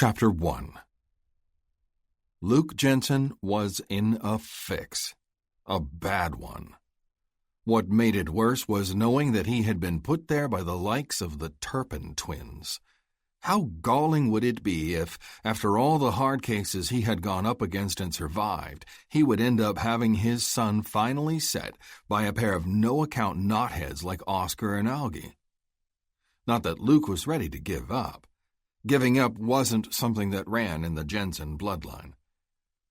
Chapter 1. Luke Jensen was in a fix. A bad one. What made it worse was knowing that he had been put there by the likes of the Turpin twins. How galling would it be if, after all the hard cases he had gone up against and survived, he would end up having his son finally set by a pair of no-account knotheads like Oscar and Algie? Not that Luke was ready to give up. Giving up wasn't something that ran in the Jensen bloodline.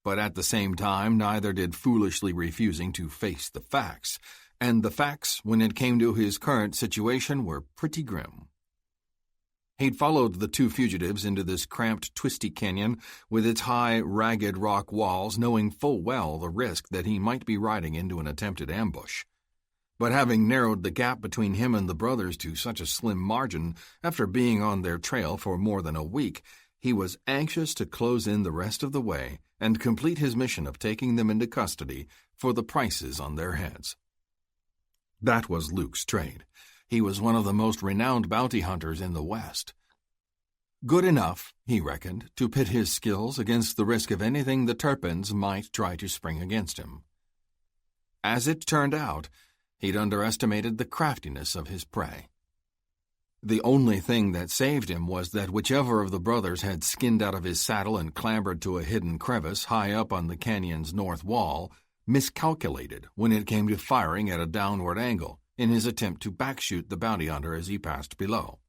But at the same time, neither did foolishly refusing to face the facts, and the facts, when it came to his current situation, were pretty grim. He'd followed the two fugitives into this cramped, twisty canyon with its high, ragged rock walls, knowing full well the risk that he might be riding into an attempted ambush. But having narrowed the gap between him and the brothers to such a slim margin after being on their trail for more than a week, he was anxious to close in the rest of the way and complete his mission of taking them into custody for the prices on their heads. That was Luke's trade. He was one of the most renowned bounty hunters in the West. Good enough, he reckoned, to pit his skills against the risk of anything the Turpins might try to spring against him. As it turned out, he'd underestimated the craftiness of his prey. The only thing that saved him was that whichever of the brothers had skinned out of his saddle and clambered to a hidden crevice high up on the canyon's north wall miscalculated when it came to firing at a downward angle in his attempt to backshoot the bounty hunter as he passed below.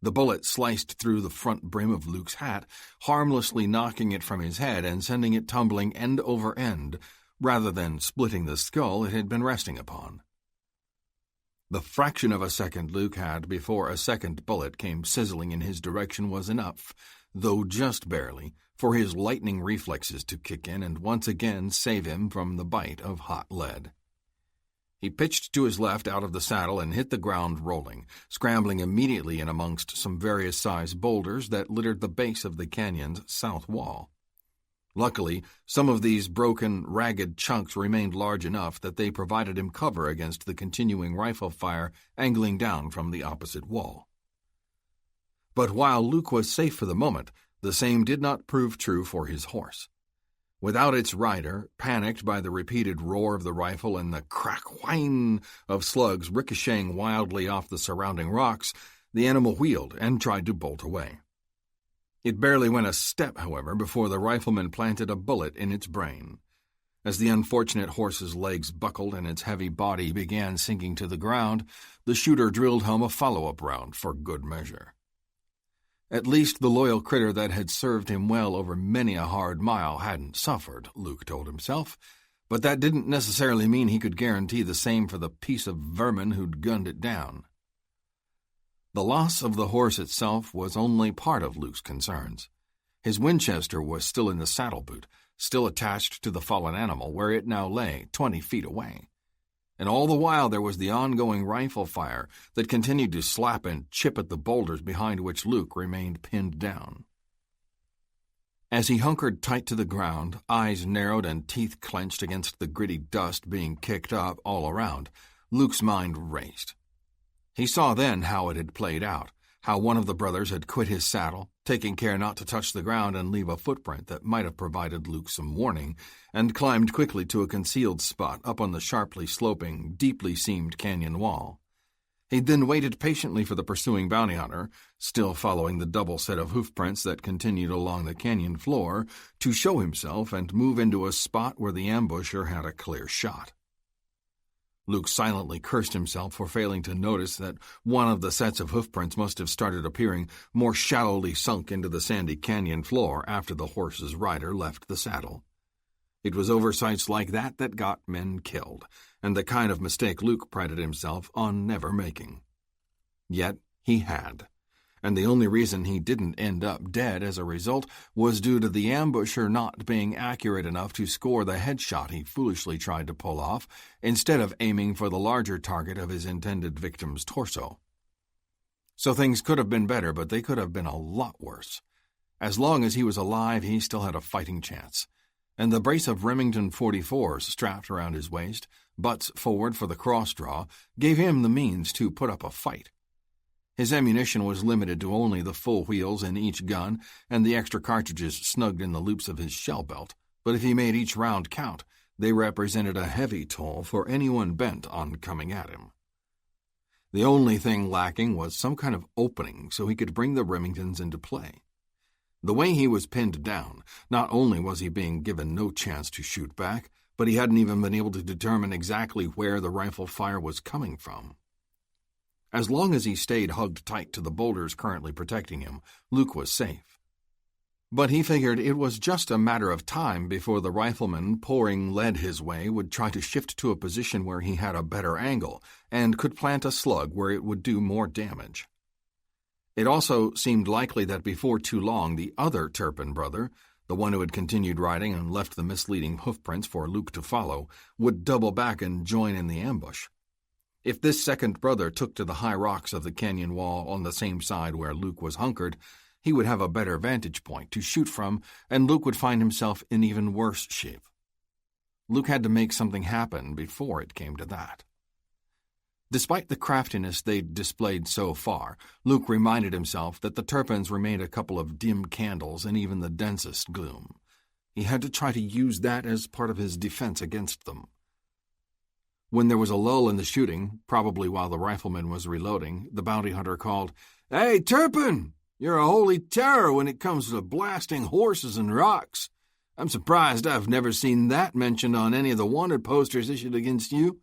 The bullet sliced through the front brim of Luke's hat, harmlessly knocking it from his head and sending it tumbling end over end, rather than splitting the skull it had been resting upon. The fraction of a second Luke had before a second bullet came sizzling in his direction was enough, though just barely, for his lightning reflexes to kick in and once again save him from the bite of hot lead. He pitched to his left out of the saddle and hit the ground rolling, scrambling immediately in amongst some various-sized boulders that littered the base of the canyon's south wall. Luckily, some of these broken, ragged chunks remained large enough that they provided him cover against the continuing rifle fire angling down from the opposite wall. But while Luke was safe for the moment, the same did not prove true for his horse. Without its rider, panicked by the repeated roar of the rifle and the crack-whine of slugs ricocheting wildly off the surrounding rocks, the animal wheeled and tried to bolt away. It barely went a step, however, before the rifleman planted a bullet in its brain. As the unfortunate horse's legs buckled and its heavy body began sinking to the ground, the shooter drilled home a follow-up round for good measure. At least the loyal critter that had served him well over many a hard mile hadn't suffered, Luke told himself, but that didn't necessarily mean he could guarantee the same for the piece of vermin who'd gunned it down. The loss of the horse itself was only part of Luke's concerns. His Winchester was still in the saddle boot, still attached to the fallen animal, where it now lay 20 feet away. And all the while there was the ongoing rifle fire that continued to slap and chip at the boulders behind which Luke remained pinned down. As he hunkered tight to the ground, eyes narrowed and teeth clenched against the gritty dust being kicked up all around, Luke's mind raced. He saw then how it had played out, how one of the brothers had quit his saddle, taking care not to touch the ground and leave a footprint that might have provided Luke some warning, and climbed quickly to a concealed spot up on the sharply sloping, deeply seamed canyon wall. He'd then waited patiently for the pursuing bounty hunter, still following the double set of hoofprints that continued along the canyon floor, to show himself and move into a spot where the ambusher had a clear shot. Luke silently cursed himself for failing to notice that one of the sets of hoofprints must have started appearing more shallowly sunk into the sandy canyon floor after the horse's rider left the saddle. It was oversights like that that got men killed, and the kind of mistake Luke prided himself on never making. Yet he had. And the only reason he didn't end up dead as a result was due to the ambusher not being accurate enough to score the headshot he foolishly tried to pull off, instead of aiming for the larger target of his intended victim's torso. So things could have been better, but they could have been a lot worse. As long as he was alive, he still had a fighting chance. And the brace of Remington 44s strapped around his waist, butts forward for the cross-draw, gave him the means to put up a fight. His ammunition was limited to only the full wheels in each gun and the extra cartridges snugged in the loops of his shell belt, but if he made each round count, they represented a heavy toll for anyone bent on coming at him. The only thing lacking was some kind of opening so he could bring the Remingtons into play. The way he was pinned down, not only was he being given no chance to shoot back, but he hadn't even been able to determine exactly where the rifle fire was coming from. As long as he stayed hugged tight to the boulders currently protecting him, Luke was safe. But he figured it was just a matter of time before the rifleman pouring lead his way would try to shift to a position where he had a better angle and could plant a slug where it would do more damage. It also seemed likely that before too long the other Turpin brother, the one who had continued riding and left the misleading hoofprints for Luke to follow, would double back and join in the ambush. If this second brother took to the high rocks of the canyon wall on the same side where Luke was hunkered, he would have a better vantage point to shoot from, and Luke would find himself in even worse shape. Luke had to make something happen before it came to that. Despite the craftiness they'd displayed so far, Luke reminded himself that the Turpins remained a couple of dim candles in even the densest gloom. He had to try to use that as part of his defense against them. When there was a lull in the shooting, probably while the rifleman was reloading, the bounty hunter called, "Hey, Turpin! You're a holy terror when it comes to blasting horses and rocks. I'm surprised I've never seen that mentioned on any of the wanted posters issued against you."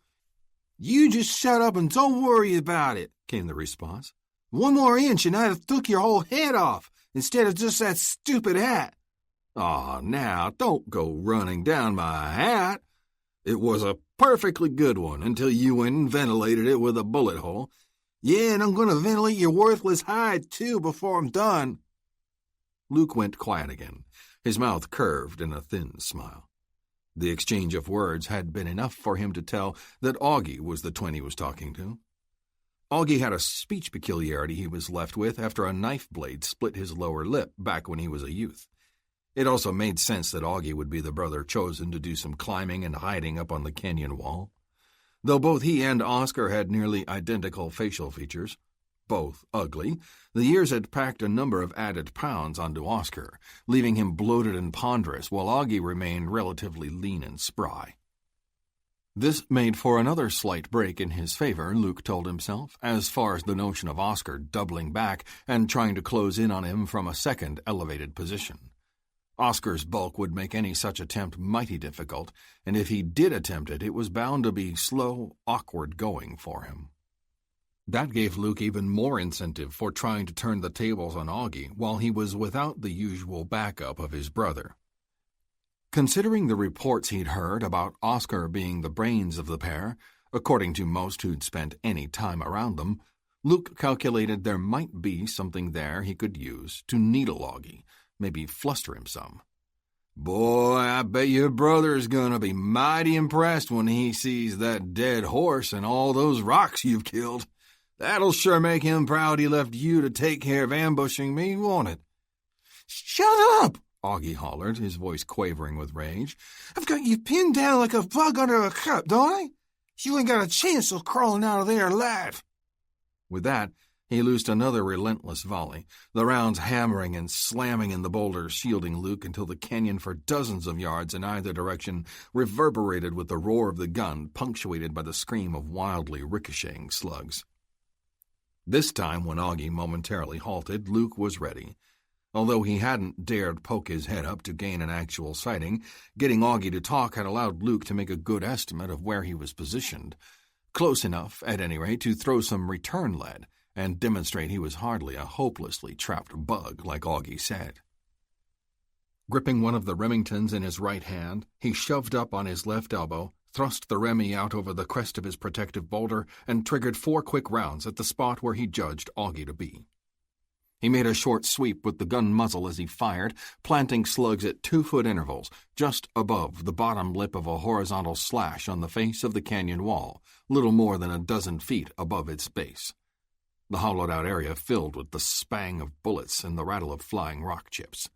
"You just shut up and don't worry about it," came the response. "One more inch and I'd have took your whole head off, instead of just that stupid hat." "Aw, now, don't go running down my hat. It was a perfectly good one until you went and ventilated it with a bullet hole." "Yeah, and I'm going to ventilate your worthless hide, too, before I'm done." Luke went quiet again, his mouth curved in a thin smile. The exchange of words had been enough for him to tell that Augie was the twin he was talking to. Augie had a speech peculiarity he was left with after a knife blade split his lower lip back when he was a youth. It also made sense that Augie would be the brother chosen to do some climbing and hiding up on the canyon wall. Though both he and Oscar had nearly identical facial features, both ugly, the years had packed a number of added pounds onto Oscar, leaving him bloated and ponderous, while Augie remained relatively lean and spry. This made for another slight break in his favor, Luke told himself, as far as the notion of Oscar doubling back and trying to close in on him from a second elevated position. Oscar's bulk would make any such attempt mighty difficult, and if he did attempt it, it was bound to be slow, awkward going for him. That gave Luke even more incentive for trying to turn the tables on Augie while he was without the usual backup of his brother. Considering the reports he'd heard about Oscar being the brains of the pair, according to most who'd spent any time around them, Luke calculated there might be something there he could use to needle Augie, maybe fluster him some. "Boy, I bet your brother's gonna be mighty impressed when he sees that dead horse and all those rocks you've killed. That'll sure make him proud he left you to take care of ambushing me, won't it?" "Shut up!" Augie hollered, his voice quavering with rage. "I've got you pinned down like a bug under a cup, don't I? You ain't got a chance of crawling out of there alive." With that, he loosed another relentless volley, the rounds hammering and slamming in the boulders, shielding Luke until the canyon for dozens of yards in either direction reverberated with the roar of the gun, punctuated by the scream of wildly ricocheting slugs. This time, when Augie momentarily halted, Luke was ready. Although he hadn't dared poke his head up to gain an actual sighting, getting Augie to talk had allowed Luke to make a good estimate of where he was positioned. Close enough, at any rate, to throw some return lead and demonstrate he was hardly a hopelessly trapped bug, like Augie said. Gripping one of the Remingtons in his right hand, he shoved up on his left elbow, thrust the Remy out over the crest of his protective boulder, and triggered 4 quick rounds at the spot where he judged Augie to be. He made a short sweep with the gun muzzle as he fired, planting slugs at 2-foot intervals, just above the bottom lip of a horizontal slash on the face of the canyon wall, little more than a dozen feet above its base. The hollowed-out area filled with the spang of bullets and the rattle of flying rock chips.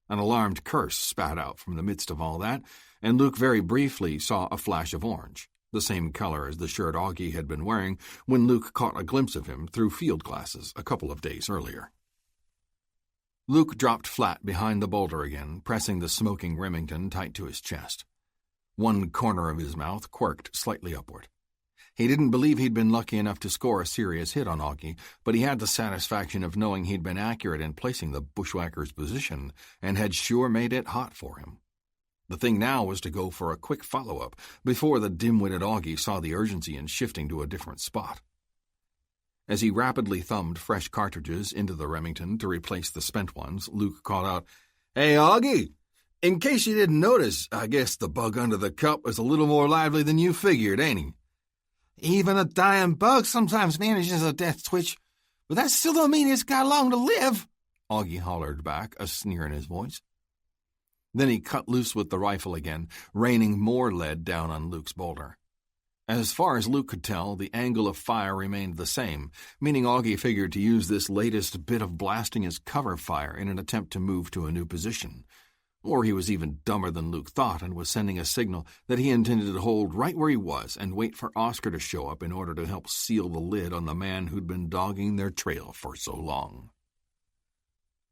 An alarmed curse spat out from the midst of all that, and Luke very briefly saw a flash of orange. the same color as the shirt Augie had been wearing when Luke caught a glimpse of him through field glasses a couple of days earlier. Luke dropped flat behind the boulder again, pressing the smoking Remington tight to his chest. One corner of his mouth quirked slightly upward. He didn't believe he'd been lucky enough to score a serious hit on Augie, but he had the satisfaction of knowing he'd been accurate in placing the bushwhacker's position and had sure made it hot for him. The thing now was to go for a quick follow-up before the dim-witted Augie saw the urgency in shifting to a different spot. As he rapidly thumbed fresh cartridges into the Remington to replace the spent ones, Luke called out, "Hey, Augie! In case you didn't notice, I guess the bug under the cup is a little more lively than you figured, ain't he?" "Even a dying bug sometimes manages a death twitch, but that still don't mean it's got long to live," Augie hollered back, a sneer in his voice. Then he cut loose with the rifle again, raining more lead down on Luke's boulder. As far as Luke could tell, the angle of fire remained the same, meaning Augie figured to use this latest bit of blasting as cover fire in an attempt to move to a new position. Or he was even dumber than Luke thought and was sending a signal that he intended to hold right where he was and wait for Oscar to show up in order to help seal the lid on the man who'd been dogging their trail for so long.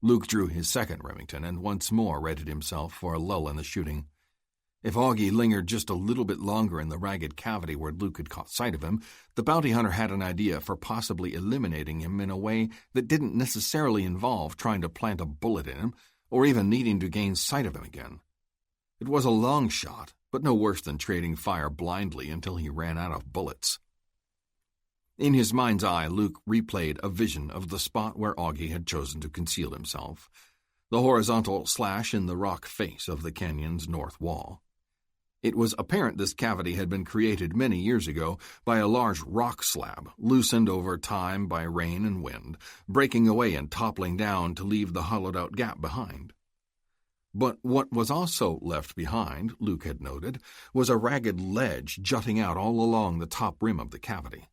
Luke drew his second Remington and once more readied himself for a lull in the shooting. If Augie lingered just a little bit longer in the ragged cavity where Luke had caught sight of him, the bounty hunter had an idea for possibly eliminating him in a way that didn't necessarily involve trying to plant a bullet in him or even needing to gain sight of him again. It was a long shot, but no worse than trading fire blindly until he ran out of bullets. In his mind's eye, Luke replayed a vision of the spot where Augie had chosen to conceal himself, the horizontal slash in the rock face of the canyon's north wall. It was apparent this cavity had been created many years ago by a large rock slab, loosened over time by rain and wind, breaking away and toppling down to leave the hollowed-out gap behind. But what was also left behind, Luke had noted, was a ragged ledge jutting out all along the top rim of the cavity.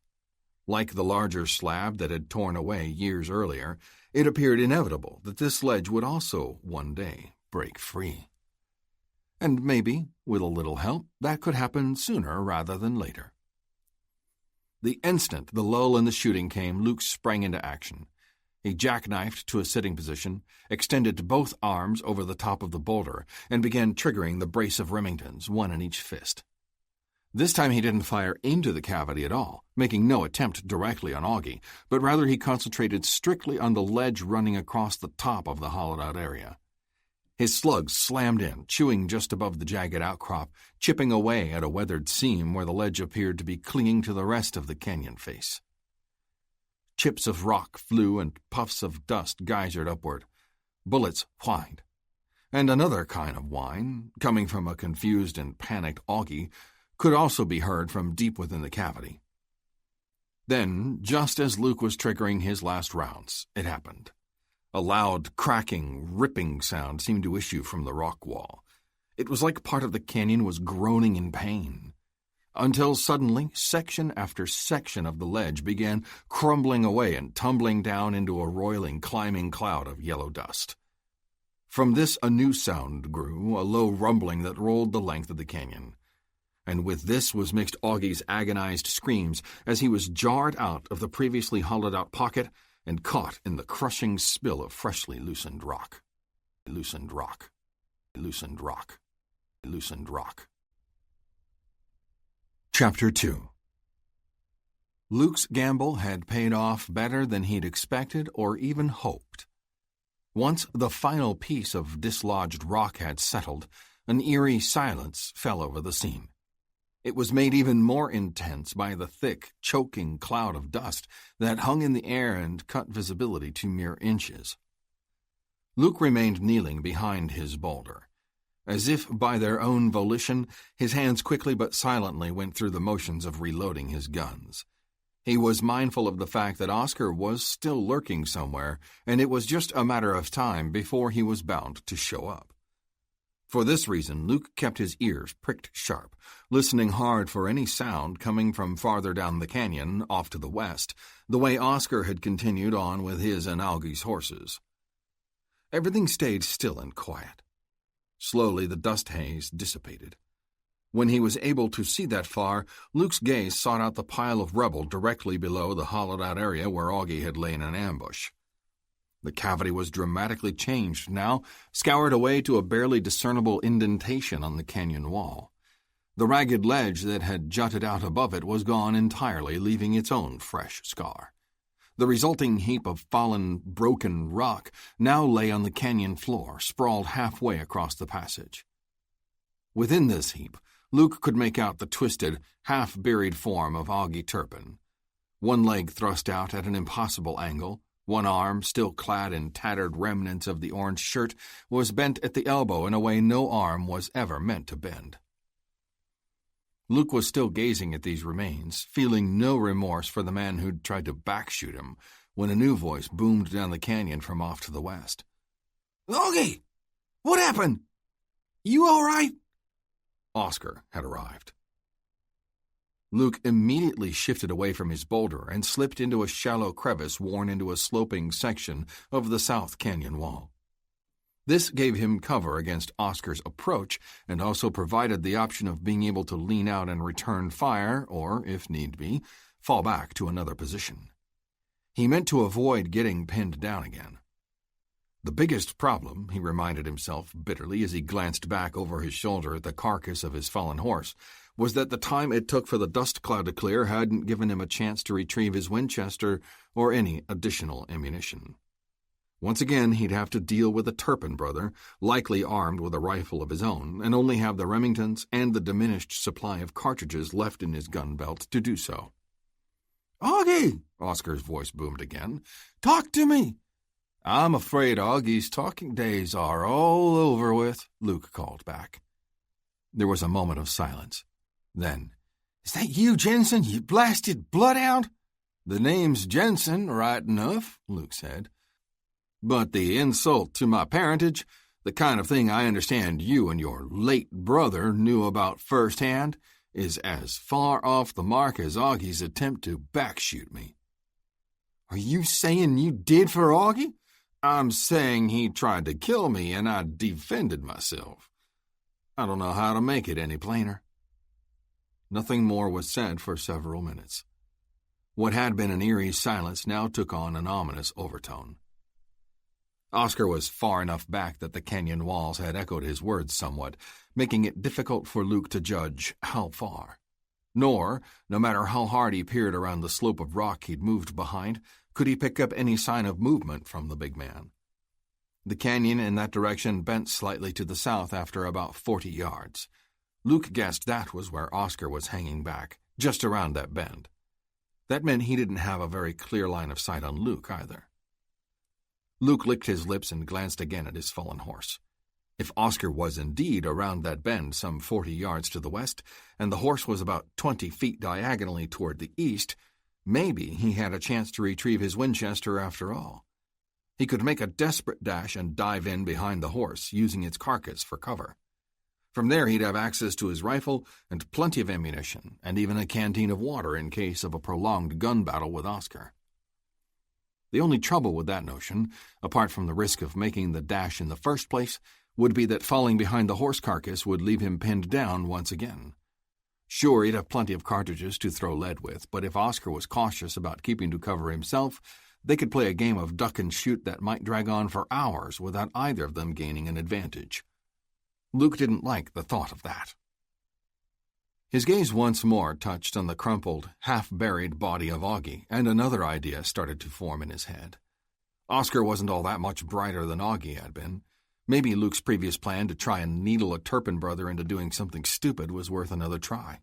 Like the larger slab that had torn away years earlier, it appeared inevitable that this ledge would also, one day, break free. And maybe, with a little help, that could happen sooner rather than later. The instant the lull in the shooting came, Luke sprang into action. He jackknifed to a sitting position, extended both arms over the top of the boulder, and began triggering the brace of Remingtons, one in each fist. This time he didn't fire into the cavity at all, making no attempt directly on Augie, but rather he concentrated strictly on the ledge running across the top of the hollowed-out area. His slugs slammed in, chewing just above the jagged outcrop, chipping away at a weathered seam where the ledge appeared to be clinging to the rest of the canyon face. Chips of rock flew and puffs of dust geysered upward. Bullets whined. And another kind of whine, coming from a confused and panicked Augie, could also be heard from deep within the cavity. Then, just as Luke was triggering his last rounds, it happened. A loud, cracking, ripping sound seemed to issue from the rock wall. It was like part of the canyon was groaning in pain. Until suddenly, section after section of the ledge began crumbling away and tumbling down into a roiling, climbing cloud of yellow dust. From this a new sound grew, a low rumbling that rolled the length of the canyon. And with this was mixed Augie's agonized screams as he was jarred out of the previously hollowed-out pocket and caught in the crushing spill of freshly loosened rock. Loosened rock. Loosened rock. Loosened rock. Chapter 2. Luke's gamble had paid off better than he'd expected or even hoped. Once the final piece of dislodged rock had settled, an eerie silence fell over the scene. It was made even more intense by the thick, choking cloud of dust that hung in the air and cut visibility to mere inches. Luke remained kneeling behind his boulder. As if by their own volition, his hands quickly but silently went through the motions of reloading his guns. He was mindful of the fact that Oscar was still lurking somewhere, and it was just a matter of time before he was bound to show up. For this reason, Luke kept his ears pricked sharp, listening hard for any sound coming from farther down the canyon, off to the west, the way Oscar had continued on with his and Augie's horses. Everything stayed still and quiet. Slowly the dust haze dissipated. When he was able to see that far, Luke's gaze sought out the pile of rubble directly below the hollowed-out area where Augie had lain in ambush. The cavity was dramatically changed now, scoured away to a barely discernible indentation on the canyon wall. The ragged ledge that had jutted out above it was gone entirely, leaving its own fresh scar. The resulting heap of fallen, broken rock now lay on the canyon floor, sprawled halfway across the passage. Within this heap, Luke could make out the twisted, half-buried form of Augie Turpin. One leg thrust out at an impossible angle, one arm, still clad in tattered remnants of the orange shirt, was bent at the elbow in a way no arm was ever meant to bend. Luke was still gazing at these remains, feeling no remorse for the man who'd tried to backshoot him, when a new voice boomed down the canyon from off to the west. "Augie! What happened? You all right?" Oscar had arrived. Luke immediately shifted away from his boulder and slipped into a shallow crevice worn into a sloping section of the south canyon wall. This gave him cover against Oscar's approach and also provided the option of being able to lean out and return fire or, if need be, fall back to another position. He meant to avoid getting pinned down again. The biggest problem, he reminded himself bitterly as he glanced back over his shoulder at the carcass of his fallen horse, was that the time it took for the dust cloud to clear hadn't given him a chance to retrieve his Winchester or any additional ammunition. Once again, he'd have to deal with a Turpin brother, likely armed with a rifle of his own, and only have the Remingtons and the diminished supply of cartridges left in his gun belt to do so. "Augie!" Oscar's voice boomed again. "Talk to me!" "I'm afraid Augie's talking days are all over with," Luke called back. There was a moment of silence. Then, "Is that you, Jensen, you blasted bloodhound?" "The name's Jensen, right enough," Luke said. "But the insult to my parentage, the kind of thing I understand you and your late brother knew about firsthand, is as far off the mark as Augie's attempt to backshoot me." "Are you saying you did for Augie?" "I'm saying he tried to kill me and I defended myself. I don't know how to make it any plainer." Nothing more was said for several minutes. What had been an eerie silence now took on an ominous overtone. Oscar was far enough back that the canyon walls had echoed his words somewhat, making it difficult for Luke to judge how far. Nor, no matter how hard he peered around the slope of rock he'd moved behind, could he pick up any sign of movement from the big man. The canyon in that direction bent slightly to the south after about 40 yards. Luke guessed that was where Oscar was hanging back, just around that bend. That meant he didn't have a very clear line of sight on Luke either. Luke licked his lips and glanced again at his fallen horse. If Oscar was indeed around that bend some 40 yards to the west, and the horse was about 20 feet diagonally toward the east, maybe he had a chance to retrieve his Winchester after all. He could make a desperate dash and dive in behind the horse, using its carcass for cover. From there he'd have access to his rifle and plenty of ammunition, and even a canteen of water in case of a prolonged gun battle with Oscar. The only trouble with that notion, apart from the risk of making the dash in the first place, would be that falling behind the horse carcass would leave him pinned down once again. Sure, he'd have plenty of cartridges to throw lead with, but if Oscar was cautious about keeping to cover himself, they could play a game of duck and shoot that might drag on for hours without either of them gaining an advantage. Luke didn't like the thought of that. His gaze once more touched on the crumpled, half-buried body of Augie, and another idea started to form in his head. Oscar wasn't all that much brighter than Augie had been. Maybe Luke's previous plan to try and needle a Turpin brother into doing something stupid was worth another try.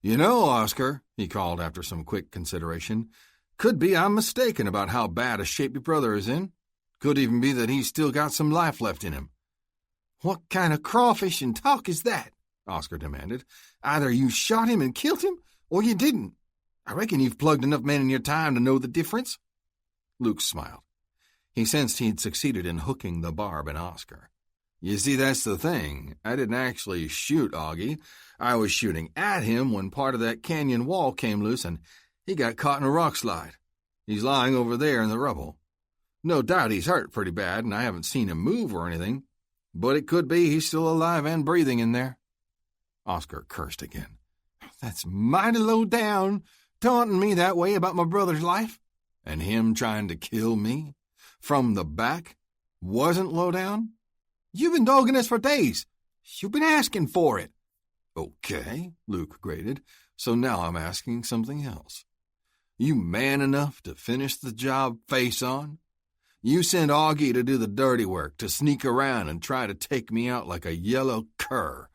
"You know, Oscar," he called after some quick consideration, "could be I'm mistaken about how bad a shape your brother is in. Could even be that he's still got some life left in him." "What kind of crawfishing talk is that?" Oscar demanded. "Either you shot him and killed him, or you didn't. I reckon you've plugged enough men in your time to know the difference." Luke smiled. He sensed he'd succeeded in hooking the barb in Oscar. "You see, that's the thing. I didn't actually shoot Augie. I was shooting at him when part of that canyon wall came loose and he got caught in a rock slide. He's lying over there in the rubble. No doubt he's hurt pretty bad, and I haven't seen him move or anything, but it could be he's still alive and breathing in there." Oscar cursed again. "That's mighty low down, taunting me that way about my brother's life. And him trying to kill me? From the back? Wasn't low down? You've been dogging us for days. You've been asking for it." "Okay," Luke grated, "so now I'm asking something else. You man enough to finish the job face on? You sent Augie to do the dirty work, to sneak around and try to take me out like a yellow cur.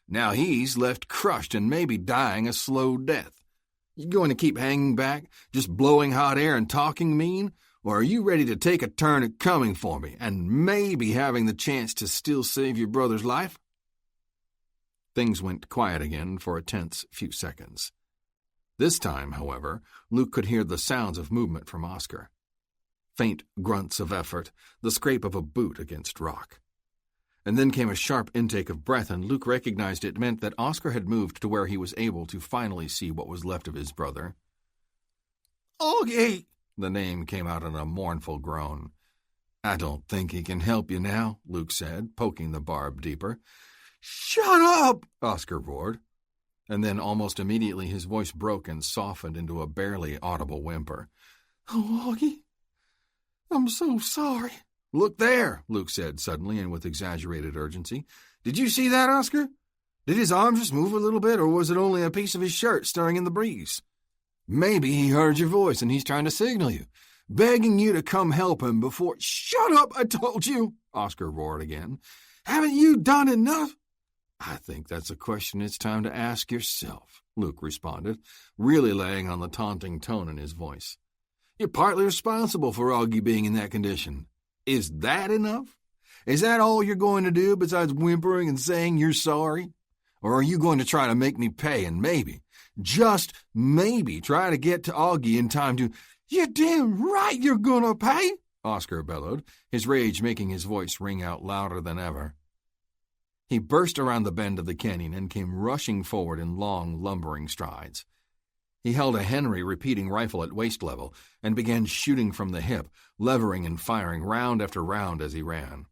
Now he's left crushed and maybe dying a slow death. You going to keep hanging back, just blowing hot air and talking mean? Or are you ready to take a turn at coming for me and maybe having the chance to still save your brother's life?" Things went quiet again for a tense few seconds. This time, however, Luke could hear the sounds of movement from Oscar. Faint grunts of effort, the scrape of a boot against rock. And then came a sharp intake of breath, and Luke recognized it meant that Oscar had moved to where he was able to finally see what was left of his brother. "Augie!" The name came out in a mournful groan. "I don't think he can help you now," Luke said, poking the barb deeper. "Shut up!" Oscar roared. And then almost immediately his voice broke and softened into a barely audible whimper. "Oh, Augie, I'm so sorry." "Look there," Luke said suddenly and with exaggerated urgency. "Did you see that, Oscar? Did his arm just move a little bit, or was it only a piece of his shirt stirring in the breeze? Maybe he heard your voice and he's trying to signal you, begging you to come help him before—" "Shut up, I told you!" Oscar roared again. "Haven't you done enough?" "I think that's a question it's time to ask yourself," Luke responded, really laying on the taunting tone in his voice. "You're partly responsible for Augie being in that condition. Is that enough? Is that all you're going to do besides whimpering and saying you're sorry? Or are you going to try to make me pay and maybe, just maybe, try to get to Augie in time to—" "You're damn right you're going to pay!" Oscar bellowed, his rage making his voice ring out louder than ever. He burst around the bend of the canyon and came rushing forward in long, lumbering strides. He held a Henry repeating rifle at waist level and began shooting from the hip, levering and firing round after round as he ran.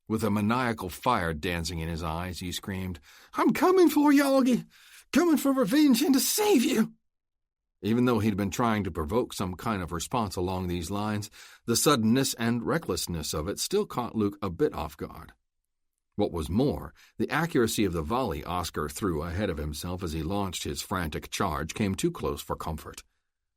With a maniacal fire dancing in his eyes, he screamed, "I'm coming for you, Augie! Coming for revenge and to save you!" Even though he'd been trying to provoke some kind of response along these lines, the suddenness and recklessness of it still caught Luke a bit off guard. What was more, the accuracy of the volley Oscar threw ahead of himself as he launched his frantic charge came too close for comfort.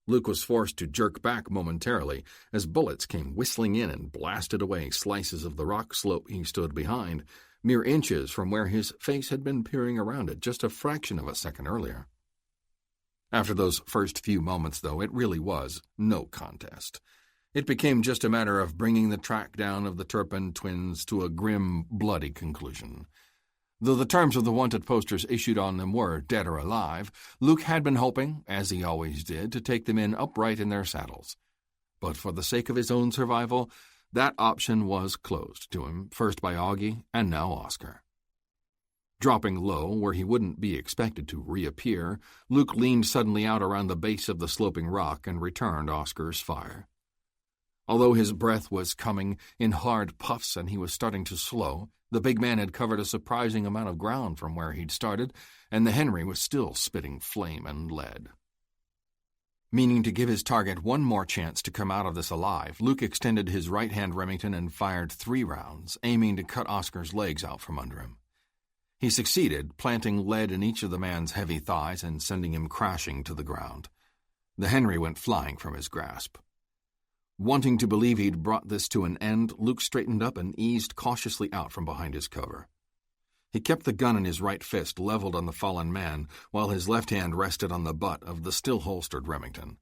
Luke was forced to jerk back momentarily as bullets came whistling in and blasted away slices of the rock slope he stood behind, mere inches from where his face had been peering around it just a fraction of a second earlier. After those first few moments, though, it really was no contest. It became just a matter of bringing the track down of the Turpin twins to a grim, bloody conclusion. Though the terms of the wanted posters issued on them were dead or alive, Luke had been hoping, as he always did, to take them in upright in their saddles. But for the sake of his own survival, that option was closed to him, first by Augie and now Oscar. Dropping low, where he wouldn't be expected to reappear, Luke leaned suddenly out around the base of the sloping rock and returned Oscar's fire. Although his breath was coming in hard puffs and he was starting to slow, the big man had covered a surprising amount of ground from where he'd started, and the Henry was still spitting flame and lead. Meaning to give his target one more chance to come out of this alive, Luke extended his right-hand Remington and fired 3 rounds, aiming to cut Oscar's legs out from under him. He succeeded, planting lead in each of the man's heavy thighs and sending him crashing to the ground. The Henry went flying from his grasp. Wanting to believe he'd brought this to an end, Luke straightened up and eased cautiously out from behind his cover. He kept the gun in his right fist leveled on the fallen man, while his left hand rested on the butt of the still-holstered Remington.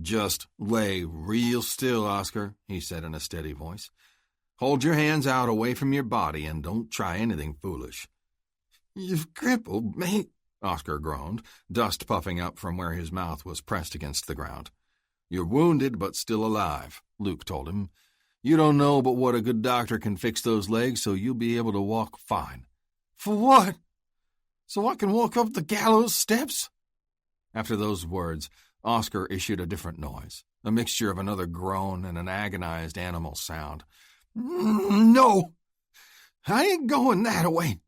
"Just lay real still, Oscar," he said in a steady voice. "Hold your hands out away from your body and don't try anything foolish." "You've crippled me," Oscar groaned, dust puffing up from where his mouth was pressed against the ground. "You're wounded but still alive," Luke told him. "You don't know but what a good doctor can fix those legs so you'll be able to walk fine." "For what? So I can walk up the gallows steps?" After those words, Oscar issued a different noise, a mixture of another groan and an agonized animal sound. "No, I ain't going that way."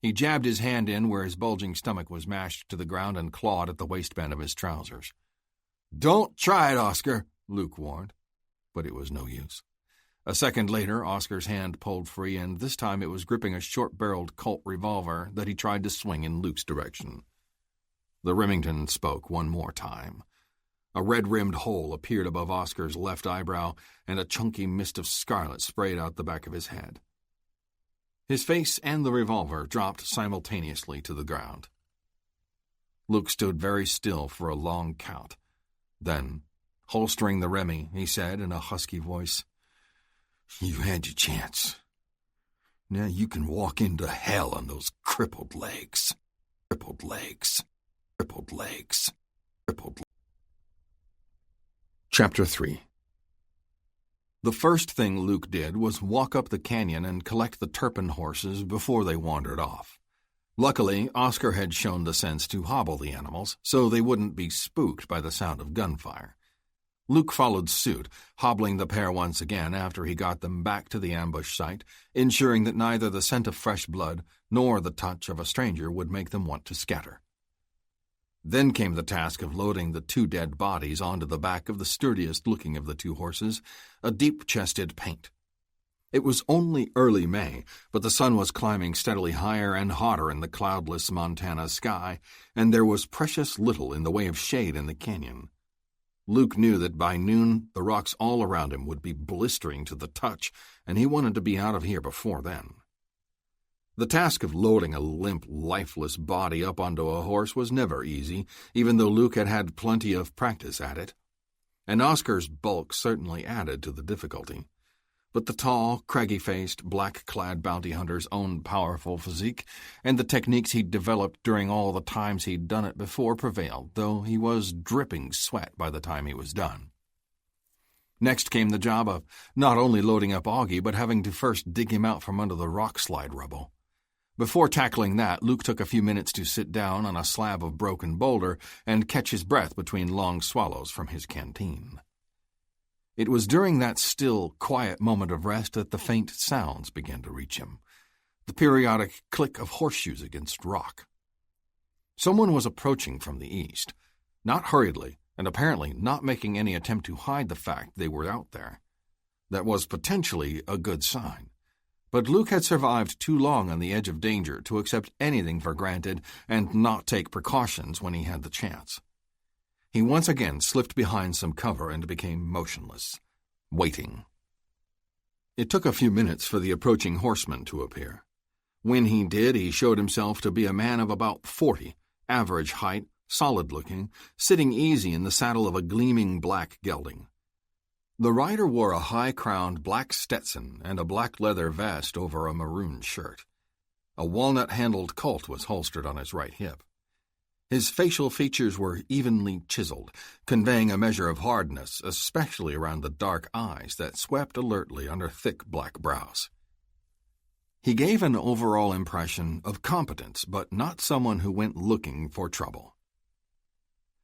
He jabbed his hand in where his bulging stomach was mashed to the ground and clawed at the waistband of his trousers. "Don't try it, Oscar," Luke warned. But it was no use. A second later, Oscar's hand pulled free, and this time it was gripping a short-barreled Colt revolver that he tried to swing in Luke's direction. The Remington spoke one more time. A red-rimmed hole appeared above Oscar's left eyebrow, and a chunky mist of scarlet sprayed out the back of his head. His face and the revolver dropped simultaneously to the ground. Luke stood very still for a long count. Then, holstering the Remy, he said in a husky voice, "You had your chance. Now you can walk into hell on those crippled legs. Crippled legs. Crippled legs. Crippled legs." Chapter 3. The first thing Luke did was walk up the canyon and collect the Turpin horses before they wandered off. Luckily, Oscar had shown the sense to hobble the animals, so they wouldn't be spooked by the sound of gunfire. Luke followed suit, hobbling the pair once again after he got them back to the ambush site, ensuring that neither the scent of fresh blood nor the touch of a stranger would make them want to scatter. Then came the task of loading the 2 dead bodies onto the back of the sturdiest-looking of the 2 horses, a deep-chested paint. It was only early May, but the sun was climbing steadily higher and hotter in the cloudless Montana sky, and there was precious little in the way of shade in the canyon. Luke knew that by noon the rocks all around him would be blistering to the touch, and he wanted to be out of here before then. The task of loading a limp, lifeless body up onto a horse was never easy, even though Luke had had plenty of practice at it. And Oscar's bulk certainly added to the difficulty. But the tall, craggy-faced, black-clad bounty hunter's own powerful physique and the techniques he'd developed during all the times he'd done it before prevailed, though he was dripping sweat by the time he was done. Next came the job of not only loading up Augie, but having to first dig him out from under the rock-slide rubble. Before tackling that, Luke took a few minutes to sit down on a slab of broken boulder and catch his breath between long swallows from his canteen. It was during that still, quiet moment of rest that the faint sounds began to reach him, the periodic click of horseshoes against rock. Someone was approaching from the east, not hurriedly, and apparently not making any attempt to hide the fact they were out there. That was potentially a good sign. But Luke had survived too long on the edge of danger to accept anything for granted and not take precautions when he had the chance. He once again slipped behind some cover and became motionless, waiting. It took a few minutes for the approaching horseman to appear. When he did, he showed himself to be a man of about 40, average height, solid-looking, sitting easy in the saddle of a gleaming black gelding. The rider wore a high-crowned black Stetson and a black leather vest over a maroon shirt. A walnut-handled Colt was holstered on his right hip. His facial features were evenly chiseled, conveying a measure of hardness, especially around the dark eyes that swept alertly under thick black brows. He gave an overall impression of competence, but not someone who went looking for trouble.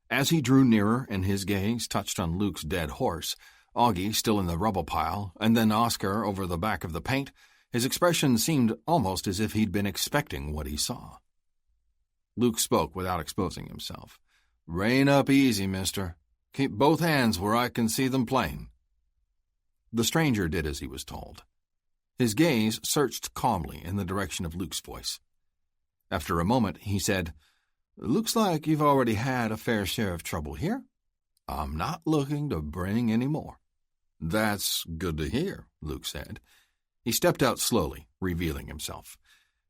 As he drew nearer and his gaze touched on Luke's dead horse, Augie still in the rubble pile, and then Oscar over the back of the paint, his expression seemed almost as if he'd been expecting what he saw. Luke spoke without exposing himself. "Rein up easy, mister. Keep both hands where I can see them plain." The stranger did as he was told. His gaze searched calmly in the direction of Luke's voice. After a moment, he said, "Looks like you've already had a fair share of trouble here. I'm not looking to bring any more." "That's good to hear," Luke said. He stepped out slowly, revealing himself.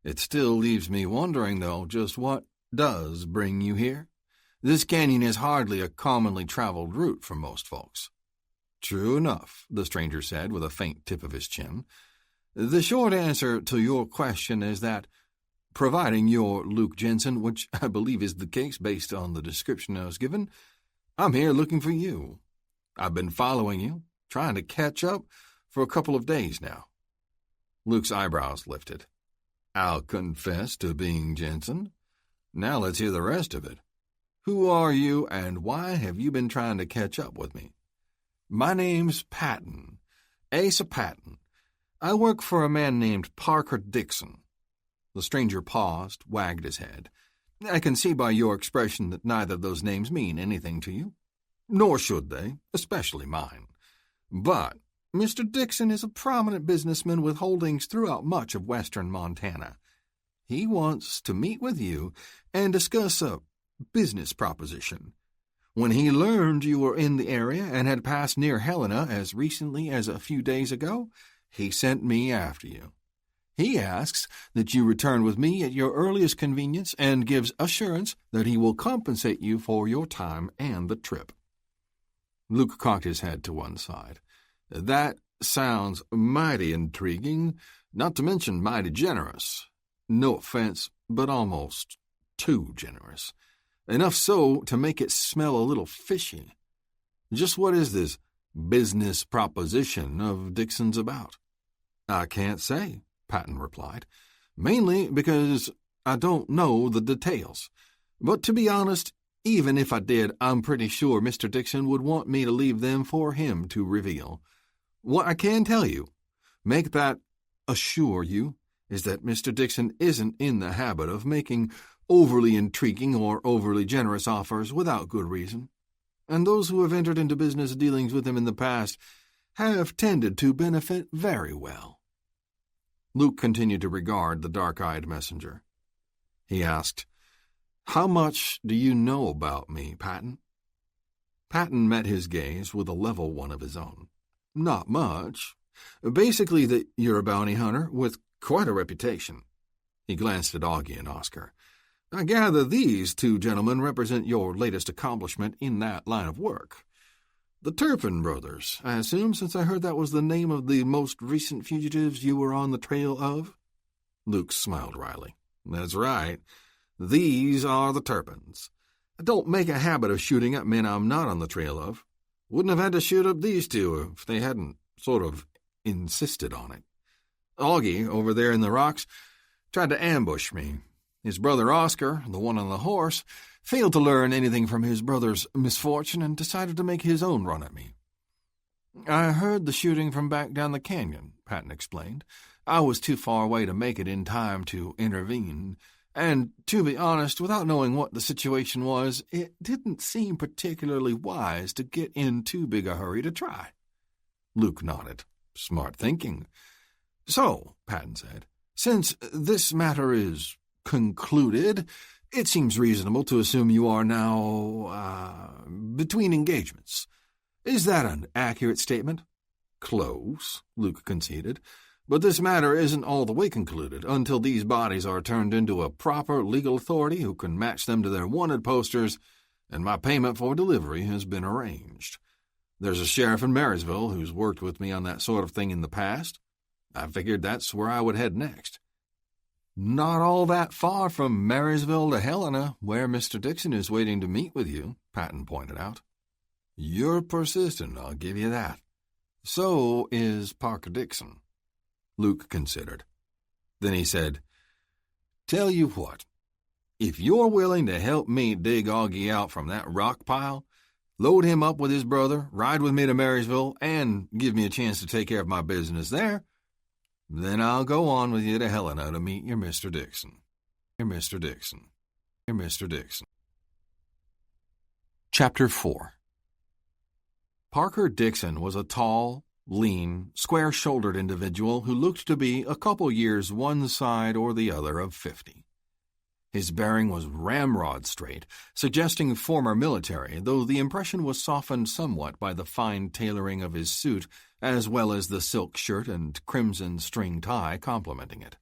"It still leaves me wondering, though, just what does bring you here? This canyon is hardly a commonly traveled route for most folks." "True enough," the stranger said with a faint tip of his chin. "The short answer to your question is that, providing you're Luke Jensen, which I believe is the case based on the description I was given, I'm here looking for you. I've been following you, trying to catch up for a couple of days now." Luke's eyebrows lifted. "I'll confess to being Jensen. Now let's hear the rest of it. Who are you, and why have you been trying to catch up with me?" "My name's Patton, Asa Patton. I work for a man named Parker Dixon." The stranger paused, wagged his head. "I can see by your expression that neither of those names mean anything to you. Nor should they, especially mine. But Mr. Dixon is a prominent businessman with holdings throughout much of western Montana. He wants to meet with you and discuss a business proposition. When he learned you were in the area and had passed near Helena as recently as a few days ago, he sent me after you. He asks that you return with me at your earliest convenience and gives assurance that he will compensate you for your time and the trip." Luke cocked his head to one side. "That sounds mighty intriguing, not to mention mighty generous. No offense, but almost too generous. Enough so to make it smell a little fishy. Just what is this business proposition of Dixon's about?" "I can't say," Patton replied, "mainly because I don't know the details. But to be honest, even if I did, I'm pretty sure Mr. Dixon would want me to leave them for him to reveal. What I can tell you, make that assure you, is that Mr. Dixon isn't in the habit of making overly intriguing or overly generous offers without good reason, and those who have entered into business dealings with him in the past have tended to benefit very well." Luke continued to regard the dark-eyed messenger. He asked, "How much do you know about me, Patton?" Patton met his gaze with a level one of his own. "Not much. Basically that you're a bounty hunter with quite a reputation." He glanced at Augie and Oscar. "I gather these two gentlemen represent your latest accomplishment in that line of work. The Turpin brothers, I assume, since I heard that was the name of the most recent fugitives you were on the trail of?" Luke smiled wryly. "That's right. These are the Turpins. I don't make a habit of shooting at men I'm not on the trail of. Wouldn't have had to shoot up these two if they hadn't sort of insisted on it. Augie, over there in the rocks, tried to ambush me. His brother Oscar, the one on the horse, failed to learn anything from his brother's misfortune and decided to make his own run at me. I heard the shooting from back down the canyon," Patton explained. "I was too far away to make it in time to intervene, and, to be honest, without knowing what the situation was, it didn't seem particularly wise to get in too big a hurry to try." Luke nodded. "Smart thinking." "So," Patton said, "since this matter is concluded, it seems reasonable to assume you are now, between engagements. Is that an accurate statement?" "Close," Luke conceded. "But this matter isn't all the way concluded until these bodies are turned into a proper legal authority who can match them to their wanted posters, and my payment for delivery has been arranged. There's a sheriff in Marysville who's worked with me on that sort of thing in the past. I figured that's where I would head next." "Not all that far from Marysville to Helena, where Mr. Dixon is waiting to meet with you," Patton pointed out. "You're persistent, I'll give you that. So is Parker Dixon." Luke considered. Then he said, "Tell you what, if you're willing to help me dig Augie out from that rock pile, load him up with his brother, ride with me to Marysville, and give me a chance to take care of my business there, then I'll go on with you to Helena to meet your Mr. Dixon. Your Mr. Dixon. Your Mr. Dixon." Chapter 4. Parker Dixon was a tall, lean, square-shouldered individual who looked to be a couple years one side or the other of 50. His bearing was ramrod straight, suggesting former military, though the impression was softened somewhat by the fine tailoring of his suit as well as the silk shirt and crimson string tie complementing it.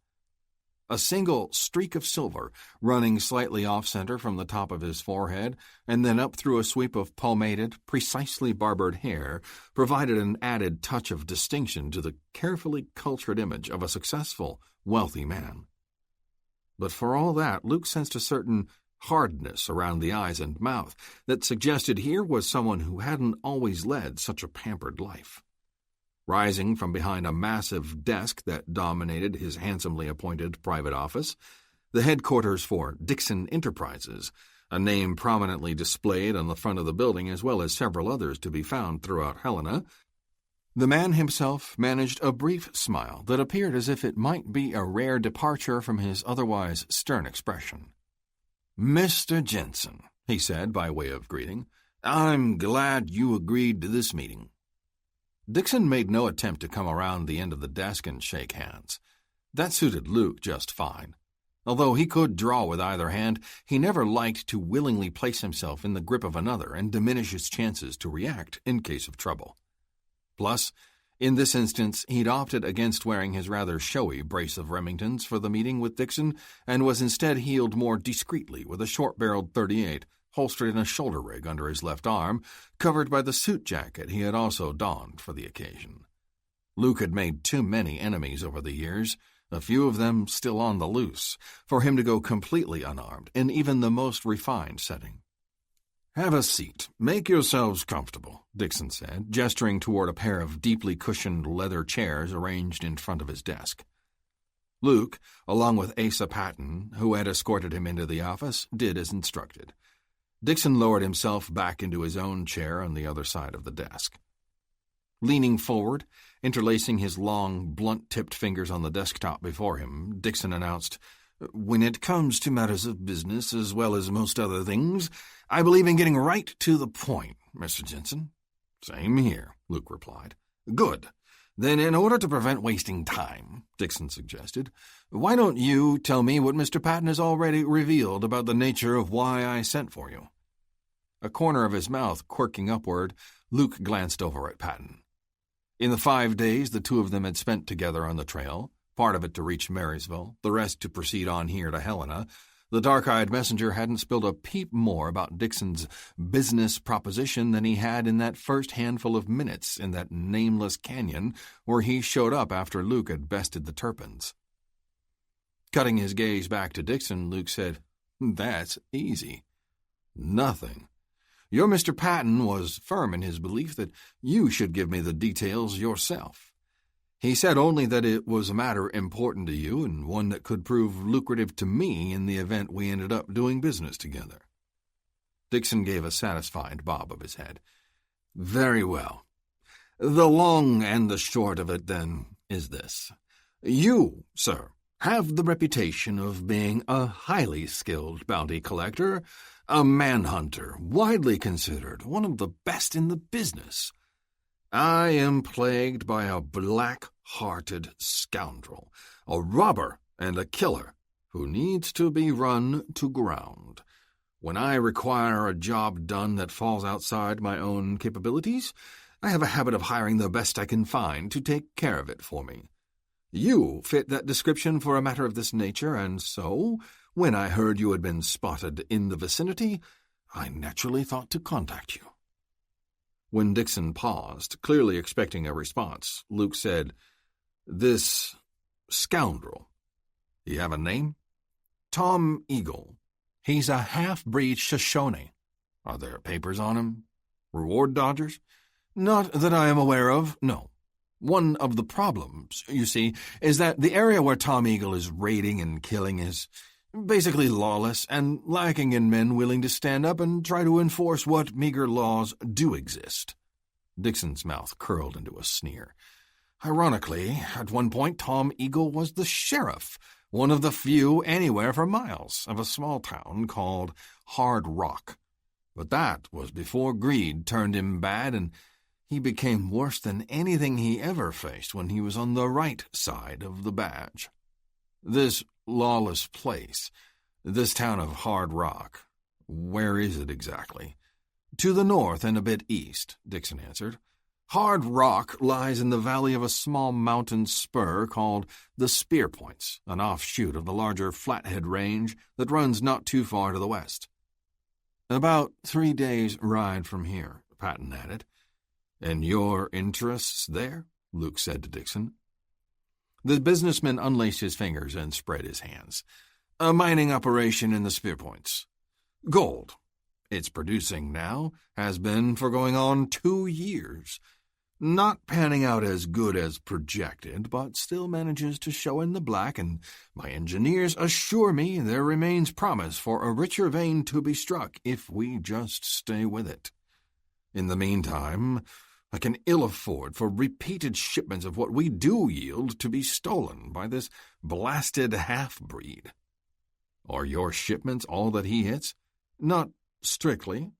A single streak of silver, running slightly off-center from the top of his forehead and then up through a sweep of pomaded, precisely barbered hair, provided an added touch of distinction to the carefully cultured image of a successful, wealthy man. But for all that, Luke sensed a certain hardness around the eyes and mouth that suggested here was someone who hadn't always led such a pampered life. Rising from behind a massive desk that dominated his handsomely appointed private office, the headquarters for Dixon Enterprises, a name prominently displayed on the front of the building as well as several others to be found throughout Helena, The man himself managed a brief smile that appeared as if it might be a rare departure from his otherwise stern expression. "Mr. Jensen," he said by way of greeting, "I'm glad you agreed to this meeting." Dixon made no attempt to come around the end of the desk and shake hands. That suited Luke just fine. Although he could draw with either hand, he never liked to willingly place himself in the grip of another and diminish his chances to react in case of trouble. Plus, in this instance, he'd opted against wearing his rather showy brace of Remingtons for the meeting with Dixon and was instead heeled more discreetly with a short-barreled .38 holstered in a shoulder rig under his left arm, covered by the suit jacket he had also donned for the occasion. Luke had made too many enemies over the years, a few of them still on the loose, for him to go completely unarmed in even the most refined setting. "Have a seat. Make yourselves comfortable," Dixon said, gesturing toward a pair of deeply cushioned leather chairs arranged in front of his desk. Luke, along with Asa Patton, who had escorted him into the office, did as instructed. Dixon lowered himself back into his own chair on the other side of the desk. Leaning forward, interlacing his long, blunt-tipped fingers on the desktop before him, Dixon announced, "When it comes to matters of business as well as most other things, I believe in getting right to the point, Mr. Jensen." "Same here," Luke replied. "Good. Then in order to prevent wasting time," Dixon suggested, "why don't you tell me what Mr. Patton has already revealed about the nature of why I sent for you?" A corner of his mouth quirking upward, Luke glanced over at Patton. In the 5 days the two of them had spent together on the trail, part of it to reach Marysville, the rest to proceed on here to Helena, the dark-eyed messenger hadn't spilled a peep more about Dixon's business proposition than he had in that first handful of minutes in that nameless canyon where he showed up after Luke had bested the Turpins. Cutting his gaze back to Dixon, Luke said, "That's easy. Nothing. Your Mr. Patton was firm in his belief that you should give me the details yourself. He said only that it was a matter important to you and one that could prove lucrative to me in the event we ended up doing business together." Dixon gave a satisfied bob of his head. "Very well. The long and the short of it, then, is this. You, sir, have the reputation of being a highly skilled bounty collector, a manhunter, widely considered one of the best in the business. I am plagued by a black-hearted scoundrel, a robber and a killer, who needs to be run to ground. When I require a job done that falls outside my own capabilities, I have a habit of hiring the best I can find to take care of it for me. You fit that description for a matter of this nature, and so, when I heard you had been spotted in the vicinity, I naturally thought to contact you." When Dixon paused, clearly expecting a response, Luke said, "This scoundrel, he have a name?" "Tom Eagle. He's a half-breed Shoshone." "Are there papers on him? Reward dodgers?" "Not that I am aware of, no. One of the problems, you see, is that the area where Tom Eagle is raiding and killing is basically lawless and lacking in men willing to stand up and try to enforce what meager laws do exist." Dixon's mouth curled into a sneer. "Ironically, at one point Tom Eagle was the sheriff, one of the few anywhere for miles, of a small town called Hard Rock. But that was before greed turned him bad, and he became worse than anything he ever faced when he was on the right side of the badge. This lawless place, this town of Hard Rock, where is it exactly?" "To the north and a bit east," Dixon answered. "Hard Rock lies in the valley of a small mountain spur called the Spear Points, an offshoot of the larger Flathead Range that runs not too far to the west." "About 3 days' ride from here," Patton added. "And your interests there?" Luke said to Dixon. The businessman unlaced his fingers and spread his hands. "A mining operation in the Spear Points. Gold. It's producing now, has been for going on 2 years. Not panning out as good as projected, but still manages to show in the black, and my engineers assure me there remains promise for a richer vein to be struck if we just stay with it. In the meantime, I can ill afford for repeated shipments of what we do yield to be stolen by this blasted half-breed. Are your shipments all that he hits? Not strictly.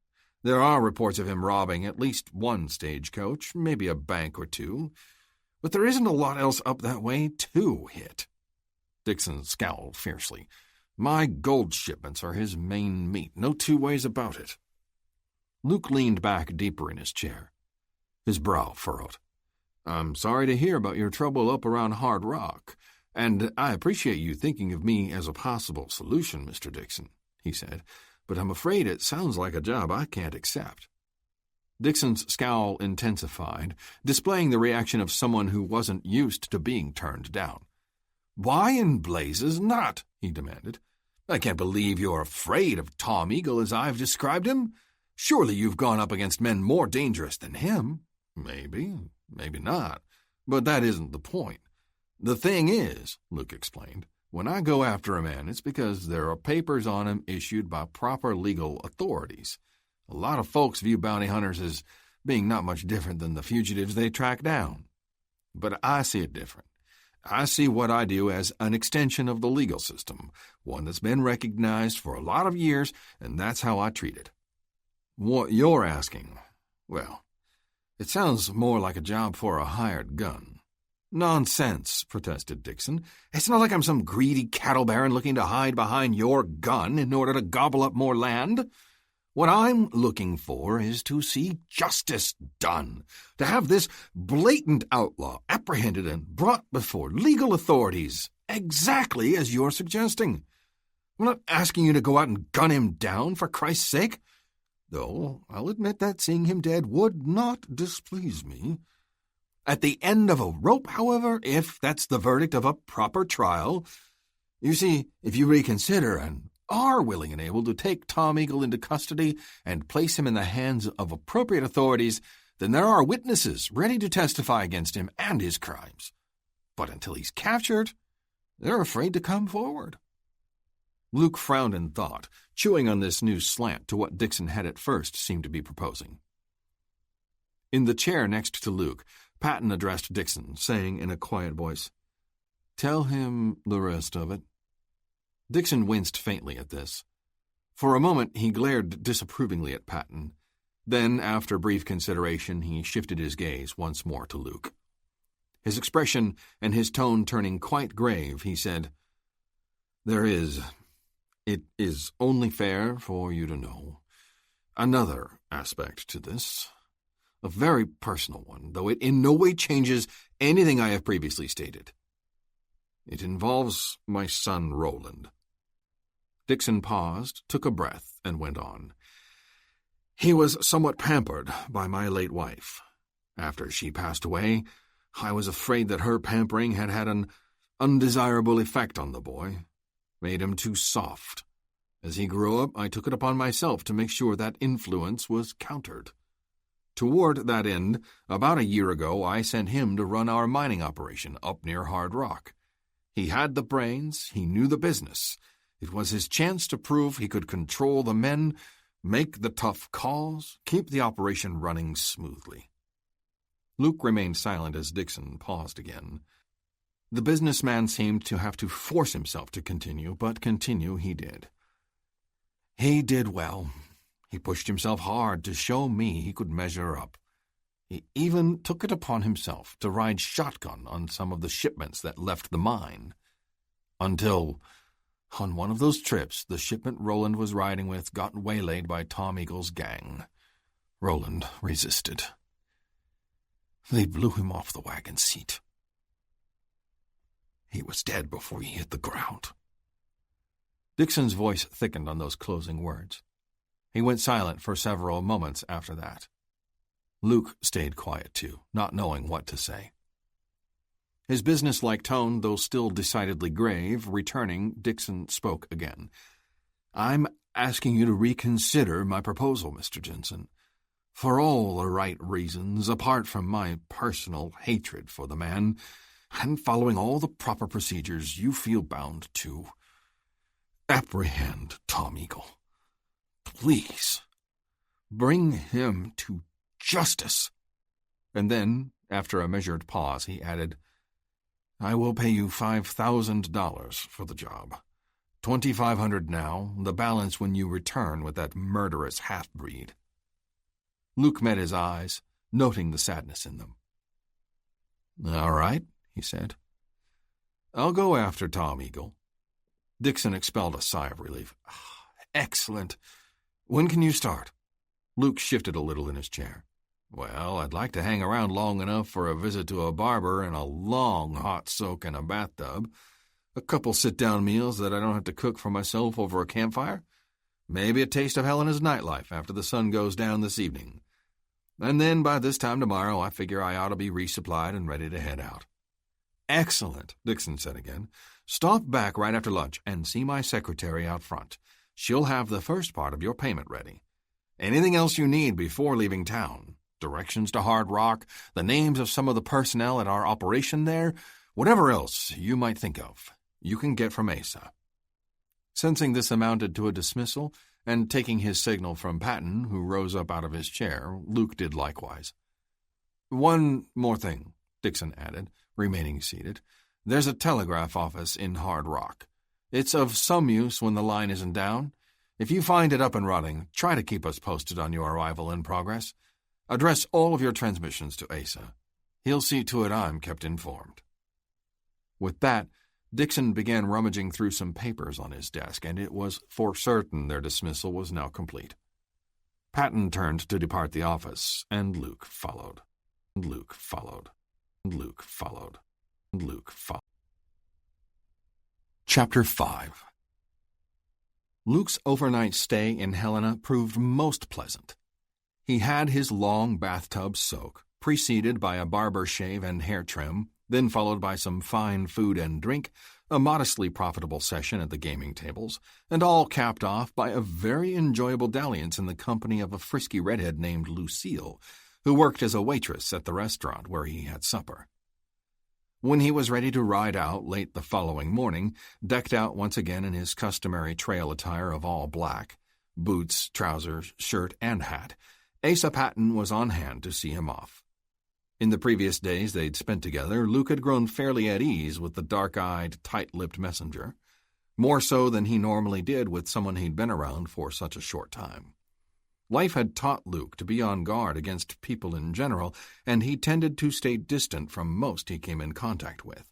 There are reports of him robbing at least one stagecoach, maybe a bank or two, but there isn't a lot else up that way to hit. Dixon scowled fiercely. My gold shipments are his main meat, no two ways about it. Luke leaned back deeper in his chair. His brow furrowed. I'm sorry to hear about your trouble up around Hard Rock, and I appreciate you thinking of me as a possible solution, Mr. Dixon, he said, but I'm afraid it sounds like a job I can't accept. Dixon's scowl intensified, displaying the reaction of someone who wasn't used to being turned down. Why in blazes not? He demanded. I can't believe you're afraid of Tom Eagle as I've described him. Surely you've gone up against men more dangerous than him. Maybe, maybe not, but that isn't the point. The thing is, Luke explained, when I go after a man, it's because there are papers on him issued by proper legal authorities. A lot of folks view bounty hunters as being not much different than the fugitives they track down. But I see it different. I see what I do as an extension of the legal system, one that's been recognized for a lot of years, and that's how I treat it. What you're asking, well, it sounds more like a job for a hired gun. Nonsense, protested Dixon. It's not like I'm some greedy cattle baron looking to hide behind your gun in order to gobble up more land. What I'm looking for is to see justice done, to have this blatant outlaw apprehended and brought before legal authorities, exactly as you're suggesting. I'm not asking you to go out and gun him down, for Christ's sake. Though I'll admit that seeing him dead would not displease me. At the end of a rope, however, if that's the verdict of a proper trial, you see, if you reconsider and are willing and able to take Tom Eagle into custody and place him in the hands of appropriate authorities, then there are witnesses ready to testify against him and his crimes. But until he's captured, they're afraid to come forward. Luke frowned in thought, chewing on this new slant to what Dixon had at first seemed to be proposing. In the chair next to Luke, Patton addressed Dixon, saying in a quiet voice, "Tell him the rest of it." Dixon winced faintly at this. For a moment he glared disapprovingly at Patton. Then, after brief consideration, he shifted his gaze once more to Luke. His expression and his tone turning quite grave, he said, It is only fair for you to know another aspect to this, a very personal one, though it in no way changes anything I have previously stated. It involves my son Roland. Dixon paused, took a breath, and went on. He was somewhat pampered by my late wife. After she passed away, I was afraid that her pampering had had an undesirable effect on the boy, made him too soft. As he grew up, I took it upon myself to make sure that influence was countered. Toward that end, about a year ago, I sent him to run our mining operation up near Hard Rock. He had the brains, he knew the business. It was his chance to prove he could control the men, make the tough calls, keep the operation running smoothly. Luke remained silent as Dixon paused again. The businessman seemed to have to force himself to continue, but continue he did. He did well. He pushed himself hard to show me he could measure up. He even took it upon himself to ride shotgun on some of the shipments that left the mine. Until, on one of those trips, the shipment Roland was riding with got waylaid by Tom Eagle's gang. Roland resisted. They blew him off the wagon seat. He was dead before he hit the ground. Dixon's voice thickened on those closing words. He went silent for several moments after that. Luke stayed quiet too, not knowing what to say. His businesslike tone, though still decidedly grave, returning, Dixon spoke again. I'm asking you to reconsider my proposal, Mr. Jensen. For all the right reasons, apart from my personal hatred for the man, and following all the proper procedures you feel bound to. Apprehend Tom Eagle. Please, bring him to justice. And then, after a measured pause, he added, "I will pay you $5,000 for the job. $2,500 now, the balance when you return with that murderous half-breed." Luke met his eyes, noting the sadness in them. "All right," he said. "I'll go after Tom Eagle." Dixon expelled a sigh of relief. "Excellent. When can you start?" Luke shifted a little in his chair. "Well, I'd like to hang around long enough for a visit to a barber and a long hot soak in a bathtub, a couple sit-down meals that I don't have to cook for myself over a campfire, maybe a taste of Helena's nightlife after the sun goes down this evening. And then by this time tomorrow, I figure I ought to be resupplied and ready to head out." "Excellent," Dixon said again. "Stop back right after lunch and see my secretary out front. She'll have the first part of your payment ready. Anything else you need before leaving town? Directions to Hard Rock, the names of some of the personnel at our operation there, whatever else you might think of, you can get from Asa." Sensing this amounted to a dismissal, and taking his signal from Patton, who rose up out of his chair, Luke did likewise. "One more thing," Dixon added, remaining seated. "There's a telegraph office in Hard Rock. It's of some use when the line isn't down. If you find it up and running, try to keep us posted on your arrival and progress. Address all of your transmissions to Asa. He'll see to it I'm kept informed." With that, Dixon began rummaging through some papers on his desk, and it was for certain their dismissal was now complete. Patton turned to depart the office, and Luke followed. Luke followed. Luke followed. Luke followed. Chapter 5. Luke's overnight stay in Helena proved most pleasant. He had his long bathtub soak, preceded by a barber shave and hair trim, then followed by some fine food and drink, a modestly profitable session at the gaming tables, and all capped off by a very enjoyable dalliance in the company of a frisky redhead named Lucille, who worked as a waitress at the restaurant where he had supper. When he was ready to ride out late the following morning, decked out once again in his customary trail attire of all black, boots, trousers, shirt, and hat, Asa Patton was on hand to see him off. In the previous days they'd spent together, Luke had grown fairly at ease with the dark-eyed, tight-lipped messenger, more so than he normally did with someone he'd been around for such a short time. Life had taught Luke to be on guard against people in general, and he tended to stay distant from most he came in contact with.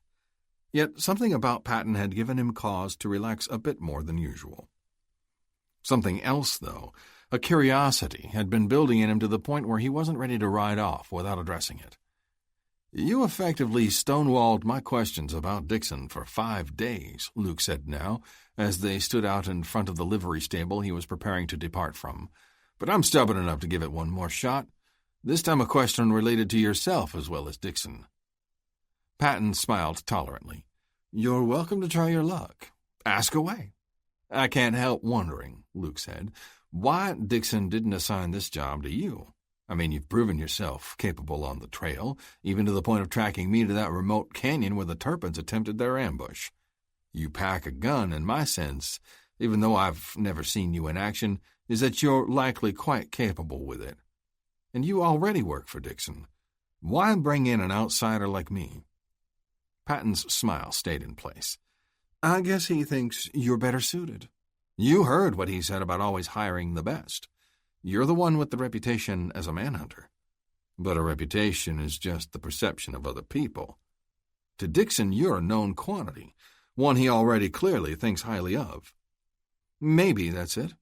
Yet something about Patton had given him cause to relax a bit more than usual. Something else, though, a curiosity, had been building in him to the point where he wasn't ready to ride off without addressing it. "You effectively stonewalled my questions about Dixon for 5 days," Luke said now, as they stood out in front of the livery stable he was preparing to depart from. "But I'm stubborn enough to give it one more shot. This time a question related to yourself as well as Dixon." Patton smiled tolerantly. "You're welcome to try your luck. Ask away." "I can't help wondering," Luke said, "why Dixon didn't assign this job to you. I mean, you've proven yourself capable on the trail, even to the point of tracking me to that remote canyon where the Turpins attempted their ambush. You pack a gun, and my sense, even though I've never seen you in action, is that you're likely quite capable with it. And you already work for Dixon. Why bring in an outsider like me?" Patton's smile stayed in place. "I guess he thinks you're better suited. You heard what he said about always hiring the best. You're the one with the reputation as a manhunter. But a reputation is just the perception of other people. To Dixon, you're a known quantity, one he already clearly thinks highly of. Maybe that's it.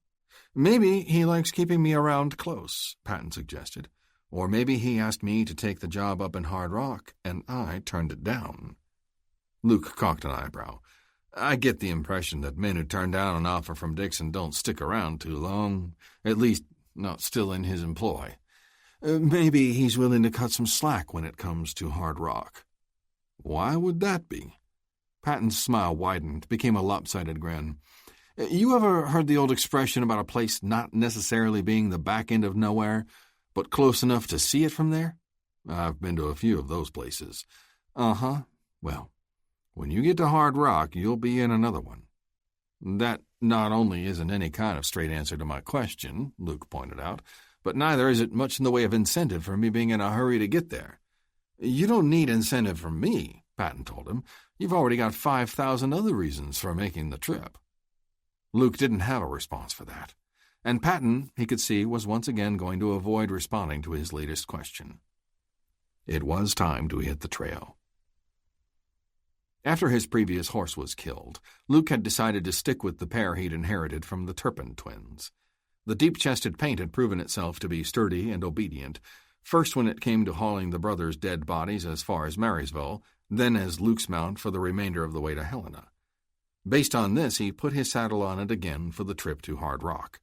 Maybe he likes keeping me around close," Patton suggested. "Or maybe he asked me to take the job up in Hard Rock, and I turned it down." Luke cocked an eyebrow. "I get the impression that men who turn down an offer from Dixon don't stick around too long, at least not still in his employ. Maybe he's willing to cut some slack when it comes to Hard Rock." "Why would that be?" Patton's smile widened, became a lopsided grin. "You ever heard the old expression about a place not necessarily being the back end of nowhere, but close enough to see it from there? I've been to a few of those places." "Uh-huh. Well, when you get to Hard Rock, you'll be in another one." "That not only isn't any kind of straight answer to my question," Luke pointed out, but neither is it much in the way of incentive for me being in a hurry to get there." "You don't need incentive from me," Patton told him. "You've already got 5,000 other reasons for making the trip." Luke didn't have a response for that, and Patton, he could see, was once again going to avoid responding to his latest question. It was time to hit the trail. After his previous horse was killed, Luke had decided to stick with the pair he'd inherited from the Turpin twins. The deep-chested paint had proven itself to be sturdy and obedient, first when it came to hauling the brothers' dead bodies as far as Marysville, then as Luke's mount for the remainder of the way to Helena. Based on this, he put his saddle on it again for the trip to Hard Rock.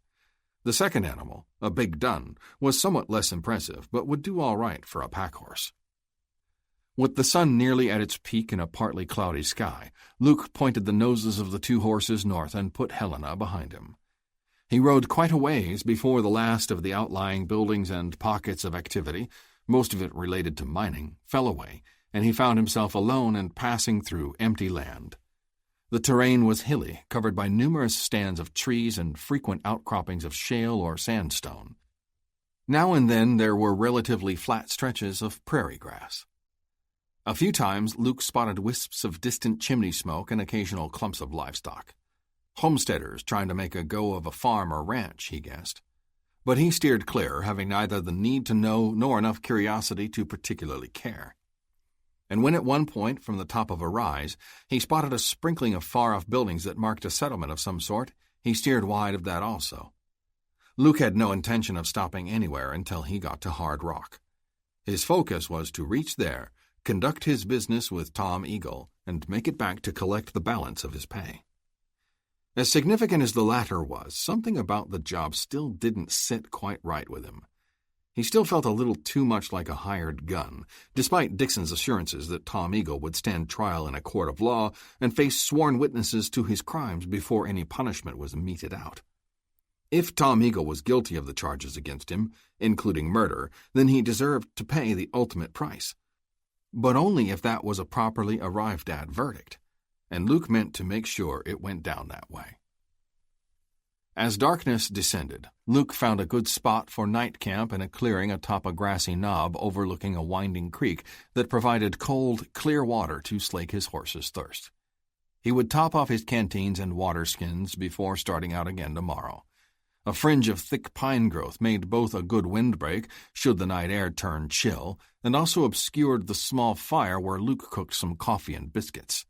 The second animal, a big dun, was somewhat less impressive, but would do all right for a pack horse. With the sun nearly at its peak in a partly cloudy sky, Luke pointed the noses of the two horses north and put Helena behind him. He rode quite a ways before the last of the outlying buildings and pockets of activity, most of it related to mining, fell away, and he found himself alone and passing through empty land. The terrain was hilly, covered by numerous stands of trees and frequent outcroppings of shale or sandstone. Now and then there were relatively flat stretches of prairie grass. A few times Luke spotted wisps of distant chimney smoke and occasional clumps of livestock. Homesteaders trying to make a go of a farm or ranch, he guessed. But he steered clear, having neither the need to know nor enough curiosity to particularly care. And when at one point, from the top of a rise, he spotted a sprinkling of far-off buildings that marked a settlement of some sort, he steered wide of that also. Luke had no intention of stopping anywhere until he got to Hard Rock. His focus was to reach there, conduct his business with Tom Eagle, and make it back to collect the balance of his pay. As significant as the latter was, something about the job still didn't sit quite right with him. He still felt a little too much like a hired gun, despite Dixon's assurances that Tom Eagle would stand trial in a court of law and face sworn witnesses to his crimes before any punishment was meted out. If Tom Eagle was guilty of the charges against him, including murder, then he deserved to pay the ultimate price. But only if that was a properly arrived-at verdict, and Luke meant to make sure it went down that way. As darkness descended, Luke found a good spot for night camp in a clearing atop a grassy knob overlooking a winding creek that provided cold, clear water to slake his horse's thirst. He would top off his canteens and water skins before starting out again tomorrow. A fringe of thick pine growth made both a good windbreak, should the night air turn chill, and also obscured the small fire where Luke cooked some coffee and biscuits.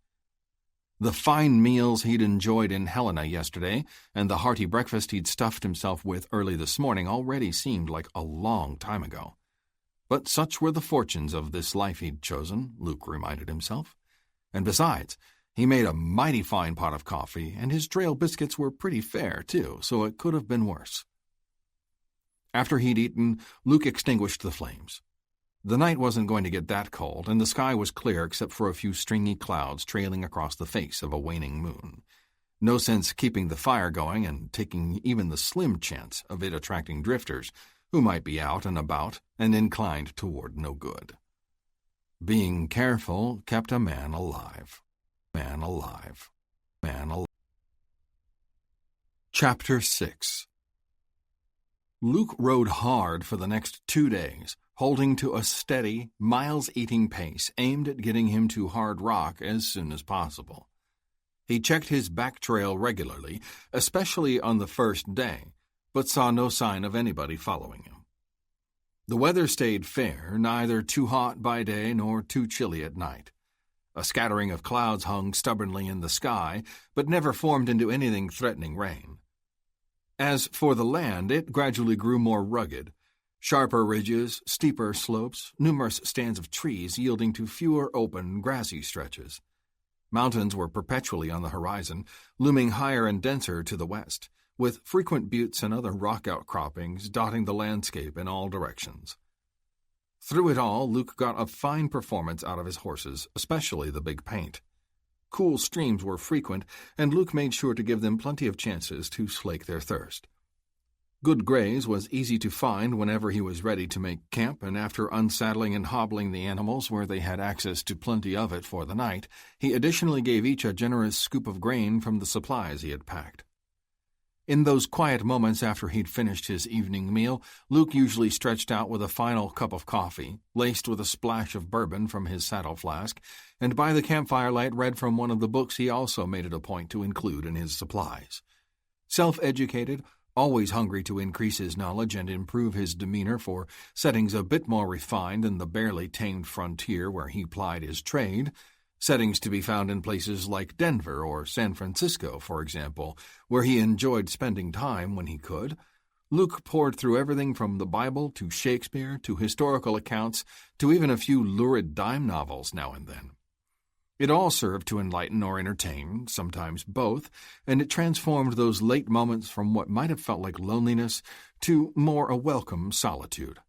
The fine meals he'd enjoyed in Helena yesterday, and the hearty breakfast he'd stuffed himself with early this morning already seemed like a long time ago. But such were the fortunes of this life he'd chosen, Luke reminded himself. And besides, he made a mighty fine pot of coffee, and his trail biscuits were pretty fair, too, so it could have been worse. After he'd eaten, Luke extinguished the flames. The night wasn't going to get that cold, and the sky was clear except for a few stringy clouds trailing across the face of a waning moon. No sense keeping the fire going and taking even the slim chance of it attracting drifters who might be out and about and inclined toward no good. Being careful kept a man alive. Man alive. Man alive. Chapter 6. Luke rode hard for the next 2 days, holding to a steady, miles-eating pace aimed at getting him to Hard Rock as soon as possible. He checked his back trail regularly, especially on the first day, but saw no sign of anybody following him. The weather stayed fair, neither too hot by day nor too chilly at night. A scattering of clouds hung stubbornly in the sky, but never formed into anything threatening rain. As for the land, it gradually grew more rugged. Sharper ridges, steeper slopes, numerous stands of trees yielding to fewer open, grassy stretches. Mountains were perpetually on the horizon, looming higher and denser to the west, with frequent buttes and other rock outcroppings dotting the landscape in all directions. Through it all, Luke got a fine performance out of his horses, especially the big paint. Cool streams were frequent, and Luke made sure to give them plenty of chances to slake their thirst. Good graze was easy to find whenever he was ready to make camp, and after unsaddling and hobbling the animals where they had access to plenty of it for the night, he additionally gave each a generous scoop of grain from the supplies he had packed. In those quiet moments after he'd finished his evening meal, Luke usually stretched out with a final cup of coffee, laced with a splash of bourbon from his saddle flask, and by the campfire light read from one of the books he also made it a point to include in his supplies. Self-educated, always hungry to increase his knowledge and improve his demeanor for settings a bit more refined than the barely tamed frontier where he plied his trade, settings to be found in places like Denver or San Francisco, for example, where he enjoyed spending time when he could, Luke poured through everything from the Bible to Shakespeare to historical accounts to even a few lurid dime novels now and then. It all served to enlighten or entertain, sometimes both, and it transformed those late moments from what might have felt like loneliness to more a welcome solitude.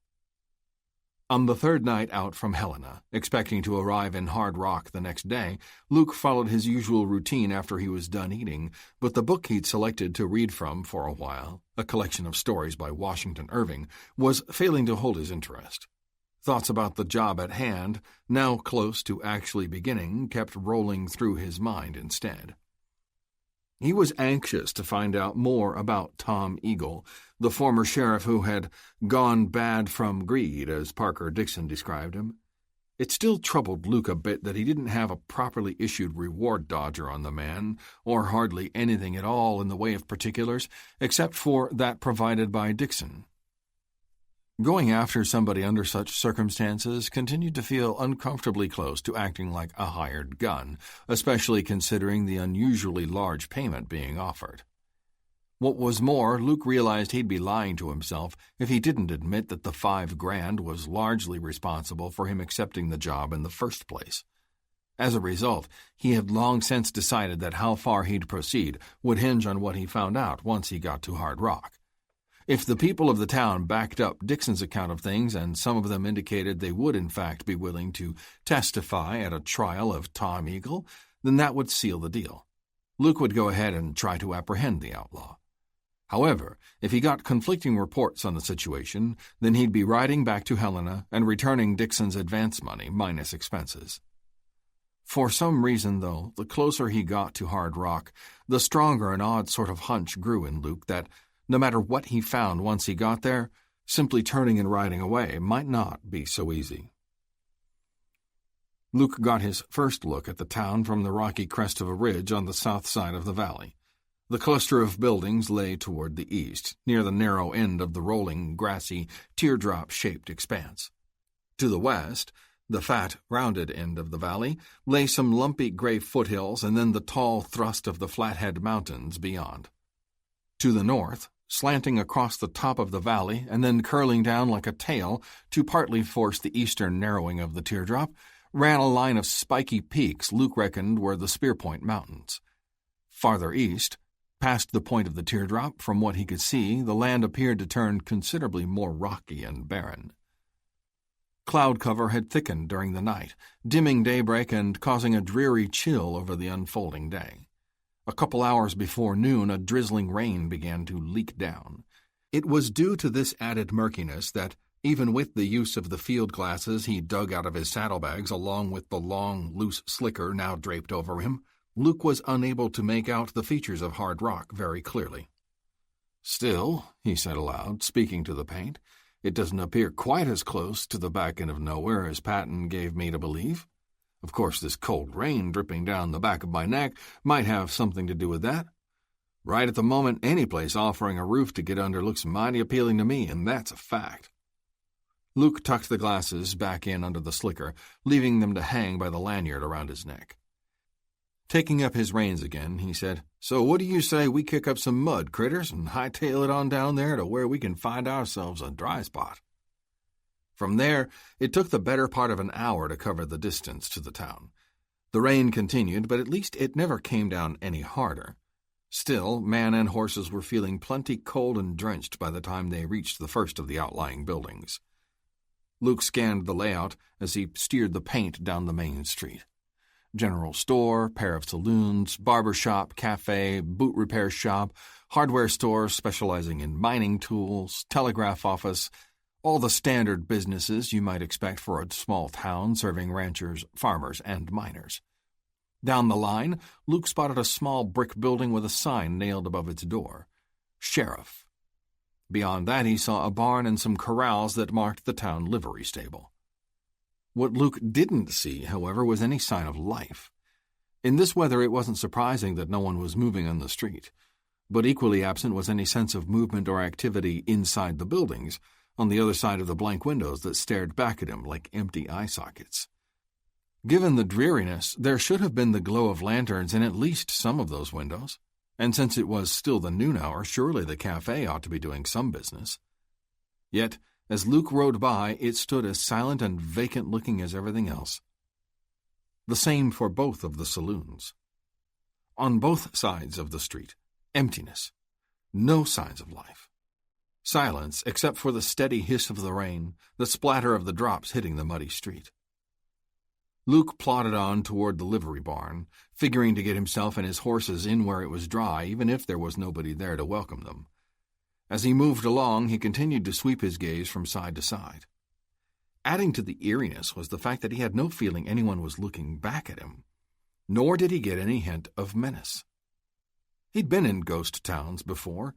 On the third night out from Helena, expecting to arrive in Hard Rock the next day, Luke followed his usual routine after he was done eating, but the book he'd selected to read from for a while, a collection of stories by Washington Irving, was failing to hold his interest. Thoughts about the job at hand, now close to actually beginning, kept rolling through his mind instead. He was anxious to find out more about Tom Eagle, the former sheriff who had gone bad from greed, as Parker Dixon described him. It still troubled Luke a bit that he didn't have a properly issued reward dodger on the man, or hardly anything at all in the way of particulars, except for that provided by Dixon. Going after somebody under such circumstances continued to feel uncomfortably close to acting like a hired gun, especially considering the unusually large payment being offered. What was more, Luke realized he'd be lying to himself if he didn't admit that the $5,000 was largely responsible for him accepting the job in the first place. As a result, he had long since decided that how far he'd proceed would hinge on what he found out once he got to Hard Rock. If the people of the town backed up Dixon's account of things, and some of them indicated they would in fact be willing to testify at a trial of Tom Eagle, then that would seal the deal. Luke would go ahead and try to apprehend the outlaw. However, if he got conflicting reports on the situation, then he'd be riding back to Helena and returning Dixon's advance money minus expenses. For some reason, though, the closer he got to Hard Rock, the stronger an odd sort of hunch grew in Luke that, no matter what he found once he got there, simply turning and riding away might not be so easy. Luke got his first look at the town from the rocky crest of a ridge on the south side of the valley. The cluster of buildings lay toward the east, near the narrow end of the rolling, grassy, teardrop-shaped expanse. To the west, the fat, rounded end of the valley, lay some lumpy gray foothills and then the tall thrust of the Flathead Mountains beyond. To the north, slanting across the top of the valley and then curling down like a tail to partly force the eastern narrowing of the teardrop, ran a line of spiky peaks Luke reckoned were the Spearpoint Mountains. Farther east, past the point of the teardrop, from what he could see, the land appeared to turn considerably more rocky and barren. Cloud cover had thickened during the night, dimming daybreak and causing a dreary chill over the unfolding day. A couple hours before noon, a drizzling rain began to leak down. It was due to this added murkiness that, even with the use of the field glasses he dug out of his saddlebags along with the long, loose slicker now draped over him, Luke was unable to make out the features of Hard Rock very clearly. "Still," he said aloud, speaking to the paint, "it doesn't appear quite as close to the back end of nowhere as Patton gave me to believe. Of course, this cold rain dripping down the back of my neck might have something to do with that. Right at the moment, any place offering a roof to get under looks mighty appealing to me, and that's a fact." Luke tucked the glasses back in under the slicker, leaving them to hang by the lanyard around his neck. Taking up his reins again, he said, "So what do you say we kick up some mud, critters, and hightail it on down there to where we can find ourselves a dry spot?" From there, it took the better part of an hour to cover the distance to the town. The rain continued, but at least it never came down any harder. Still, man and horses were feeling plenty cold and drenched by the time they reached the first of the outlying buildings. Luke scanned the layout as he steered the paint down the main street. General store, pair of saloons, barber shop, cafe, boot repair shop, hardware store specializing in mining tools, telegraph office, all the standard businesses you might expect for a small town serving ranchers, farmers, and miners. Down the line, Luke spotted a small brick building with a sign nailed above its door. Sheriff. Beyond that, he saw a barn and some corrals that marked the town livery stable. What Luke didn't see, however, was any sign of life. In this weather, it wasn't surprising that no one was moving on the street, but equally absent was any sense of movement or activity inside the buildings, on the other side of the blank windows that stared back at him like empty eye sockets. Given the dreariness, there should have been the glow of lanterns in at least some of those windows, and since it was still the noon hour, surely the cafe ought to be doing some business. Yet, as Luke rode by, it stood as silent and vacant-looking as everything else. The same for both of the saloons. On both sides of the street, emptiness, no signs of life. Silence, except for the steady hiss of the rain, the splatter of the drops hitting the muddy street. Luke plodded on toward the livery barn, figuring to get himself and his horses in where it was dry, even if there was nobody there to welcome them. As he moved along, he continued to sweep his gaze from side to side. Adding to the eeriness was the fact that he had no feeling anyone was looking back at him, nor did he get any hint of menace. He'd been in ghost towns before,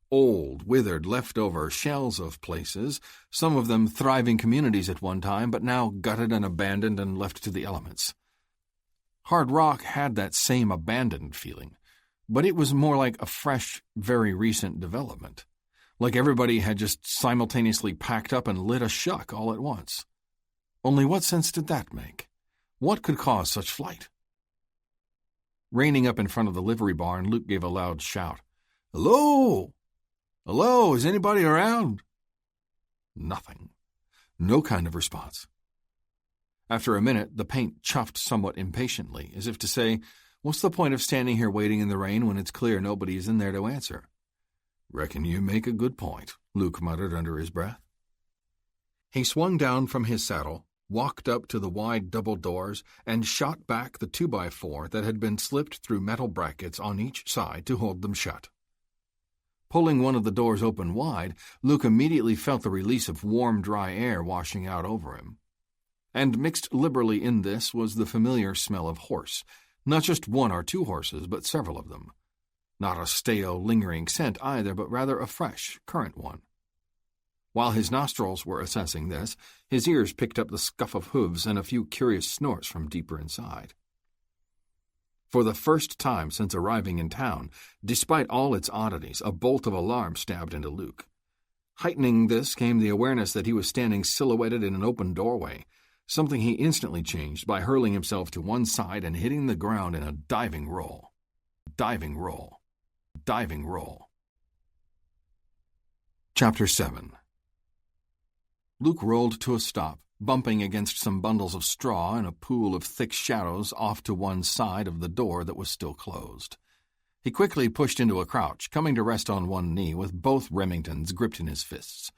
old, withered, leftover shells of places, some of them thriving communities at one time, but now gutted and abandoned and left to the elements. Hard Rock had that same abandoned feeling, but it was more like a fresh, very recent development, like everybody had just simultaneously packed up and lit a shuck all at once. Only what sense did that make? What could cause such flight? Reining up in front of the livery barn, Luke gave a loud shout. "Hello! Hello, is anybody around?" Nothing. No kind of response. After a minute, the paint chuffed somewhat impatiently, as if to say, "What's the point of standing here waiting in the rain when it's clear nobody is in there to answer?" "Reckon you make a good point," Luke muttered under his breath. He swung down from his saddle, walked up to the wide double doors, and shot back the 2x4 that had been slipped through metal brackets on each side to hold them shut. Pulling one of the doors open wide, Luke immediately felt the release of warm, dry air washing out over him. And mixed liberally in this was the familiar smell of horse, not just one or two horses, but several of them. Not a stale, lingering scent either, but rather a fresh, current one. While his nostrils were assessing this, his ears picked up the scuff of hooves and a few curious snorts from deeper inside. For the first time since arriving in town, despite all its oddities, a bolt of alarm stabbed into Luke. Heightening this came the awareness that he was standing silhouetted in an open doorway, something he instantly changed by hurling himself to one side and hitting the ground in a diving roll. Diving roll. Diving roll. Chapter 7. Luke rolled to a stop, bumping against some bundles of straw and a pool of thick shadows off to one side of the door that was still closed. He quickly pushed into a crouch, coming to rest on one knee with both Remingtons gripped in his fists.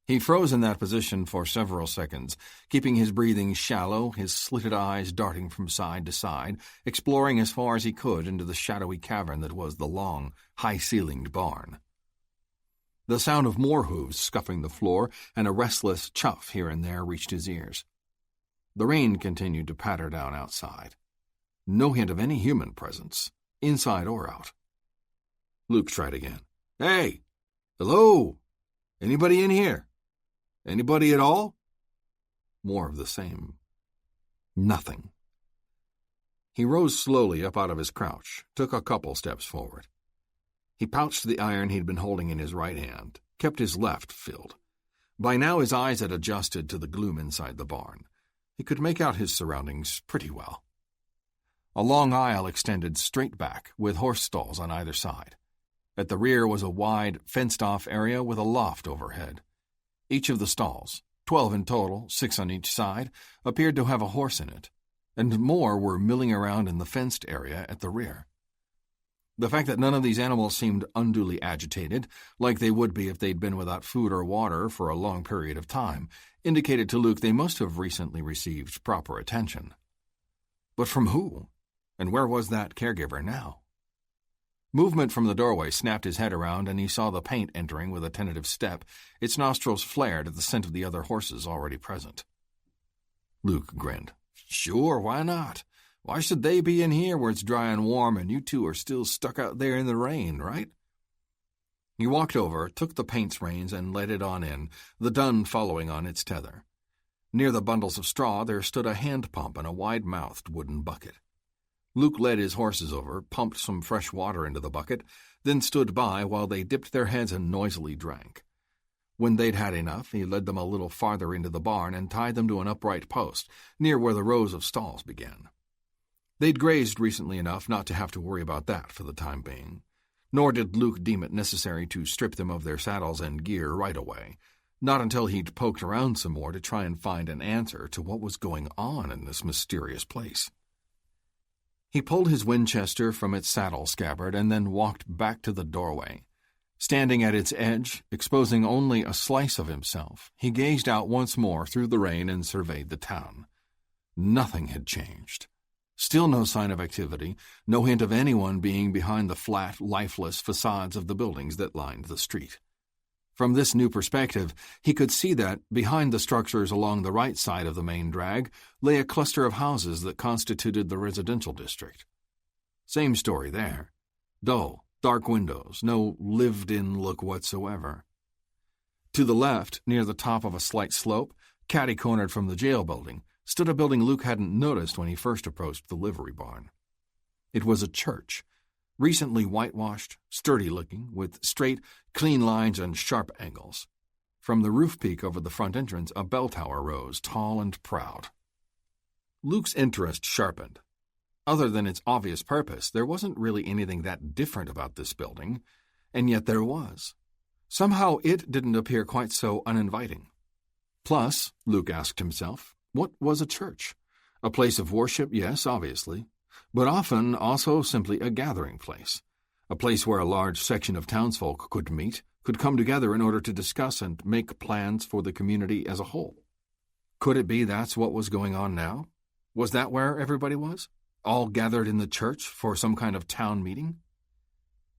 He froze in that position for several seconds, keeping his breathing shallow, his slitted eyes darting from side to side, exploring as far as he could into the shadowy cavern that was the long, high-ceilinged barn. The sound of more hooves scuffing the floor and a restless chuff here and there reached his ears. The rain continued to patter down outside. No hint of any human presence, inside or out. Luke tried again. "Hey! Hello! Anybody in here? Anybody at all?" More of the same. Nothing. He rose slowly up out of his crouch, took a couple steps forward. He pouched the iron he'd been holding in his right hand, kept his left filled. By now his eyes had adjusted to the gloom inside the barn. He could make out his surroundings pretty well. A long aisle extended straight back, with horse stalls on either side. At the rear was a wide, fenced-off area with a loft overhead. Each of the stalls, 12 in total, 6 on each side, appeared to have a horse in it, and more were milling around in the fenced area at the rear. The fact that none of these animals seemed unduly agitated, like they would be if they'd been without food or water for a long period of time, indicated to Luke they must have recently received proper attention. But from who? And where was that caregiver now? Movement from the doorway snapped his head around, and he saw the paint entering with a tentative step. Its nostrils flared at the scent of the other horses already present. Luke grinned. "Sure, why not? Why should they be in here where it's dry and warm and you two are still stuck out there in the rain, right?" He walked over, took the paint's reins, and led it on in, the dun following on its tether. Near the bundles of straw there stood a hand pump and a wide-mouthed wooden bucket. Luke led his horses over, pumped some fresh water into the bucket, then stood by while they dipped their heads and noisily drank. When they'd had enough, he led them a little farther into the barn and tied them to an upright post, near where the rows of stalls began. They'd grazed recently enough not to have to worry about that for the time being, nor did Luke deem it necessary to strip them of their saddles and gear right away, not until he'd poked around some more to try and find an answer to what was going on in this mysterious place. He pulled his Winchester from its saddle scabbard and then walked back to the doorway. Standing at its edge, exposing only a slice of himself, he gazed out once more through the rain and surveyed the town. Nothing had changed. Still no sign of activity, no hint of anyone being behind the flat, lifeless facades of the buildings that lined the street. From this new perspective, he could see that, behind the structures along the right side of the main drag, lay a cluster of houses that constituted the residential district. Same story there. Dull, dark windows, no lived-in look whatsoever. To the left, near the top of a slight slope, catty-cornered from the jail building, stood a building Luke hadn't noticed when he first approached the livery barn. It was a church, recently whitewashed, sturdy-looking, with straight, clean lines and sharp angles. From the roof peak over the front entrance, a bell tower rose, tall and proud. Luke's interest sharpened. Other than its obvious purpose, there wasn't really anything that different about this building, and yet there was. Somehow it didn't appear quite so uninviting. Plus, Luke asked himself, what was a church? A place of worship, yes, obviously, but often also simply a gathering place, a place where a large section of townsfolk could meet, could come together in order to discuss and make plans for the community as a whole. Could it be that's what was going on now? Was that where everybody was? All gathered in the church for some kind of town meeting?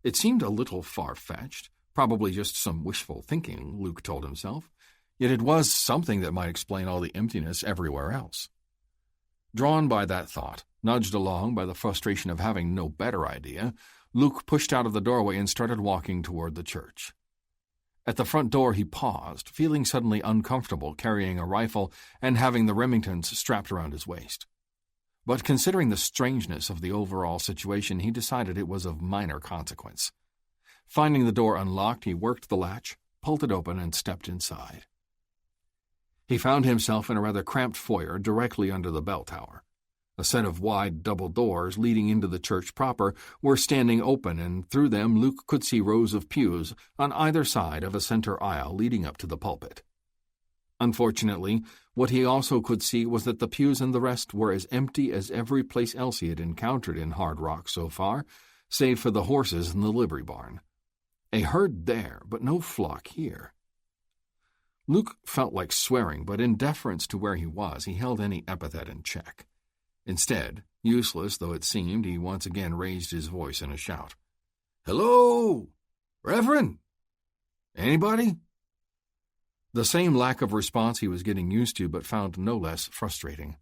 It seemed a little far-fetched, probably just some wishful thinking, Luke told himself, yet it was something that might explain all the emptiness everywhere else. Drawn by that thought, nudged along by the frustration of having no better idea, Luke pushed out of the doorway and started walking toward the church. At the front door he paused, feeling suddenly uncomfortable carrying a rifle and having the Remingtons strapped around his waist. But considering the strangeness of the overall situation, he decided it was of minor consequence. Finding the door unlocked, he worked the latch, pulled it open, and stepped inside. He found himself in a rather cramped foyer directly under the bell tower. A set of wide double doors leading into the church proper were standing open, and through them Luke could see rows of pews on either side of a center aisle leading up to the pulpit. Unfortunately, what he also could see was that the pews and the rest were as empty as every place else he had encountered in Hard Rock so far, save for the horses in the livery barn. A herd there, but no flock here. Luke felt like swearing, but in deference to where he was, he held any epithet in check. Instead, useless though it seemed, he once again raised his voice in a shout. "Hello! Reverend? Anybody?" The same lack of response he was getting used to, but found no less frustrating.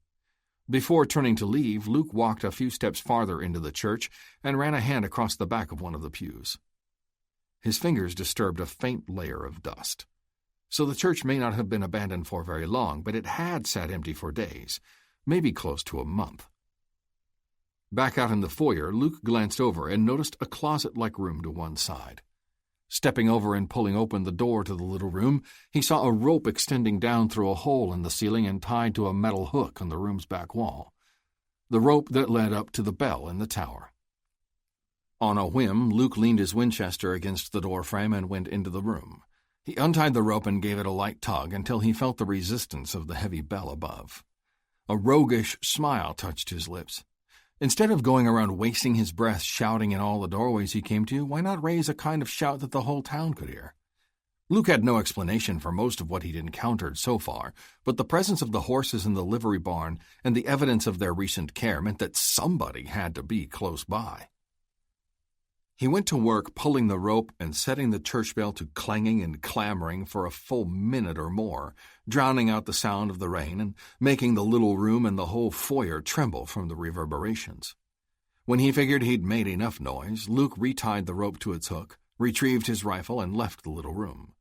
Before turning to leave, Luke walked a few steps farther into the church and ran a hand across the back of one of the pews. His fingers disturbed a faint layer of dust. So the church may not have been abandoned for very long, but it had sat empty for days, maybe close to a month. Back out in the foyer, Luke glanced over and noticed a closet-like room to one side. Stepping over and pulling open the door to the little room, he saw a rope extending down through a hole in the ceiling and tied to a metal hook on the room's back wall. The rope that led up to the bell in the tower. On a whim, Luke leaned his Winchester against the doorframe and went into the room. He untied the rope and gave it a light tug until he felt the resistance of the heavy bell above. A roguish smile touched his lips. Instead of going around wasting his breath shouting in all the doorways he came to, why not raise a kind of shout that the whole town could hear? Luke had no explanation for most of what he'd encountered so far, but the presence of the horses in the livery barn and the evidence of their recent care meant that somebody had to be close by. He went to work pulling the rope and setting the church bell to clanging and clamoring for a full minute or more, drowning out the sound of the rain and making the little room and the whole foyer tremble from the reverberations. When he figured he'd made enough noise, Luke retied the rope to its hook, retrieved his rifle, and left the little room.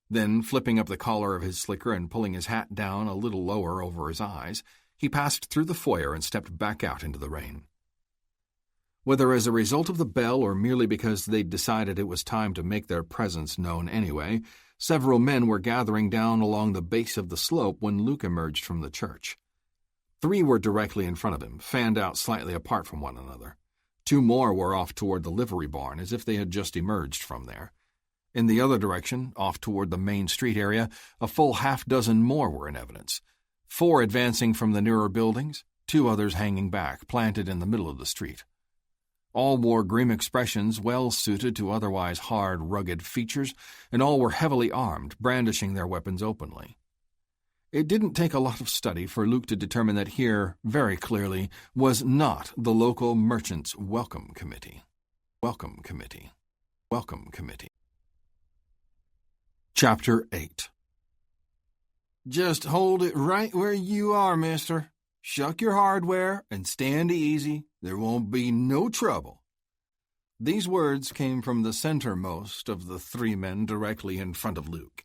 Then, flipping up the collar of his slicker and pulling his hat down a little lower over his eyes, he passed through the foyer and stepped back out into the rain. Whether as a result of the bell or merely because they'd decided it was time to make their presence known anyway, several men were gathering down along the base of the slope when Luke emerged from the church. 3 were directly in front of him, fanned out slightly apart from one another. 2 more were off toward the livery barn, as if they had just emerged from there. In the other direction, off toward the main street area, a full half-dozen more were in evidence. 4 advancing from the nearer buildings, 2 others hanging back, planted in the middle of the street. All wore grim expressions well suited to otherwise hard, rugged features, and all were heavily armed, brandishing their weapons openly. It didn't take a lot of study for Luke to determine that here, very clearly, was not the local merchants' welcome committee. Welcome committee. Welcome committee. Chapter 8. "Just hold it right where you are, mister. Shuck your hardware and stand easy. There won't be no trouble." These words came from the centermost of the 3 men directly in front of Luke.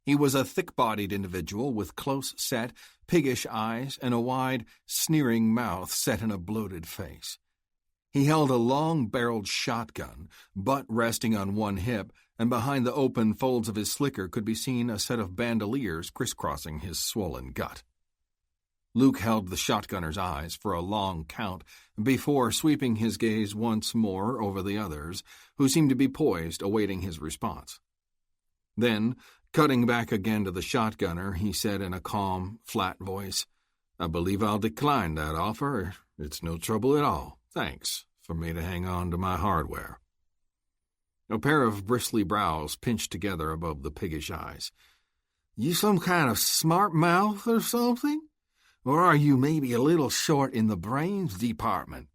He was a thick-bodied individual with close-set, piggish eyes and a wide, sneering mouth set in a bloated face. He held a long-barreled shotgun, butt resting on one hip, and behind the open folds of his slicker could be seen a set of bandoliers crisscrossing his swollen gut. Luke held the shotgunner's eyes for a long count before sweeping his gaze once more over the others, who seemed to be poised, awaiting his response. Then, cutting back again to the shotgunner, he said in a calm, flat voice, "I believe I'll decline that offer. It's no trouble at all. Thanks for me to hang on to my hardware." A pair of bristly brows pinched together above the piggish eyes. "You some kind of smart mouth or something? Or are you maybe a little short in the brains department?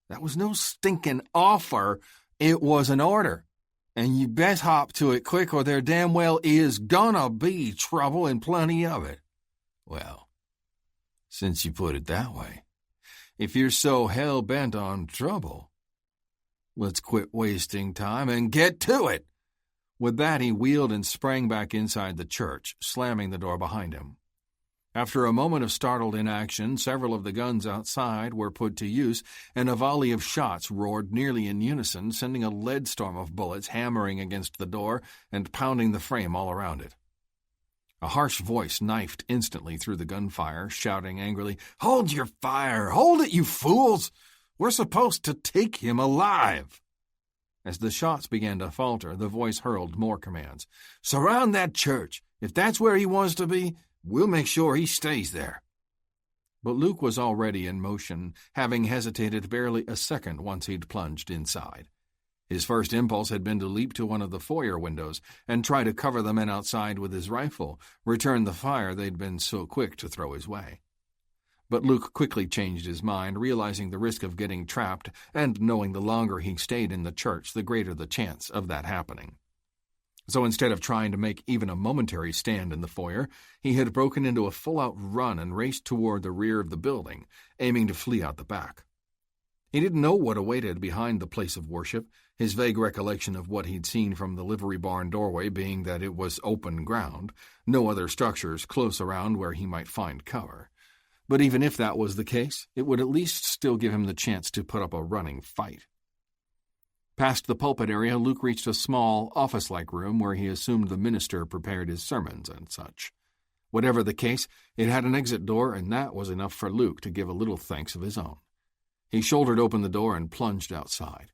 That was no stinking offer. It was an order. And you best hop to it quick or there damn well is gonna be trouble and plenty of it." "Well, since you put it that way, if you're so hell-bent on trouble, let's quit wasting time and get to it." With that, he wheeled and sprang back inside the church, slamming the door behind him. After a moment of startled inaction, several of the guns outside were put to use, and a volley of shots roared nearly in unison, sending a lead storm of bullets hammering against the door and pounding the frame all around it. A harsh voice knifed instantly through the gunfire, shouting angrily, "Hold your fire! Hold it, you fools! We're supposed to take him alive!" As the shots began to falter, the voice hurled more commands. "Surround that church! If that's where he wants to be, we'll make sure he stays there." But Luke was already in motion, having hesitated barely a second once he'd plunged inside. His first impulse had been to leap to one of the foyer windows and try to cover the men outside with his rifle, return the fire they'd been so quick to throw his way. But Luke quickly changed his mind, realizing the risk of getting trapped and knowing the longer he stayed in the church, the greater the chance of that happening. So instead of trying to make even a momentary stand in the foyer, he had broken into a full-out run and raced toward the rear of the building, aiming to flee out the back. He didn't know what awaited behind the place of worship, his vague recollection of what he'd seen from the livery barn doorway being that it was open ground, no other structures close around where he might find cover. But even if that was the case, it would at least still give him the chance to put up a running fight. Past the pulpit area, Luke reached a small, office-like room where he assumed the minister prepared his sermons and such. Whatever the case, it had an exit door, and that was enough for Luke to give a little thanks of his own. He shouldered open the door and plunged outside.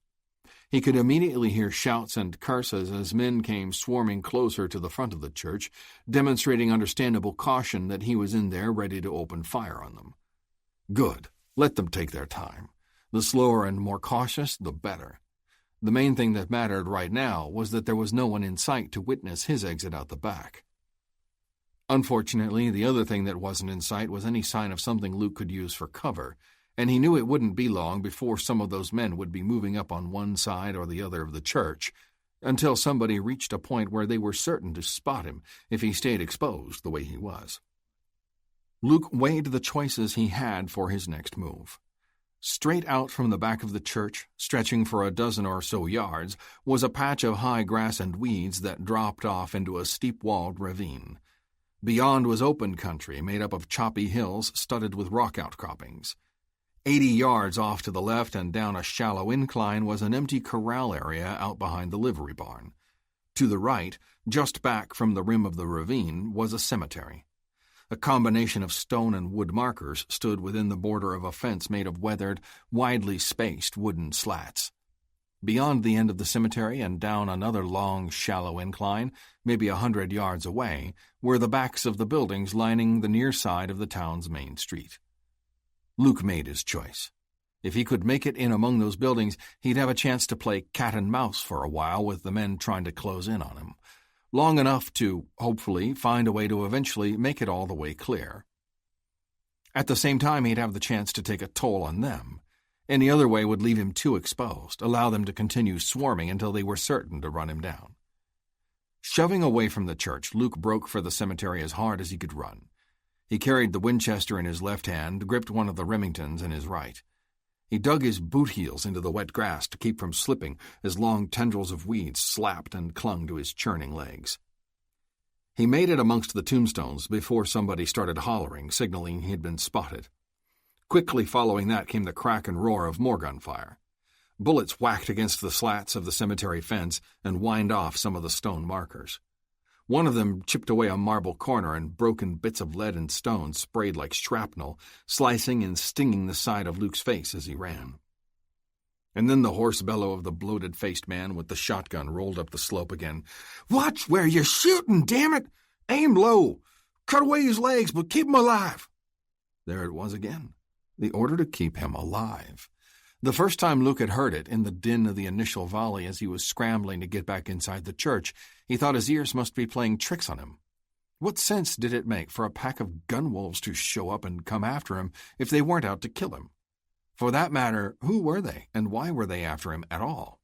He could immediately hear shouts and curses as men came swarming closer to the front of the church, demonstrating understandable caution that he was in there ready to open fire on them. Good. Let them take their time. The slower and more cautious, the better. The main thing that mattered right now was that there was no one in sight to witness his exit out the back. Unfortunately, the other thing that wasn't in sight was any sign of something Luke could use for cover, and he knew it wouldn't be long before some of those men would be moving up on one side or the other of the church, until somebody reached a point where they were certain to spot him if he stayed exposed the way he was. Luke weighed the choices he had for his next move. Straight out from the back of the church, stretching for a dozen or so yards, was a patch of high grass and weeds that dropped off into a steep-walled ravine. Beyond was open country made up of choppy hills studded with rock outcroppings. 80 yards off to the left and down a shallow incline was an empty corral area out behind the livery barn. To the right, just back from the rim of the ravine, was a cemetery. A combination of stone and wood markers stood within the border of a fence made of weathered, widely spaced wooden slats. Beyond the end of the cemetery and down another long, shallow incline, maybe 100 yards away, were the backs of the buildings lining the near side of the town's main street. Luke made his choice. If he could make it in among those buildings, he'd have a chance to play cat and mouse for a while with the men trying to close in on him. Long enough to, hopefully, find a way to eventually make it all the way clear. At the same time, he'd have the chance to take a toll on them. Any other way would leave him too exposed, allow them to continue swarming until they were certain to run him down. Shoving away from the church, Luke broke for the cemetery as hard as he could run. He carried the Winchester in his left hand, gripped one of the Remingtons in his right. He dug his boot heels into the wet grass to keep from slipping as long tendrils of weeds slapped and clung to his churning legs. He made it amongst the tombstones before somebody started hollering, signaling he'd been spotted. Quickly following that came the crack and roar of more gunfire. Bullets whacked against the slats of the cemetery fence and whined off some of the stone markers. One of them chipped away a marble corner, and broken bits of lead and stone sprayed like shrapnel, slicing and stinging the side of Luke's face as he ran. And then the hoarse bellow of the bloated-faced man with the shotgun rolled up the slope again. "Watch where you're shooting, damn it! Aim low! Cut away his legs, but keep him alive!" There it was again, the order to keep him alive. The first time Luke had heard it, in the din of the initial volley as he was scrambling to get back inside the church, he thought his ears must be playing tricks on him. What sense did it make for a pack of gun wolves to show up and come after him if they weren't out to kill him? For that matter, who were they, and why were they after him at all?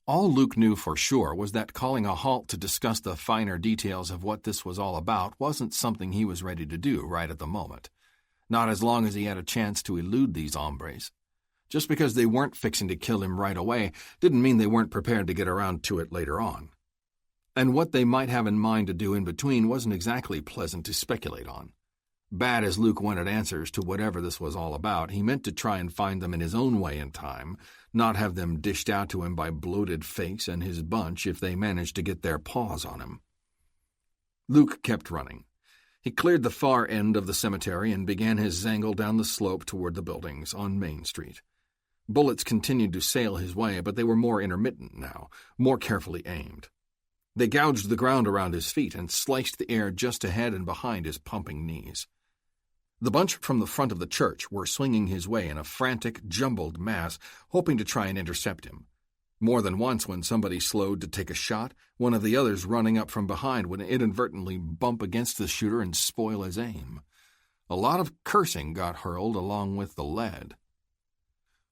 All Luke knew for sure was that calling a halt to discuss the finer details of what this was all about wasn't something he was ready to do right at the moment. Not as long as he had a chance to elude these hombres. Just because they weren't fixing to kill him right away didn't mean they weren't prepared to get around to it later on. And what they might have in mind to do in between wasn't exactly pleasant to speculate on. Bad as Luke wanted answers to whatever this was all about, he meant to try and find them in his own way in time, not have them dished out to him by bloated face and his bunch if they managed to get their paws on him. Luke kept running. He cleared the far end of the cemetery and began his zangle down the slope toward the buildings on Main Street. Bullets continued to sail his way, but they were more intermittent now, more carefully aimed. They gouged the ground around his feet and sliced the air just ahead and behind his pumping knees. The bunch from the front of the church were swinging his way in a frantic, jumbled mass, hoping to try and intercept him. More than once, when somebody slowed to take a shot, one of the others running up from behind would inadvertently bump against the shooter and spoil his aim. A lot of cursing got hurled along with the lead.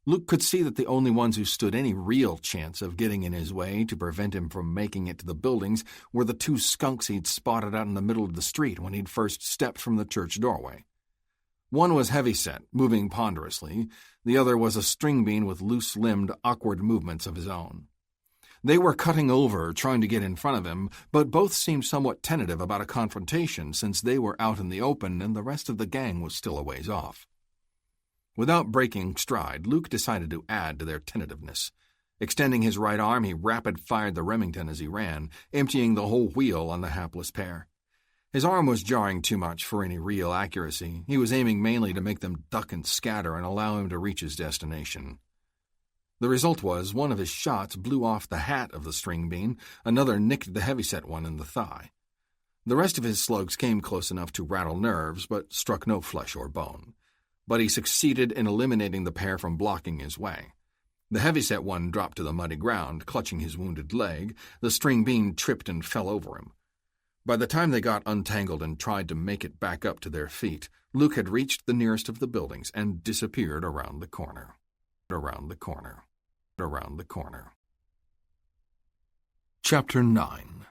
Luke could see that the only ones who stood any real chance of getting in his way to prevent him from making it to the buildings were the two skunks he'd spotted out in the middle of the street when he'd first stepped from the church doorway. One was heavy-set, moving ponderously. The other was a string bean with loose-limbed, awkward movements of his own. They were cutting over, trying to get in front of him, but both seemed somewhat tentative about a confrontation since they were out in the open and the rest of the gang was still a ways off. Without breaking stride, Luke decided to add to their tentativeness. Extending his right arm, he rapid-fired the Remington as he ran, emptying the whole wheel on the hapless pair. His arm was jarring too much for any real accuracy. He was aiming mainly to make them duck and scatter and allow him to reach his destination. The result was one of his shots blew off the hat of the string bean, another nicked the heavyset one in the thigh. The rest of his slugs came close enough to rattle nerves, but struck no flesh or bone. But he succeeded in eliminating the pair from blocking his way. The heavyset one dropped to the muddy ground, clutching his wounded leg. The string bean tripped and fell over him. By the time they got untangled and tried to make it back up to their feet, Luke had reached the nearest of the buildings and disappeared around the corner. Chapter 9.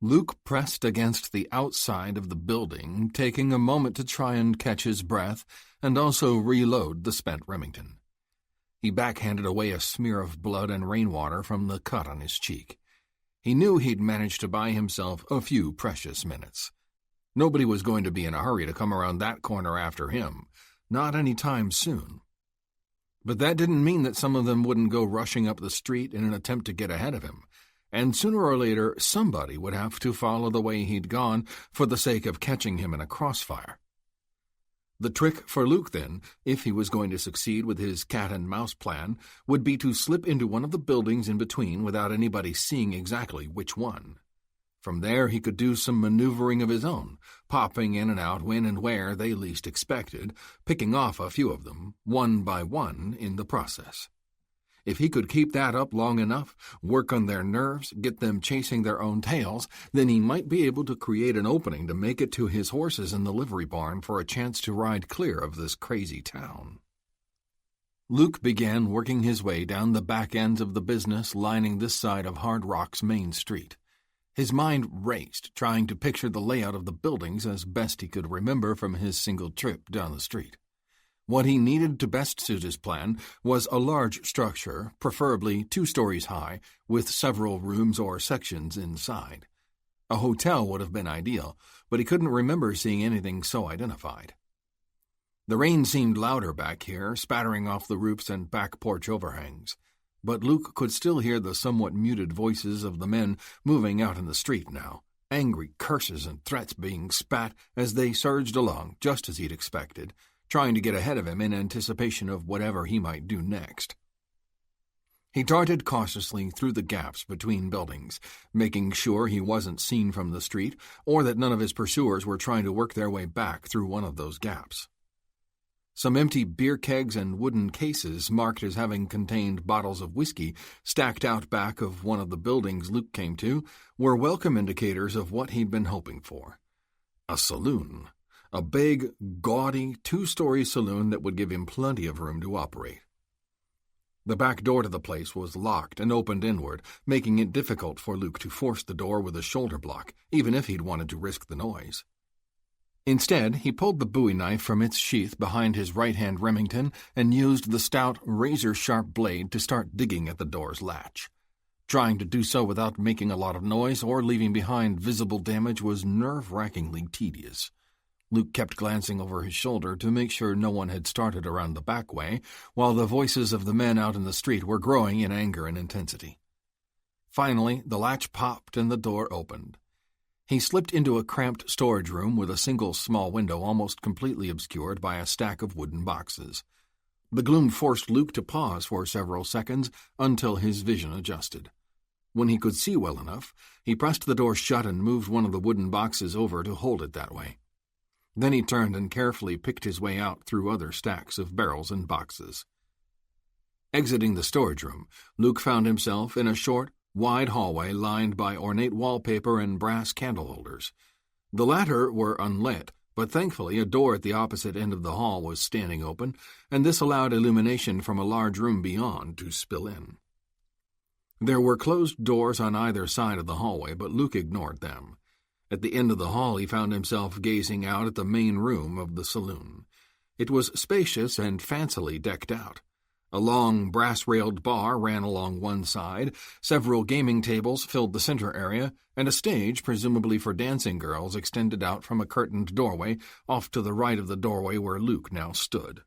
Luke pressed against the outside of the building, taking a moment to try and catch his breath and also reload the spent Remington. He backhanded away a smear of blood and rainwater from the cut on his cheek. He knew he'd managed to buy himself a few precious minutes. Nobody was going to be in a hurry to come around that corner after him, not any time soon. But that didn't mean that some of them wouldn't go rushing up the street in an attempt to get ahead of him, and sooner or later somebody would have to follow the way he'd gone for the sake of catching him in a crossfire. The trick for Luke, then, if he was going to succeed with his cat-and-mouse plan, would be to slip into one of the buildings in between without anybody seeing exactly which one. From there he could do some maneuvering of his own, popping in and out when and where they least expected, picking off a few of them, one by one, in the process. If he could keep that up long enough, work on their nerves, get them chasing their own tails, then he might be able to create an opening to make it to his horses in the livery barn for a chance to ride clear of this crazy town. Luke began working his way down the back ends of the business lining this side of Hard Rock's main street. His mind raced, trying to picture the layout of the buildings as best he could remember from his single trip down the street. What he needed to best suit his plan was a large structure, preferably 2 stories high, with several rooms or sections inside. A hotel would have been ideal, but he couldn't remember seeing anything so identified. The rain seemed louder back here, spattering off the roofs and back porch overhangs. But Luke could still hear the somewhat muted voices of the men moving out in the street now, angry curses and threats being spat as they surged along, just as he'd expected, trying to get ahead of him in anticipation of whatever he might do next. He darted cautiously through the gaps between buildings, making sure he wasn't seen from the street or that none of his pursuers were trying to work their way back through one of those gaps. Some empty beer kegs and wooden cases marked as having contained bottles of whiskey stacked out back of one of the buildings Luke came to were welcome indicators of what he'd been hoping for. A saloon. A big, gaudy, 2-story saloon that would give him plenty of room to operate. The back door to the place was locked and opened inward, making it difficult for Luke to force the door with a shoulder block, even if he'd wanted to risk the noise. Instead, he pulled the bowie knife from its sheath behind his right-hand Remington and used the stout, razor-sharp blade to start digging at the door's latch. Trying to do so without making a lot of noise or leaving behind visible damage was nerve-wrackingly tedious. Luke kept glancing over his shoulder to make sure no one had started around the back way, while the voices of the men out in the street were growing in anger and intensity. Finally, the latch popped and the door opened. He slipped into a cramped storage room with a single small window almost completely obscured by a stack of wooden boxes. The gloom forced Luke to pause for several seconds until his vision adjusted. When he could see well enough, he pressed the door shut and moved one of the wooden boxes over to hold it that way. Then he turned and carefully picked his way out through other stacks of barrels and boxes. Exiting the storage room, Luke found himself in a short, wide hallway lined by ornate wallpaper and brass candle holders. The latter were unlit, but thankfully a door at the opposite end of the hall was standing open, and this allowed illumination from a large room beyond to spill in. There were closed doors on either side of the hallway, but Luke ignored them. At the end of the hall he found himself gazing out at the main room of the saloon. It was spacious and fancily decked out. A long, brass-railed bar ran along one side, several gaming tables filled the center area, and a stage, presumably for dancing girls, extended out from a curtained doorway off to the right of the doorway where Luke now stood.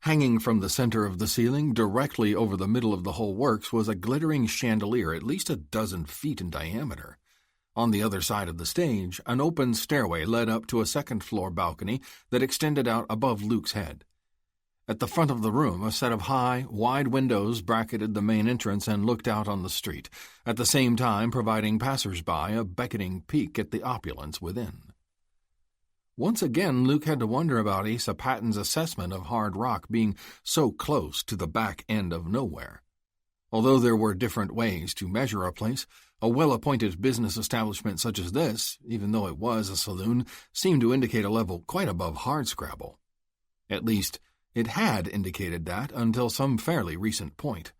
Hanging from the center of the ceiling, directly over the middle of the whole works, was a glittering chandelier at least a dozen feet in diameter. On the other side of the stage, an open stairway led up to a second-floor balcony that extended out above Luke's head. At the front of the room, a set of high, wide windows bracketed the main entrance and looked out on the street, at the same time providing passers-by a beckoning peek at the opulence within. Once again, Luke had to wonder about Asa Patton's assessment of Hard Rock being so close to the back end of nowhere. Although there were different ways to measure a place, a well-appointed business establishment such as this, even though it was a saloon, seemed to indicate a level quite above hardscrabble. At least, it had indicated that until some fairly recent point.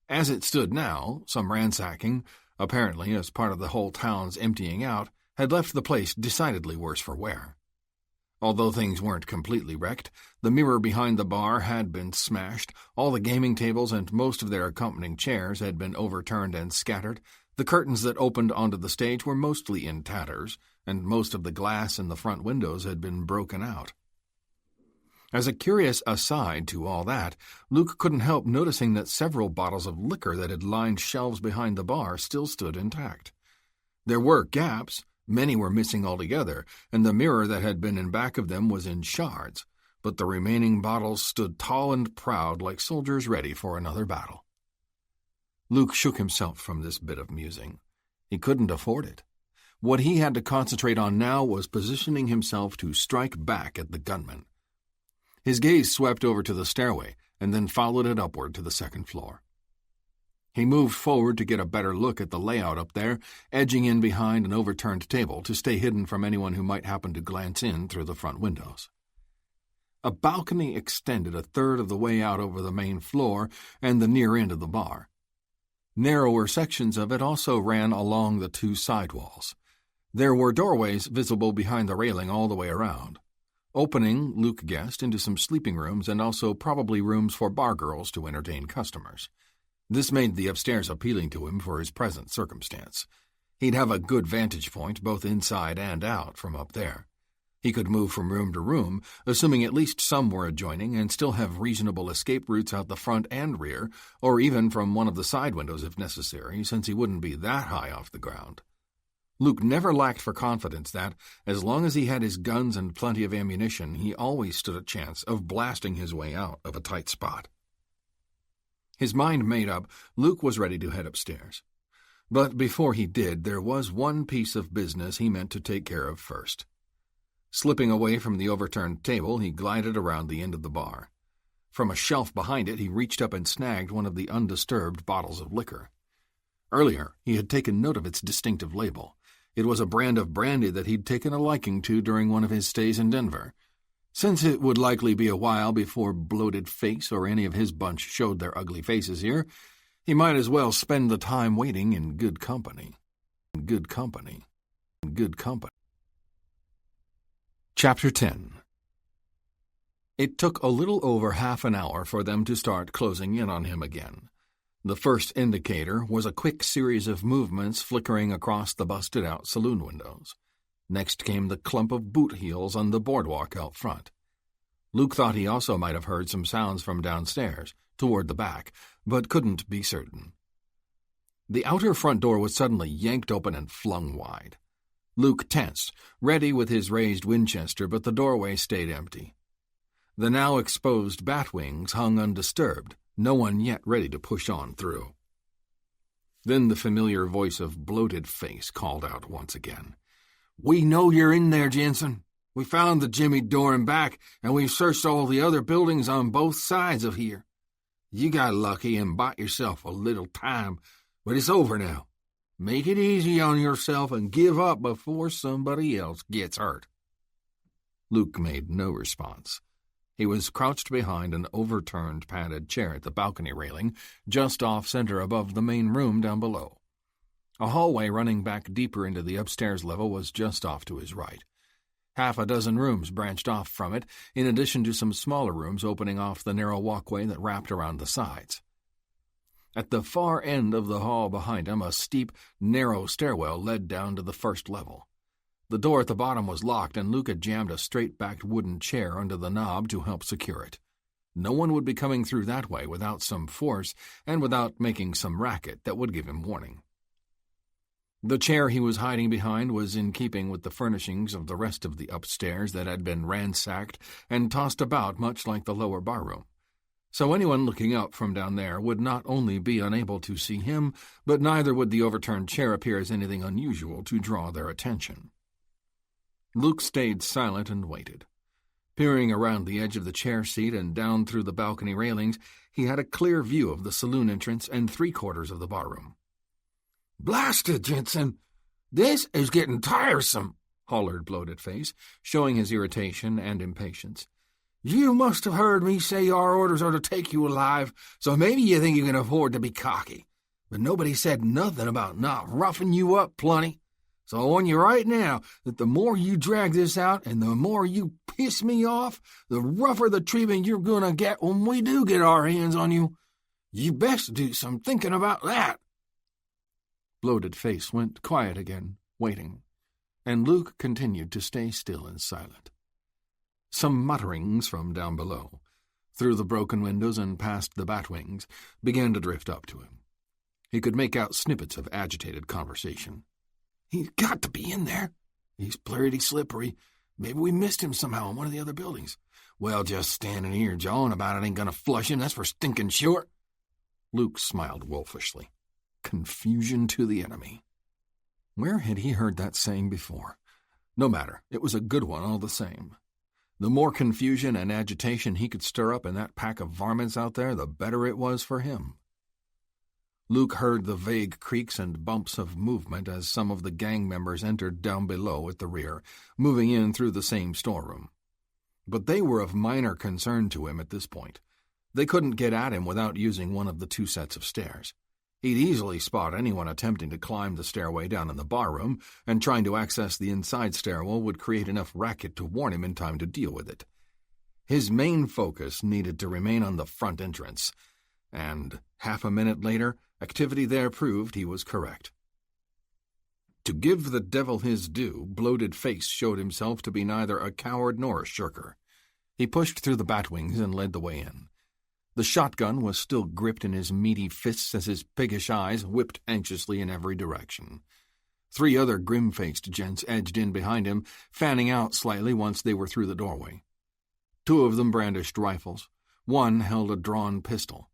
As it stood now, some ransacking, apparently as part of the whole town's emptying out, had left the place decidedly worse for wear. Although things weren't completely wrecked, the mirror behind the bar had been smashed, all the gaming tables and most of their accompanying chairs had been overturned and scattered, the curtains that opened onto the stage were mostly in tatters, and most of the glass in the front windows had been broken out. As a curious aside to all that, Luke couldn't help noticing that several bottles of liquor that had lined shelves behind the bar still stood intact. There were gaps. Many were missing altogether, and the mirror that had been in back of them was in shards, but the remaining bottles stood tall and proud like soldiers ready for another battle. Luke shook himself from this bit of musing. He couldn't afford it. What he had to concentrate on now was positioning himself to strike back at the gunman. His gaze swept over to the stairway and then followed it upward to the second floor. He moved forward to get a better look at the layout up there, edging in behind an overturned table to stay hidden from anyone who might happen to glance in through the front windows. A balcony extended a third of the way out over the main floor and the near end of the bar. Narrower sections of it also ran along the two side walls. There were doorways visible behind the railing all the way around, opening, Luke guessed, into some sleeping rooms and also probably rooms for bar girls to entertain customers. This made the upstairs appealing to him for his present circumstance. He'd have a good vantage point both inside and out from up there. He could move from room to room, assuming at least some were adjoining, and still have reasonable escape routes out the front and rear, or even from one of the side windows if necessary, since he wouldn't be that high off the ground. Luke never lacked for confidence that, as long as he had his guns and plenty of ammunition, he always stood a chance of blasting his way out of a tight spot. His mind made up, Luke was ready to head upstairs. But before he did, there was one piece of business he meant to take care of first. Slipping away from the overturned table, he glided around the end of the bar. From a shelf behind it, he reached up and snagged one of the undisturbed bottles of liquor. Earlier, he had taken note of its distinctive label. It was a brand of brandy that he'd taken a liking to during one of his stays in Denver. Since it would likely be a while before Bloated Face or any of his bunch showed their ugly faces here, he might as well spend the time waiting in good company. Good company. Good company. Chapter 10. It took a little over half an hour for them to start closing in on him again. The first indicator was a quick series of movements flickering across the busted-out saloon windows. Next came the clump of boot heels on the boardwalk out front. Luke thought he also might have heard some sounds from downstairs, toward the back, but couldn't be certain. The outer front door was suddenly yanked open and flung wide. Luke tensed, ready with his raised Winchester, but the doorway stayed empty. The now exposed bat wings hung undisturbed, no one yet ready to push on through. Then the familiar voice of Bloated Face called out once again. "We know you're in there, Jensen. We found the Jimmy door and back, and we've searched all the other buildings on both sides of here. You got lucky and bought yourself a little time, but it's over now. Make it easy on yourself and give up before somebody else gets hurt." Luke made no response. He was crouched behind an overturned padded chair at the balcony railing, just off-center above the main room down below. A hallway running back deeper into the upstairs level was just off to his right. Half a dozen rooms branched off from it, in addition to some smaller rooms opening off the narrow walkway that wrapped around the sides. At the far end of the hall behind him, a steep, narrow stairwell led down to the first level. The door at the bottom was locked, and Luke had jammed a straight-backed wooden chair under the knob to help secure it. No one would be coming through that way without some force and without making some racket that would give him warning. The chair he was hiding behind was in keeping with the furnishings of the rest of the upstairs that had been ransacked and tossed about much like the lower barroom. So anyone looking up from down there would not only be unable to see him, but neither would the overturned chair appear as anything unusual to draw their attention. Luke stayed silent and waited. Peering around the edge of the chair seat and down through the balcony railings, he had a clear view of the saloon entrance and three-quarters of the barroom. "Blasted, Jensen! This is getting tiresome," hollered Bloated Face, showing his irritation and impatience. "You must have heard me say our orders are to take you alive, so maybe you think you can afford to be cocky. but nobody said nothing about not roughing you up plenty. So I warn you right now that the more you drag this out and the more you piss me off, the rougher the treatment you're going to get when we do get our hands on you. You best do some thinking about that." Bloated Face went quiet again, waiting, and Luke continued to stay still and silent. Some mutterings from down below, through the broken windows and past the batwings, began to drift up to him. He could make out snippets of agitated conversation. "He's got to be in there. He's pretty slippery. Maybe we missed him somehow in one of the other buildings. Well, just standing here jawing about it ain't gonna flush him, that's for stinking sure." Luke smiled wolfishly. Confusion to the enemy. Where had he heard that saying before? No matter, it was a good one all the same. The more confusion and agitation he could stir up in that pack of varmints out there, the better it was for him. Luke heard the vague creaks and bumps of movement as some of the gang members entered down below at the rear, moving in through the same storeroom. But they were of minor concern to him at this point. They couldn't get at him without using one of the two sets of stairs. He'd easily spot anyone attempting to climb the stairway down in the barroom, and trying to access the inside stairwell would create enough racket to warn him in time to deal with it. His main focus needed to remain on the front entrance, and half a minute later, activity there proved he was correct. To give the devil his due, Bloated Face showed himself to be neither a coward nor a shirker. He pushed through the batwings and led the way in. The shotgun was still gripped in his meaty fists as his piggish eyes whipped anxiously in every direction. 3 other grim-faced gents edged in behind him, fanning out slightly once they were through the doorway. 2 of them brandished rifles. 1 held a drawn pistol.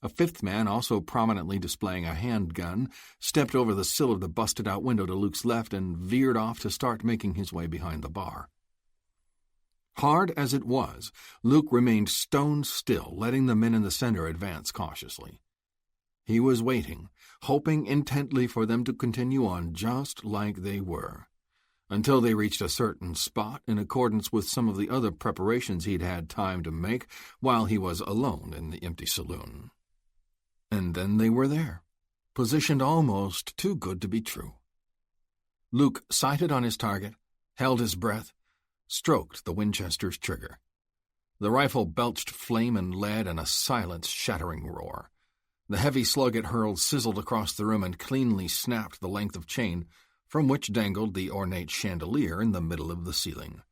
A 5th man, also prominently displaying a handgun, stepped over the sill of the busted-out window to Luke's left and veered off to start making his way behind the bar. Hard as it was, Luke remained stone still, letting the men in the center advance cautiously. He was waiting, hoping intently for them to continue on just like they were, until they reached a certain spot in accordance with some of the other preparations he'd had time to make while he was alone in the empty saloon. And then they were there, positioned almost too good to be true. Luke sighted on his target, held his breath, stroked the Winchester's trigger. The rifle belched flame and lead and a silence-shattering roar. The heavy slug it hurled sizzled across the room and cleanly snapped the length of chain, from which dangled the ornate chandelier in the middle of the ceiling.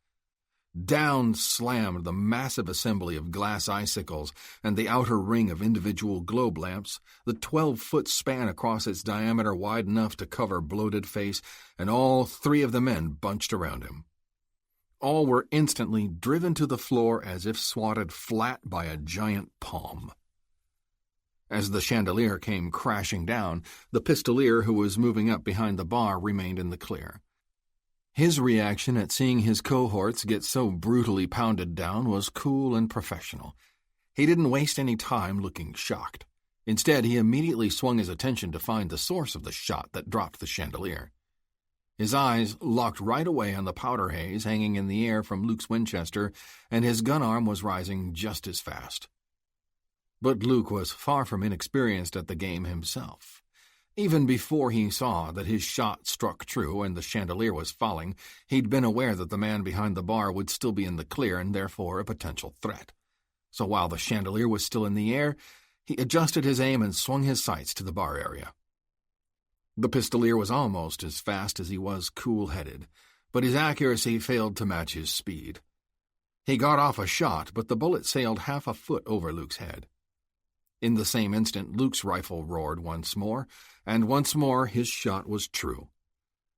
Down slammed the massive assembly of glass icicles and the outer ring of individual globe lamps, the 12-foot span across its diameter wide enough to cover Bloated Face, and all 3 of the men bunched around him. All were instantly driven to the floor as if swatted flat by a giant palm. As the chandelier came crashing down, the pistolier who was moving up behind the bar remained in the clear. His reaction at seeing his cohorts get so brutally pounded down was cool and professional. He didn't waste any time looking shocked. Instead, he immediately swung his attention to find the source of the shot that dropped the chandelier. His eyes locked right away on the powder haze hanging in the air from Luke's Winchester, and his gun arm was rising just as fast. But Luke was far from inexperienced at the game himself. Even before he saw that his shot struck true and the chandelier was falling, he'd been aware that the man behind the bar would still be in the clear and therefore a potential threat. So while the chandelier was still in the air, he adjusted his aim and swung his sights to the bar area. The pistolier was almost as fast as he was cool-headed, but his accuracy failed to match his speed. He got off a shot, but the bullet sailed half a foot over Luke's head. In the same instant, Luke's rifle roared once more, and once more his shot was true.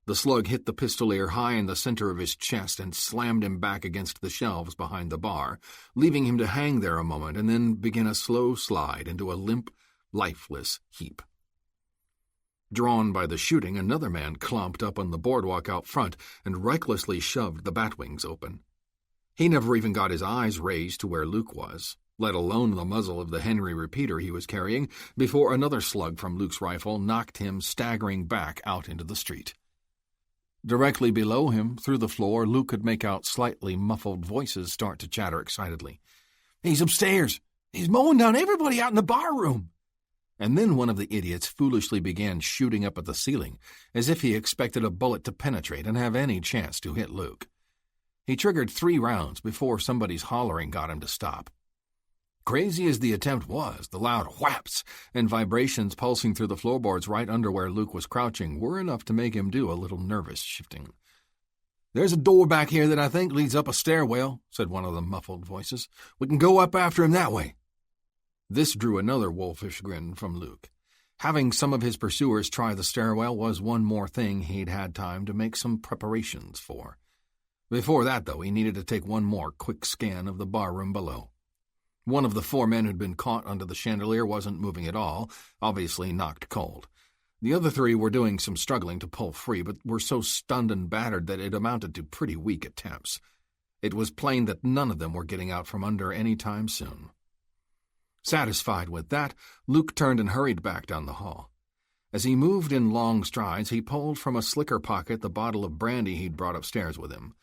The slug hit the pistolier high in the center of his chest and slammed him back against the shelves behind the bar, leaving him to hang there a moment and then begin a slow slide into a limp, lifeless heap. Drawn by the shooting, another man clomped up on the boardwalk out front and recklessly shoved the batwings open. He never even got his eyes raised to where Luke was, let alone the muzzle of the Henry repeater he was carrying, before another slug from Luke's rifle knocked him staggering back out into the street. Directly below him, through the floor, Luke could make out slightly muffled voices start to chatter excitedly. "He's upstairs! He's mowing down everybody out in the bar room!" And then one of the idiots foolishly began shooting up at the ceiling, as if he expected a bullet to penetrate and have any chance to hit Luke. He triggered 3 rounds before somebody's hollering got him to stop. Crazy as the attempt was, the loud whaps and vibrations pulsing through the floorboards right under where Luke was crouching were enough to make him do a little nervous shifting. "There's a door back here that I think leads up a stairwell," said one of the muffled voices. "We can go up after him that way." This drew another wolfish grin from Luke. Having some of his pursuers try the stairwell was one more thing he'd had time to make some preparations for. Before that, though, he needed to take one more quick scan of the barroom below. One of the 4 men who'd been caught under the chandelier wasn't moving at all, obviously knocked cold. The other 3 were doing some struggling to pull free, but were so stunned and battered that it amounted to pretty weak attempts. It was plain that none of them were getting out from under any time soon. Satisfied with that, Luke turned and hurried back down the hall. As he moved in long strides, he pulled from a slicker pocket the bottle of brandy he'd brought upstairs with him.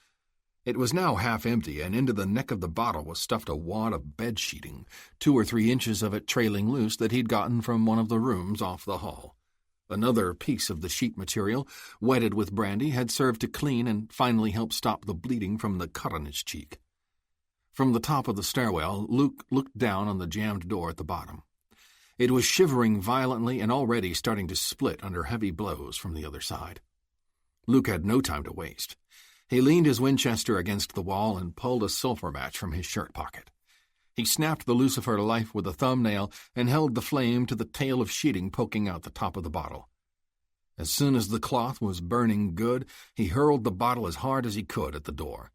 It was now half empty, and into the neck of the bottle was stuffed a wad of bed sheeting, 2 or 3 inches of it trailing loose that he'd gotten from one of the rooms off the hall. Another piece of the sheet material, wetted with brandy, had served to clean and finally help stop the bleeding from the cut on his cheek. From the top of the stairwell, Luke looked down on the jammed door at the bottom. It was shivering violently and already starting to split under heavy blows from the other side. Luke had no time to waste. He leaned his Winchester against the wall and pulled a sulphur match from his shirt pocket. He snapped the lucifer to life with a thumbnail and held the flame to the tail of sheeting poking out the top of the bottle. As soon as the cloth was burning good, he hurled the bottle as hard as he could at the door.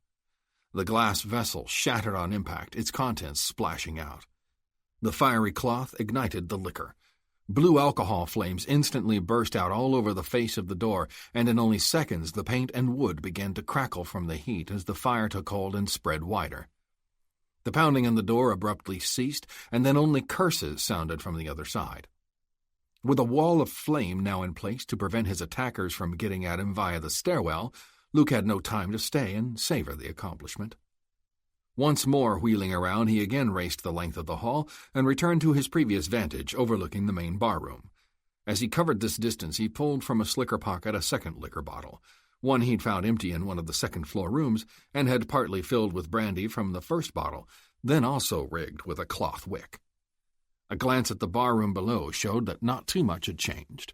The glass vessel shattered on impact, its contents splashing out. The fiery cloth ignited the liquor. Blue alcohol flames instantly burst out all over the face of the door, and in only seconds the paint and wood began to crackle from the heat as the fire took hold and spread wider. The pounding on the door abruptly ceased, and then only curses sounded from the other side. With a wall of flame now in place to prevent his attackers from getting at him via the stairwell, Luke had no time to stay and savor the accomplishment. Once more wheeling around, he again raced the length of the hall and returned to his previous vantage overlooking the main barroom. As he covered this distance, he pulled from a slicker pocket a second liquor bottle, one he'd found empty in one of the second-floor rooms and had partly filled with brandy from the first bottle, then also rigged with a cloth wick. A glance at the barroom below showed that not too much had changed.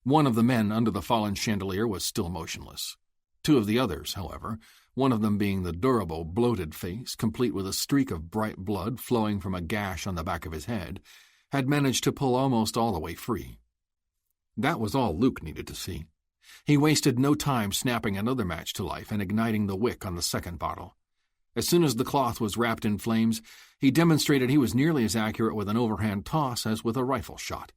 One of the men under the fallen chandelier was still motionless. 2 of the others, however, one of them being the durable, bloated face, complete with a streak of bright blood flowing from a gash on the back of his head, had managed to pull almost all the way free. That was all Luke needed to see. He wasted no time snapping another match to life and igniting the wick on the second bottle. As soon as the cloth was wrapped in flames, he demonstrated he was nearly as accurate with an overhand toss as with a rifle shot.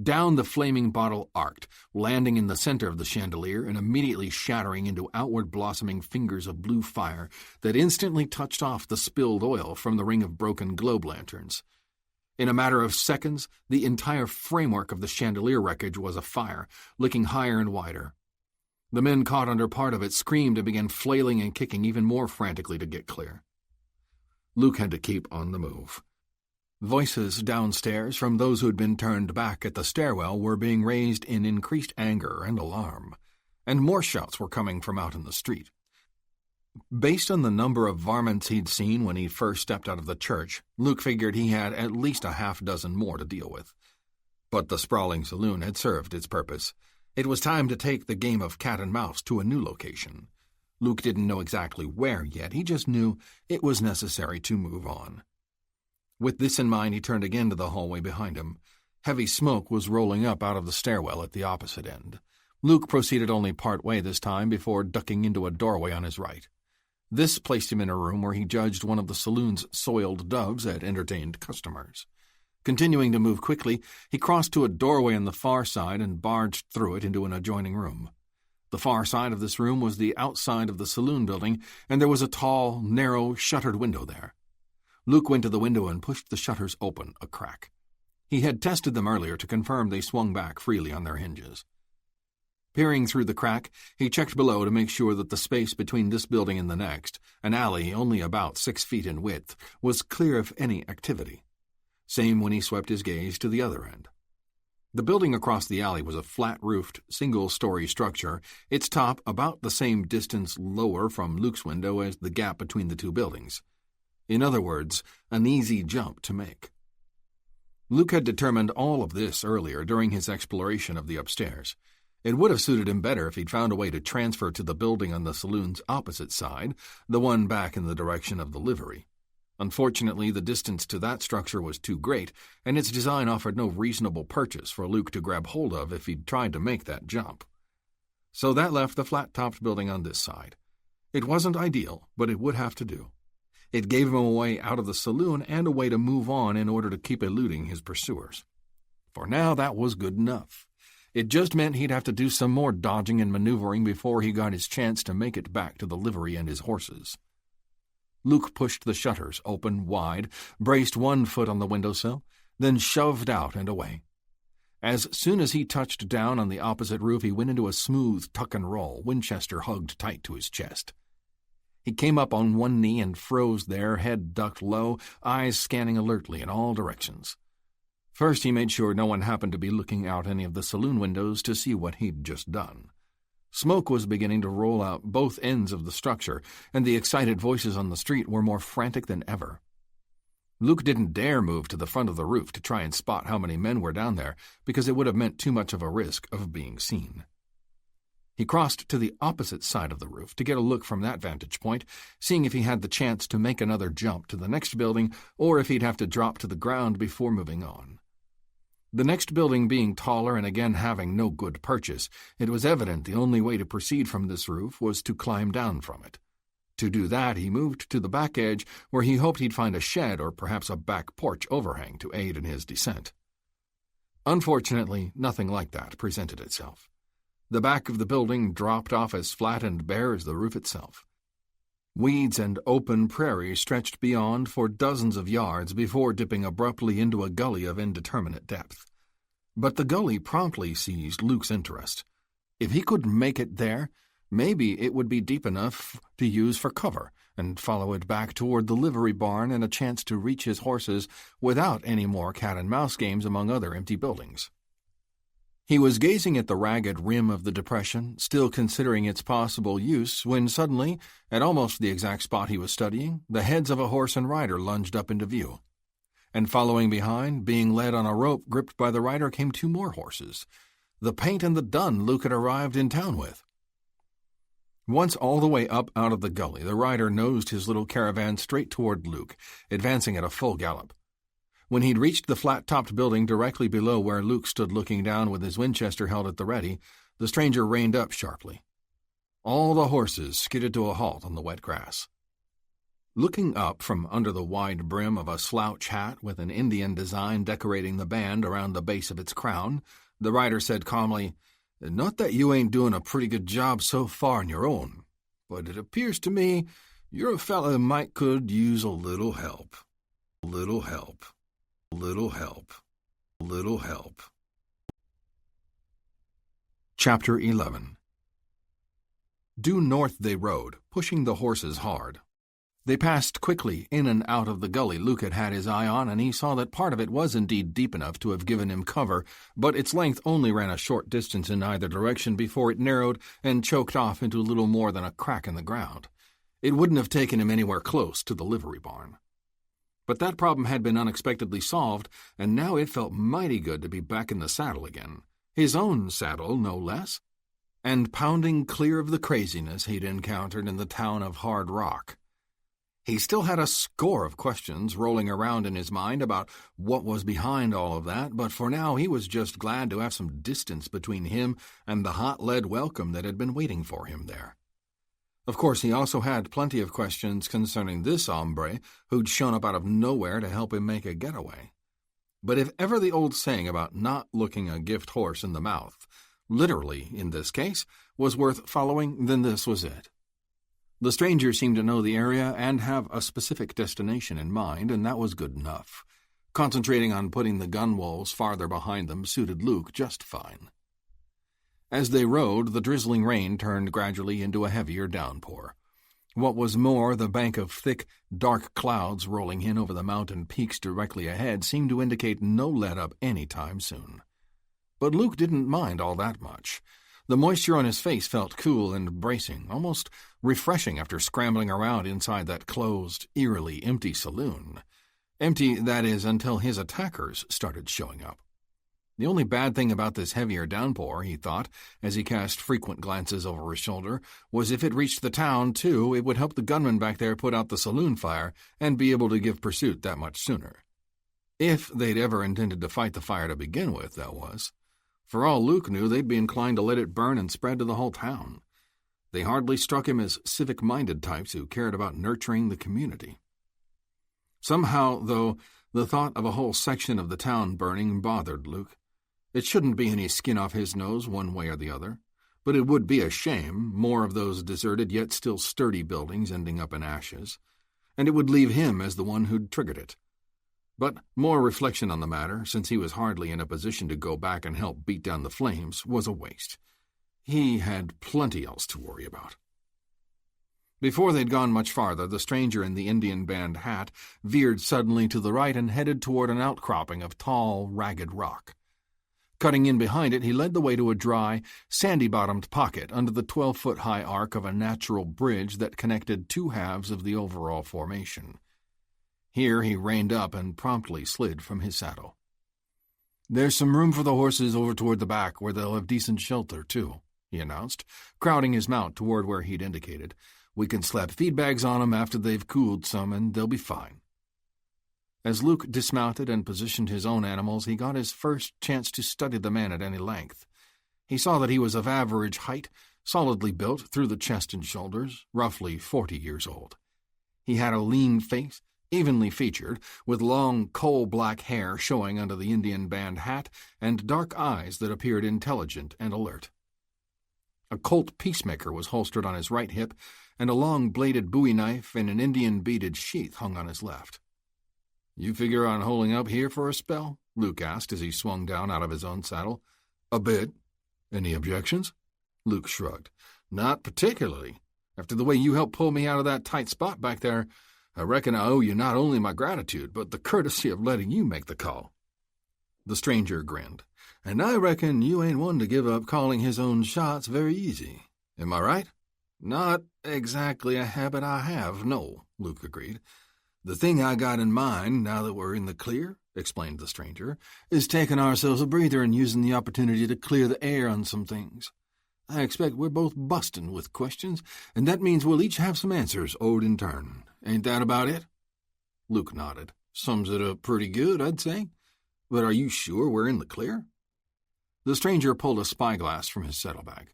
Down the flaming bottle arced, landing in the center of the chandelier and immediately shattering into outward blossoming fingers of blue fire that instantly touched off the spilled oil from the ring of broken globe lanterns. In a matter of seconds, the entire framework of the chandelier wreckage was afire, licking higher and wider. The men caught under part of it screamed and began flailing and kicking even more frantically to get clear. Luke had to keep on the move. Voices downstairs from those who'd been turned back at the stairwell were being raised in increased anger and alarm, and more shouts were coming from out in the street. Based on the number of varmints he'd seen when he first stepped out of the church, Luke figured he had at least a half-dozen more to deal with. But the sprawling saloon had served its purpose. It was time to take the game of cat and mouse to a new location. Luke didn't know exactly where yet, he just knew it was necessary to move on. With this in mind, he turned again to the hallway behind him. Heavy smoke was rolling up out of the stairwell at the opposite end. Luke proceeded only part way this time before ducking into a doorway on his right. This placed him in a room where he judged one of the saloon's soiled doves had entertained customers. Continuing to move quickly, he crossed to a doorway on the far side and barged through it into an adjoining room. The far side of this room was the outside of the saloon building, and there was a tall, narrow, shuttered window there. Luke went to the window and pushed the shutters open a crack. He had tested them earlier to confirm they swung back freely on their hinges. Peering through the crack, he checked below to make sure that the space between this building and the next, an alley only about 6 feet in width, was clear of any activity. Same when he swept his gaze to the other end. The building across the alley was a flat-roofed, single-story structure, its top about the same distance lower from Luke's window as the gap between the two buildings. In other words, an easy jump to make. Luke had determined all of this earlier during his exploration of the upstairs. It would have suited him better if he'd found a way to transfer to the building on the saloon's opposite side, the one back in the direction of the livery. Unfortunately, the distance to that structure was too great, and its design offered no reasonable purchase for Luke to grab hold of if he'd tried to make that jump. So that left the flat-topped building on this side. It wasn't ideal, but it would have to do. It gave him a way out of the saloon and a way to move on in order to keep eluding his pursuers. For now, that was good enough. It just meant he'd have to do some more dodging and maneuvering before he got his chance to make it back to the livery and his horses. Luke pushed the shutters open wide, braced one foot on the windowsill, then shoved out and away. As soon as he touched down on the opposite roof, he went into a smooth tuck and roll, Winchester hugged tight to his chest. He came up on one knee and froze there, head ducked low, eyes scanning alertly in all directions. First, he made sure no one happened to be looking out any of the saloon windows to see what he'd just done. Smoke was beginning to roll out both ends of the structure, and the excited voices on the street were more frantic than ever. Luke didn't dare move to the front of the roof to try and spot how many men were down there, because it would have meant too much of a risk of being seen. He crossed to the opposite side of the roof to get a look from that vantage point, seeing if he had the chance to make another jump to the next building or if he'd have to drop to the ground before moving on. The next building being taller and again having no good purchase, it was evident the only way to proceed from this roof was to climb down from it. To do that, he moved to the back edge, where he hoped he'd find a shed or perhaps a back porch overhang to aid in his descent. Unfortunately, nothing like that presented itself. The back of the building dropped off as flat and bare as the roof itself. Weeds and open prairie stretched beyond for dozens of yards before dipping abruptly into a gully of indeterminate depth. But the gully promptly seized Luke's interest. If he could make it there, maybe it would be deep enough to use for cover and follow it back toward the livery barn and a chance to reach his horses without any more cat-and-mouse games among other empty buildings. He was gazing at the ragged rim of the depression, still considering its possible use, when suddenly, at almost the exact spot he was studying, the heads of a horse and rider lunged up into view. And following behind, being led on a rope gripped by the rider, came two more horses, the paint and the dun Luke had arrived in town with. Once all the way up out of the gully, the rider nosed his little caravan straight toward Luke, advancing at a full gallop. When he'd reached the flat-topped building directly below where Luke stood looking down with his Winchester held at the ready, the stranger reined up sharply. All the horses skidded to a halt on the wet grass. Looking up from under the wide brim of a slouch hat with an Indian design decorating the band around the base of its crown, the rider said calmly, "Not that you ain't doing a pretty good job so far on your own, but it appears to me you're a fellow who might could use a little help. Little help. Little help. Little help." Chapter 11. Due north they rode, pushing the horses hard. They passed quickly in and out of the gully Luke had had his eye on, and he saw that part of it was indeed deep enough to have given him cover, but its length only ran a short distance in either direction before it narrowed and choked off into little more than a crack in the ground. It wouldn't have taken him anywhere close to the livery barn. But that problem had been unexpectedly solved, and now it felt mighty good to be back in the saddle again. His own saddle, no less, and pounding clear of the craziness he'd encountered in the town of Hard Rock. He still had a score of questions rolling around in his mind about what was behind all of that, but for now he was just glad to have some distance between him and the hot lead welcome that had been waiting for him there. Of course, he also had plenty of questions concerning this hombre who'd shown up out of nowhere to help him make a getaway. But if ever the old saying about not looking a gift horse in the mouth, literally in this case, was worth following, then this was it. The stranger seemed to know the area and have a specific destination in mind, and that was good enough. Concentrating on putting the gun wolves farther behind them suited Luke just fine. As they rode, the drizzling rain turned gradually into a heavier downpour. What was more, the bank of thick, dark clouds rolling in over the mountain peaks directly ahead seemed to indicate no let-up any time soon. But Luke didn't mind all that much. The moisture on his face felt cool and bracing, almost refreshing after scrambling around inside that closed, eerily empty saloon. Empty, that is, until his attackers started showing up. The only bad thing about this heavier downpour, he thought, as he cast frequent glances over his shoulder, was if it reached the town, too, it would help the gunmen back there put out the saloon fire and be able to give pursuit that much sooner. If they'd ever intended to fight the fire to begin with, that was. For all Luke knew, they'd be inclined to let it burn and spread to the whole town. They hardly struck him as civic-minded types who cared about nurturing the community. Somehow, though, the thought of a whole section of the town burning bothered Luke. It shouldn't be any skin off his nose one way or the other, but it would be a shame, more of those deserted yet still sturdy buildings ending up in ashes, and it would leave him as the one who'd triggered it. But more reflection on the matter, since he was hardly in a position to go back and help beat down the flames, was a waste. He had plenty else to worry about. Before they'd gone much farther, the stranger in the Indian band hat veered suddenly to the right and headed toward an outcropping of tall, ragged rock. Cutting in behind it, he led the way to a dry, sandy-bottomed pocket under the 12-foot-high arc of a natural bridge that connected two halves of the overall formation. Here he reined up and promptly slid from his saddle. "There's some room for the horses over toward the back, where they'll have decent shelter, too," he announced, crowding his mount toward where he'd indicated. "We can slap feed bags on 'em after they've cooled some, and they'll be fine." As Luke dismounted and positioned his own animals, he got his first chance to study the man at any length. He saw that he was of average height, solidly built through the chest and shoulders, roughly 40 years old. He had a lean face, evenly featured, with long coal-black hair showing under the Indian band hat and dark eyes that appeared intelligent and alert. A Colt peacemaker was holstered on his right hip, and a long-bladed bowie knife in an Indian-beaded sheath hung on his left. "You figure on holding up here for a spell?" Luke asked as he swung down out of his own saddle. "A bit. Any objections?" Luke shrugged. "Not particularly. After the way you helped pull me out of that tight spot back there, I reckon I owe you not only my gratitude, but the courtesy of letting you make the call." The stranger grinned. "And I reckon you ain't one to give up calling his own shots very easy. Am I right?" "Not exactly a habit I have, no," Luke agreed. "The thing I got in mind, now that we're in the clear," explained the stranger, "is taking ourselves a breather and using the opportunity to clear the air on some things. I expect we're both busting with questions, and that means we'll each have some answers owed in turn. Ain't that about it?" Luke nodded. "Sums it up pretty good, I'd say. But are you sure we're in the clear?" The stranger pulled a spyglass from his saddlebag.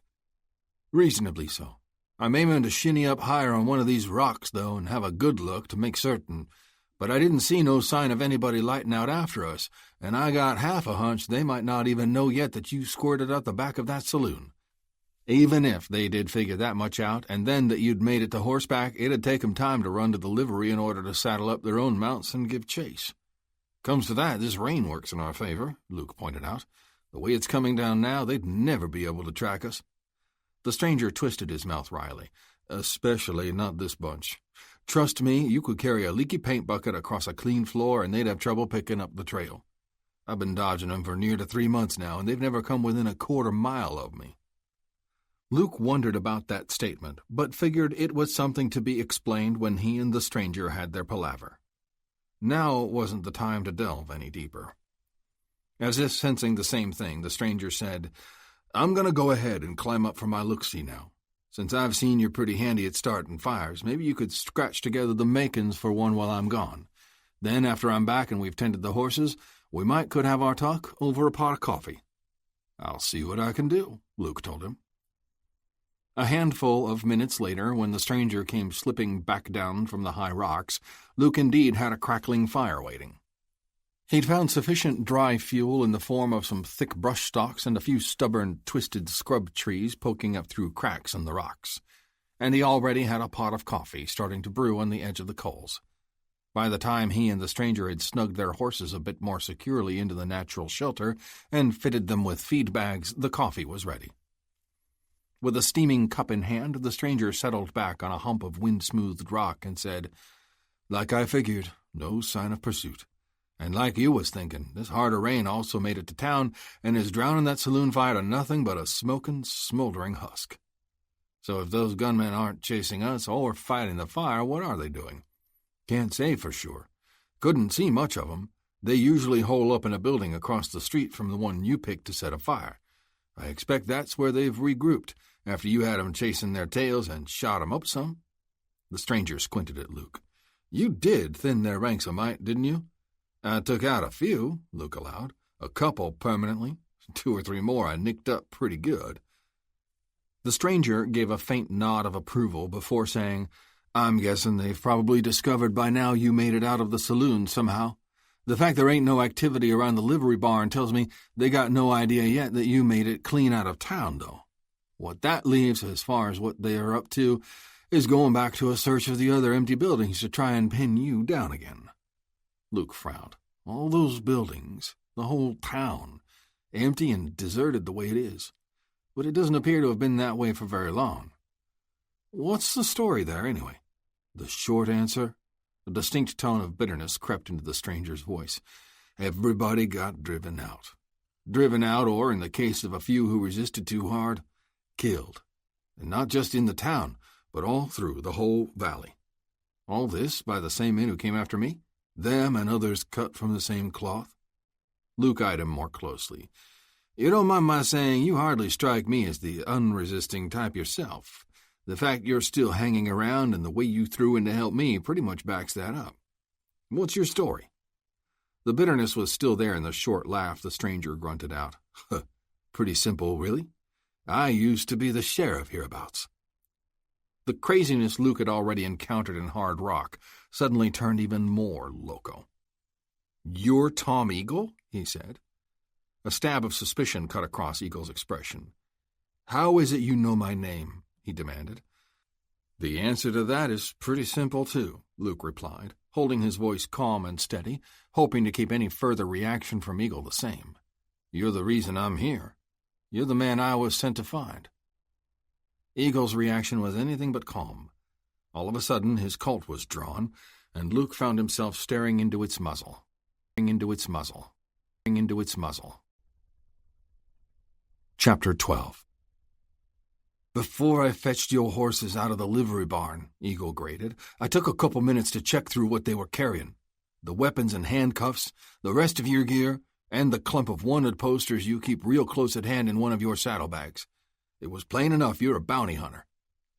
"Reasonably so. I'm aiming to shinny up higher on one of these rocks, though, and have a good look to make certain. But I didn't see no sign of anybody lighting out after us, and I got half a hunch they might not even know yet that you squirted out the back of that saloon. Even if they did figure that much out, and then that you'd made it to horseback, it'd take 'em time to run to the livery in order to saddle up their own mounts and give chase. Comes to that, this rain works in our favor," Luke pointed out. "The way it's coming down now, they'd never be able to track us." The stranger twisted his mouth wryly. "Especially not this bunch. Trust me, you could carry a leaky paint bucket across a clean floor, and they'd have trouble picking up the trail. I've been dodging 'em for near to 3 months now, and they've never come within a quarter-mile of me." Luke wondered about that statement, but figured it was something to be explained when he and the stranger had their palaver. Now wasn't the time to delve any deeper. As if sensing the same thing, the stranger said, "I'm going to go ahead and climb up for my look-see now. Since I've seen you're pretty handy at starting fires, maybe you could scratch together the makings for one while I'm gone. Then, after I'm back and we've tended the horses, we could have our talk over a pot of coffee." "I'll see what I can do," Luke told him. A handful of minutes later, when the stranger came slipping back down from the high rocks, Luke indeed had a crackling fire waiting. He'd found sufficient dry fuel in the form of some thick brush stalks and a few stubborn, twisted scrub trees poking up through cracks in the rocks, and he already had a pot of coffee starting to brew on the edge of the coals. By the time he and the stranger had snugged their horses a bit more securely into the natural shelter and fitted them with feed bags, the coffee was ready. With a steaming cup in hand, the stranger settled back on a hump of wind-smoothed rock and said, "Like I figured, no sign of pursuit. And like you was thinking, this heart of rain also made it to town and is drowning that saloon fire to nothing but a smoking, smoldering husk. So if those gunmen aren't chasing us or fighting the fire, what are they doing? Can't say for sure. Couldn't see much of 'em. They usually hole up in a building across the street from the one you picked to set afire. I expect that's where they've regrouped after you had 'em chasing their tails and shot 'em up some. The stranger squinted at Luke. You did thin their ranks a mite, didn't you? I took out a few, Luke allowed. A couple permanently. 2 or 3 more I nicked up pretty good. The stranger gave a faint nod of approval before saying, I'm guessing they've probably discovered by now you made it out of the saloon somehow. The fact there ain't no activity around the livery barn tells me they got no idea yet that you made it clean out of town, though. What that leaves, as far as what they are up to, is going back to a search of the other empty buildings to try and pin you down again. Luke frowned. All those buildings, the whole town, empty and deserted the way it is. But it doesn't appear to have been that way for very long. What's the story there, anyway? The short answer? A distinct tone of bitterness crept into the stranger's voice. Everybody got driven out. Driven out, or, in the case of a few who resisted too hard, killed. And not just in the town, but all through the whole valley. All this by the same men who came after me? Them and others cut from the same cloth? Luke eyed him more closely. You don't mind my saying you hardly strike me as the unresisting type yourself. The fact you're still hanging around and the way you threw in to help me pretty much backs that up. What's your story? The bitterness was still there in the short laugh the stranger grunted out. Pretty simple, really. I used to be the sheriff hereabouts. The craziness Luke had already encountered in Hard Rock suddenly turned even more loco. You're Tom Eagle? He said. A stab of suspicion cut across Eagle's expression. How is it you know my name? He demanded. The answer to that is pretty simple, too, Luke replied, holding his voice calm and steady, hoping to keep any further reaction from Eagle the same. You're the reason I'm here. You're the man I was sent to find. Eagle's reaction was anything but calm. All of a sudden, his Colt was drawn, and Luke found himself staring into its muzzle. Chapter 12. Before I fetched your horses out of the livery barn, Eagle grated, I took a couple minutes to check through what they were carrying. The weapons and handcuffs, the rest of your gear, and the clump of wanted posters you keep real close at hand in one of your saddlebags. It was plain enough you're a bounty hunter.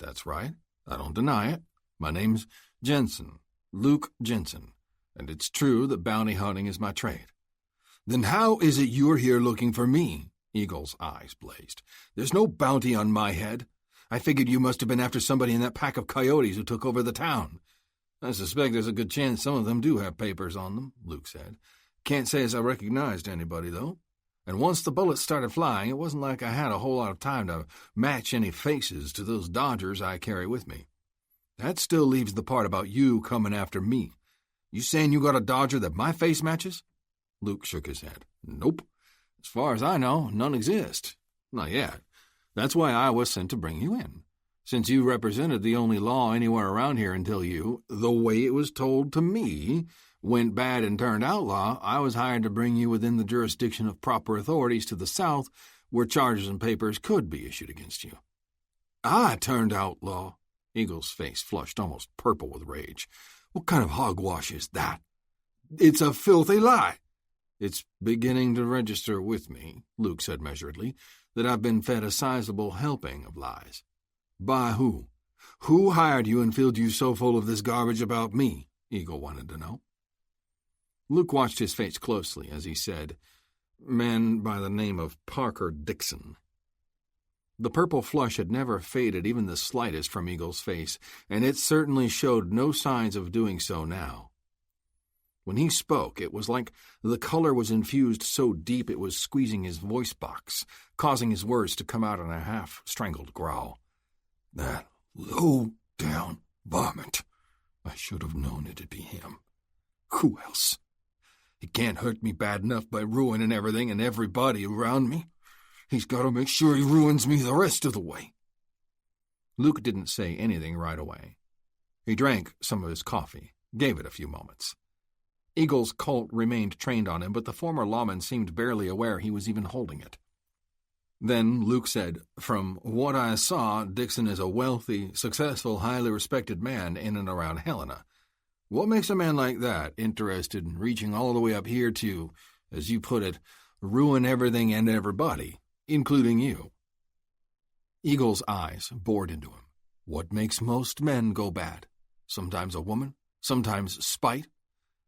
That's right. I don't deny it. My name's Jensen, Luke Jensen, and it's true that bounty hunting is my trade. Then how is it you're here looking for me? Eagle's eyes blazed. There's no bounty on my head. I figured you must have been after somebody in that pack of coyotes who took over the town. I suspect there's a good chance some of them do have papers on them, Luke said. Can't say as I recognized anybody, though. And once the bullets started flying, it wasn't like I had a whole lot of time to match any faces to those dodgers I carry with me. That still leaves the part about you coming after me. You saying you got a dodger that my face matches? Luke shook his head. Nope. As far as I know, none exist. Not yet. That's why I was sent to bring you in. Since you represented the only law anywhere around here until you, the way it was told to me, went bad and turned outlaw, I was hired to bring you within the jurisdiction of proper authorities to the south where charges and papers could be issued against you. I turned outlaw. Eagle's face flushed almost purple with rage. What kind of hogwash is that? It's a filthy lie. It's beginning to register with me, Luke said measuredly, that I've been fed a sizable helping of lies. By who? Who hired you and filled you so full of this garbage about me? Eagle wanted to know. Luke watched his face closely as he said, Man by the name of Parker Dixon. The purple flush had never faded even the slightest from Eagle's face, and it certainly showed no signs of doing so now. When he spoke, it was like the color was infused so deep it was squeezing his voice box, causing his words to come out in a half-strangled growl. That low-down varmint. I should have known it'd be him. Who else? He can't hurt me bad enough by ruining everything and everybody around me. He's got to make sure he ruins me the rest of the way. Luke didn't say anything right away. He drank some of his coffee, gave it a few moments. Eagle's Colt remained trained on him, but the former lawman seemed barely aware he was even holding it. Then Luke said, "From what I saw, Dixon is a wealthy, successful, highly respected man in and around Helena. What makes a man like that interested in reaching all the way up here to, as you put it, ruin everything and everybody, including you?" Eagle's eyes bored into him. "What makes most men go bad? Sometimes a woman, sometimes spite.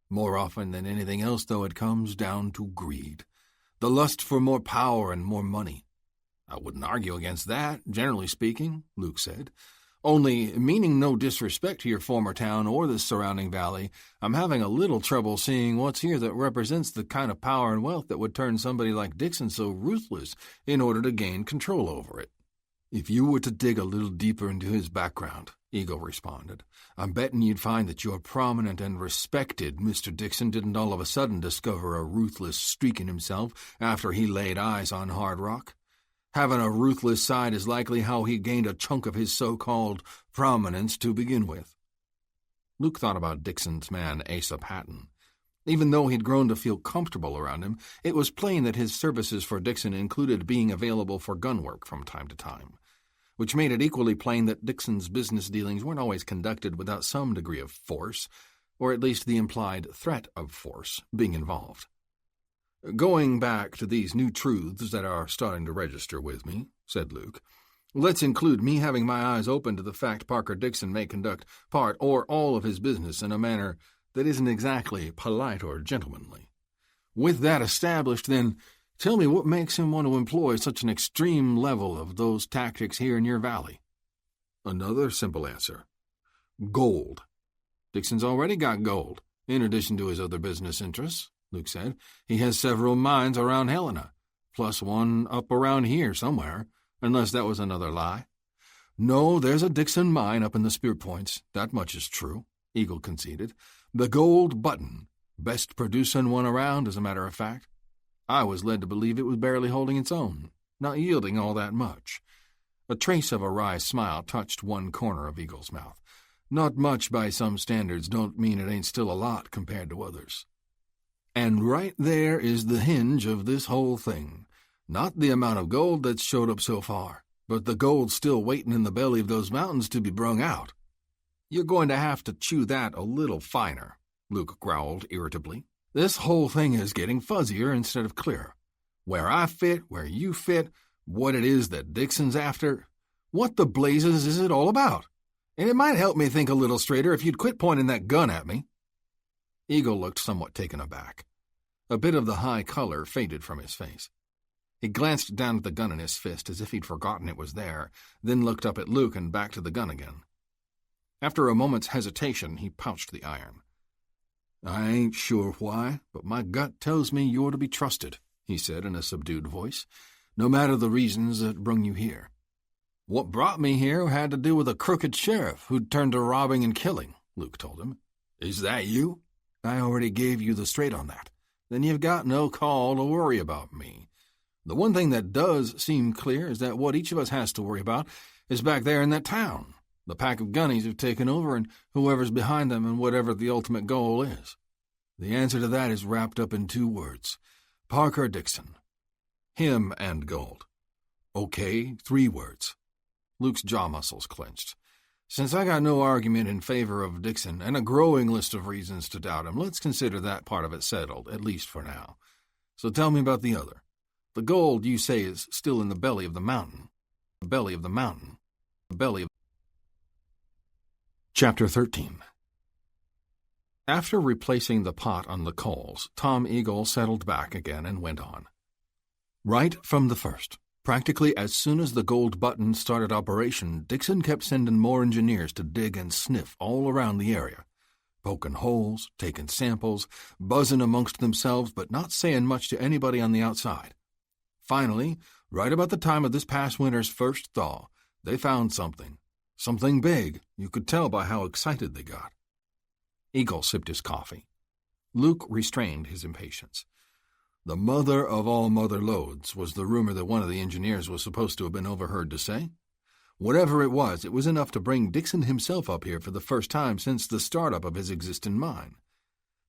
More often than anything else, though, it comes down to greed. The lust for more power and more money. I wouldn't argue against that, generally speaking," Luke said. "Only, meaning no disrespect to your former town or the surrounding valley, I'm having a little trouble seeing what's here that represents the kind of power and wealth that would turn somebody like Dixon so ruthless in order to gain control over it." "If you were to dig a little deeper into his background," Eagle responded, "I'm betting you'd find that your prominent and respected Mr. Dixon didn't all of a sudden discover a ruthless streak in himself after he laid eyes on Hard Rock. Having a ruthless side is likely how he gained a chunk of his so-called prominence to begin with." Luke thought about Dixon's man, Asa Patton. Even though he'd grown to feel comfortable around him, it was plain that his services for Dixon included being available for gun work from time to time, which made it equally plain that Dixon's business dealings weren't always conducted without some degree of force, or at least the implied threat of force, being involved. "Going back to these new truths that are starting to register with me," said Luke, "let's include me having my eyes open to the fact Parker Dixon may conduct part or all of his business in a manner that isn't exactly polite or gentlemanly. With that established, then, tell me what makes him want to employ such an extreme level of those tactics here in your valley?" "Another simple answer. Gold. Dixon's already got gold, in addition to his other business interests," Luke said. "He has several mines around Helena, plus one up around here somewhere, unless that was another lie." "No, there's a Dixon mine up in the Spear Points. That much is true," Eagle conceded. "The Gold Button, best producing one around, as a matter of fact. I was led to believe it was barely holding its own, not yielding all that much." A trace of a wry smile touched one corner of Eagle's mouth. "Not much by some standards don't mean it ain't still a lot compared to others. And right there is the hinge of this whole thing. Not the amount of gold that's showed up so far, but the gold still waiting in the belly of those mountains to be brung out." "You're going to have to chew that a little finer," Luke growled irritably. "This whole thing is getting fuzzier instead of clearer. Where I fit, where you fit, what it is that Dixon's after. What the blazes is it all about? And it might help me think a little straighter if you'd quit pointing that gun at me." Eagle looked somewhat taken aback. A bit of the high color faded from his face. He glanced down at the gun in his fist as if he'd forgotten it was there, then looked up at Luke and back to the gun again. After a moment's hesitation, he pouched the iron. "I ain't sure why, but my gut tells me you're to be trusted," he said in a subdued voice, "no matter the reasons that brung you here." "What brought me here had to do with a crooked sheriff who'd turned to robbing and killing," Luke told him. "Is that you?" "I already gave you the straight on that. Then you've got no call to worry about me. The one thing that does seem clear is that what each of us has to worry about is back there in that town, the pack of gunnies who've taken over and whoever's behind them and whatever the ultimate goal is. The answer to that is wrapped up in 2 words. Parker Dixon. Him and gold. Okay, 3 words." Luke's jaw muscles clenched. "Since I got no argument in favor of Dixon and a growing list of reasons to doubt him, let's consider that part of it settled, at least for now. So tell me about the other. The gold, you say, is still in the belly of the mountain. The belly of the mountain. The belly of..." Chapter 13. After replacing the pot on the coals, Tom Eagle settled back again and went on. "Right from the first, practically as soon as the Gold Button started operation, Dixon kept sending more engineers to dig and sniff all around the area, poking holes, taking samples, buzzing amongst themselves, but not saying much to anybody on the outside. Finally, right about the time of this past winter's first thaw, they found something. Something big, you could tell by how excited they got." Eagle sipped his coffee. Luke restrained his impatience. "The mother of all mother loads" was the rumor that one of the engineers was supposed to have been overheard to say. Whatever it was enough to bring Dixon himself up here for the first time since the startup of his existing mine.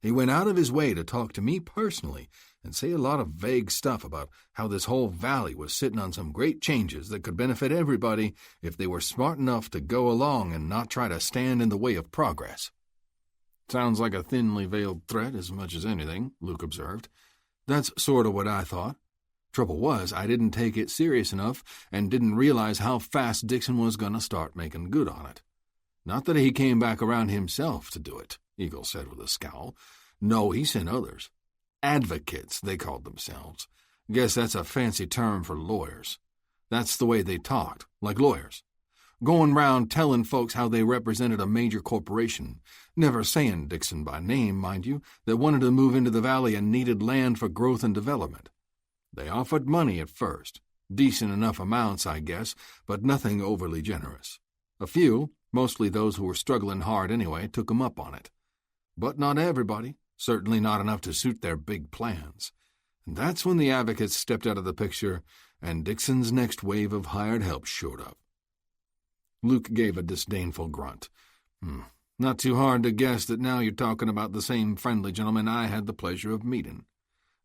He went out of his way to talk to me personally and say a lot of vague stuff about how this whole valley was sitting on some great changes that could benefit everybody if they were smart enough to go along and not try to stand in the way of progress. Sounds like a thinly veiled threat as much as anything, Luke observed. That's sort of what I thought. Trouble was, I didn't take it serious enough and didn't realize how fast Dixon was going to start making good on it. Not that he came back around himself to do it, Eagle said with a scowl. No, he sent others. Advocates, they called themselves. Guess that's a fancy term for lawyers. That's the way they talked, like lawyers. Going round telling folks how they represented a major corporation, never saying Dixon by name, mind you, that wanted to move into the valley and needed land for growth and development. They offered money at first, decent enough amounts, I guess, but nothing overly generous. A few, mostly those who were struggling hard anyway, took 'em up on it. But not everybody, certainly not enough to suit their big plans. And that's when the advocates stepped out of the picture and Dixon's next wave of hired help showed up. Luke gave a disdainful grunt. Not too hard to guess that now you're talking about the same friendly gentlemen I had the pleasure of meeting.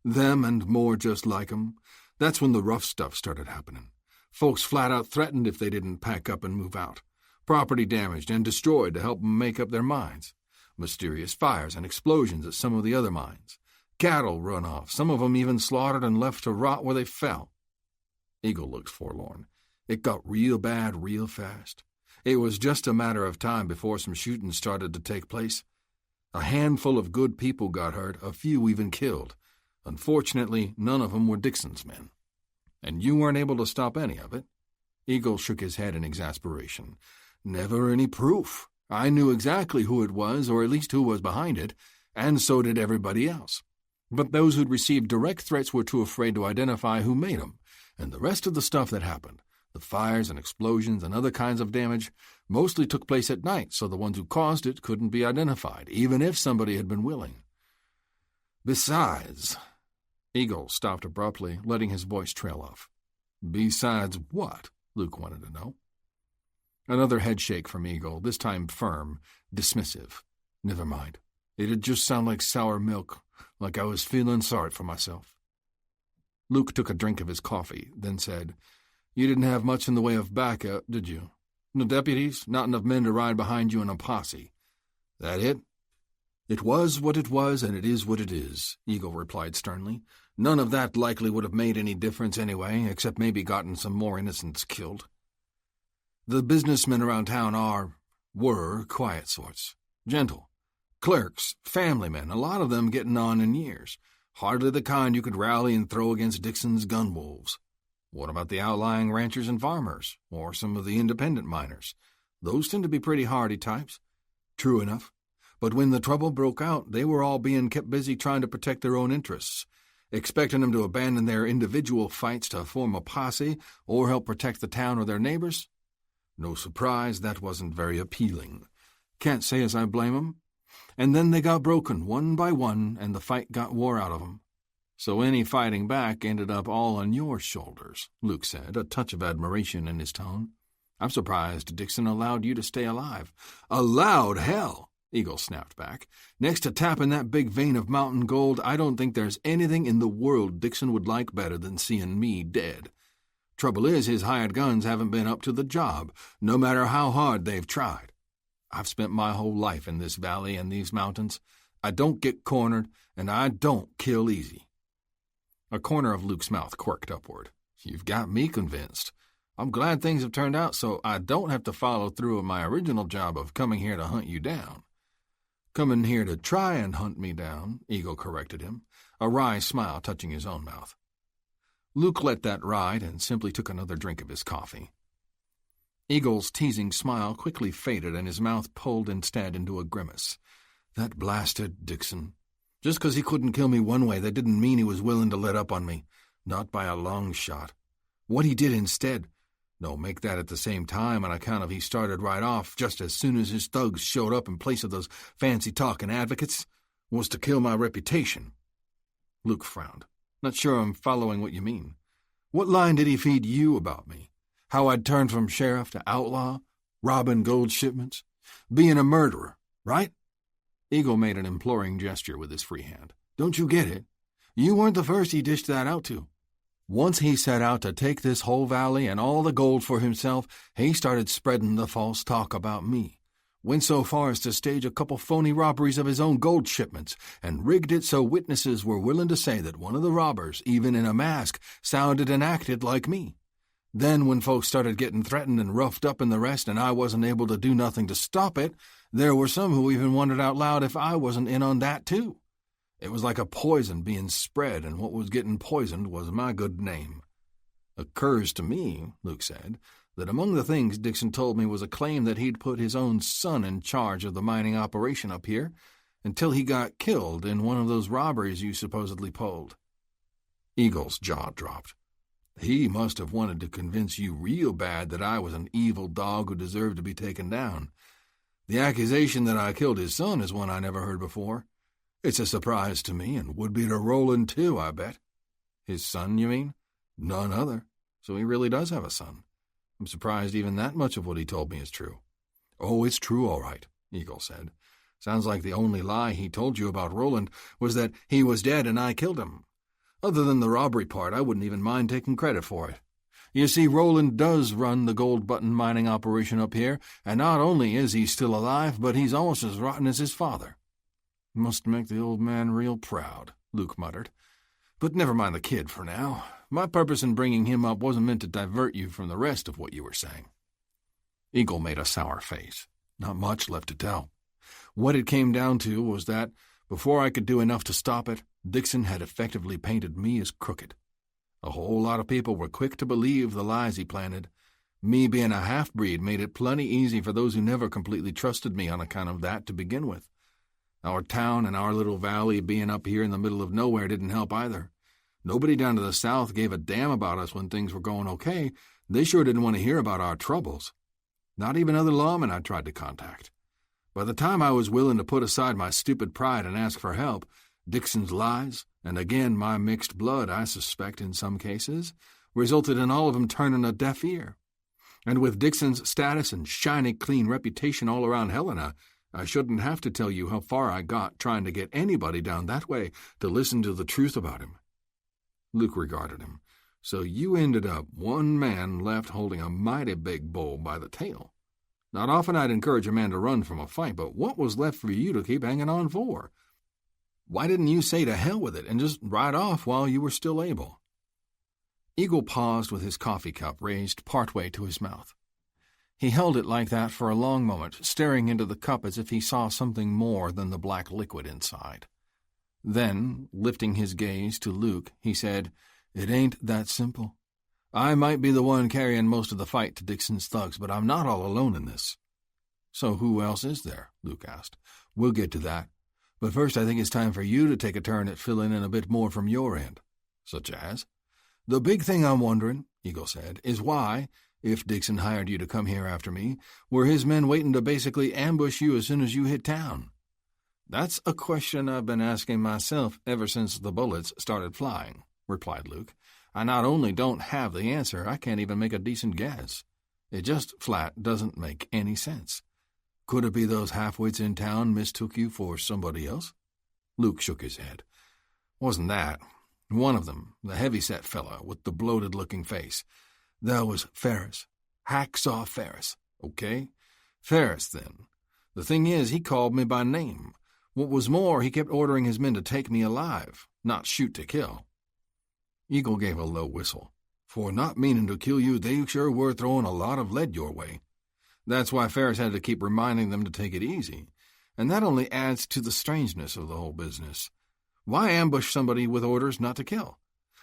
Them and more just like 'em. That's when the rough stuff started happening. Folks flat out threatened if they didn't pack up and move out. Property damaged and destroyed to help 'em make up their minds. Mysterious fires and explosions at some of the other mines. Cattle run off, some of 'em even slaughtered and left to rot where they fell. Eagle looked forlorn. It got real bad real fast. It was just a matter of time before some shooting started to take place. A handful of good people got hurt, a few even killed. Unfortunately, none of them were Dixon's men. And you weren't able to stop any of it? Eagle shook his head in exasperation. Never any proof. I knew exactly who it was, or at least who was behind it, and so did everybody else. But those who'd received direct threats were too afraid to identify who made them, and the rest of the stuff that happened, the fires and explosions and other kinds of damage, mostly took place at night, so the ones who caused it couldn't be identified, even if somebody had been willing. Besides... Eagle stopped abruptly, letting his voice trail off. Besides what? Luke wanted to know. Another headshake from Eagle, this time firm, dismissive. Never mind. It'd just sound like sour milk, like I was feeling sorry for myself. Luke took a drink of his coffee, then said, You didn't have much in the way of backup, did you? No deputies? Not enough men to ride behind you in a posse? That it? It was what it was, and it is what it is, Eagle replied sternly. None of that likely would have made any difference anyway, except maybe gotten some more innocents killed. The businessmen around town were quiet sorts. Gentle. Clerks, family men, a lot of them getting on in years. Hardly the kind you could rally and throw against Dixon's gun wolves. What about the outlying ranchers and farmers, or some of the independent miners? Those tend to be pretty hardy types. True enough. But when the trouble broke out, they were all being kept busy trying to protect their own interests, expecting them to abandon their individual fights to form a posse or help protect the town or their neighbors. No surprise, that wasn't very appealing. Can't say as I blame 'em. And then they got broken one by one, and the fight got wore out of 'em. So any fighting back ended up all on your shoulders, Luke said, a touch of admiration in his tone. I'm surprised Dixon allowed you to stay alive. Allowed, hell! Eagle snapped back. Next to tapping that big vein of mountain gold, I don't think there's anything in the world Dixon would like better than seeing me dead. Trouble is, his hired guns haven't been up to the job, no matter how hard they've tried. I've spent my whole life in this valley and these mountains. I don't get cornered, and I don't kill easy. A corner of Luke's mouth quirked upward. You've got me convinced. I'm glad things have turned out so I don't have to follow through with my original job of coming here to hunt you down. Coming here to try and hunt me down, Eagle corrected him, a wry smile touching his own mouth. Luke let that ride and simply took another drink of his coffee. Eagle's teasing smile quickly faded and his mouth pulled instead into a grimace. That blasted Dixon. Just 'cause he couldn't kill me one way, that didn't mean he was willing to let up on me. Not by a long shot. What he did instead... No, make that at the same time on account of he started right off just as soon as his thugs showed up in place of those fancy-talking advocates, was to kill my reputation. Luke frowned. Not sure I'm following what you mean. What line did he feed you about me? How I'd turned from sheriff to outlaw, robbing gold shipments, being a murderer, right? Eagle made an imploring gesture with his free hand. "Don't you get it? You weren't the first he dished that out to. Once he set out to take this whole valley and all the gold for himself, he started spreading the false talk about me. Went so far as to stage a couple phony robberies of his own gold shipments, and rigged it so witnesses were willing to say that one of the robbers, even in a mask, sounded and acted like me. Then when folks started getting threatened and roughed up in the rest and I wasn't able to do nothing to stop it, there were some who even wondered out loud if I wasn't in on that too. It was like a poison being spread, and what was getting poisoned was my good name." "Occurs to me," Luke said, "that among the things Dixon told me was a claim that he'd put his own son in charge of the mining operation up here until he got killed in one of those robberies you supposedly pulled." Eagle's jaw dropped. "He must have wanted to convince you real bad that I was an evil dog who deserved to be taken down. The accusation that I killed his son is one I never heard before. It's a surprise to me, and would be to Roland, too, I bet." "His son, you mean?" "None other. So he really does have a son. I'm surprised even that much of what he told me is true." "Oh, it's true, all right," Eagle said. "Sounds like the only lie he told you about Roland was that he was dead and I killed him. Other than the robbery part, I wouldn't even mind taking credit for it. You see, Roland does run the gold button mining operation up here, and not only is he still alive, but he's almost as rotten as his father." "Must make the old man real proud," Luke muttered. "But never mind the kid for now. My purpose in bringing him up wasn't meant to divert you from the rest of what you were saying." Eagle made a sour face. "Not much left to tell. What it came down to was that, before I could do enough to stop it, Dixon had effectively painted me as crooked. A whole lot of people were quick to believe the lies he planted. Me being a half-breed made it plenty easy for those who never completely trusted me on account of that to begin with. Our town and our little valley being up here in the middle of nowhere didn't help either. Nobody down to the south gave a damn about us when things were going okay. They sure didn't want to hear about our troubles. Not even other lawmen I tried to contact. By the time I was willing to put aside my stupid pride and ask for help, Dixon's lies, and again my mixed blood, I suspect in some cases, resulted in all of them turning a deaf ear. And with Dixon's status and shiny, clean reputation all around Helena, I shouldn't have to tell you how far I got trying to get anybody down that way to listen to the truth about him." Luke regarded him. "So you ended up one man left holding a mighty big bull by the tail. Not often I'd encourage a man to run from a fight, but what was left for you to keep hanging on for? Why didn't you say to hell with it and just ride off while you were still able?" Eagle paused with his coffee cup raised partway to his mouth. He held it like that for a long moment, staring into the cup as if he saw something more than the black liquid inside. Then, lifting his gaze to Luke, he said, "It ain't that simple. I might be the one carrying most of the fight to Dixon's thugs, but I'm not all alone in this." "So who else is there?" Luke asked. "We'll get to that. But first I think it's time for you to take a turn at filling in a bit more from your end." "Such as?" "The big thing I'm wondering," Eagle said, "is why, if Dixon hired you to come here after me, were his men waiting to basically ambush you as soon as you hit town?" "That's a question I've been asking myself ever since the bullets started flying," replied Luke. "I not only don't have the answer, I can't even make a decent guess. It just flat doesn't make any sense. Could it be those half-wits in town mistook you for somebody else?" Luke shook his head. "Wasn't that. One of them, the heavy-set fella with the bloated-looking face. That was Ferris. Hacksaw Ferris. Okay? Ferris, then. The thing is, he called me by name. What was more, he kept ordering his men to take me alive, not shoot to kill." Eagle gave a low whistle. "For not meaning to kill you, they sure were throwing a lot of lead your way. That's why Ferris had to keep reminding them to take it easy. And that only adds to the strangeness of the whole business. Why ambush somebody with orders not to kill?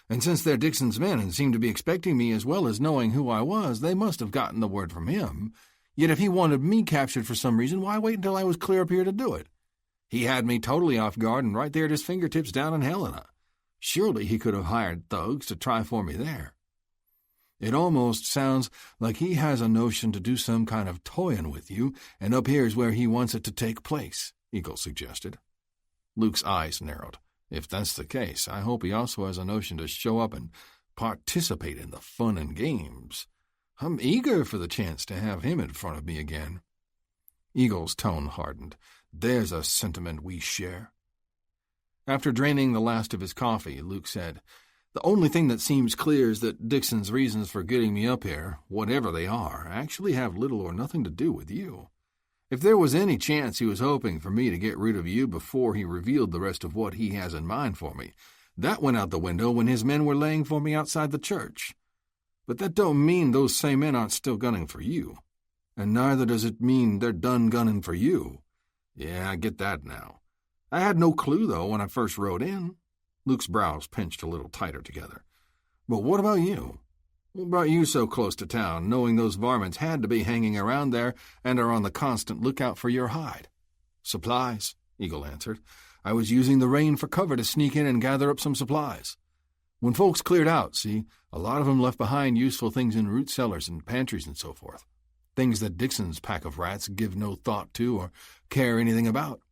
And since they're Dixon's men and seemed to be expecting me as well as knowing who I was, they must have gotten the word from him. Yet if he wanted me captured for some reason, why wait until I was clear up here to do it? He had me totally off guard and right there at his fingertips down in Helena. Surely he could have hired thugs to try for me there. It almost sounds like he has a notion to do some kind of toying with you, and up here's where he wants it to take place," Eagle suggested. Luke's eyes narrowed. "If that's the case, I hope he also has a notion to show up and participate in the fun and games. I'm eager for the chance to have him in front of me again." Eagle's tone hardened. There's a sentiment we share." After draining the last of his coffee, Luke said, "The only thing that seems clear is that Dixon's reasons for getting me up here, whatever they are, actually have little or nothing to do with you. If there was any chance he was hoping for me to get rid of you before he revealed the rest of what he has in mind for me, that went out the window when his men were laying for me outside the church. But that don't mean those same men aren't still gunning for you. And neither does it mean they're done gunning for you. Yeah, I get that now. I had no clue, though, when I first rode in." Luke's brows pinched a little tighter together. "But what about you? What brought you so close to town, knowing those varmints had to be hanging around there and are on the constant lookout for your hide?" "Supplies," Eagle answered. "I was using the rain for cover to sneak in and gather up some supplies. When folks cleared out, see, a lot of them left behind useful things in root cellars and pantries and so forth. Things that Dixon's pack of rats give no thought to or care anything about.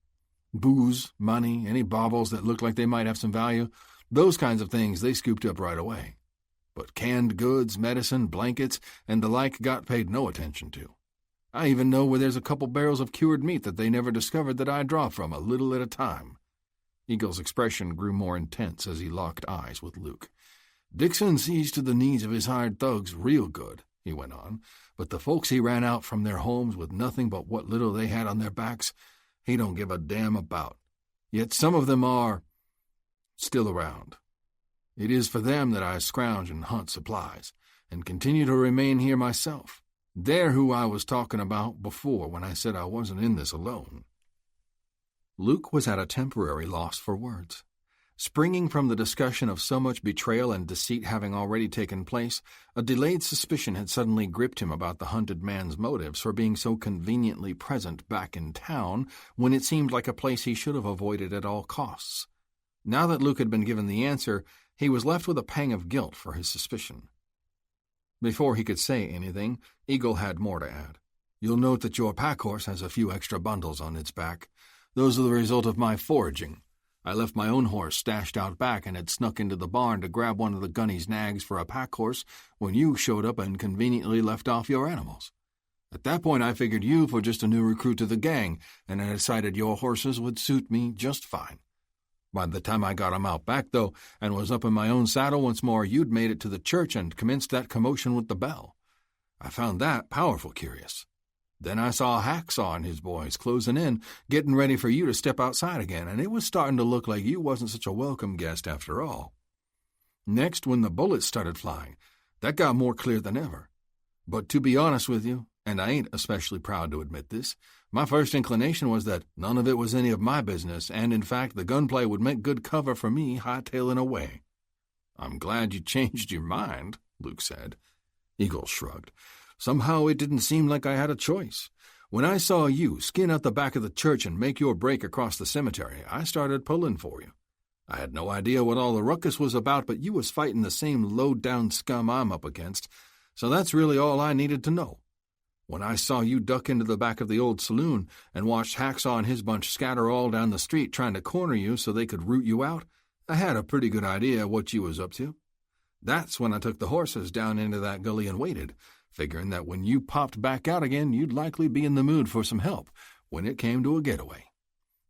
Booze, money, any baubles that looked like they might have some value, those kinds of things they scooped up right away. But canned goods, medicine, blankets, and the like got paid no attention to. I even know where there's a couple barrels of cured meat that they never discovered that I draw from a little at a time." Eagle's expression grew more intense as he locked eyes with Luke. "Dixon sees to the needs of his hired thugs real good," he went on, "but the folks he ran out from their homes with nothing but what little they had on their backs, he don't give a damn about. Yet some of them are still around. It is for them that I scrounge and hunt supplies, and continue to remain here myself. They're who I was talking about before when I said I wasn't in this alone." Luke was at a temporary loss for words. Springing from the discussion of so much betrayal and deceit having already taken place, a delayed suspicion had suddenly gripped him about the hunted man's motives for being so conveniently present back in town when it seemed like a place he should have avoided at all costs. Now that Luke had been given the answer, he was left with a pang of guilt for his suspicion. Before he could say anything, Eagle had more to add. "You'll note that your pack horse has a few extra bundles on its back. Those are the result of my foraging. I left my own horse stashed out back and had snuck into the barn to grab one of the gunny's nags for a pack horse when you showed up and conveniently left off your animals. At that point I figured you for just a new recruit to the gang, and I decided your horses would suit me just fine. By the time I got 'em out back, though, and was up in my own saddle once more, you'd made it to the church and commenced that commotion with the bell. I found that powerful curious. Then I saw Hacksaw and his boys closing in, getting ready for you to step outside again, and it was starting to look like you wasn't such a welcome guest after all. Next, when the bullets started flying, that got more clear than ever. But to be honest with you, and I ain't especially proud to admit this, my first inclination was that none of it was any of my business, and in fact the gunplay would make good cover for me hightailing away." "I'm glad you changed your mind," Luke said. Eagle shrugged. "Somehow it didn't seem like I had a choice. When I saw you skin out the back of the church and make your break across the cemetery, I started pulling for you. I had no idea what all the ruckus was about, but you was fighting the same low-down scum I'm up against, so that's really all I needed to know. When I saw you duck into the back of the old saloon and watched Hacksaw and his bunch scatter all down the street trying to corner you so they could root you out, I had a pretty good idea what you was up to. That's when I took the horses down into that gully and waited, figuring that when you popped back out again, you'd likely be in the mood for some help when it came to a getaway.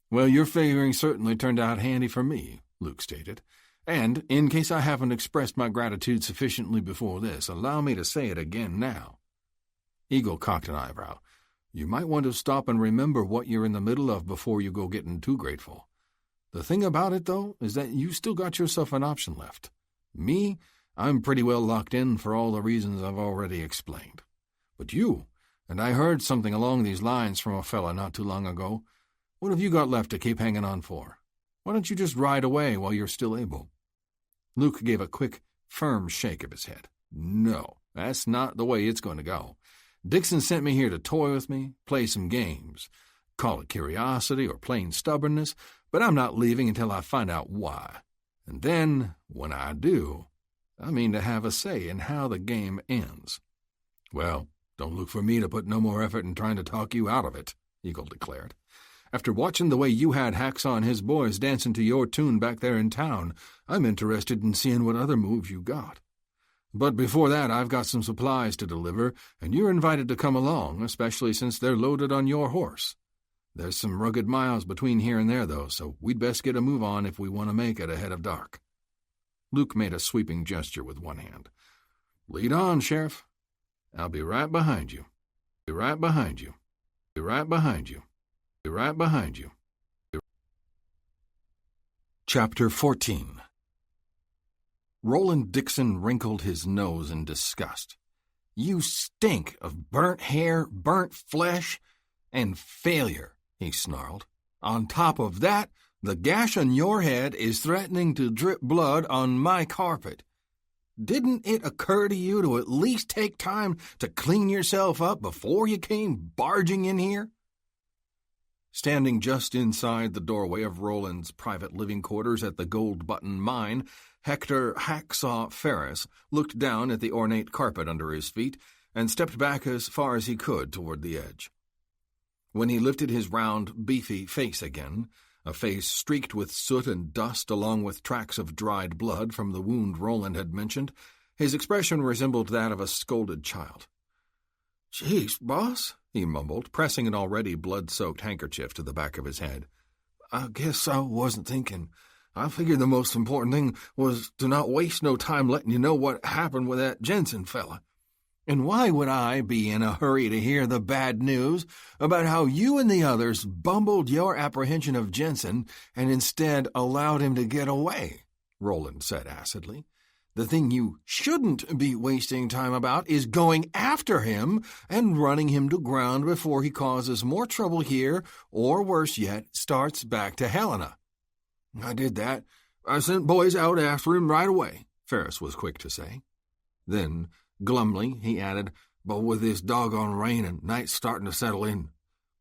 Well, your figuring certainly turned out handy for me," Luke stated. "And, in case I haven't expressed my gratitude sufficiently before this, allow me to say it again now." Eagle cocked an eyebrow. "You might want to stop and remember what you're in the middle of before you go getting too grateful. The thing about it, though, is that you still got yourself an option left. Me, I'm pretty well locked in for all the reasons I've already explained. But you, and I heard something along these lines from a fella not too long ago, what have you got left to keep hanging on for? Why don't you just ride away while you're still able?" Luke gave a quick, firm shake of his head. "No, that's not the way it's going to go. Dixon sent me here to toy with me, play some games. Call it curiosity or plain stubbornness, but I'm not leaving until I find out why. And then, when I do, I mean to have a say in how the game ends." "Well, don't look for me to put no more effort in trying to talk you out of it," Eagle declared. "After watching the way you had Hacksaw and his boys dancing to your tune back there in town, I'm interested in seeing what other moves you got. But before that, I've got some supplies to deliver, and you're invited to come along, especially since they're loaded on your horse. There's some rugged miles between here and there, though, so we'd best get a move on if we want to make it ahead of dark." Luke made a sweeping gesture with one hand. "Lead on, Sheriff. I'll be right behind you. Be right behind you. Be right behind you. Be right behind you." Chapter 14. Roland Dixon wrinkled his nose in disgust. "You stink of burnt hair, burnt flesh, and failure," he snarled. "On top of that, the gash on your head is threatening to drip blood on my carpet. Didn't it occur to you to at least take time to clean yourself up before you came barging in here?" Standing just inside the doorway of Roland's private living quarters at the Gold Button Mine, Hector Hacksaw Ferris looked down at the ornate carpet under his feet and stepped back as far as he could toward the edge. When he lifted his round, beefy face again, a face streaked with soot and dust along with tracks of dried blood from the wound Roland had mentioned, his expression resembled that of a scolded child. "Jeez, boss," he mumbled, pressing an already blood-soaked handkerchief to the back of his head. "I guess I wasn't thinking. I figured the most important thing was to not waste no time letting you know what happened with that Jensen fella. And why would I be in a hurry to hear the bad news about how you and the others bumbled your apprehension of Jensen and instead allowed him to get away?" Roland said acidly. "The thing you shouldn't be wasting time about is going after him and running him to ground before he causes more trouble here, or worse yet, starts back to Helena." "I did that. I sent boys out after him right away," Ferris was quick to say. Then, glumly, he added, "But with this doggone rain and night starting to settle in,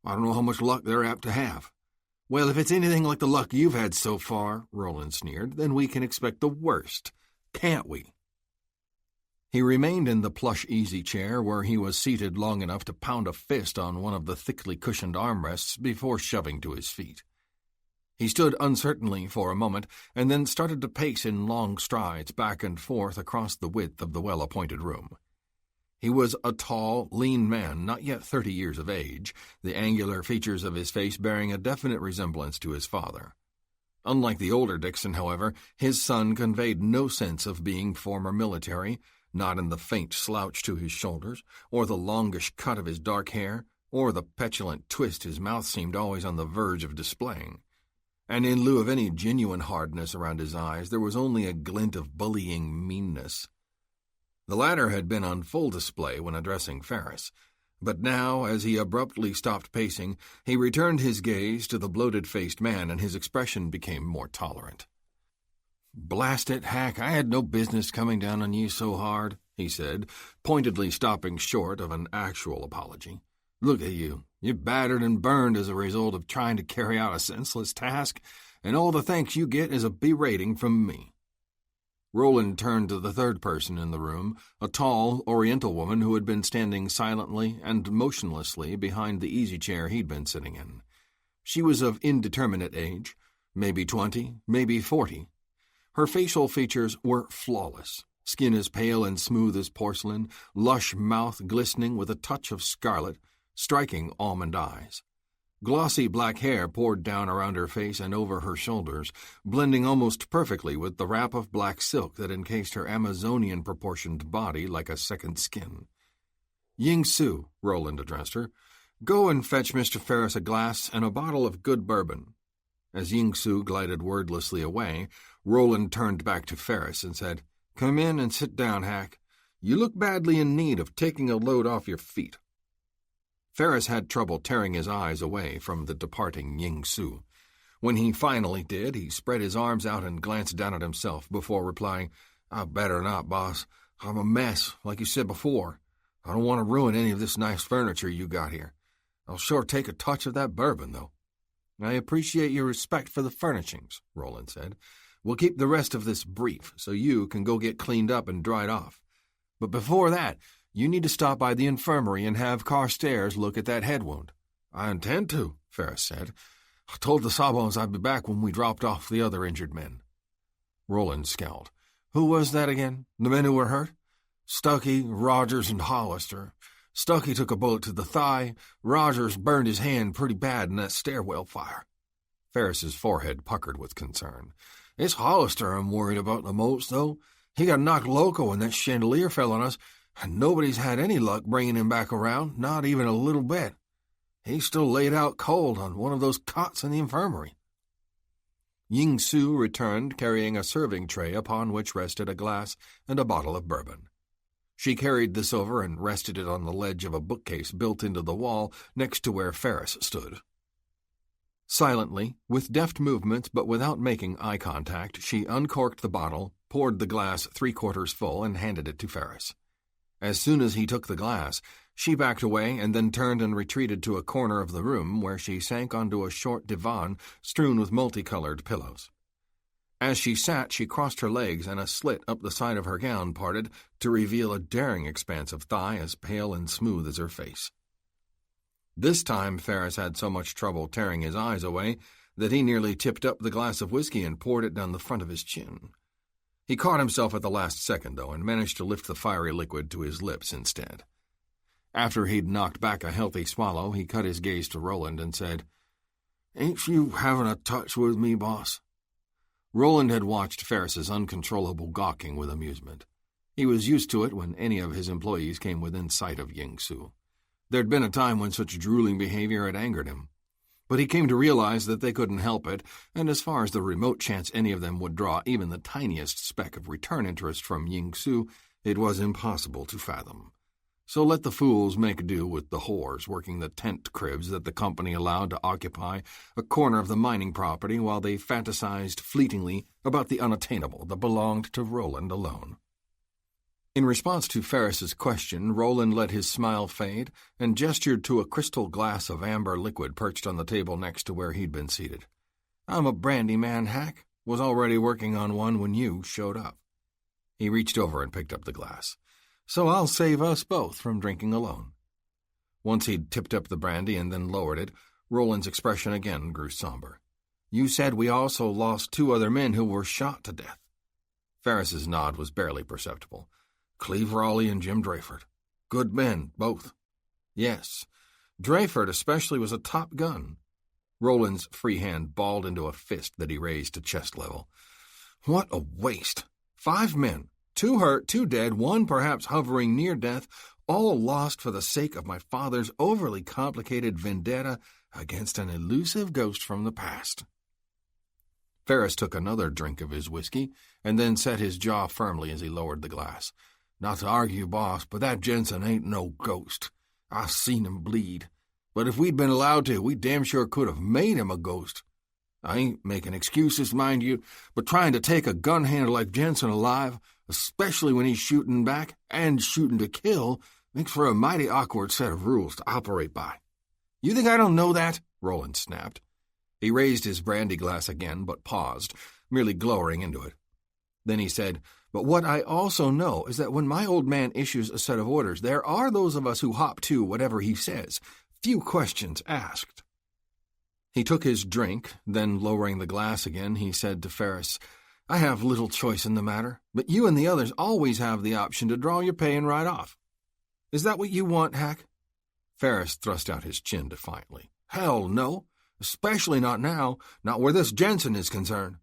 I don't know how much luck they're apt to have." "Well, if it's anything like the luck you've had so far," Roland sneered, "then we can expect the worst, can't we?" He remained in the plush easy chair where he was seated long enough to pound a fist on one of the thickly cushioned armrests before shoving to his feet. He stood uncertainly for a moment, and then started to pace in long strides back and forth across the width of the well-appointed room. He was a tall, lean man, not yet 30 years of age, the angular features of his face bearing a definite resemblance to his father. Unlike the older Dixon, however, his son conveyed no sense of being former military, not in the faint slouch to his shoulders, or the longish cut of his dark hair, or the petulant twist his mouth seemed always on the verge of displaying. And in lieu of any genuine hardness around his eyes, there was only a glint of bullying meanness. The latter had been on full display when addressing Ferris, but now, as he abruptly stopped pacing, he returned his gaze to the bloated-faced man, and his expression became more tolerant. "Blast it, Hack, I had no business coming down on you so hard," he said, pointedly stopping short of an actual apology. "Look at you. You're battered and burned as a result of trying to carry out a senseless task, and all the thanks you get is a berating from me." Roland turned to the third person in the room, a tall, Oriental woman who had been standing silently and motionlessly behind the easy chair he'd been sitting in. She was of indeterminate age, maybe 20, maybe 40. Her facial features were flawless, skin as pale and smooth as porcelain, lush mouth glistening with a touch of scarlet, striking almond eyes. Glossy black hair poured down around her face and over her shoulders, blending almost perfectly with the wrap of black silk that encased her Amazonian-proportioned body like a second skin. "Ying Su," Roland addressed her, "go and fetch Mr. Ferris a glass and a bottle of good bourbon." As Ying Su glided wordlessly away, Roland turned back to Ferris and said, "Come in and sit down, Hack. You look badly in need of taking a load off your feet." Ferris had trouble tearing his eyes away from the departing Ying Su. When he finally did, he spread his arms out and glanced down at himself before replying, "I better not, boss. I'm a mess, like you said before. I don't want to ruin any of this nice furniture you got here. I'll sure take a touch of that bourbon, though." "I appreciate your respect for the furnishings," Roland said. "We'll keep the rest of this brief, so you can go get cleaned up and dried off. But before that, you need to stop by the infirmary and have Carstairs look at that head wound." "I intend to," Ferris said. "I told the Sawbones I'd be back when we dropped off the other injured men." Roland scowled. "Who was that again? The men who were hurt?" "Stuckey, Rogers, and Hollister. Stuckey took a bullet to the thigh. Rogers burned his hand pretty bad in that stairwell fire. Ferris's forehead puckered with concern. It's Hollister I'm worried about the most, though. He got knocked loco when that chandelier fell on us, and nobody's had any luck bringing him back around, not even a little bit. He's still laid out cold on one of those cots in the infirmary. Ying Su returned carrying a serving tray upon which rested a glass and a bottle of bourbon. She carried this over and rested it on the ledge of a bookcase built into the wall next to where Ferris stood. Silently, with deft movements but without making eye contact, she uncorked the bottle, poured the glass 3/4 full, and handed it to Ferris. As soon as he took the glass, she backed away and then turned and retreated to a corner of the room where she sank onto a short divan strewn with multicolored pillows. As she sat, she crossed her legs and a slit up the side of her gown parted to reveal a daring expanse of thigh as pale and smooth as her face. This time Ferris had so much trouble tearing his eyes away that he nearly tipped up the glass of whiskey and poured it down the front of his chin. He caught himself at the last second, though, and managed to lift the fiery liquid to his lips instead. After he'd knocked back a healthy swallow, he cut his gaze to Roland and said, "Ain't you having a touch with me, boss?" Roland had watched Ferris's uncontrollable gawking with amusement. He was used to it when any of his employees came within sight of Ying Su. There'd been a time when such drooling behavior had angered him. But he came to realize that they couldn't help it, and as far as the remote chance any of them would draw even the tiniest speck of return interest from Ying Su, it was impossible to fathom. So let the fools make do with the whores working the tent cribs that the company allowed to occupy a corner of the mining property while they fantasized fleetingly about the unattainable that belonged to Roland alone. In response to Ferris's question, Roland let his smile fade and gestured to a crystal glass of amber liquid perched on the table next to where he'd been seated. "I'm a brandy man, Hack. Was already working on one when you showed up." He reached over and picked up the glass. "So I'll save us both from drinking alone." Once he'd tipped up the brandy and then lowered it, Roland's expression again grew somber. "You said we also lost 2 other men who were shot to death." Ferris's nod was barely perceptible. "Cleve Raleigh and Jim Drayford. Good men, both." "Yes. Drayford especially was a top gun." Roland's free hand balled into a fist that he raised to chest level. "What a waste! 5 men, 2 hurt, 2 dead, 1 perhaps hovering near death, all lost for the sake of my father's overly complicated vendetta against an elusive ghost from the past." Ferris took another drink of his whiskey and then set his jaw firmly as he lowered the glass. "Not to argue, boss, but that Jensen ain't no ghost. I seen him bleed. But if we'd been allowed to, we damn sure could have made him a ghost. I ain't making excuses, mind you, but trying to take a gun handler like Jensen alive, especially when he's shooting back and shooting to kill, makes for a mighty awkward set of rules to operate by." "You think I don't know that?" Roland snapped. He raised his brandy glass again, but paused, merely glowering into it. Then he said, "But what I also know is that when my old man issues a set of orders, there are those of us who hop to whatever he says, few questions asked." He took his drink, then lowering the glass again, he said to Ferris, "I have little choice in the matter, but you and the others always have the option to draw your pay and ride off. Is that what you want, Hack?" Ferris thrust out his chin defiantly. "Hell no, especially not now, not where this Jensen is concerned.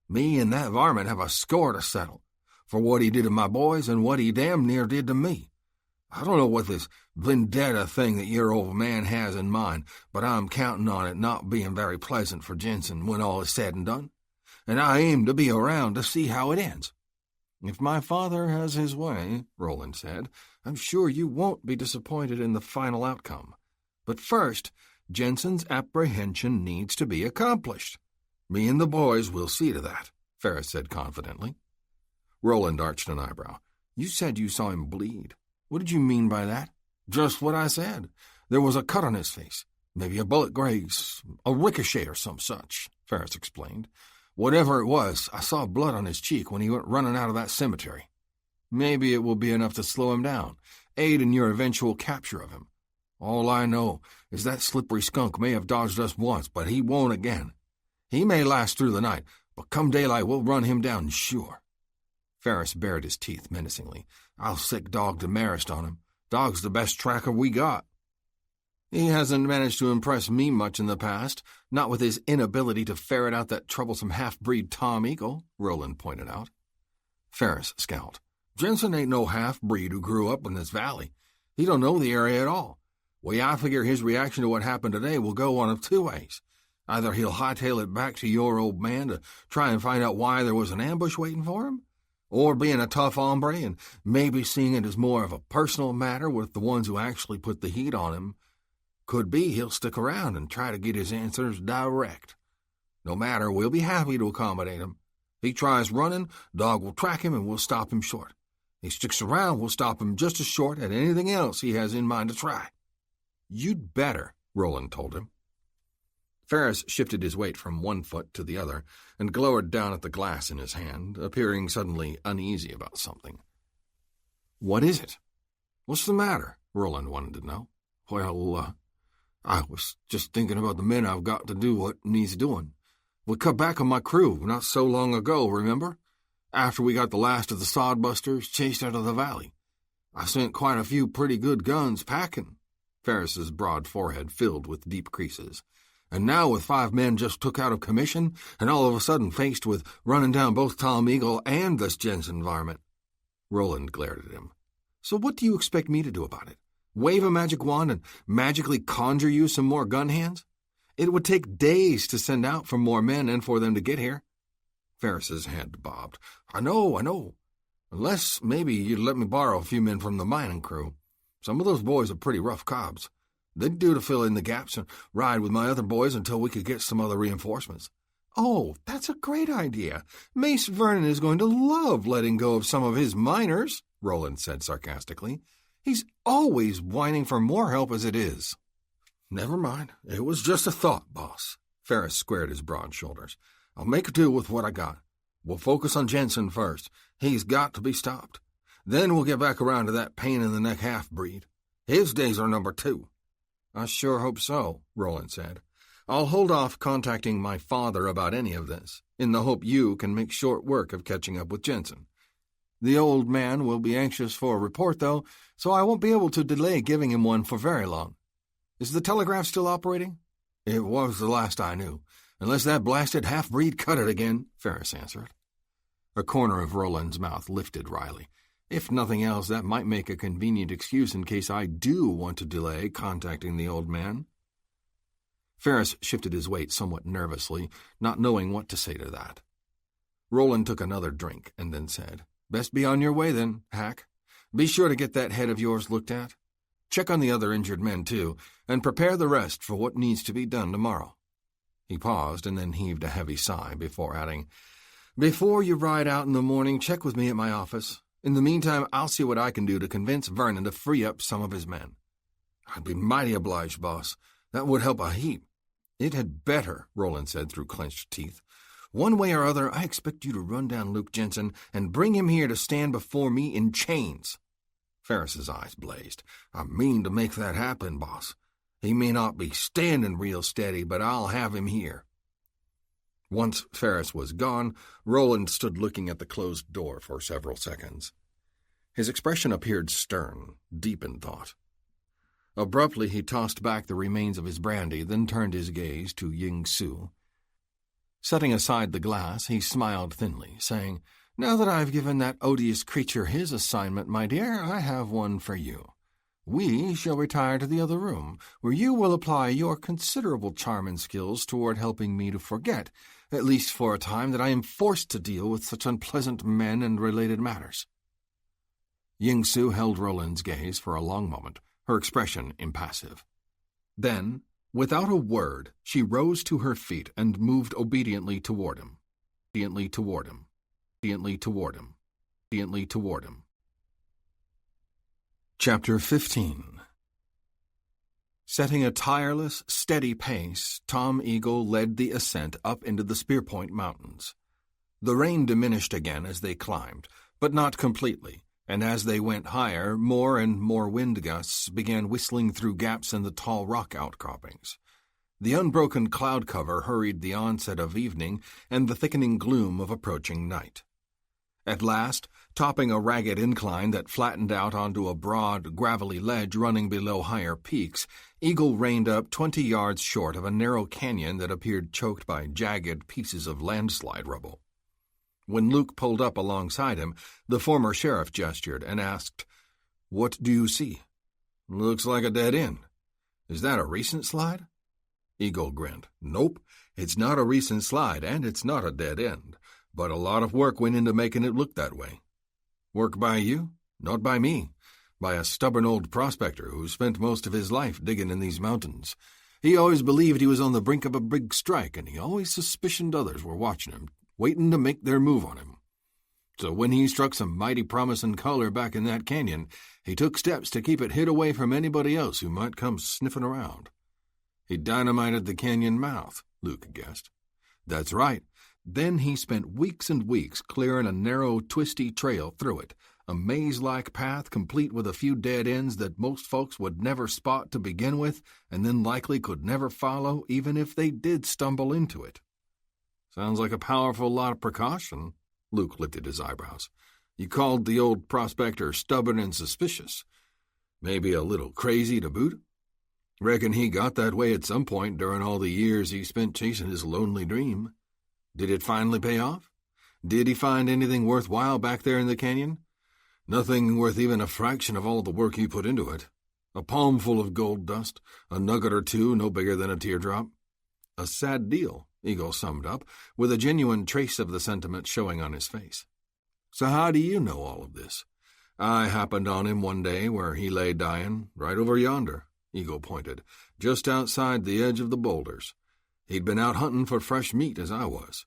Me and that varmint have a score to settle, for what he did to my boys and what he damn near did to me. I don't know what this vendetta thing that your old man has in mind, but I'm counting on it not being very pleasant for Jensen when all is said and done, and I aim to be around to see how it ends." "If my father has his way," Roland said, "I'm sure you won't be disappointed in the final outcome. But first, Jensen's apprehension needs to be accomplished." "Me and the boys will see to that," Ferris said confidently. Roland arched an eyebrow. "You said you saw him bleed. What did you mean by that?" "Just what I said. There was a cut on his face. Maybe a bullet grazed, a ricochet or some such," Ferris explained. "Whatever it was, I saw blood on his cheek when he went running out of that cemetery. Maybe it will be enough to slow him down, aid in your eventual capture of him. All I know is that slippery skunk may have dodged us once, but he won't again. He may last through the night, but come daylight we'll run him down sure." Ferris bared his teeth menacingly. "I'll sick dog Demarest on him. Dog's the best tracker we got." "He hasn't managed to impress me much in the past, not with his inability to ferret out that troublesome half-breed Tom Eagle," Roland pointed out. Ferris scowled. "Jensen ain't no half-breed who grew up in this valley. He don't know the area at all. Well, I figure his reaction to what happened today will go one of two ways. Either he'll hightail it back to your old man to try and find out why there was an ambush waiting for him, or being a tough hombre and maybe seeing it as more of a personal matter with the ones who actually put the heat on him. Could be he'll stick around and try to get his answers direct. No matter, we'll be happy to accommodate him. He tries running, Dog will track him and we'll stop him short. He sticks around, we'll stop him just as short at anything else he has in mind to try." "You'd better," Roland told him. Ferris shifted his weight from one foot to the other and glowered down at the glass in his hand, appearing suddenly uneasy about something. "What is it?" "What's the matter?" Roland wanted to know. "Well, I was just thinking about the men I've got to do what needs doing. We cut back on my crew not so long ago, remember? After we got the last of the sodbusters chased out of the valley. I sent quite a few pretty good guns packing." Ferris's broad forehead filled with deep creases. "And now with 5 men just took out of commission, and all of a sudden faced with running down both Tom Eagle and this Jensen varmint." Roland glared at him. "So what do you expect me to do about it? Wave a magic wand and magically conjure you some more gun hands? It would take days to send out for more men and for them to get here." Ferris's head bobbed. I know. Unless maybe you'd let me borrow a few men from the mining crew. Some of those boys are pretty rough cobs. They'd do to fill in the gaps and ride with my other boys until we could get some other reinforcements." "Oh, that's a great idea. Mace Vernon is going to love letting go of some of his miners," Roland said sarcastically. "He's always whining for more help as it is." "Never mind. It was just a thought, boss." Ferris squared his broad shoulders. "I'll make do with what I got. We'll focus on Jensen first. He's got to be stopped. Then we'll get back around to that pain-in-the-neck half-breed. His days are number 2. "I sure hope so," Roland said. "I'll hold off contacting my father about any of this, in the hope you can make short work of catching up with Jensen. The old man will be anxious for a report, though, so I won't be able to delay giving him one for very long. Is the telegraph still operating?" "It was the last I knew, unless that blasted half-breed cut it again," Ferris answered. A corner of Roland's mouth lifted wryly. If nothing else, that might make a convenient excuse in case I do want to delay contacting the old man. Ferris shifted his weight somewhat nervously, not knowing what to say to that. Roland took another drink and then said, "Best be on your way then, Hack. Be sure to get that head of yours looked at. Check on the other injured men, too, and prepare the rest for what needs to be done tomorrow." He paused and then heaved a heavy sigh before adding, "Before you ride out in the morning, check with me at my office. In the meantime, I'll see what I can do to convince Vernon to free up some of his men." "I'd be mighty obliged, boss. That would help a heap." "It had better," Roland said through clenched teeth. "One way or other, I expect you to run down Luke Jensen and bring him here to stand before me in chains." Ferris's eyes blazed. "I mean to make that happen, boss. He may not be standing real steady, but I'll have him here." Once Ferris was gone, Roland stood looking at the closed door for several seconds. His expression appeared stern, deep in thought. Abruptly he tossed back the remains of his brandy, then turned his gaze to Ying Su. Setting aside the glass, he smiled thinly, saying, "Now that I've given that odious creature his assignment, my dear, I have one for you. We shall retire to the other room, where you will apply your considerable charm and skills toward helping me to forget, at least for a time, that I am forced to deal with such unpleasant men and related matters." Ying Su held Roland's gaze for a long moment, her expression impassive. Then, without a word, she rose to her feet and moved obediently toward him. Obediently toward him. Obediently toward him. Obediently toward him. Chapter 15. Setting a tireless, steady pace, Tom Eagle led the ascent up into the Spearpoint Mountains. The rain diminished again as they climbed, but not completely, and as they went higher, more and more wind gusts began whistling through gaps in the tall rock outcroppings. The unbroken cloud cover hurried the onset of evening and the thickening gloom of approaching night. At last, topping a ragged incline that flattened out onto a broad, gravelly ledge running below higher peaks, Eagle reined up 20 yards short of a narrow canyon that appeared choked by jagged pieces of landslide rubble. When Luke pulled up alongside him, the former sheriff gestured and asked, "What do you see?" "Looks like a dead end. Is that a recent slide?" Eagle grinned. "Nope, it's not a recent slide, and it's not a dead end. But a lot of work went into making it look that way." "Work by you? Not by me. By a stubborn old prospector who spent most of his life digging in these mountains. He always believed he was on the brink of a big strike, and he always suspicioned others were watching him, waiting to make their move on him. So when he struck some mighty promising color back in that canyon, he took steps to keep it hid away from anybody else who might come sniffing around." "He dynamited the canyon mouth," Luke guessed. "That's right. Then he spent weeks and weeks clearing a narrow, twisty trail through it, a maze-like path complete with a few dead ends that most folks would never spot to begin with and then likely could never follow even if they did stumble into it." "Sounds like a powerful lot of precaution." Luke lifted his eyebrows. "You called the old prospector stubborn and suspicious. Maybe a little crazy to boot? Reckon he got that way at some point during all the years he spent chasing his lonely dream. Did it finally pay off? Did he find anything worthwhile back there in the canyon?" "Nothing worth even a fraction of all the work he put into it. A palmful of gold dust, a nugget or two no bigger than a teardrop." "A sad deal," Eagle summed up, with a genuine trace of the sentiment showing on his face. "So how do you know all of this?" "I happened on him one day where he lay dying, right over yonder," Eagle pointed, "just outside the edge of the boulders. He'd been out hunting for fresh meat as I was.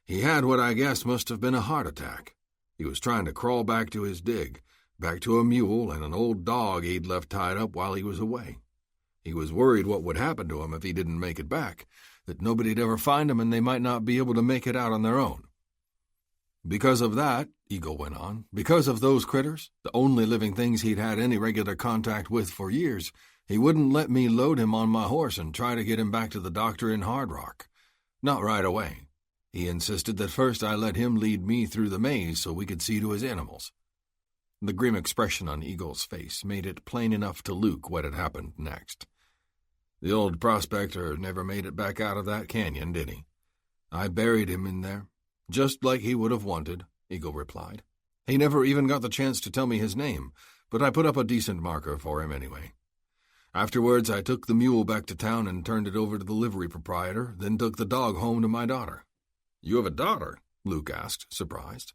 He had what I guess must have been a heart attack. He was trying to crawl back to his dig, back to a mule and an old dog he'd left tied up while he was away. He was worried what would happen to him if he didn't make it back, that nobody'd ever find him and they might not be able to make it out on their own. Because of that," Eagle went on, "because of those critters, the only living things he'd had any regular contact with for years, he wouldn't let me load him on my horse and try to get him back to the doctor in Hard Rock. Not right away. He insisted that first I let him lead me through the maze so we could see to his animals." The grim expression on Eagle's face made it plain enough to Luke what had happened next. "The old prospector never made it back out of that canyon, did he? I buried him in there, just like he would have wanted," Eagle replied. "He never even got the chance to tell me his name, but I put up a decent marker for him anyway. Afterwards, I took the mule back to town and turned it over to the livery proprietor, then took the dog home to my daughter." "You have a daughter?" Luke asked, surprised.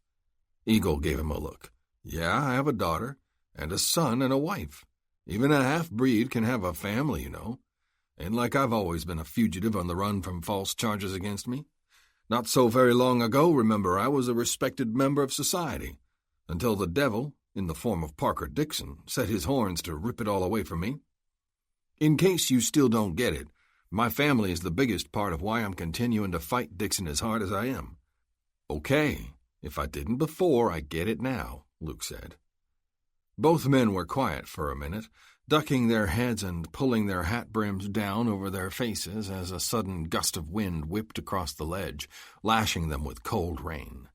Eagle gave him a look. "Yeah, I have a daughter, and a son and a wife. Even a half-breed can have a family, you know. Ain't like I've always been a fugitive on the run from false charges against me. Not so very long ago, remember, I was a respected member of society, until the devil, in the form of Parker Dixon, set his horns to rip it all away from me. In case you still don't get it, my family is the biggest part of why I'm continuing to fight Dixon as hard as I am." "Okay, if I didn't before, I get it now," Luke said. Both men were quiet for a minute, ducking their heads and pulling their hat brims down over their faces as a sudden gust of wind whipped across the ledge, lashing them with cold rain.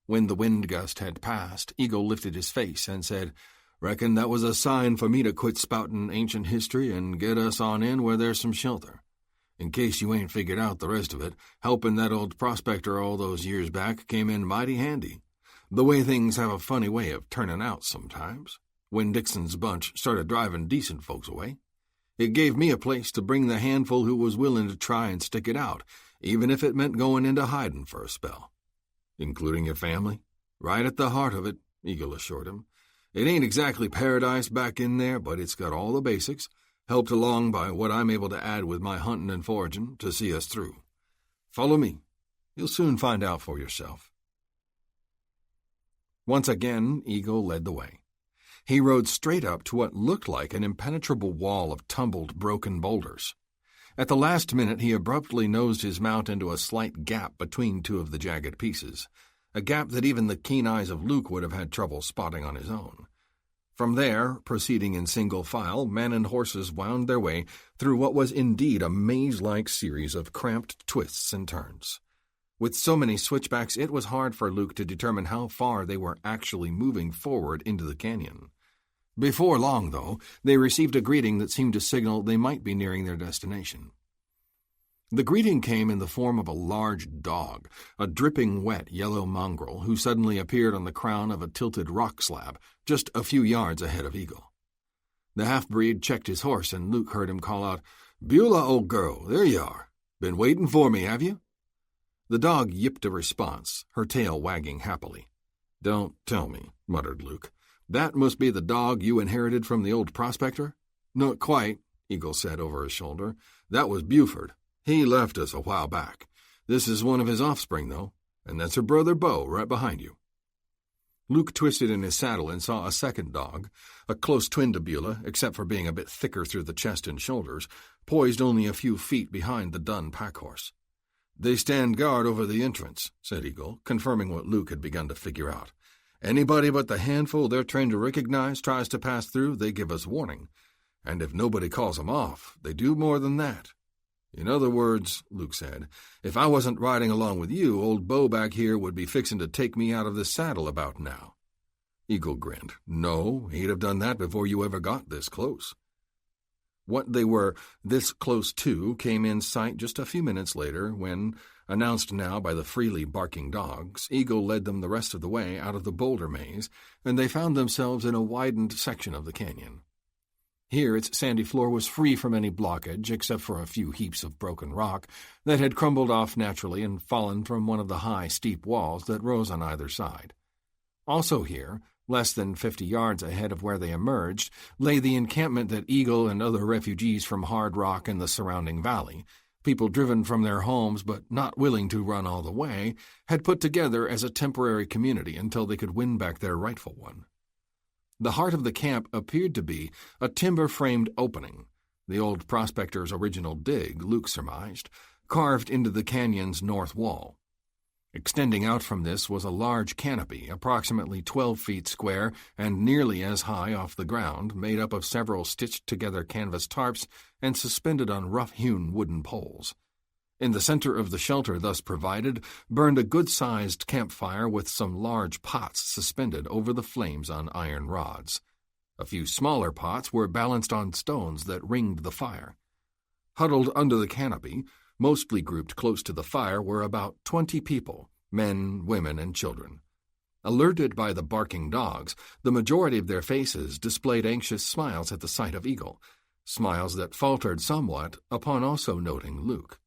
When the wind gust had passed, Eagle lifted his face and said, "Reckon that was a sign for me to quit spouting ancient history and get us on in where there's some shelter. In case you ain't figured out the rest of it, helping that old prospector all those years back came in mighty handy. The way things have a funny way of turning out sometimes. When Dixon's bunch started driving decent folks away, it gave me a place to bring the handful who was willing to try and stick it out, even if it meant going into hiding for a spell." "Including your family?" "Right at the heart of it," Eagle assured him. "It ain't exactly paradise back in there, but it's got all the basics, helped along by what I'm able to add with my hunting and foraging to see us through. Follow me. You'll soon find out for yourself." Once again, Eagle led the way. He rode straight up to what looked like an impenetrable wall of tumbled, broken boulders. At the last minute, he abruptly nosed his mount into a slight gap between two of the jagged pieces, a gap that even the keen eyes of Luke would have had trouble spotting on his own. From there, proceeding in single file, men and horses wound their way through what was indeed a maze-like series of cramped twists and turns. With so many switchbacks, it was hard for Luke to determine how far they were actually moving forward into the canyon. Before long, though, they received a greeting that seemed to signal they might be nearing their destination. The greeting came in the form of a large dog, a dripping wet yellow mongrel who suddenly appeared on the crown of a tilted rock slab just a few yards ahead of Eagle. The half-breed checked his horse, and Luke heard him call out, "Beulah, old girl, there you are. Been waiting for me, have you?" The dog yipped a response, her tail wagging happily. "Don't tell me," muttered Luke. "That must be the dog you inherited from the old prospector?" "Not quite," Eagle said over his shoulder. "That was Buford. He left us a while back. This is one of his offspring, though, and that's her brother Bo right behind you." Luke twisted in his saddle and saw a second dog, a close twin to Beulah, except for being a bit thicker through the chest and shoulders, poised only a few feet behind the dun packhorse. "They stand guard over the entrance," said Eagle, confirming what Luke had begun to figure out. "Anybody but the handful they're trained to recognize tries to pass through, they give us warning. And if nobody calls them off, they do more than that. In other words," Luke said, "if I wasn't riding along with you, old Bo back here would be fixing to take me out of this saddle about now." Eagle grinned. "No, he'd have done that before you ever got this close." What they were this close to came in sight just a few minutes later when, announced now by the freely barking dogs, Eagle led them the rest of the way out of the boulder maze, and they found themselves in a widened section of the canyon. Here its sandy floor was free from any blockage except for a few heaps of broken rock that had crumbled off naturally and fallen from one of the high, steep walls that rose on either side. Also here, less than 50 yards ahead of where they emerged, lay the encampment that Eagle and other refugees from Hard Rock and the surrounding valley, people driven from their homes but not willing to run all the way, had put together as a temporary community until they could win back their rightful one. The heart of the camp appeared to be a timber-framed opening, the old prospector's original dig, Luke surmised, carved into the canyon's north wall. Extending out from this was a large canopy, approximately 12 feet square and nearly as high off the ground, made up of several stitched-together canvas tarps and suspended on rough-hewn wooden poles. In the center of the shelter thus provided burned a good-sized campfire with some large pots suspended over the flames on iron rods. A few smaller pots were balanced on stones that ringed the fire. Huddled under the canopy, mostly grouped close to the fire, were about 20 people, men, women, and children. Alerted by the barking dogs, the majority of their faces displayed anxious smiles at the sight of Eagle, smiles that faltered somewhat upon also noting Luke.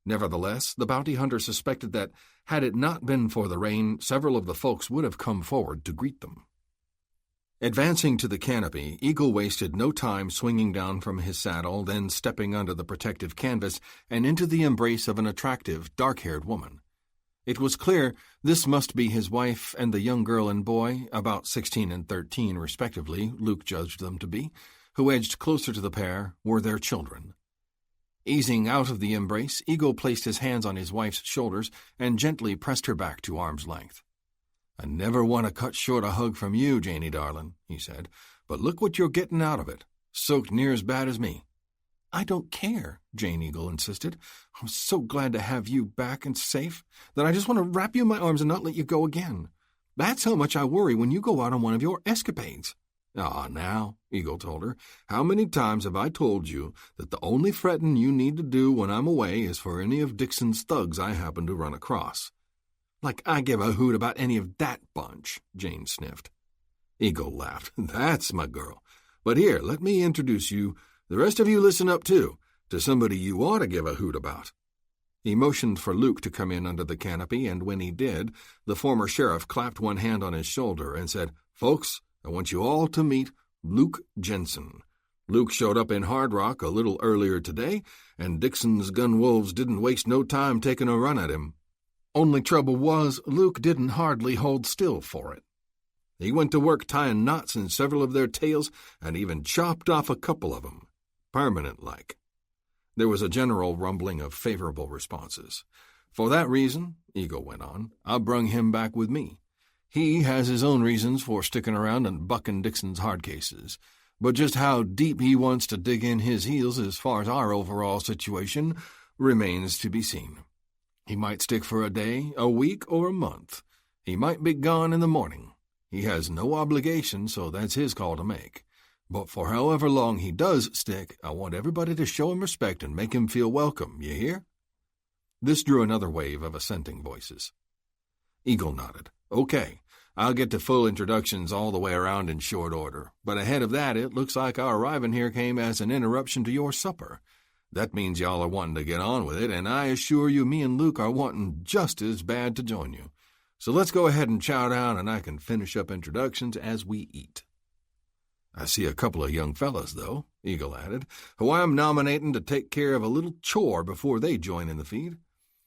Nevertheless, the bounty hunter suspected that, had it not been for the rain, several of the folks would have come forward to greet them. Advancing to the canopy, Eagle wasted no time swinging down from his saddle, then stepping under the protective canvas and into the embrace of an attractive, dark-haired woman. It was clear this must be his wife and the young girl and boy, about 16 and 13 respectively, Luke judged them to be, who edged closer to the pair, were their children. Easing out of the embrace, Eagle placed his hands on his wife's shoulders and gently pressed her back to arm's length. "I never want to cut short a hug from you, Janie darlin'," he said, "but look what you're getting out of it. Soaked near as bad as me." "I don't care," Jane Eagle insisted. "I'm so glad to have you back and safe that I just want to wrap you in my arms and not let you go again. That's how much I worry when you go out on one of your escapades." "Ah, now," Eagle told her, "how many times have I told you that the only frettin' you need to do when I'm away is for any of Dixon's thugs I happen to run across?" "Like I give a hoot about any of that bunch," Jane sniffed. Eagle laughed. "That's my girl. But here, let me introduce you, the rest of you listen up too, to somebody you ought to give a hoot about." He motioned for Luke to come in under the canopy, and when he did, the former sheriff clapped one hand on his shoulder and said, "Folks, I want you all to meet Luke Jensen. Luke showed up in Hard Rock a little earlier today, and Dixon's gun wolves didn't waste no time taking a run at him. Only trouble was, Luke didn't hardly hold still for it. He went to work tying knots in several of their tails and even chopped off a couple of 'em, permanent-like." There was a general rumbling of favorable responses. "For that reason," Eagle went on, "I brung him back with me. He has his own reasons for sticking around and bucking Dixon's hard cases, but just how deep he wants to dig in his heels as far as our overall situation remains to be seen. He might stick for a day, a week, or a month. He might be gone in the morning. He has no obligation, so that's his call to make. But for however long he does stick, I want everybody to show him respect and make him feel welcome, you hear?" This drew another wave of assenting voices. Eagle nodded. "Okay, I'll get to full introductions all the way around in short order. But ahead of that, it looks like our arriving here came as an interruption to your supper. That means y'all are wanting to get on with it, and I assure you me and Luke are wanting just as bad to join you. So let's go ahead and chow down, and I can finish up introductions as we eat." "I see a couple of young fellas, though," Eagle added, "who I'm nominating to take care of a little chore before they join in the feed.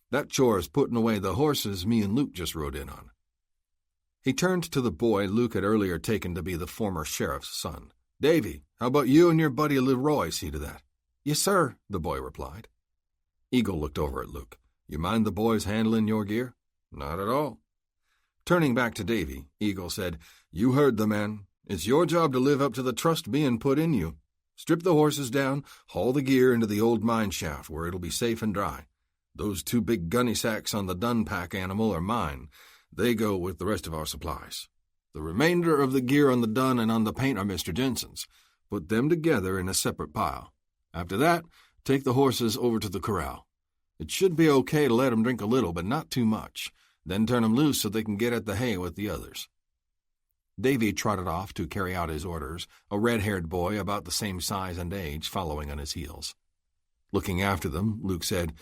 That chore is putting away the horses me and Luke just rode in on." He turned to the boy Luke had earlier taken to be the former sheriff's son. "Davy, how about you and your buddy Leroy see to that?" "Yes, sir," the boy replied. Eagle looked over at Luke. "You mind the boys handling your gear?" "Not at all." Turning back to Davy, Eagle said, "You heard the man. It's your job to live up to the trust being put in you. Strip the horses down, haul the gear into the old mine shaft where it'll be safe and dry. Those 2 big gunny sacks on the dun pack animal are mine. They go with the rest of our supplies. The remainder of the gear on the dun and on the paint are Mr. Jensen's. Put them together in a separate pile. After that, take the horses over to the corral. It should be okay to let 'em drink a little, but not too much. Then turn 'em loose so they can get at the hay with the others." Davy trotted off to carry out his orders, a red-haired boy about the same size and age following on his heels. Looking after them, Luke said,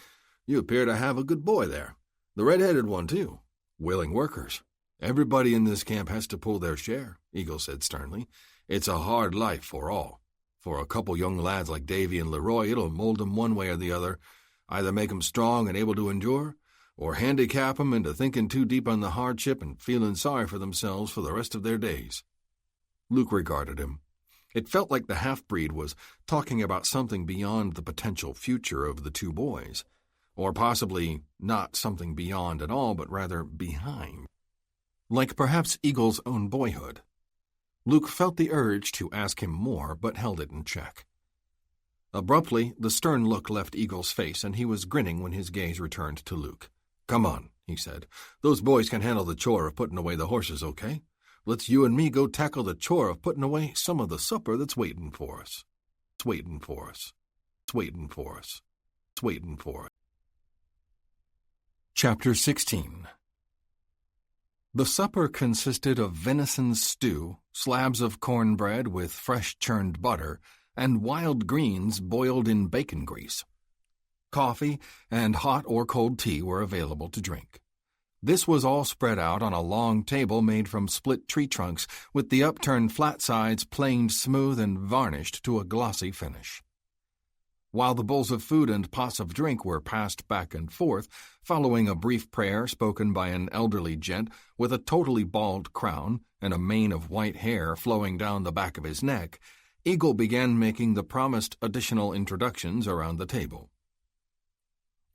"You appear to have a good boy there. The red-headed one, too. Willing workers. Everybody in this camp has to pull their share," Eagle said sternly. "It's a hard life for all. For a couple young lads like Davy and Leroy, it'll mold 'em one way or the other, either make 'em strong and able to endure, or handicap 'em into thinking too deep on the hardship and feeling sorry for themselves for the rest of their days." Luke regarded him. It felt like the half-breed was talking about something beyond the potential future of the 2 boys, or possibly not something beyond at all, but rather behind. Like perhaps Eagle's own boyhood. Luke felt the urge to ask him more, but held it in check. Abruptly, the stern look left Eagle's face, and he was grinning when his gaze returned to Luke. "Come on," he said. "Those boys can handle the chore of putting away the horses, okay? Let's you and me go tackle the chore of putting away some of the supper that's waiting for us. It's waiting for us. It's waiting for us. It's waiting for us." Chapter 16. The supper consisted of venison stew, slabs of cornbread with fresh churned butter, and wild greens boiled in bacon grease. Coffee and hot or cold tea were available to drink. This was all spread out on a long table made from split tree trunks, with the upturned flat sides planed smooth and varnished to a glossy finish. While the bowls of food and pots of drink were passed back and forth, following a brief prayer spoken by an elderly gent with a totally bald crown and a mane of white hair flowing down the back of his neck, Eagle began making the promised additional introductions around the table.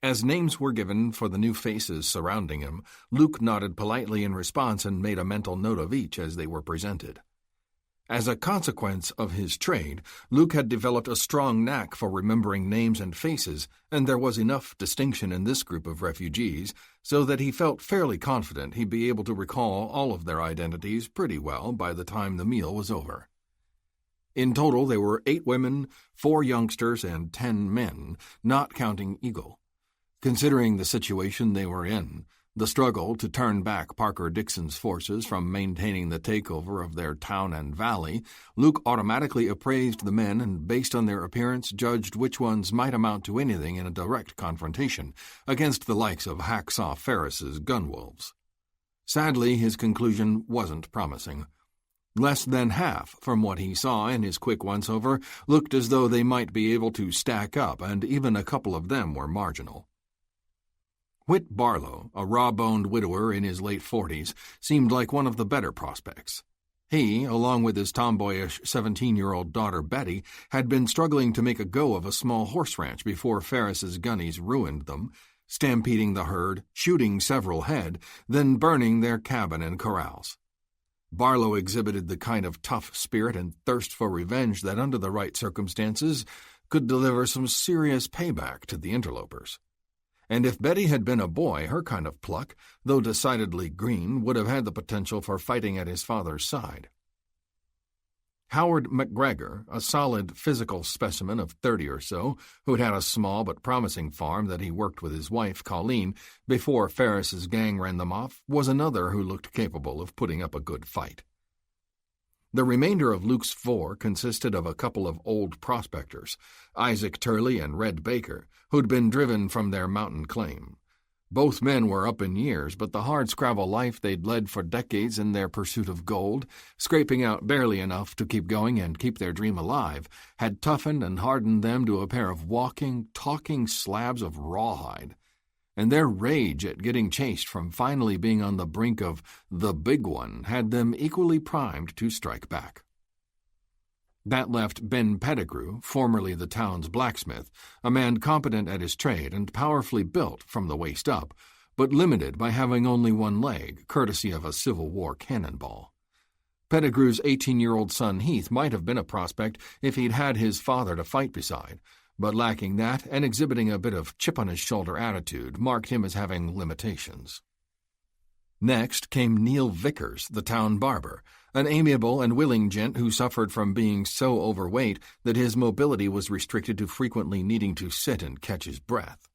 As names were given for the new faces surrounding him, Luke nodded politely in response and made a mental note of each as they were presented. As a consequence of his trade, Luke had developed a strong knack for remembering names and faces, and there was enough distinction in this group of refugees so that he felt fairly confident he'd be able to recall all of their identities pretty well by the time the meal was over. In total, there were 8 women, 4 youngsters, and 10 men, not counting Eagle. Considering the situation they were in, the struggle to turn back Parker Dixon's forces from maintaining the takeover of their town and valley, Luke automatically appraised the men and, based on their appearance, judged which ones might amount to anything in a direct confrontation against the likes of Hacksaw Ferris's gunwolves. Sadly, his conclusion wasn't promising. Less than half, from what he saw in his quick once-over, looked as though they might be able to stack up, and even a couple of them were marginal. Whit Barlow, a raw-boned widower in his late 40s, seemed like one of the better prospects. He, along with his tomboyish 17-year-old daughter Betty, had been struggling to make a go of a small horse ranch before Ferris's gunnies ruined them, stampeding the herd, shooting several head, then burning their cabin and corrals. Barlow exhibited the kind of tough spirit and thirst for revenge that, under the right circumstances, could deliver some serious payback to the interlopers. and if Betty had been a boy, her kind of pluck, though decidedly green, would have had the potential for fighting at his father's side. Howard McGregor, a solid physical specimen of 30 or so, who'd had a small but promising farm that he worked with his wife, Colleen, before Ferris's gang ran them off, was another who looked capable of putting up a good fight. The remainder of Luke's four consisted of a couple of old prospectors, Isaac Turley and Red Baker, who'd been driven from their mountain claim. Both men were up in years, but the hard-scrabble life they'd led for decades in their pursuit of gold, scraping out barely enough to keep going and keep their dream alive, had toughened and hardened them to a pair of walking, talking slabs of rawhide. And their rage at getting chased from finally being on the brink of the big one had them equally primed to strike back. That left Ben Pettigrew, formerly the town's blacksmith, a man competent at his trade and powerfully built from the waist up, but limited by having only one leg, courtesy of a Civil War cannonball. Pettigrew's 18-year-old son Heath might have been a prospect if he'd had his father to fight beside, but lacking that and exhibiting a bit of chip-on-his-shoulder attitude marked him as having limitations. Next came Neil Vickers, the town barber, an amiable and willing gent who suffered from being so overweight that his mobility was restricted to frequently needing to sit and catch his breath.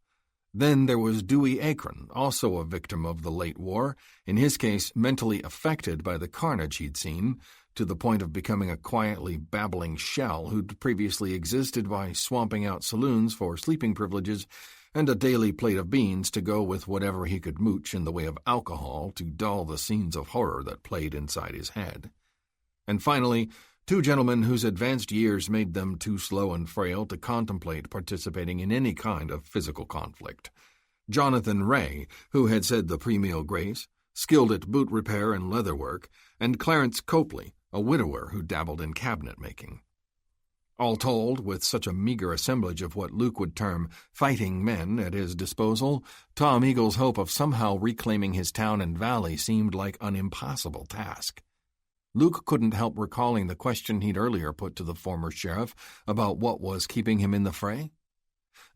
Then there was Dewey Akron, also a victim of the late war, in his case mentally affected by the carnage he'd seen, to the point of becoming a quietly babbling shell who'd previously existed by swamping out saloons for sleeping privileges and a daily plate of beans to go with whatever he could mooch in the way of alcohol to dull the scenes of horror that played inside his head. And finally, two gentlemen whose advanced years made them too slow and frail to contemplate participating in any kind of physical conflict. Jonathan Ray, who had said the pre-meal grace, skilled at boot repair and leather work, and Clarence Copley, a widower who dabbled in cabinet-making. All told, with such a meager assemblage of what Luke would term fighting men at his disposal, Tom Eagle's hope of somehow reclaiming his town and valley seemed like an impossible task. Luke couldn't help recalling the question he'd earlier put to the former sheriff about what was keeping him in the fray.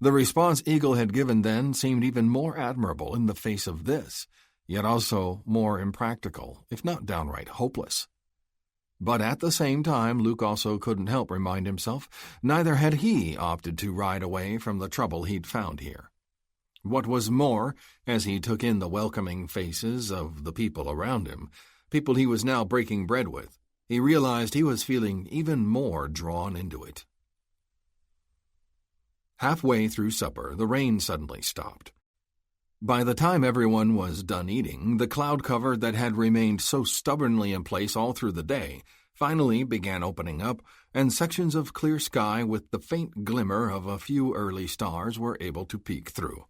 The response Eagle had given then seemed even more admirable in the face of this, yet also more impractical, if not downright hopeless. But at the same time, Luke also couldn't help remind himself neither had he opted to ride away from the trouble he'd found here. What was more, as he took in the welcoming faces of the people around him, people he was now breaking bread with, he realized he was feeling even more drawn into it. Halfway through supper, the rain suddenly stopped. By the time everyone was done eating, the cloud cover that had remained so stubbornly in place all through the day finally began opening up, and sections of clear sky with the faint glimmer of a few early stars were able to peek through.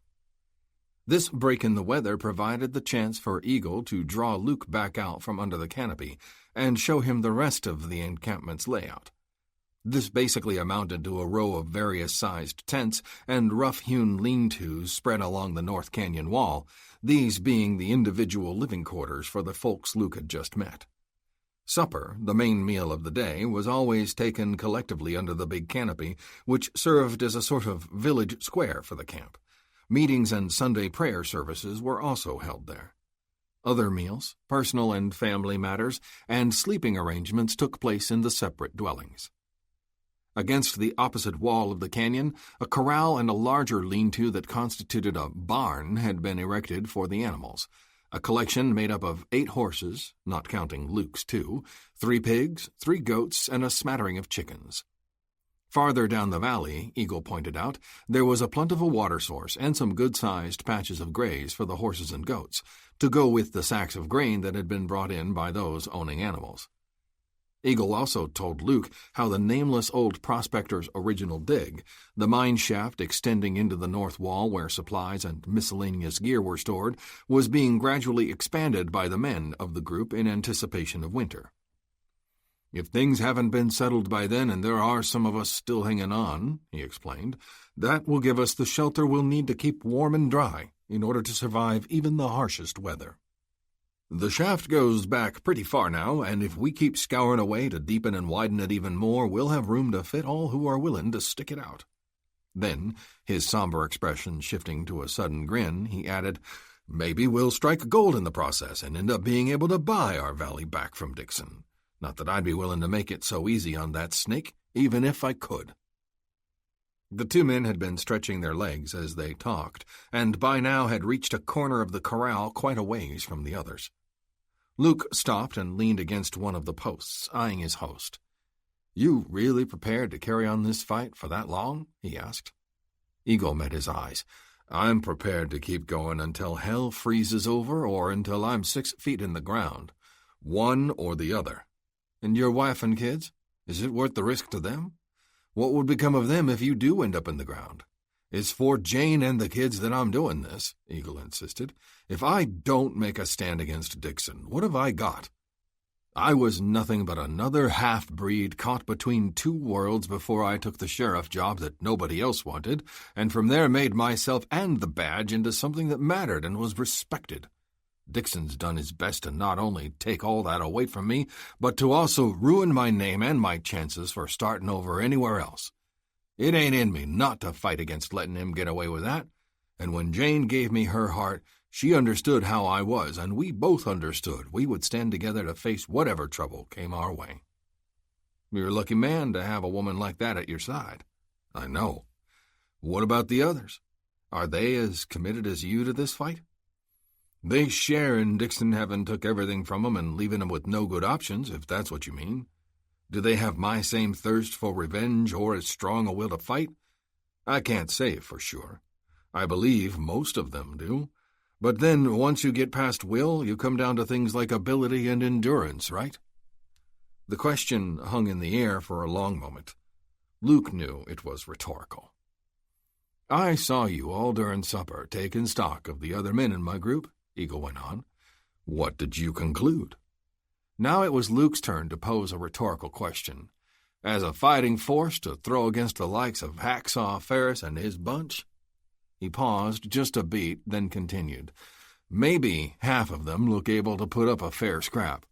This break in the weather provided the chance for Eagle to draw Luke back out from under the canopy and show him the rest of the encampment's layout. This basically amounted to a row of various-sized tents and rough-hewn lean-tos spread along the North Canyon wall, these being the individual living quarters for the folks Luke had just met. Supper, the main meal of the day, was always taken collectively under the big canopy, which served as a sort of village square for the camp. Meetings and Sunday prayer services were also held there. Other meals, personal and family matters, and sleeping arrangements took place in the separate dwellings. Against the opposite wall of the canyon, a corral and a larger lean-to that constituted a barn had been erected for the animals, a collection made up of 8 horses, not counting Luke's 2, 3 pigs, 3 goats, and a smattering of chickens. Farther down the valley, Eagle pointed out, there was a plentiful water source and some good-sized patches of graze for the horses and goats, to go with the sacks of grain that had been brought in by those owning animals. Eagle also told Luke how the nameless old prospector's original dig, the mine shaft extending into the north wall where supplies and miscellaneous gear were stored, was being gradually expanded by the men of the group in anticipation of winter. "If things haven't been settled by then and there are some of us still hanging on," he explained, "that will give us the shelter we'll need to keep warm and dry in order to survive even the harshest weather. The shaft goes back pretty far now, and if we keep scouring away to deepen and widen it even more, we'll have room to fit all who are willing to stick it out." Then, his somber expression shifting to a sudden grin, he added, "Maybe we'll strike gold in the process and end up being able to buy our valley back from Dixon. Not that I'd be willing to make it so easy on that snake, even if I could." The two men had been stretching their legs as they talked, and by now had reached a corner of the corral quite a ways from the others. Luke stopped and leaned against one of the posts, eyeing his host. "You really prepared to carry on this fight for that long?" he asked. Eagle met his eyes. "I'm prepared to keep going until hell freezes over or until I'm 6 feet in the ground. One or the other." "And your wife and kids? Is it worth the risk to them? What would become of them if you do end up in the ground?" "It's for Jane and the kids that I'm doing this," Eagle insisted. "If I don't make a stand against Dixon, what have I got? I was nothing but another half-breed caught between two worlds before I took the sheriff job that nobody else wanted, and from there made myself and the badge into something that mattered and was respected. Dixon's done his best to not only take all that away from me, but to also ruin my name and my chances for starting over anywhere else. It ain't in me not to fight against letting him get away with that, and when Jane gave me her heart, she understood how I was, and we both understood we would stand together to face whatever trouble came our way." "You're a lucky man to have a woman like that at your side." "I know. What about the others? Are they as committed as you to this fight?" "They share in Dixon having took everything from 'em and leaving 'em with no good options, if that's what you mean. Do they have my same thirst for revenge or as strong a will to fight? I can't say for sure. I believe most of them do. But then, once you get past will, you come down to things like ability and endurance, right?" The question hung in the air for a long moment. Luke knew it was rhetorical. "I saw you all during supper taking stock of the other men in my group," Eagle went on. "What did you conclude?" Now it was Luke's turn to pose a rhetorical question. "As a fighting force to throw against the likes of Hacksaw Ferris and his bunch?" He paused just a beat, then continued. "Maybe half of them look able to put up a fair scrap.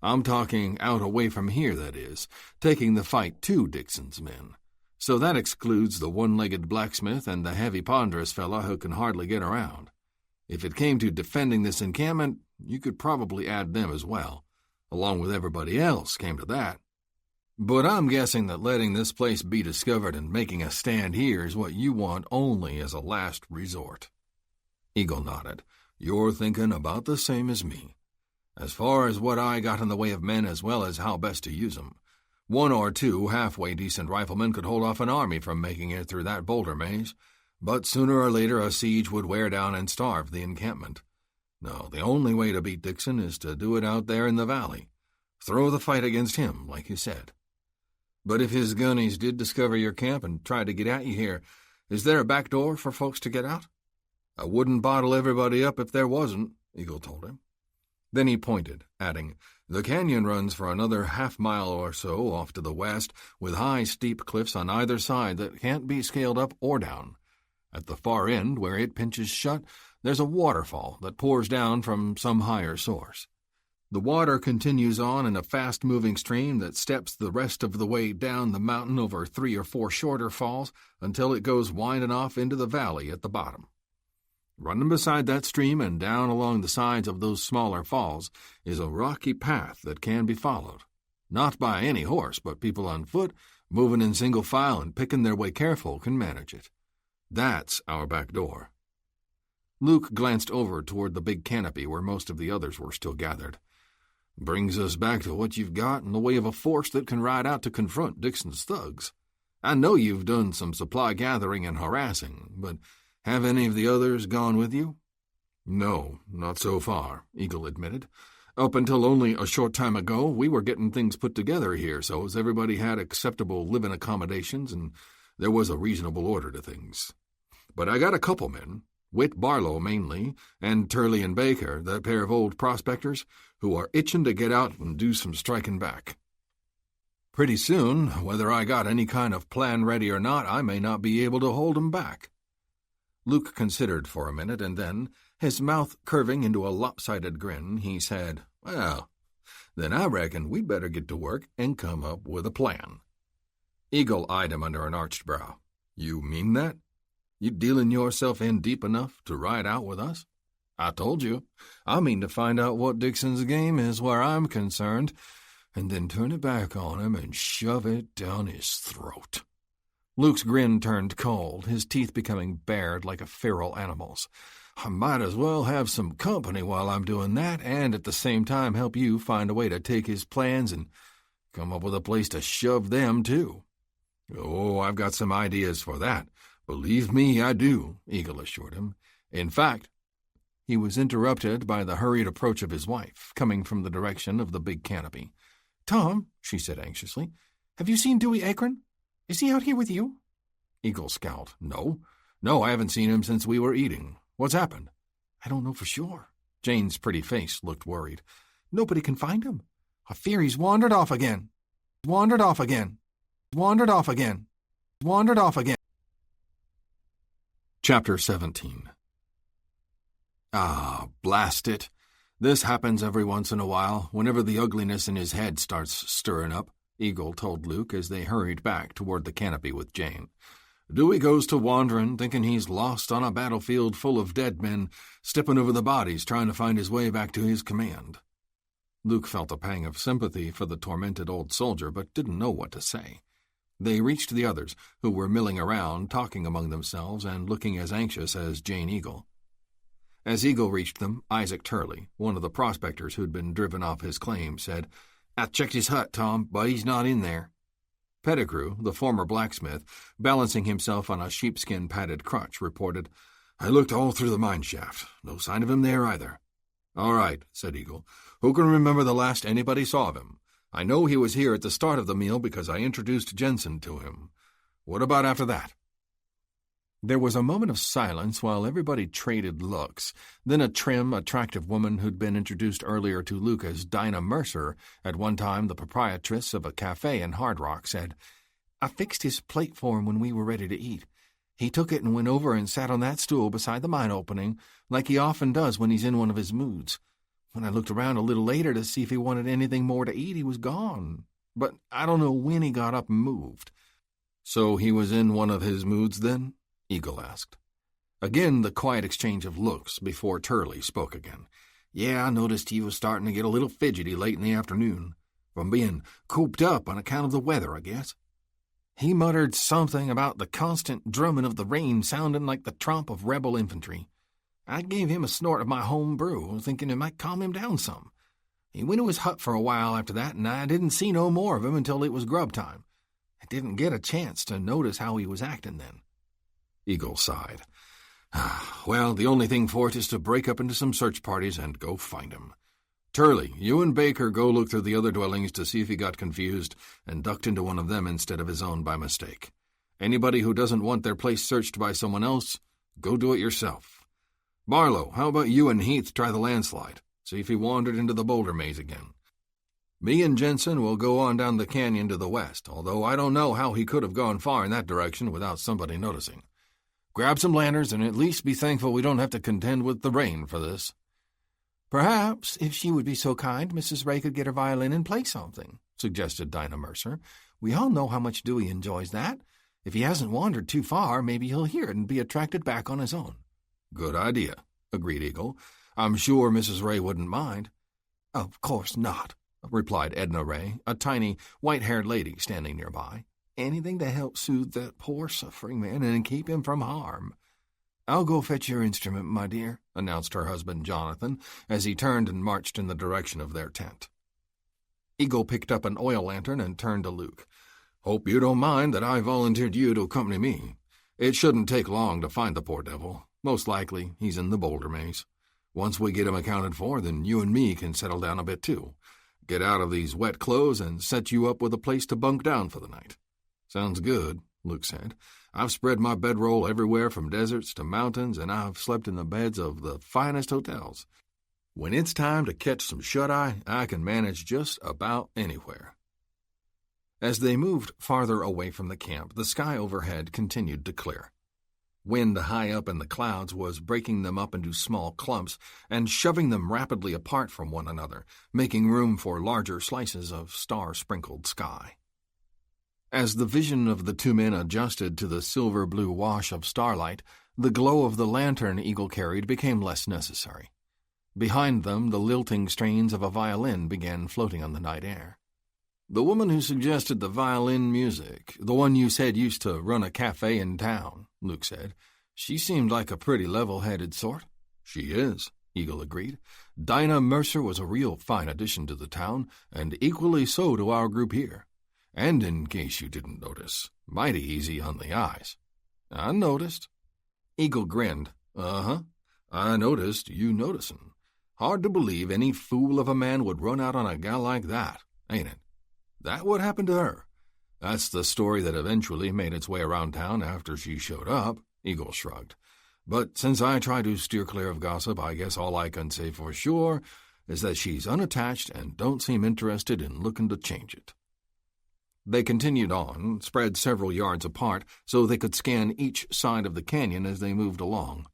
I'm talking out away from here, that is, taking the fight to Dixon's men. So that excludes the one-legged blacksmith and the heavy ponderous fella who can hardly get around. If it came to defending this encampment, you could probably add them as well, along with everybody else came to that. But I'm guessing that letting this place be discovered and making a stand here is what you want only as a last resort." Eagle nodded. "You're thinking about the same as me. As far as what I got in the way of men as well as how best to use 'em, one or two halfway decent riflemen could hold off an army from making it through that boulder maze, but sooner or later a siege would wear down and starve the encampment. No, the only way to beat Dixon is to do it out there in the valley. Throw the fight against him, like you said. But if his gunnies did discover your camp and tried to get at you here, is there a back door for folks to get out?" "I wouldn't bottle everybody up if there wasn't," Eagle told him. Then he pointed, adding, "The canyon runs for another half-mile or so off to the west, with high, steep cliffs on either side that can't be scaled up or down. At the far end, where it pinches shut, there's a waterfall that pours down from some higher source. The water continues on in a fast-moving stream that steps the rest of the way down the mountain over 3 or 4 shorter falls until it goes winding off into the valley at the bottom. Running beside that stream and down along the sides of those smaller falls is a rocky path that can be followed. Not by any horse, but people on foot, moving in single file and picking their way careful, can manage it. That's our back door." Luke glanced over toward the big canopy where most of the others were still gathered. "Brings us back to what you've got in the way of a force that can ride out to confront Dixon's thugs. I know you've done some supply gathering and harassing, but have any of the others gone with you?" "No, not so far," Eagle admitted. "Up until only a short time ago, we were getting things put together here so as everybody had acceptable living accommodations and there was a reasonable order to things. But I got a couple men, Whit Barlow mainly, and Turley and Baker, that pair of old prospectors, who are itching to get out and do some striking back. Pretty soon, whether I got any kind of plan ready or not, I may not be able to hold 'em back." Luke considered for a minute, and then, his mouth curving into a lopsided grin, he said, "Well, then I reckon we'd better get to work and come up with a plan." Eagle eyed him under an arched brow. You mean that? You dealing yourself in deep enough to ride out with us? I told you. I mean to find out what Dixon's game is where I'm concerned, and then turn it back on him and shove it down his throat. Luke's grin turned cold, his teeth becoming bared like a feral animal's. I might as well have some company while I'm doing that, and at the same time help you find a way to take his plans and come up with a place to shove them, too. Oh, I've got some ideas for that. Believe me, I do, Eagle assured him. In fact, he was interrupted by the hurried approach of his wife, coming from the direction of the big canopy. "Tom," she said anxiously, "have you seen Dewey Akron? Is he out here with you?" Eagle scowled. No, I haven't seen him since we were eating. What's happened?" "I don't know for sure." Jane's pretty face looked worried. "Nobody can find him. I fear he's wandered off again. Wandered off again. Wandered off again. Wandered off again." Chapter 17. Ah, blast it. This happens every once in a while, whenever the ugliness in his head starts stirring up, Eagle told Luke as they hurried back toward the canopy with Jane. Dewey goes to wandering, thinking he's lost on a battlefield full of dead men, stepping over the bodies, trying to find his way back to his command. Luke felt a pang of sympathy for the tormented old soldier, but didn't know what to say. They reached the others, who were milling around, talking among themselves and looking as anxious as Jane Eagle. As Eagle reached them, Isaac Turley, one of the prospectors who'd been driven off his claim, said, "I checked his hut, Tom, but he's not in there." Pettigrew, the former blacksmith, balancing himself on a sheepskin-padded crutch, reported, "I looked all through the mine shaft. No sign of him there either." "All right," said Eagle. "Who can remember the last anybody saw of him? I know he was here at the start of the meal because I introduced Jensen to him. What about after that?" There was a moment of silence while everybody traded looks. Then a trim, attractive woman who'd been introduced earlier to Luke as Dinah Mercer, at one time the proprietress of a cafe in Hard Rock, said, "I fixed his plate for him when we were ready to eat. He took it and went over and sat on that stool beside the mine opening, like he often does when he's in one of his moods. When I looked around a little later to see if he wanted anything more to eat, he was gone. But I don't know when he got up and moved." "So he was in one of his moods then?" Eagle asked. Again the quiet exchange of looks before Turley spoke again. "Yeah, I noticed he was starting to get a little fidgety late in the afternoon. From being cooped up on account of the weather, I guess. He muttered something about the constant drumming of the rain sounding like the tromp of rebel infantry. I gave him a snort of my home brew, thinking it might calm him down some. He went to his hut for a while after that, and I didn't see no more of him until it was grub time. I didn't get a chance to notice how he was acting then." Eagle sighed. "Well, the only thing for it is to break up into some search parties and go find him. Turley, you and Baker go look through the other dwellings to see if he got confused and ducked into one of them instead of his own by mistake. Anybody who doesn't want their place searched by someone else, go do it yourself. Barlow, how about you and Heath try the landslide? See if he wandered into the boulder maze again. Me and Jensen will go on down the canyon to the west, although I don't know how he could have gone far in that direction without somebody noticing. Grab some lanterns and at least be thankful we don't have to contend with the rain for this." "Perhaps, if she would be so kind, Mrs. Ray could get her violin and play something," suggested Dinah Mercer. "We all know how much Dewey enjoys that. If he hasn't wandered too far, maybe he'll hear it and be attracted back on his own." "Good idea," agreed Eagle. "I'm sure Mrs. Ray wouldn't mind." "Of course not," replied Edna Ray, a tiny, white-haired lady standing nearby. "Anything to help soothe that poor suffering man and keep him from harm." "I'll go fetch your instrument, my dear," announced her husband Jonathan, as he turned and marched in the direction of their tent. Eagle picked up an oil lantern and turned to Luke. "Hope you don't mind that I volunteered you to accompany me. It shouldn't take long to find the poor devil. Most likely he's in the boulder maze. Once we get him accounted for, then you and me can settle down a bit too. Get out of these wet clothes and set you up with a place to bunk down for the night." "Sounds good," Luke said. "I've spread my bedroll everywhere from deserts to mountains, and I've slept in the beds of the finest hotels. When it's time to catch some shut-eye, I can manage just about anywhere." As they moved farther away from the camp, the sky overhead continued to clear. Wind high up in the clouds was breaking them up into small clumps and shoving them rapidly apart from one another, making room for larger slices of star-sprinkled sky. As the vision of the two men adjusted to the silver-blue wash of starlight, the glow of the lantern Eagle carried became less necessary. Behind them, the lilting strains of a violin began floating on the night air. "The woman who suggested the violin music, the one you said used to run a cafe in town," Luke said. "She seemed like a pretty level-headed sort." "She is," Eagle agreed. "Dinah Mercer was a real fine addition to the town, and equally so to our group here. And in case you didn't notice, mighty easy on the eyes." "I noticed." Eagle grinned. "Uh-huh. I noticed you noticin'. Hard to believe any fool of a man would run out on a gal like that, ain't it? That what happened to her. That's the story that eventually made its way around town after she showed up," Eagle shrugged. "But since I try to steer clear of gossip, I guess all I can say for sure is that she's unattached and don't seem interested in looking to change it." They continued on, spread several yards apart so they could scan each side of the canyon as they moved along.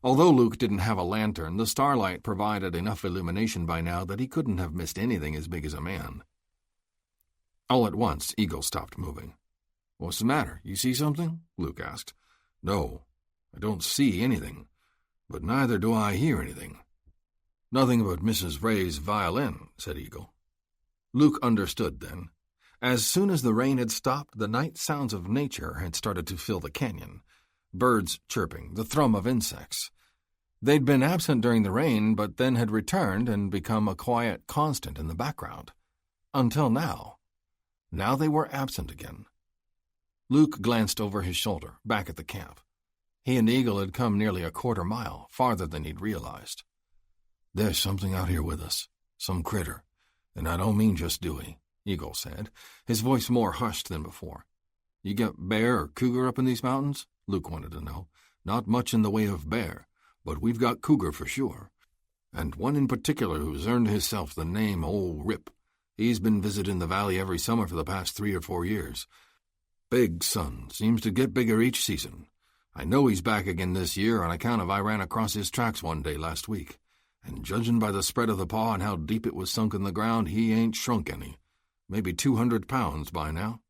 Although Luke didn't have a lantern, the starlight provided enough illumination by now that he couldn't have missed anything as big as a man. All at once, Eagle stopped moving. "What's the matter? You see something?" Luke asked. "No, I don't see anything, but neither do I hear anything." "Nothing but Mrs. Ray's violin," said Eagle. Luke understood then. As soon as the rain had stopped, the night sounds of nature had started to fill the canyon. Birds chirping, the thrum of insects. They'd been absent during the rain, but then had returned and become a quiet constant in the background. Until now. Now they were absent again. Luke glanced over his shoulder, back at the camp. He and Eagle had come nearly a quarter mile, farther than he'd realized. "There's something out here with us, some critter, and I don't mean just Dewey," Eagle said, his voice more hushed than before. "You get bear or cougar up in these mountains?" Luke wanted to know. "Not much in the way of bear, but we've got cougar for sure. And one in particular who's earned himself the name Old Rip. He's been visiting the valley every summer for the past 3 or 4 years. Big son, seems to get bigger each season. I know he's back again this year on account of I ran across his tracks one day last week, and judging by the spread of the paw and how deep it was sunk in the ground, he ain't shrunk any. Maybe 200 pounds by now.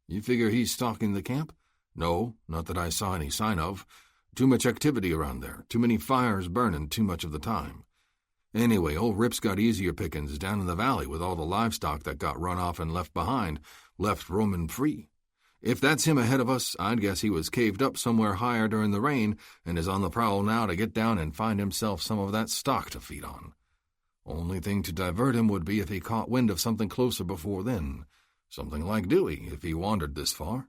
You figure he's stalking the camp? No, not that I saw any sign of. Too much activity around there, too many fires burning too much of the time. Anyway, old Rip's got easier pickings down in the valley with all the livestock that got run off and left behind, left roaming free. If that's him ahead of us, I'd guess he was caved up somewhere higher during the rain and is on the prowl now to get down and find himself some of that stock to feed on. Only thing to divert him would be if he caught wind of something closer before then. Something like Dewey, if he wandered this far."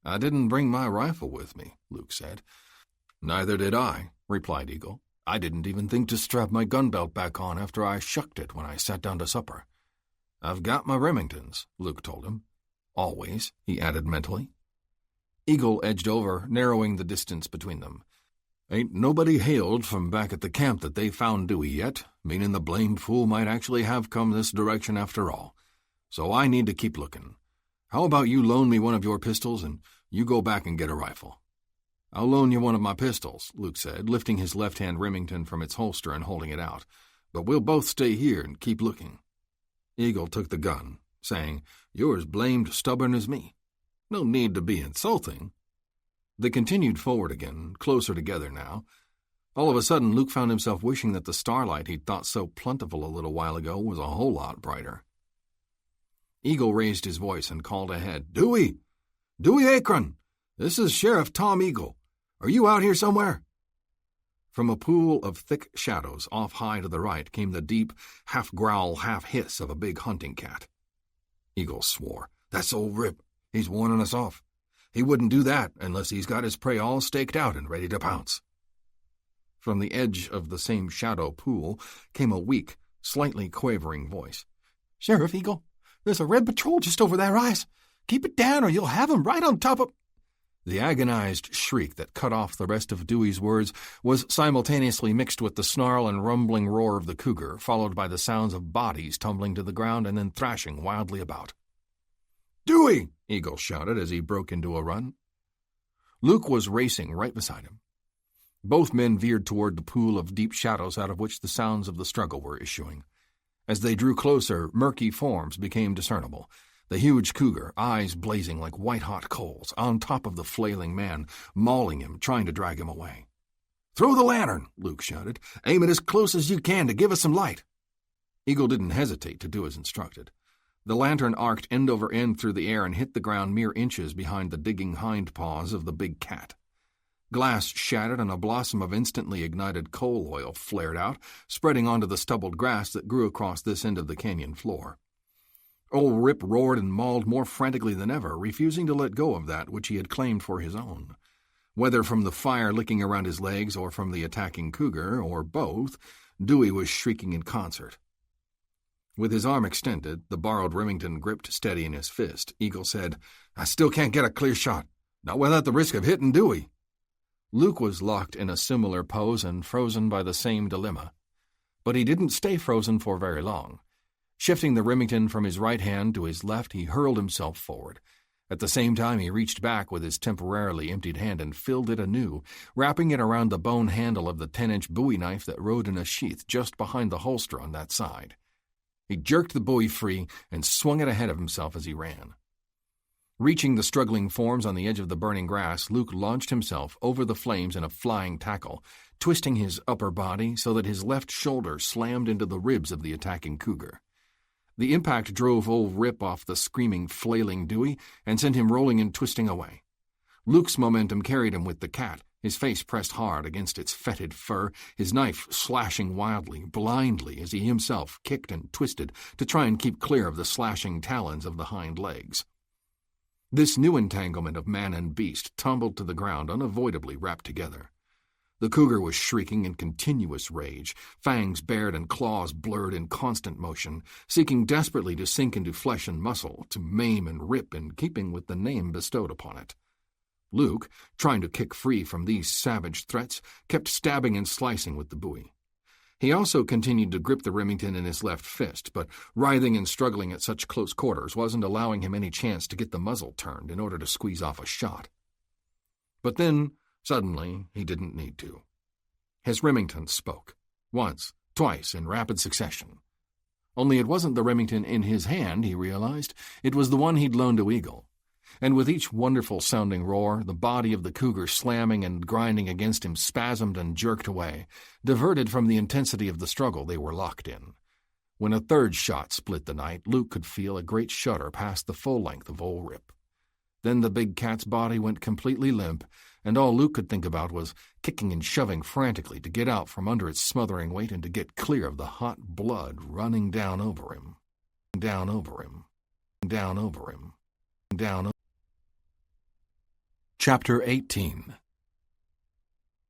"I didn't bring my rifle with me," Luke said. "Neither did I," replied Eagle. "I didn't even think to strap my gun belt back on after I shucked it when I sat down to supper." "I've got my Remingtons," Luke told him. "Always," he added mentally. Eagle edged over, narrowing the distance between them. "Ain't nobody hailed from back at the camp that they found Dewey yet, meaning the blamed fool might actually have come this direction after all. So I need to keep looking. How about you loan me one of your pistols and you go back and get a rifle?" "I'll loan you one of my pistols," Luke said, lifting his left-hand Remington from its holster and holding it out. "But we'll both stay here and keep looking." Eagle took the gun, saying, "You're as blamed stubborn as me. No need to be insulting." They continued forward again, closer together now. All of a sudden, Luke found himself wishing that the starlight he'd thought so plentiful a little while ago was a whole lot brighter. Eagle raised his voice and called ahead, "Dewey! Dewey Akron! This is Sheriff Tom Eagle. Are you out here somewhere?" From a pool of thick shadows off high to the right came the deep, half-growl, half-hiss of a big hunting cat. Eagle swore. "That's old Rip. He's warning us off. He wouldn't do that unless he's got his prey all staked out and ready to pounce." From the edge of the same shadow pool came a weak, slightly quavering voice. "Sheriff Eagle, there's a red patrol just over their eyes. Keep it down or you'll have 'em right on top of—" The agonized shriek that cut off the rest of Dewey's words was simultaneously mixed with the snarl and rumbling roar of the cougar, followed by the sounds of bodies tumbling to the ground and then thrashing wildly about. "Dewey!" Eagle shouted as he broke into a run. Luke was racing right beside him. Both men veered toward the pool of deep shadows out of which the sounds of the struggle were issuing. As they drew closer, murky forms became discernible. The huge cougar, eyes blazing like white-hot coals, on top of the flailing man, mauling him, trying to drag him away. "Throw the lantern," Luke shouted. "Aim it as close as you can to give us some light." Eagle didn't hesitate to do as instructed. The lantern arced end over end through the air and hit the ground mere inches behind the digging hind paws of the big cat. Glass shattered and a blossom of instantly ignited coal oil flared out, spreading onto the stubbled grass that grew across this end of the canyon floor. Old Rip roared and mauled more frantically than ever, refusing to let go of that which he had claimed for his own. Whether from the fire licking around his legs or from the attacking cougar, or both, Dewey was shrieking in concert. With his arm extended, the borrowed Remington gripped steady in his fist, Eagle said, "I still can't get a clear shot, not without the risk of hitting Dewey." Luke was locked in a similar pose and frozen by the same dilemma. But he didn't stay frozen for very long. Shifting the Remington from his right hand to his left, he hurled himself forward. At the same time, he reached back with his temporarily emptied hand and filled it anew, wrapping it around the bone handle of the 10-inch Bowie knife that rode in a sheath just behind the holster on that side. He jerked the Bowie free and swung it ahead of himself as he ran. Reaching the struggling forms on the edge of the burning grass, Luke launched himself over the flames in a flying tackle, twisting his upper body so that his left shoulder slammed into the ribs of the attacking cougar. The impact drove old Rip off the screaming, flailing Dewey and sent him rolling and twisting away. Luke's momentum carried him with the cat, his face pressed hard against its fetid fur, his knife slashing wildly, blindly, as he himself kicked and twisted to try and keep clear of the slashing talons of the hind legs. This new entanglement of man and beast tumbled to the ground unavoidably wrapped together. The cougar was shrieking in continuous rage, fangs bared and claws blurred in constant motion, seeking desperately to sink into flesh and muscle, to maim and rip in keeping with the name bestowed upon it. Luke, trying to kick free from these savage threats, kept stabbing and slicing with the Bowie. He also continued to grip the Remington in his left fist, but writhing and struggling at such close quarters wasn't allowing him any chance to get the muzzle turned in order to squeeze off a shot. But then, suddenly, he didn't need to. His Remington spoke, once, twice, in rapid succession. Only it wasn't the Remington in his hand, he realized. It was the one he'd loaned to Eagle. And with each wonderful-sounding roar, the body of the cougar slamming and grinding against him spasmed and jerked away, diverted from the intensity of the struggle they were locked in. When a third shot split the night, Luke could feel a great shudder past the full length of old Rip. Then the big cat's body went completely limp, and all Luke could think about was kicking and shoving frantically to get out from under its smothering weight and to get clear of the hot blood running down over him. Down over him. Down over him. Down over him. Chapter 18.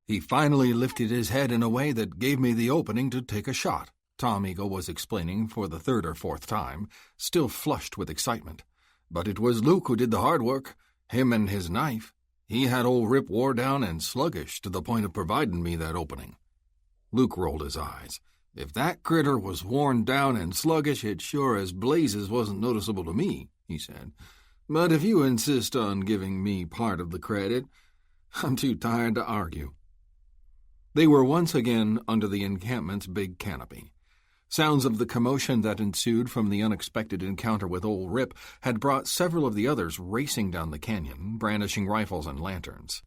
He finally lifted his head in a way that gave me the opening to take a shot, Tom Eagle was explaining for the third or fourth time, still flushed with excitement. But it was Luke who did the hard work, him and his knife. He had old Rip wore down and sluggish to the point of providing me that opening. Luke rolled his eyes. If that critter was worn down and sluggish, it sure as blazes wasn't noticeable to me, he said. But if you insist on giving me part of the credit, I'm too tired to argue. They were once again under the encampment's big canopy. Sounds of the commotion that ensued from the unexpected encounter with old Rip had brought several of the others racing down the canyon, brandishing rifles and lanterns.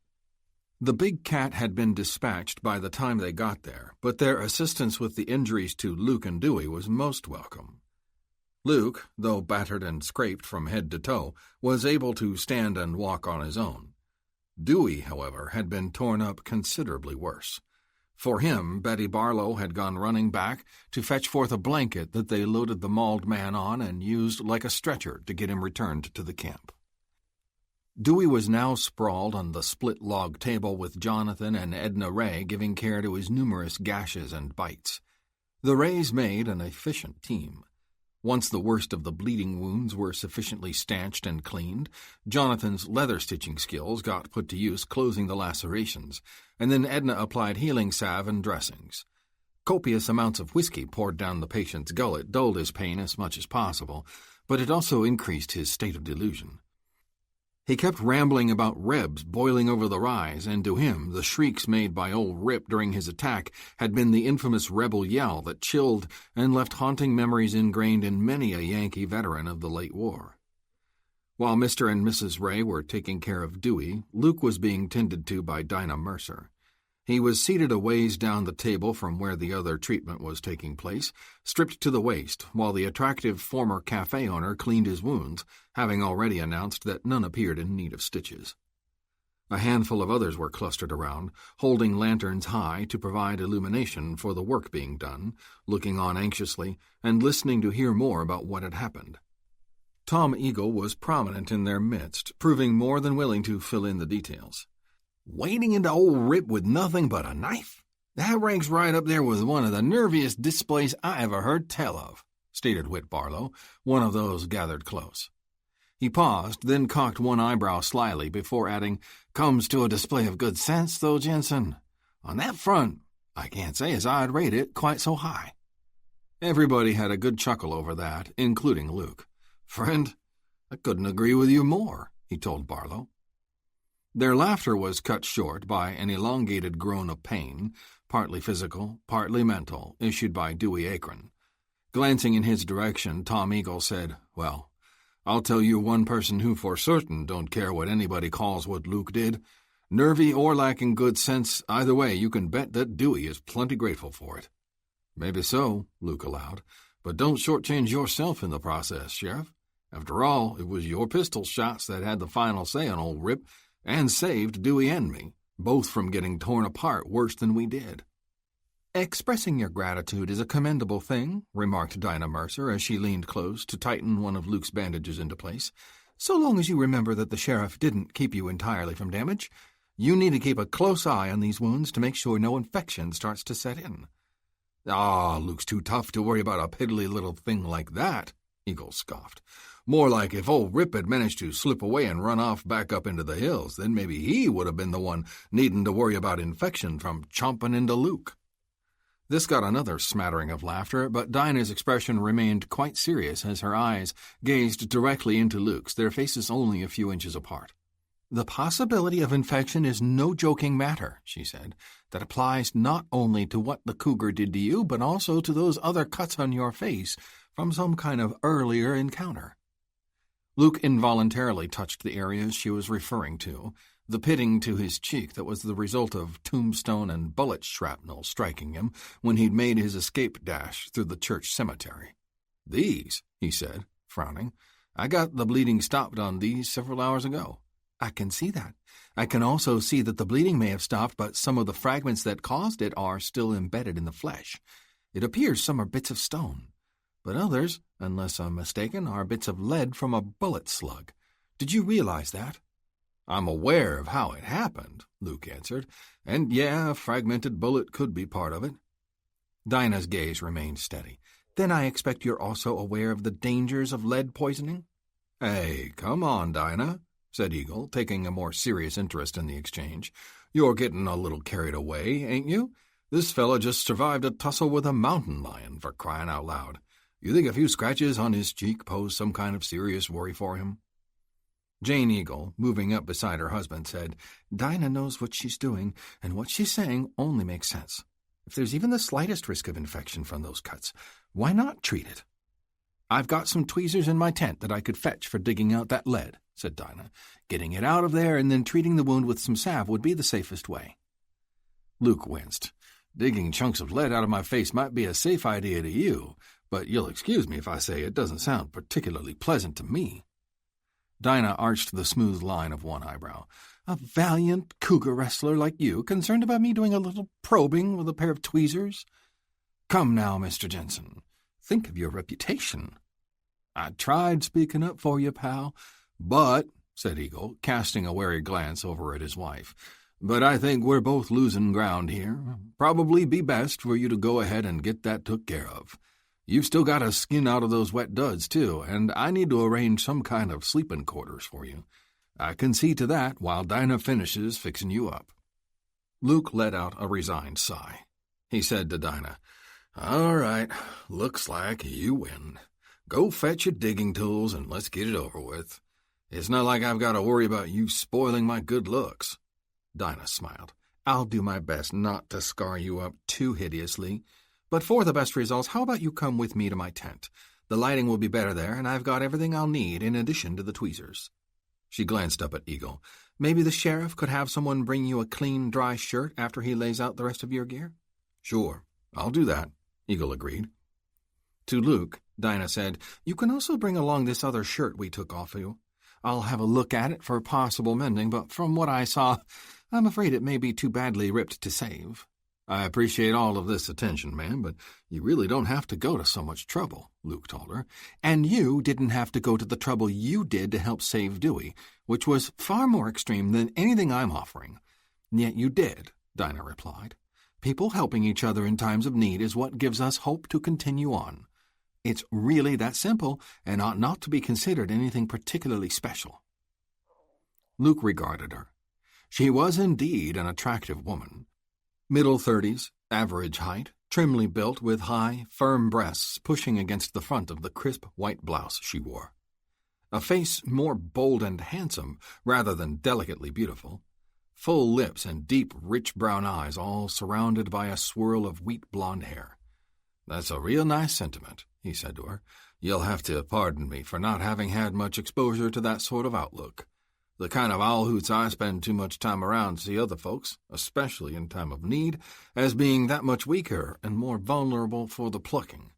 The big cat had been dispatched by the time they got there, but their assistance with the injuries to Luke and Dewey was most welcome. Luke, though battered and scraped from head to toe, was able to stand and walk on his own. Dewey, however, had been torn up considerably worse. For him, Betty Barlow had gone running back to fetch forth a blanket that they loaded the mauled man on and used like a stretcher to get him returned to the camp. Dewey was now sprawled on the split log table with Jonathan and Edna Ray giving care to his numerous gashes and bites. The Rays made an efficient team. Once the worst of the bleeding wounds were sufficiently stanched and cleaned, Jonathan's leather-stitching skills got put to use closing the lacerations, and then Edna applied healing salve and dressings. Copious amounts of whiskey poured down the patient's gullet dulled his pain as much as possible, but it also increased his state of delusion. He kept rambling about Rebs boiling over the rise, and to him the shrieks made by old Rip during his attack had been the infamous rebel yell that chilled and left haunting memories ingrained in many a Yankee veteran of the late war. While Mr. and Mrs. Ray were taking care of Dewey, Luke was being tended to by Dinah Mercer. He was seated a ways down the table from where the other treatment was taking place, stripped to the waist, while the attractive former cafe owner cleaned his wounds, having already announced that none appeared in need of stitches. A handful of others were clustered around, holding lanterns high to provide illumination for the work being done, looking on anxiously and listening to hear more about what had happened. Tom Eagle was prominent in their midst, proving more than willing to fill in the details. "Wading into old Rip with nothing but a knife? That ranks right up there with one of the nerviest displays I ever heard tell of," stated Whit Barlow, one of those gathered close. He paused, then cocked one eyebrow slyly before adding, "Comes to a display of good sense, though, Jensen. On that front, I can't say as I'd rate it quite so high." Everybody had a good chuckle over that, including Luke. "Friend, I couldn't agree with you more," he told Barlow. Their laughter was cut short by an elongated groan of pain, partly physical, partly mental, issued by Dewey Akron. Glancing in his direction, Tom Eagle said, "Well, I'll tell you one person who for certain don't care what anybody calls what Luke did. Nervy or lacking good sense, either way you can bet that Dewey is plenty grateful for it." "Maybe so," Luke allowed, "but don't shortchange yourself in the process, Sheriff. After all, it was your pistol shots that had the final say on old Rip, and saved Dewey and me, both from getting torn apart worse than we did." "Expressing your gratitude is a commendable thing," remarked Dinah Mercer as she leaned close to tighten one of Luke's bandages into place, "so long as you remember that the sheriff didn't keep you entirely from damage. You need to keep a close eye on these wounds to make sure no infection starts to set in." Luke's too tough to worry about a piddly little thing like that," Eagle scoffed. "More like if old Rip had managed to slip away and run off back up into the hills, then maybe he would have been the one needing to worry about infection from chomping into Luke." This got another smattering of laughter, but Dinah's expression remained quite serious as her eyes gazed directly into Luke's, their faces only a few inches apart. "The possibility of infection is no joking matter," she said. "That applies not only to what the cougar did to you, but also to those other cuts on your face from some kind of earlier encounter." Luke involuntarily touched the areas she was referring to, the pitting to his cheek that was the result of tombstone and bullet shrapnel striking him when he'd made his escape dash through the church cemetery. "These," he said, frowning. "I got the bleeding stopped on these several hours ago." "I can see that. I can also see that the bleeding may have stopped, but some of the fragments that caused it are still embedded in the flesh. It appears some are bits of stone, but others, unless I'm mistaken, are bits of lead from a bullet slug. Did you realize that?" "I'm aware of how it happened," Luke answered, "and yeah, a fragmented bullet could be part of it." Dinah's gaze remained steady. "Then I expect you're also aware of the dangers of lead poisoning?" "Hey, come on, Dinah," said Eagle, taking a more serious interest in the exchange. "You're getting a little carried away, ain't you? This fella just survived a tussle with a mountain lion, for crying out loud. You think a few scratches on his cheek pose some kind of serious worry for him?" Jane Eagle, moving up beside her husband, said, "Dinah knows what she's doing, and what she's saying only makes sense. If there's even the slightest risk of infection from those cuts, why not treat it?" "I've got some tweezers in my tent that I could fetch for digging out that lead," said Dinah. "Getting it out of there and then treating the wound with some salve would be the safest way." Luke winced. "Digging chunks of lead out of my face might be a safe idea to you, but you'll excuse me if I say it doesn't sound particularly pleasant to me." Dinah arched the smooth line of one eyebrow. "A valiant cougar wrestler like you concerned about me doing a little probing with a pair of tweezers? Come now, Mr. Jensen, think of your reputation." "I tried speaking up for you, pal, but," said Eagle, casting a wary glance over at his wife, "but I think we're both losing ground here. Probably be best for you to go ahead and get that took care of. You've still got to skin out of those wet duds, too, and I need to arrange some kind of sleeping quarters for you. I can see to that while Dinah finishes fixing you up." Luke let out a resigned sigh. He said to Dinah, "All right, looks like you win. Go fetch your digging tools and let's get it over with. It's not like I've got to worry about you spoiling my good looks." Dinah smiled. "I'll do my best not to scar you up too hideously. But for the best results, how about you come with me to my tent? The lighting will be better there, and I've got everything I'll need in addition to the tweezers." She glanced up at Eagle. "Maybe the sheriff could have someone bring you a clean, dry shirt after he lays out the rest of your gear?" "Sure, I'll do that," Eagle agreed. To Luke, Dinah said, "You can also bring along this other shirt we took off you. I'll have a look at it for possible mending, but from what I saw, I'm afraid it may be too badly ripped to save." "I appreciate all of this attention, ma'am, but you really don't have to go to so much trouble," Luke told her. "And you didn't have to go to the trouble you did to help save Dewey, which was far more extreme than anything I'm offering." "Yet you did," Dinah replied. "People helping each other in times of need is what gives us hope to continue on. It's really that simple and ought not to be considered anything particularly special." Luke regarded her. She was indeed an attractive woman. Middle 30s, average height, trimly built with high, firm breasts pushing against the front of the crisp white blouse she wore. A face more bold and handsome rather than delicately beautiful. Full lips and deep, rich brown eyes all surrounded by a swirl of wheat blonde hair. "That's a real nice sentiment," he said to her. "You'll have to pardon me for not having had much exposure to that sort of outlook. The kind of owl hoots I spend too much time around see other folks, especially in time of need, as being that much weaker and more vulnerable for the plucking."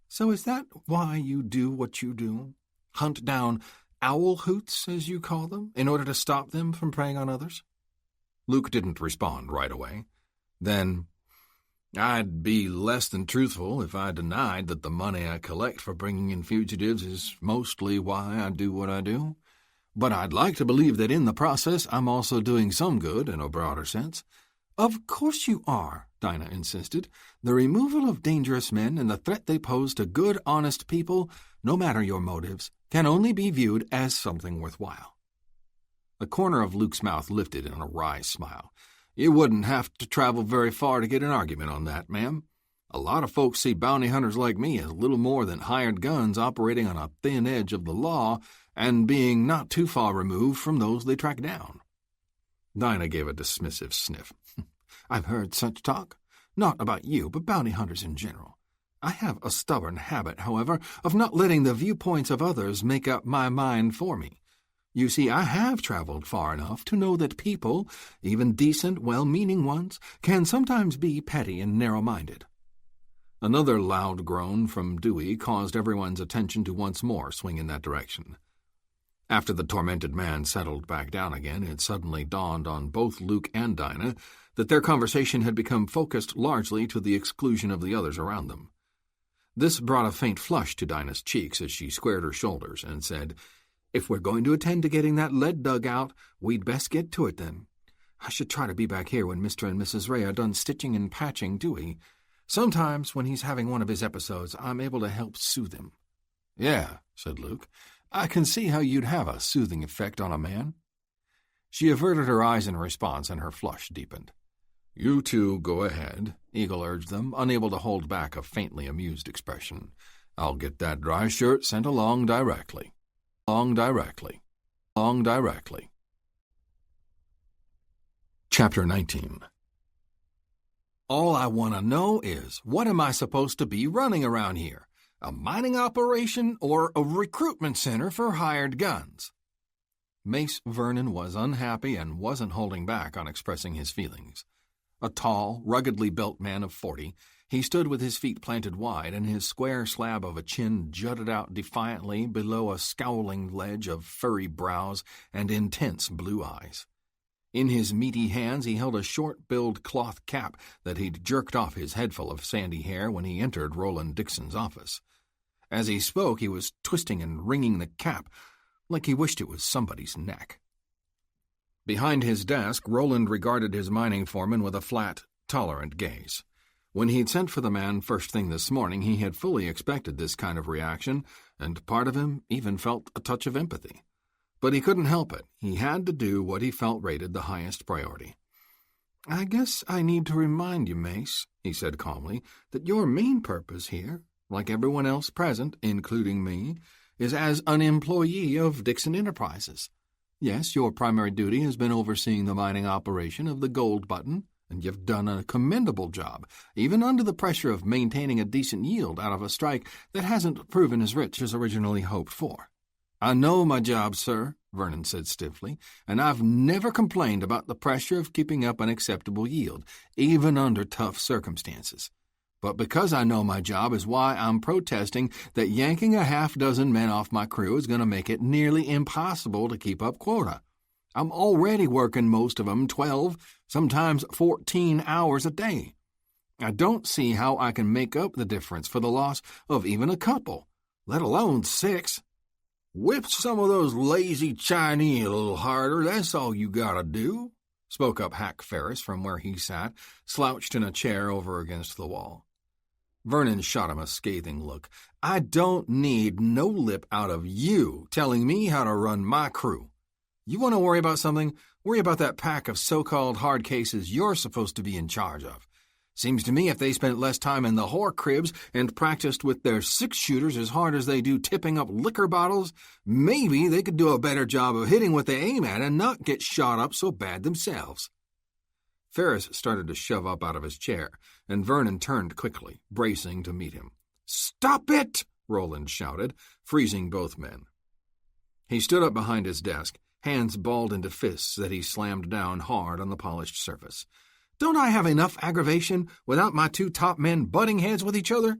"So is that why you do what you do? Hunt down owl hoots, as you call them, in order to stop them from preying on others?" Luke didn't respond right away. Then, "I'd be less than truthful if I denied that the money I collect for bringing in fugitives is mostly why I do what I do. But I'd like to believe that in the process I'm also doing some good in a broader sense." "Of course you are," Dinah insisted. "The removal of dangerous men and the threat they pose to good, honest people, no matter your motives, can only be viewed as something worthwhile." The corner of Luke's mouth lifted in a wry smile. "You wouldn't have to travel very far to get an argument on that, ma'am. A lot of folks see bounty hunters like me as little more than hired guns operating on a thin edge of the law and being not too far removed from those they track down." Dinah gave a dismissive sniff. "I've heard such talk. Not about you, but bounty hunters in general. I have a stubborn habit, however, of not letting the viewpoints of others make up my mind for me. You see, I have traveled far enough to know that people, even decent, well-meaning ones, can sometimes be petty and narrow-minded." Another loud groan from Dewey caused everyone's attention to once more swing in that direction. After the tormented man settled back down again, it suddenly dawned on both Luke and Dinah that their conversation had become focused largely to the exclusion of the others around them. This brought a faint flush to Dinah's cheeks as she squared her shoulders and said, "If we're going to attend to getting that lead dug out, we'd best get to it then. I should try to be back here when Mr. and Mrs. Ray are done stitching and patching Dewey. Sometimes, when he's having one of his episodes, I'm able to help soothe him." "Yeah," said Luke. "I can see how you'd have a soothing effect on a man." She averted her eyes in response, and her flush deepened. "You two go ahead," Eagle urged them, unable to hold back a faintly amused expression. "I'll get that dry shirt sent along directly. Directly. Chapter 19. "All I want to know is, what am I supposed to be running around here? A mining operation or a recruitment center for hired guns?" Mace Vernon was unhappy and wasn't holding back on expressing his feelings. A tall, ruggedly built man of 40, he stood with his feet planted wide, and his square slab of a chin jutted out defiantly below a scowling ledge of furry brows and intense blue eyes. In his meaty hands he held a short-billed cloth cap that he'd jerked off his headful of sandy hair when he entered Roland Dixon's office. As he spoke, he was twisting and wringing the cap like he wished it was somebody's neck. Behind his desk, Roland regarded his mining foreman with a flat, tolerant gaze. When he'd sent for the man first thing this morning, he had fully expected this kind of reaction, and part of him even felt a touch of empathy. But he couldn't help it. He had to do what he felt rated the highest priority. "I guess I need to remind you, Mace," he said calmly, "that your main purpose here, like everyone else present, including me, is as an employee of Dixon Enterprises. Yes, your primary duty has been overseeing the mining operation of the Gold Button, and you've done a commendable job, even under the pressure of maintaining a decent yield out of a strike that hasn't proven as rich as originally hoped for." "I know my job, sir," Vernon said stiffly, "and I've never complained about the pressure of keeping up an acceptable yield, even under tough circumstances. But because I know my job is why I'm protesting that yanking a half-dozen men off my crew is going to make it nearly impossible to keep up quota. I'm already working most of them 12, sometimes 14 hours a day. I don't see how I can make up the difference for the loss of even a couple, let alone 6. "Whip some of those lazy Chinese a little harder, that's all you gotta do," spoke up Hack Ferris from where he sat, slouched in a chair over against the wall. Vernon shot him a scathing look. "I don't need no lip out of you telling me how to run my crew. You want to worry about something? Worry about that pack of so-called hard cases you're supposed to be in charge of. Seems to me if they spent less time in the whore cribs and practiced with their 6-shooters as hard as they do tipping up liquor bottles, maybe they could do a better job of hitting what they aim at and not get shot up so bad themselves." Ferris started to shove up out of his chair, and Vernon turned quickly, bracing to meet him. "Stop it!" Roland shouted, freezing both men. He stood up behind his desk, hands balled into fists that he slammed down hard on the polished surface. "Don't I have enough aggravation without my 2 top men butting heads with each other?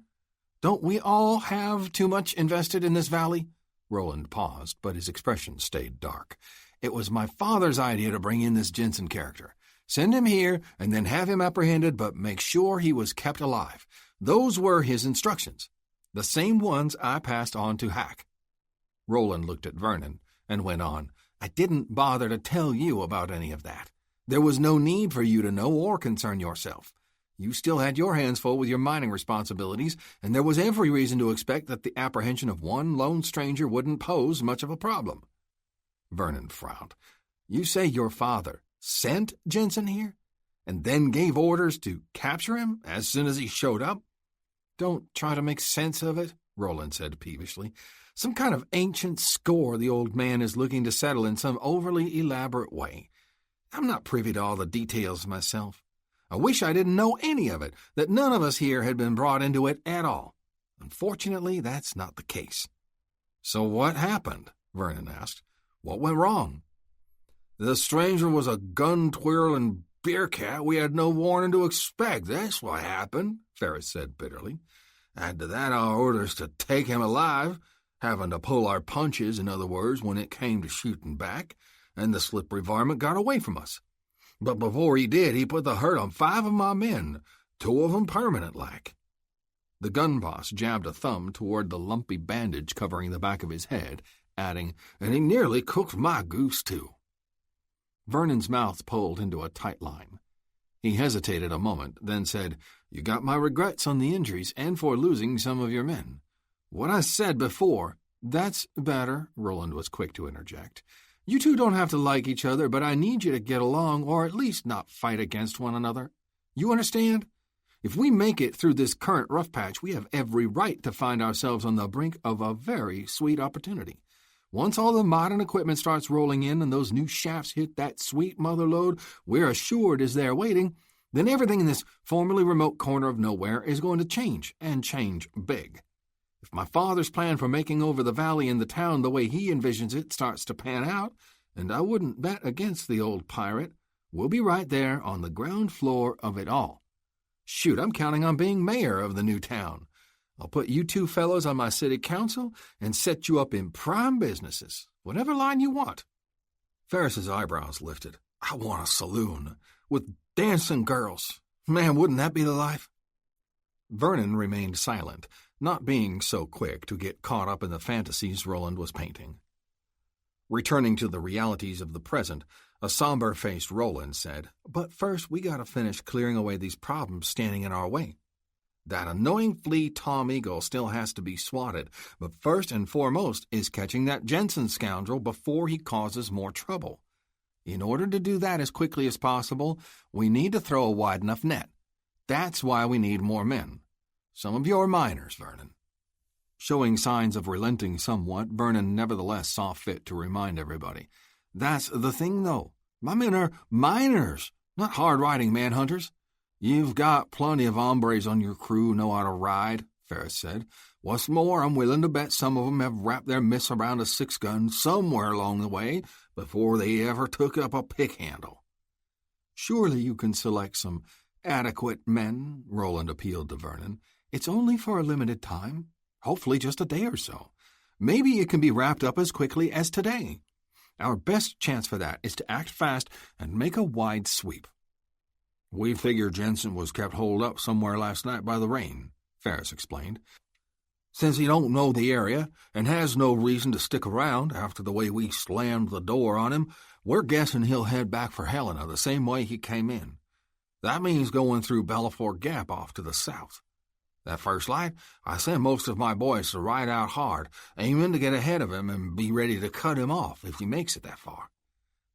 Don't we all have too much invested in this valley?" Roland paused, but his expression stayed dark. "It was my father's idea to bring in this Jensen character. Send him here and then have him apprehended, but make sure he was kept alive. Those were his instructions, the same ones I passed on to Hack." Roland looked at Vernon and went on, "I didn't bother to tell you about any of that. There was no need for you to know or concern yourself. You still had your hands full with your mining responsibilities, and there was every reason to expect that the apprehension of one lone stranger wouldn't pose much of a problem." Vernon frowned. "You say your father sent Jensen here, and then gave orders to capture him as soon as he showed up?" "Don't try to make sense of it," Roland said peevishly. "Some kind of ancient score the old man is looking to settle in some overly elaborate way. I'm not privy to all the details myself. I wish I didn't know any of it, that none of us here had been brought into it at all. Unfortunately, that's not the case." "So what happened?" Vernon asked. "What went wrong?" "The stranger was a gun-twirling beer cat we had no warning to expect. That's what happened," Ferris said bitterly. "Add to that our orders to take him alive, having to pull our punches, in other words, when it came to shooting back, and the slippery varmint got away from us. But before he did, he put the hurt on 5 of my men, 2 of them permanent-like." The gun boss jabbed a thumb toward the lumpy bandage covering the back of his head, adding, "And he nearly cooked my goose, too." Vernon's mouth pulled into a tight line. He hesitated a moment, then said, "You got my regrets on the injuries and for losing some of your men. What I said before—" "That's better," Roland was quick to interject. "You two don't have to like each other, but I need you to get along, or at least not fight against one another. You understand? If we make it through this current rough patch, we have every right to find ourselves on the brink of a very sweet opportunity. Once all the modern equipment starts rolling in and those new shafts hit that sweet mother lode we're assured is there waiting, then everything in this formerly remote corner of nowhere is going to change, and change big. If my father's plan for making over the valley and the town the way he envisions it starts to pan out, and I wouldn't bet against the old pirate, we'll be right there on the ground floor of it all. Shoot, I'm counting on being mayor of the new town. I'll put you 2 fellows on my city council and set you up in prime businesses, whatever line you want." Ferris's eyebrows lifted. "I want a saloon with dancing girls. Man, wouldn't that be the life?" Vernon remained silent, not being so quick to get caught up in the fantasies Roland was painting. Returning to the realities of the present, a somber-faced Roland said, "But first we gotta finish clearing away these problems standing in our way. That annoying flea Tom Eagle still has to be swatted, but first and foremost is catching that Jensen scoundrel before he causes more trouble. In order to do that as quickly as possible, we need to throw a wide enough net. That's why we need more men. Some of your miners, Vernon." Showing signs of relenting somewhat, Vernon nevertheless saw fit to remind everybody. "That's the thing, though. My men are miners, Not hard-riding manhunters. You've got plenty of hombres on your crew who know how to ride, Ferris said. What's more, I'm willing to bet some of 'em have wrapped their mitts around a six-gun somewhere along the way before they ever took up a pick-handle. Surely you can select some adequate men, Roland appealed to Vernon. It's only for a limited time, hopefully just a day or so. Maybe it can be wrapped up as quickly as today. Our best chance for that is to act fast and make a wide sweep. We figure Jensen was kept holed up somewhere last night by the rain, Ferris explained. Since he don't know the area and has no reason to stick around after the way we slammed the door on him, we're guessing he'll head back for Helena the same way he came in. That means going through Belfort Gap off to the south. That first light, I sent most of my boys to ride out hard, aiming to get ahead of him and be ready to cut him off if he makes it that far.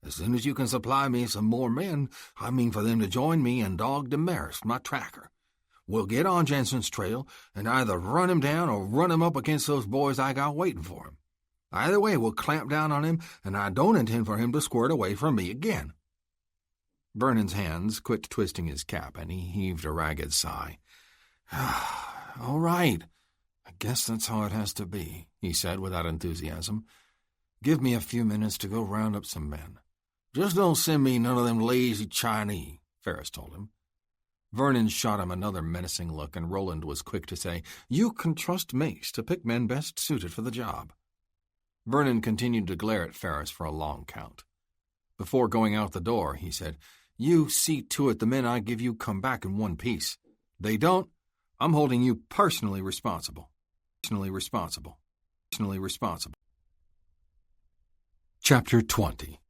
As soon as you can supply me some more men, I mean for them to join me and dog Damaris, my tracker. We'll get on Jensen's trail and either run him down or run him up against those boys I got waiting for him. Either way, we'll clamp down on him, and I don't intend for him to squirt away from me again. Vernon's hands quit twisting his cap, and he heaved a ragged sigh. All right, I guess that's how it has to be, he said without enthusiasm. Give me a few minutes to go round up some men. Just don't send me none of them lazy Chinese, Ferris told him. Vernon shot him another menacing look, and Roland was quick to say, You can trust Mace to pick men best suited for the job. Vernon continued to glare at Ferris for a long count. Before going out the door, he said, You see to it the men I give you come back in one piece. They don't, I'm holding you personally responsible. Personally responsible. Personally responsible. Chapter 20.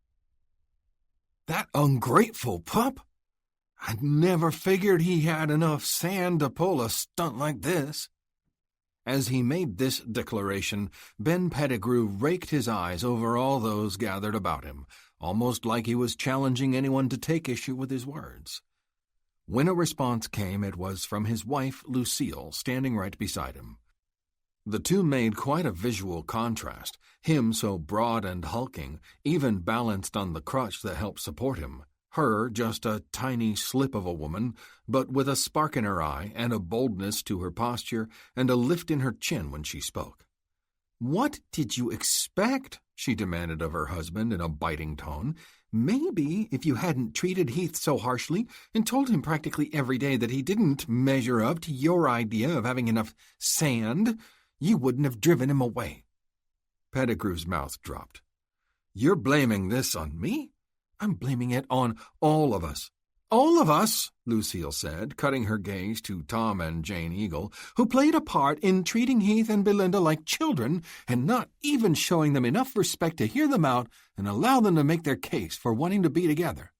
That ungrateful pup! I'd never figured he had enough sand to pull a stunt like this. As he made this declaration, Ben Pettigrew raked his eyes over all those gathered about him, almost like he was challenging anyone to take issue with his words. When a response came, it was from his wife, Lucille, standing right beside him. The two made quite a visual contrast, him so broad and hulking, even balanced on the crutch that helped support him. Her just a tiny slip of a woman, but with a spark in her eye and a boldness to her posture and a lift in her chin when she spoke. "What did you expect?" she demanded of her husband in a biting tone. "Maybe if you hadn't treated Heath so harshly and told him practically every day that he didn't measure up to your idea of having enough sand, you wouldn't have driven him away." Pettigrew's mouth dropped. "You're blaming this on me? I'm blaming it on all of us." "All of us," Lucille said, cutting her gaze to Tom and Jane Eagle, "who played a part in treating Heath and Belinda like children and not even showing them enough respect to hear them out and allow them to make their case for wanting to be together."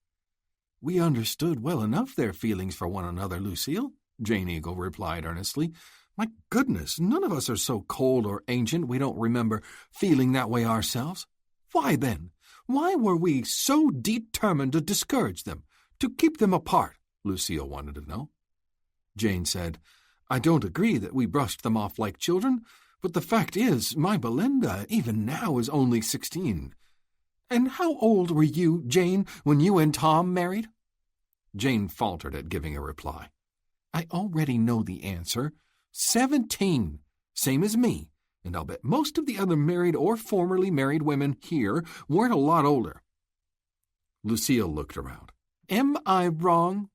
"We understood well enough their feelings for one another, Lucille," Jane Eagle replied earnestly. "My goodness, none of us are so cold or ancient we don't remember feeling that way ourselves. Why then? Why were we so determined to discourage them, to keep them apart?" Lucille wanted to know. Jane said, "I don't agree that we brushed them off like children, but the fact is, my Belinda, even now, is only 16. And how old were you, Jane, when you and Tom married?" Jane faltered at giving a reply. "I already know the answer. 17, same as me, and I'll bet most of the other married or formerly married women here weren't a lot older." Lucille looked around. "Am I wrong?"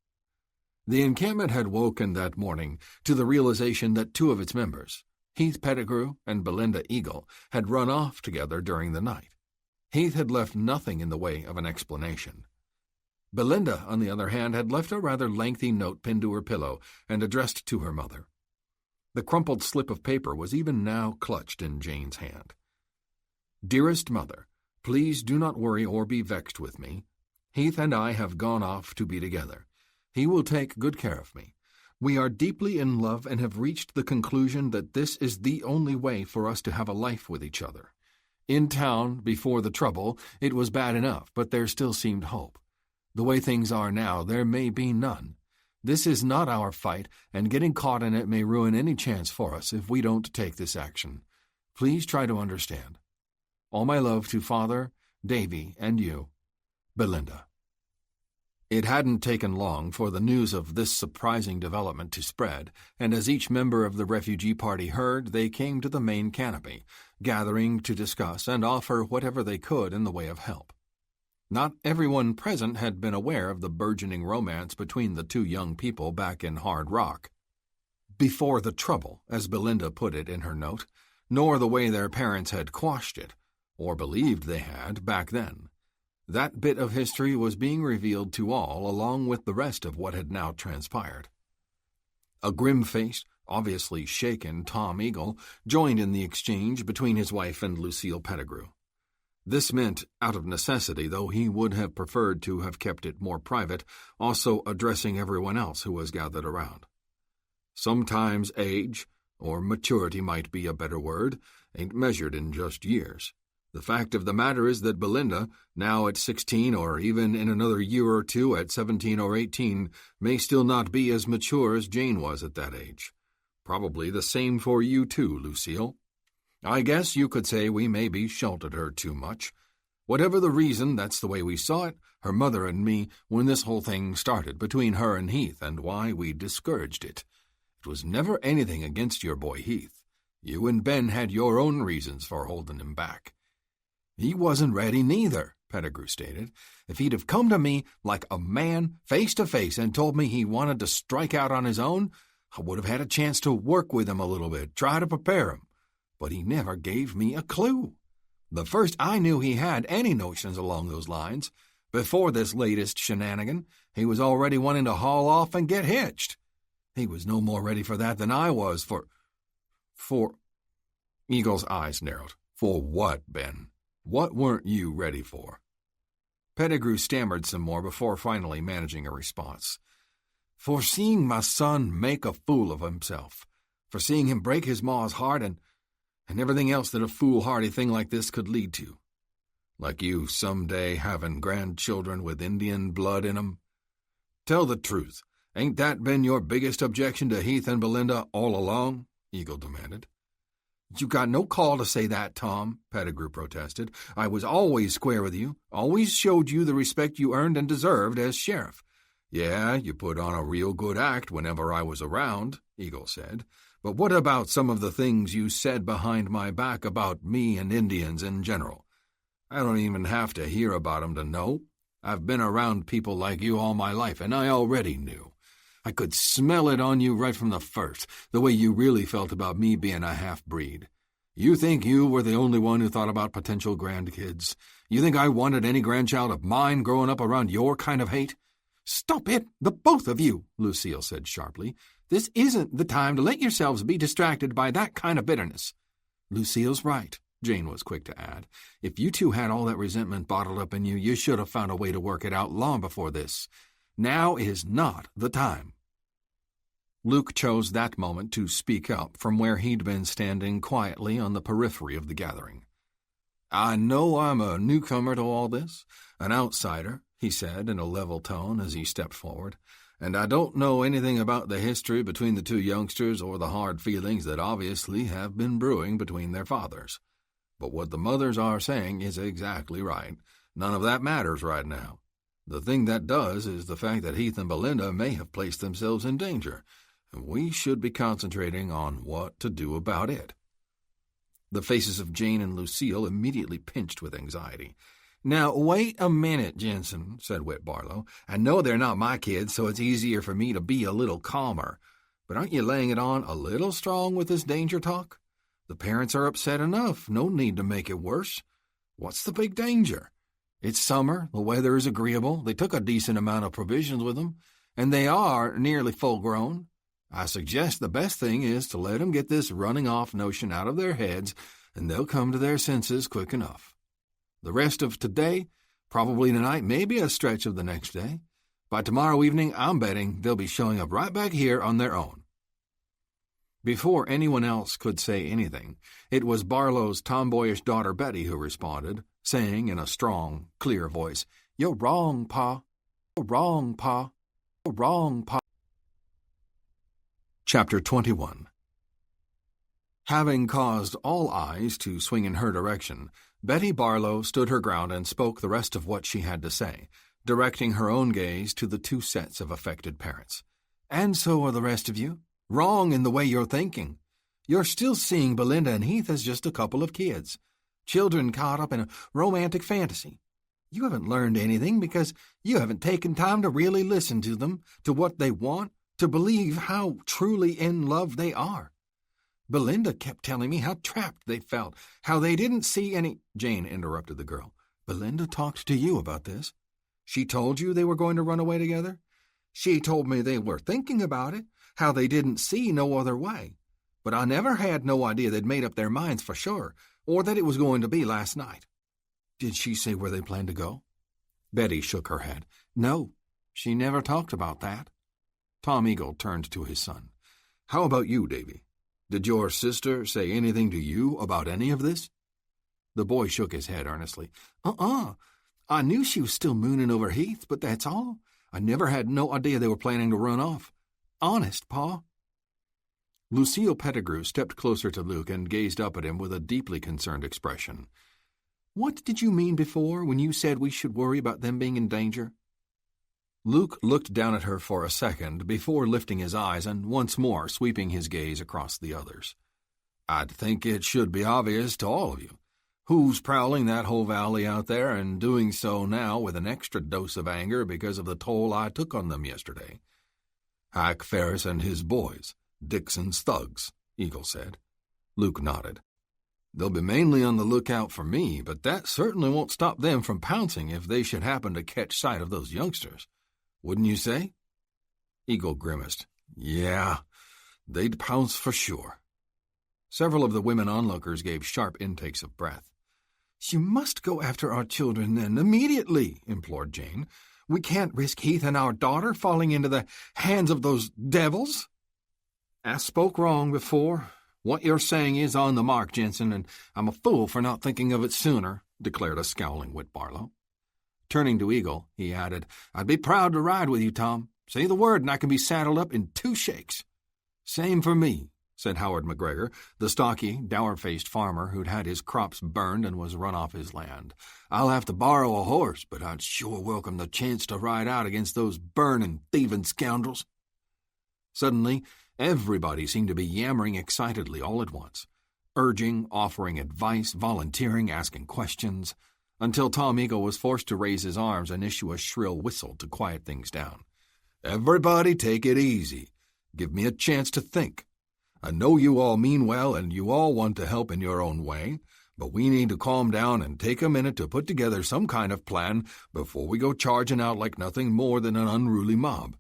The encampment had woken that morning to the realization that two of its members, Heath Pettigrew and Belinda Eagle, had run off together during the night. Heath had left nothing in the way of an explanation. Belinda, on the other hand, had left a rather lengthy note pinned to her pillow and addressed to her mother. The crumpled slip of paper was even now clutched in Jane's hand. "Dearest Mother, please do not worry or be vexed with me. Heath and I have gone off to be together. He will take good care of me. We are deeply in love and have reached the conclusion that this is the only way for us to have a life with each other. In town, before the trouble, it was bad enough, but there still seemed hope. The way things are now, there may be none. This is not our fight, and getting caught in it may ruin any chance for us if we don't take this action. Please try to understand. All my love to Father, Davy, and you, Belinda." It hadn't taken long for the news of this surprising development to spread, and as each member of the refugee party heard, they came to the main canopy, gathering to discuss and offer whatever they could in the way of help. Not everyone present had been aware of the burgeoning romance between the two young people back in Hard Rock. Before the trouble, as Belinda put it in her note, nor the way their parents had quashed it, or believed they had back then. That bit of history was being revealed to all along with the rest of what had now transpired. A grim-faced, obviously shaken Tom Eagle joined in the exchange between his wife and Lucille Pettigrew. This meant, out of necessity, though he would have preferred to have kept it more private, also addressing everyone else who was gathered around. Sometimes age, or maturity might be a better word, ain't measured in just years. The fact of the matter is that Belinda, now at 16 or even in another year or two at 17 or 18, may still not be as mature as Jane was at that age. Probably the same for you too, Lucille. I guess you could say we maybe sheltered her too much. Whatever the reason, that's the way we saw it, her mother and me, when this whole thing started between her and Heath, and why we discouraged it. It was never anything against your boy Heath. You and Ben had your own reasons for holding him back. He wasn't ready neither, Pettigrew stated. If he'd have come to me like a man, face to face, and told me he wanted to strike out on his own, I would have had a chance to work with him a little bit, try to prepare him. But he never gave me a clue. The first I knew he had any notions along those lines, before this latest shenanigan, he was already wanting to haul off and get hitched. He was no more ready for that than I was for... Eagle's eyes narrowed. For what, Ben? What weren't you ready for? Pettigrew stammered some more before finally managing a response. For seeing my son make a fool of himself. For seeing him break his ma's heart and everything else that a foolhardy thing like this could lead to. Like you someday having grandchildren with Indian blood in 'em. Tell the truth. Ain't that been your biggest objection to Heath and Belinda all along? Eagle demanded. You got no call to say that, Tom, Pettigrew protested. I was always square with you, always showed you the respect you earned and deserved as sheriff. Yeah, you put on a real good act whenever I was around, Eagle said. But what about some of the things you said behind my back about me and Indians in general? I don't even have to hear about 'em to know. I've been around people like you all my life, and I already knew. I could smell it on you right from the first, the way you really felt about me being a half-breed. You think you were the only one who thought about potential grandkids? You think I wanted any grandchild of mine growing up around your kind of hate? Stop it, the both of you, Lucille said sharply. This isn't the time to let yourselves be distracted by that kind of bitterness. Lucille's right, Jane was quick to add. If you two had all that resentment bottled up in you, you should have found a way to work it out long before this. Now is not the time. Luke chose that moment to speak up from where he'd been standing quietly on the periphery of the gathering. I know I'm a newcomer to all this, an outsider, he said in a level tone as he stepped forward, and I don't know anything about the history between the two youngsters or the hard feelings that obviously have been brewing between their fathers. But what the mothers are saying is exactly right. None of that matters right now. The thing that does is the fact that Heath and Belinda may have placed themselves in danger, and we should be concentrating on what to do about it. The faces of Jane and Lucille immediately pinched with anxiety. Now, wait a minute, Jensen, said Whit Barlow. I know they're not my kids, so it's easier for me to be a little calmer. But aren't you laying it on a little strong with this danger talk? The parents are upset enough. No need to make it worse. What's the big danger? It's summer, the weather is agreeable, they took a decent amount of provisions with them, and they are nearly full-grown. I suggest the best thing is to let them get this running-off notion out of their heads, and they'll come to their senses quick enough. The rest of today, probably tonight, maybe a stretch of the next day. By tomorrow evening, I'm betting they'll be showing up right back here on their own. Before anyone else could say anything, it was Barlow's tomboyish daughter Betty who responded, saying in a strong, clear voice, You're wrong, Pa. You're wrong, Pa. You're wrong, Pa. Chapter 21. Having caused all eyes to swing in her direction, Betty Barlow stood her ground and spoke the rest of what she had to say, directing her own gaze to the two sets of affected parents. "And so are the rest of you. Wrong in the way you're thinking. You're still seeing Belinda and Heath as just a couple of kids, children caught up in a romantic fantasy. You haven't learned anything because you haven't taken time to really listen to them, to what they want, to believe how truly in love they are. Belinda kept telling me how trapped they felt, how they didn't see any—" Jane interrupted the girl. "Belinda talked to you about this? She told you they were going to run away together? She told me they were thinking about it, how they didn't see no other way. But I never had no idea they'd made up their minds for sure, or that it was going to be last night." "Did she say where they planned to go?" Betty shook her head. "No, she never talked about that." Tom Eagle turned to his son. "How about you, Davy? Did your sister say anything to you about any of this?" The boy shook his head earnestly. I knew she was still mooning over Heath, but that's all. I never had no idea they were planning to run off. Honest, Pa." Lucille Pettigrew stepped closer to Luke and gazed up at him with a deeply concerned expression. "What did you mean before when you said we should worry about them being in danger?" Luke looked down at her for a second before lifting his eyes and once more sweeping his gaze across the others. "I'd think it should be obvious to all of you. Who's prowling that whole valley out there and doing so now with an extra dose of anger because of the toll I took on them yesterday?" "Hack Ferris and his boys, Dixon's thugs," Eagle said. Luke nodded. "They'll be mainly on the lookout for me, but that certainly won't stop them from pouncing if they should happen to catch sight of those youngsters. Wouldn't you say?" Eagle grimaced. "Yeah, they'd pounce for sure." Several of the women onlookers gave sharp intakes of breath. "You must go after our children, then, immediately," implored Jane. "We can't risk Heath and our daughter falling into the hands of those devils." "I spoke wrong before. What you're saying is on the mark, Jensen, and I'm a fool for not thinking of it sooner," declared a scowling Whit Barlow. Turning to Eagle, he added, "I'd be proud to ride with you, Tom. Say the word and I can be saddled up in 2 shakes." "Same for me," said Howard McGregor, the stocky, dour-faced farmer who'd had his crops burned and was run off his land. "I'll have to borrow a horse, but I'd sure welcome the chance to ride out against those burning, thieving scoundrels." Suddenly, everybody seemed to be yammering excitedly all at once, urging, offering advice, volunteering, asking questions, until Tom Eagle was forced to raise his arms and issue a shrill whistle to quiet things down. "Everybody take it easy. Give me a chance to think. I know you all mean well and you all want to help in your own way, but we need to calm down and take a minute to put together some kind of plan before we go charging out like nothing more than an unruly mob."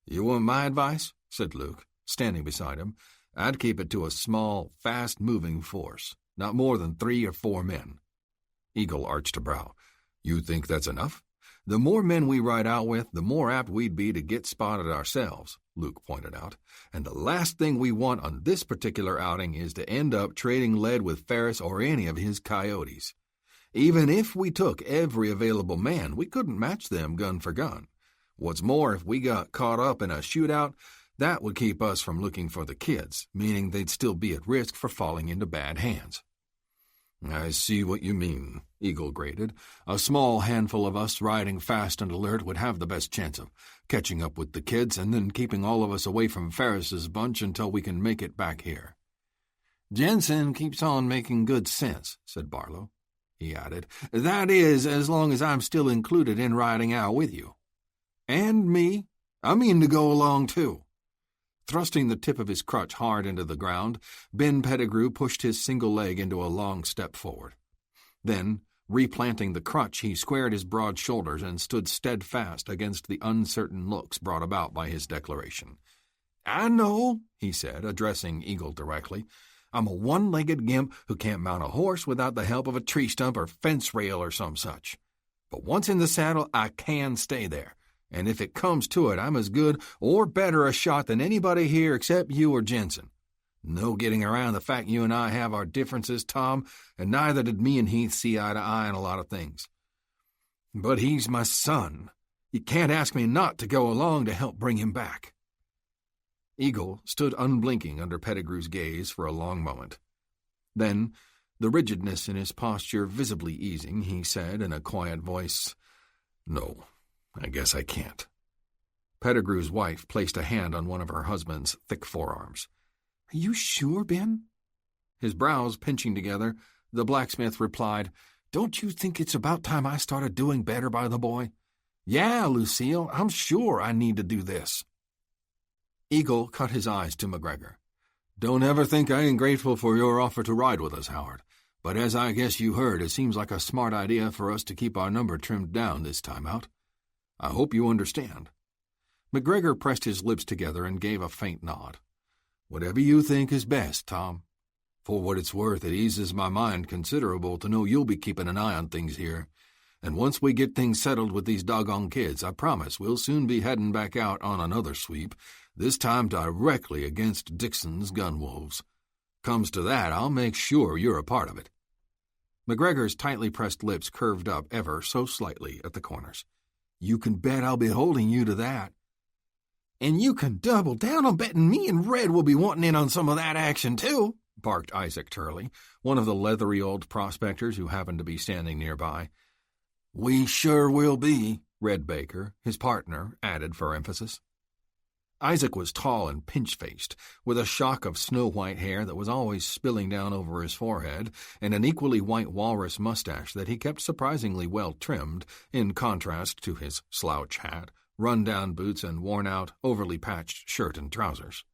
"You want my advice?" said Luke, standing beside him. "I'd keep it to a small, fast-moving force, not more than 3 or 4 men." Eagle arched a brow. "You think that's enough?" "The more men we ride out with, the more apt we'd be to get spotted ourselves," Luke pointed out. "And the last thing we want on this particular outing is to end up trading lead with Ferris or any of his coyotes. Even if we took every available man, we couldn't match them gun for gun. What's more, if we got caught up in a shootout, that would keep us from looking for the kids, meaning they'd still be at risk for falling into bad hands." "I see what you mean," Eagle grated. "A small handful of us riding fast and alert would have the best chance of catching up with the kids and then keeping all of us away from Ferris's bunch until we can make it back here." "Jensen keeps on making good sense," said Barlow. He added, "That is, as long as I'm still included in riding out with you." "And me. I mean to go along, too." Thrusting the tip of his crutch hard into the ground, Ben Pettigrew pushed his single leg into a long step forward. Then, replanting the crutch, he squared his broad shoulders and stood steadfast against the uncertain looks brought about by his declaration. "I know," he said, addressing Eagle directly. "I'm a one-legged gimp who can't mount a horse without the help of a tree stump or fence rail or some such. But once in the saddle, I can stay there. And if it comes to it, I'm as good or better a shot than anybody here except you or Jensen. No getting around the fact you and I have our differences, Tom, and neither did me and Heath see eye to eye on a lot of things. But he's my son. You can't ask me not to go along to help bring him back." Eagle stood unblinking under Pettigrew's gaze for a long moment. Then, the rigidness in his posture visibly easing, he said in a quiet voice, "No, I guess I can't." Pettigrew's wife placed a hand on one of her husband's thick forearms. "Are you sure, Ben?" His brows pinching together, the blacksmith replied, "Don't you think it's about time I started doing better by the boy? Yeah, Lucille, I'm sure I need to do this." Eagle cut his eyes to McGregor. "Don't ever think I ain't grateful for your offer to ride with us, Howard. But as I guess you heard, it seems like a smart idea for us to keep our number trimmed down this time out. I hope you understand." McGregor pressed his lips together and gave a faint nod. "Whatever you think is best, Tom. For what it's worth, it eases my mind considerable to know you'll be keeping an eye on things here. And once we get things settled with these doggone kids, I promise we'll soon be heading back out on another sweep, this time directly against Dixon's gun wolves. Comes to that, I'll make sure you're a part of it." McGregor's tightly pressed lips curved up ever so slightly at the corners. "You can bet I'll be holding you to that." "And you can double down on betting me and Red will be wanting in on some of that action, too," barked Isaac Turley, one of the leathery old prospectors who happened to be standing nearby. "We sure will be," Red Baker, his partner, added for emphasis. Isaac was tall and pinch-faced, with a shock of snow-white hair that was always spilling down over his forehead, and an equally white walrus mustache that he kept surprisingly well trimmed, in contrast to his slouch hat, run-down boots, and worn-out, overly patched shirt and trousers.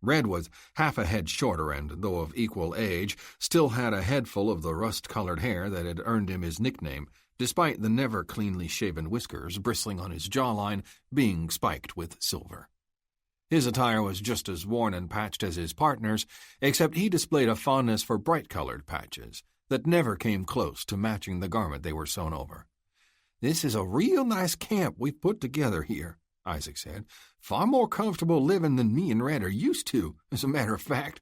Red was half a head shorter and, though of equal age, still had a head full of the rust-colored hair that had earned him his nickname, despite the never cleanly shaven whiskers bristling on his jawline being spiked with silver. His attire was just as worn and patched as his partner's, except he displayed a fondness for bright-colored patches that never came close to matching the garment they were sewn over. "This is a real nice camp we've put together here," Isaac said. "Far more comfortable living than me and Red are used to, as a matter of fact.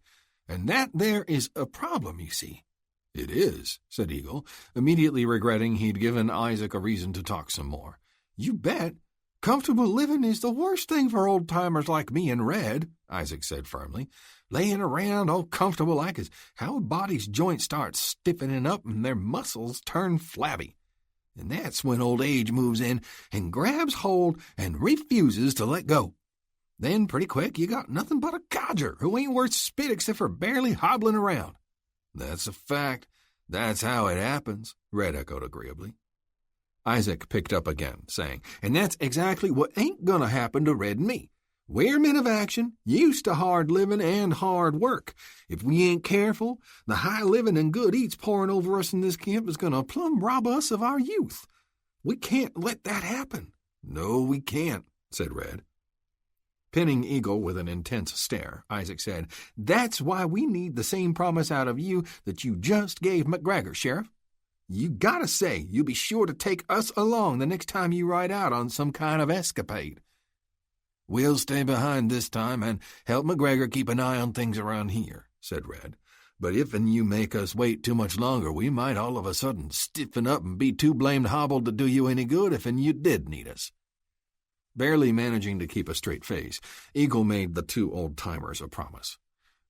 And that there is a problem, you see." "It is," said Eagle, immediately regretting he'd given Isaac a reason to talk some more. "You bet. Comfortable living is the worst thing for old-timers like me and Red," Isaac said firmly. "Laying around all comfortable like is how a body's joints start stiffening up and their muscles turn flabby. And that's when old age moves in and grabs hold and refuses to let go. Then pretty quick you got nothing but a codger who ain't worth spit except for barely hobbling around." "That's a fact. That's how it happens," Red echoed agreeably. Isaac picked up again, saying, "And that's exactly what ain't gonna happen to Red and me. We're men of action, used to hard living and hard work. If we ain't careful, the high living and good eats pouring over us in this camp is gonna plumb rob us of our youth. We can't let that happen." "No, we can't," said Red. Pinning Eagle with an intense stare, Isaac said, "That's why we need the same promise out of you that you just gave McGregor, Sheriff. You gotta say you'll be sure to take us along the next time you ride out on some kind of escapade." "We'll stay behind this time and help McGregor keep an eye on things around here," said Red. "But if and you make us wait too much longer, we might all of a sudden stiffen up and be too blamed hobbled to do you any good if and you did need us." Barely managing to keep a straight face, Eagle made the two old-timers a promise.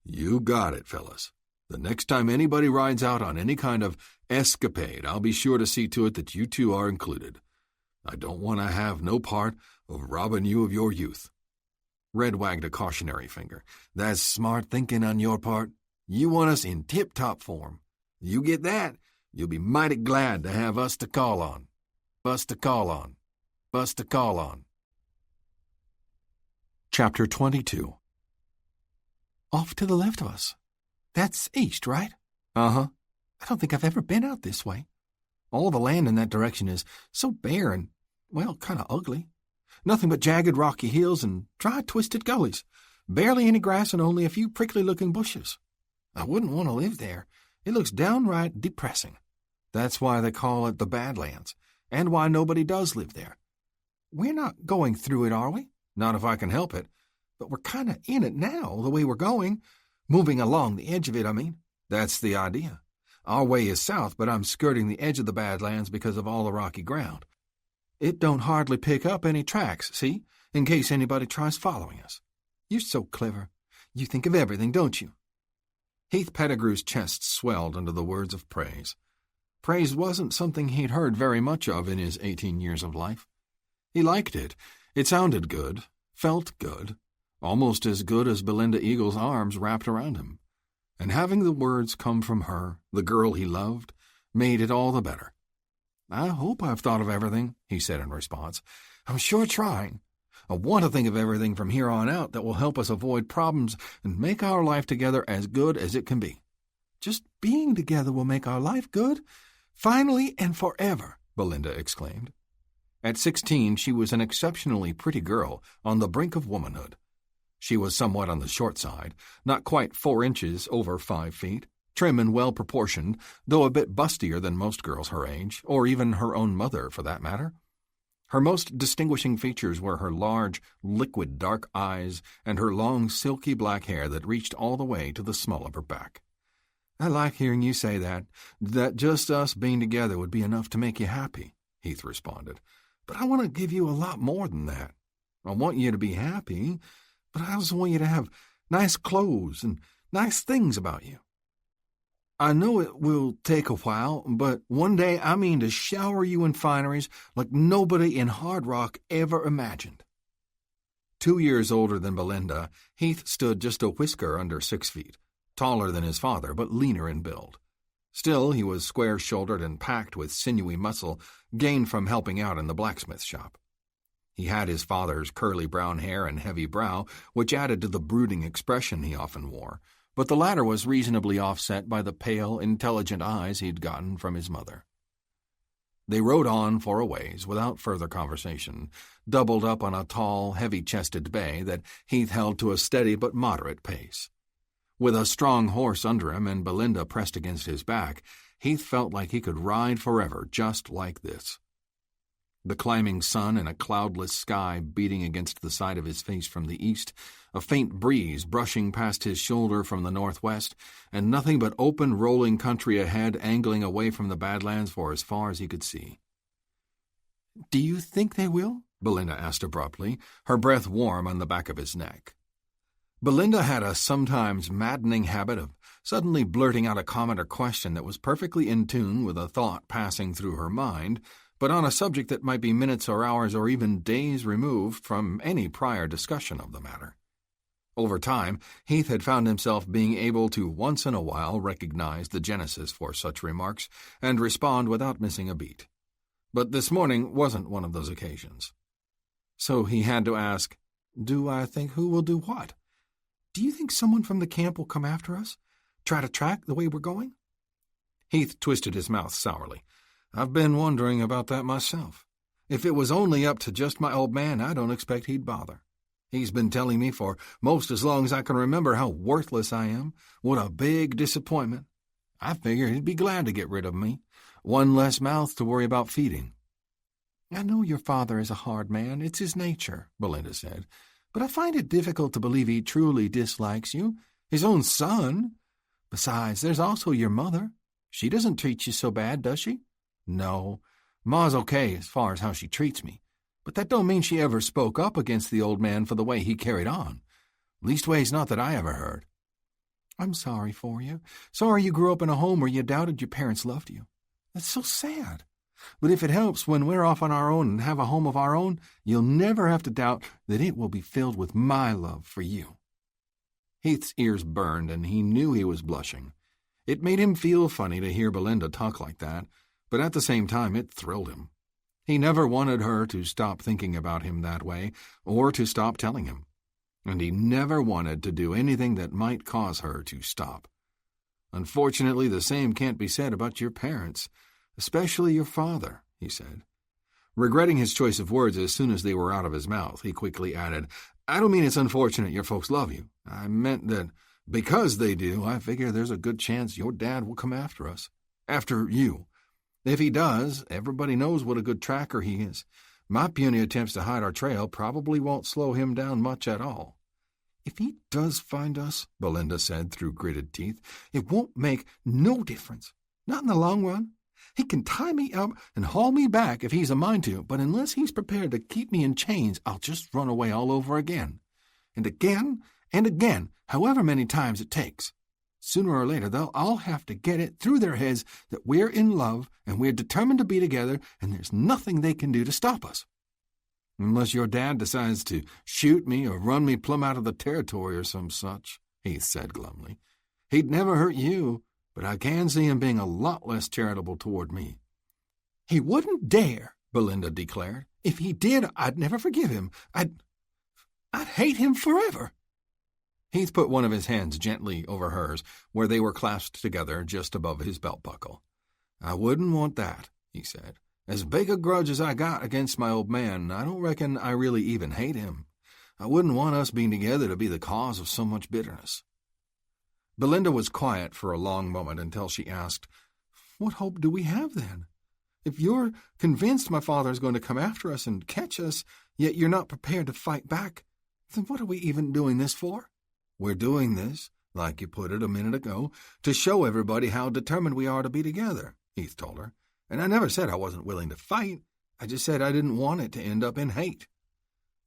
"You got it, fellas. The next time anybody rides out on any kind of escapade, I'll be sure to see to it that you two are included. I don't want to have no part of robbing you of your youth." Red wagged a cautionary finger. "That's smart thinking on your part. You want us in tip-top form. You get that, you'll be mighty glad to have us to call on. Us to call on. Us to call on." Chapter 22. "Off to the left of us. That's east, right?" "Uh-huh. I don't think I've ever been out this way. All the land in that direction is so bare and, well, kind of ugly. Nothing but jagged rocky hills and dry, twisted gullies. Barely any grass and only a few prickly-looking bushes. I wouldn't want to live there. It looks downright depressing. That's why they call it the Badlands, and why nobody does live there. We're not going through it, are we? Not if I can help it. But we're kind of in it now, the way we're going. Moving along the edge of it, I mean. That's the idea. Our way is south, but I'm skirting the edge of the Badlands because of all the rocky ground. It don't hardly pick up any tracks, see, in case anybody tries following us. You're so clever. You think of everything, don't you?" Heath Pettigrew's chest swelled under the words of praise. Praise wasn't something he'd heard very much of in his 18 years of life. He liked it. It sounded good, felt good, almost as good as Belinda Eagle's arms wrapped around him. And having the words come from her, the girl he loved, made it all the better. "I hope I've thought of everything," he said in response. "I'm sure trying. I want to think of everything from here on out that will help us avoid problems and make our life together as good as it can be." "Just being together will make our life good? Finally and forever," Belinda exclaimed. At 16, she was an exceptionally pretty girl on the brink of womanhood. She was somewhat on the short side, not quite 4 inches over 5 feet, trim and well-proportioned, though a bit bustier than most girls her age, or even her own mother, for that matter. Her most distinguishing features were her large, liquid dark eyes and her long, silky black hair that reached all the way to the small of her back. "I like hearing you say that just us being together would be enough to make you happy," Heath responded. "But I want to give you a lot more than that. I want you to be happy, but I also want you to have nice clothes and nice things about you. I know it will take a while, but one day I mean to shower you in fineries like nobody in Hard Rock ever imagined." 2 years older than Belinda, Heath stood just a whisker under 6 feet, taller than his father but leaner in build. Still, he was square-shouldered and packed with sinewy muscle gained from helping out in the blacksmith shop. He had his father's curly brown hair and heavy brow, which added to the brooding expression he often wore, but the latter was reasonably offset by the pale, intelligent eyes he'd gotten from his mother. They rode on for a ways without further conversation, doubled up on a tall, heavy-chested bay that Heath held to a steady but moderate pace. With a strong horse under him and Belinda pressed against his back, Heath felt like he could ride forever just like this. The climbing sun and a cloudless sky beating against the side of his face from the east, a faint breeze brushing past his shoulder from the northwest, and nothing but open, rolling country ahead angling away from the Badlands for as far as he could see. "Do you think they will?" Belinda asked abruptly, her breath warm on the back of his neck. Belinda had a sometimes maddening habit of suddenly blurting out a comment or question that was perfectly in tune with a thought passing through her mind, but on a subject that might be minutes or hours or even days removed from any prior discussion of the matter. Over time, Heath had found himself being able to once in a while recognize the genesis for such remarks and respond without missing a beat. But this morning wasn't one of those occasions. So he had to ask, "Do I think who will do what? Do you think someone from the camp will come after us? Try to track the way we're going?" Heath twisted his mouth sourly. "I've been wondering about that myself. If it was only up to just my old man, I don't expect he'd bother. He's been telling me for most as long as I can remember how worthless I am, what a big disappointment. I figured he'd be glad to get rid of me. One less mouth to worry about feeding." "I know your father is a hard man. It's his nature," Belinda said. "But I find it difficult to believe he truly dislikes you. His own son. Besides, there's also your mother. She doesn't treat you so bad, does she?" "No. Ma's okay as far as how she treats me. But that don't mean she ever spoke up against the old man for the way he carried on. Leastways, not that I ever heard." "I'm sorry for you. Sorry you grew up in a home where you doubted your parents loved you. That's so sad. But if it helps, when we're off on our own and have a home of our own, you'll never have to doubt that it will be filled with my love for you." Heath's ears burned, and he knew he was blushing. It made him feel funny to hear Belinda talk like that, but at the same time it thrilled him. He never wanted her to stop thinking about him that way, or to stop telling him. And he never wanted to do anything that might cause her to stop. "Unfortunately, the same can't be said about your parents, especially your father," he said. Regretting his choice of words as soon as they were out of his mouth, he quickly added, "I don't mean it's unfortunate your folks love you. I meant that because they do, I figure there's a good chance your dad will come after us. After you. If he does, everybody knows what a good tracker he is. My puny attempts to hide our trail probably won't slow him down much at all." "If he does find us," Belinda said through gritted teeth, "it won't make no difference. Not in the long run. He can tie me up and haul me back if he's a mind to, but unless he's prepared to keep me in chains, I'll just run away all over again. And again, however many times it takes. Sooner or later, they'll all have to get it through their heads that we're in love and we're determined to be together, and there's nothing they can do to stop us." Unless your dad decides to shoot me or run me plumb out of the territory or some such, Heath said glumly. He'd never hurt you, but I can see him being a lot less charitable toward me. He wouldn't dare, Belinda declared. If he did, I'd never forgive him. I'd hate him forever. Heath put one of his hands gently over hers, where they were clasped together just above his belt buckle. I wouldn't want that, he said. As big a grudge as I got against my old man, I don't reckon I really even hate him. I wouldn't want us being together to be the cause of so much bitterness. Belinda was quiet for a long moment until she asked, What hope do we have then? If you're convinced my father is going to come after us and catch us, yet you're not prepared to fight back, then what are we even doing this for? We're doing this, like you put it a minute ago, to show everybody how determined we are to be together, Heath told her. And I never said I wasn't willing to fight. I just said I didn't want it to end up in hate.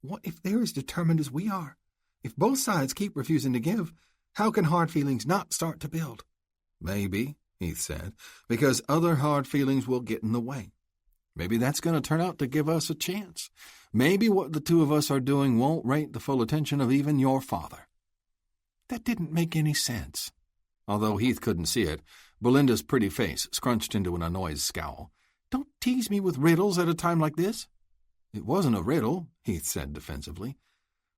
What if they're as determined as we are? If both sides keep refusing to give, how can hard feelings not start to build? Maybe, Heath said, because other hard feelings will get in the way. Maybe that's going to turn out to give us a chance. Maybe what the two of us are doing won't rate the full attention of even your father. That didn't make any sense. Although Heath couldn't see it, Belinda's pretty face scrunched into an annoyed scowl. Don't tease me with riddles at a time like this. It wasn't a riddle, Heath said defensively.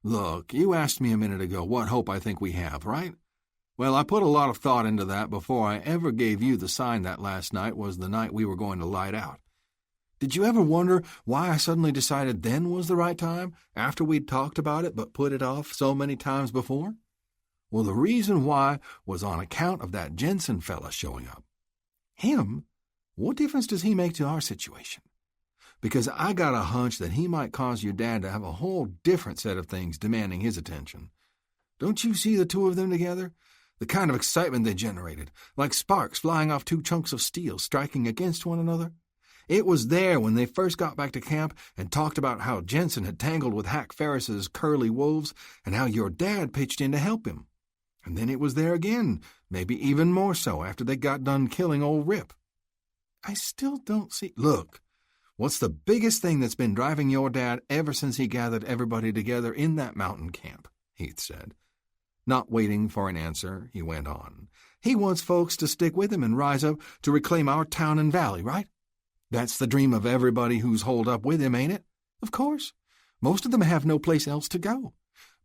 Look, you asked me a minute ago what hope I think we have, right? Well, I put a lot of thought into that before I ever gave you the sign that last night was the night we were going to light out. Did you ever wonder why I suddenly decided then was the right time, after we'd talked about it but put it off so many times before? Well, the reason why was on account of that Jensen fella showing up. Him? What difference does he make to our situation? Because I got a hunch that he might cause your dad to have a whole different set of things demanding his attention. Don't you see the two of them together? The kind of excitement they generated, like sparks flying off two chunks of steel striking against one another. It was there when they first got back to camp and talked about how Jensen had tangled with Hack Ferris's curly wolves and how your dad pitched in to help him. And then it was there again, maybe even more so after they got done killing old Rip. I still don't see... Look, what's the biggest thing that's been driving your dad ever since he gathered everybody together in that mountain camp? Heath said. Not waiting for an answer, he went on. He wants folks to stick with him and rise up to reclaim our town and valley, right? That's the dream of everybody who's holed up with him, ain't it? Of course. Most of them have no place else to go.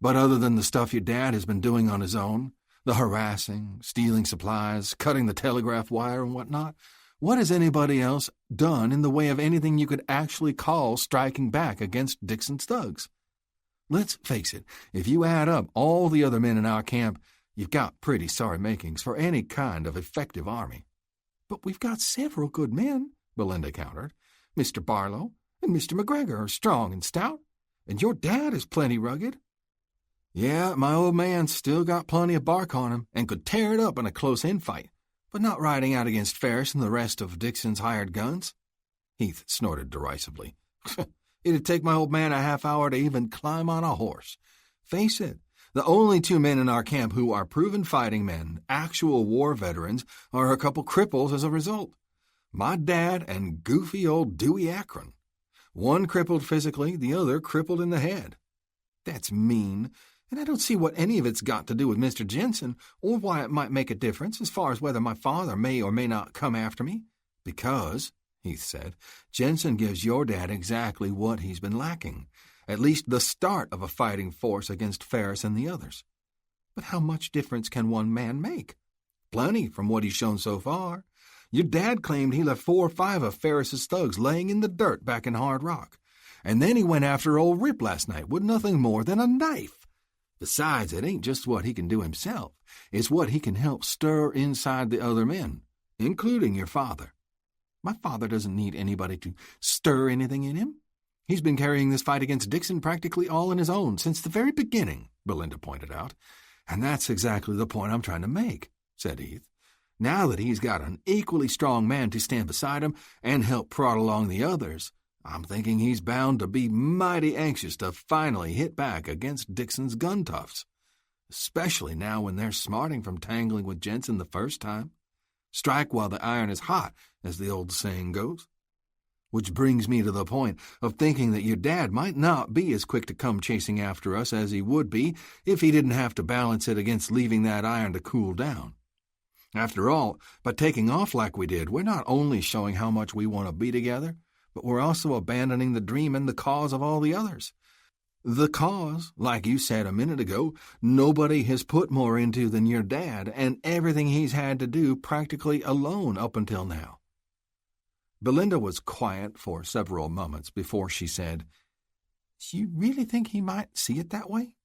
But other than the stuff your dad has been doing on his own, the harassing, stealing supplies, cutting the telegraph wire and whatnot, what has anybody else done in the way of anything you could actually call striking back against Dixon's thugs? Let's face it, if you add up all the other men in our camp, you've got pretty sorry makings for any kind of effective army. But we've got several good men, Belinda countered. Mr. Barlow and Mr. McGregor are strong and stout, and your dad is plenty rugged. Yeah, my old man's still got plenty of bark on him and could tear it up in a close infight, but not riding out against Ferris and the rest of Dixon's hired guns. Heath snorted derisively. It'd take my old man a half hour to even climb on a horse. Face it, the only two men in our camp who are proven fighting men, actual war veterans, are a couple cripples as a result. My dad and goofy old Dewey Akron. One crippled physically, the other crippled in the head. That's mean. And I don't see what any of it's got to do with Mr. Jensen, or why it might make a difference as far as whether my father may or may not come after me. Because, Heath said, Jensen gives your dad exactly what he's been lacking, at least the start of a fighting force against Ferris and the others. But how much difference can one man make? Plenty from what he's shown so far. Your dad claimed he left 4 or 5 of Ferris's thugs laying in the dirt back in Hard Rock. And then he went after old Rip last night with nothing more than a knife. Besides, it ain't just what he can do himself. It's what he can help stir inside the other men, including your father. My father doesn't need anybody to stir anything in him. He's been carrying this fight against Dixon practically all on his own since the very beginning, Belinda pointed out. And that's exactly the point I'm trying to make, said Heath. Now that he's got an equally strong man to stand beside him and help prod along the others, I'm thinking he's bound to be mighty anxious to finally hit back against Dixon's gun toughs, especially now when they're smarting from tangling with Jensen the first time. Strike while the iron is hot, as the old saying goes. Which brings me to the point of thinking that your dad might not be as quick to come chasing after us as he would be if he didn't have to balance it against leaving that iron to cool down. After all, by taking off like we did, we're not only showing how much we want to be together, but we're also abandoning the dream and the cause of all the others. The cause, like you said a minute ago, nobody has put more into than your dad, and everything he's had to do practically alone up until now. Belinda was quiet for several moments before she said, "Do you really think he might see it that way?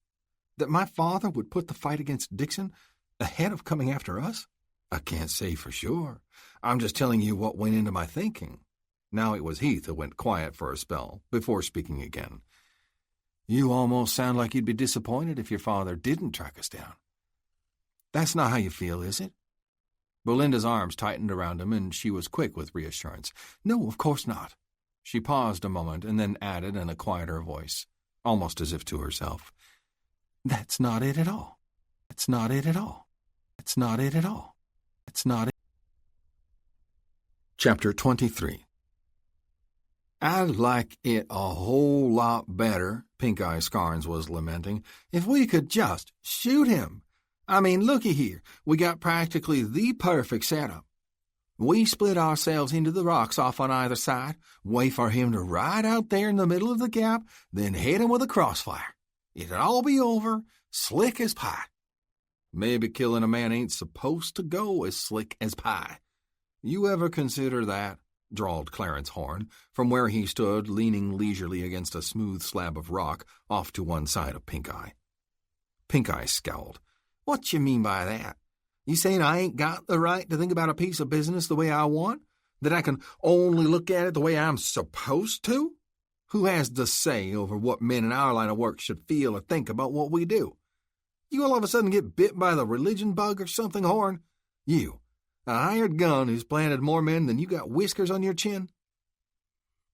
That my father would put the fight against Dixon ahead of coming after us?" "I can't say for sure. I'm just telling you what went into my thinking." Now it was Heath who went quiet for a spell, before speaking again. "You almost sound like you'd be disappointed if your father didn't track us down." "That's not how you feel, is it?" Belinda's arms tightened around him, and she was quick with reassurance. "No, of course not." She paused a moment and then added in a quieter voice, almost as if to herself, "That's not it at all. It's not it at all. It's not it at all. It's not it." Chapter 23. "I'd like it a whole lot better," Pink Eye Scarns was lamenting, "if we could just shoot him. I mean, looky here, we got practically the perfect setup. We split ourselves into the rocks off on either side, wait for him to ride out there in the middle of the gap, then hit him with a crossfire. It'd all be over, slick as pie." "Maybe killing a man ain't supposed to go as slick as pie. You ever consider that?" drawled Clarence Horn, from where he stood leaning leisurely against a smooth slab of rock off to one side of Pink Eye. Pink Eye scowled. "What you mean by that? You saying I ain't got the right to think about a piece of business the way I want? That I can only look at it the way I'm supposed to? Who has the say over what men in our line of work should feel or think about what we do? You all of a sudden get bit by the religion bug or something, Horn? You, a hired gun who's planted more men than you got whiskers on your chin?"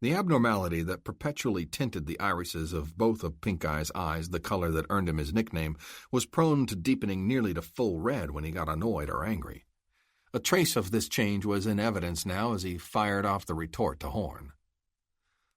The abnormality that perpetually tinted the irises of both of Pink Eye's eyes the color that earned him his nickname was prone to deepening nearly to full red when he got annoyed or angry. A trace of this change was in evidence now as he fired off the retort to Horn.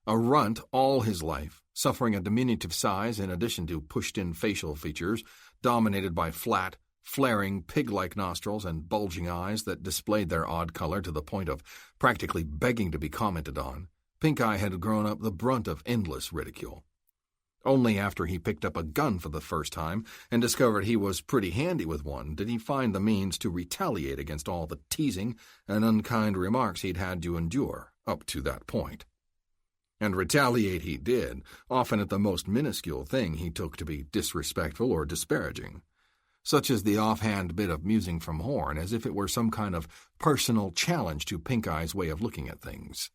A runt all his life, suffering a diminutive size in addition to pushed-in facial features, dominated by flat, flaring, pig-like nostrils and bulging eyes that displayed their odd color to the point of practically begging to be commented on, Pink Eye had grown up the brunt of endless ridicule. Only after he picked up a gun for the first time and discovered he was pretty handy with one did he find the means to retaliate against all the teasing and unkind remarks he'd had to endure up to that point. And retaliate he did, often at the most minuscule thing he took to be disrespectful or disparaging, such as the offhand bit of musing from Horn, as if it were some kind of personal challenge to Pink Eye's way of looking at things.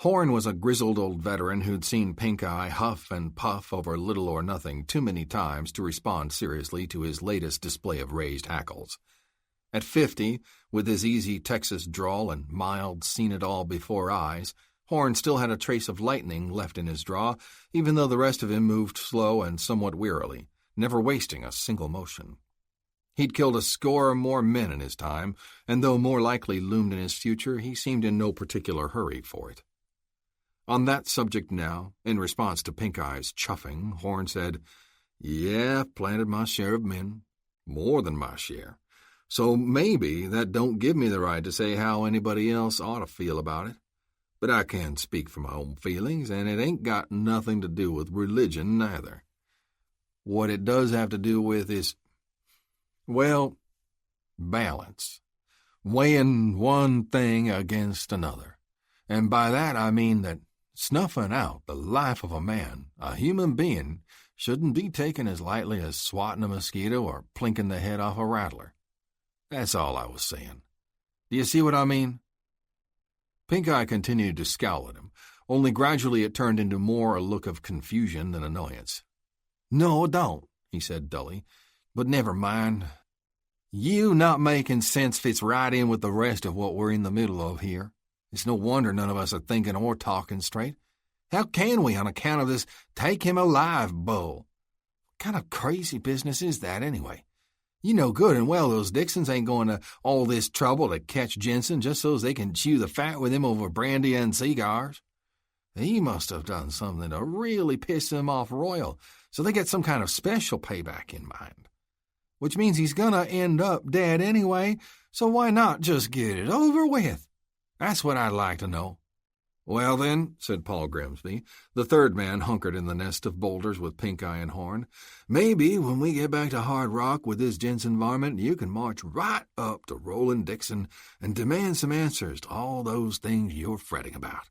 Horn was a grizzled old veteran who'd seen Pink Eye huff and puff over little or nothing too many times to respond seriously to his latest display of raised hackles. At 50, with his easy Texas drawl and mild seen-it-all-before eyes, Horn still had a trace of lightning left in his draw, even though the rest of him moved slow and somewhat wearily, never wasting a single motion. He'd killed a score or more men in his time, and though more likely loomed in his future, he seemed in no particular hurry for it. On that subject now, in response to Pink Eye's chuffing, Horn said, "Yeah, I've planted my share of men. More than my share. So maybe that don't give me the right to say how anybody else ought to feel about it. But I can speak for my own feelings, and it ain't got nothing to do with religion neither. What it does have to do with is, well, balance. Weighing one thing against another. And by that I mean that snuffing out the life of a man, a human being, shouldn't be taken as lightly as swatting a mosquito or plinking the head off a rattler. That's all I was saying. Do you see what I mean?" Pink Eye continued to scowl at him, only gradually it turned into more a look of confusion than annoyance. "No, I don't," he said dully, "but never mind. You not making sense fits right in with the rest of what we're in the middle of here. It's no wonder none of us are thinking or talking straight. How can we on account of this take-him-alive bull? What kind of crazy business is that, anyway? You know good and well those Dixons ain't going to all this trouble to catch Jensen just so they can chew the fat with him over brandy and cigars. He must have done something to really piss him off royal, so they get some kind of special payback in mind. Which means he's gonna end up dead anyway, so why not just get it over with? That's what I'd like to know. Well then, said Paul Grimsby, the third man hunkered in the nest of boulders with Pink Eye and Horn, maybe when we get back to Hard Rock with this Jensen varmint, you can march right up to Roland Dixon and demand some answers to all those things you're fretting about.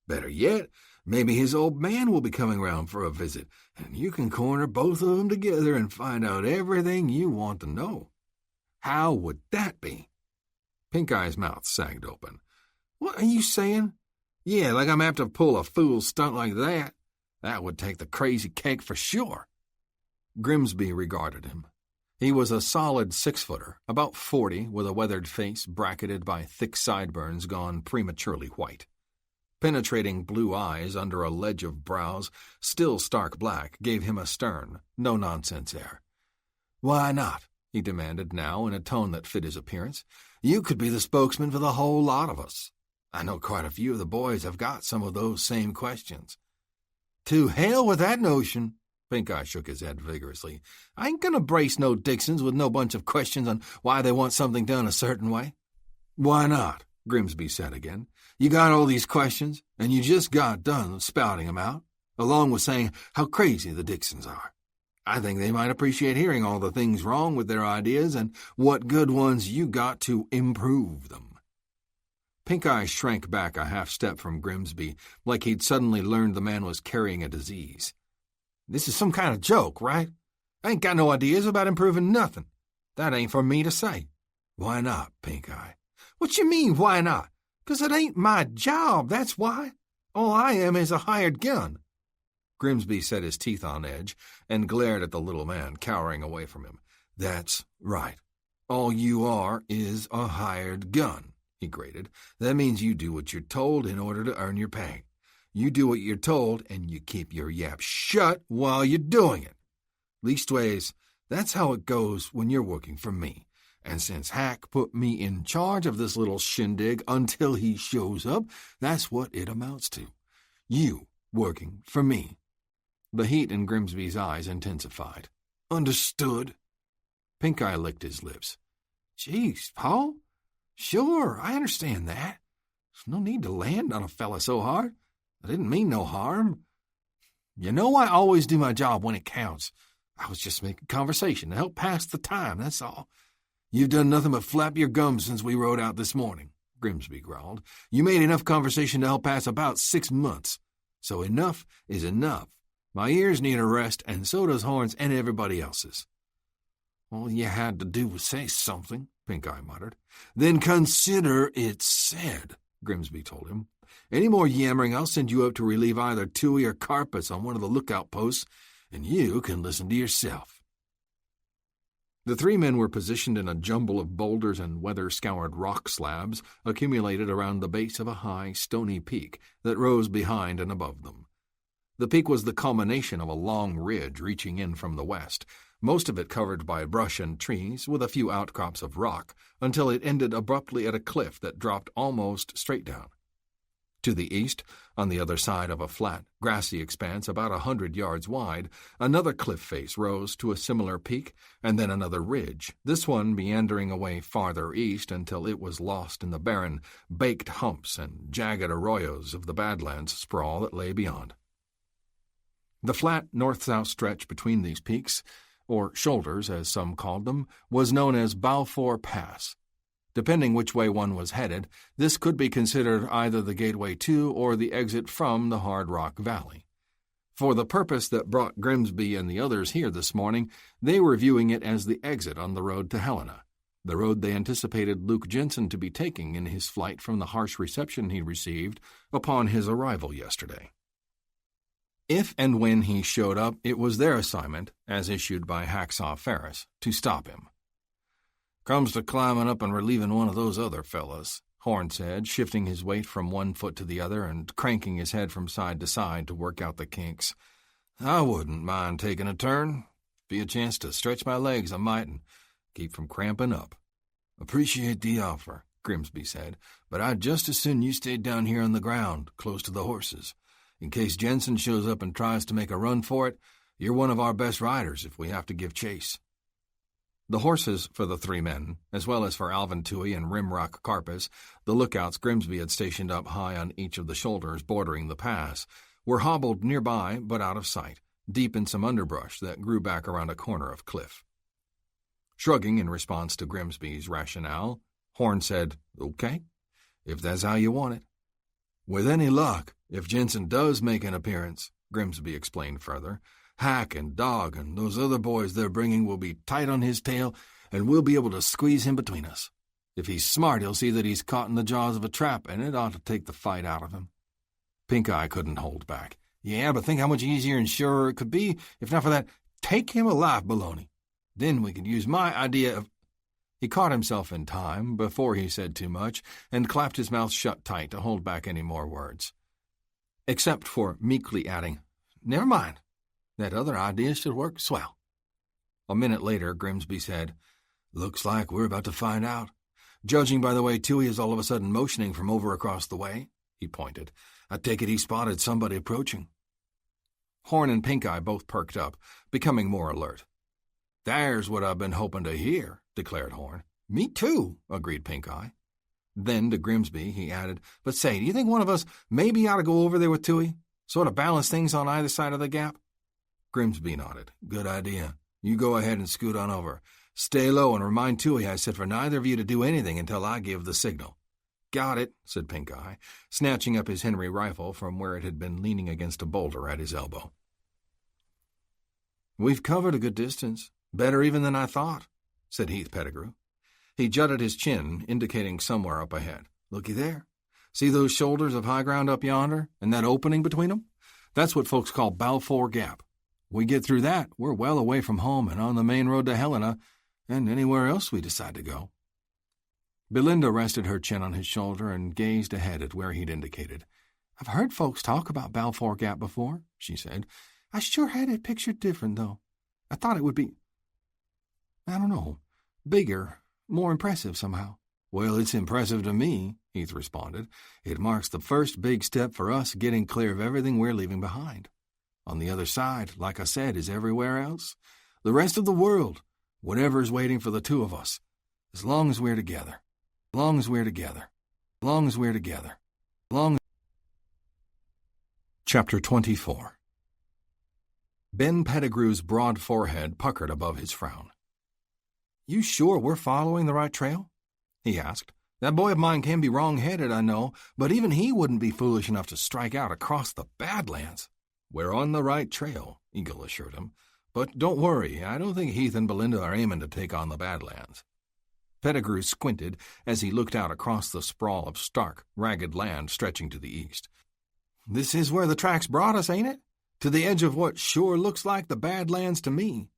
Better yet, maybe his old man will be coming round for a visit, and you can corner both of them together and find out everything you want to know. How would that be? Pink Eye's mouth sagged open. What are you saying? Yeah, like I'm apt to pull a fool stunt like that. That would take the crazy cake for sure. Grimsby regarded him. He was a solid 6-footer, about 40, with a weathered face bracketed by thick sideburns gone prematurely white. Penetrating blue eyes under a ledge of brows, still stark black, gave him a stern, no-nonsense air. Why not? He demanded now in a tone that fit his appearance. You could be the spokesman for the whole lot of us. I know quite a few of the boys have got some of those same questions. To hell with that notion. Pink Eye shook his head vigorously. I ain't gonna brace no Dixons with no bunch of questions on why they want something done a certain way. Why not? Grimsby said again. You got all these questions, and you just got done spouting 'em out, along with saying how crazy the Dixons are. I think they might appreciate hearing all the things wrong with their ideas and what good ones you got to improve them. Pink Eye shrank back a half step from Grimsby, like he'd suddenly learned the man was carrying a disease. This is some kind of joke, right? I ain't got no ideas about improving nothing. That ain't for me to say. Why not, Pink Eye? What you mean, why not? 'Cause it ain't my job, that's why. All I am is a hired gun. Grimsby set his teeth on edge and glared at the little man, cowering away from him. That's right. All you are is a hired gun, he grated. That means you do what you're told in order to earn your pay. You do what you're told, and you keep your yap shut while you're doing it. Leastways, that's how it goes when you're working for me. And since Hack put me in charge of this little shindig until he shows up, that's what it amounts to. You working for me. The heat in Grimsby's eyes intensified. Understood. Pink Eye licked his lips. Jeez, Paul. Sure, I understand that. There's no need to land on a fella so hard. I didn't mean no harm. You know I always do my job when it counts. I was just making conversation to help pass the time, that's all. You've done nothing but flap your gums since we rode out this morning, Grimsby growled. You made enough conversation to help pass about 6 months. So enough is enough. My ears need a rest, and so does Horn's and everybody else's. All you had to do was say something, Pink Eye muttered. Then consider it said, Grimsby told him. Any more yammering, I'll send you up to relieve either Tui or Carpus on one of the lookout posts, and you can listen to yourself. The 3 men were positioned in a jumble of boulders and weather-scoured rock slabs accumulated around the base of a high, stony peak that rose behind and above them. The peak was the culmination of a long ridge reaching in from the west, most of it covered by brush and trees, with a few outcrops of rock, until it ended abruptly at a cliff that dropped almost straight down. To the east, on the other side of a flat, grassy expanse about 100 yards wide, another cliff face rose to a similar peak, and then another ridge, this one meandering away farther east until it was lost in the barren, baked humps and jagged arroyos of the Badlands sprawl that lay beyond. The flat north-south stretch between these peaks, or shoulders as some called them, was known as Balfour Pass. Depending which way one was headed, this could be considered either the gateway to or the exit from the Hard Rock Valley. For the purpose that brought Grimsby and the others here this morning, they were viewing it as the exit on the road to Helena, the road they anticipated Luke Jensen to be taking in his flight from the harsh reception he received upon his arrival yesterday. If and when he showed up, it was their assignment, as issued by Hacksaw Ferris, to stop him. Comes to climbing up and relieving one of those other fellas, Horn said, shifting his weight from one foot to the other and cranking his head from side to side to work out the kinks. I wouldn't mind taking a turn. Be a chance to stretch my legs, I might, and keep from cramping up. Appreciate the offer, Grimsby said, but I'd just as soon you stayed down here on the ground, close to the horses. In case Jensen shows up and tries to make a run for it, you're one of our best riders if we have to give chase. The horses for the three men, as well as for Alvin Toohey and Rimrock Carpus, the lookouts Grimsby had stationed up high on each of the shoulders bordering the pass, were hobbled nearby but out of sight, deep in some underbrush that grew back around a corner of cliff. Shrugging in response to Grimsby's rationale, Horn said, "Okay, if that's how you want it." "With any luck, if Jensen does make an appearance," Grimsby explained further, "Hack and Dog and those other boys they're bringing will be tight on his tail, and we'll be able to squeeze him between us. If he's smart, he'll see that he's caught in the jaws of a trap, and it ought to take the fight out of him." Pink Eye couldn't hold back. "Yeah, but think how much easier and surer it could be if not for that take him alive baloney. Then we could use my idea of—" He caught himself in time before he said too much and clapped his mouth shut tight to hold back any more words. Except for meekly adding, "Never mind. That other idea should work swell." A minute later, Grimsby said, "Looks like we're about to find out. Judging by the way Toohey is all of a sudden motioning from over across the way," he pointed, "I take it he spotted somebody approaching." Horn and Pink Eye both perked up, becoming more alert. "There's what I've been hoping to hear," declared Horn. "Me too," agreed Pink Eye. Then to Grimsby he added, "But say, do you think one of us maybe ought to go over there with Toohey? Sort of balance things on either side of the gap?" Grimsby nodded. "Good idea. You go ahead and scoot on over. Stay low and remind Toohey I said for neither of you to do anything until I give the signal." "Got it," said Pink Eye, snatching up his Henry rifle from where it had been leaning against a boulder at his elbow. "We've covered a good distance, better even than I thought," said Heath Pettigrew. He jutted his chin, indicating somewhere up ahead. "Looky there. See those shoulders of high ground up yonder, and that opening between them? That's what folks call Balfour Gap. We get through that, we're well away from home and on the main road to Helena, and anywhere else we decide to go." Belinda rested her chin on his shoulder and gazed ahead at where he'd indicated. "I've heard folks talk about Balfour Gap before," she said. "I sure had it pictured different, though. I thought it would be, I don't know, bigger, more impressive somehow." "Well, it's impressive to me," Heath responded. "It marks the first big step for us getting clear of everything we're leaving behind. On the other side, like I said, is everywhere else. The rest of the world, whatever's waiting for the two of us. As long as we're together. As long as we're together. As long as we're together. As long. Chapter 24. Ben Pettigrew's broad forehead puckered above his frown. "You sure we're following the right trail?" he asked. "That boy of mine can be wrong-headed, I know, but even he wouldn't be foolish enough to strike out across the Badlands." "We're on the right trail," Eagle assured him. "But don't worry, I don't think Heath and Belinda are aiming to take on the Badlands." Pettigrew squinted as he looked out across the sprawl of stark, ragged land stretching to the east. "This is where the tracks brought us, ain't it? To the edge of what sure looks like the Badlands to me."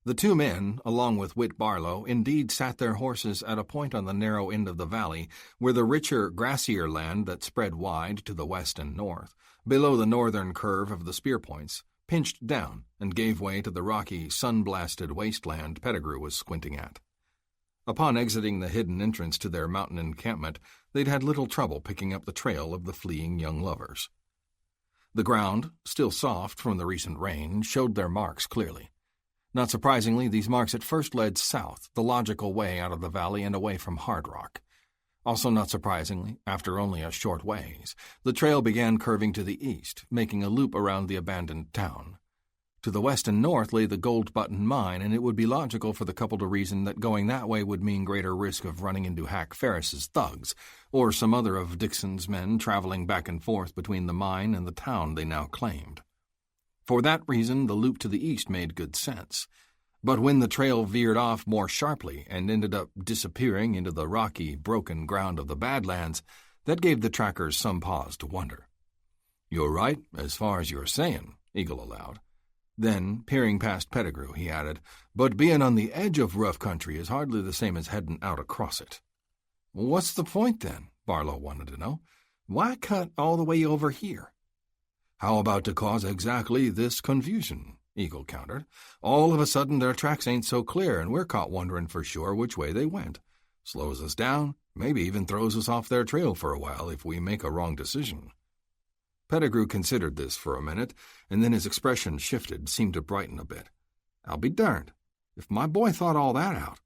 The two men, along with Whit Barlow, indeed sat their horses at a point on the narrow end of the valley where the richer, grassier land that spread wide to the west and north, below the northern curve of the spear points, pinched down and gave way to the rocky, sun-blasted wasteland Pettigrew was squinting at. Upon exiting the hidden entrance to their mountain encampment, they'd had little trouble picking up the trail of the fleeing young lovers. The ground, still soft from the recent rain, showed their marks clearly. Not surprisingly, these marks at first led south, the logical way out of the valley and away from Hard Rock. Also not surprisingly, after only a short ways, the trail began curving to the east, making a loop around the abandoned town. To the west and north lay the Gold Button Mine, and it would be logical for the couple to reason that going that way would mean greater risk of running into Hack Ferris's thugs, or some other of Dixon's men traveling back and forth between the mine and the town they now claimed. For that reason, the loop to the east made good sense. But when the trail veered off more sharply and ended up disappearing into the rocky, broken ground of the Badlands, that gave the trackers some pause to wonder. "You're right, as far as you're saying," Eagle allowed. Then, peering past Pettigrew, he added, "But being on the edge of rough country is hardly the same as heading out across it." "What's the point, then?" Barlow wanted to know. "Why cut all the way over here?" "How about to cause exactly this confusion?" Eagle countered. All of a sudden their tracks ain't so clear, and we're caught wondering for sure which way they went. Slows us down, maybe even throws us off their trail for a while if we make a wrong decision." Pettigrew considered this for a minute, and then his expression shifted, seemed to brighten a bit. "I'll be darned. If my boy thought all that out.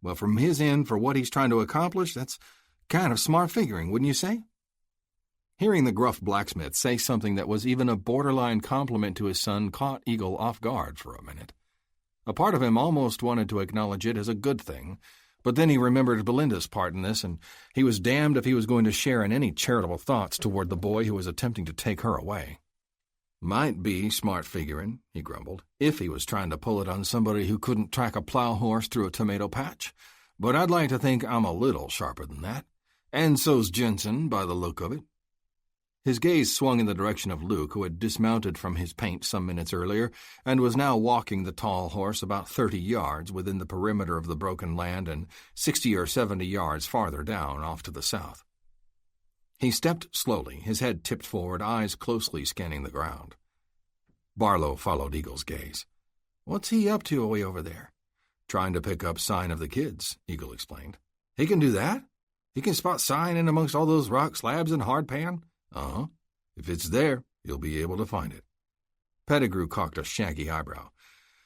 Well, from his end, for what he's trying to accomplish, that's kind of smart figuring, wouldn't you say?" Hearing the gruff blacksmith say something that was even a borderline compliment to his son caught Eagle off guard for a minute. A part of him almost wanted to acknowledge it as a good thing, but then he remembered Belinda's part in this, and he was damned if he was going to share in any charitable thoughts toward the boy who was attempting to take her away. "Might be smart figuring," he grumbled, "if he was trying to pull it on somebody who couldn't track a plow horse through a tomato patch. But I'd like to think I'm a little sharper than that. And so's Jensen, by the look of it." His gaze swung in the direction of Luke, who had dismounted from his paint some minutes earlier and was now walking the tall horse about 30 yards within the perimeter of the broken land and 60 or 70 yards farther down off to the south. He stepped slowly, his head tipped forward, eyes closely scanning the ground. Barlow followed Eagle's gaze. "What's he up to away over there?" "Trying to pick up sign of the kids," Eagle explained. "He can do that? He can spot sign in amongst all those rock slabs and hardpan?" "Uh-huh. If it's there, you'll be able to find it." Pettigrew cocked a shaggy eyebrow.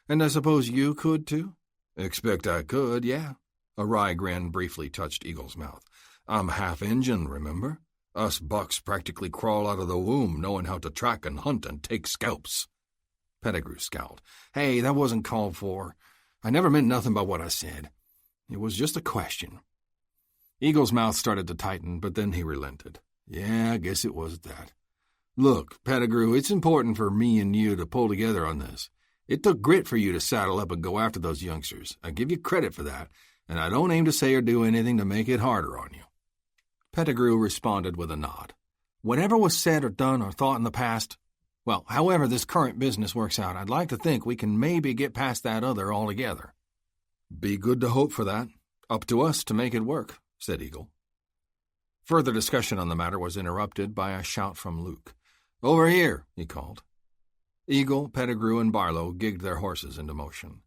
"And I suppose you could, too?" "Expect I could, yeah." A wry grin briefly touched Eagle's mouth. "I'm half Injun, remember? Us bucks practically crawl out of the womb knowing how to track and hunt and take scalps." Pettigrew scowled. "Hey, that wasn't called for. I never meant nothing by what I said. It was just a question." Eagle's mouth started to tighten, but then he relented. "Yeah, I guess it was that. Look, Pettigrew, it's important for me and you to pull together on this. It took grit for you to saddle up and go after those youngsters. I give you credit for that, and I don't aim to say or do anything to make it harder on you." Pettigrew responded with a nod. "Whatever was said or done or thought in the past, well, however this current business works out, I'd like to think we can maybe get past that other altogether." "Be good to hope for that. Up to us to make it work," said Eagle. Further discussion on the matter was interrupted by a shout from Luke. "Over here," he called. Eagle, Pettigrew, and Barlow gigged their horses into motion.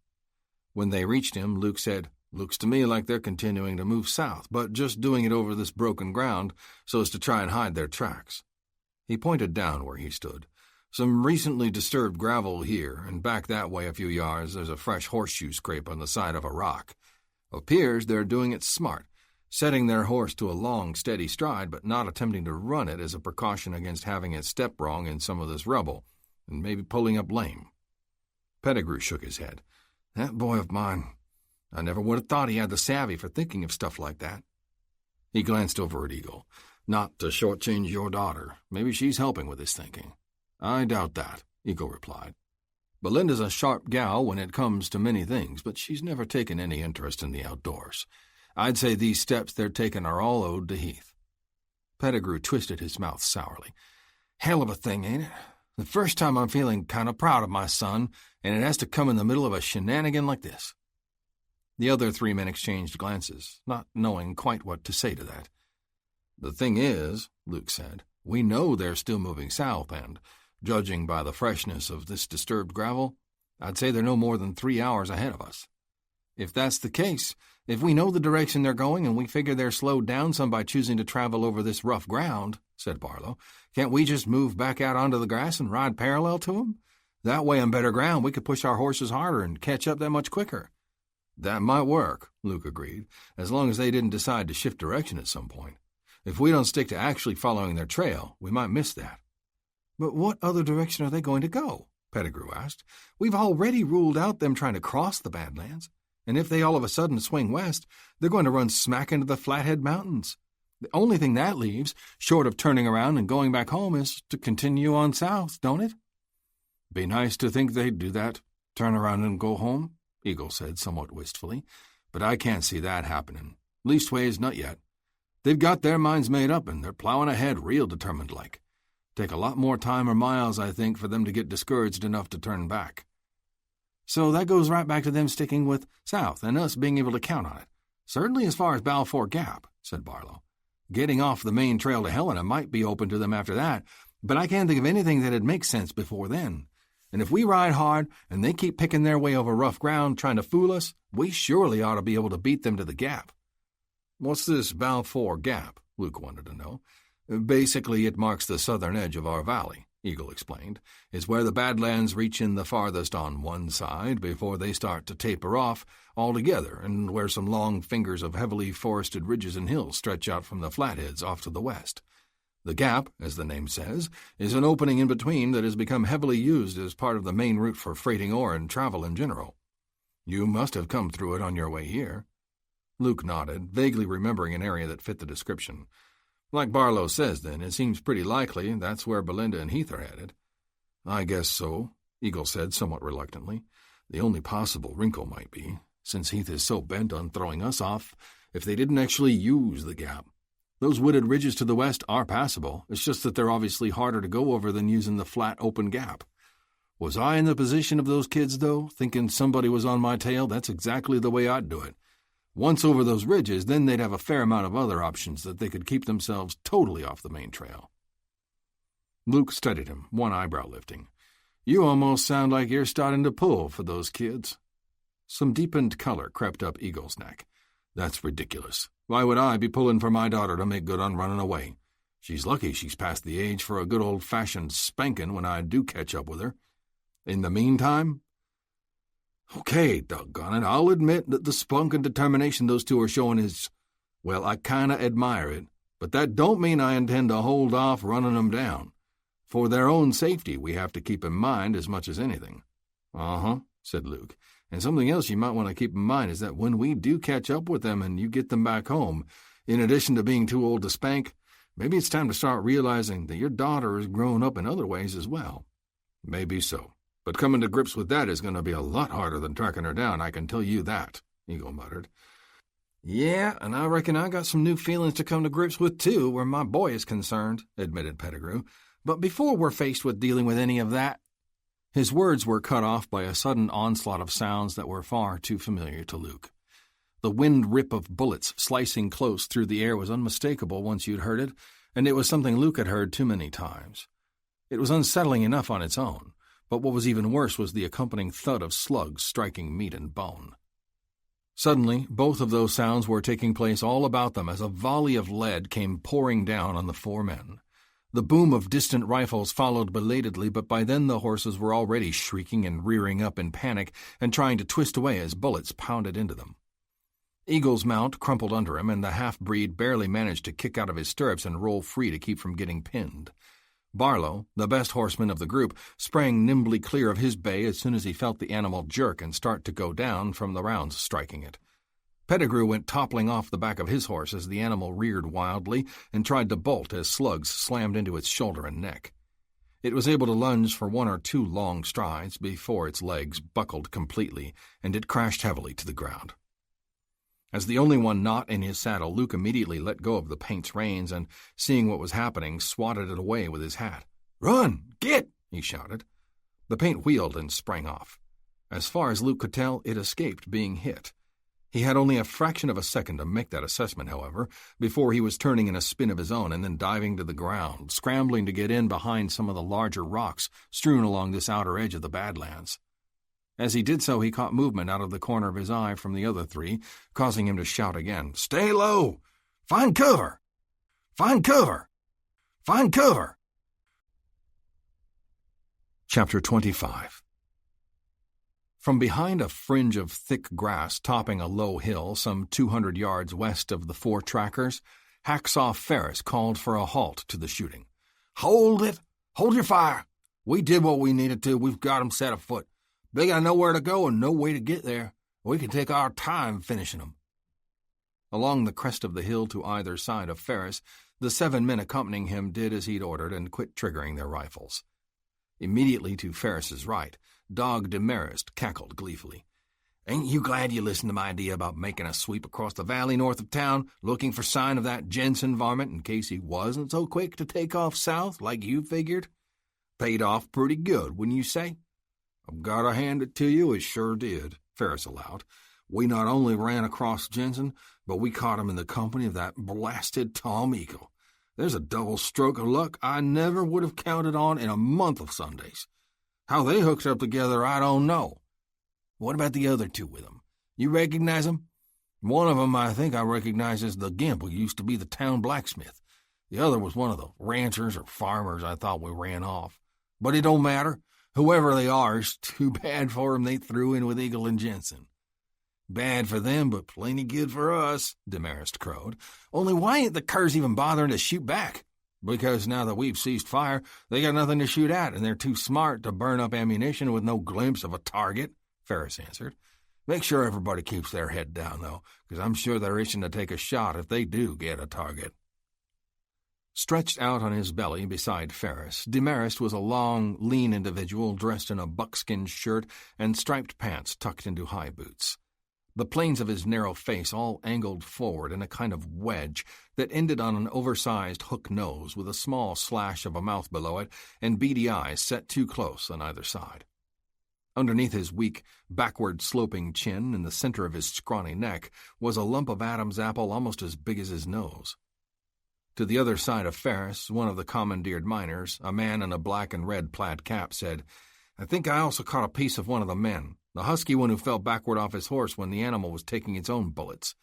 When they reached him, Luke said, "Looks to me like they're continuing to move south, but just doing it over this broken ground so as to try and hide their tracks." He pointed down where he stood. "Some recently disturbed gravel here, and back that way a few yards there's a fresh horseshoe scrape on the side of a rock. Appears they're doing it smart, setting their horse to a long, steady stride, but not attempting to run it as a precaution against having it step wrong in some of this rubble, and maybe pulling up lame." Pettigrew shook his head. "That boy of mine, I never would have thought he had the savvy for thinking of stuff like that." He glanced over at Eagle. "Not to shortchange your daughter. Maybe she's helping with his thinking." "I doubt that," Eagle replied. "Belinda's a sharp gal when it comes to many things, but she's never taken any interest in the outdoors. I'd say these steps they're taking are all owed to Heath." Pettigrew twisted his mouth sourly. "Hell of a thing, ain't it? The first time I'm feeling kind of proud of my son, and it has to come in the middle of a shenanigan like this." The other three men exchanged glances, not knowing quite what to say to that. "The thing is," Luke said, "we know they're still moving south, and, judging by the freshness of this disturbed gravel, I'd say they're no more than 3 hours ahead of us. If that's the case, if we know the direction they're going and we figure they're slowed down some by choosing to travel over this rough ground," said Barlow, "can't we just move back out onto the grass and ride parallel to them? That way on better ground we could push our horses harder and catch up that much quicker." "That might work," Luke agreed, "as long as they didn't decide to shift direction at some point. If we don't stick to actually following their trail, we might miss that." "But what other direction are they going to go?" Pettigrew asked. "We've already ruled out them trying to cross the Badlands. And if they all of a sudden swing west, they're going to run smack into the Flathead Mountains. The only thing that leaves, short of turning around and going back home, is to continue on south, don't it?" "Be nice to think they'd do that, turn around and go home," Eagle said somewhat wistfully. "But I can't see that happening. Leastways, not yet. They've got their minds made up, and they're plowing ahead real determined-like. Take a lot more time or miles, I think, for them to get discouraged enough to turn back." "So that goes right back to them sticking with south and us being able to count on it. Certainly as far as Balfour Gap," said Barlow. "Getting off the main trail to Helena might be open to them after that, but I can't think of anything that'd make sense before then. And if we ride hard and they keep picking their way over rough ground trying to fool us, we surely ought to be able to beat them to the gap." "What's this Balfour Gap?" Luke wanted to know. "Basically, it marks the southern edge of our valley," Eagle explained. "It's where the Badlands reach in the farthest on one side before they start to taper off altogether, and where some long fingers of heavily forested ridges and hills stretch out from the flatheads off to the west. The Gap, as the name says, is an opening in between that has become heavily used as part of the main route for freighting ore and travel in general. You must have come through it on your way here." Luke nodded, vaguely remembering an area that fit the description. "Like Barlow says, then, it seems pretty likely that's where Belinda and Heath are headed." "I guess so," Eagle said somewhat reluctantly. "The only possible wrinkle might be, since Heath is so bent on throwing us off, if they didn't actually use the Gap. Those wooded ridges to the west are passable. It's just that they're obviously harder to go over than using the flat, open Gap. Was I in the position of those kids, though, thinking somebody was on my tail, that's exactly the way I'd do it. Once over those ridges, then they'd have a fair amount of other options that they could keep themselves totally off the main trail." Luke studied him, one eyebrow lifting. "You almost sound like you're starting to pull for those kids." Some deepened color crept up Eagle's neck. "That's ridiculous. Why would I be pulling for my daughter to make good on running away? She's lucky she's past the age for a good old-fashioned spanking when I do catch up with her. In the meantime, okay, doggone it, I'll admit that the spunk and determination those two are showing is, well, I kinda admire it, but that don't mean I intend to hold off running them down. For their own safety, we have to keep in mind as much as anything." "Uh-huh," said Luke. "And something else you might want to keep in mind is that when we do catch up with them and you get them back home, in addition to being too old to spank, maybe it's time to start realizing that your daughter is growing up in other ways as well." "Maybe so. But coming to grips with that is going to be a lot harder than tracking her down, I can tell you that," Eagle muttered. "Yeah, and I reckon I got some new feelings to come to grips with, too, where my boy is concerned," admitted Pettigrew. "But before we're faced with dealing with any of that—" His words were cut off by a sudden onslaught of sounds that were far too familiar to Luke. The wind rip of bullets slicing close through the air was unmistakable once you'd heard it, and it was something Luke had heard too many times. It was unsettling enough on its own, but what was even worse was the accompanying thud of slugs striking meat and bone. Suddenly, both of those sounds were taking place all about them as a volley of lead came pouring down on the four men. The boom of distant rifles followed belatedly, but by then the horses were already shrieking and rearing up in panic and trying to twist away as bullets pounded into them. Eagle's mount crumpled under him, and the half-breed barely managed to kick out of his stirrups and roll free to keep from getting pinned. Barlow, the best horseman of the group, sprang nimbly clear of his bay as soon as he felt the animal jerk and start to go down from the rounds striking it. Pettigrew went toppling off the back of his horse as the animal reared wildly and tried to bolt as slugs slammed into its shoulder and neck. It was able to lunge for one or two long strides before its legs buckled completely, and it crashed heavily to the ground. As the only one not in his saddle, Luke immediately let go of the paint's reins and, seeing what was happening, swatted it away with his hat. "Run! Get!" he shouted. The paint wheeled and sprang off. As far as Luke could tell, it escaped being hit. He had only a fraction of a second to make that assessment, however, before he was turning in a spin of his own and then diving to the ground, scrambling to get in behind some of the larger rocks strewn along this outer edge of the Badlands. As he did so, he caught movement out of the corner of his eye from the other three, causing him to shout again, "Stay low! Find cover! Find cover! Find cover!" Chapter 25. From behind a fringe of thick grass topping a low hill some 200 yards west of the four trackers, Hacksaw Ferris called for a halt to the shooting. "Hold it! Hold your fire! We did what we needed to. We've got 'em set afoot. They got nowhere to go and no way to get there. We can take our time finishing 'em." Along the crest of the hill to either side of Ferris, the 7 men accompanying him did as he'd ordered and quit triggering their rifles. Immediately to Ferris's right, Dog Demarest cackled gleefully. "Ain't you glad you listened to my idea about making a sweep across the valley north of town, looking for sign of that Jensen varmint in case he wasn't so quick to take off south like you figured? Paid off pretty good, wouldn't you say?" "I've got to hand it to you, it sure did," Ferris allowed. "We not only ran across Jensen, but we caught him in the company of that blasted Tom Eagle. There's a double stroke of luck I never would have counted on in a month of Sundays. How they hooked up together, I don't know. What about the other two with them? You recognize them? One of them I think I recognize as the Gimp who used to be the town blacksmith. The other was one of the ranchers or farmers I thought we ran off. But it don't matter. Whoever they are, it's too bad for them they threw in with Eagle and Jensen. Bad for them, but plenty good for us, Demarest crowed. Only why ain't the curs even bothering to shoot back? Because now that we've ceased fire, they got nothing to shoot at, and they're too smart to burn up ammunition with no glimpse of a target, Ferris answered. Make sure everybody keeps their head down, though, because I'm sure they're itching to take a shot if they do get a target. Stretched out on his belly beside Ferris, Demarest was a long, lean individual dressed in a buckskin shirt and striped pants tucked into high boots. The planes of his narrow face all angled forward in a kind of wedge that ended on an oversized hook nose with a small slash of a mouth below it and beady eyes set too close on either side. Underneath his weak, backward-sloping chin in the center of his scrawny neck was a lump of Adam's apple almost as big as his nose. To the other side of Ferris, one of the commandeered miners, a man in a black and red plaid cap, said, I think I also caught a piece of one of the men, the husky one who fell backward off his horse when the animal was taking its own bullets.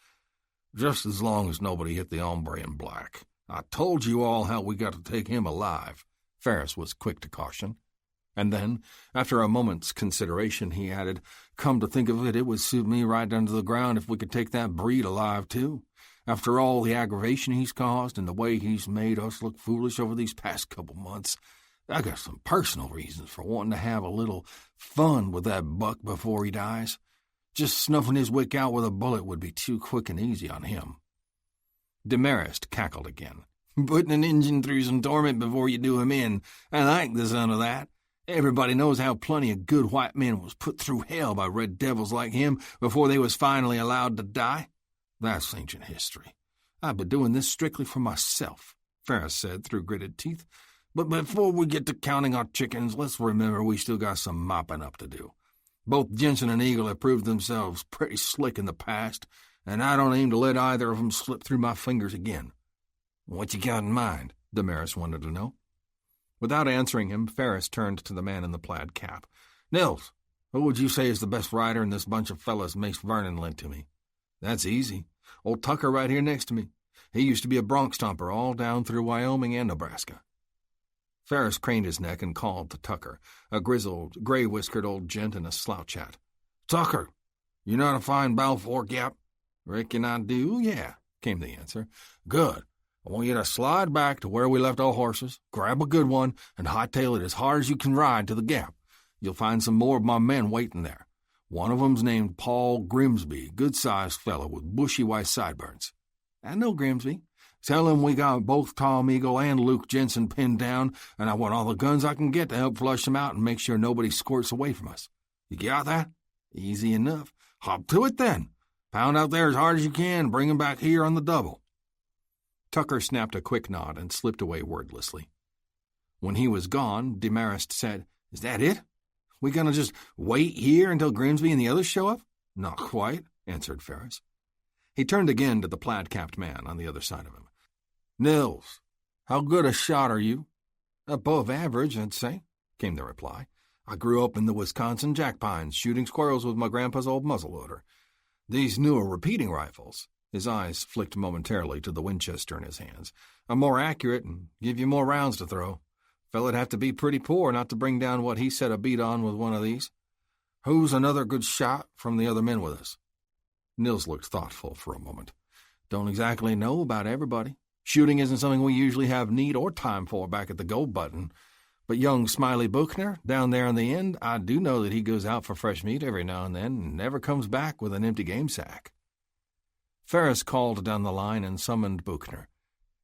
Just as long as nobody hit the hombre in black. I told you all how we got to take him alive, Ferris was quick to caution. And then, after a moment's consideration, he added, Come to think of it, it would suit me right down to the ground if we could take that breed alive, too. After all the aggravation he's caused and the way he's made us look foolish over these past couple months, I got some personal reasons for wanting to have a little fun with that buck before he dies. Just snuffing his wick out with a bullet would be too quick and easy on him. Demarest cackled again. Putting an Injun through some torment before you do him in. I like the sound of that. Everybody knows how plenty of good white men was put through hell by red devils like him before they was finally allowed to die. That's ancient history. I've been doing this strictly for myself, Ferris said through gritted teeth. But before we get to counting our chickens, let's remember we still got some mopping up to do. Both Jensen and Eagle have proved themselves pretty slick in the past, and I don't aim to let either of them slip through my fingers again. What you got in mind? Demarest wanted to know. Without answering him, Ferris turned to the man in the plaid cap. Nils, who would you say is the best rider in this bunch of fellas Mace Vernon lent to me? That's easy. Old Tucker right here next to me. He used to be a bronc stomper all down through Wyoming and Nebraska. Ferris craned his neck and called to Tucker, a grizzled, gray-whiskered old gent in a slouch hat. Tucker, you know how to find Balfour Gap? Reckon I do, yeah, came the answer. Good. I want you to slide back to where we left our horses, grab a good one, and hightail it as hard as you can ride to the gap. You'll find some more of my men waiting there. One of 'em's named Paul Grimsby, good-sized fellow with bushy white sideburns. I know Grimsby. Tell him we got both Tom Eagle and Luke Jensen pinned down, and I want all the guns I can get to help flush them out and make sure nobody squirts away from us. You got that? Easy enough. Hop to it, then. Pound out there as hard as you can and bring 'em back here on the double. Tucker snapped a quick nod and slipped away wordlessly. When he was gone, Demarest said, Is that it? We gonna just wait here until Grimsby and the others show up? Not quite, answered Ferris. He turned again to the plaid-capped man on the other side of him. Nils, how good a shot are you? Above average, I'd say, came the reply. I grew up in the Wisconsin jack pines, shooting squirrels with my grandpa's old muzzleloader. These newer repeating rifles, his eyes flicked momentarily to the Winchester in his hands, are more accurate and give you more rounds to throw. Fella'd have to be pretty poor not to bring down what he set a beat on with one of these. Who's another good shot from the other men with us? Nils looked thoughtful for a moment. Don't exactly know about everybody. Shooting isn't something we usually have need or time for back at the Gold Button. But young Smiley Buchner, down there on the end, I do know that he goes out for fresh meat every now and then and never comes back with an empty game sack. Ferris called down the line and summoned Buchner.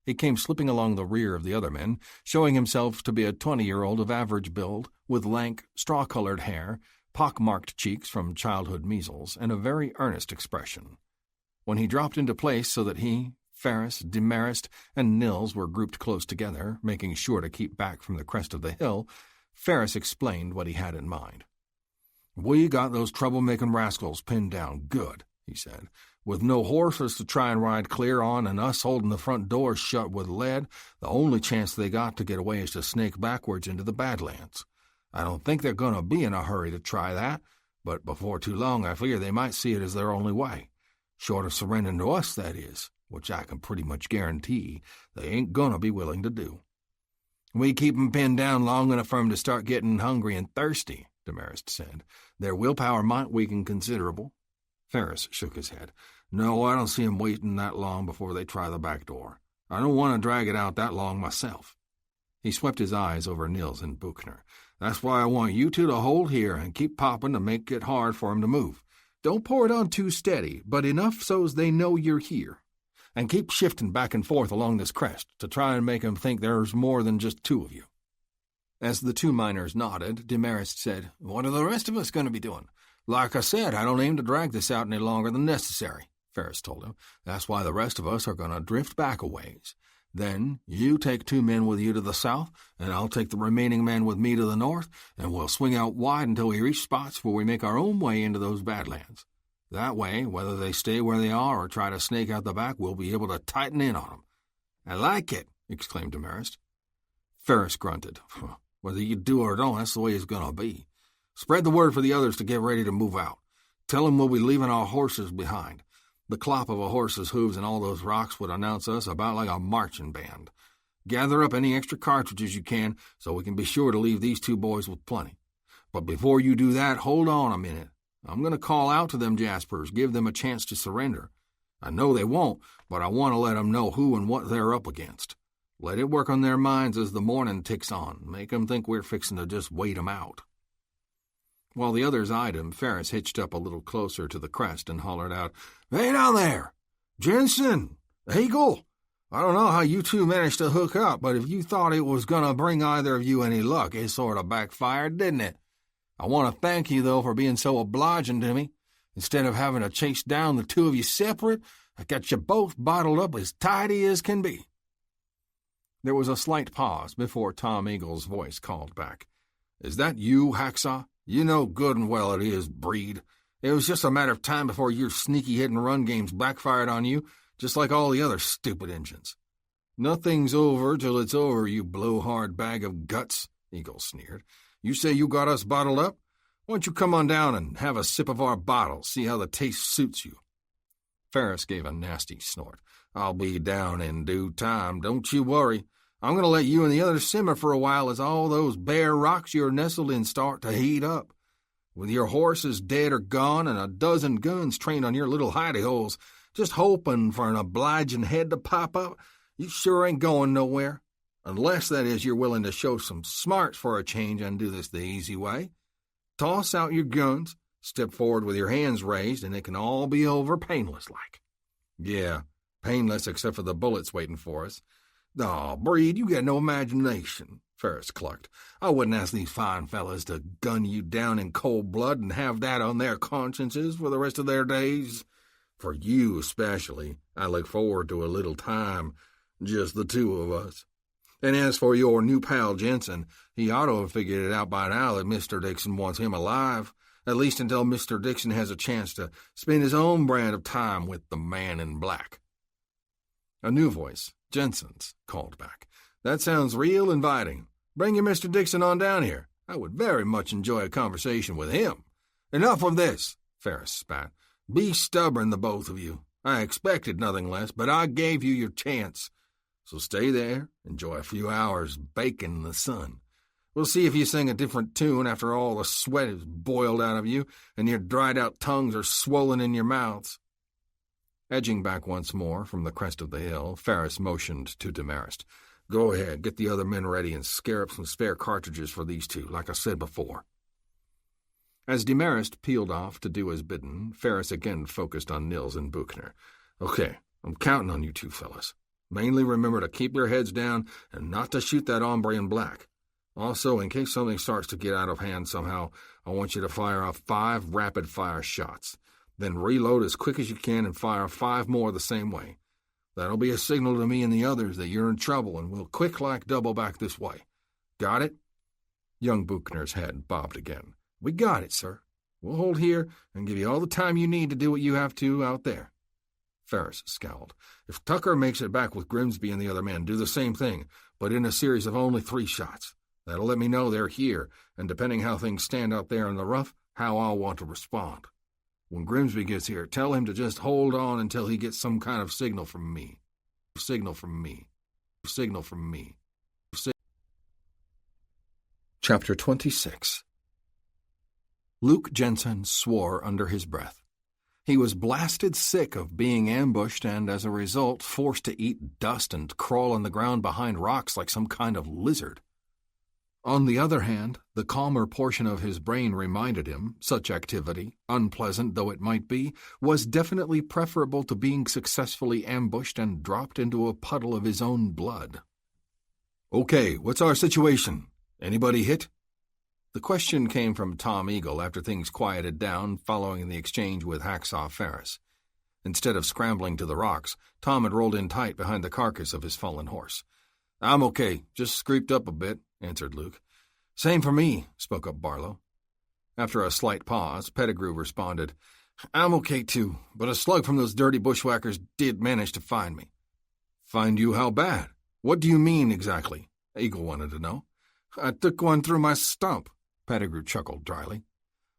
He came slipping along the rear of the other men, showing himself to be a 20-year-old of average build, with lank, straw-colored hair, pock-marked cheeks from childhood measles, and a very earnest expression. When he dropped into place so that he, Ferris, Demarest, and Nils were grouped close together, making sure to keep back from the crest of the hill, Ferris explained what he had in mind. We got those trouble-making rascals pinned down good, he said. With no horses to try and ride clear on and us holding the front doors shut with lead, the only chance they got to get away is to snake backwards into the Badlands. I don't think they're going to be in a hurry to try that, but before too long I fear they might see it as their only way. Short of surrendering to us, that is, which I can pretty much guarantee they ain't going to be willing to do. We keep 'em pinned down long enough for 'em to start getting hungry and thirsty, Demarest said. Their willpower might weaken considerable. Ferris shook his head. No, I don't see 'em waiting that long before they try the back door. I don't want to drag it out that long myself. He swept his eyes over Nils and Buchner. That's why I want you two to hold here and keep popping to make it hard for 'em to move. Don't pour it on too steady, but enough so's they know you're here. And keep shifting back and forth along this crest to try and make 'em think there's more than just two of you. As the two miners nodded, Demarest said, What are the rest of us going to be doing? Like I said, I don't aim to drag this out any longer than necessary, Ferris told him. That's why the rest of us are going to drift back a ways. Then you take 2 men with you to the south, and I'll take the remaining man with me to the north, and we'll swing out wide until we reach spots where we make our own way into those Badlands. That way, whether they stay where they are or try to snake out the back, we'll be able to tighten in on them. I like it, exclaimed Demarest. Ferris grunted. Whether you do or don't, that's the way it's going to be. Spread the word for the others to get ready to move out. Tell them we'll be leaving our horses behind. The clop of a horse's hooves and all those rocks would announce us about like a marching band. Gather up any extra cartridges you can so we can be sure to leave these 2 boys with plenty. But before you do that, hold on a minute. I'm going to call out to them Jaspers, give them a chance to surrender. I know they won't, but I want to let them know who and what they're up against. Let it work on their minds as the morning ticks on. Make 'em think we're fixing to just wait 'em out. While the others eyed him, Ferris hitched up a little closer to the crest and hollered out, Hey down there! Jensen! Eagle! I don't know how you two managed to hook up, but if you thought it was going to bring either of you any luck, it sort of backfired, didn't it? I want to thank you, though, for being so obliging to me. Instead of having to chase down the 2 of you separate, I got you both bottled up as tidy as can be. There was a slight pause before Tom Eagle's voice called back. Is that you, Hacksaw? You know good and well it is, Breed. It was just a matter of time before your sneaky hit-and-run games backfired on you, just like all the other stupid engines. Nothing's over till it's over, you blowhard bag of guts, Eagle sneered. You say you got us bottled up? Why don't you come on down and have a sip of our bottle, see how the taste suits you? Ferris gave a nasty snort. I'll be down in due time, don't you worry. I'm going to let you and the others simmer for a while as all those bare rocks you're nestled in start to heat up. With your horses dead or gone and a dozen guns trained on your little hidey-holes, just hoping for an obliging head to pop up, you sure ain't going nowhere. Unless, that is, you're willing to show some smarts for a change and do this the easy way. Toss out your guns, step forward with your hands raised, and it can all be over painless-like. Yeah, painless except for the bullets waiting for us. Aw, Breed, you got no imagination, Ferris clucked. I wouldn't ask these fine fellas to gun you down in cold blood and have that on their consciences for the rest of their days. For you especially, I look forward to a little time, just the 2 of us. And as for your new pal Jensen, he ought to have figured it out by now that Mr. Dixon wants him alive, at least until Mr. Dixon has a chance to spend his own brand of time with the man in black. A new voice, Jensen's, called back. That sounds real inviting. Bring your Mr. Dixon on down here. I would very much enjoy a conversation with him. Enough of this, Ferris spat. Be stubborn, the both of you. I expected nothing less, but I gave you your chance. So stay there, enjoy a few hours baking in the sun. We'll see if you sing a different tune after all the sweat is boiled out of you and your dried-out tongues are swollen in your mouths. Edging back once more from the crest of the hill, Ferris motioned to Demarest. Go ahead, get the other men ready and scare up some spare cartridges for these 2, like I said before. As Demarest peeled off to do as bidden, Ferris again focused on Nils and Buchner. Okay, I'm counting on you 2 fellas. Mainly remember to keep your heads down and not to shoot that hombre in black. Also, in case something starts to get out of hand somehow, I want you to fire off 5 rapid-fire shots. Then reload as quick as you can and fire 5 more the same way. That'll be a signal to me and the others that you're in trouble and we'll quick-like double back this way. Got it? Young Buchner's head bobbed again. We got it, sir. We'll hold here and give you all the time you need to do what you have to out there. Ferris scowled. If Tucker makes it back with Grimsby and the other men, do the same thing, but in a series of only 3 shots. That'll let me know they're here, and depending how things stand out there in the rough, how I'll want to respond. When Grimsby gets here, tell him to just hold on until he gets some kind of signal from me. Signal from me. Signal from me. Chapter 26. Luke Jensen swore under his breath. He was blasted sick of being ambushed and, as a result, forced to eat dust and crawl on the ground behind rocks like some kind of lizard. On the other hand, the calmer portion of his brain reminded him such activity, unpleasant though it might be, was definitely preferable to being successfully ambushed and dropped into a puddle of his own blood. "Okay, what's our situation? Anybody hit?" The question came from Tom Eagle after things quieted down following the exchange with Hacksaw Ferris. Instead of scrambling to the rocks, Tom had rolled in tight behind the carcass of his fallen horse. "I'm okay, just scraped up a bit," answered Luke. "Same for me," spoke up Barlow. After a slight pause, Pettigrew responded, "I'm okay too, but a slug from those dirty bushwhackers did manage to find me." "Find you how bad? What do you mean exactly?" Eagle wanted to know. "I took one through my stump," Pettigrew chuckled dryly.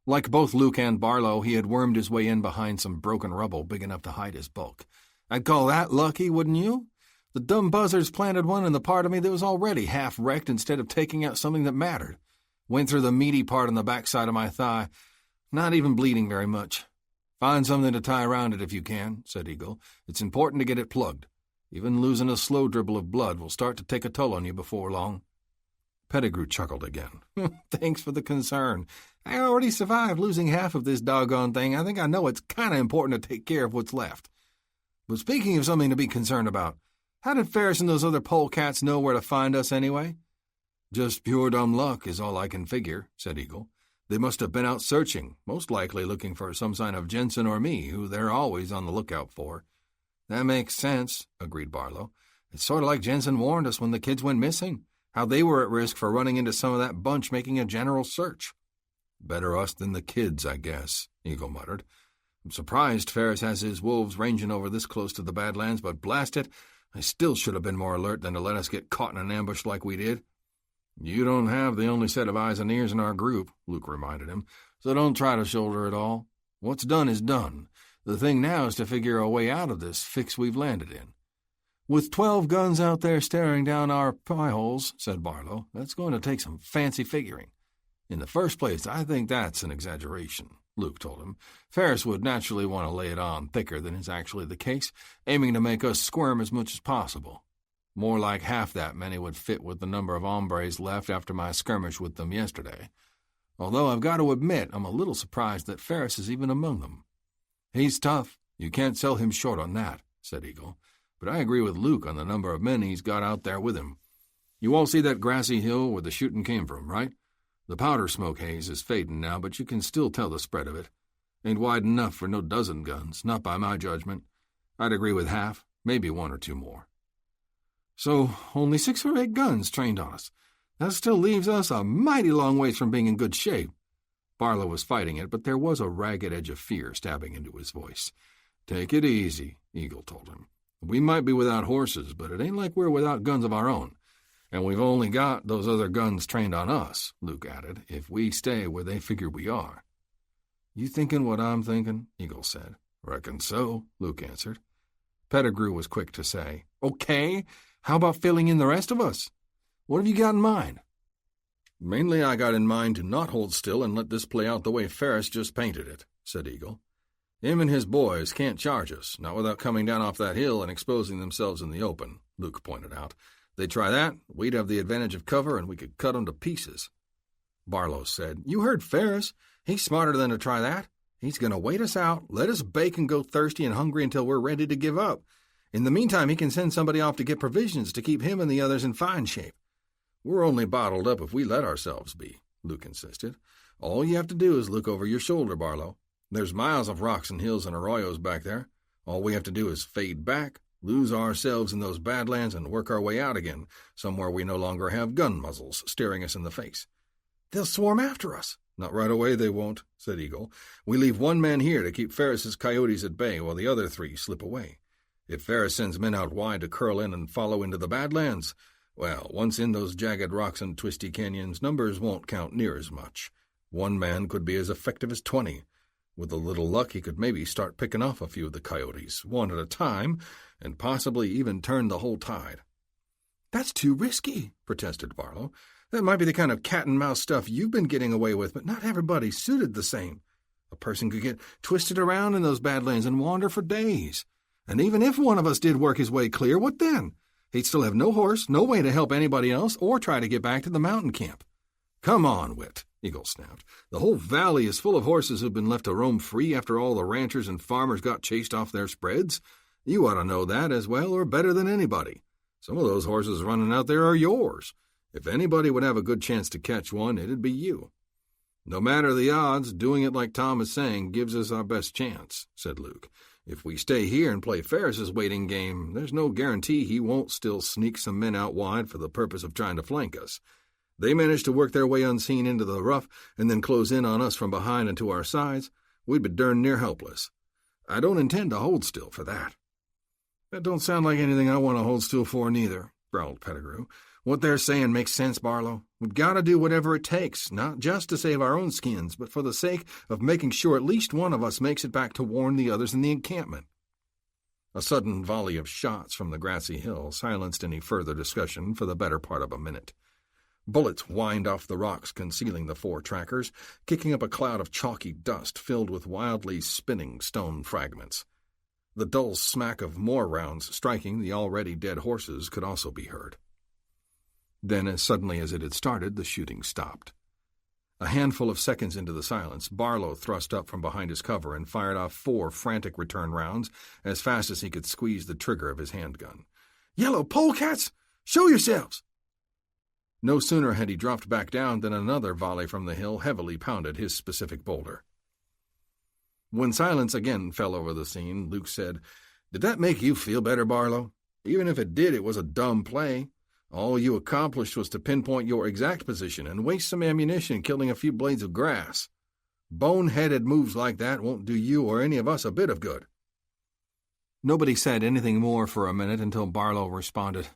Like both Luke and Barlow, he had wormed his way in behind some broken rubble big enough to hide his bulk. "I'd call that lucky, wouldn't you? The dumb buzzards planted one in the part of me that was already half-wrecked instead of taking out something that mattered. Went through the meaty part on the backside of my thigh. Not even bleeding very much." "Find something to tie around it if you can," said Eagle. "It's important to get it plugged. Even losing a slow dribble of blood will start to take a toll on you before long." Pettigrew chuckled again. "Thanks for the concern. I already survived losing half of this doggone thing. I think I know it's kind of important to take care of what's left. But speaking of something to be concerned about, how did Ferris and those other polecats know where to find us anyway?" "Just pure dumb luck is all I can figure," said Eagle. "They must have been out searching, most likely looking for some sign of Jensen or me, who they're always on the lookout for." "That makes sense," agreed Barlow. "It's sort of like Jensen warned us when the kids went missing, how they were at risk for running into some of that bunch making a general search." "Better us than the kids, I guess," Eagle muttered. "I'm surprised Ferris has his wolves ranging over this close to the Badlands, but blast it, I still should have been more alert than to let us get caught in an ambush like we did." "You don't have the only set of eyes and ears in our group," Luke reminded him, "so don't try to shoulder it all. What's done is done. The thing now is to figure a way out of this fix we've landed in." "With 12 guns out there staring down our pie-holes," said Barlow, "that's going to take some fancy figuring." "In the first place, I think that's an exaggeration," Luke told him. "Ferris would naturally want to lay it on thicker than is actually the case, aiming to make us squirm as much as possible. More like half that many would fit with the number of hombres left after my skirmish with them yesterday. Although I've got to admit I'm a little surprised that Ferris is even among them." "He's tough. You can't sell him short on that," said Eagle. "But I agree with Luke on the number of men he's got out there with him. You all see that grassy hill where the shooting came from, right? The powder smoke haze is fading now, but you can still tell the spread of it. Ain't wide enough for no dozen guns, not by my judgment. I'd agree with half, maybe one or two more." "So only 6 or 8 guns trained on us. That still leaves us a mighty long ways from being in good shape." Barlow was fighting it, but there was a ragged edge of fear stabbing into his voice. "Take it easy," Eagle told him. "We might be without horses, but it ain't like we're without guns of our own. And we've only got those other guns trained on us," Luke added, "if we stay where they figure we are." "You thinking what I'm thinking?" Eagle said. "Reckon so," Luke answered. Pettigrew was quick to say, "Okay, how about filling in the rest of us? What have you got in mind?" "Mainly I got in mind to not hold still and let this play out the way Ferris just painted it," said Eagle. "Him and his boys can't charge us, not without coming down off that hill and exposing themselves in the open," Luke pointed out. "They'd try that, we'd have the advantage of cover, and we could cut 'em to pieces." Barlow said, "You heard Ferris. He's smarter than to try that. He's going to wait us out, let us bake and go thirsty and hungry until we're ready to give up. In the meantime, he can send somebody off to get provisions to keep him and the others in fine shape." "We're only bottled up if we let ourselves be," Luke insisted. "All you have to do is look over your shoulder, Barlow. There's miles of rocks and hills and arroyos back there. All we have to do is fade back, lose ourselves in those badlands, and work our way out again, somewhere we no longer have gun muzzles staring us in the face." "They'll swarm after us." "Not right away, they won't," said Eagle. "We leave one man here to keep Ferris's coyotes at bay while the other 3 slip away. If Ferris sends men out wide to curl in and follow into the Badlands, Well, once in those jagged rocks and twisty canyons, numbers won't count near as much. One man could be as effective as 20. With a little luck, he could maybe start picking off a few of the coyotes, one at a time, and possibly even turn the whole tide. That's too risky, protested Barlow. That might be the kind of cat-and-mouse stuff you've been getting away with, but not everybody's suited the same. A person could get twisted around in those badlands and wander for days. And even if one of us did work his way clear, what then? He'd still have no horse, no way to help anybody else, or try to get back to the mountain camp. Come on, Whit, Eagle snapped. The whole valley is full of horses who've been left to roam free after all the ranchers and farmers got chased off their spreads. You ought to know that as well or better than anybody. Some of those horses running out there are yours. If anybody would have a good chance to catch one, it'd be you. No matter the odds, doing it like Tom is saying gives us our best chance, said Luke. If we stay here and play Ferris's waiting game, there's no guarantee he won't still sneak some men out wide for the purpose of trying to flank us. They manage to work their way unseen into the rough and then close in on us from behind and to our sides, we'd be darn near helpless. I don't intend to hold still for that. That don't sound like anything I want to hold still for neither, growled Pettigrew. What they're saying makes sense, Barlow. We've got to do whatever it takes, not just to save our own skins, but for the sake of making sure at least one of us makes it back to warn the others in the encampment. A sudden volley of shots from the grassy hill silenced any further discussion for the better part of a minute. Bullets whined off the rocks concealing the 4 trackers, kicking up a cloud of chalky dust filled with wildly spinning stone fragments. The dull smack of more rounds striking the already dead horses could also be heard. Then, as suddenly as it had started, the shooting stopped. A handful of seconds into the silence, Barlow thrust up from behind his cover and fired off 4 frantic return rounds as fast as he could squeeze the trigger of his handgun. "Yellow polecats! Show yourselves!" No sooner had he dropped back down than another volley from the hill heavily pounded his specific boulder. When silence again fell over the scene, Luke said, "Did that make you feel better, Barlow? Even if it did, it was a dumb play. All you accomplished was to pinpoint your exact position and waste some ammunition killing a few blades of grass. Bone-headed moves like that won't do you or any of us a bit of good." Nobody said anything more for a minute until Barlow responded,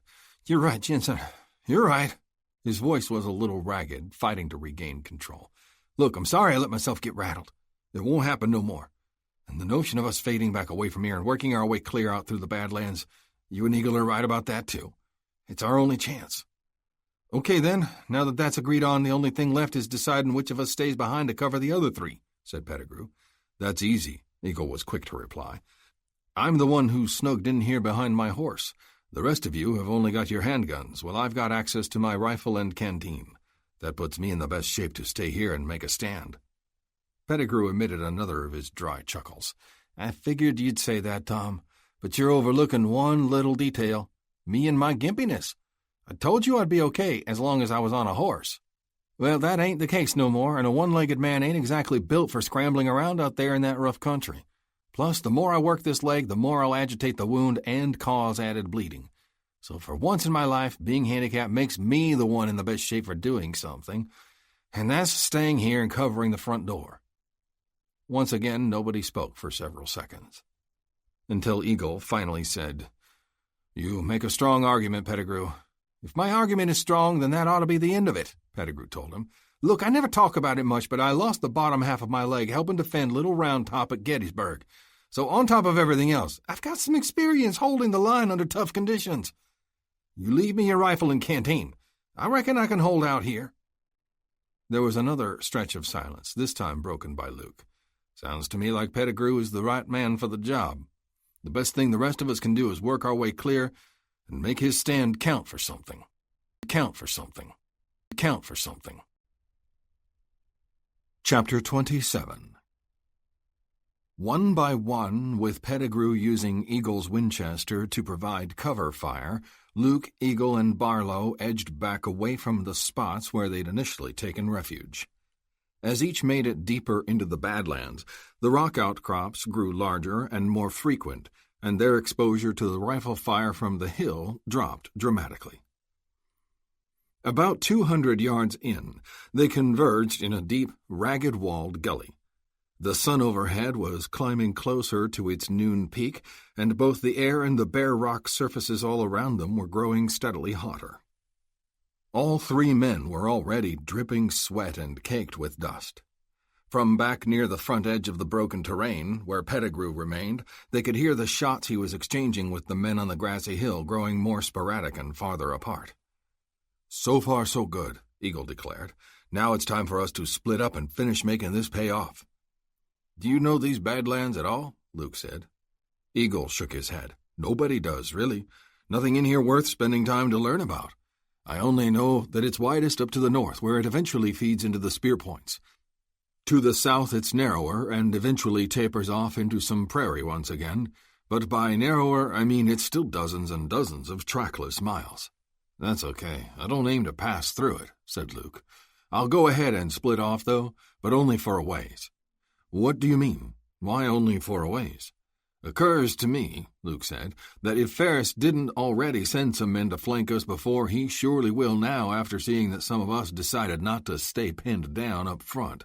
"You're right, Jensen. You're right." His voice was a little ragged, fighting to regain control. "Look, I'm sorry I let myself get rattled. It won't happen no more. And the notion of us fading back away from here and working our way clear out through the Badlands, you and Eagle are right about that, too. It's our only chance." "Okay, then. Now that that's agreed on, the only thing left is deciding which of us stays behind to cover the other 3, said Pettigrew. "That's easy," Eagle was quick to reply. "I'm the one who snugged in here behind my horse. The rest of you have only got your handguns, while I've got access to my rifle and canteen. That puts me in the best shape to stay here and make a stand." Pettigrew emitted another of his dry chuckles. "I figured you'd say that, Tom, but you're overlooking one little detail. Me and my gimpiness. I told you I'd be okay as long as I was on a horse. Well, that ain't the case no more, and a one-legged man ain't exactly built for scrambling around out there in that rough country. Plus, the more I work this leg, the more I'll agitate the wound and cause added bleeding. So for once in my life, being handicapped makes me the one in the best shape for doing something, and that's staying here and covering the front door." Once again, nobody spoke for several seconds, until Eagle finally said, "You make a strong argument, Pettigrew." "If my argument is strong, then that ought to be the end of it," Pettigrew told him. "Look, I never talk about it much, but I lost the bottom half of my leg helping defend Little Round Top at Gettysburg. So on top of everything else, I've got some experience holding the line under tough conditions. You leave me your rifle and canteen. I reckon I can hold out here." There was another stretch of silence, this time broken by Luke. "Sounds to me like Pettigrew is the right man for the job. The best thing the rest of us can do is work our way clear and make his stand count for something. Count for something. Count for something." Chapter 27. One by one, with Pettigrew using Eagle's Winchester to provide cover fire, Luke, Eagle, and Barlow edged back away from the spots where they'd initially taken refuge. As each made it deeper into the Badlands, the rock outcrops grew larger and more frequent, and their exposure to the rifle fire from the hill dropped dramatically. About 200 yards in, they converged in a deep, ragged-walled gully. The sun overhead was climbing closer to its noon peak, and both the air and the bare rock surfaces all around them were growing steadily hotter. All three men were already dripping sweat and caked with dust. From back near the front edge of the broken terrain, where Pettigrew remained, they could hear the shots he was exchanging with the men on the grassy hill growing more sporadic and farther apart. "So far, so good," Eagle declared. "Now it's time for us to split up and finish making this pay off." "Do you know these Badlands at all?" Luke said. Eagle shook his head. "Nobody does, really. Nothing in here worth spending time to learn about. I only know that it's widest up to the north, where it eventually feeds into the spear points. To the south it's narrower and eventually tapers off into some prairie once again, but by narrower I mean it's still dozens and dozens of trackless miles." "That's okay. I don't aim to pass through it," said Luke. "I'll go ahead and split off, though, but only for a ways." "What do you mean? Why only for a ways?" "Occurs to me," Luke said, "that if Ferris didn't already send some men to flank us before, he surely will now after seeing that some of us decided not to stay pinned down up front.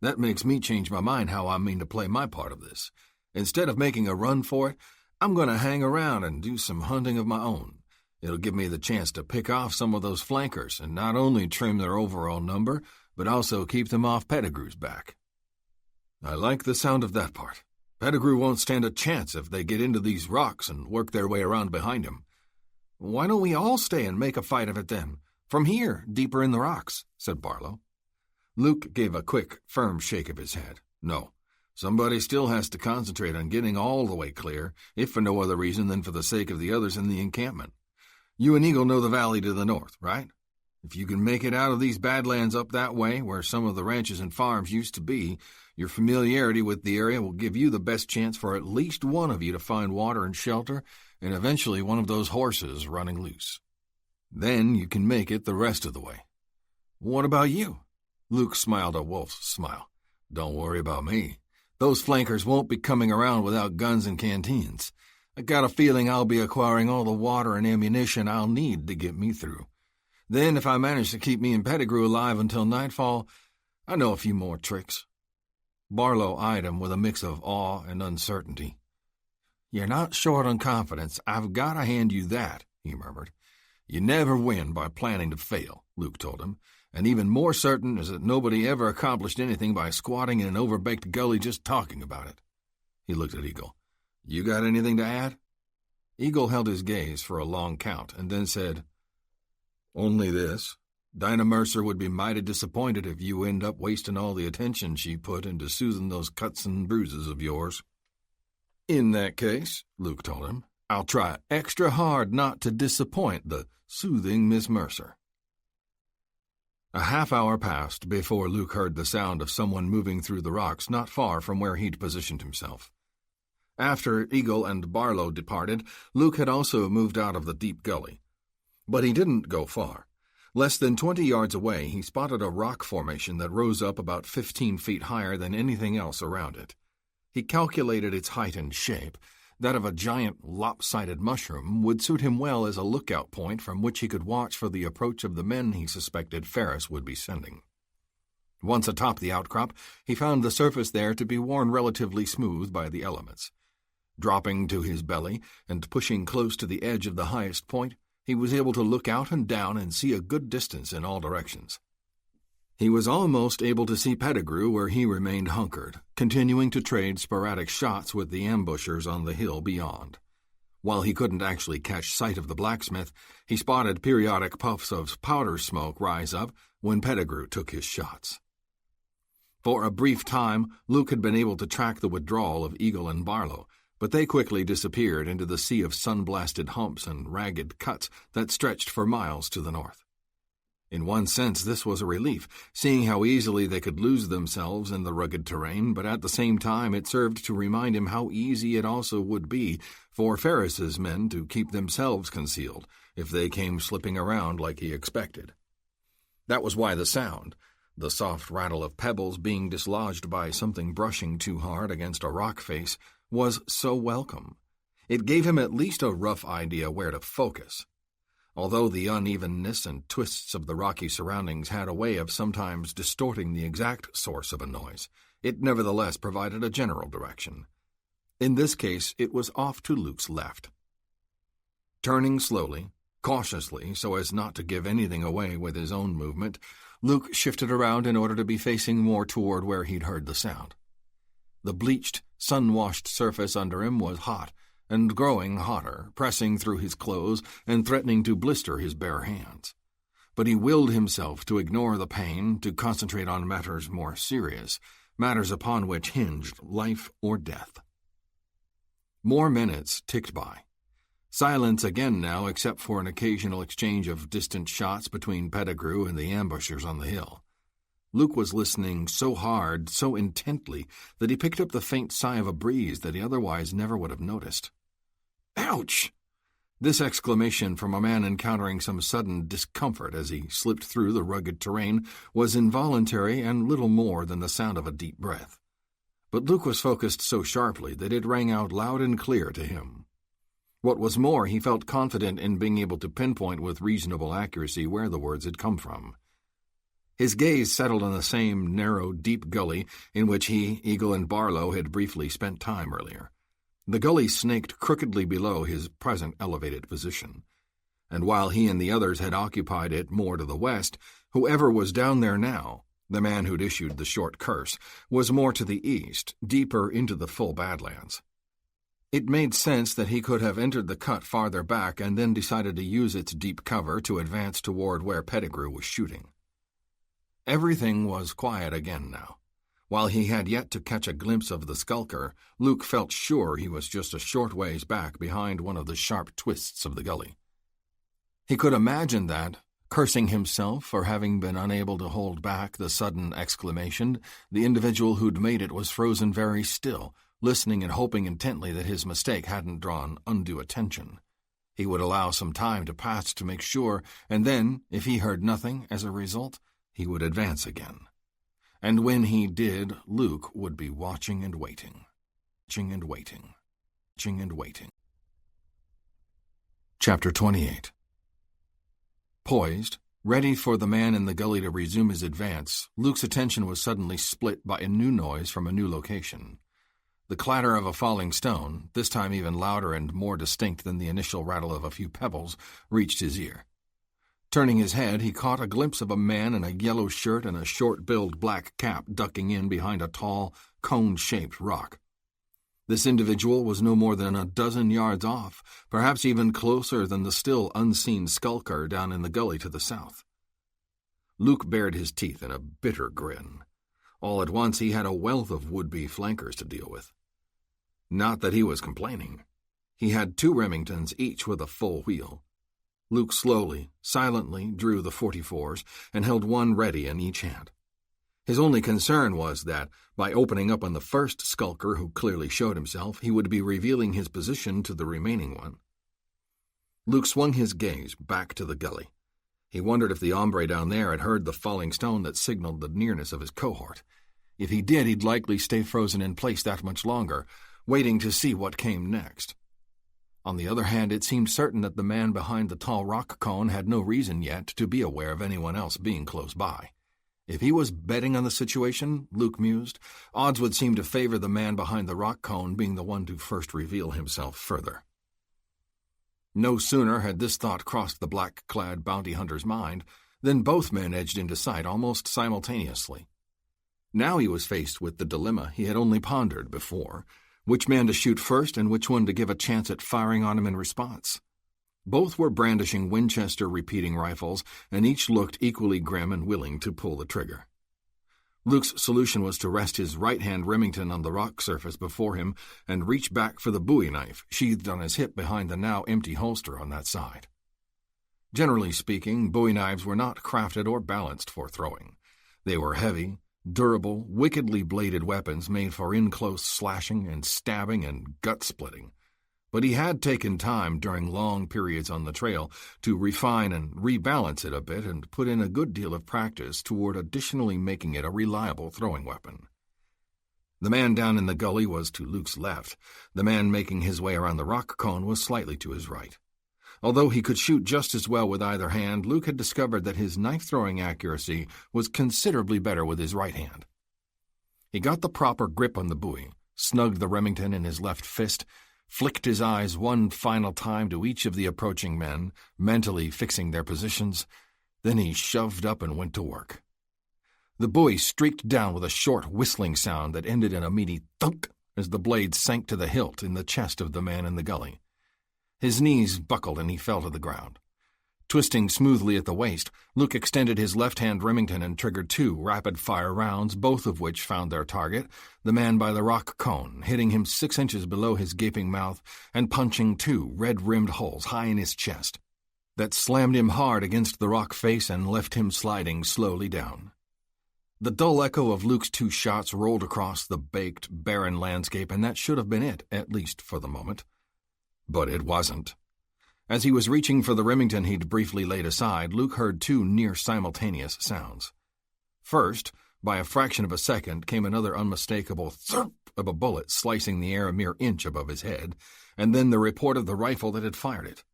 That makes me change my mind how I mean to play my part of this. Instead of making a run for it, I'm going to hang around and do some hunting of my own. It'll give me the chance to pick off some of those flankers and not only trim their overall number, but also keep them off Pettigrew's back." "I like the sound of that part. Pettigrew won't stand a chance if they get into these rocks and work their way around behind him." "Why don't we all stay and make a fight of it then? From here, deeper in the rocks," said Barlow. Luke gave a quick, firm shake of his head. "No. Somebody still has to concentrate on getting all the way clear, if for no other reason than for the sake of the others in the encampment. You and Eagle know the valley to the north, right? If you can make it out of these Badlands up that way, where some of the ranches and farms used to be, your familiarity with the area will give you the best chance for at least one of you to find water and shelter, and eventually one of those horses running loose. Then you can make it the rest of the way." "What about you?" Luke smiled a wolf's smile. "Don't worry about me. Those flankers won't be coming around without guns and canteens. I got a feeling I'll be acquiring all the water and ammunition I'll need to get me through. Then, if I manage to keep me and Pettigrew alive until nightfall, I know a few more tricks." Barlow eyed him with a mix of awe and uncertainty. "You're not short on confidence, I've got to hand you that," he murmured. "You never win by planning to fail," Luke told him, "and even more certain is that nobody ever accomplished anything by squatting in an overbaked gully just talking about it." He looked at Eagle. "You got anything to add?" Eagle held his gaze for a long count and then said, "Only this. Dinah Mercer would be mighty disappointed if you end up wasting all the attention she put into soothing those cuts and bruises of yours." "In that case," Luke told him, "I'll try extra hard not to disappoint the soothing Miss Mercer." A half-hour passed before Luke heard the sound of someone moving through the rocks not far from where he'd positioned himself. After Eagle and Barlow departed, Luke had also moved out of the deep gully. But he didn't go far. Less than 20 yards away, he spotted a rock formation that rose up about 15 feet higher than anything else around it. He calculated its height and shape. That of a giant lopsided mushroom would suit him well as a lookout point from which he could watch for the approach of the men he suspected Ferris would be sending. Once atop the outcrop, he found the surface there to be worn relatively smooth by the elements. Dropping to his belly and pushing close to the edge of the highest point, he was able to look out and down and see a good distance in all directions. He was almost able to see Pettigrew where he remained hunkered, continuing to trade sporadic shots with the ambushers on the hill beyond. While he couldn't actually catch sight of the blacksmith, he spotted periodic puffs of powder smoke rise up when Pettigrew took his shots. For a brief time, Luke had been able to track the withdrawal of Eagle and Barlow, but they quickly disappeared into the sea of sun-blasted humps and ragged cuts that stretched for miles to the north. In one sense, this was a relief, seeing how easily they could lose themselves in the rugged terrain, but at the same time it served to remind him how easy it also would be for Ferris's men to keep themselves concealed if they came slipping around like he expected. That was why the sound, the soft rattle of pebbles being dislodged by something brushing too hard against a rock face, was so welcome. It gave him at least a rough idea where to focus. Although the unevenness and twists of the rocky surroundings had a way of sometimes distorting the exact source of a noise, it nevertheless provided a general direction. In this case, it was off to Luke's left. Turning slowly, Cautiously, so as not to give anything away with his own movement, Luke shifted around in order to be facing more toward where he'd heard the sound. The bleached, sun-washed surface under him was hot, and growing hotter, pressing through his clothes and threatening to blister his bare hands. But he willed himself to ignore the pain, to concentrate on matters more serious, matters upon which hinged life or death. More minutes ticked by. Silence again now, except for an occasional exchange of distant shots between Pettigrew and the ambushers on the hill. Luke was listening so hard, so intently, that he picked up the faint sigh of a breeze that he otherwise never would have noticed. "Ouch!" This exclamation from a man encountering some sudden discomfort as he slipped through the rugged terrain was involuntary and little more than the sound of a deep breath. But Luke was focused so sharply that it rang out loud and clear to him. What was more, he felt confident in being able to pinpoint with reasonable accuracy where the words had come from. His gaze settled on the same narrow, deep gully in which he, Eagle, and Barlow had briefly spent time earlier. The gully snaked crookedly below his present elevated position, and while he and the others had occupied it more to the west, whoever was down there now, the man who'd issued the short curse, was more to the east, deeper into the full Badlands. It made sense that he could have entered the cut farther back and then decided to use its deep cover to advance toward where Pettigrew was shooting. Everything was quiet again now. While he had yet to catch a glimpse of the skulker, Luke felt sure he was just a short ways back behind one of the sharp twists of the gully. He could imagine that, cursing himself for having been unable to hold back the sudden exclamation, the individual who'd made it was frozen very still, listening and hoping intently that his mistake hadn't drawn undue attention. He would allow some time to pass to make sure, and then, if he heard nothing as a result, he would advance again. And when he did, Luke would be watching and waiting. Watching and waiting. Watching and waiting. Chapter 28. Poised, ready for the man in the gully to resume his advance, Luke's attention was suddenly split by a new noise from a new location. The clatter of a falling stone, this time even louder and more distinct than the initial rattle of a few pebbles, reached his ear. Turning his head, he caught a glimpse of a man in a yellow shirt and a short-billed black cap ducking in behind a tall, cone-shaped rock. This individual was no more than a dozen yards off, perhaps even closer than the still unseen skulker down in the gully to the south. Luke bared his teeth in a bitter grin. All at once he had a wealth of would-be flankers to deal with. Not that he was complaining. He had 2 Remingtons, each with a full wheel. Luke slowly, silently drew the 44s and held one ready in each hand. His only concern was that, by opening up on the first skulker who clearly showed himself, he would be revealing his position to the remaining one. Luke swung his gaze back to the gully. He wondered if the hombre down there had heard the falling stone that signaled the nearness of his cohort. If he did, he'd likely stay frozen in place that much longer, waiting to see what came next. On the other hand, it seemed certain that the man behind the tall rock cone had no reason yet to be aware of anyone else being close by. If he was betting on the situation, Luke mused, odds would seem to favor the man behind the rock cone being the one to first reveal himself further. No sooner had this thought crossed the black-clad bounty hunter's mind than both men edged into sight almost simultaneously. Now he was faced with the dilemma he had only pondered before, which man to shoot first and which one to give a chance at firing on him in response. Both were brandishing Winchester repeating rifles, and each looked equally grim and willing to pull the trigger. Luke's solution was to rest his right-hand Remington on the rock surface before him and reach back for the bowie knife sheathed on his hip behind the now empty holster on that side. Generally speaking, bowie knives were not crafted or balanced for throwing. They were heavy, durable, wickedly bladed weapons made for in-close slashing and stabbing and gut-splitting. But he had taken time during long periods on the trail to refine and rebalance it a bit and put in a good deal of practice toward additionally making it a reliable throwing weapon. The man down in the gully was to Luke's left. The man making his way around the rock cone was slightly to his right. Although he could shoot just as well with either hand, Luke had discovered that his knife-throwing accuracy was considerably better with his right hand. He got the proper grip on the bowie, snugged the Remington in his left fist, flicked his eyes one final time to each of the approaching men, mentally fixing their positions. Then he shoved up and went to work. The buoy streaked down with a short whistling sound that ended in a meaty thunk as the blade sank to the hilt in the chest of the man in the gully. His knees buckled and he fell to the ground. Twisting smoothly at the waist, Luke extended his left-hand Remington and triggered 2 rapid-fire rounds, both of which found their target, the man by the rock cone, hitting him 6 inches below his gaping mouth and punching 2 red-rimmed holes high in his chest that slammed him hard against the rock face and left him sliding slowly down. The dull echo of Luke's 2 shots rolled across the baked, barren landscape, and that should have been it, at least for the moment. But it wasn't. As he was reaching for the Remington he'd briefly laid aside, Luke heard 2 near-simultaneous sounds. First, by a fraction of a second, came another unmistakable thump of a bullet slicing the air a mere inch above his head, and then the report of the rifle that had fired it.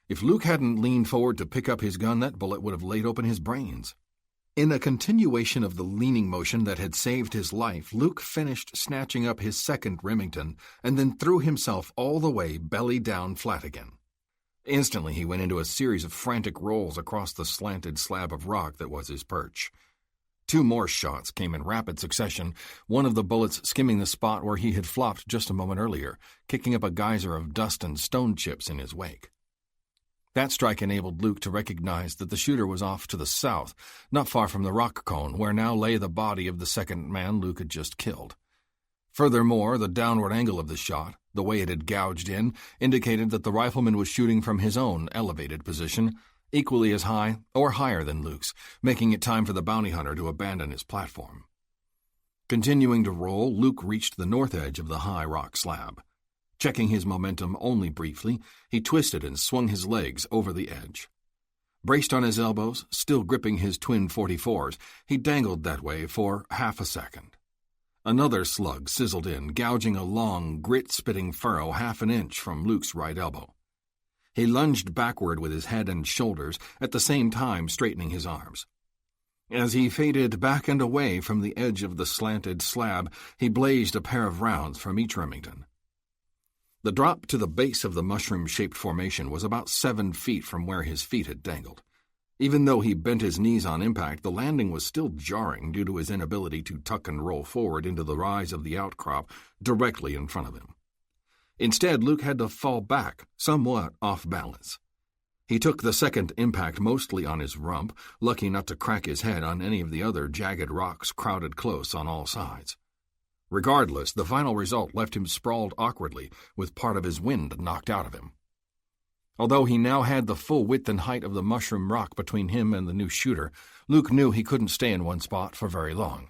If Luke hadn't leaned forward to pick up his gun, that bullet would have laid open his brains. In a continuation of the leaning motion that had saved his life, Luke finished snatching up his second Remington and then threw himself all the way belly down flat again. Instantly he went into a series of frantic rolls across the slanted slab of rock that was his perch. 2 more shots came in rapid succession, one of the bullets skimming the spot where he had flopped just a moment earlier, kicking up a geyser of dust and stone chips in his wake. That strike enabled Luke to recognize that the shooter was off to the south, not far from the rock cone, where now lay the body of the second man Luke had just killed. Furthermore, the downward angle of the shot, the way it had gouged in, indicated that the rifleman was shooting from his own elevated position, equally as high or higher than Luke's, making it time for the bounty hunter to abandon his platform. Continuing to roll, Luke reached the north edge of the high rock slab. Checking his momentum only briefly, he twisted and swung his legs over the edge. Braced on his elbows, still gripping his twin .44s, he dangled that way for half a second. Another slug sizzled in, gouging a long, grit-spitting furrow half an inch from Luke's right elbow. He lunged backward with his head and shoulders, at the same time straightening his arms. As he faded back and away from the edge of the slanted slab, he blazed a pair of rounds from each Remington. The drop to the base of the mushroom-shaped formation was about 7 feet from where his feet had dangled. Even though he bent his knees on impact, the landing was still jarring due to his inability to tuck and roll forward into the rise of the outcrop directly in front of him. Instead, Luke had to fall back, somewhat off balance. He took the second impact mostly on his rump, lucky not to crack his head on any of the other jagged rocks crowded close on all sides. Regardless, the final result left him sprawled awkwardly, with part of his wind knocked out of him. Although he now had the full width and height of the mushroom rock between him and the new shooter, Luke knew he couldn't stay in one spot for very long.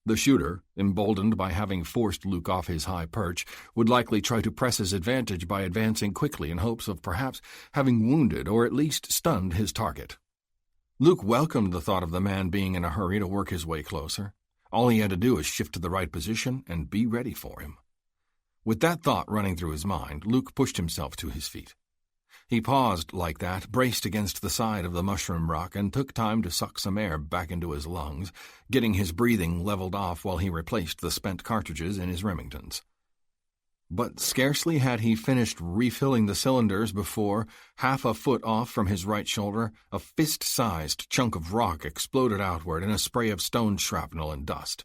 The shooter, emboldened by having forced Luke off his high perch, would likely try to press his advantage by advancing quickly in hopes of perhaps having wounded or at least stunned his target. Luke welcomed the thought of the man being in a hurry to work his way closer. All he had to do was shift to the right position and be ready for him. With that thought running through his mind, Luke pushed himself to his feet. He paused like that, braced against the side of the mushroom rock, and took time to suck some air back into his lungs, getting his breathing leveled off while he replaced the spent cartridges in his Remingtons. But scarcely had he finished refilling the cylinders before, half a foot off from his right shoulder, a fist-sized chunk of rock exploded outward in a spray of stone shrapnel and dust.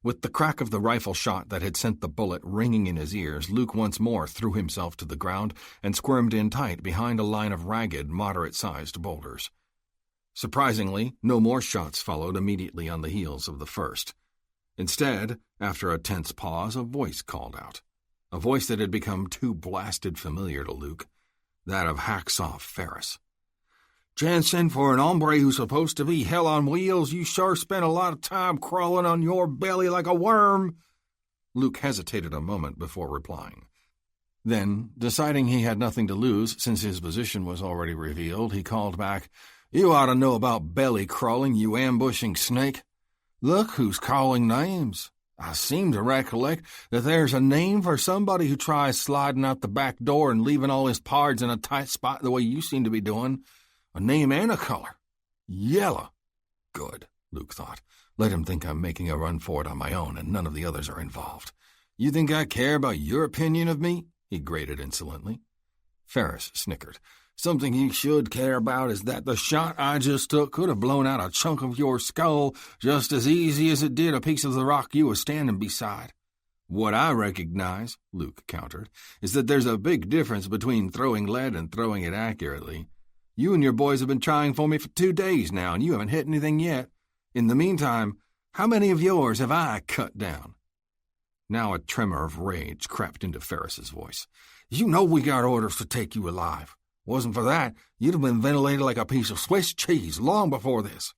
With the crack of the rifle shot that had sent the bullet ringing in his ears, Luke once more threw himself to the ground and squirmed in tight behind a line of ragged, moderate-sized boulders. Surprisingly, no more shots followed immediately on the heels of the first. Instead, after a tense pause, a voice called out. A voice that had become too blasted familiar to Luke, that of Hacksaw Ferris. "Jensen, for an hombre who's supposed to be hell on wheels, you sure spent a lot of time crawling on your belly like a worm." Luke hesitated a moment before replying. Then, deciding he had nothing to lose since his position was already revealed, he called back, "You ought to know about belly crawling, you ambushing snake. Look who's calling names. I seem to recollect that there's a name for somebody who tries sliding out the back door and leaving all his pards in a tight spot the way you seem to be doing. A name and a color. Yellow." Good, Luke thought. Let him think I'm making a run for it on my own and none of the others are involved. "You think I care about your opinion of me?" he grated insolently. Ferris snickered. Something you should care about is that the shot I just took could have blown out a chunk of your skull just as easy as it did a piece of the rock you were standing beside. What I recognize, Luke countered, is that there's a big difference between throwing lead and throwing it accurately. You and your boys have been trying for me for 2 days now, and you haven't hit anything yet. In the meantime, how many of yours have I cut down? Now a tremor of rage crept into Ferris's voice. You know we got orders to take you alive. Wasn't for that, you'd have been ventilated like a piece of Swiss cheese long before this.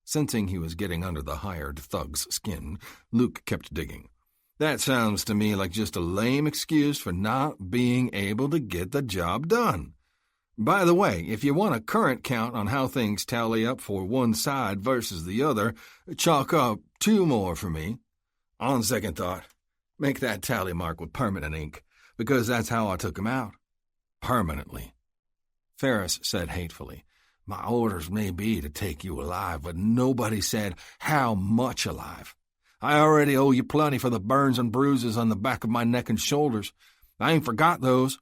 Sensing he was getting under the hired thug's skin, Luke kept digging. That sounds to me like just a lame excuse for not being able to get the job done. By the way, if you want a current count on how things tally up for one side versus the other, chalk up 2 more for me. On second thought, make that tally mark with permanent ink, because that's how I took him out. Permanently. Ferris said hatefully, My orders may be to take you alive, but nobody said how much alive. I already owe you plenty for the burns and bruises on the back of my neck and shoulders. I ain't forgot those.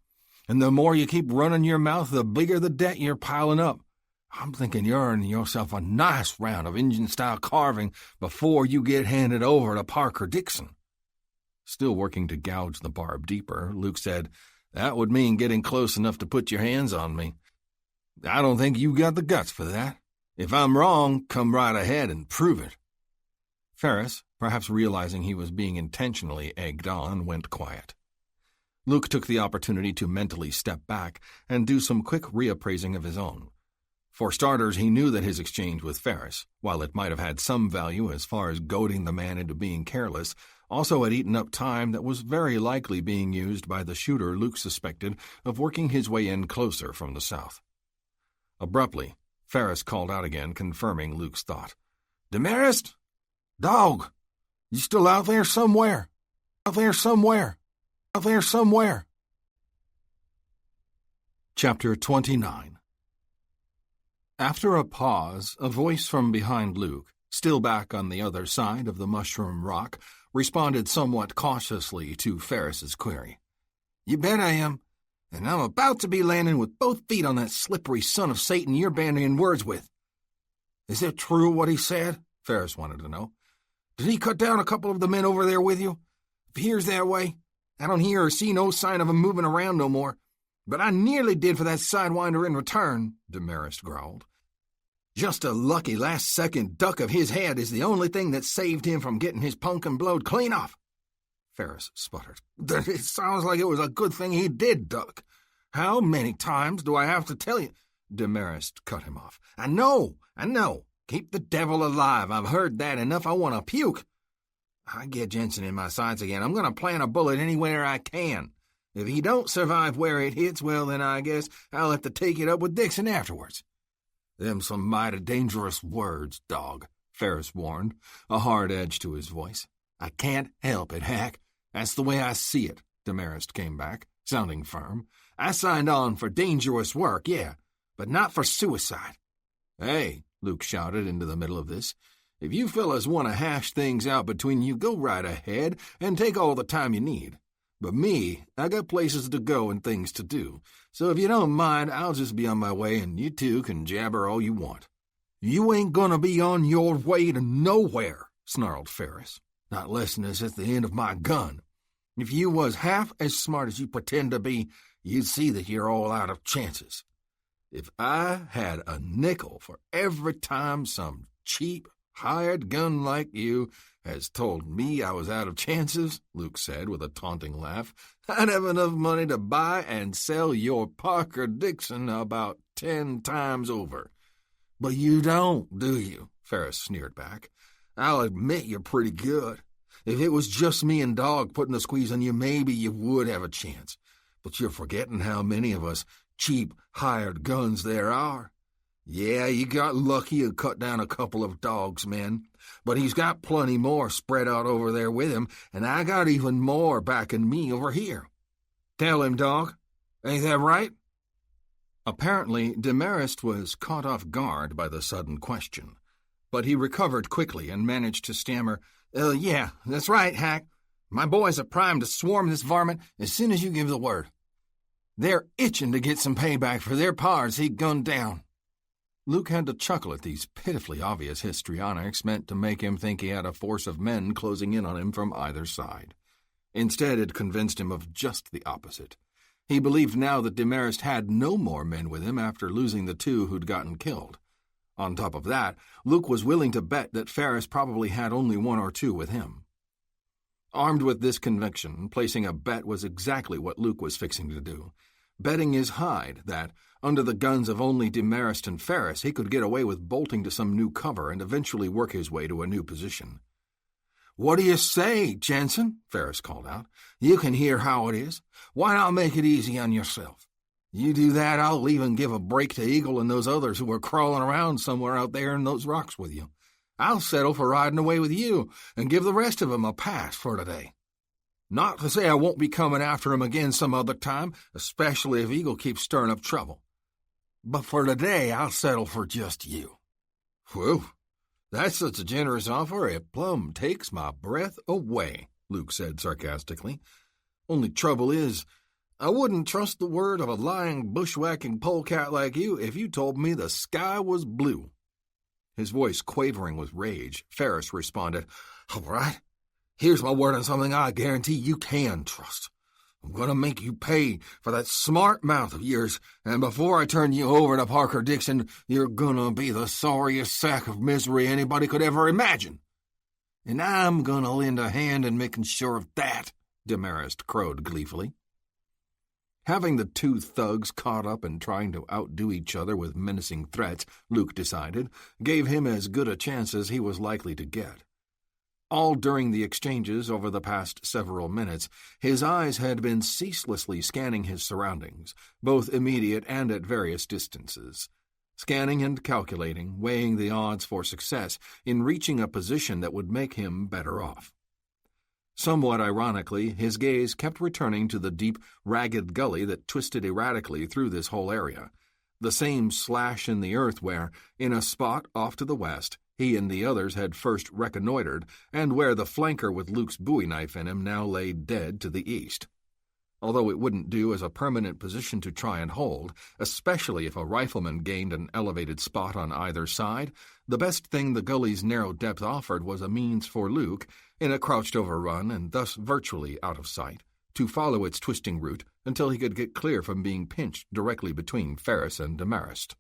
And the more you keep running your mouth, the bigger the debt you're piling up. I'm thinking you're earning yourself a nice round of Indian-style carving before you get handed over to Parker Dixon. Still working to gouge the barb deeper, Luke said, That would mean getting close enough to put your hands on me. I don't think you got the guts for that. If I'm wrong, come right ahead and prove it. Ferris, perhaps realizing he was being intentionally egged on, went quiet. Luke took the opportunity to mentally step back and do some quick reappraising of his own. For starters, he knew that his exchange with Ferris, while it might have had some value as far as goading the man into being careless, also had eaten up time that was very likely being used by the shooter Luke suspected of working his way in closer from the south. Abruptly, Ferris called out again, confirming Luke's thought. Demarest? Dog! You still out there somewhere? Out there somewhere? Out there somewhere? Chapter 29. After a pause, a voice from behind Luke, still back on the other side of the mushroom rock, responded somewhat cautiously to Ferris's query. You bet I am, and I'm about to be landing with both feet on that slippery son of Satan you're bandying words with. Is it true what he said? Ferris wanted to know. Did he cut down a couple of the men over there with you? If he hears that way, I don't hear or see no sign of him moving around no more. But I nearly did for that sidewinder in return, Demarest growled. Just a lucky last-second duck of his head is the only thing that saved him from getting his pumpkin blowed clean off. Ferris sputtered. It sounds like it was a good thing he did duck. How many times do I have to tell you? Demarest cut him off. I know. Keep the devil alive. I've heard that enough. I want to puke. I get Jensen in my sights again. I'm going to plant a bullet anywhere I can. If he don't survive where it hits, well, then I guess I'll have to take it up with Dixon afterwards. Them's some mighty dangerous words, dog, Ferris warned, a hard edge to his voice. I can't help it, Hack. That's the way I see it, Demarest came back, sounding firm. I signed on for dangerous work, yeah, but not for suicide. Hey, Luke shouted into the middle of this. If you fellas want to hash things out between you, go right ahead and take all the time you need. But me, I got places to go and things to do, so if you don't mind, I'll just be on my way and you two can jabber all you want. You ain't gonna be on your way to nowhere, snarled Ferris. Not less than it's at the end of my gun. If you was half as smart as you pretend to be, you'd see that you're all out of chances. If I had a nickel for every time some cheap, hired gun like you has told me I was out of chances, Luke said with a taunting laugh, I'd have enough money to buy and sell your Parker Dixon about 10 times over. But you don't, do you? Ferris sneered back. I'll admit you're pretty good. If it was just me and Dog putting the squeeze on you, maybe you would have a chance. But you're forgetting how many of us cheap, hired guns there are. Yeah, you got lucky and cut down a couple of Dog's men, but he's got plenty more spread out over there with him, and I got even more backing me over here. Tell him, Dog. Ain't that right? Apparently, Demarest was caught off guard by the sudden question, but he recovered quickly and managed to stammer, Yeah, that's right, Hack. My boys are primed to swarm this varmint as soon as you give the word. They're itching to get some payback for their pards he gunned down." Luke had to chuckle at these pitifully obvious histrionics meant to make him think he had a force of men closing in on him from either side. Instead, it convinced him of just the opposite. He believed now that Demarest had no more men with him after losing the 2 who'd gotten killed. On top of that, Luke was willing to bet that Ferris probably had only 1 or 2 with him. Armed with this conviction, placing a bet was exactly what Luke was fixing to do. Betting his hide that, under the guns of only Demarest and Ferris, he could get away with bolting to some new cover and eventually work his way to a new position. "What do you say, Jensen?" Ferris called out. "You can hear how it is. Why not make it easy on yourself? You do that, I'll even give a break to Eagle and those others who are crawling around somewhere out there in those rocks with you. I'll settle for riding away with you and give the rest of 'em a pass for today. Not to say I won't be coming after 'em again some other time, especially if Eagle keeps stirring up trouble. But for today, I'll settle for just you." "Whew, that's such a generous offer, it plumb takes my breath away," Luke said sarcastically. "Only trouble is, I wouldn't trust the word of a lying, bushwhacking polecat like you if you told me the sky was blue." His voice quavering with rage, Ferris responded, "All right, here's my word on something I guarantee you can trust. I'm going to make you pay for that smart mouth of yours, and before I turn you over to Parker Dixon, you're going to be the sorriest sack of misery anybody could ever imagine. And I'm going to lend a hand in making sure of that," Demarest crowed gleefully. Having the 2 thugs caught up and trying to outdo each other with menacing threats, Luke decided, gave him as good a chance as he was likely to get. All during the exchanges over the past several minutes, his eyes had been ceaselessly scanning his surroundings, both immediate and at various distances. Scanning and calculating, weighing the odds for success in reaching a position that would make him better off. Somewhat ironically, his gaze kept returning to the deep, ragged gully that twisted erratically through this whole area, the same slash in the earth where, in a spot off to the west, he and the others had first reconnoitered, and where the flanker with Luke's bowie knife in him now lay dead to the east. Although it wouldn't do as a permanent position to try and hold, especially if a rifleman gained an elevated spot on either side, the best thing the gully's narrow depth offered was a means for Luke, in a crouched-over run and thus virtually out of sight, to follow its twisting route until he could get clear from being pinched directly between Ferris and Demarest.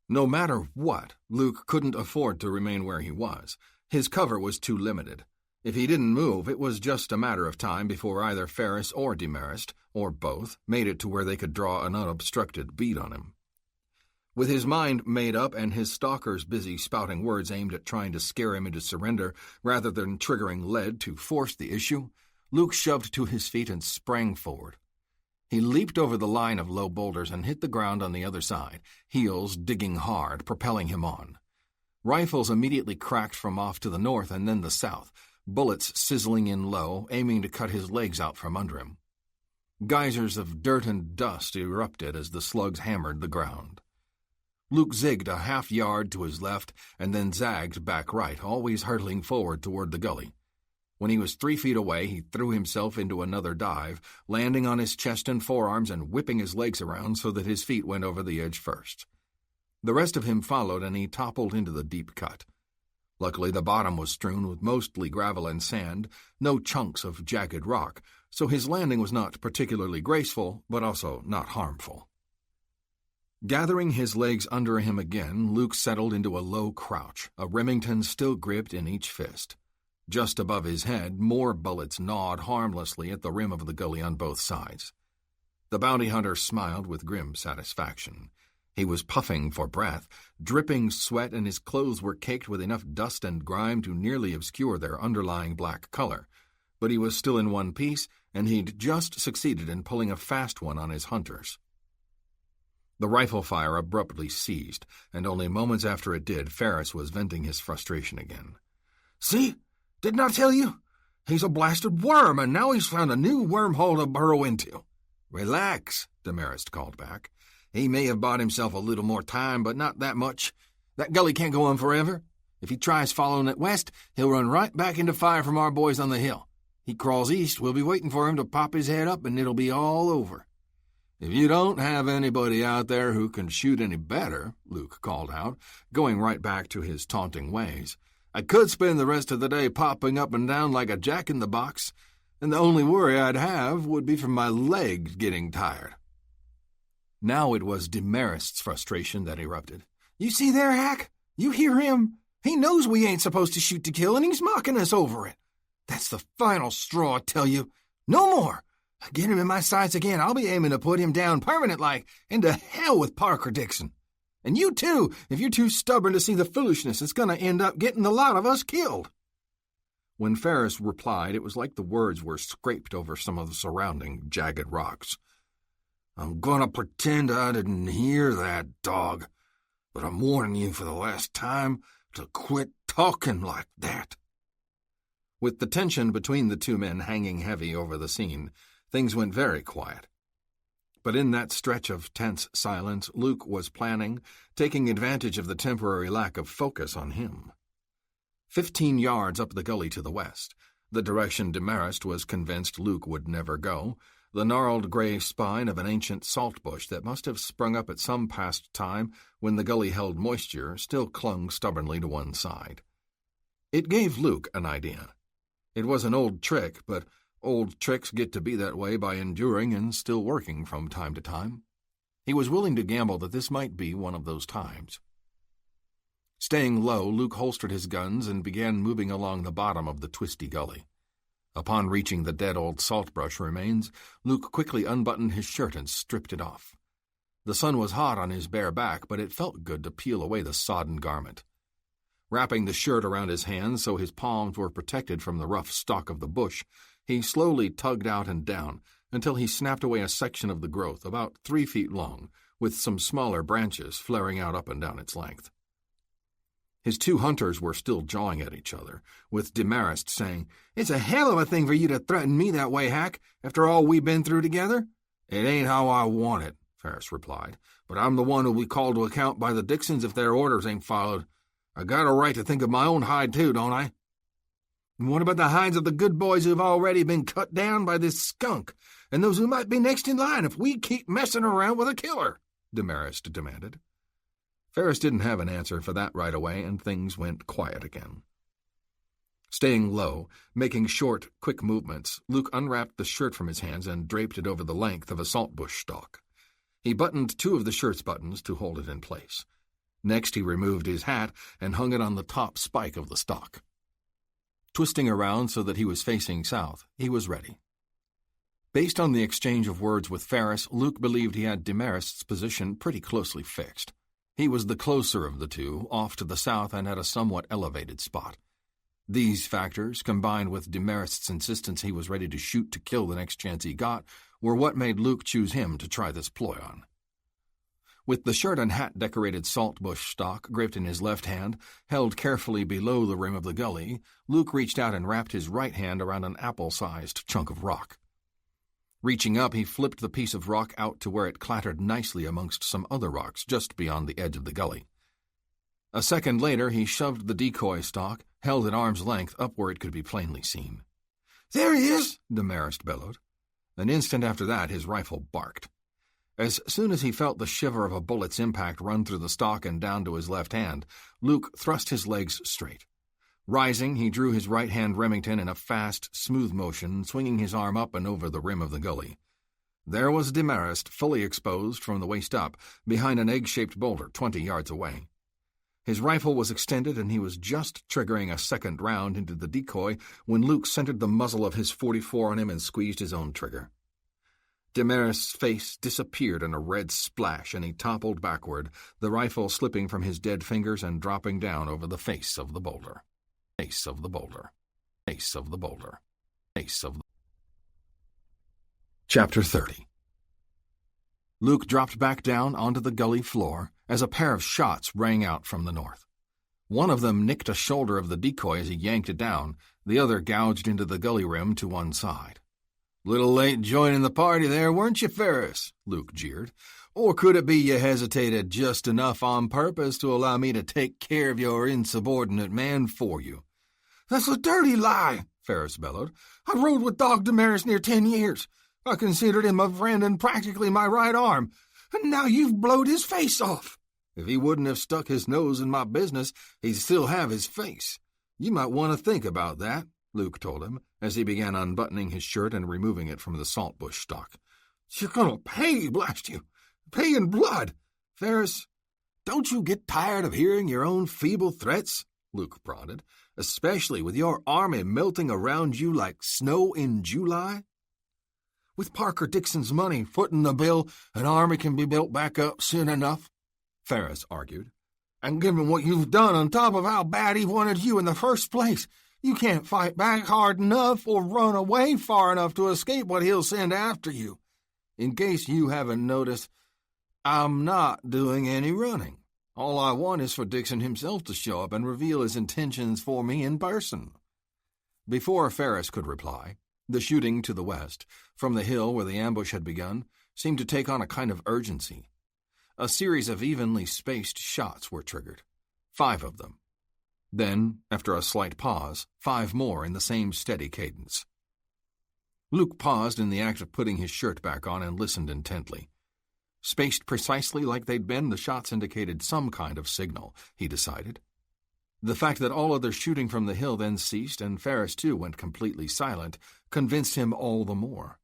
No matter what, Luke couldn't afford to remain where he was. His cover was too limited. If he didn't move, it was just a matter of time before either Ferris or Demarest, or both, made it to where they could draw an unobstructed bead on him. With his mind made up and his stalkers busy spouting words aimed at trying to scare him into surrender rather than triggering lead to force the issue, Luke shoved to his feet and sprang forward. He leaped over the line of low boulders and hit the ground on the other side, heels digging hard, propelling him on. Rifles immediately cracked from off to the north and then the south, bullets sizzling in low, aiming to cut his legs out from under him. Geysers of dirt and dust erupted as the slugs hammered the ground. Luke zigged a half-yard to his left and then zagged back right, always hurtling forward toward the gully. When he was 3 feet away, he threw himself into another dive, landing on his chest and forearms and whipping his legs around so that his feet went over the edge first. The rest of him followed, and he toppled into the deep cut. Luckily, the bottom was strewn with mostly gravel and sand, no chunks of jagged rock, so his landing was not particularly graceful, but also not harmful. Gathering his legs under him again, Luke settled into a low crouch, a Remington still gripped in each fist. Just above his head, more bullets gnawed harmlessly at the rim of the gully on both sides. The bounty hunter smiled with grim satisfaction. He was puffing for breath, dripping sweat, and his clothes were caked with enough dust and grime to nearly obscure their underlying black color. But he was still in one piece, and he'd just succeeded in pulling a fast one on his hunters. The rifle fire abruptly ceased, and only moments after it did, Ferris was venting his frustration again. "See? Didn't I tell you? He's a blasted worm, and now he's found a new wormhole to burrow into." "Relax," Demarest called back. "He may have bought himself a little more time, but not that much. That gully can't go on forever. If he tries following it west, he'll run right back into fire from our boys on the hill. He crawls east, we'll be waiting for him to pop his head up, and it'll be all over." "If you don't have anybody out there who can shoot any better," Luke called out, going right back to his taunting ways, "I could spend the rest of the day popping up and down like a jack-in-the-box, and the only worry I'd have would be from my legs getting tired." Now it was Demarest's frustration that erupted. "You see there, Hack? You hear him? He knows we ain't supposed to shoot to kill, and he's mocking us over it. That's the final straw, I tell you. No more. Get him in my sights again, I'll be aiming to put him down permanent-like, and to hell with Parker Dixon. And you too, if you're too stubborn to see the foolishness that's going to end up getting the lot of us killed." When Ferris replied, it was like the words were scraped over some of the surrounding jagged rocks. "I'm gonna pretend I didn't hear that, dog, but I'm warning you for the last time to quit talking like that." With the tension between the two men hanging heavy over the scene, things went very quiet. But in that stretch of tense silence, Luke was planning, taking advantage of the temporary lack of focus on him. 15 yards up the gully to the west, the direction Demarest was convinced Luke would never go, the gnarled gray spine of an ancient salt bush that must have sprung up at some past time when the gully held moisture still clung stubbornly to one side. It gave Luke an idea. It was an old trick, but old tricks get to be that way by enduring and still working from time to time. He was willing to gamble that this might be one of those times. Staying low, Luke holstered his guns and began moving along the bottom of the twisty gully. Upon reaching the dead old saltbrush remains, Luke quickly unbuttoned his shirt and stripped it off. The sun was hot on his bare back, but it felt good to peel away the sodden garment. Wrapping the shirt around his hands so his palms were protected from the rough stalk of the bush, he slowly tugged out and down until he snapped away a section of the growth about 3 feet long, with some smaller branches flaring out up and down its length. His two hunters were still jawing at each other, with Demarest saying, "It's a hell of a thing for you to threaten me that way, Hack, after all we've been through together." "It ain't how I want it," Ferris replied, "but I'm the one who'll be called to account by the Dixons if their orders ain't followed. I got a right to think of my own hide, too, don't I?" "And what about the hides of the good boys who've already been cut down by this skunk, and those who might be next in line if we keep messing around with a killer?" Demarest demanded. Ferris didn't have an answer for that right away, and things went quiet again. Staying low, making short, quick movements, Luke unwrapped the shirt from his hands and draped it over the length of a saltbush stalk. He buttoned 2 of the shirt's buttons to hold it in place. Next, he removed his hat and hung it on the top spike of the stalk. Twisting around so that he was facing south, he was ready. Based on the exchange of words with Ferris, Luke believed he had Demarest's position pretty closely fixed. He was the closer of the two, off to the south and at a somewhat elevated spot. These factors, combined with Demarest's insistence he was ready to shoot to kill the next chance he got, were what made Luke choose him to try this ploy on. With the shirt and hat-decorated saltbush stalk gripped in his left hand, held carefully below the rim of the gully, Luke reached out and wrapped his right hand around an apple-sized chunk of rock. Reaching up, he flipped the piece of rock out to where it clattered nicely amongst some other rocks just beyond the edge of the gully. A second later, he shoved the decoy stalk, held at arm's length up where it could be plainly seen. "There he is!" Demarest bellowed. An instant after that, his rifle barked. As soon as he felt the shiver of a bullet's impact run through the stalk and down to his left hand, Luke thrust his legs straight. Rising, he drew his right-hand Remington in a fast, smooth motion, swinging his arm up and over the rim of the gully. There was Demarest, fully exposed from the waist up, behind an egg-shaped boulder 20 yards away. His rifle was extended, and he was just triggering a second round into the decoy when Luke centered the muzzle of his .44 on him and squeezed his own trigger. Demarest's face disappeared in a red splash, and he toppled backward, the rifle slipping from his dead fingers and dropping down over the face of the boulder. Face of the boulder. Face of the boulder. Face of the... Chapter 30. Luke dropped back down onto the gully floor as a pair of shots rang out from the north. One of them nicked a shoulder of the decoy as he yanked it down, the other gouged into the gully rim to one side. "Little late joining the party there, weren't you, Ferris?" Luke jeered. "Or could it be you hesitated just enough on purpose to allow me to take care of your insubordinate man for you? That's a dirty lie, Ferris bellowed. I rode with Dog Damaris near 10 years. I considered him a friend and practically my right arm. And now you've blowed his face off. If he wouldn't have stuck his nose in my business, he'd still have his face. You might want to think about that, Luke told him, as he began unbuttoning his shirt and removing it from the saltbush stalk. You're gonna pay, blast you. Pay in blood. Ferris, don't you get tired of hearing your own feeble threats? Luke prodded, especially with your army melting around you like snow in July? With Parker Dixon's money footing the bill, an army can be built back up soon enough, Ferris argued. And given what you've done on top of how bad he wanted you in the first place, you can't fight back hard enough or run away far enough to escape what he'll send after you. In case you haven't noticed, I'm not doing any running. All I want is for Dixon himself to show up and reveal his intentions for me in person. Before Ferris could reply, the shooting to the west, from the hill where the ambush had begun, seemed to take on a kind of urgency. A series of evenly spaced shots were triggered, 5 of them. Then, after a slight pause, 5 more in the same steady cadence. Luke paused in the act of putting his shirt back on and listened intently. Spaced precisely like they'd been, the shots indicated some kind of signal, he decided. The fact that all other shooting from the hill then ceased and Ferris, too, went completely silent, convinced him all the more.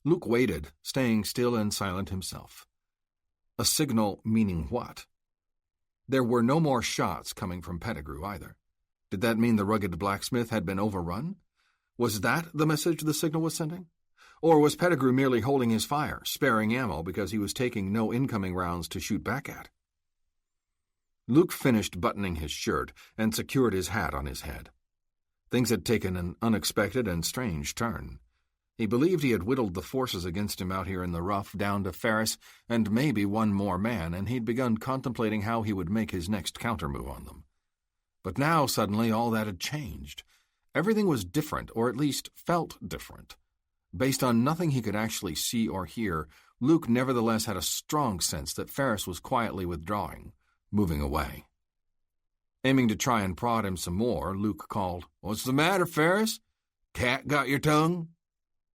Luke waited, staying still and silent himself. A signal meaning what? There were no more shots coming from Pettigrew either. Did that mean the rugged blacksmith had been overrun? Was that the message the signal was sending? Or was Pettigrew merely holding his fire, sparing ammo because he was taking no incoming rounds to shoot back at? Luke finished buttoning his shirt and secured his hat on his head. Things had taken an unexpected and strange turn. He believed he had whittled the forces against him out here in the rough down to Ferris and maybe one more man, and he'd begun contemplating how he would make his next countermove on them. But now, suddenly, all that had changed. Everything was different, or at least felt different. Based on nothing he could actually see or hear, Luke nevertheless had a strong sense that Ferris was quietly withdrawing, moving away. Aiming to try and prod him some more, Luke called, "What's the matter, Ferris? Cat got your tongue?"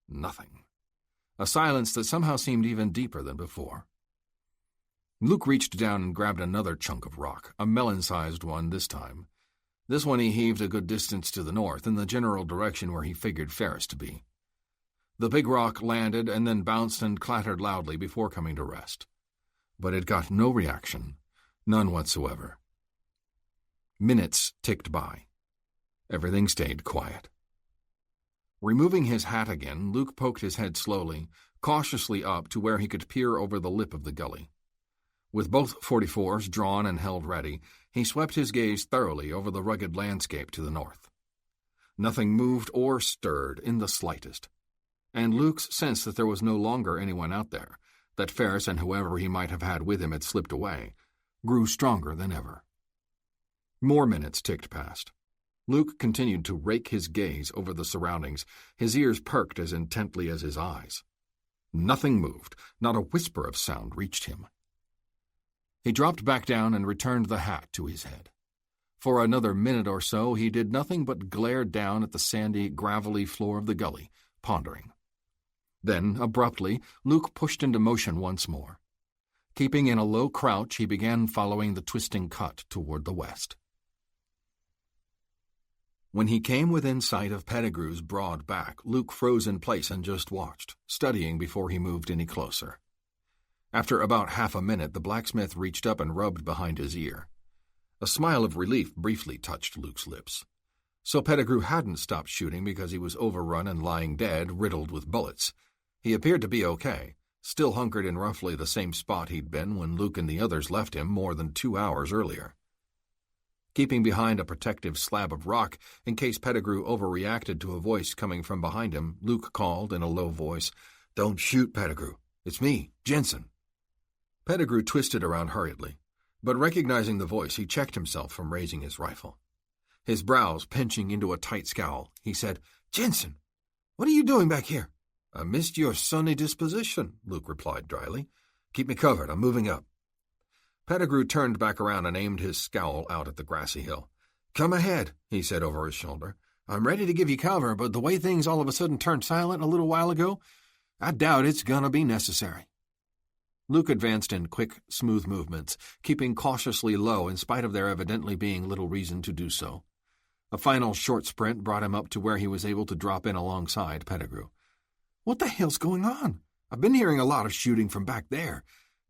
Nothing. A silence that somehow seemed even deeper than before. Luke reached down and grabbed another chunk of rock, a melon-sized one this time. This one he heaved a good distance to the north, in the general direction where he figured Ferris to be. The big rock landed and then bounced and clattered loudly before coming to rest. But it got no reaction, none whatsoever. Minutes ticked by. Everything stayed quiet. Removing his hat again, Luke poked his head slowly, cautiously up to where he could peer over the lip of the gully. With both 44s drawn and held ready, he swept his gaze thoroughly over the rugged landscape to the north. Nothing moved or stirred in the slightest, and Luke's sense that there was no longer anyone out there, that Ferris and whoever he might have had with him had slipped away, grew stronger than ever. More minutes ticked past. Luke continued to rake his gaze over the surroundings, his ears perked as intently as his eyes. Nothing moved, not a whisper of sound reached him. He dropped back down and returned the hat to his head. For another minute or so he did nothing but glare down at the sandy, gravelly floor of the gully, pondering. Then, abruptly, Luke pushed into motion once more. Keeping in a low crouch, he began following the twisting cut toward the west. When he came within sight of Pettigrew's broad back, Luke froze in place and just watched, studying before he moved any closer. After about half a minute, the blacksmith reached up and rubbed behind his ear. A smile of relief briefly touched Luke's lips. So Pettigrew hadn't stopped shooting because he was overrun and lying dead, riddled with bullets. He appeared to be okay, still hunkered in roughly the same spot he'd been when Luke and the others left him more than 2 hours earlier. Keeping behind a protective slab of rock in case Pettigrew overreacted to a voice coming from behind him, Luke called in a low voice, "Don't shoot, Pettigrew. It's me, Jensen." Pettigrew twisted around hurriedly, but recognizing the voice, he checked himself from raising his rifle. His brows pinching into a tight scowl, he said, "Jensen, what are you doing back here?" "I missed your sunny disposition," Luke replied dryly. "Keep me covered, I'm moving up." Pettigrew turned back around and aimed his scowl out at the grassy hill. "Come ahead," he said over his shoulder. "I'm ready to give you cover, but the way things all of a sudden turned silent a little while ago, I doubt it's gonna be necessary." Luke advanced in quick, smooth movements, keeping cautiously low in spite of there evidently being little reason to do so. A final short sprint brought him up to where he was able to drop in alongside Pettigrew. "What the hell's going on? I've been hearing a lot of shooting from back there.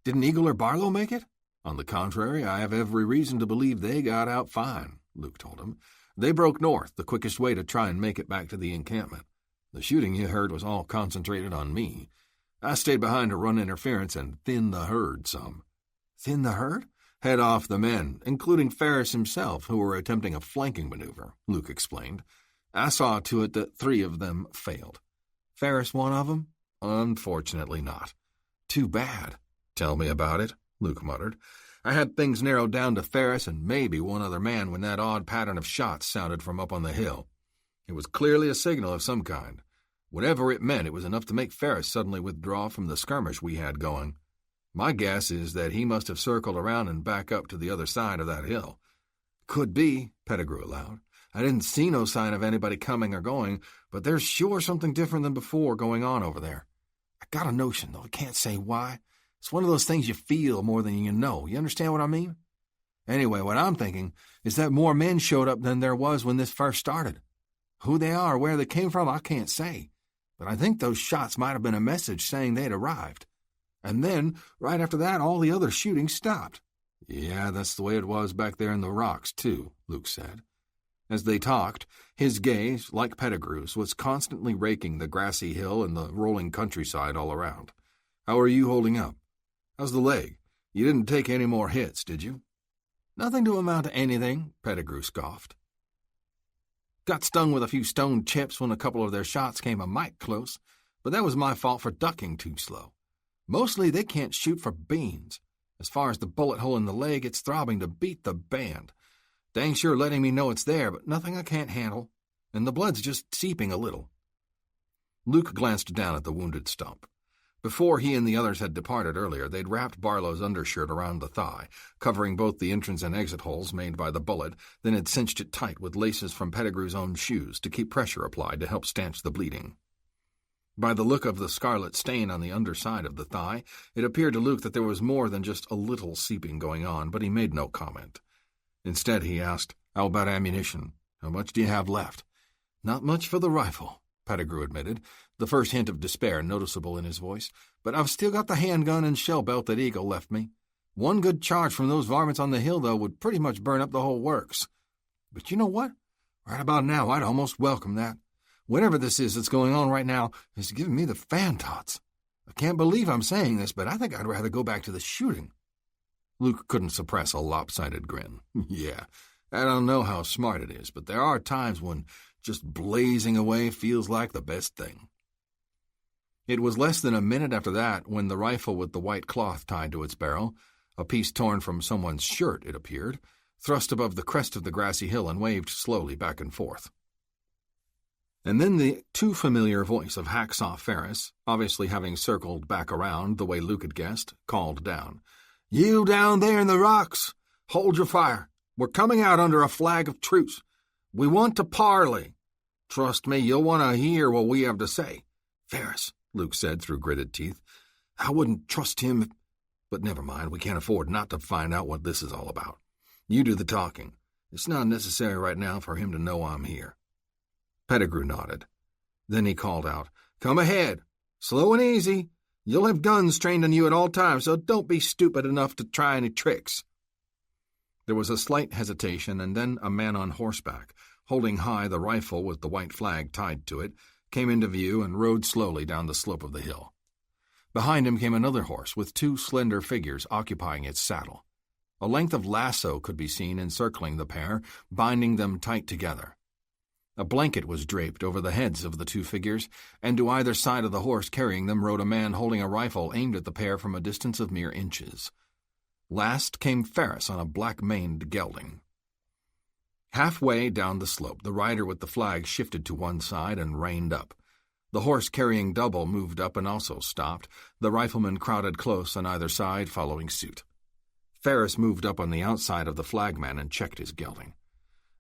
Didn't Eagle or Barlow make it?" "On the contrary, I have every reason to believe they got out fine," Luke told him. "They broke north, the quickest way to try and make it back to the encampment. The shooting you heard was all concentrated on me. I stayed behind to run interference and thin the herd some." "Thin the herd?" "Head off the men, including Ferris himself, who were attempting a flanking maneuver," Luke explained. "I saw to it that 3 of them failed." "Ferris one of them?" "Unfortunately not." "Too bad." "Tell me about it," Luke muttered. "I had things narrowed down to Ferris and maybe one other man when that odd pattern of shots sounded from up on the hill. It was clearly a signal of some kind. Whatever it meant, it was enough to make Ferris suddenly withdraw from the skirmish we had going. My guess is that he must have circled around and back up to the other side of that hill." "Could be," Pettigrew allowed. "I didn't see no sign of anybody coming or going, but there's sure something different than before going on over there. I got a notion, though I can't say why. It's one of those things you feel more than you know. You understand what I mean? Anyway, what I'm thinking is that more men showed up than there was when this first started. Who they are or where they came from, I can't say. But I think those shots might have been a message saying they'd arrived. And then, right after that, all the other shooting stopped." "Yeah, that's the way it was back there in the rocks, too," Luke said. As they talked, his gaze, like Pettigrew's, was constantly raking the grassy hill and the rolling countryside all around. "How are you holding up? How's the leg? You didn't take any more hits, did you?" "Nothing to amount to anything," Pettigrew scoffed. "Got stung with a few stone chips when a couple of their shots came a mite close, but that was my fault for ducking too slow. Mostly they can't shoot for beans. As far as the bullet hole in the leg, it's throbbing to beat the band. Dang sure letting me know it's there, but nothing I can't handle, and the blood's just seeping a little." Luke glanced down at the wounded stump. Before he and the others had departed earlier, they'd wrapped Barlow's undershirt around the thigh, covering both the entrance and exit holes made by the bullet, then had cinched it tight with laces from Pettigrew's own shoes to keep pressure applied to help stanch the bleeding. By the look of the scarlet stain on the underside of the thigh, it appeared to Luke that there was more than just a little seeping going on, but he made no comment. Instead, he asked, "How about ammunition? How much do you have left?" "Not much for the rifle," Pettigrew admitted, the first hint of despair noticeable in his voice. "But I've still got the handgun and shell belt that Eagle left me. One good charge from those varmints on the hill, though, would pretty much burn up the whole works. But you know what? Right about now, I'd almost welcome that. Whatever this is that's going on right now is giving me the fan-tots. I can't believe I'm saying this, but I think I'd rather go back to the shooting." Luke couldn't suppress a lopsided grin. "Yeah, I don't know how smart it is, but there are times when just blazing away feels like the best thing." It was less than a minute after that when the rifle with the white cloth tied to its barrel, a piece torn from someone's shirt, it appeared, thrust above the crest of the grassy hill and waved slowly back and forth. And then the too familiar voice of Hacksaw Ferris, obviously having circled back around the way Luke had guessed, called down, "You down there in the rocks, hold your fire. We're coming out under a flag of truce. We want to parley. Trust me, you'll want to hear what we have to say." "Ferris," Luke said through gritted teeth, "I wouldn't trust him if... But never mind, we can't afford not to find out what this is all about. You do the talking. It's not necessary right now for him to know I'm here." Pettigrew nodded. Then he called out, "Come ahead. Slow and easy. You'll have guns trained on you at all times, so don't be stupid enough to try any tricks." There was a slight hesitation, and then a man on horseback, holding high the rifle with the white flag tied to it, came into view and rode slowly down the slope of the hill. Behind him came another horse with 2 slender figures occupying its saddle. A length of lasso could be seen encircling the pair, binding them tight together. A blanket was draped over the heads of the 2 figures, and to either side of the horse carrying them rode a man holding a rifle aimed at the pair from a distance of mere inches. Last came Ferris on a black-maned gelding. Halfway down the slope, the rider with the flag shifted to one side and reined up. The horse carrying Double moved up and also stopped. The riflemen crowded close on either side, following suit. Ferris moved up on the outside of the flagman and checked his gelding.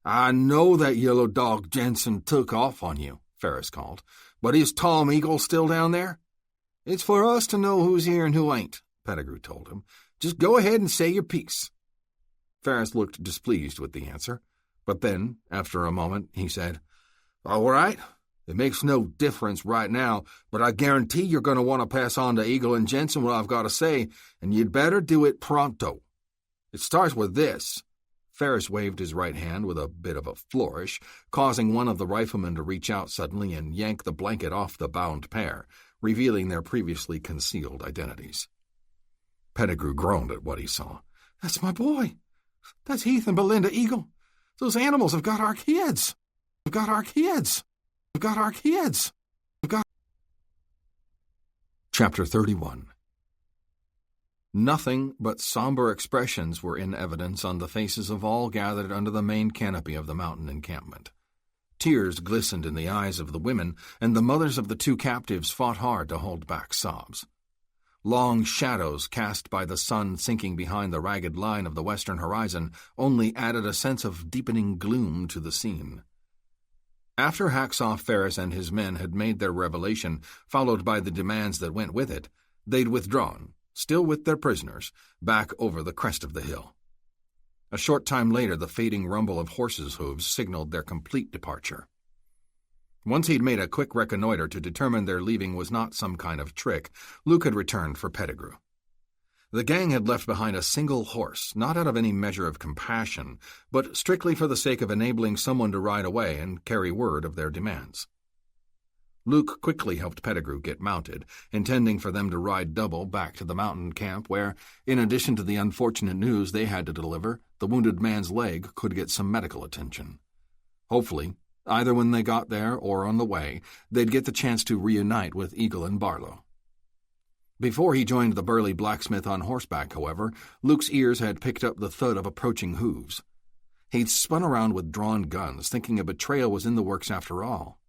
"I know that yellow dog Jensen took off on you," Ferris called, "but is Tom Eagle still down there?" "It's for us to know who's here and who ain't," Pettigrew told him. "Just go ahead and say your piece." Ferris looked displeased with the answer, but then, after a moment, he said, "All right. It makes no difference right now, but I guarantee you're going to want to pass on to Eagle and Jensen what I've got to say, and you'd better do it pronto. It starts with this." Ferris waved his right hand with a bit of a flourish, causing one of the riflemen to reach out suddenly and yank the blanket off the bound pair, revealing their previously concealed identities. Pettigrew groaned at what he saw. "That's my boy. That's Heath and Belinda Eagle. Those animals have got our kids. They've got our kids. They've got our kids. They've got..." Chapter 31. Nothing but somber expressions were in evidence on the faces of all gathered under the main canopy of the mountain encampment. Tears glistened in the eyes of the women, and the mothers of the two captives fought hard to hold back sobs. Long shadows cast by the sun sinking behind the ragged line of the western horizon only added a sense of deepening gloom to the scene. After Hacksaw Ferris and his men had made their revelation, followed by the demands that went with it, they'd withdrawn, still with their prisoners, back over the crest of the hill. A short time later, the fading rumble of horses' hooves signaled their complete departure. Once he'd made a quick reconnoiter to determine their leaving was not some kind of trick, Luke had returned for Pettigrew. The gang had left behind a single horse, not out of any measure of compassion, but strictly for the sake of enabling someone to ride away and carry word of their demands. Luke quickly helped Pettigrew get mounted, intending for them to ride double back to the mountain camp where, in addition to the unfortunate news they had to deliver, the wounded man's leg could get some medical attention. Hopefully, either when they got there or on the way, they'd get the chance to reunite with Eagle and Barlow. Before he joined the burly blacksmith on horseback, however, Luke's ears had picked up the thud of approaching hooves. He'd spun around with drawn guns, thinking a betrayal was in the works after all.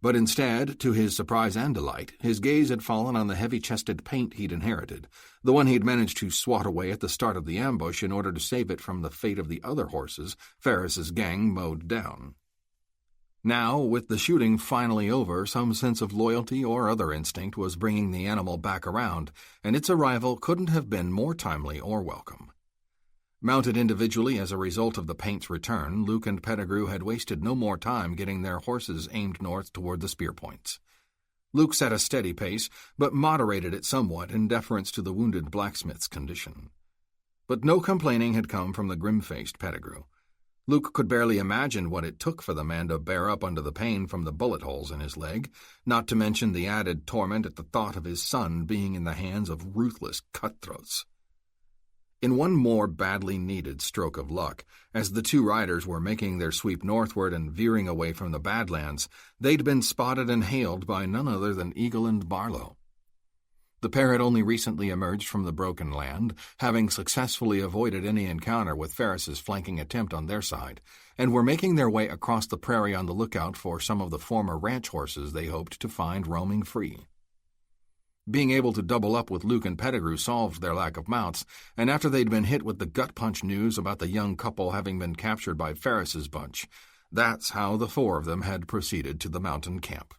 But instead, to his surprise and delight, his gaze had fallen on the heavy-chested paint he'd inherited, the one he'd managed to swat away at the start of the ambush in order to save it from the fate of the other horses Ferris's gang mowed down. Now, with the shooting finally over, some sense of loyalty or other instinct was bringing the animal back around, and its arrival couldn't have been more timely or welcome. Mounted individually as a result of the paint's return, Luke and Pettigrew had wasted no more time getting their horses aimed north toward the spear points. Luke set a steady pace, but moderated it somewhat in deference to the wounded blacksmith's condition. But no complaining had come from the grim-faced Pettigrew. Luke could barely imagine what it took for the man to bear up under the pain from the bullet holes in his leg, not to mention the added torment at the thought of his son being in the hands of ruthless cutthroats. In one more badly needed stroke of luck, as the two riders were making their sweep northward and veering away from the Badlands, they'd been spotted and hailed by none other than Eagle and Barlow. The pair had only recently emerged from the broken land, having successfully avoided any encounter with Ferris's flanking attempt on their side, and were making their way across the prairie on the lookout for some of the former ranch horses they hoped to find roaming free. Being able to double up with Luke and Pettigrew solved their lack of mounts, and after they'd been hit with the gut-punch news about the young couple having been captured by Ferris's bunch, that's how the four of them had proceeded to the mountain camp.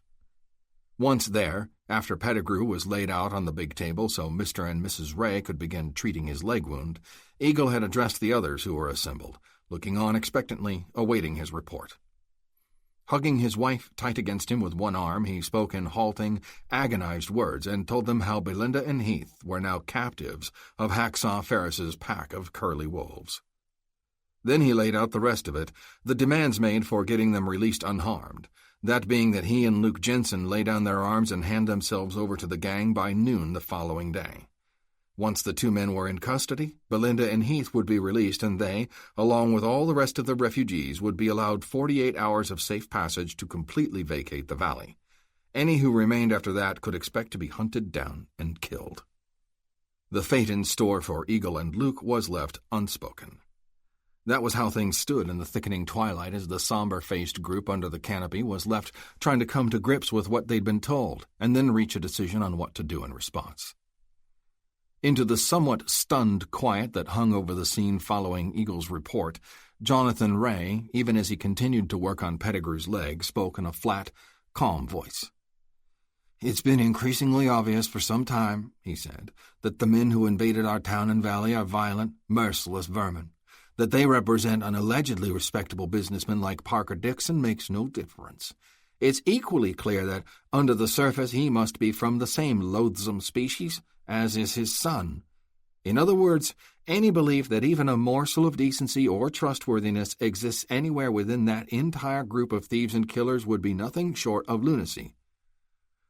Once there, after Pettigrew was laid out on the big table so Mr. and Mrs. Ray could begin treating his leg wound, Eagle had addressed the others who were assembled, looking on expectantly, awaiting his report. Hugging his wife tight against him with one arm, he spoke in halting, agonized words and told them how Belinda and Heath were now captives of Hacksaw Ferris's pack of curly wolves. Then he laid out the rest of it, the demands made for getting them released unharmed, that being that he and Luke Jensen lay down their arms and hand themselves over to the gang by noon the following day. Once the two men were in custody, Belinda and Heath would be released, and they, along with all the rest of the refugees, would be allowed 48 hours of safe passage to completely vacate the valley. Any who remained after that could expect to be hunted down and killed. The fate in store for Eagle and Luke was left unspoken. That was how things stood in the thickening twilight as the somber-faced group under the canopy was left trying to come to grips with what they'd been told and then reach a decision on what to do in response. Into the somewhat stunned quiet that hung over the scene following Eagle's report, Jonathan Ray, even as he continued to work on Pettigrew's leg, spoke in a flat, calm voice. "It's been increasingly obvious for some time," he said, "that the men who invaded our town and valley are violent, merciless vermin. That they represent an allegedly respectable businessman like Parker Dixon makes no difference. It's equally clear that, under the surface, he must be from the same loathsome species as is his son. In other words, any belief that even a morsel of decency or trustworthiness exists anywhere within that entire group of thieves and killers would be nothing short of lunacy."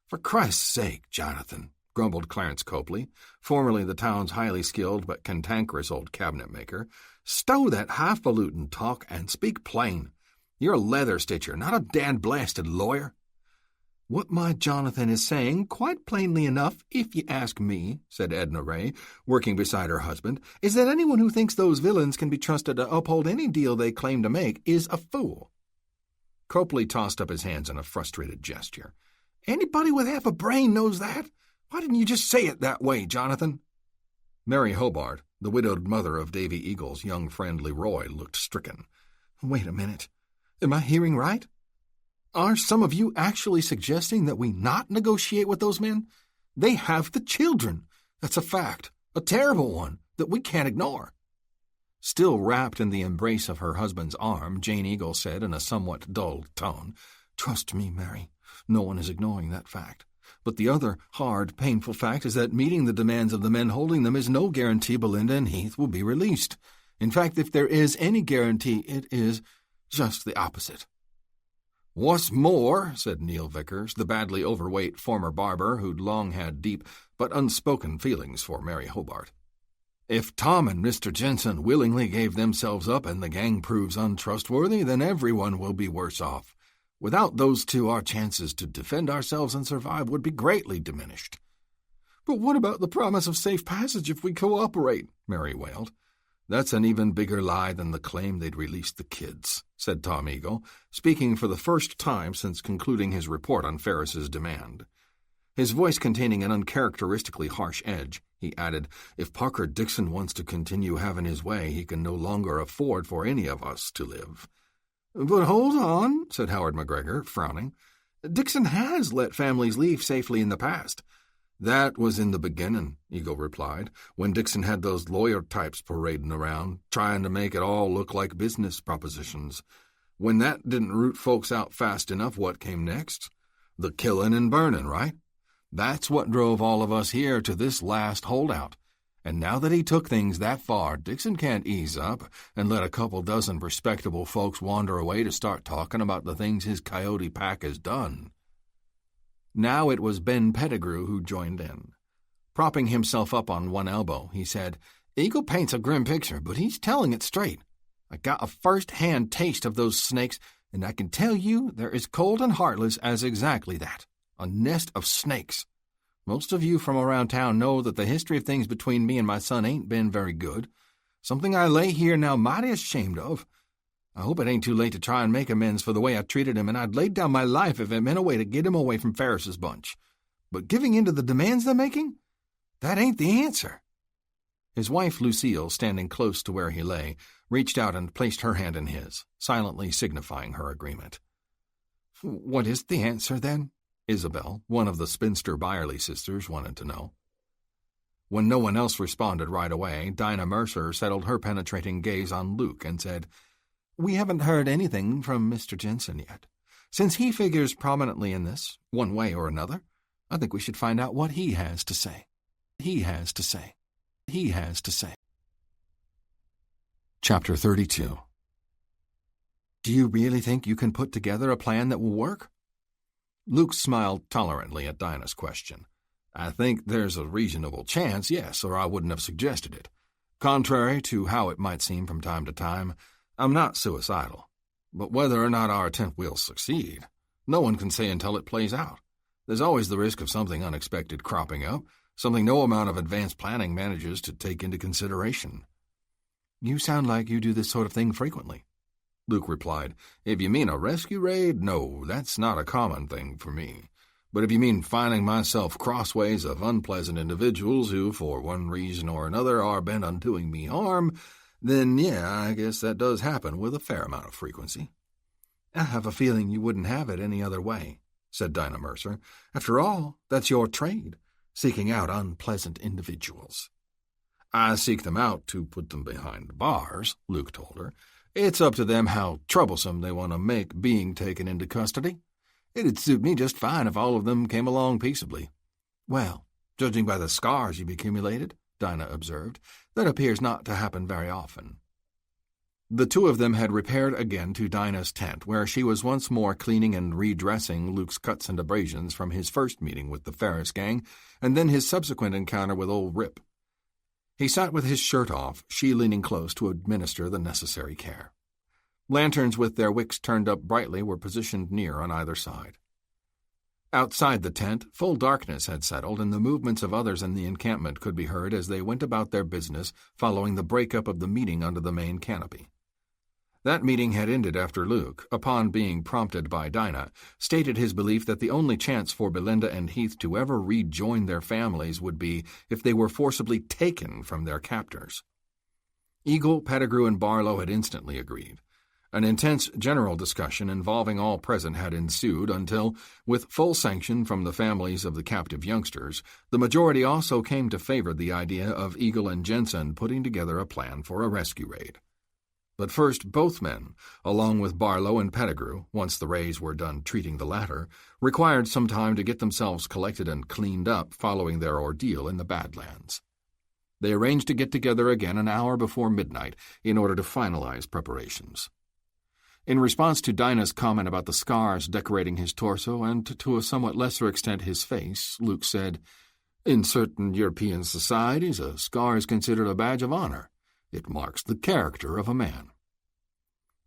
"For Christ's sake, Jonathan," grumbled Clarence Copley, formerly the town's highly skilled but cantankerous old cabinet-maker, "stow that highfalutin talk and speak plain. You're a leather-stitcher, not a dad-blasted lawyer." "What my Jonathan is saying, quite plainly enough, if you ask me," said Edna Ray, working beside her husband, "is that anyone who thinks those villains can be trusted to uphold any deal they claim to make is a fool." Copley tossed up his hands in a frustrated gesture. "Anybody with half a brain knows that. Why didn't you just say it that way, Jonathan?" Mary Hobart, the widowed mother of Davy Eagle's young friend Leroy, looked stricken. "Wait a minute. Am I hearing right? Are some of you actually suggesting that we not negotiate with those men? They have the children. That's a fact, a terrible one, that we can't ignore." Still wrapped in the embrace of her husband's arm, Jane Eagle said in a somewhat dulled tone, "Trust me, Mary, no one is ignoring that fact. But the other hard, painful fact is that meeting the demands of the men holding them is no guarantee Belinda and Heath will be released. In fact, if there is any guarantee, it is just the opposite." "What's more," said Neil Vickers, the badly overweight former barber who'd long had deep but unspoken feelings for Mary Hobart, "if Tom and Mr. Jensen willingly gave themselves up and the gang proves untrustworthy, then everyone will be worse off. Without those two, our chances to defend ourselves and survive would be greatly diminished." "But what about the promise of safe passage if we cooperate?" Mary wailed. "That's an even bigger lie than the claim they'd release the kids," said Tom Eagle, speaking for the first time since concluding his report on Ferris's demand. His voice containing an uncharacteristically harsh edge, he added, "If Parker Dixon wants to continue having his way, he can no longer afford for any of us to live." "But hold on," said Howard McGregor, frowning. "Dixon has let families leave safely in the past." "That was in the beginning," Eagle replied, "when Dixon had those lawyer types parading around, trying to make it all look like business propositions. When that didn't root folks out fast enough, what came next? The killing and burning, right? That's what drove all of us here to this last holdout. And now that he took things that far, Dixon can't ease up and let a couple dozen respectable folks wander away to start talking about the things his coyote pack has done." Now it was Ben Pettigrew who joined in. Propping himself up on one elbow, he said, "Eagle paints a grim picture, but he's telling it straight. I got a first-hand taste of those snakes, and I can tell you they're as cold and heartless as exactly that, a nest of snakes. Most of you from around town know that the history of things between me and my son ain't been very good, something I lay here now mighty ashamed of. I hope it ain't too late to try and make amends for the way I treated him, and I'd lay down my life if it meant a way to get him away from Ferris's bunch. But giving in to the demands they're making? That ain't the answer." His wife, Lucille, standing close to where he lay, reached out and placed her hand in his, silently signifying her agreement. "What is the answer, then?" Isabel, one of the spinster Byerly sisters, wanted to know. When no one else responded right away, Dinah Mercer settled her penetrating gaze on Luke and said, "We haven't heard anything from Mr. Jensen yet. Since he figures prominently in this, one way or another, I think we should find out what he has to say. He has to say. He has to say." Chapter 32. "Do you really think you can put together a plan that will work?" Luke smiled tolerantly at Dinah's question. "I think there's a reasonable chance, yes, or I wouldn't have suggested it. Contrary to how it might seem from time to time, I'm not suicidal. But whether or not our attempt will succeed, no one can say until it plays out. There's always the risk of something unexpected cropping up, something no amount of advanced planning manages to take into consideration." "You sound like you do this sort of thing frequently." Luke replied, "If you mean a rescue raid, no, that's not a common thing for me. But if you mean finding myself crossways of unpleasant individuals who, for one reason or another, are bent on doing me harm, then yeah, I guess that does happen with a fair amount of frequency." "I have a feeling you wouldn't have it any other way," said Dinah Mercer. "After all, that's your trade, seeking out unpleasant individuals." "I seek them out to put them behind bars," Luke told her. "It's up to them how troublesome they want to make being taken into custody. It'd suit me just fine if all of them came along peaceably." "Well, judging by the scars you've accumulated," Dinah observed, "that appears not to happen very often." The two of them had repaired again to Dinah's tent, where she was once more cleaning and redressing Luke's cuts and abrasions from his first meeting with the Ferris gang, and then his subsequent encounter with old Rip. He sat with his shirt off, she leaning close to administer the necessary care. Lanterns with their wicks turned up brightly were positioned near on either side. Outside the tent, full darkness had settled, and the movements of others in the encampment could be heard as they went about their business following the breakup of the meeting under the main canopy. That meeting had ended after Luke, upon being prompted by Dinah, stated his belief that the only chance for Belinda and Heath to ever rejoin their families would be if they were forcibly taken from their captors. Eagle, Pettigrew, and Barlow had instantly agreed. An intense general discussion involving all present had ensued until, with full sanction from the families of the captive youngsters, the majority also came to favor the idea of Eagle and Jensen putting together a plan for a rescue raid. But first, both men, along with Barlow and Pettigrew, once the Rays were done treating the latter, required some time to get themselves collected and cleaned up following their ordeal in the Badlands. They arranged to get together again an hour before midnight in order to finalize preparations. In response to Dinah's comment about the scars decorating his torso and, to a somewhat lesser extent, his face, Luke said, "In certain European societies, a scar is considered a badge of honor. It marks the character of a man."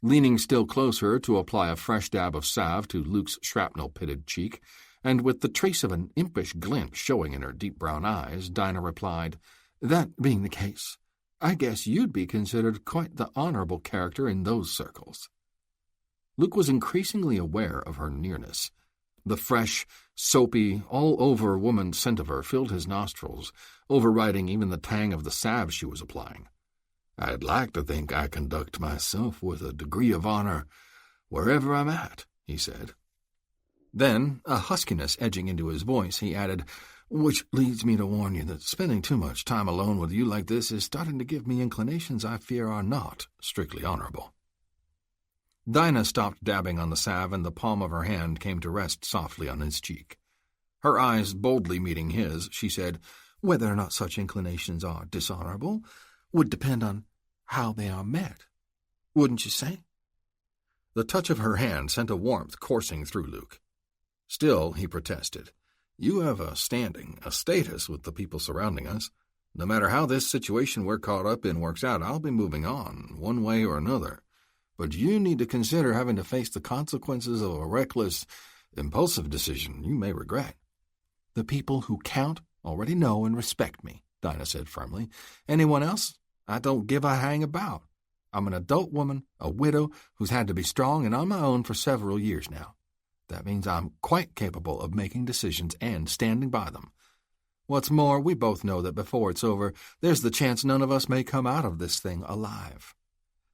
Leaning still closer to apply a fresh dab of salve to Luke's shrapnel-pitted cheek, and with the trace of an impish glint showing in her deep brown eyes, Dinah replied, "That being the case, I guess you'd be considered quite the honorable character in those circles." Luke was increasingly aware of her nearness. The fresh, soapy, all-over woman scent of her filled his nostrils, overriding even the tang of the salve she was applying. "I'd like to think I conduct myself with a degree of honor wherever I'm at," he said. Then, a huskiness edging into his voice, he added, "Which leads me to warn you that spending too much time alone with you like this is starting to give me inclinations I fear are not strictly honorable." Dinah stopped dabbing on the salve, and the palm of her hand came to rest softly on his cheek. Her eyes boldly meeting his, she said, "Whether or not such inclinations are dishonorable would depend on how they are met, wouldn't you say?" The touch of her hand sent a warmth coursing through Luke. Still, he protested, "You have a standing, a status with the people surrounding us. No matter how this situation we're caught up in works out, I'll be moving on, one way or another. But you need to consider having to face the consequences of a reckless, impulsive decision you may regret." "The people who count already know and respect me," Dinah said firmly. "Anyone else, I don't give a hang about. I'm an adult woman, a widow, who's had to be strong and on my own for several years now. That means I'm quite capable of making decisions and standing by them. What's more, we both know that before it's over, there's the chance none of us may come out of this thing alive.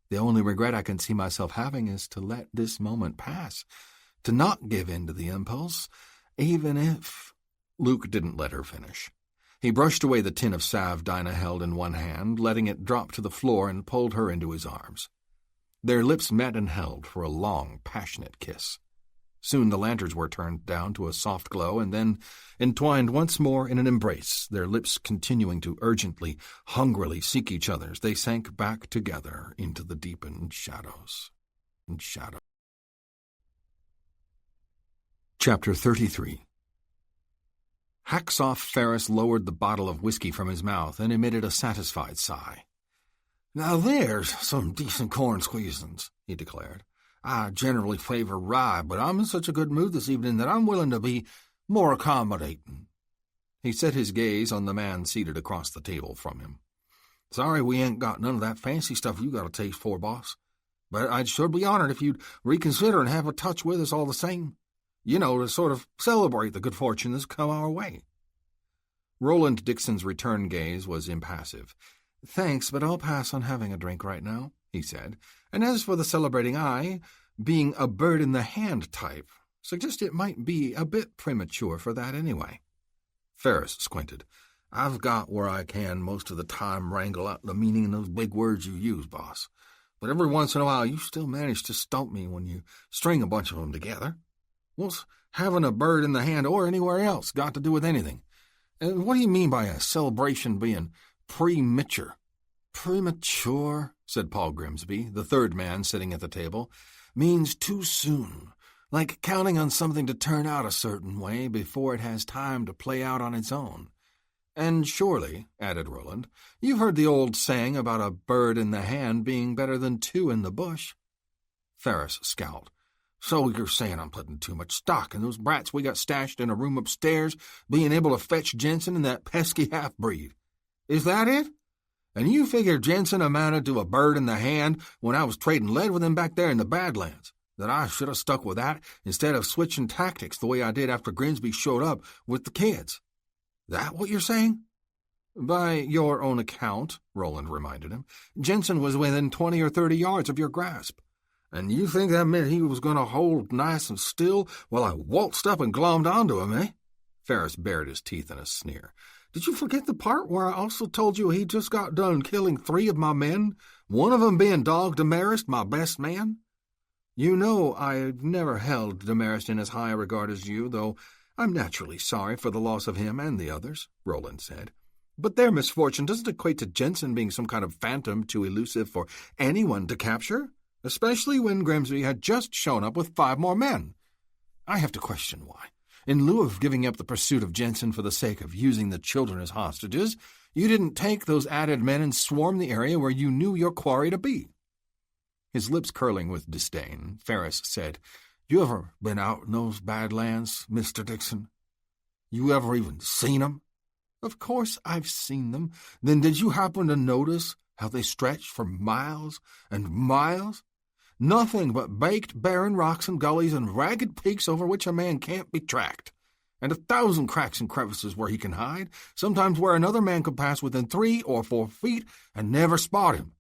The only regret I can see myself having is to let this moment pass, to not give in to the impulse, even if—" Luke didn't let her finish. He brushed away the tin of salve Dinah held in one hand, letting it drop to the floor, and pulled her into his arms. Their lips met and held for a long, passionate kiss. Soon the lanterns were turned down to a soft glow, and then, entwined once more in an embrace, their lips continuing to urgently, hungrily seek each other's, they sank back together into the deepened shadows. Chapter 33. Hacksaw Ferris lowered the bottle of whiskey from his mouth and emitted a satisfied sigh. "Now there's some decent corn squeezins," he declared. "I generally favor rye, but I'm in such a good mood this evening that I'm willing to be more accommodating." He set his gaze on the man seated across the table from him. "Sorry we ain't got none of that fancy stuff you got a taste for, boss. But I'd sure be honored if you'd reconsider and have a touch with us all the same. To sort of celebrate the good fortune that's come our way." Roland Dixon's return gaze was impassive. "Thanks, but I'll pass on having a drink right now," he said. "And as for the celebrating being a bird-in-the-hand type, suggest it might be a bit premature for that anyway." Ferris squinted. "I've got where I can most of the time wrangle out the meaning of those big words you use, boss. But every once in a while you still manage to stump me when you string a bunch of them together. What's having a bird in the hand or anywhere else got to do with anything? And what do you mean by a celebration being premature?" "Premature," said Paul Grimsby, the third man sitting at the table, "means too soon, like counting on something to turn out a certain way before it has time to play out on its own. And surely," added Roland, "you've heard the old saying about a bird in the hand being better than two in the bush." Ferris scowled. "So you're saying I'm putting too much stock in those brats we got stashed in a room upstairs being able to fetch Jensen and that pesky half-breed? Is that it? And you figure Jensen amounted to a bird in the hand when I was trading lead with him back there in the Badlands, that I should have stuck with that instead of switching tactics the way I did after Grimsby showed up with the kids? That what you're saying?" "By your own account," Roland reminded him, "Jensen was within 20 or 30 yards of your grasp." "And you think that meant he was going to hold nice and still while I waltzed up and glommed onto him, eh?" Ferris bared his teeth in a sneer. "Did you forget the part where I also told you he just got done killing 3 of my men, one of them being Dog Demarest, my best man?" "You know I've never held Demarest in as high a regard as you, though I'm naturally sorry for the loss of him and the others," Roland said. "But their misfortune doesn't equate to Jensen being some kind of phantom too elusive for anyone to capture, especially when Grimsby had just shown up with 5 more men. I have to question why, in lieu of giving up the pursuit of Jensen for the sake of using the children as hostages, you didn't take those added men and swarm the area where you knew your quarry to be." His lips curling with disdain, Ferris said, "You ever been out in those Badlands, Mr. Dixon? You ever even seen 'em?" "Of course I've seen them." "Then did you happen to notice how they stretched for miles and miles? Nothing but baked barren rocks and gullies and ragged peaks over which a man can't be tracked, and 1,000 cracks and crevices where he can hide, sometimes where another man could pass within 3 or 4 feet and never spot him."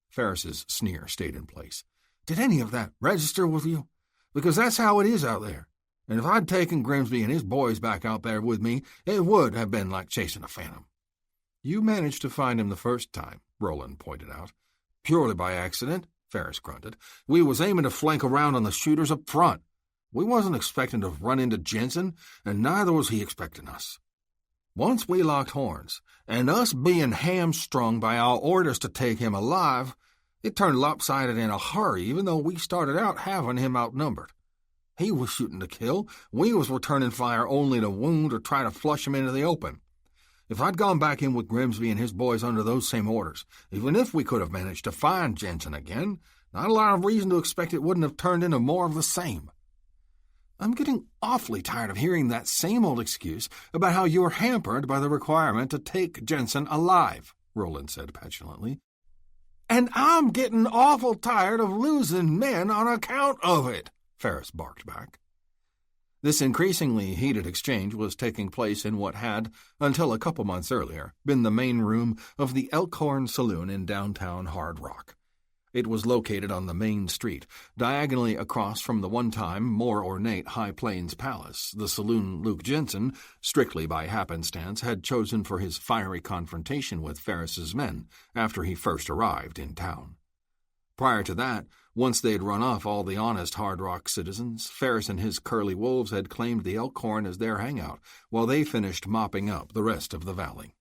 Ferris's sneer stayed in place. "Did any of that register with you? Because that's how it is out there. And if I'd taken Grimsby and his boys back out there with me, it would have been like chasing a phantom." "You managed to find him the first time," Roland pointed out. "Purely by accident," Ferris grunted. "We was aiming to flank around on the shooters up front. We wasn't expecting to run into Jensen, and neither was he expecting us. Once we locked horns, and us being hamstrung by our orders to take him alive, it turned lopsided in a hurry, even though we started out having him outnumbered. He was shooting to kill, we was returning fire only to wound or try to flush him into the open. If I'd gone back in with Grimsby and his boys under those same orders, even if we could have managed to find Jensen again, not a lot of reason to expect it wouldn't have turned into more of the same." "I'm getting awfully tired of hearing that same old excuse about how you're hampered by the requirement to take Jensen alive," Roland said petulantly. "And I'm getting awful tired of losing men on account of it," Ferris barked back. This increasingly heated exchange was taking place in what had, until a couple months earlier, been the main room of the Elkhorn Saloon in downtown Hard Rock. It was located on the main street, diagonally across from the one-time, more ornate High Plains Palace, the saloon Luke Jensen, strictly by happenstance, had chosen for his fiery confrontation with Ferris's men after he first arrived in town. Prior to that, once they'd run off all the honest Hard Rock citizens, Ferris and his curly wolves had claimed the Elkhorn as their hangout, while they finished mopping up the rest of the valley.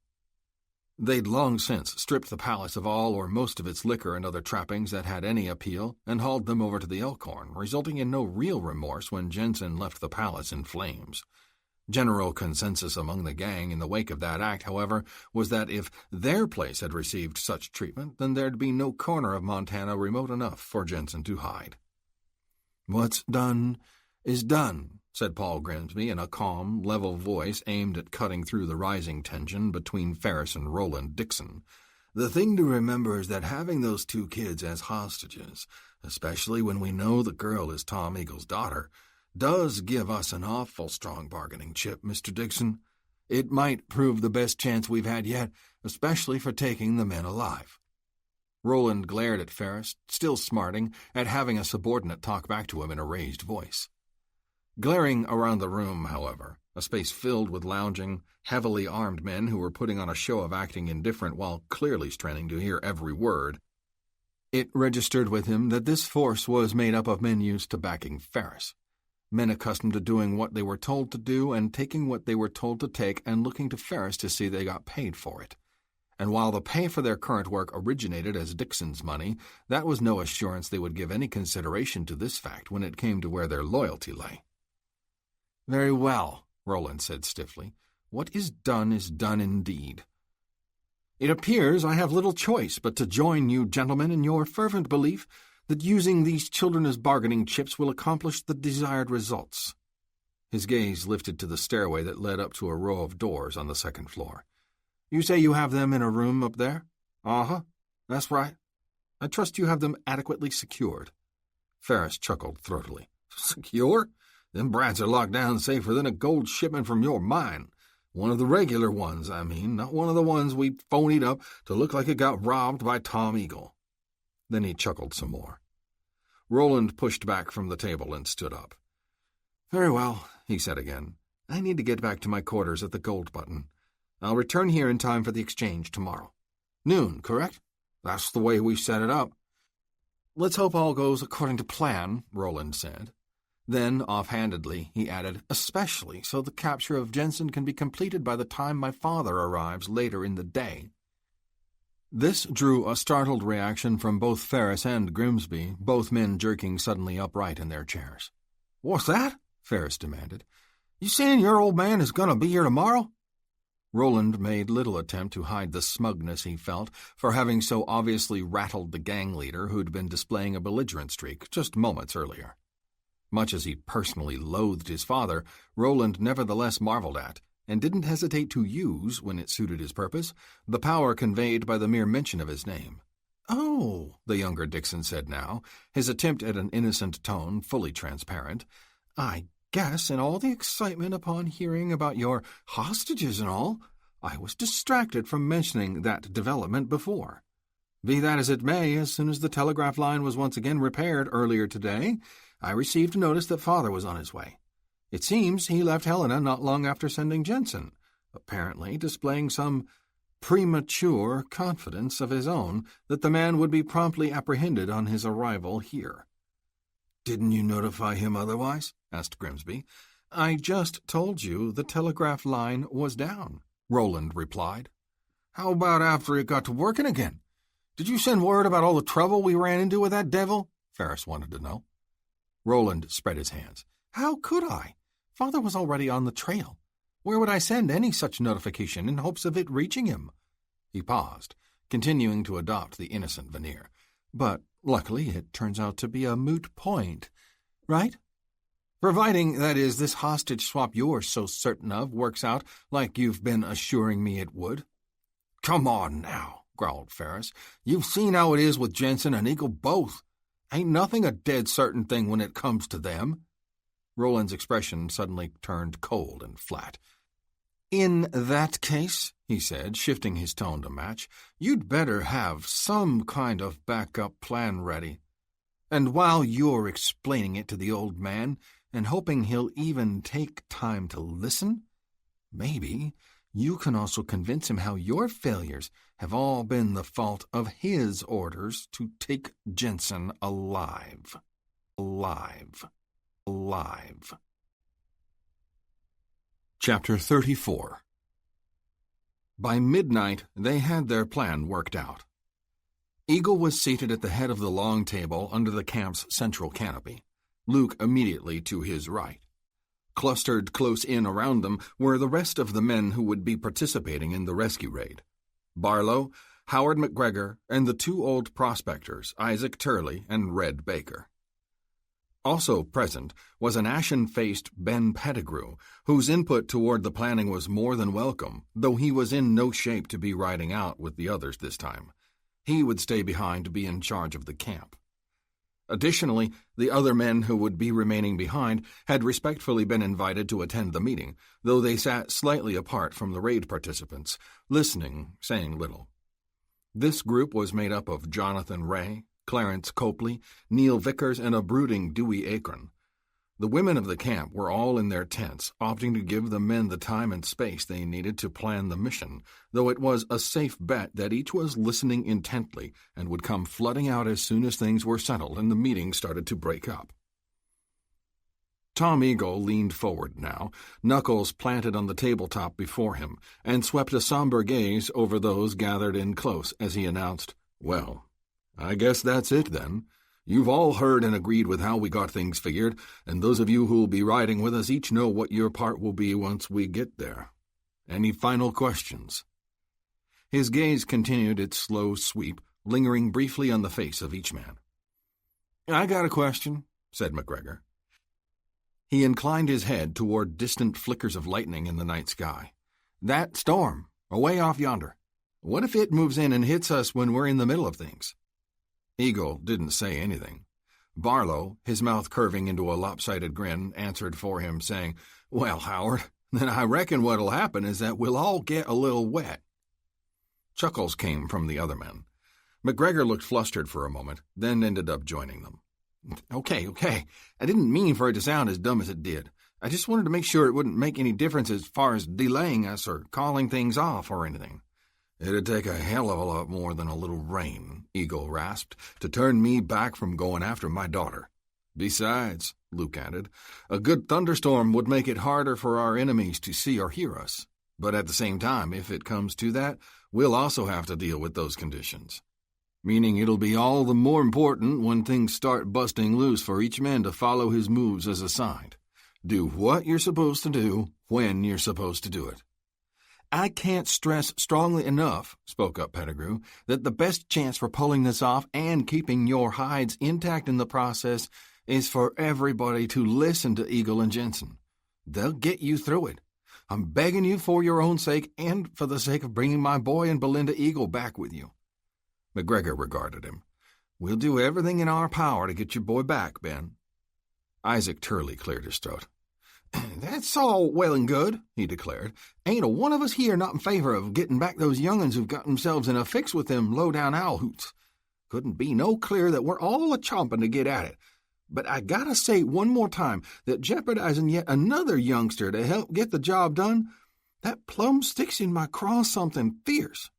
They'd long since stripped the palace of all or most of its liquor and other trappings that had any appeal and hauled them over to the Elkhorn, resulting in no real remorse when Jensen left the palace in flames. General consensus among the gang in the wake of that act, however, was that if their place had received such treatment, then there'd be no corner of Montana remote enough for Jensen to hide. "What's done is done," said Paul Grimsby in a calm, level voice aimed at cutting through the rising tension between Ferris and Roland Dixon. "The thing to remember is that having those 2 kids as hostages, especially when we know the girl is Tom Eagle's daughter, does give us an awful strong bargaining chip, Mr. Dixon. It might prove the best chance we've had yet, especially for taking the men alive." Roland glared at Ferris, still smarting at having a subordinate talk back to him in a raised voice. Glaring around the room, however, a space filled with lounging, heavily armed men who were putting on a show of acting indifferent while clearly straining to hear every word, it registered with him that this force was made up of men used to backing Ferris, men accustomed to doing what they were told to do and taking what they were told to take and looking to Ferris to see they got paid for it. And while the pay for their current work originated as Dixon's money, that was no assurance they would give any consideration to this fact when it came to where their loyalty lay. "Very well," Roland said stiffly. "What is done indeed. It appears I have little choice but to join you gentlemen in your fervent belief that using these children as bargaining chips will accomplish the desired results." His gaze lifted to the stairway that led up to a row of doors on the second floor. "You say you have them in a room up there?" "Uh-huh, that's right." "I trust you have them adequately secured." Ferris chuckled throatily. "Secure? Them brats are locked down safer than a gold shipment from your mine. One of the regular ones, I mean, not one of the ones we phonied up to look like it got robbed by Tom Eagle." Then he chuckled some more. Roland pushed back from the table and stood up. "Very well," he said again. "I need to get back to my quarters at the Gold Button. I'll return here in time for the exchange tomorrow. Noon, correct? That's the way we set it up." "Let's hope all goes according to plan," Roland said. Then, offhandedly, he added, "especially so the capture of Jensen can be completed by the time my father arrives later in the day." This drew a startled reaction from both Ferris and Grimsby, both men jerking suddenly upright in their chairs. "What's that?" Ferris demanded. "You saying your old man is going to be here tomorrow?" Roland made little attempt to hide the smugness he felt for having so obviously rattled the gang leader who'd been displaying a belligerent streak just moments earlier. Much as he personally loathed his father, Roland nevertheless marveled at, and didn't hesitate to use, when it suited his purpose, the power conveyed by the mere mention of his name. "Oh," the younger Dixon said now, his attempt at an innocent tone fully transparent, "I guess in all the excitement upon hearing about your hostages and all, I was distracted from mentioning that development before. Be that as it may, as soon as the telegraph line was once again repaired earlier today, I received notice that Father was on his way. It seems he left Helena not long after sending Jensen, apparently displaying some premature confidence of his own that the man would be promptly apprehended on his arrival here." "Didn't you notify him otherwise?" asked Grimsby. "I just told you the telegraph line was down," Roland replied. "How about after it got to working again? Did you send word about all the trouble we ran into with that devil?" Ferris wanted to know. Roland spread his hands. "How could I? Father was already on the trail. Where would I send any such notification in hopes of it reaching him?" He paused, continuing to adopt the innocent veneer. "But luckily it turns out to be a moot point, right? Providing, that is, this hostage swap you're so certain of works out like you've been assuring me it would." "Come on now," growled Ferris. "You've seen how it is with Jensen and Eagle both. Ain't nothing a dead certain thing when it comes to them." Roland's expression suddenly turned cold and flat. "In that case," he said, shifting his tone to match, "you'd better have some kind of backup plan ready. And while you're explaining it to the old man and hoping he'll even take time to listen, maybe you can also convince him how your failures have all been the fault of his orders to take Jensen alive. Alive. Alive." Chapter 34. By midnight, they had their plan worked out. Eagle was seated at the head of the long table under the camp's central canopy, Luke immediately to his right. Clustered close in around them were the rest of the men who would be participating in the rescue raid: Barlow, Howard McGregor, and the two old prospectors, Isaac Turley and Red Baker. Also present was an ashen-faced Ben Pettigrew, whose input toward the planning was more than welcome, though he was in no shape to be riding out with the others this time. He would stay behind to be in charge of the camp. Additionally, the other men who would be remaining behind had respectfully been invited to attend the meeting, though they sat slightly apart from the raid participants, listening, saying little. This group was made up of Jonathan Ray, Clarence Copley, Neil Vickers, and a brooding Dewey Akron. The women of the camp were all in their tents, opting to give the men the time and space they needed to plan the mission, though it was a safe bet that each was listening intently and would come flooding out as soon as things were settled and the meeting started to break up. Tom Eagle leaned forward now, knuckles planted on the tabletop before him, and swept a somber gaze over those gathered in close as he announced, "Well, I guess that's it then. You've all heard and agreed with how we got things figured, and those of you who'll be riding with us each know what your part will be once we get there. Any final questions?" His gaze continued its slow sweep, lingering briefly on the face of each man. "I got a question," said McGregor. He inclined his head toward distant flickers of lightning in the night sky. "That storm, away off yonder, what if it moves in and hits us when we're in the middle of things?" Eagle didn't say anything. Barlow, his mouth curving into a lopsided grin, answered for him, saying, "Well, Howard, then I reckon what'll happen is that we'll all get a little wet." Chuckles came from the other men. McGregor looked flustered for a moment, then ended up joining them. Okay. I didn't mean for it to sound as dumb as it did. I just wanted to make sure it wouldn't make any difference as far as delaying us or calling things off or anything." "It'd take a hell of a lot more than a little rain," Eagle rasped, "to turn me back from going after my daughter. Besides," Luke added, "a good thunderstorm would make it harder for our enemies to see or hear us. But at the same time, if it comes to that, we'll also have to deal with those conditions. Meaning it'll be all the more important when things start busting loose for each man to follow his moves as assigned. Do what you're supposed to do, when you're supposed to do it." "I can't stress strongly enough," spoke up Pettigrew, "that the best chance for pulling this off and keeping your hides intact in the process is for everybody to listen to Eagle and Jensen. They'll get you through it. I'm begging you for your own sake and for the sake of bringing my boy and Belinda Eagle back with you." McGregor regarded him. "We'll do everything in our power to get your boy back, Ben." Isaac Turley cleared his throat. "That's all well and good," he declared. "Ain't a one of us here not in favor of getting back those young'uns who've got themselves in a fix with them low-down owl hoots. Couldn't be no clearer that we're all a-chomping to get at it. But I gotta say one more time that jeopardizing yet another youngster to help get the job done, that plumb sticks in my craw something fierce."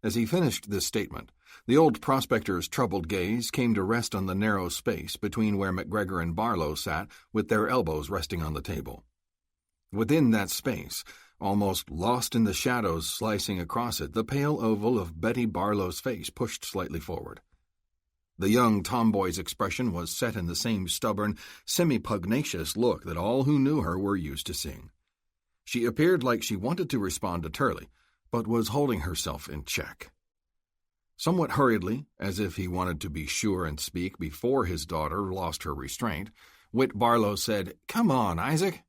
As he finished this statement, the old prospector's troubled gaze came to rest on the narrow space between where McGregor and Barlow sat with their elbows resting on the table. Within that space, almost lost in the shadows slicing across it, the pale oval of Betty Barlow's face pushed slightly forward. The young tomboy's expression was set in the same stubborn, semi-pugnacious look that all who knew her were used to seeing. She appeared like she wanted to respond to Turley, but was holding herself in check. Somewhat hurriedly, as if he wanted to be sure and speak before his daughter lost her restraint, Whit Barlow said, "Come on, Isaac.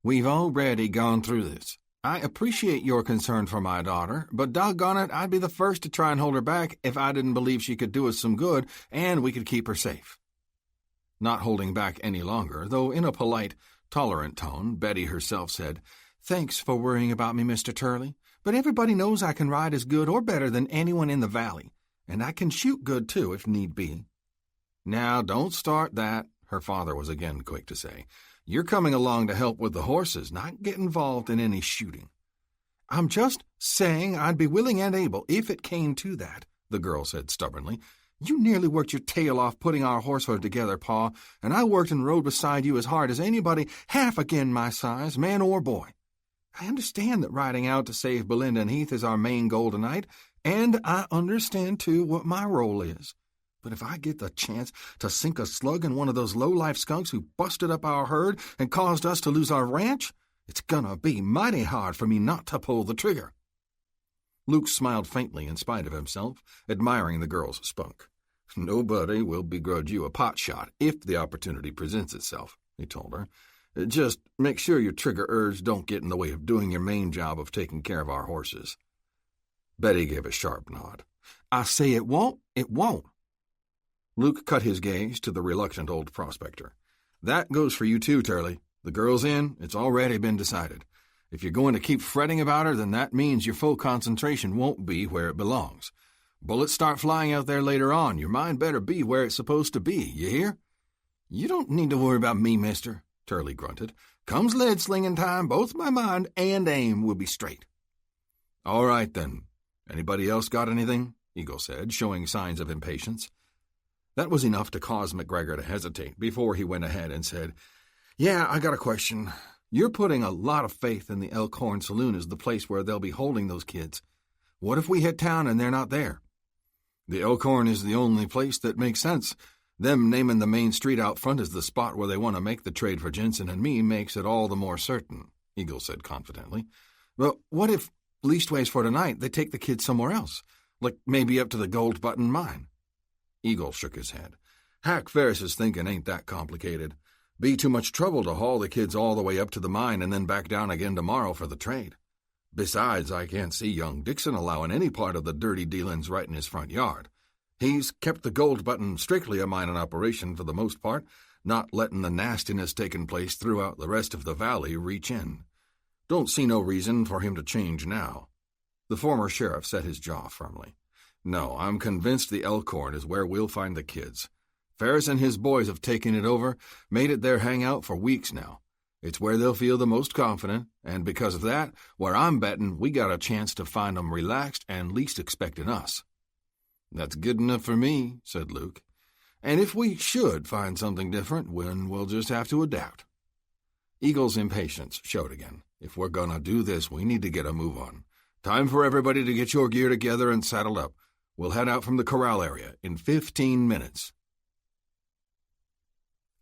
We've already gone through this. I appreciate your concern for my daughter, but doggone it, I'd be the first to try and hold her back if I didn't believe she could do us some good and we could keep her safe." Not holding back any longer, though in a polite, tolerant tone, Betty herself said, "Thanks for worrying about me, Mr. Turley. But everybody knows I can ride as good or better than anyone in the valley, and I can shoot good, too, if need be." "Now, don't start that," her father was again quick to say. "You're coming along to help with the horses, not get involved in any shooting." "I'm just saying I'd be willing and able if it came to that," the girl said stubbornly. "You nearly worked your tail off putting our horse herd together, Pa, and I worked and rode beside you as hard as anybody half again my size, man or boy. I understand that riding out to save Belinda and Heath is our main goal tonight, and I understand, too, what my role is. But if I get the chance to sink a slug in one of those low-life skunks who busted up our herd and caused us to lose our ranch, it's gonna be mighty hard for me not to pull the trigger." Luke smiled faintly in spite of himself, admiring the girl's spunk. "Nobody will begrudge you a pot shot if the opportunity presents itself," he told her. "Just make sure your trigger urge don't get in the way of doing your main job of taking care of our horses." Betty gave a sharp nod. "I say it won't, it won't." Luke cut his gaze to the reluctant old prospector. That goes for you too, Turley. The girl's in. It's already been decided. If you're going to keep fretting about her, then that means your full concentration won't be where it belongs. Bullets start flying out there later on. Your mind better be where it's supposed to be, you hear? You don't need to worry about me, mister, Turley grunted. Comes lead-slinging time, both my mind and aim will be straight. All right, then. Anybody else got anything? Eagle said, showing signs of impatience. That was enough to cause McGregor to hesitate before he went ahead and said, Yeah, I got a question. You're putting a lot of faith in the Elkhorn Saloon as the place where they'll be holding those kids. What if we hit town and they're not there? The Elkhorn is the only place that makes sense. Them naming the main street out front as the spot where they want to make the trade for Jensen and me makes it all the more certain, Eagle said confidently. But what if, leastways for tonight, they take the kids somewhere else, like maybe up to the Gold Button mine? Eagle shook his head. Hack Ferris's thinking ain't that complicated. Be too much trouble to haul the kids all the way up to the mine and then back down again tomorrow for the trade. Besides, I can't see young Dixon allowing any part of the dirty dealings right in his front yard. He's kept the Gold Button strictly a mining operation for the most part, not letting the nastiness taking place throughout the rest of the valley reach in. Don't see no reason for him to change now. The former sheriff set his jaw firmly. No, I'm convinced the Elkhorn is where we'll find the kids. Ferris and his boys have taken it over, made it their hangout for weeks now. It's where they'll feel the most confident, and because of that, where I'm betting we got a chance to find them relaxed and least expecting us. That's good enough for me, said Luke. And if we should find something different, we'll just have to adapt. Eagle's impatience showed again. If we're gonna do this, we need to get a move on. Time for everybody to get your gear together and saddled up. We'll head out from the corral area in 15 minutes.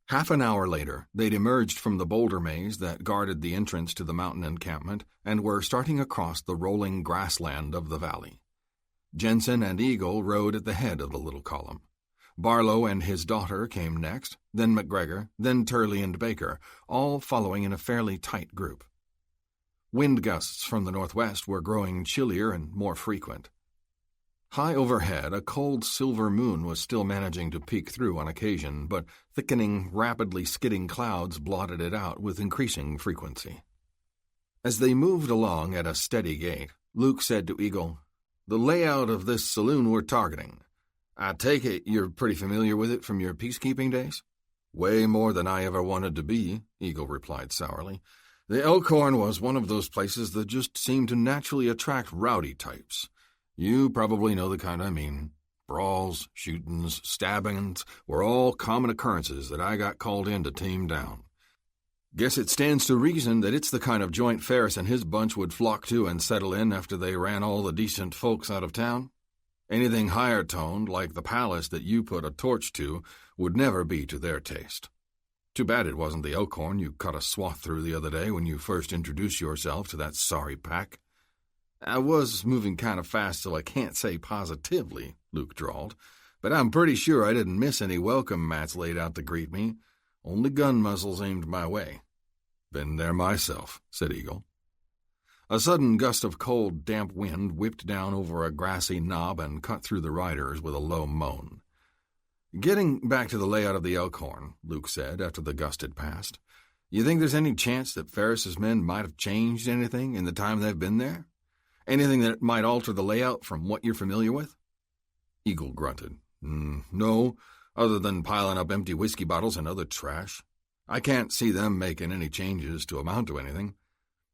Half an hour later, they'd emerged from the boulder maze that guarded the entrance to the mountain encampment and were starting across the rolling grassland of the valley. Jensen and Eagle rode at the head of the little column. Barlow and his daughter came next, then McGregor, then Turley and Baker, all following in a fairly tight group. Wind gusts from the northwest were growing chillier and more frequent. High overhead, a cold silver moon was still managing to peek through on occasion, but thickening, rapidly skidding clouds blotted it out with increasing frequency. As they moved along at a steady gait, Luke said to Eagle, The layout of this saloon we're targeting. I take it you're pretty familiar with it from your peacekeeping days? Way more than I ever wanted to be, Eagle replied sourly. The Elkhorn was one of those places that just seemed to naturally attract rowdy types. You probably know the kind I mean. Brawls, shootings, stabbings were all common occurrences that I got called in to tame down. Guess it stands to reason that it's the kind of joint Ferris and his bunch would flock to and settle in after they ran all the decent folks out of town. Anything higher-toned, like the palace that you put a torch to, would never be to their taste. Too bad it wasn't the Elkhorn you cut a swath through the other day when you first introduced yourself to that sorry pack. I was moving kind of fast, so I can't say positively, Luke drawled, but I'm pretty sure I didn't miss any welcome mats laid out to greet me. Only gun muzzles aimed my way. Been there myself, said Eagle. A sudden gust of cold, damp wind whipped down over a grassy knob and cut through the riders with a low moan. Getting back to the layout of the Elkhorn, Luke said after the gust had passed, you think there's any chance that Ferris's men might have changed anything in the time they've been there? Anything that might alter the layout from what you're familiar with? Eagle grunted. No, other than piling up empty whiskey bottles and other trash. I can't see them making any changes to amount to anything.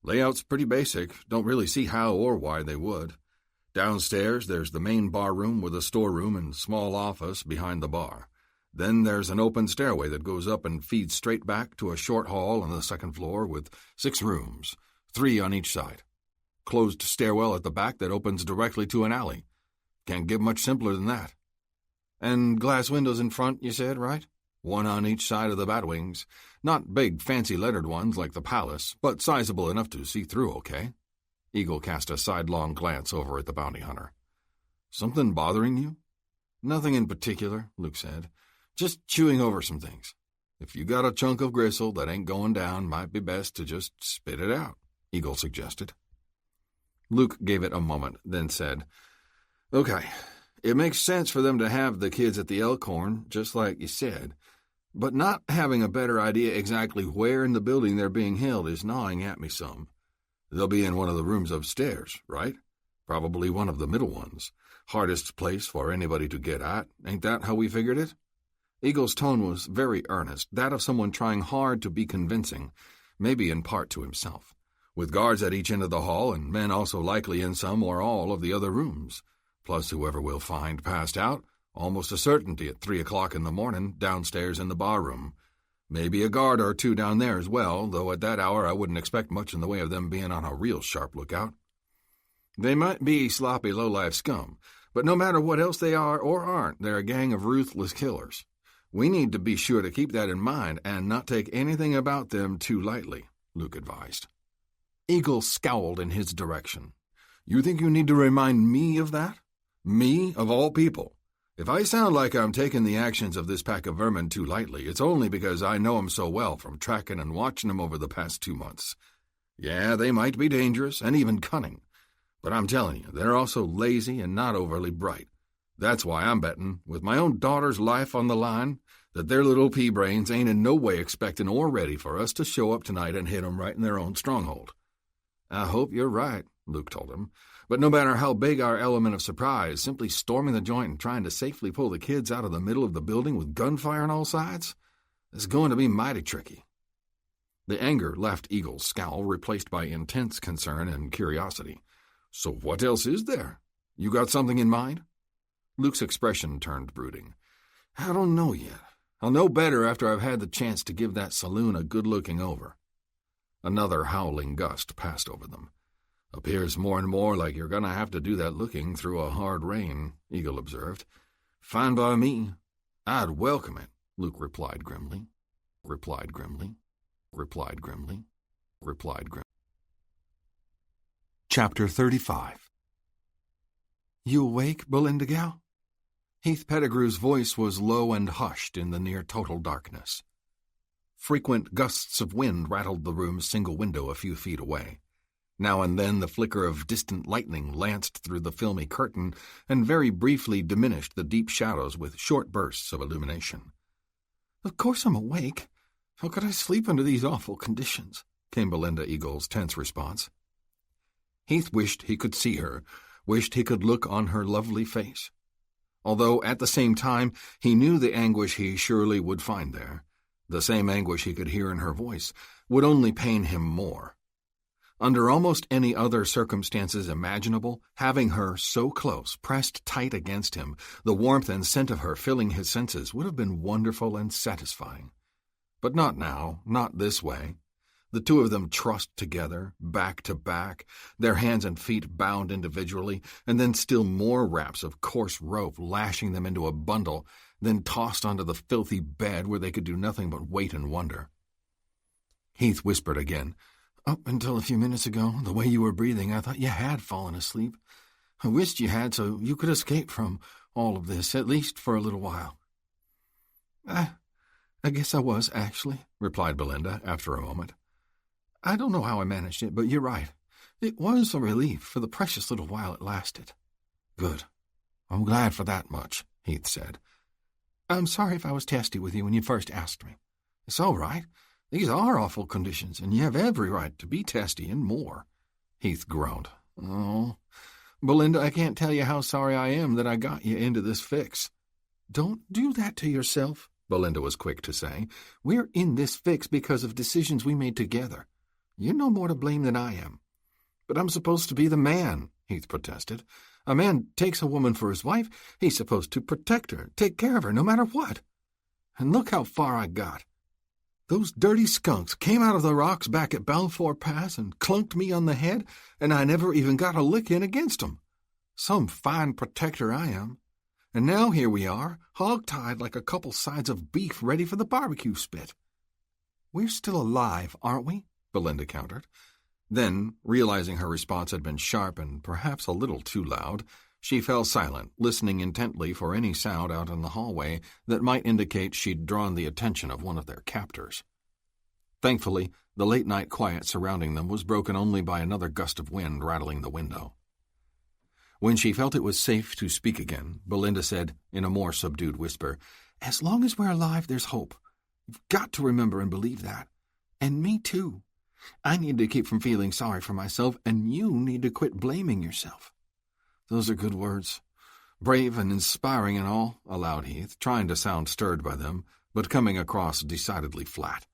Layout's pretty basic. Don't really see how or why they would. Downstairs, there's the main bar room with a storeroom and small office behind the bar. Then there's an open stairway that goes up and feeds straight back to a short hall on the second floor with 6 rooms, 3 on each side. Closed stairwell at the back that opens directly to an alley. Can't get much simpler than that. And glass windows in front, you said, right? 1 on each side of the batwings. Not big, fancy lettered ones like the palace, but sizable enough to see through okay. Eagle cast a sidelong glance over at the bounty hunter. Something bothering you? Nothing in particular, Luke said. Just chewing over some things. If you got a chunk of gristle that ain't going down, might be best to just spit it out, Eagle suggested. Luke gave it a moment, then said, Okay, It makes sense for them to have the kids at the Elkhorn, just like you said, but not having a better idea exactly where in the building they're being held is gnawing at me some. They'll be in one of the rooms upstairs, right? Probably one of the middle ones. Hardest place for anybody to get at. Ain't that how we figured it? Eagle's tone was very earnest, that of someone trying hard to be convincing, maybe in part to himself, with guards at each end of the hall and men also likely in some or all of the other rooms, plus whoever we'll find passed out, almost a certainty at 3 o'clock in the morning, downstairs in the barroom. Maybe a guard or two down there as well, though at that hour I wouldn't expect much in the way of them being on a real sharp lookout. They might be sloppy low-life scum, but no matter what else they are or aren't, they're a gang of ruthless killers. We need to be sure to keep that in mind and not take anything about them too lightly, Luke advised. Eagle scowled in his direction. You think you need to remind me of that? Me, of all people? If I sound like I'm taking the actions of this pack of vermin too lightly, it's only because I know 'em so well from tracking and watching 'em over the past 2 months. Yeah, they might be dangerous and even cunning, but I'm telling you, they're also lazy and not overly bright. That's why I'm betting, with my own daughter's life on the line, that their little pea-brains ain't in no way expecting or ready for us to show up tonight and hit 'em right in their own stronghold. I hope you're right, Luke told him, but no matter how big our element of surprise, simply storming the joint and trying to safely pull the kids out of the middle of the building with gunfire on all sides, is going to be mighty tricky. The anger left Eagle's scowl, replaced by intense concern and curiosity. So what else is there? You got something in mind? Luke's expression turned brooding. I don't know yet. I'll know better after I've had the chance to give that saloon a good looking over. Another howling gust passed over them. Appears more and more like you're going to have to do that looking through a hard rain, Eagle observed. Fine by me. I'd welcome it, Luke replied grimly. Chapter 35. You awake, Belinda gal? Heath Pettigrew's voice was low and hushed in the near-total darkness. Frequent gusts of wind rattled the room's single window a few feet away. Now and then the flicker of distant lightning lanced through the filmy curtain and very briefly diminished the deep shadows with short bursts of illumination. Of course I'm awake. How could I sleep under these awful conditions? Came Belinda Eagle's tense response. Heath wished he could see her, wished he could look on her lovely face. Although at the same time he knew the anguish he surely would find there, the same anguish he could hear in her voice, would only pain him more. Under almost any other circumstances imaginable, having her so close, pressed tight against him, the warmth and scent of her filling his senses would have been wonderful and satisfying. But not now, not this way. The two of them trussed together, back to back, their hands and feet bound individually, and then still more wraps of coarse rope lashing them into a bundle, then tossed onto the filthy bed where they could do nothing but wait and wonder. Heath whispered again. Up until a few minutes ago, the way you were breathing, I thought you had fallen asleep. I wished you had so you could escape from all of this, at least for a little while. I guess I was, actually, replied Belinda after a moment. I don't know how I managed it, but you're right. It was a relief for the precious little while it lasted. Good. I'm glad for that much, Heath said. I'm sorry if I was testy with you when you first asked me. It's all right. These are awful conditions, and you have every right to be testy and more. Heath groaned. Oh, Belinda, I can't tell you how sorry I am that I got you into this fix. Don't do that to yourself, Belinda was quick to say. We're in this fix because of decisions we made together. You're no more to blame than I am. But I'm supposed to be the man, Heath protested. A man takes a woman for his wife. He's supposed to protect her, take care of her, no matter what. And look how far I got. Those dirty skunks came out of the rocks back at Balfour Pass and clunked me on the head, and I never even got a lick in against 'em. Some fine protector I am. And now here we are, hog-tied like a couple sides of beef ready for the barbecue spit. We're still alive, aren't we? Belinda countered. Then, realizing her response had been sharp and perhaps a little too loud, she fell silent, listening intently for any sound out in the hallway that might indicate she'd drawn the attention of one of their captors. Thankfully, the late-night quiet surrounding them was broken only by another gust of wind rattling the window. When she felt it was safe to speak again, Belinda said, in a more subdued whisper, "As long as we're alive, there's hope. You've got to remember and believe that. And me too. I need to keep from feeling sorry for myself, and you need to quit blaming yourself." "Those are good words. Brave and inspiring and all," allowed Heath, trying to sound stirred by them, but coming across decidedly flat.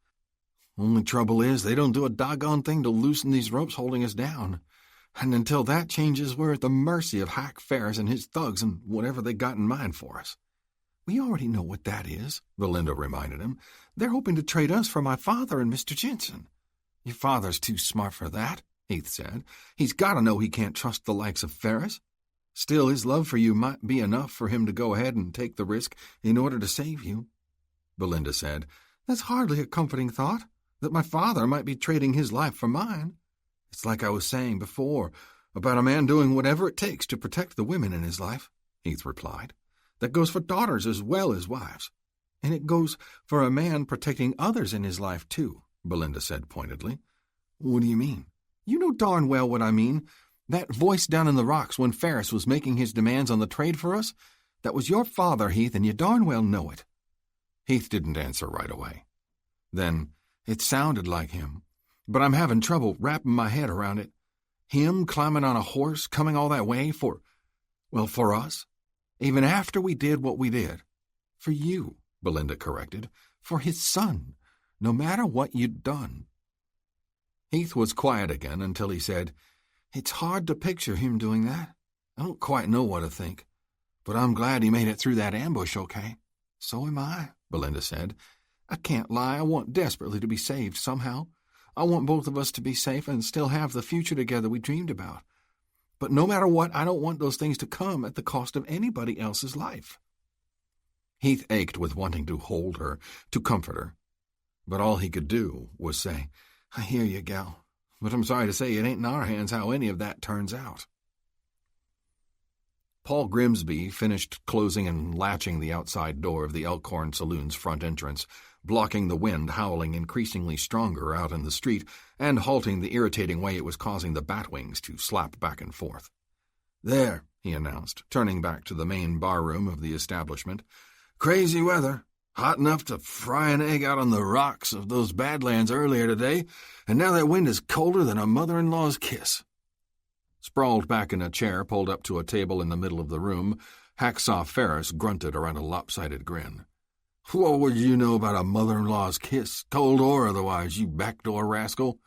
"Only trouble is, they don't do a doggone thing to loosen these ropes holding us down. And until that changes, we're at the mercy of Hack Ferris and his thugs and whatever they got in mind for us." "We already know what that is," Belinda reminded him. "They're hoping to trade us for my father and Mr. Jensen." "Your father's too smart for that," Heath said. "He's got to know he can't trust the likes of Ferris. Still, his love for you might be enough for him to go ahead and take the risk in order to save you." Belinda said, "That's hardly a comforting thought, that my father might be trading his life for mine. It's like I was saying before, about a man doing whatever it takes to protect the women in his life," Heath replied. "That goes for daughters as well as wives. And it goes for a man protecting others in his life, too," Belinda said pointedly. "What do you mean?" "You know darn well what I mean. That voice down in the rocks when Ferris was making his demands on the trade for us, that was your father, Heath, and you darn well know it." Heath didn't answer right away. Then, "It sounded like him, but I'm having trouble wrapping my head around it. Him climbing on a horse, coming all that way for us, even after we did what we did. For you," Belinda corrected, "for his son, no matter what you'd done." Heath was quiet again until he said, "It's hard to picture him doing that. I don't quite know what to think, but I'm glad he made it through that ambush okay." "So am I," Belinda said. "I can't lie, I want desperately to be saved somehow. I want both of us to be safe and still have the future together we dreamed about. But no matter what, I don't want those things to come at the cost of anybody else's life." Heath ached with wanting to hold her, to comfort her. But all he could do was say, "I hear you, gal. But I'm sorry to say it ain't in our hands how any of that turns out." Paul Grimsby finished closing and latching the outside door of the Elkhorn Saloon's front entrance, blocking the wind howling increasingly stronger out in the street and halting the irritating way it was causing the batwings to slap back and forth. "There," he announced, turning back to the main barroom of the establishment. "Crazy weather. Hot enough to fry an egg out on the rocks of those Badlands earlier today, and now that wind is colder than a mother-in-law's kiss." Sprawled back in a chair pulled up to a table in the middle of the room, Hacksaw Ferris grunted around a lopsided grin. "What would you know about a mother-in-law's kiss, cold or otherwise, you backdoor rascal?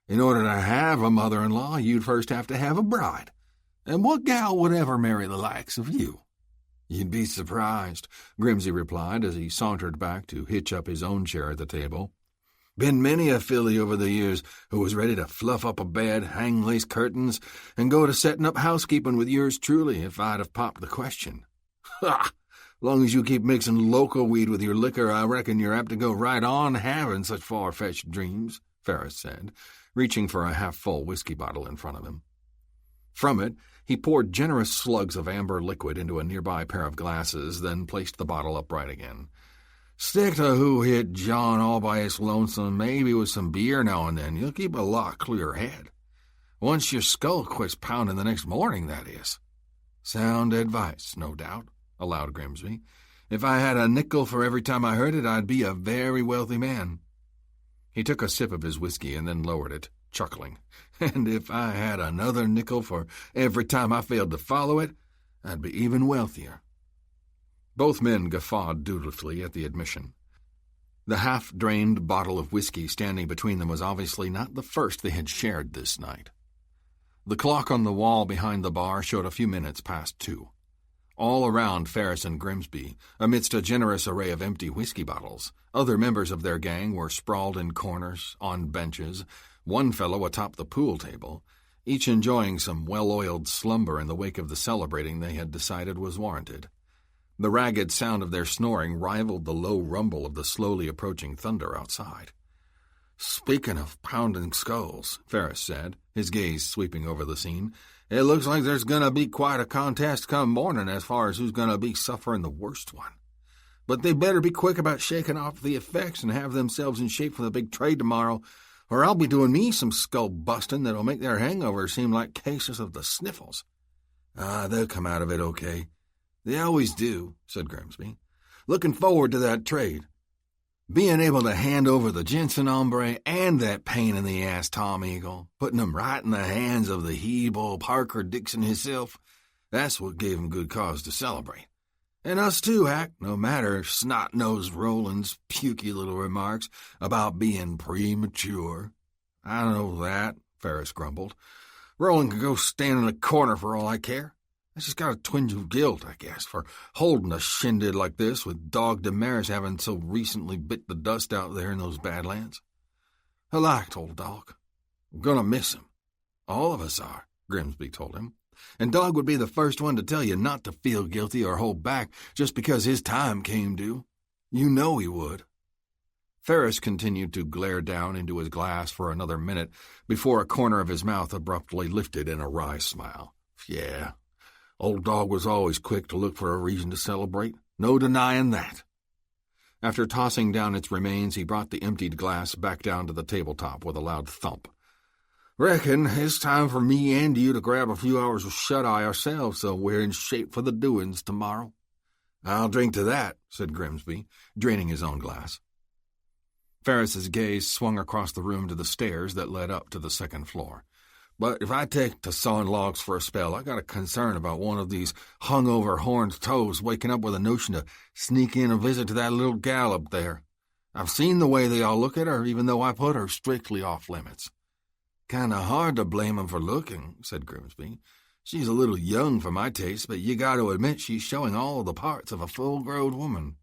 In order to have a mother-in-law, you'd first have to have a bride. And what gal would ever marry the likes of you?" "You'd be surprised," Grimsby replied as he sauntered back to hitch up his own chair at the table. "Been many a filly over the years who was ready to fluff up a bed, hang lace curtains, and go to setting up housekeeping with yours truly if I'd have popped the question. Ha! Long as you keep mixing local weed with your liquor, I reckon you're apt to go right on having such far-fetched dreams," Ferris said, reaching for a half-full whiskey bottle in front of him. From it, he poured generous slugs of amber liquid into a nearby pair of glasses, then placed the bottle upright again. "Stick to who hit John all by his lonesome, maybe with some beer now and then. You'll keep a lot clearer head. Once your skull quits pounding the next morning, that is." "Sound advice, no doubt," allowed Grimsby. "If I had a nickel for every time I heard it, I'd be a very wealthy man." He took a sip of his whiskey and then lowered it, chuckling. "And if I had another nickel for every time I failed to follow it, I'd be even wealthier." Both men guffawed dutifully at the admission. The half-drained bottle of whiskey standing between them was obviously not the first they had shared this night. The clock on the wall behind the bar showed a few minutes past 2. All around Ferris and Grimsby, amidst a generous array of empty whiskey bottles, other members of their gang were sprawled in corners, on benches, one fellow atop the pool table, each enjoying some well-oiled slumber in the wake of the celebrating they had decided was warranted. The ragged sound of their snoring rivaled the low rumble of the slowly approaching thunder outside. "Speaking of pounding skulls," Ferris said, his gaze sweeping over the scene, "it looks like there's going to be quite a contest come morning as far as who's going to be suffering the worst one. But they better be quick about shaking off the effects and have themselves in shape for the big trade tomorrow, or I'll be doing me some skull-busting that'll make their hangovers seem like cases of the sniffles. They'll come out of it okay. They always do, said Grimsby. Looking forward to that trade. Being able to hand over the Jensen hombre and that pain-in-the-ass Tom Eagle, putting them right in the hands of the he-bull Parker Dixon himself, that's what gave him good cause to celebrate. And us too, Hack, no matter snot-nosed Roland's pukey little remarks about being premature. I know that, Ferris grumbled. Roland can go stand in a corner for all I care. I just got a twinge of guilt, I guess, for holding a shindig like this with Dog Damaris having so recently bit the dust out there in those Badlands. I liked old Dog. I'm gonna miss him. All of us are, Grimsby told him. And Dog would be the first one to tell you not to feel guilty or hold back just because his time came due. You know he would. Ferris continued to glare down into his glass for another minute before a corner of his mouth abruptly lifted in a wry smile. Yeah. Old Dog was always quick to look for a reason to celebrate. No denying that. After tossing down its remains, he brought the emptied glass back down to the tabletop with a loud thump. Reckon it's time for me and you to grab a few hours of shut-eye ourselves so we're in shape for the doings tomorrow. I'll drink to that, said Grimsby, draining his own glass. Ferris's gaze swung across the room to the stairs that led up to the second floor. But if I take to sawing logs for a spell, I got a concern about one of these hungover horned toes waking up with a notion to sneak in a visit to that little gal up there. I've seen the way they all look at her, even though I put her strictly off limits. Kinda hard to blame 'em for looking, said Grimsby. She's a little young for my taste, but you got to admit she's showing all the parts of a full-grown woman.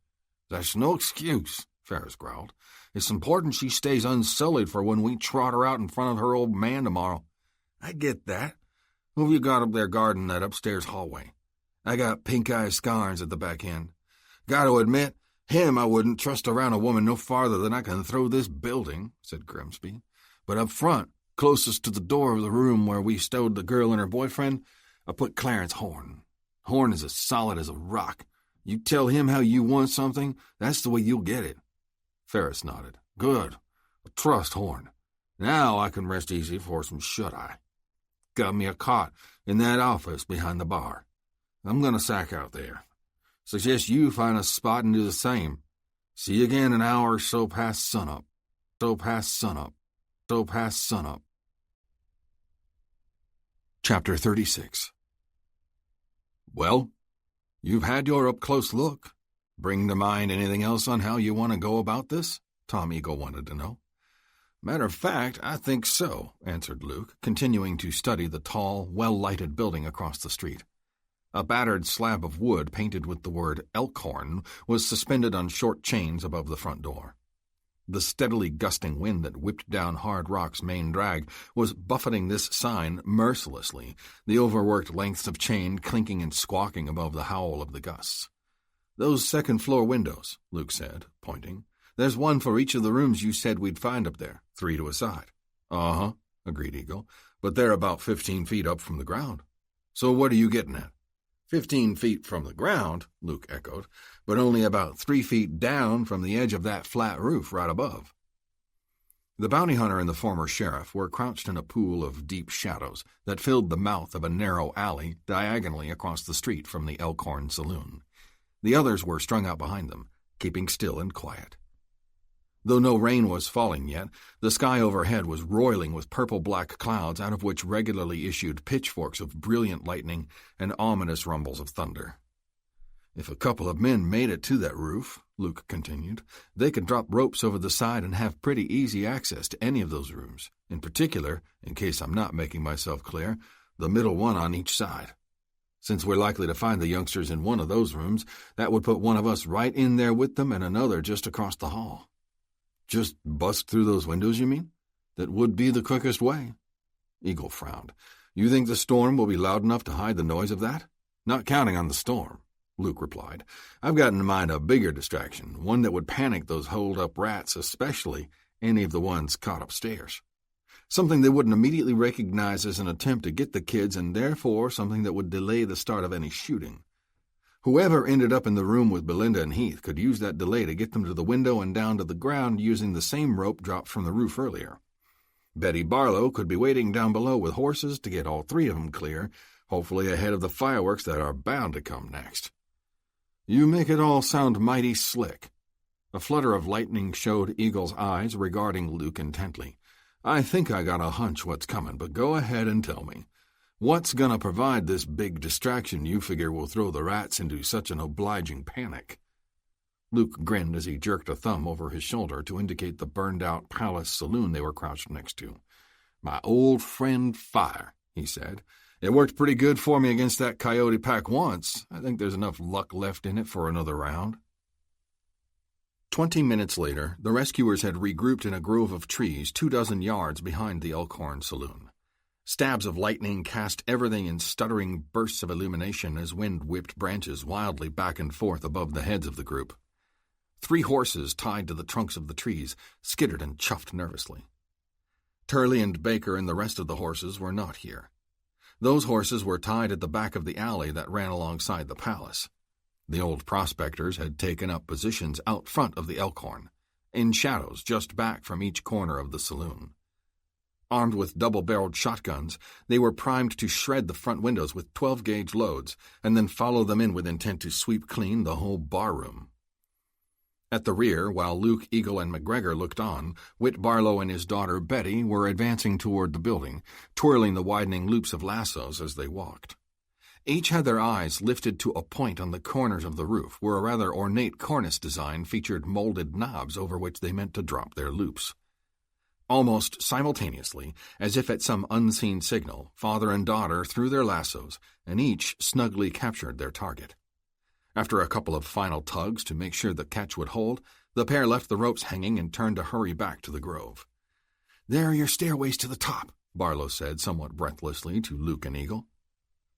That's no excuse, Ferris growled. It's important she stays unsullied for when we trot her out in front of her old man tomorrow. I get that. Who've you got up there guarding that upstairs hallway? I got pink-eye Scarns at the back end. Got to admit, him I wouldn't trust around a woman no farther than I can throw this building, said Grimsby. But up front, closest to the door of the room where we stowed the girl and her boyfriend, I put Clarence Horn. Horn is as solid as a rock. You tell him how you want something, that's the way you'll get it. Ferris nodded. Good. I trust Horn. Now I can rest easy for some shut-eye. Got me a cot in that office behind the bar. I'm going to sack out there. Suggest you find a spot and do the same. See you again an hour or so past sunup. So past sunup. So past sunup. Chapter 36. Well, you've had your up-close look. Bring to mind anything else on how you want to go about this? Tom Eagle wanted to know. Matter of fact, I think so, answered Luke, continuing to study the tall, well-lighted building across the street. A battered slab of wood painted with the word Elkhorn was suspended on short chains above the front door. The steadily gusting wind that whipped down Hard Rock's main drag was buffeting this sign mercilessly, the overworked lengths of chain clinking and squawking above the howl of the gusts. Those second-floor windows, Luke said, pointing. There's one for each of the rooms you said we'd find up there, 3 to a side. Uh-huh, agreed Eagle, but they're about 15 feet up from the ground. So what are you getting at? 15 feet from the ground, Luke echoed, but only about 3 feet down from the edge of that flat roof right above. The bounty hunter and the former sheriff were crouched in a pool of deep shadows that filled the mouth of a narrow alley diagonally across the street from the Elkhorn saloon. The others were strung out behind them, keeping still and quiet. Though no rain was falling yet, the sky overhead was roiling with purple-black clouds out of which regularly issued pitchforks of brilliant lightning and ominous rumbles of thunder. If a couple of men made it to that roof, Luke continued, they could drop ropes over the side and have pretty easy access to any of those rooms, in particular, in case I'm not making myself clear, the middle one on each side. Since we're likely to find the youngsters in one of those rooms, that would put one of us right in there with them and another just across the hall. Just bust through those windows, you mean? That would be the quickest way. Eagle frowned. You think the storm will be loud enough to hide the noise of that? Not counting on the storm, Luke replied. I've got in mind a bigger distraction, one that would panic those holed-up rats, especially any of the ones caught upstairs. Something they wouldn't immediately recognize as an attempt to get the kids, and therefore something that would delay the start of any shooting. Whoever ended up in the room with Belinda and Heath could use that delay to get them to the window and down to the ground using the same rope dropped from the roof earlier. Betty Barlow could be waiting down below with horses to get all 3 of them clear, hopefully ahead of the fireworks that are bound to come next. You make it all sound mighty slick. A flutter of lightning showed Eagle's eyes regarding Luke intently. I think I got a hunch what's coming, but go ahead and tell me. What's gonna provide this big distraction you figure will throw the rats into such an obliging panic? Luke grinned as he jerked a thumb over his shoulder to indicate the burned-out palace saloon they were crouched next to. My old friend fire, he said. It worked pretty good for me against that coyote pack once. I think there's enough luck left in it for another round. 20 minutes later, the rescuers had regrouped in a grove of trees 24 yards behind the Elkhorn saloon. Stabs of lightning cast everything in stuttering bursts of illumination as wind whipped branches wildly back and forth above the heads of the group. 3 horses tied to the trunks of the trees skittered and chuffed nervously. Turley and Baker and the rest of the horses were not here. Those horses were tied at the back of the alley that ran alongside the palace. The old prospectors had taken up positions out front of the Elkhorn, in shadows just back from each corner of the saloon. Armed with double-barreled shotguns, they were primed to shred the front windows with 12-gauge loads and then follow them in with intent to sweep clean the whole barroom. At the rear, while Luke, Eagle, and McGregor looked on, Whit Barlow and his daughter Betty were advancing toward the building, twirling the widening loops of lassos as they walked. Each had their eyes lifted to a point on the corners of the roof, where a rather ornate cornice design featured molded knobs over which they meant to drop their loops. Almost simultaneously, as if at some unseen signal, father and daughter threw their lassos, and each snugly captured their target. After a couple of final tugs to make sure the catch would hold, the pair left the ropes hanging and turned to hurry back to the grove. "There are your stairways to the top," Barlow said somewhat breathlessly to Luke and Eagle.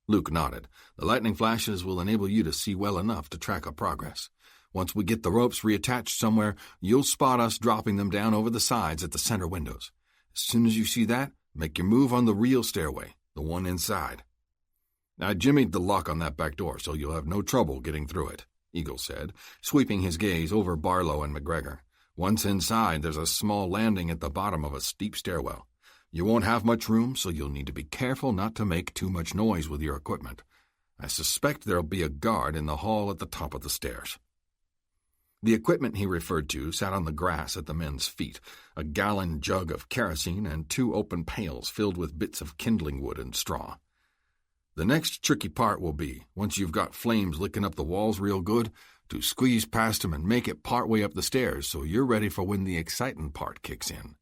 Luke nodded. "The lightning flashes will enable you to see well enough to track our progress. Once we get the ropes reattached somewhere, you'll spot us dropping them down over the sides at the center windows. As soon as you see that, make your move on the real stairway, the one inside." "I jimmied the lock on that back door, so you'll have no trouble getting through it," Eagle said, sweeping his gaze over Barlow and McGregor. "Once inside, there's a small landing at the bottom of a steep stairwell. You won't have much room, so you'll need to be careful not to make too much noise with your equipment. I suspect there'll be a guard in the hall at the top of the stairs." The equipment he referred to sat on the grass at the men's feet, a gallon jug of kerosene and 2 open pails filled with bits of kindling wood and straw. "The next tricky part will be, once you've got flames licking up the walls real good, to squeeze past 'em and make it part way up the stairs so you're ready for when the exciting part kicks in."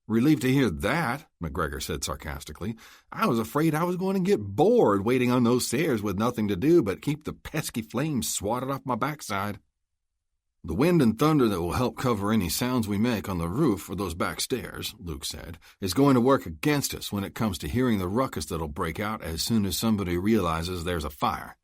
"Relieved to hear that," McGregor said sarcastically. "I was afraid I was going to get bored waiting on those stairs with nothing to do but keep the pesky flames swatted off my backside." "The wind and thunder that will help cover any sounds we make on the roof or those back stairs," Luke said, "is going to work against us when it comes to hearing the ruckus that'll break out as soon as somebody realizes there's a fire.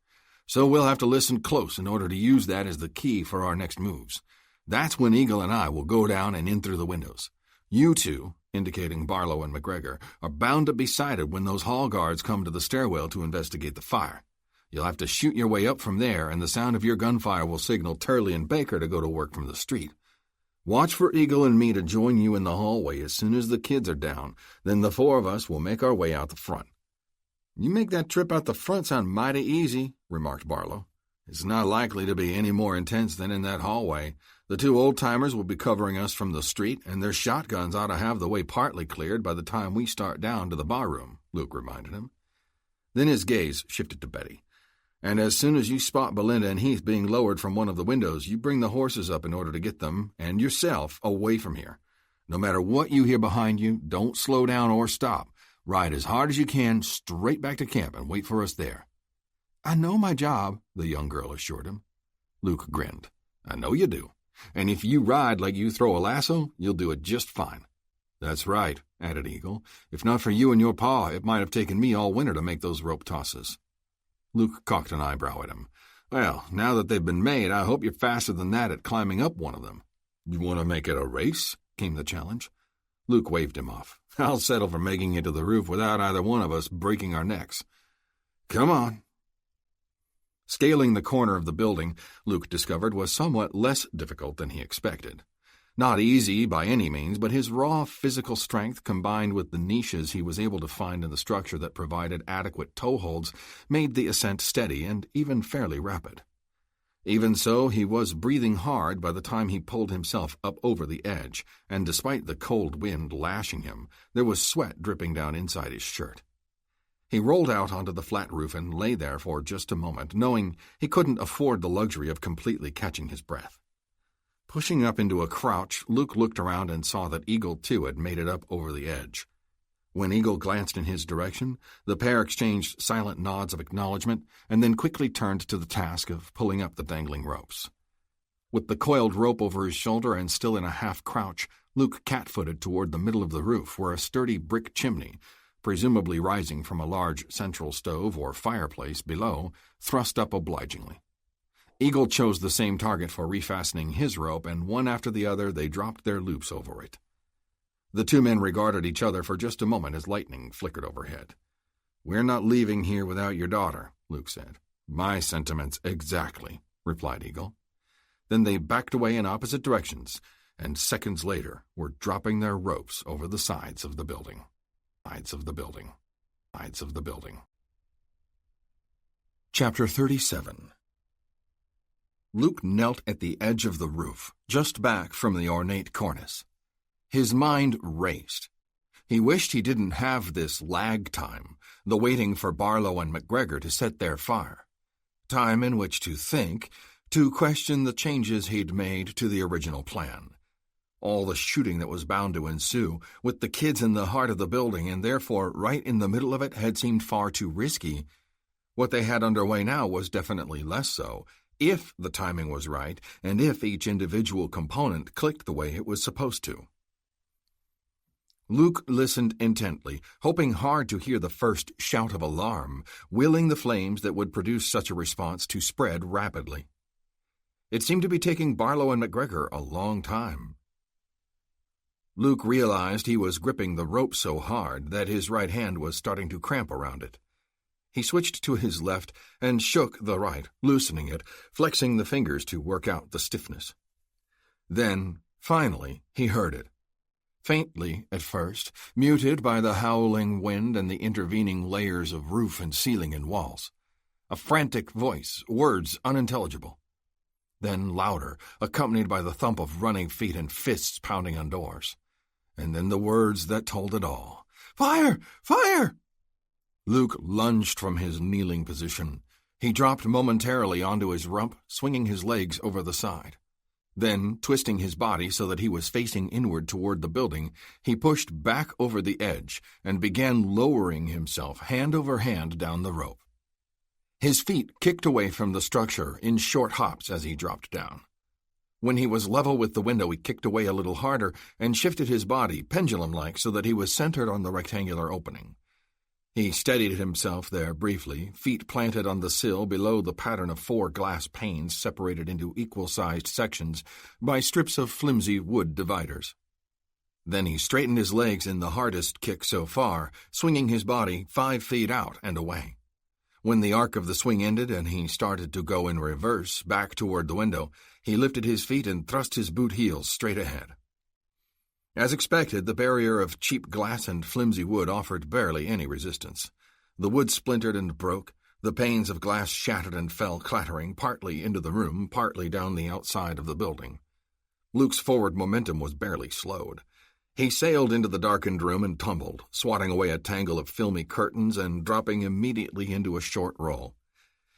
So we'll have to listen close in order to use that as the key for our next moves. That's when Eagle and I will go down and in through the windows. You two," indicating Barlow and McGregor, "are bound to be sighted when those hall guards come to the stairwell to investigate the fire. You'll have to shoot your way up from there, and the sound of your gunfire will signal Turley and Baker to go to work from the street. Watch for Eagle and me to join you in the hallway as soon as the kids are down, then the 4 of us will make our way out the front." "You make that trip out the front sound mighty easy," remarked Barlow. "It's not likely to be any more intense than in that hallway. The 2 old-timers will be covering us from the street, and their shotguns ought to have the way partly cleared by the time we start down to the barroom," Luke reminded him. Then his gaze shifted to Betty. "And as soon as you spot Belinda and Heath being lowered from one of the windows, you bring the horses up in order to get them, and yourself, away from here. No matter what you hear behind you, don't slow down or stop. Ride as hard as you can straight back to camp and wait for us there." "I know my job," the young girl assured him. Luke grinned. "I know you do. And if you ride like you throw a lasso, you'll do it just fine." "That's right," added Eagle. "If not for you and your pa, it might have taken me all winter to make those rope tosses." Luke cocked an eyebrow at him. "Well, now that they've been made, I hope you're faster than that at climbing up one of them." "You want to make it a race?" came the challenge. Luke waved him off. "I'll settle for making it to the roof without either one of us breaking our necks. Come on." Scaling the corner of the building, Luke discovered, was somewhat less difficult than he expected. Not easy by any means, but his raw physical strength combined with the niches he was able to find in the structure that provided adequate toeholds made the ascent steady and even fairly rapid. Even so, he was breathing hard by the time he pulled himself up over the edge, and despite the cold wind lashing him, there was sweat dripping down inside his shirt. He rolled out onto the flat roof and lay there for just a moment, knowing he couldn't afford the luxury of completely catching his breath. Pushing up into a crouch, Luke looked around and saw that Eagle, too, had made it up over the edge. When Eagle glanced in his direction, the pair exchanged silent nods of acknowledgement and then quickly turned to the task of pulling up the dangling ropes. With the coiled rope over his shoulder and still in a half-crouch, Luke cat-footed toward the middle of the roof where a sturdy brick chimney, presumably rising from a large central stove or fireplace below, thrust up obligingly. Eagle chose the same target for refastening his rope, and one after the other they dropped their loops over it. The two men regarded each other for just a moment as lightning flickered overhead. "We're not leaving here without your daughter," Luke said. "My sentiments exactly," replied Eagle. Then they backed away in opposite directions, and seconds later were dropping their ropes over the sides of the building. Chapter 37. Luke knelt at the edge of the roof, just back from the ornate cornice. His mind raced. He wished he didn't have this lag time, the waiting for Barlow and McGregor to set their fire. Time in which to think, to question the changes he'd made to the original plan. All the shooting that was bound to ensue, with the kids in the heart of the building and therefore right in the middle of it, had seemed far too risky. What they had underway now was definitely less so, if the timing was right and if each individual component clicked the way it was supposed to. Luke listened intently, hoping hard to hear the first shout of alarm, willing the flames that would produce such a response to spread rapidly. It seemed to be taking Barlow and McGregor a long time. Luke realized he was gripping the rope so hard that his right hand was starting to cramp around it. He switched to his left and shook the right, loosening it, flexing the fingers to work out the stiffness. Then, finally, he heard it. Faintly at first, muted by the howling wind and the intervening layers of roof and ceiling and walls. A frantic voice, words unintelligible. Then louder, accompanied by the thump of running feet and fists pounding on doors. And then the words that told it all. "Fire! Fire!" Luke lunged from his kneeling position. He dropped momentarily onto his rump, swinging his legs over the side. Then, twisting his body so that he was facing inward toward the building, he pushed back over the edge and began lowering himself hand over hand down the rope. His feet kicked away from the structure in short hops as he dropped down. When he was level with the window, he kicked away a little harder and shifted his body, pendulum-like, so that he was centered on the rectangular opening. He steadied himself there briefly, feet planted on the sill below the pattern of 4 glass panes separated into equal-sized sections by strips of flimsy wood dividers. Then he straightened his legs in the hardest kick so far, swinging his body 5 feet out and away. When the arc of the swing ended and he started to go in reverse, back toward the window, he lifted his feet and thrust his boot heels straight ahead. As expected, the barrier of cheap glass and flimsy wood offered barely any resistance. The wood splintered and broke, the panes of glass shattered and fell clattering, partly into the room, partly down the outside of the building. Luke's forward momentum was barely slowed. He sailed into the darkened room and tumbled, swatting away a tangle of filmy curtains and dropping immediately into a short roll.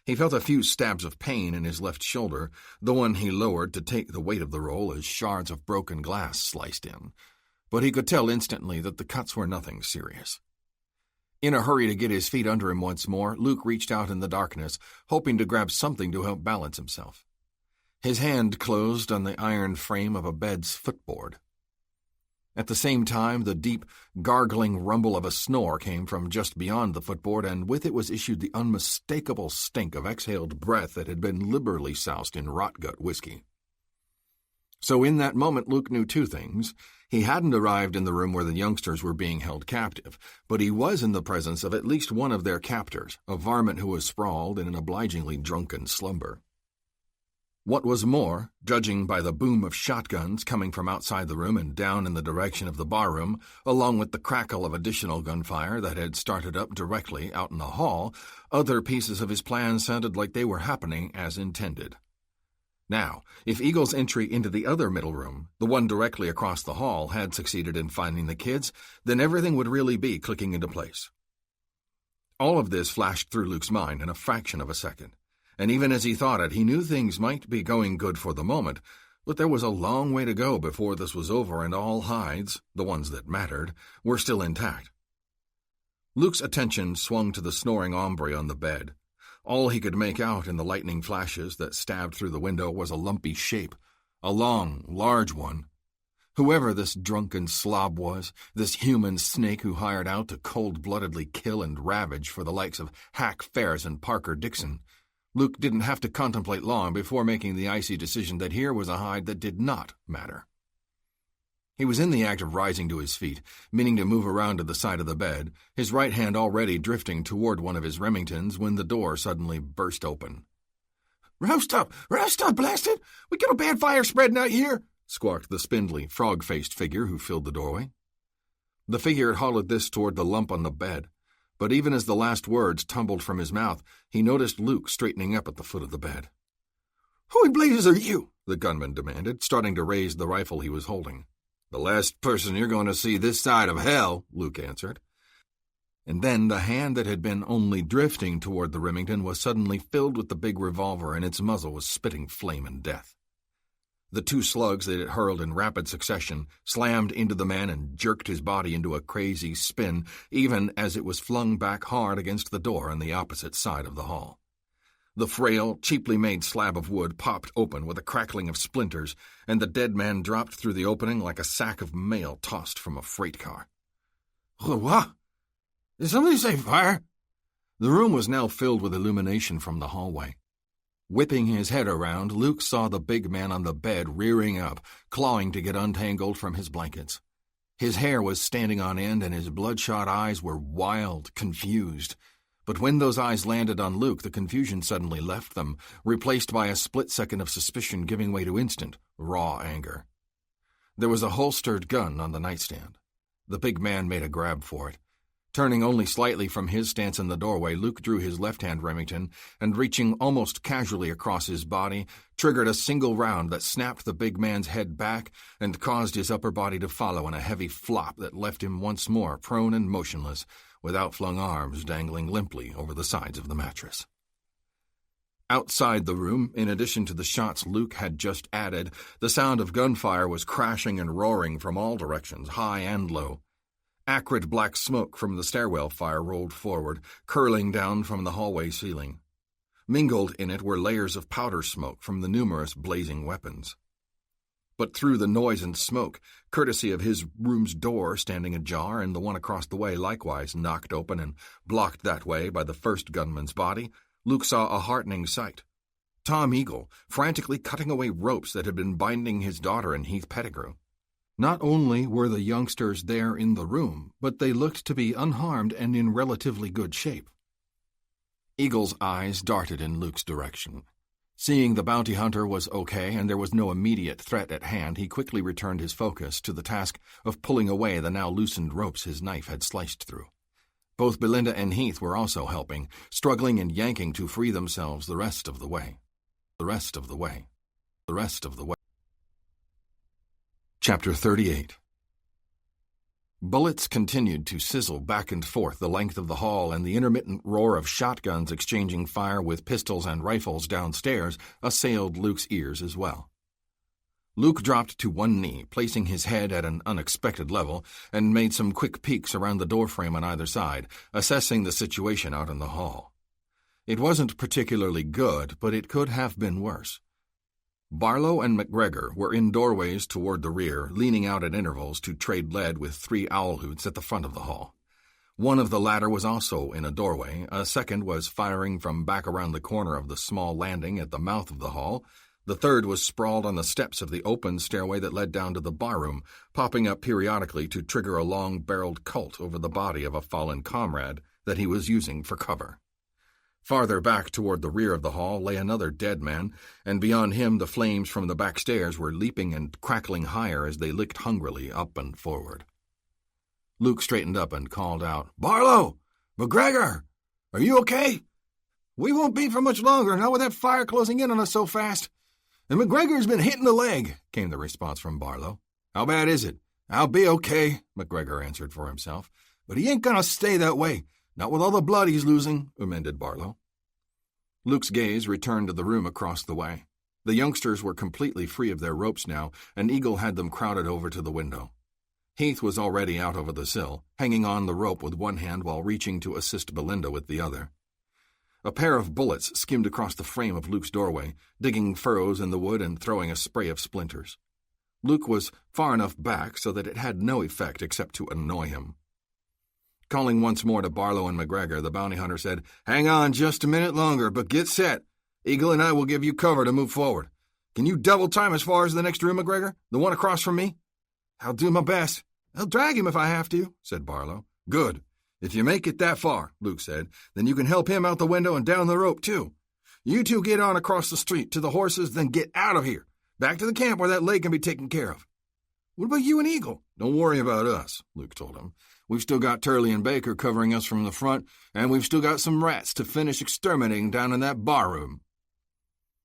He felt a few stabs of pain in his left shoulder, the one he lowered to take the weight of the roll as shards of broken glass sliced in, but he could tell instantly that the cuts were nothing serious. In a hurry to get his feet under him once more, Luke reached out in the darkness, hoping to grab something to help balance himself. His hand closed on the iron frame of a bed's footboard. At the same time, the deep, gargling rumble of a snore came from just beyond the footboard, and with it was issued the unmistakable stink of exhaled breath that had been liberally soused in rot-gut whiskey. So in that moment, Luke knew 2 things. He hadn't arrived in the room where the youngsters were being held captive, but he was in the presence of at least one of their captors, a varmint who was sprawled in an obligingly drunken slumber. What was more, judging by the boom of shotguns coming from outside the room and down in the direction of the barroom, along with the crackle of additional gunfire that had started up directly out in the hall, other pieces of his plan sounded like they were happening as intended. Now, if Eagle's entry into the other middle room, the one directly across the hall, had succeeded in finding the kids, then everything would really be clicking into place. All of this flashed through Luke's mind in a fraction of a second. And even as he thought it, he knew things might be going good for the moment, but there was a long way to go before this was over and all hides, the ones that mattered, were still intact. Luke's attention swung to the snoring hombre on the bed. All he could make out in the lightning flashes that stabbed through the window was a lumpy shape, a long, large one. Whoever this drunken slob was, this human snake who hired out to cold-bloodedly kill and ravage for the likes of Hack Ferris and Parker Dixon, Luke didn't have to contemplate long before making the icy decision that here was a hide that did not matter. He was in the act of rising to his feet, meaning to move around to the side of the bed, his right hand already drifting toward one of his Remingtons when the door suddenly burst open. Roust up, blast it! We got a bad fire spreading out here, squawked the spindly, frog-faced figure who filled the doorway. The figure had hollered this toward the lump on the bed, but even as the last words tumbled from his mouth, he noticed Luke straightening up at the foot of the bed. Who in blazes are you? The gunman demanded, starting to raise the rifle he was holding. The last person you're going to see this side of hell, Luke answered. And then the hand that had been only drifting toward the Remington was suddenly filled with the big revolver, and its muzzle was spitting flame and death. The two slugs that it hurled in rapid succession slammed into the man and jerked his body into a crazy spin, even as it was flung back hard against the door on the opposite side of the hall. The frail, cheaply made slab of wood popped open with a crackling of splinters, and the dead man dropped through the opening like a sack of mail tossed from a freight car. What? Did somebody say fire? The room was now filled with illumination from the hallway. Whipping his head around, Luke saw the big man on the bed rearing up, clawing to get untangled from his blankets. His hair was standing on end, and his bloodshot eyes were wild, confused. But when those eyes landed on Luke, the confusion suddenly left them, replaced by a split second of suspicion giving way to instant, raw anger. There was a holstered gun on the nightstand. The big man made a grab for it. Turning only slightly from his stance in the doorway, Luke drew his left-hand Remington and, reaching almost casually across his body, triggered a single round that snapped the big man's head back and caused his upper body to follow in a heavy flop that left him once more prone and motionless, with outflung arms dangling limply over the sides of the mattress. Outside the room, in addition to the shots Luke had just added, the sound of gunfire was crashing and roaring from all directions, high and low. Acrid black smoke from the stairwell fire rolled forward, curling down from the hallway ceiling. Mingled in it were layers of powder smoke from the numerous blazing weapons. But through the noise and smoke, courtesy of his room's door standing ajar and the one across the way likewise knocked open and blocked that way by the first gunman's body, Luke saw a heartening sight. Tom Eagle, frantically cutting away ropes that had been binding his daughter and Heath Pettigrew. Not only were the youngsters there in the room, but they looked to be unharmed and in relatively good shape. Eagle's eyes darted in Luke's direction. Seeing the bounty hunter was okay and there was no immediate threat at hand, he quickly returned his focus to the task of pulling away the now loosened ropes his knife had sliced through. Both Belinda and Heath were also helping, struggling and yanking to free themselves the rest of the way. Chapter 38. Bullets continued to sizzle back and forth the length of the hall, and the intermittent roar of shotguns exchanging fire with pistols and rifles downstairs assailed Luke's ears as well. Luke dropped to one knee, placing his head at an unexpected level, and made some quick peeks around the doorframe on either side, assessing the situation out in the hall. It wasn't particularly good, but it could have been worse. Barlow and McGregor were in doorways toward the rear, leaning out at intervals to trade lead with 3 owl hoots at the front of the hall. One of the latter was also in a doorway, a second was firing from back around the corner of the small landing at the mouth of the hall, the third was sprawled on the steps of the open stairway that led down to the barroom, popping up periodically to trigger a long-barreled Colt over the body of a fallen comrade that he was using for cover. Farther back toward the rear of the hall lay another dead man, and beyond him the flames from the back stairs were leaping and crackling higher as they licked hungrily up and forward. Luke straightened up and called out, "Barlow! McGregor! Are you okay?" "We won't be for much longer, not with that fire closing in on us so fast. And McGregor's been hit in the leg," came the response from Barlow. "How bad is it?" "I'll be okay," McGregor answered for himself. "But he ain't gonna stay that way. Not with all the blood he's losing," amended Barlow. Luke's gaze returned to the room across the way. The youngsters were completely free of their ropes now, and Eagle had them crowded over to the window. Heath was already out over the sill, hanging on the rope with one hand while reaching to assist Belinda with the other. A pair of bullets skimmed across the frame of Luke's doorway, digging furrows in the wood and throwing a spray of splinters. Luke was far enough back so that it had no effect except to annoy him. Calling once more to Barlow and McGregor, the bounty hunter said, "Hang on just a minute longer, but get set. Eagle and I will give you cover to move forward. Can you double time as far as the next room, McGregor? The one across from me?" "I'll do my best. I'll drag him if I have to," said Barlow. "Good. If you make it that far," Luke said, "then you can help him out the window and down the rope, too. You two get on across the street to the horses, then get out of here. Back to the camp where that leg can be taken care of." "What about you and Eagle?" "Don't worry about us," Luke told him. "We've still got Turley and Baker covering us from the front, and we've still got some rats to finish exterminating down in that barroom."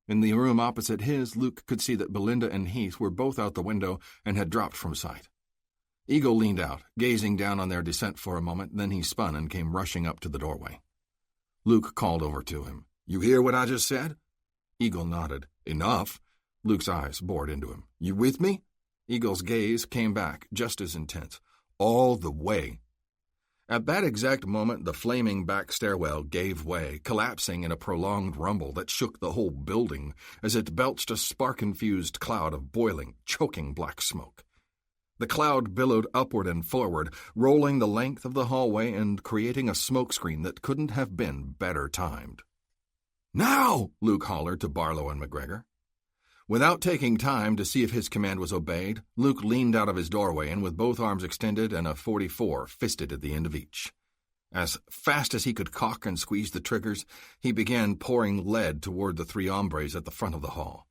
In the room opposite his, Luke could see that Belinda and Heath were both out the window and had dropped from sight. Eagle leaned out, gazing down on their descent for a moment, then he spun and came rushing up to the doorway. Luke called over to him. "You hear what I just said?" Eagle nodded. "Enough." Luke's eyes bored into him. "You with me?" Eagle's gaze came back, just as intense. "All the way." At that exact moment, the flaming back stairwell gave way, collapsing in a prolonged rumble that shook the whole building as it belched a spark-infused cloud of boiling, choking black smoke. The cloud billowed upward and forward, rolling the length of the hallway and creating a smokescreen that couldn't have been better timed. "Now!" Luke hollered to Barlow and McGregor. Without taking time to see if his command was obeyed, Luke leaned out of his doorway and with both arms extended and a .44 fisted at the end of each. As fast as he could cock and squeeze the triggers, he began pouring lead toward the three hombres at the front of the hall.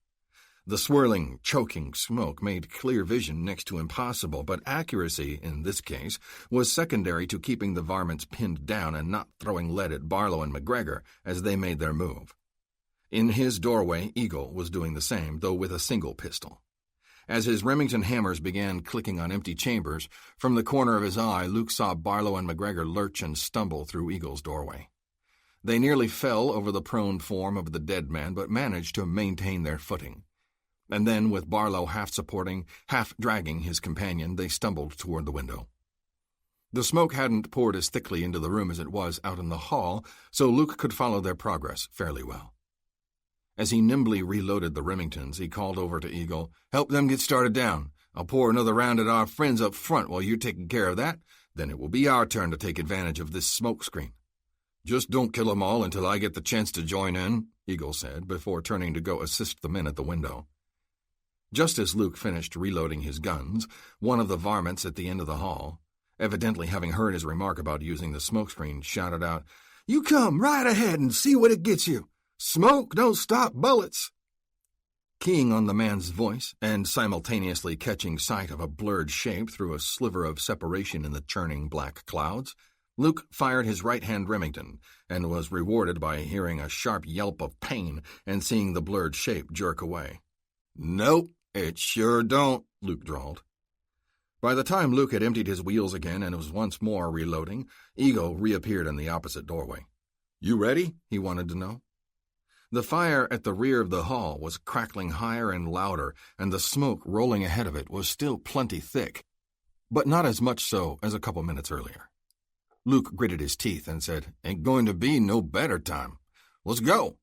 The swirling, choking smoke made clear vision next to impossible, but accuracy, in this case, was secondary to keeping the varmints pinned down and not throwing lead at Barlow and McGregor as they made their move. In his doorway, Eagle was doing the same, though with a single pistol. As his Remington hammers began clicking on empty chambers, from the corner of his eye, Luke saw Barlow and McGregor lurch and stumble through Eagle's doorway. They nearly fell over the prone form of the dead man, but managed to maintain their footing. And then, with Barlow half supporting, half dragging his companion, they stumbled toward the window. The smoke hadn't poured as thickly into the room as it was out in the hall, so Luke could follow their progress fairly well. As he nimbly reloaded the Remingtons, he called over to Eagle, "Help them get started down. I'll pour another round at our friends up front while you're taking care of that. Then it will be our turn to take advantage of this smoke screen." "Just don't kill them all until I get the chance to join in," Eagle said, before turning to go assist the men at the window. Just as Luke finished reloading his guns, one of the varmints at the end of the hall, evidently having heard his remark about using the smokescreen, shouted out, "You come right ahead and see what it gets you. Smoke don't stop bullets." Keying on the man's voice and simultaneously catching sight of a blurred shape through a sliver of separation in the churning black clouds, Luke fired his right-hand Remington and was rewarded by hearing a sharp yelp of pain and seeing the blurred shape jerk away. "Nope, it sure don't," Luke drawled. By the time Luke had emptied his wheels again and was once more reloading, Eagle reappeared in the opposite doorway. "You ready?" he wanted to know. The fire at the rear of the hall was crackling higher and louder, and the smoke rolling ahead of it was still plenty thick, but not as much so as a couple minutes earlier. Luke gritted his teeth and said, "Ain't going to be no better time. Let's go."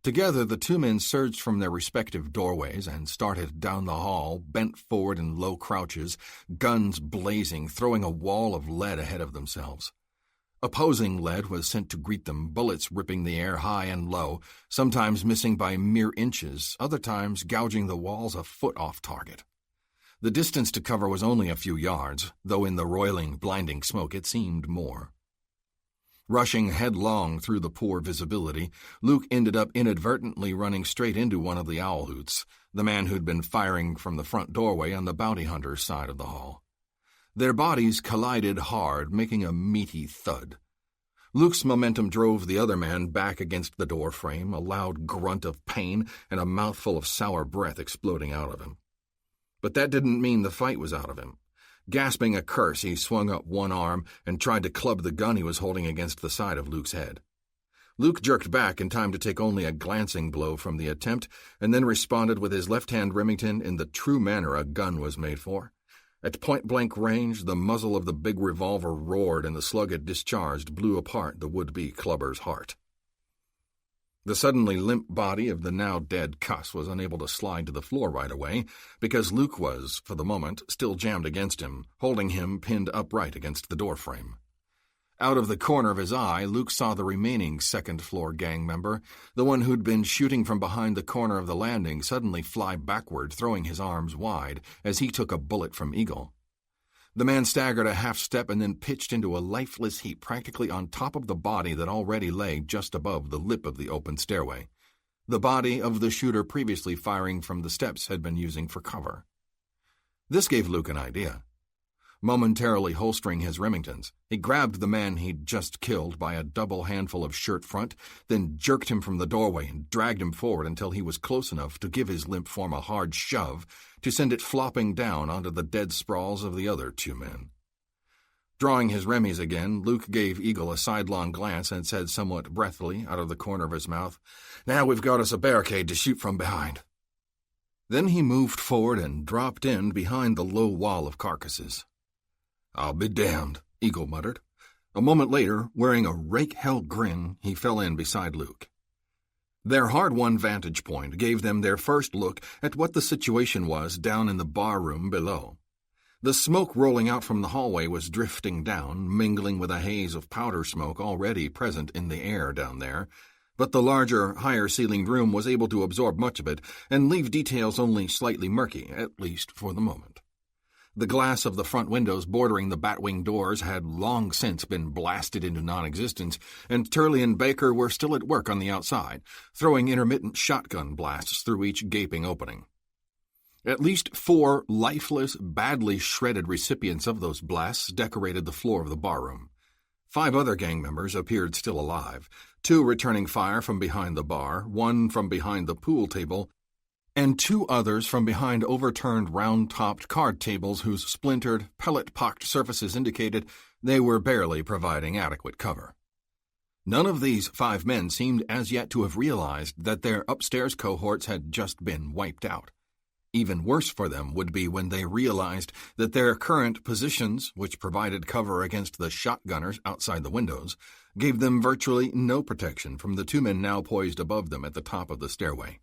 Together, the two men surged from their respective doorways and started down the hall, bent forward in low crouches, guns blazing, throwing a wall of lead ahead of themselves. Opposing lead was sent to greet them, bullets ripping the air high and low, sometimes missing by mere inches, other times gouging the walls a foot off target. The distance to cover was only a few yards, though in the roiling, blinding smoke it seemed more. Rushing headlong through the poor visibility, Luke ended up inadvertently running straight into one of the owl hoots, the man who'd been firing from the front doorway on the bounty hunter's side of the hall. Their bodies collided hard, making a meaty thud. Luke's momentum drove the other man back against the door frame, a loud grunt of pain and a mouthful of sour breath exploding out of him. But that didn't mean the fight was out of him. Gasping a curse, he swung up one arm and tried to club the gun he was holding against the side of Luke's head. Luke jerked back in time to take only a glancing blow from the attempt, and then responded with his left-hand Remington in the true manner a gun was made for. At point-blank range, the muzzle of the big revolver roared, and the slug it discharged blew apart the would-be clubber's heart. The suddenly limp body of the now-dead cuss was unable to slide to the floor right away, because Luke was, for the moment, still jammed against him, holding him pinned upright against the doorframe. Out of the corner of his eye, Luke saw the remaining second-floor gang member, the one who'd been shooting from behind the corner of the landing, suddenly fly backward, throwing his arms wide, as he took a bullet from Eagle. The man staggered a half-step and then pitched into a lifeless heap practically on top of the body that already lay just above the lip of the open stairway. The body of the shooter previously firing from the steps had been using for cover. This gave Luke an idea. Momentarily holstering his Remingtons, he grabbed the man he'd just killed by a double handful of shirt front, then jerked him from the doorway and dragged him forward until he was close enough to give his limp form a hard shove to send it flopping down onto the dead sprawls of the other two men. Drawing his remis again, Luke gave Eagle a sidelong glance and said somewhat breathily out of the corner of his mouth, "Now we've got us a barricade to shoot from behind." Then he moved forward and dropped in behind the low wall of carcasses. "I'll be damned," Eagle muttered. A moment later, wearing a rake-hell grin, he fell in beside Luke. Their hard-won vantage point gave them their first look at what the situation was down in the bar room below. The smoke rolling out from the hallway was drifting down, mingling with a haze of powder smoke already present in the air down there, but the larger, higher-ceilinged room was able to absorb much of it and leave details only slightly murky, at least for the moment. The glass of the front windows bordering the batwing doors had long since been blasted into non-existence, and Turley and Baker were still at work on the outside, throwing intermittent shotgun blasts through each gaping opening. At least 4 lifeless, badly shredded recipients of those blasts decorated the floor of the barroom. 5 other gang members appeared still alive, 2 returning fire from behind the bar, 1 from behind the pool table, and 2 others from behind overturned round-topped card tables whose splintered, pellet-pocked surfaces indicated they were barely providing adequate cover. None of these 5 men seemed as yet to have realized that their upstairs cohorts had just been wiped out. Even worse for them would be when they realized that their current positions, which provided cover against the shotgunners outside the windows, gave them virtually no protection from the 2 men now poised above them at the top of the stairway.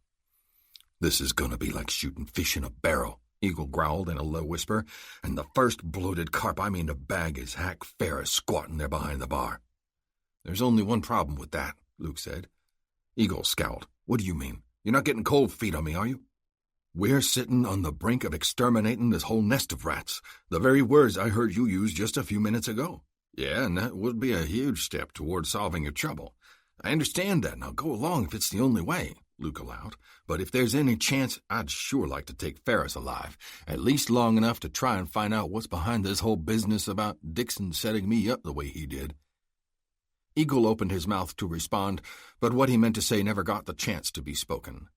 "This is going to be like shooting fish in a barrel," Eagle growled in a low whisper, "and the first bloated carp I mean to bag is Hack Ferris squatting there behind the bar." "There's only one problem with that," Luke said. Eagle scowled. "What do you mean? You're not getting cold feet on me, are you?" "We're sitting on the brink of exterminating this whole nest of rats, the very words I heard you use just a few minutes ago." "Yeah, and that would be a huge step toward solving your trouble. I understand that, and I'll go along if it's the only way," Luke allowed, "but if there's any chance, I'd sure like to take Ferris alive, at least long enough to try and find out what's behind this whole business about Dixon setting me up the way he did." Eagle opened his mouth to respond, but what he meant to say never got the chance to be spoken,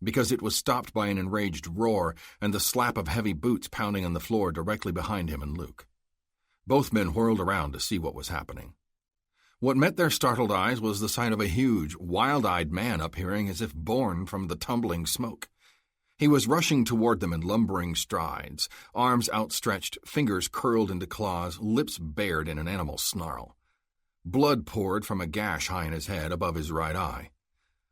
because it was stopped by an enraged roar and the slap of heavy boots pounding on the floor directly behind him and Luke. Both men whirled around to see what was happening. What met their startled eyes was the sight of a huge, wild-eyed man appearing as if born from the tumbling smoke. He was rushing toward them in lumbering strides, arms outstretched, fingers curled into claws, lips bared in an animal snarl. Blood poured from a gash high in his head above his right eye.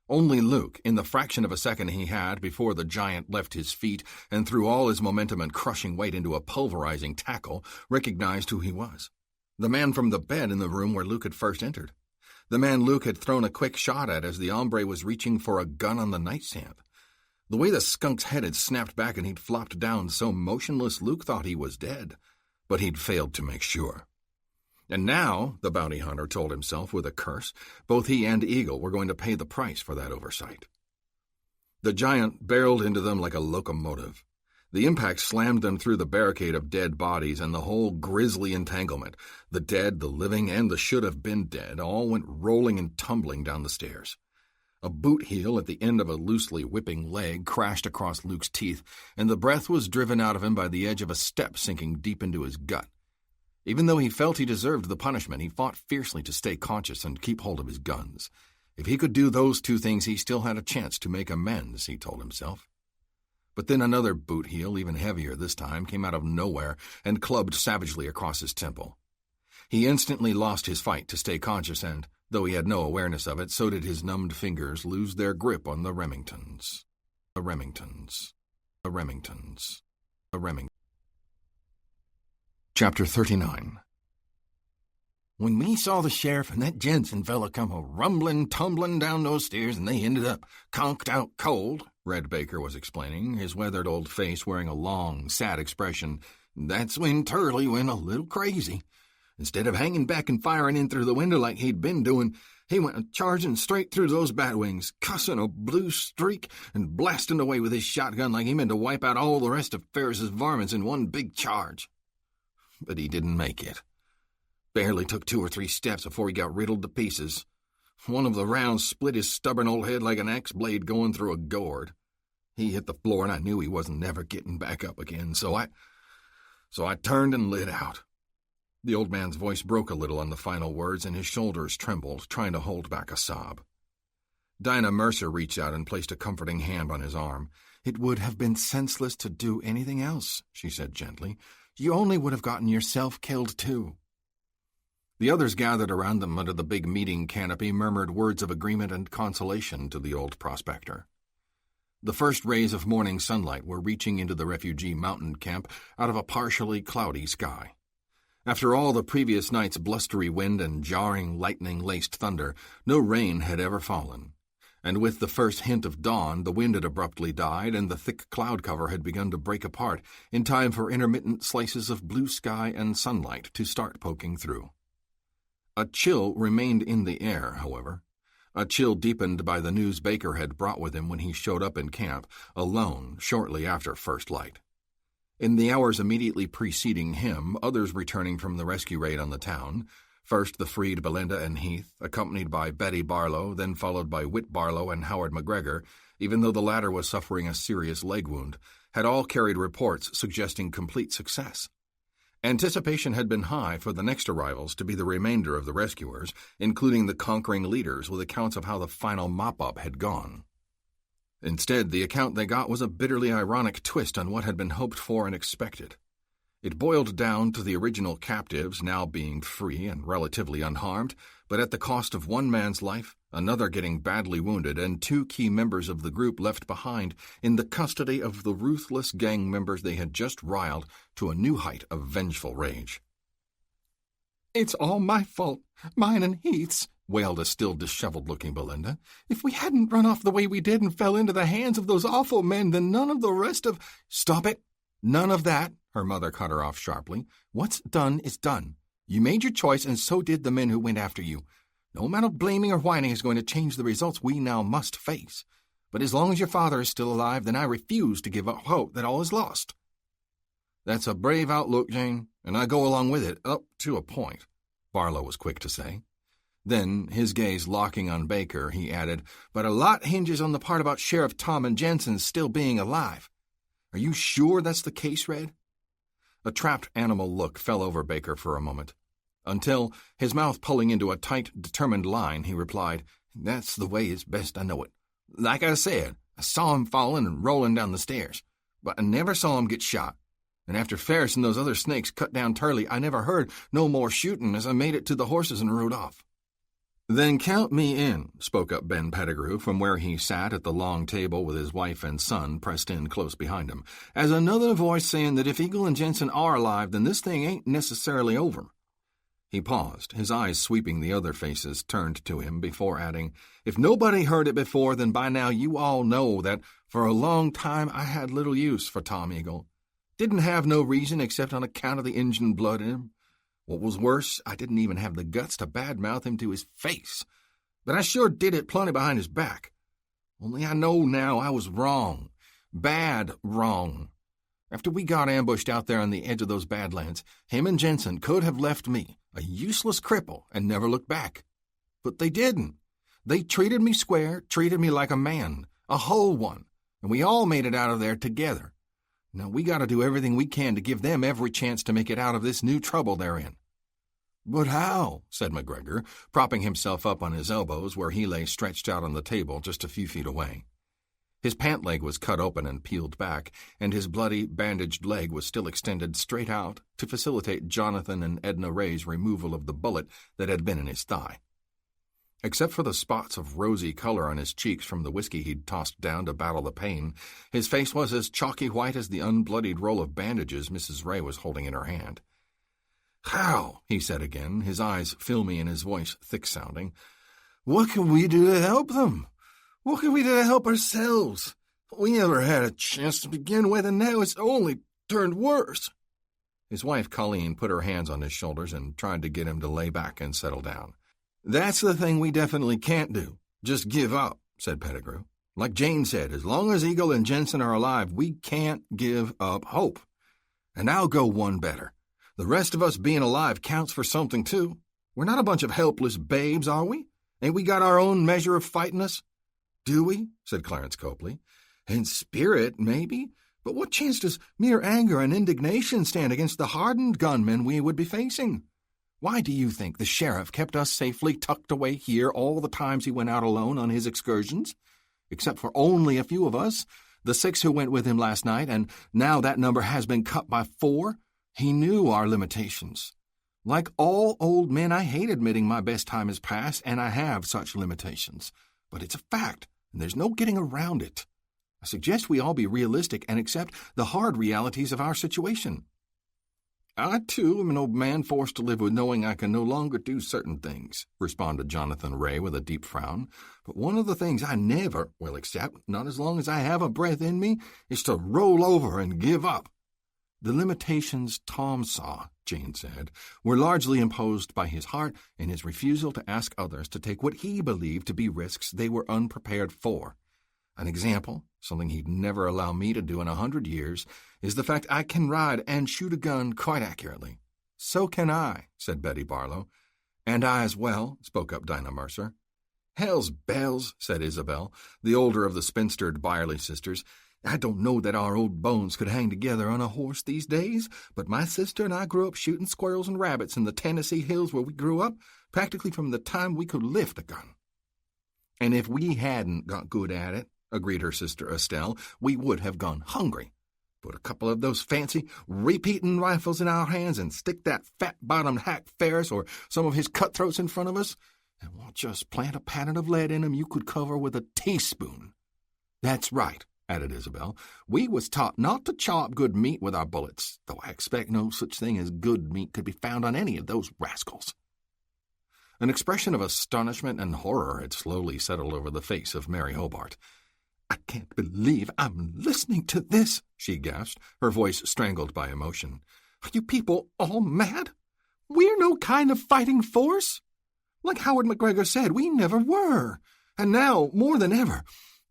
Only Luke, in the fraction of a second he had before the giant left his feet and threw all his momentum and crushing weight into a pulverizing tackle, recognized who he was. The man from the bed in the room where Luke had first entered. The man Luke had thrown a quick shot at as the hombre was reaching for a gun on the nightstand. The way the skunk's head had snapped back and he'd flopped down so motionless, Luke thought he was dead, but he'd failed to make sure. And now, the bounty hunter told himself with a curse, both he and Eagle were going to pay the price for that oversight. The giant barreled into them like a locomotive. The impact slammed them through the barricade of dead bodies, and the whole grisly entanglement, the dead, the living, and the should-have-been dead, all went rolling and tumbling down the stairs. A boot heel at the end of a loosely whipping leg crashed across Luke's teeth, and the breath was driven out of him by the edge of a step sinking deep into his gut. Even though he felt he deserved the punishment, he fought fiercely to stay conscious and keep hold of his guns. If he could do those two things, he still had a chance to make amends, he told himself. But then another boot heel, even heavier this time, came out of nowhere and clubbed savagely across his temple. He instantly lost his fight to stay conscious, and, though he had no awareness of it, so did his numbed fingers lose their grip on the Remingtons. The Remingtons. The Remingtons. The Remingtons. Chapter 39. When we saw the sheriff and that Jensen fella come a-rumbling, tumbling down those stairs, and they ended up conked out cold, Red Baker was explaining, his weathered old face wearing a long, sad expression, that's when Turley went a little crazy. Instead of hanging back and firing in through the window like he'd been doing, he went charging straight through those batwings, cussing a blue streak and blasting away with his shotgun like he meant to wipe out all the rest of Ferris's varmints in one big charge. But he didn't make it. Barely took 2 or 3 steps before he got riddled to pieces. One of the rounds split his stubborn old head like an axe blade going through a gourd. He hit the floor, and I knew he wasn't never getting back up again, so I turned and lit out. The old man's voice broke a little on the final words, and his shoulders trembled, trying to hold back a sob. Dinah Mercer reached out and placed a comforting hand on his arm. "It would have been senseless to do anything else," she said gently. "You only would have gotten yourself killed, too." The others gathered around them under the big meeting canopy murmured words of agreement and consolation to the old prospector. The first rays of morning sunlight were reaching into the refugee mountain camp out of a partially cloudy sky. After all the previous night's blustery wind and jarring lightning-laced thunder, no rain had ever fallen. And with the first hint of dawn, the wind had abruptly died, and the thick cloud cover had begun to break apart in time for intermittent slices of blue sky and sunlight to start poking through. A chill remained in the air, however, a chill deepened by the news Baker had brought with him when he showed up in camp, alone, shortly after first light. In the hours immediately preceding him, others returning from the rescue raid on the town, first the freed Belinda and Heath, accompanied by Betty Barlow, then followed by Whit Barlow and Howard McGregor, even though the latter was suffering a serious leg wound, had all carried reports suggesting complete success. Anticipation had been high for the next arrivals to be the remainder of the rescuers, including the conquering leaders with accounts of how the final mop-up had gone. Instead, the account they got was a bitterly ironic twist on what had been hoped for and expected. It boiled down to the original captives now being free and relatively unharmed, but at the cost of one man's life, another getting badly wounded, and 2 key members of the group left behind in the custody of the ruthless gang members they had just riled to a new height of vengeful rage. "It's all my fault, mine and Heath's," wailed a still disheveled-looking Belinda. "If we hadn't run off the way we did and fell into the hands of those awful men, then none of the rest of—" "Stop it! None of that," her mother cut her off sharply. "What's done is done. You made your choice, and so did the men who went after you. No amount of blaming or whining is going to change the results we now must face. But as long as your father is still alive, then I refuse to give up hope that all is lost." "That's a brave outlook, Jane, and I go along with it, up to a point," Barlow was quick to say. Then, his gaze locking on Baker, he added, "But a lot hinges on the part about Sheriff Tom and Jensen still being alive. Are you sure that's the case, Red?" A trapped animal look fell over Baker for a moment, until, his mouth pulling into a tight, determined line, he replied, "That's the way as best I know it. Like I said, I saw him falling and rolling down the stairs, but I never saw him get shot. And after Ferris and those other snakes cut down Turley, I never heard no more shooting as I made it to the horses and rode off." "Then count me in," spoke up Ben Pettigrew from where he sat at the long table with his wife and son pressed in close behind him, as another voice saying that if Eagle and Jensen are alive, then this thing ain't necessarily over. He paused, his eyes sweeping the other faces turned to him before adding, "If nobody heard it before, then by now you all know that for a long time I had little use for Tom Eagle. Didn't have no reason except on account of the Injun blood in him. What was worse, I didn't even have the guts to badmouth him to his face. But I sure did it plenty behind his back. Only I know now I was wrong. Bad wrong. After we got ambushed out there on the edge of those Badlands, him and Jensen could have left me, a useless cripple, and never looked back. But they didn't. They treated me square, treated me like a man, a whole one, and we all made it out of there together. Now we got to do everything we can to give them every chance to make it out of this new trouble they're in. "But how?" said McGregor, propping himself up on his elbows where he lay stretched out on the table just a few feet away. His pant leg was cut open and peeled back, and his bloody, bandaged leg was still extended straight out to facilitate Jonathan and Edna Ray's removal of the bullet that had been in his thigh. Except for the spots of rosy color on his cheeks from the whiskey he'd tossed down to battle the pain, his face was as chalky white as the unbloodied roll of bandages Mrs. Ray was holding in her hand. "How?" he said again, his eyes filmy and his voice thick-sounding. "What can we do to help them? What can we do to help ourselves? We never had a chance to begin with, and now it's only turned worse." His wife, Colleen, put her hands on his shoulders and tried to get him to lay back and settle down. "That's the thing we definitely can't do. Just give up," said Pettigrew. "Like Jane said, as long as Eagle and Jensen are alive, we can't give up hope. And I'll go one better. The rest of us being alive counts for something, too. We're not a bunch of helpless babes, are we? Ain't we got our own measure of fighting us?" "Do we?" said Clarence Copley. "In spirit, maybe. But what chance does mere anger and indignation stand against the hardened gunmen we would be facing? Why do you think the sheriff kept us safely tucked away here all the times he went out alone on his excursions? Except for only a few of us, the 6 who went with him last night, and now that number has been cut by 4, he knew our limitations. Like all old men, I hate admitting my best time is past, and I have such limitations. But it's a fact, and there's no getting around it. I suggest we all be realistic and accept the hard realities of our situation." "I, too, am an old man forced to live with knowing I can no longer do certain things," responded Jonathan Ray with a deep frown. "But one of the things I never will accept, not as long as I have a breath in me, is to roll over and give up." "The limitations Tom saw," Jane said, "were largely imposed by his heart and his refusal to ask others to take what he believed to be risks they were unprepared for. An example, something he'd never allow me to do in 100 years, is the fact I can ride and shoot a gun quite accurately." "So can I," said Betty Barlow. "And I as well," spoke up Dinah Mercer. "Hell's bells," said Isabel, the older of the spinstered Byerly sisters. "I don't know that our old bones could hang together on a horse these days, but my sister and I grew up shooting squirrels and rabbits in the Tennessee hills where we grew up, practically from the time we could lift a gun." "And if we hadn't got good at it," agreed her sister Estelle, "we would have gone hungry. Put a couple of those fancy repeating rifles in our hands and stick that fat-bottomed hack Ferris or some of his cutthroats in front of us, and watch us plant a pattern of lead in 'em you could cover with a teaspoon." "That's right," added Isabel. "We was taught not to chop good meat with our bullets, though I expect no such thing as good meat could be found on any of those rascals." An expression of astonishment and horror had slowly settled over the face of Mary Hobart. "I can't believe I'm listening to this," she gasped, her voice strangled by emotion. "Are you people all mad? We're no kind of fighting force. Like Howard McGregor said, we never were. And now, more than ever,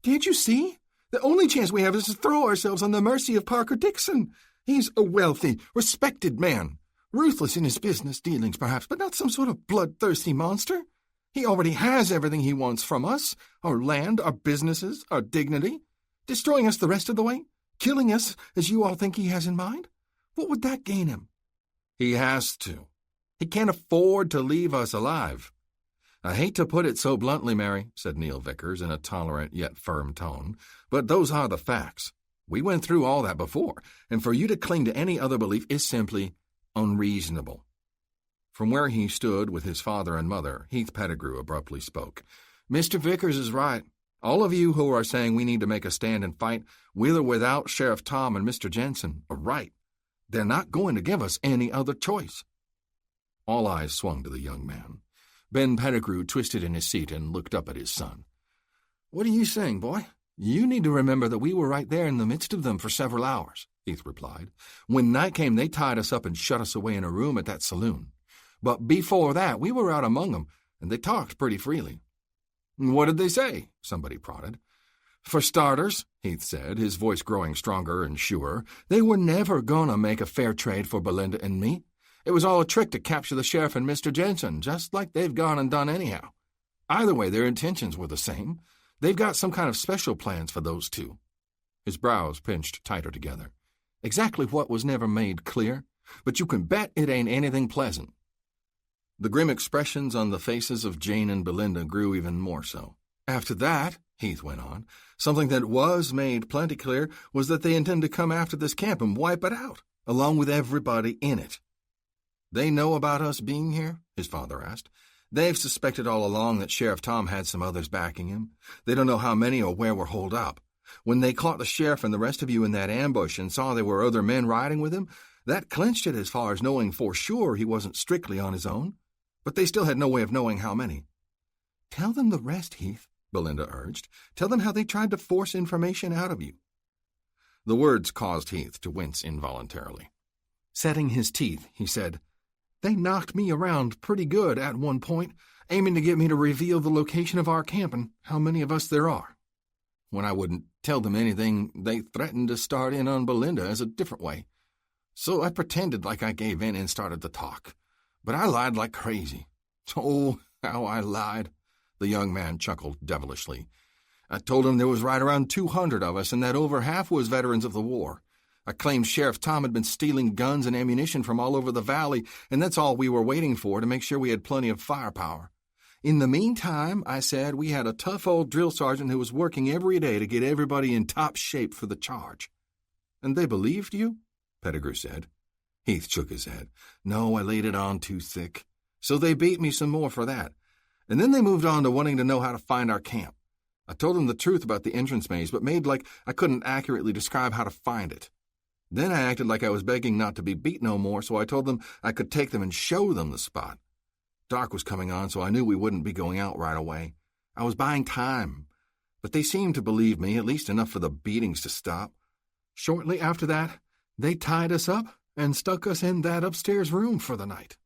can't you see? The only chance we have is to throw ourselves on the mercy of Parker Dixon. He's a wealthy, respected man, ruthless in his business dealings perhaps, but not some sort of bloodthirsty monster. He already has everything he wants from us, our land, our businesses, our dignity. Destroying us the rest of the way? Killing us as you all think he has in mind? What would that gain him?" "He has to. He can't afford to leave us alive." "I hate to put it so bluntly, Mary," said Neil Vickers in a tolerant yet firm tone, "but those are the facts. We went through all that before, and for you to cling to any other belief is simply unreasonable." From where he stood with his father and mother, Heath Pettigrew abruptly spoke. "Mr. Vickers is right. All of you who are saying we need to make a stand and fight, with or without Sheriff Tom and Mr. Jensen, are right. They're not going to give us any other choice." All eyes swung to the young man. Ben Pettigrew twisted in his seat and looked up at his son. "What are you saying, boy?" "You need to remember that we were right there in the midst of them for several hours," Heath replied. "When night came, they tied us up and shut us away in a room at that saloon. But before that, we were out among 'em, and they talked pretty freely." "What did they say?" somebody prodded. "For starters," Heath said, his voice growing stronger and surer, "they were never gonna make a fair trade for Belinda and me. It was all a trick to capture the sheriff and Mr. Jensen, just like they've gone and done anyhow. Either way, their intentions were the same. They've got some kind of special plans for those two." His brows pinched tighter together. "Exactly what was never made clear, but you can bet it ain't anything pleasant." The grim expressions on the faces of Jane and Belinda grew even more so. "After that," Heath went on, "something that was made plenty clear was that they intend to come after this camp and wipe it out, along with everybody in it." "They know about us being here?" his father asked. "They've suspected all along that Sheriff Tom had some others backing him. They don't know how many or where we're holed up. When they caught the sheriff and the rest of you in that ambush and saw there were other men riding with him, that clinched it as far as knowing for sure he wasn't strictly on his own. But they still had no way of knowing how many." "Tell them the rest, Heath," Belinda urged. "Tell them how they tried to force information out of you." The words caused Heath to wince involuntarily. Setting his teeth, he said, "They knocked me around pretty good at one point, aiming to get me to reveal the location of our camp and how many of us there are. When I wouldn't tell them anything, they threatened to start in on Belinda as a different way. So I pretended like I gave in and started to talk. But I lied like crazy. Oh, how I lied," the young man chuckled devilishly. "I told him there was right around 200 of us and that over half was veterans of the war. I claimed Sheriff Tom had been stealing guns and ammunition from all over the valley, and that's all we were waiting for to make sure we had plenty of firepower. In the meantime, I said, we had a tough old drill sergeant who was working every day to get everybody in top shape for the charge." "And they believed you?" Pettigrew said. Heath shook his head. "No, I laid it on too thick. So they beat me some more for that. And then they moved on to wanting to know how to find our camp. I told them the truth about the entrance maze, but made like I couldn't accurately describe how to find it. Then I acted like I was begging not to be beat no more, so I told them I could take them and show them the spot. Dark was coming on, so I knew we wouldn't be going out right away. I was buying time. But they seemed to believe me, at least enough for the beatings to stop. Shortly after that, they tied us up and stuck us in that upstairs room for the night."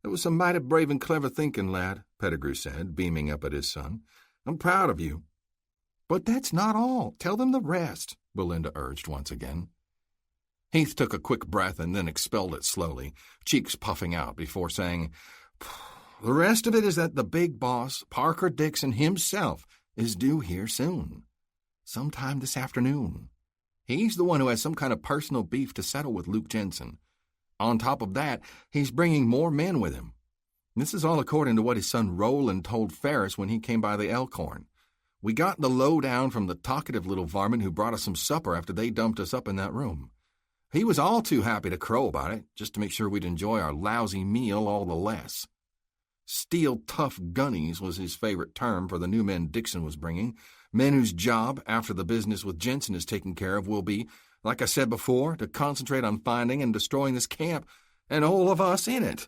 "It was some mighty brave and clever thinking, lad," Pettigrew said, beaming up at his son. "I'm proud of you." "But that's not all. Tell them the rest," Belinda urged once again. Heath took a quick breath and then expelled it slowly, cheeks puffing out before saying, "The rest of it is that the big boss, Parker Dixon himself, is due here soon. Sometime this afternoon. He's the one who has some kind of personal beef to settle with Luke Jensen. On top of that, he's bringing more men with him. This is all according to what his son Roland told Ferris when he came by the Elkhorn. We got the lowdown from the talkative little varmint who brought us some supper after they dumped us up in that room. He was all too happy to crow about it, just to make sure we'd enjoy our lousy meal all the less. Steel-tough gunnies was his favorite term for the new men Dixon was bringing, men whose job, after the business with Jensen is taken care of, will be, like I said before, to concentrate on finding and destroying this camp, and all of us in it."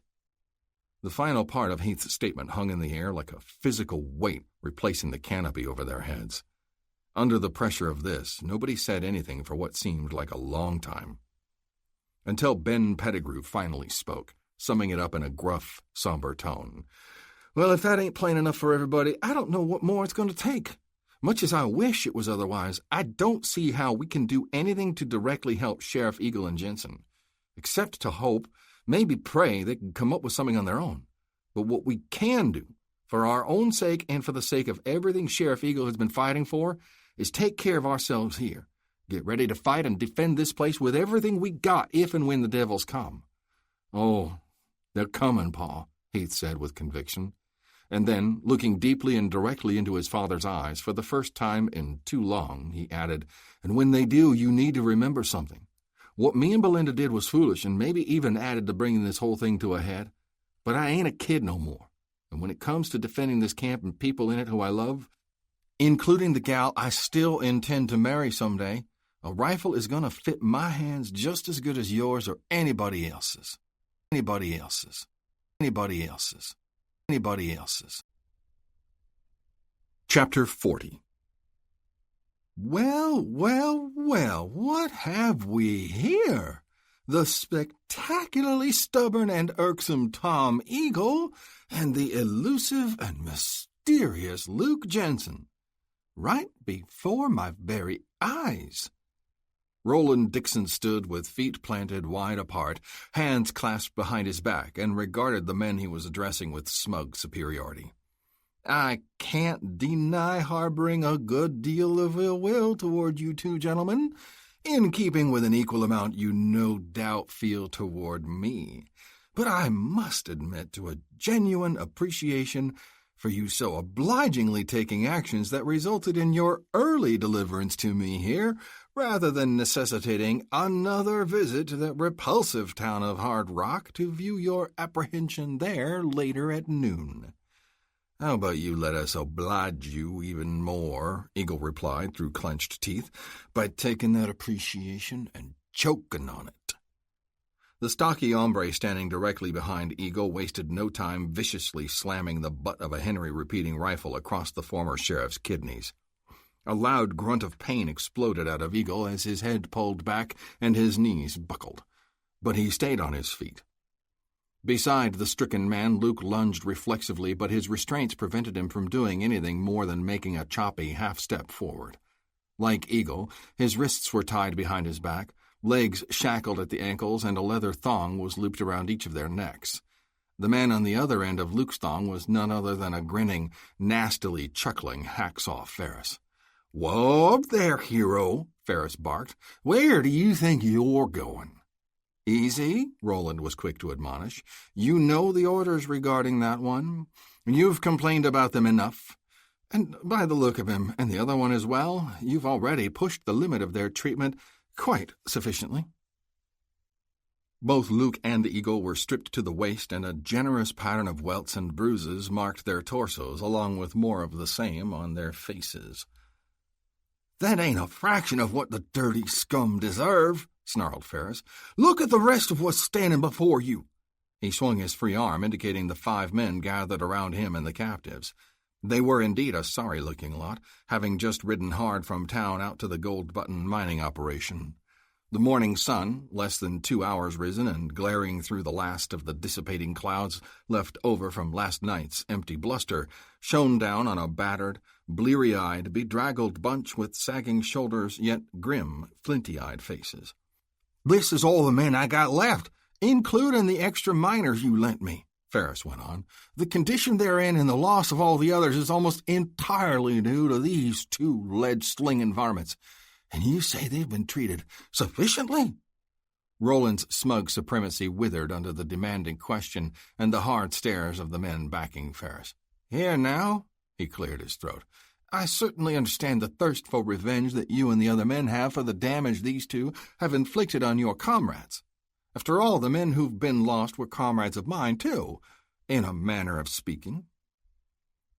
The final part of Heath's statement hung in the air like a physical weight replacing the canopy over their heads. Under the pressure of this, nobody said anything for what seemed like a long time. Until Ben Pettigrew finally spoke, summing it up in a gruff, somber tone. "Well, if that ain't plain enough for everybody, I don't know what more it's going to take. Much as I wish it was otherwise, I don't see how we can do anything to directly help Sheriff Eagle and Jensen, except to hope, maybe pray, they can come up with something on their own. But what we can do, for our own sake and for the sake of everything Sheriff Eagle has been fighting for, is take care of ourselves here. Get ready to fight and defend this place with everything we got if and when the devils come." "Oh, they're coming, Pa," Heath said with conviction. And then, looking deeply and directly into his father's eyes for the first time in too long, he added, "And when they do, you need to remember something. What me and Belinda did was foolish and maybe even added to bringing this whole thing to a head. But I ain't a kid no more. And when it comes to defending this camp and people in it who I love, including the gal I still intend to marry someday, a rifle is going to fit my hands just as good as yours or anybody else's. Anybody else's. Anybody else's. Anybody else's." Chapter 40. "Well, well, well, what have we here? the spectacularly stubborn and irksome Tom Eagle, and the elusive and mysterious Luke Jensen, right before my very eyes. Roland Dixon stood with feet planted wide apart, hands clasped behind his back, and regarded the men he was addressing with smug superiority. I can't deny harboring a good deal of ill will toward you two gentlemen, in keeping with an equal amount you no doubt feel toward me. But I must admit to a genuine appreciation for you so obligingly taking actions that resulted in your early deliverance to me here, rather than necessitating another visit to that repulsive town of Hard Rock to view your apprehension there later at noon. How about you let us oblige you even more, Eagle replied through clenched teeth, by taking that appreciation and choking on it. The stocky hombre standing directly behind Eagle wasted no time viciously slamming the butt of a Henry repeating rifle across the former sheriff's kidneys. A loud grunt of pain exploded out of Eagle as his head pulled back and his knees buckled, but he stayed on his feet. Beside the stricken man, Luke lunged reflexively, but his restraints prevented him from doing anything more than making a choppy half-step forward. Like Eagle, his wrists were tied behind his back, legs shackled at the ankles, and a leather thong was looped around each of their necks. The man on the other end of Luke's thong was none other than a grinning, nastily chuckling Hacksaw Ferris. "Whoa up there, hero," Ferris barked. "Where do you think you're going?" "Easy," Roland was quick to admonish. "You know the orders regarding that one. You've complained about them enough. And by the look of him, and the other one as well, you've already pushed the limit of their treatment quite sufficiently." Both Luke and Eagle were stripped to the waist, and a generous pattern of welts and bruises marked their torsos, along with more of the same on their faces. "That ain't a fraction of what the dirty scum deserve," snarled Ferris. "Look at the rest of what's standing before you." He swung his free arm, indicating the 5 men gathered around him and the captives. They were indeed a sorry-looking lot, having just ridden hard from town out to the Gold Button mining operation. The morning sun, less than 2 hours risen and glaring through the last of the dissipating clouds left over from last night's empty bluster, shone down on a battered, bleary-eyed, bedraggled bunch with sagging shoulders yet grim, flinty-eyed faces. "This is all the men I got left, including the extra miners you lent me," Ferris went on. "The condition they're in and the loss of all the others is almost entirely due to these 2 lead-slinging varmints. And you say they've been treated sufficiently?" Roland's smug supremacy withered under the demanding question and the hard stares of the men backing Ferris. "Here now," he cleared his throat, "I certainly understand the thirst for revenge that you and the other men have for the damage these 2 have inflicted on your comrades. After all, the men who've been lost were comrades of mine, too, in a manner of speaking."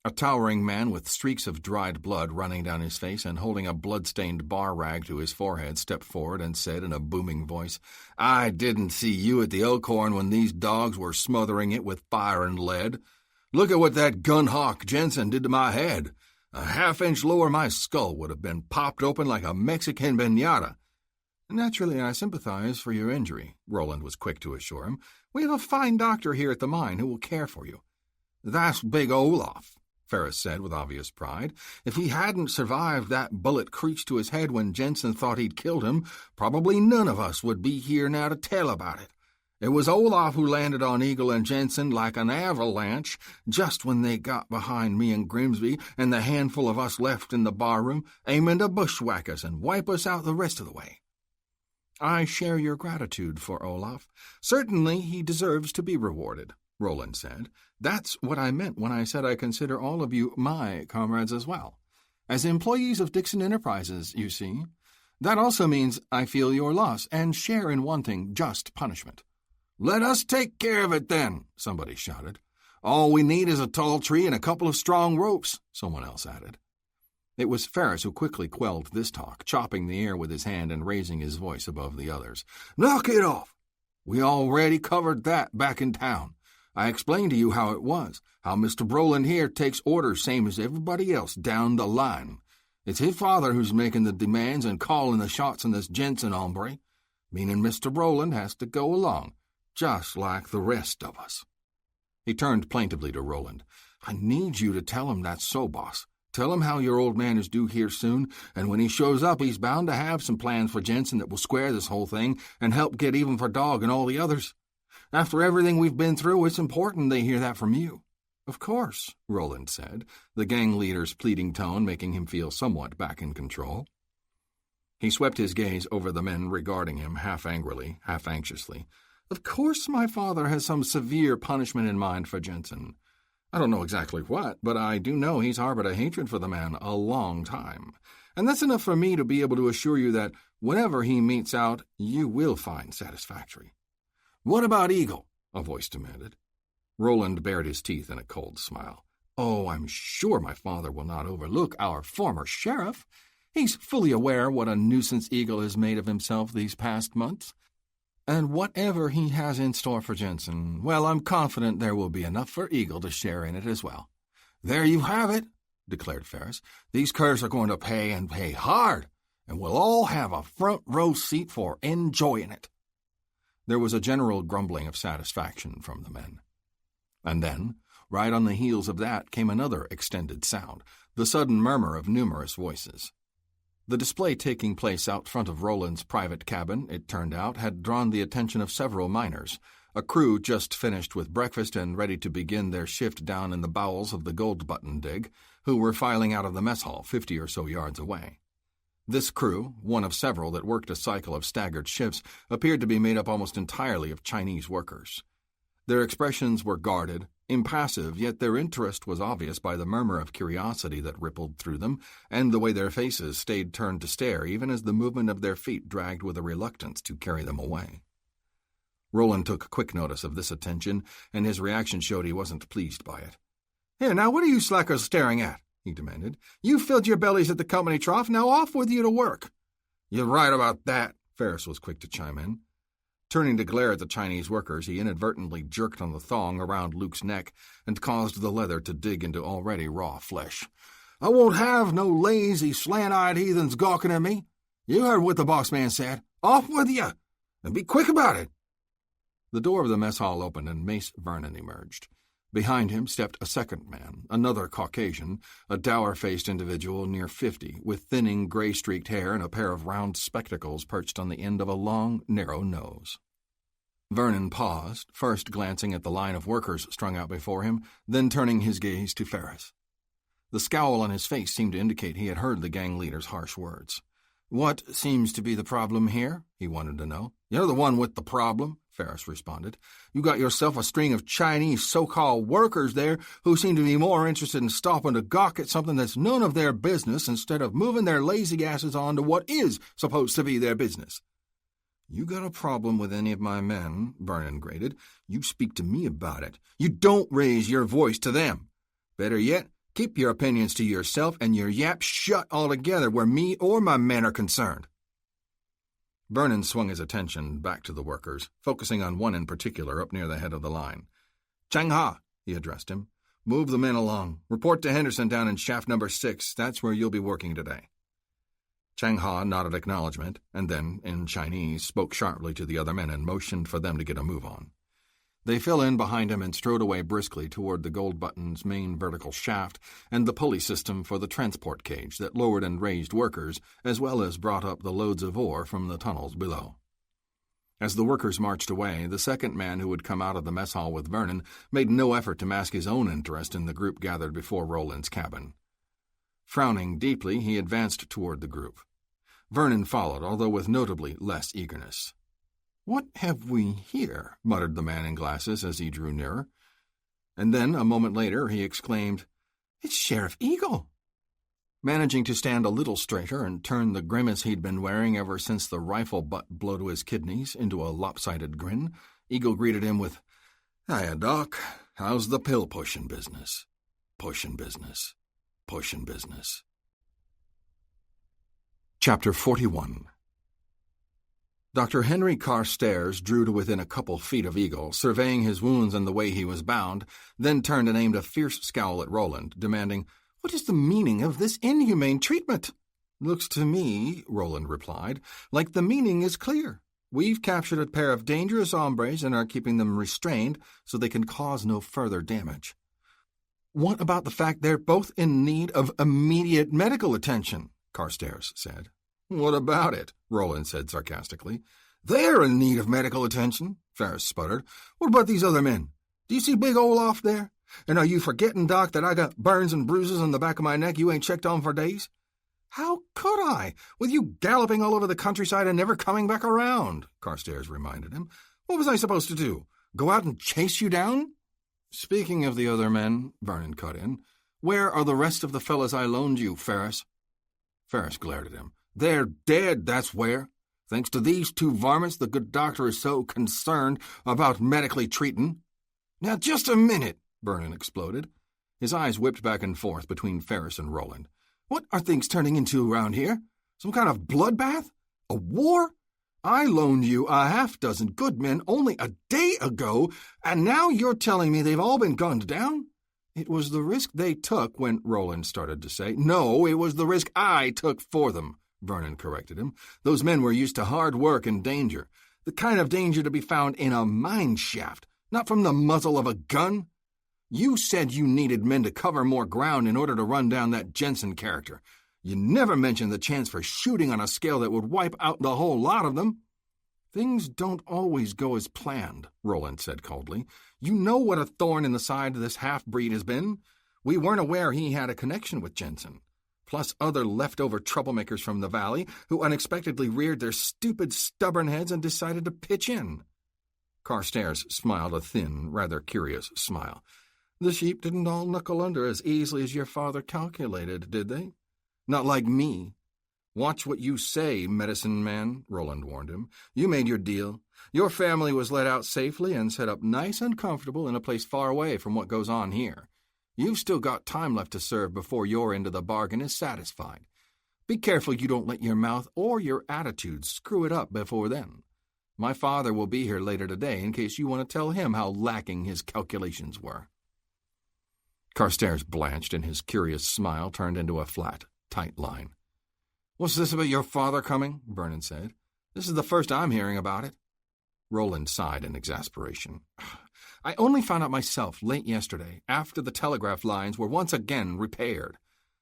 A towering man with streaks of dried blood running down his face and holding a blood-stained bar rag to his forehead stepped forward and said in a booming voice, "I didn't see you at the Elkhorn when these dogs were smothering it with fire and lead. Look at what that gun-hawk Jensen did to my head. A half-inch lower my skull would have been popped open like a Mexican piñata." "Naturally, I sympathize for your injury," Roland was quick to assure him. "We have a fine doctor here at the mine who will care for you." "That's big Olaf," Ferris said with obvious pride. "If he hadn't survived that bullet creased to his head when Jensen thought he'd killed him, probably none of us would be here now to tell about it. It was Olaf who landed on Eagle and Jensen like an avalanche just when they got behind me and Grimsby and the handful of us left in the barroom, aiming to bushwhack us and wipe us out the rest of the way." "I share your gratitude for Olaf. Certainly he deserves to be rewarded," Roland said. "That's what I meant when I said I consider all of you my comrades as well. As employees of Dixon Enterprises, you see. That also means I feel your loss and share in wanting just punishment." "Let us take care of it, then," somebody shouted. "All we need is a tall tree and a couple of strong ropes," someone else added. It was Ferris who quickly quelled this talk, chopping the air with his hand and raising his voice above the others. "Knock it off! We already covered that back in town. I explained to you how it was, how Mr. Brolin here takes orders same as everybody else down the line. It's his father who's making the demands and calling the shots on this Jensen hombre. meaning Mr. Roland has to go along, just like the rest of us." He turned plaintively to Roland. "I need you to tell him that's so, boss. Tell him how your old man is due here soon, and when he shows up, he's bound to have some plans for Jensen that will square this whole thing and help get even for Dog and all the others. After everything we've been through, it's important they hear that from you." "Of course," Roland said, the gang leader's pleading tone making him feel somewhat back in control. He swept his gaze over the men regarding him half angrily, half anxiously. "Of course my father has some severe punishment in mind for Jensen. I don't know exactly what, but I do know he's harbored a hatred for the man a long time. And that's enough for me to be able to assure you that whenever he meets out, you will find satisfactory." "What about Eagle?" a voice demanded. Roland bared his teeth in a cold smile. "Oh, I'm sure my father will not overlook our former sheriff. He's fully aware what a nuisance Eagle has made of himself these past months. And whatever he has in store for Jensen, well, I'm confident there will be enough for Eagle to share in it as well." "There you have it," declared Ferris. "These curs are going to pay and pay hard, and we'll all have a front row seat for enjoying it." There was a general grumbling of satisfaction from the men. And then, right on the heels of that, came another extended sound, the sudden murmur of numerous voices. The display taking place out front of Roland's private cabin, it turned out, had drawn the attention of several miners, a crew just finished with breakfast and ready to begin their shift down in the bowels of the Gold Button dig, who were filing out of the mess hall 50 or so yards away. This crew, one of several that worked a cycle of staggered shifts, appeared to be made up almost entirely of Chinese workers. Their expressions were guarded, impassive, yet their interest was obvious by the murmur of curiosity that rippled through them, and the way their faces stayed turned to stare even as the movement of their feet dragged with a reluctance to carry them away. Roland took quick notice of this attention, and his reaction showed he wasn't pleased by it. "Here, now, what are you slackers staring at?" he demanded. "You filled your bellies at the company trough, now off with you to work." "You're right about that," Ferris was quick to chime in. Turning to glare at the Chinese workers, he inadvertently jerked on the thong around Luke's neck and caused the leather to dig into already raw flesh. "I won't have no lazy, slant-eyed heathens gawking at me. You heard what the boss man said. Off with you, and be quick about it." The door of the mess hall opened and Mace Vernon emerged. Behind him stepped a second man, another Caucasian, a dour-faced individual near 50, with thinning, gray-streaked hair and a pair of round spectacles perched on the end of a long, narrow nose. Vernon paused, first glancing at the line of workers strung out before him, then turning his gaze to Ferris. The scowl on his face seemed to indicate he had heard the gang leader's harsh words. "What seems to be the problem here?" he wanted to know. "You're the one with the problem," Ferris responded. "You got yourself a string of Chinese so-called workers there who seem to be more interested in stopping to gawk at something that's none of their business instead of moving their lazy asses on to what is supposed to be their business." "You got a problem with any of my men," Vernon grated. "You speak to me about it. You don't raise your voice to them. Better yet, keep your opinions to yourself and your yap shut altogether where me or my men are concerned." Vernon swung his attention back to the workers, focusing on one in particular up near the head of the line. "Chang Ha," he addressed him. "Move the men along. Report to Henderson down in shaft number 6. That's where you'll be working today." Chang Ha nodded acknowledgement, and then, in Chinese, spoke sharply to the other men and motioned for them to get a move on. They fell in behind him and strode away briskly toward the Gold Button's main vertical shaft and the pulley system for the transport cage that lowered and raised workers, as well as brought up the loads of ore from the tunnels below. As the workers marched away, the second man who had come out of the mess hall with Vernon made no effort to mask his own interest in the group gathered before Roland's cabin. Frowning deeply, he advanced toward the group. Vernon followed, although with notably less eagerness. "What have we here?" muttered the man in glasses as he drew nearer. And then, a moment later, he exclaimed, "It's Sheriff Eagle!" Managing to stand a little straighter and turn the grimace he'd been wearing ever since the rifle butt blew to his kidneys into a lopsided grin, Eagle greeted him with, "Hiya, Doc. How's the pill-pushing business? Pushing business. Pushing business." Chapter 41. Dr. Henry Carstairs drew to within a couple feet of Eagle, surveying his wounds and the way he was bound, then turned and aimed a fierce scowl at Roland, demanding, "What is the meaning of this inhumane treatment?" "Looks to me," Roland replied, "like the meaning is clear. We've captured a pair of dangerous hombres and are keeping them restrained so they can cause no further damage. What about the fact they're both in need of immediate medical attention? Carstairs said. What about it? Roland said sarcastically. They're in need of medical attention, Ferris sputtered. What about these other men? Do you see big Olaf there? And are you forgetting, Doc, that I got burns and bruises on the back of my neck you ain't checked on for days? How could I, with you galloping all over the countryside and never coming back around? Carstairs reminded him. What was I supposed to do? Go out and chase you down? Speaking of the other men, Vernon cut in, where are the rest of the fellas I loaned you, Ferris? Ferris glared at him. They're dead, that's where. Thanks to these two varmints, the good doctor is so concerned about medically treating. Now, just a minute, Vernon exploded. His eyes whipped back and forth between Ferris and Roland. What are things turning into around here? Some kind of bloodbath? A war? I loaned you a half-dozen good men only a day ago, and now you're telling me they've all been gunned down? It was the risk they took when Roland started to say. No, it was the risk I took for them, Vernon corrected him. Those men were used to hard work and danger, the kind of danger to be found in a mine shaft, not from the muzzle of a gun. You said you needed men to cover more ground in order to run down that Jensen character. You never mentioned the chance for shooting on a scale that would wipe out the whole lot of them. Things don't always go as planned, Roland said coldly. You know what a thorn in the side this half-breed has been. We weren't aware he had a connection with Jensen, plus other leftover troublemakers from the valley who unexpectedly reared their stupid, stubborn heads and decided to pitch in. Carstairs smiled a thin, rather curious smile. The sheep didn't all knuckle under as easily as your father calculated, did they? Not like me. Watch what you say, medicine man, Roland warned him. You made your deal. Your family was let out safely and set up nice and comfortable in a place far away from what goes on here. You've still got time left to serve before your end of the bargain is satisfied. Be careful you don't let your mouth or your attitude screw it up before then. My father will be here later today in case you want to tell him how lacking his calculations were. Carstairs blanched, and his curious smile turned into a flat, tight line. What's this about your father coming? Vernon said. This is the first I'm hearing about it. Roland sighed in exasperation. I only found out myself late yesterday, after the telegraph lines were once again repaired.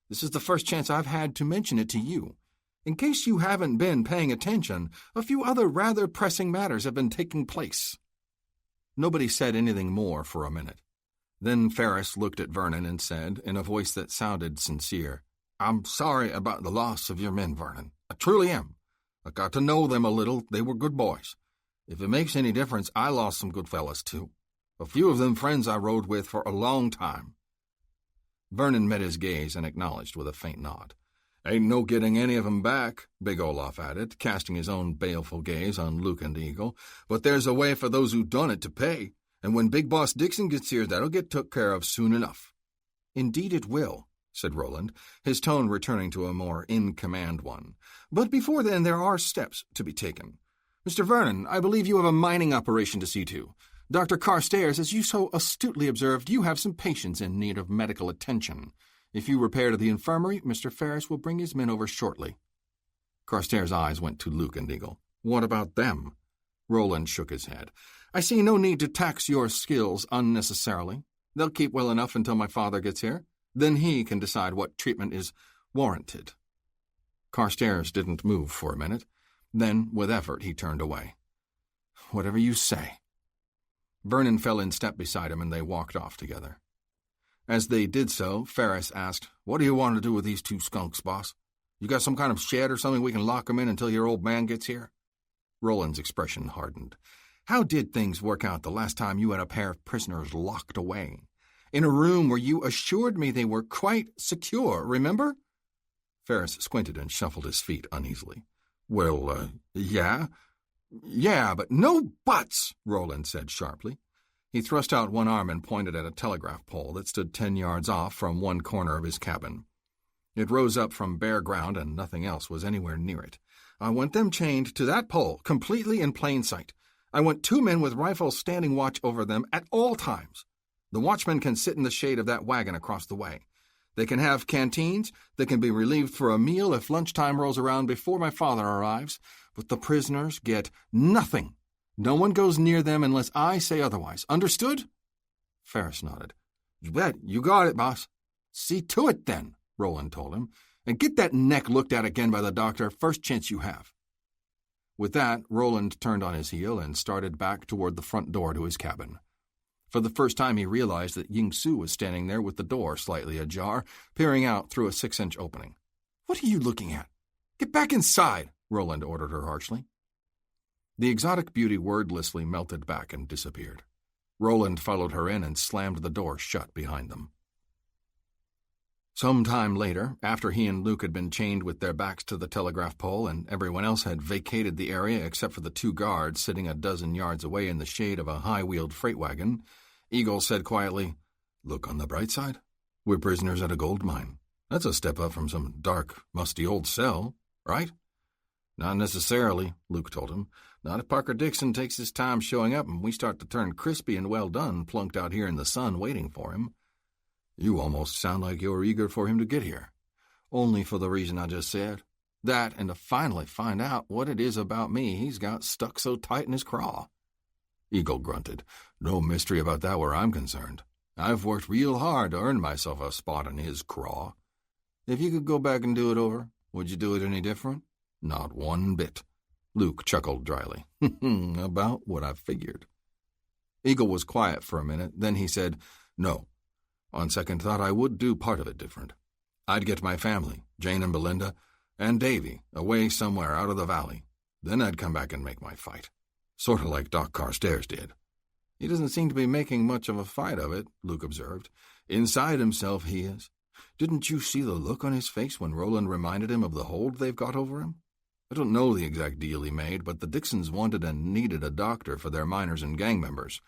This is the first chance I've had to mention it to you. In case you haven't been paying attention, a few other rather pressing matters have been taking place. Nobody said anything more for a minute. Then Ferris looked at Vernon and said, in a voice that sounded sincere, I'm sorry about the loss of your men, Vernon. I truly am. I got to know them a little. They were good boys. If it makes any difference, I lost some good fellas, too. A few of them friends I rode with for a long time. Vernon met his gaze and acknowledged with a faint nod. Ain't no getting any of 'em back, Big Olaf added, casting his own baleful gaze on Luke and Eagle. But there's a way for those who done it to pay. And when Big Boss Dixon gets here, that'll get took care of soon enough. Indeed it will, said Roland, his tone returning to a more in-command one. But before then there are steps to be taken. Mr. Vernon, I believe you have a mining operation to see to. Dr. Carstairs, as you so astutely observed, you have some patients in need of medical attention. If you repair to the infirmary, Mr. Ferris will bring his men over shortly. Carstairs' eyes went to Luke and Eagle. What about them? Roland shook his head. I see no need to tax your skills unnecessarily. They'll keep well enough until my father gets here. Then he can decide what treatment is warranted. Carstairs didn't move for a minute. Then, with effort, he turned away. Whatever you say. Vernon fell in step beside him, and they walked off together. As they did so, Ferris asked, What do you want to do with these two skunks, boss? You got some kind of shed or something we can lock 'em in until your old man gets here? Roland's expression hardened. How did things work out the last time you had a pair of prisoners locked away? In a room where you assured me they were quite secure, remember? Ferris squinted and shuffled his feet uneasily. Well, yeah. Yeah, but no buts, Roland said sharply. He thrust out one arm and pointed at a telegraph pole that stood 10 yards off from one corner of his cabin. It rose up from bare ground, and nothing else was anywhere near it. I want them chained to that pole, completely in plain sight. I want 2 men with rifles standing watch over them at all times. The watchman can sit in the shade of that wagon across the way. They can have canteens, they can be relieved for a meal if lunchtime rolls around before my father arrives, but the prisoners get nothing. No one goes near them unless I say otherwise. Understood?" Ferris nodded. "You bet. You got it, boss." "See to it, then," Roland told him, "and get that neck looked at again by the doctor first chance you have." With that, Roland turned on his heel and started back toward the front door to his cabin. For the first time he realized that Ying Su was standing there with the door slightly ajar, peering out through a 6-inch opening. "What are you looking at? Get back inside," Roland ordered her harshly. The exotic beauty wordlessly melted back and disappeared. Roland followed her in and slammed the door shut behind them. Some time later, after he and Luke had been chained with their backs to the telegraph pole and everyone else had vacated the area except for the 2 guards sitting a dozen yards away in the shade of a high-wheeled freight wagon, Eagle said quietly, "Look on the bright side. We're prisoners at a gold mine. That's a step up from some dark, musty old cell, right?" "Not necessarily," Luke told him. "Not if Parker Dixon takes his time showing up and we start to turn crispy and well done plunked out here in the sun waiting for him." "You almost sound like you're eager for him to get here." "Only for the reason I just said. That and to finally find out what it is about me he's got stuck so tight in his craw." Eagle grunted. "No mystery about that where I'm concerned. I've worked real hard to earn myself a spot in his craw. If you could go back and do it over, would you do it any different?" "Not one bit." Luke chuckled dryly. "About what I figured." Eagle was quiet for a minute, then he said, "No. On second thought, I would do part of it different. I'd get my family, Jane and Belinda, and Davy, away somewhere out of the valley. Then I'd come back and make my fight. Sort of like Doc Carstairs did." "He doesn't seem to be making much of a fight of it," Luke observed. "Inside himself, he is. Didn't you see the look on his face when Roland reminded him of the hold they've got over him? I don't know the exact deal he made, but the Dixons wanted and needed a doctor for their miners and gang members.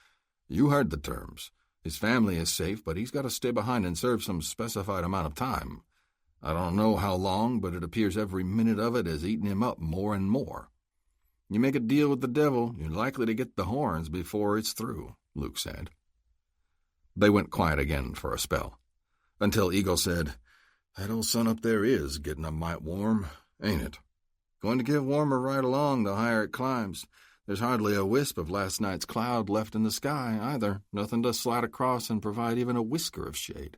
You heard the terms. His family is safe, but he's got to stay behind and serve some specified amount of time. I don't know how long, but it appears every minute of it has eaten him up more and more. You make a deal with the devil, you're likely to get the horns before it's through," Luke said. They went quiet again for a spell, until Eagle said, "That old sun up there is getting a mite warm, ain't it? Going to get warmer right along the higher it climbs. There's hardly a wisp of last night's cloud left in the sky, either. Nothing to slide across and provide even a whisker of shade."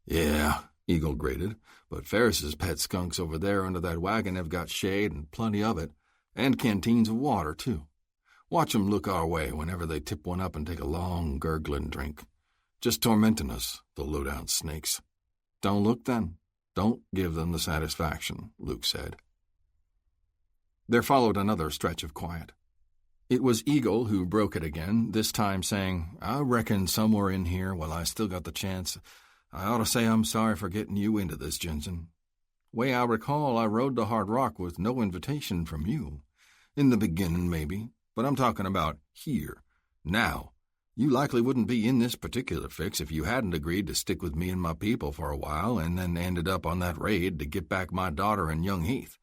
"Yeah," Eagle grated, "but Ferris's pet skunks over there under that wagon have got shade and plenty of it, and canteens of water, too. Watch 'em look our way whenever they tip one up and take a long, gurgling drink. Just tormenting us, the low-down snakes." "Don't look, then. Don't give them the satisfaction," Luke said. There followed another stretch of quiet. It was Eagle who broke it again, this time saying, "I reckon somewhere in here, while I still got the chance, I ought to say I'm sorry for getting you into this, Jensen. Way I recall, I rode to Hard Rock with no invitation from you. In the beginning, maybe, but I'm talking about here, now. You likely wouldn't be in this particular fix if you hadn't agreed to stick with me and my people for a while and then ended up on that raid to get back my daughter and young Heath,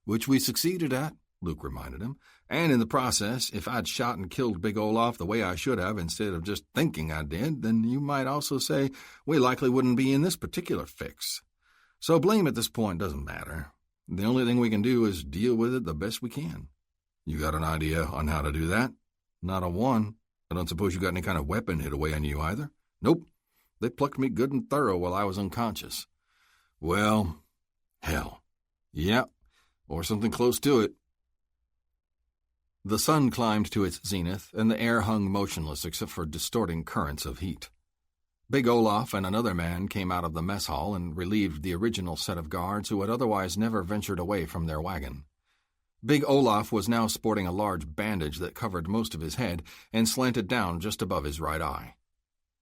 which we succeeded at," Luke reminded him. "And in the process, if I'd shot and killed Big Olaf the way I should have instead of just thinking I did, then you might also say we likely wouldn't be in this particular fix. So blame at this point doesn't matter. The only thing we can do is deal with it the best we can. You got an idea on how to do that?" "Not a one. I don't suppose you got any kind of weapon hid away on you either?" "Nope. They plucked me good and thorough while I was unconscious." "Well, hell. Yep, or something close to it." The sun climbed to its zenith, and the air hung motionless except for distorting currents of heat. Big Olaf and another man came out of the mess hall and relieved the original set of guards who had otherwise never ventured away from their wagon. Big Olaf was now sporting a large bandage that covered most of his head and slanted down just above his right eye.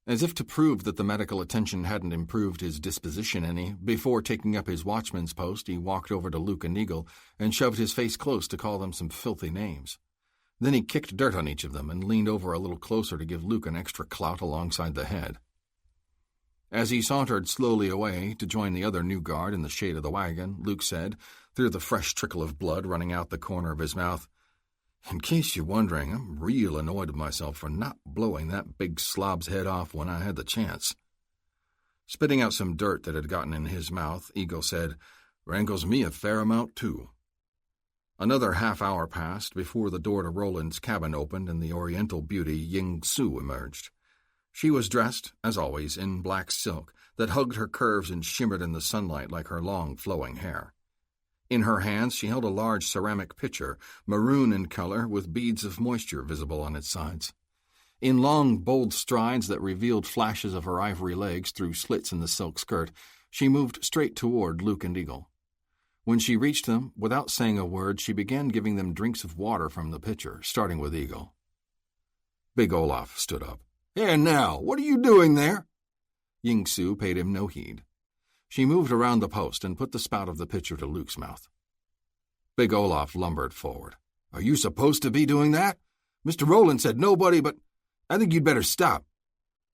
As if to prove that the medical attention hadn't improved his disposition any, before taking up his watchman's post he walked over to Luke and Eagle and shoved his face close to call them some filthy names. Then he kicked dirt on each of them and leaned over a little closer to give Luke an extra clout alongside the head. As he sauntered slowly away to join the other new guard in the shade of the wagon, Luke said, through the fresh trickle of blood running out the corner of his mouth, "In case you're wondering, I'm real annoyed with myself for not blowing that big slob's head off when I had the chance." Spitting out some dirt that had gotten in his mouth, Eagle said, "Rankles me a fair amount, too." Another half-hour passed before the door to Roland's cabin opened and the Oriental beauty Ying Su emerged. She was dressed, as always, in black silk that hugged her curves and shimmered in the sunlight like her long, flowing hair. In her hands she held a large ceramic pitcher, maroon in color, with beads of moisture visible on its sides. In long, bold strides that revealed flashes of her ivory legs through slits in the silk skirt, she moved straight toward Luke and Eagle. When she reached them, without saying a word, she began giving them drinks of water from the pitcher, starting with Eagle. Big Olaf stood up. "Here now, what are you doing there?" Ying Su paid him no heed. She moved around the post and put the spout of the pitcher to Luke's mouth. Big Olaf lumbered forward. "Are you supposed to be doing that? Mr. Roland said nobody, but I think you'd better stop."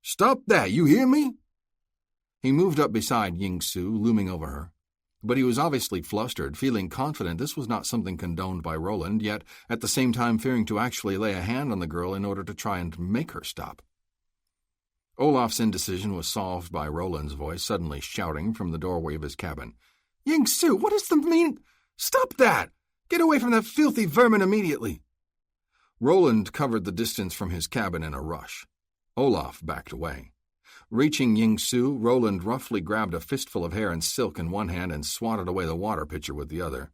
"Stop that, you hear me?" He moved up beside Ying Su, looming over her. But he was obviously flustered, feeling confident this was not something condoned by Roland, yet at the same time fearing to actually lay a hand on the girl in order to try and make her stop. Olaf's indecision was solved by Roland's voice suddenly shouting from the doorway of his cabin, "Ying Su, what is the meaning? Stop that! Get away from that filthy vermin immediately!" Roland covered the distance from his cabin in a rush. Olaf backed away. Reaching Ying Su, Roland roughly grabbed a fistful of hair and silk in one hand and swatted away the water pitcher with the other.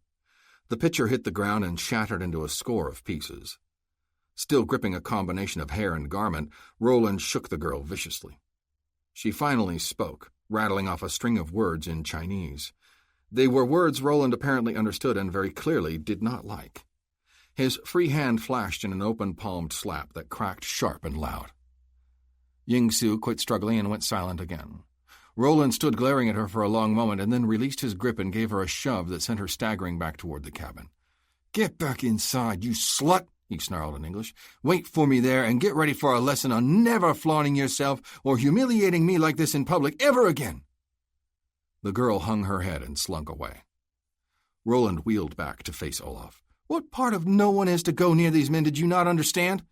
The pitcher hit the ground and shattered into a score of pieces. Still gripping a combination of hair and garment, Roland shook the girl viciously. She finally spoke, rattling off a string of words in Chinese. They were words Roland apparently understood and very clearly did not like. His free hand flashed in an open-palmed slap that cracked sharp and loud. Ying Su quit struggling and went silent again. Roland stood glaring at her for a long moment and then released his grip and gave her a shove that sent her staggering back toward the cabin. "Get back inside, you slut!" he snarled in English. "Wait for me there and get ready for a lesson on never flaunting yourself or humiliating me like this in public ever again." The girl hung her head and slunk away. Roland wheeled back to face Olaf. "What part of no one is to go near these men did you not understand?"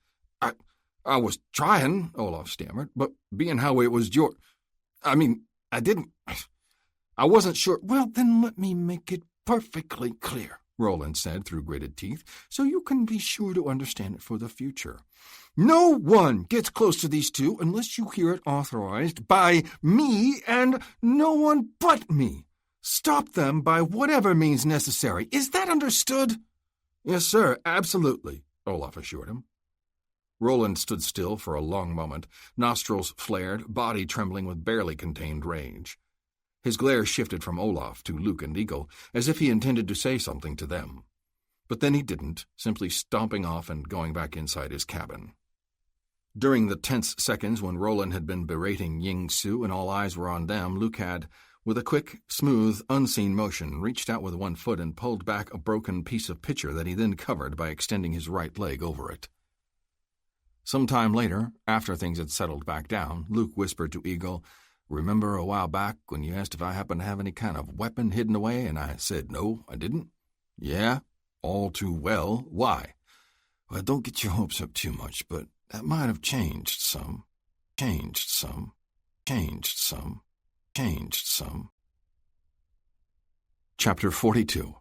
I was trying," Olaf stammered, "but being how it was I wasn't sure." "Well, then let me make it perfectly clear," Roland said through gritted teeth, "so you can be sure to understand it for the future. No one gets close to these two unless you hear it authorized by me and no one but me. Stop them by whatever means necessary. Is that understood?" "Yes, sir, absolutely," Olaf assured him. Roland stood still for a long moment, nostrils flared, body trembling with barely contained rage. His glare shifted from Olaf to Luke and Eagle, as if he intended to say something to them. But then he didn't, simply stomping off and going back inside his cabin. During the tense seconds when Roland had been berating Ying Su and all eyes were on them, Luke had, with a quick, smooth, unseen motion, reached out with one foot and pulled back a broken piece of pitcher that he then covered by extending his right leg over it. Some time later, after things had settled back down, Luke whispered to Eagle, "Remember a while back when you asked if I happened to have any kind of weapon hidden away, and I said no, I didn't?" "Yeah, all too well. Why?" "Well, don't get your hopes up too much, but that might have changed some. Changed some. Changed some. Changed some." Chapter 42.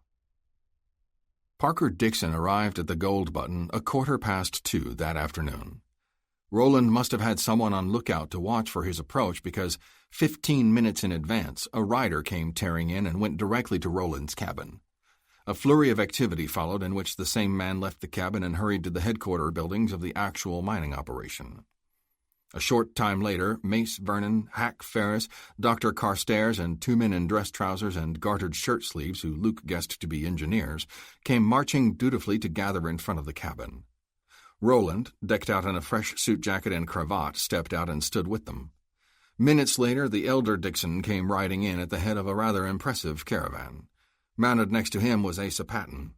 Parker Dixon arrived at the Gold Button 2:15 that afternoon. Roland must have had someone on lookout to watch for his approach because 15 minutes in advance, a rider came tearing in and went directly to Roland's cabin. A flurry of activity followed in which the same man left the cabin and hurried to the headquarter buildings of the actual mining operation. A short time later, Mace Vernon, Hack Ferris, Dr. Carstairs, and two men in dress trousers and gartered shirt sleeves who Luke guessed to be engineers, came marching dutifully to gather in front of the cabin. Roland, decked out in a fresh suit jacket and cravat, stepped out and stood with them. Minutes later, the elder Dixon came riding in at the head of a rather impressive caravan. Mounted next to him was Asa Patton.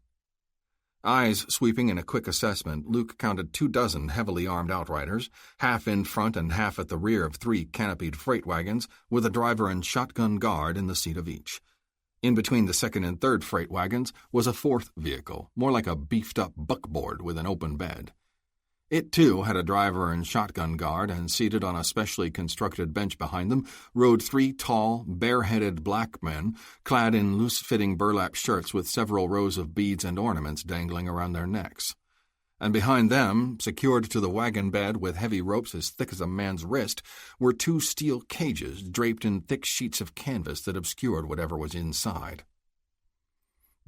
Eyes sweeping in a quick assessment, Luke counted 24 heavily armed outriders, half in front and half at the rear of 3 canopied freight wagons, with a driver and shotgun guard in the seat of each. In between the second and third freight wagons was a 4th vehicle, more like a beefed-up buckboard with an open bed. It, too, had a driver and shotgun guard, and seated on a specially constructed bench behind them rode 3 tall, bare-headed black men, clad in loose-fitting burlap shirts with several rows of beads and ornaments dangling around their necks. And behind them, secured to the wagon bed with heavy ropes as thick as a man's wrist, were 2 steel cages draped in thick sheets of canvas that obscured whatever was inside.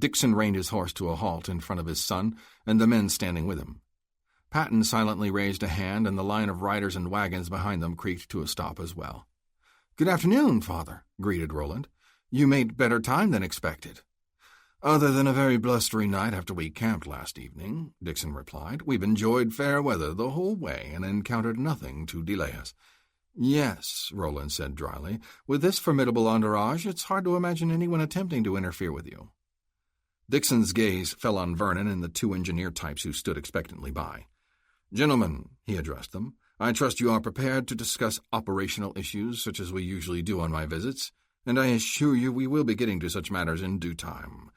Dixon reined his horse to a halt in front of his son and the men standing with him. Patton silently raised a hand, and the line of riders and wagons behind them creaked to a stop as well. "Good afternoon, Father," greeted Roland. "You made better time than expected." "Other than a very blustery night after we camped last evening," Dixon replied, "we've enjoyed fair weather the whole way and encountered nothing to delay us." "Yes," Roland said dryly, "with this formidable entourage, it's hard to imagine anyone attempting to interfere with you." Dixon's gaze fell on Vernon and the 2 engineer types who stood expectantly by. "Gentlemen," he addressed them, "I trust you are prepared to discuss operational issues such as we usually do on my visits, and I assure you we will be getting to such matters in due time.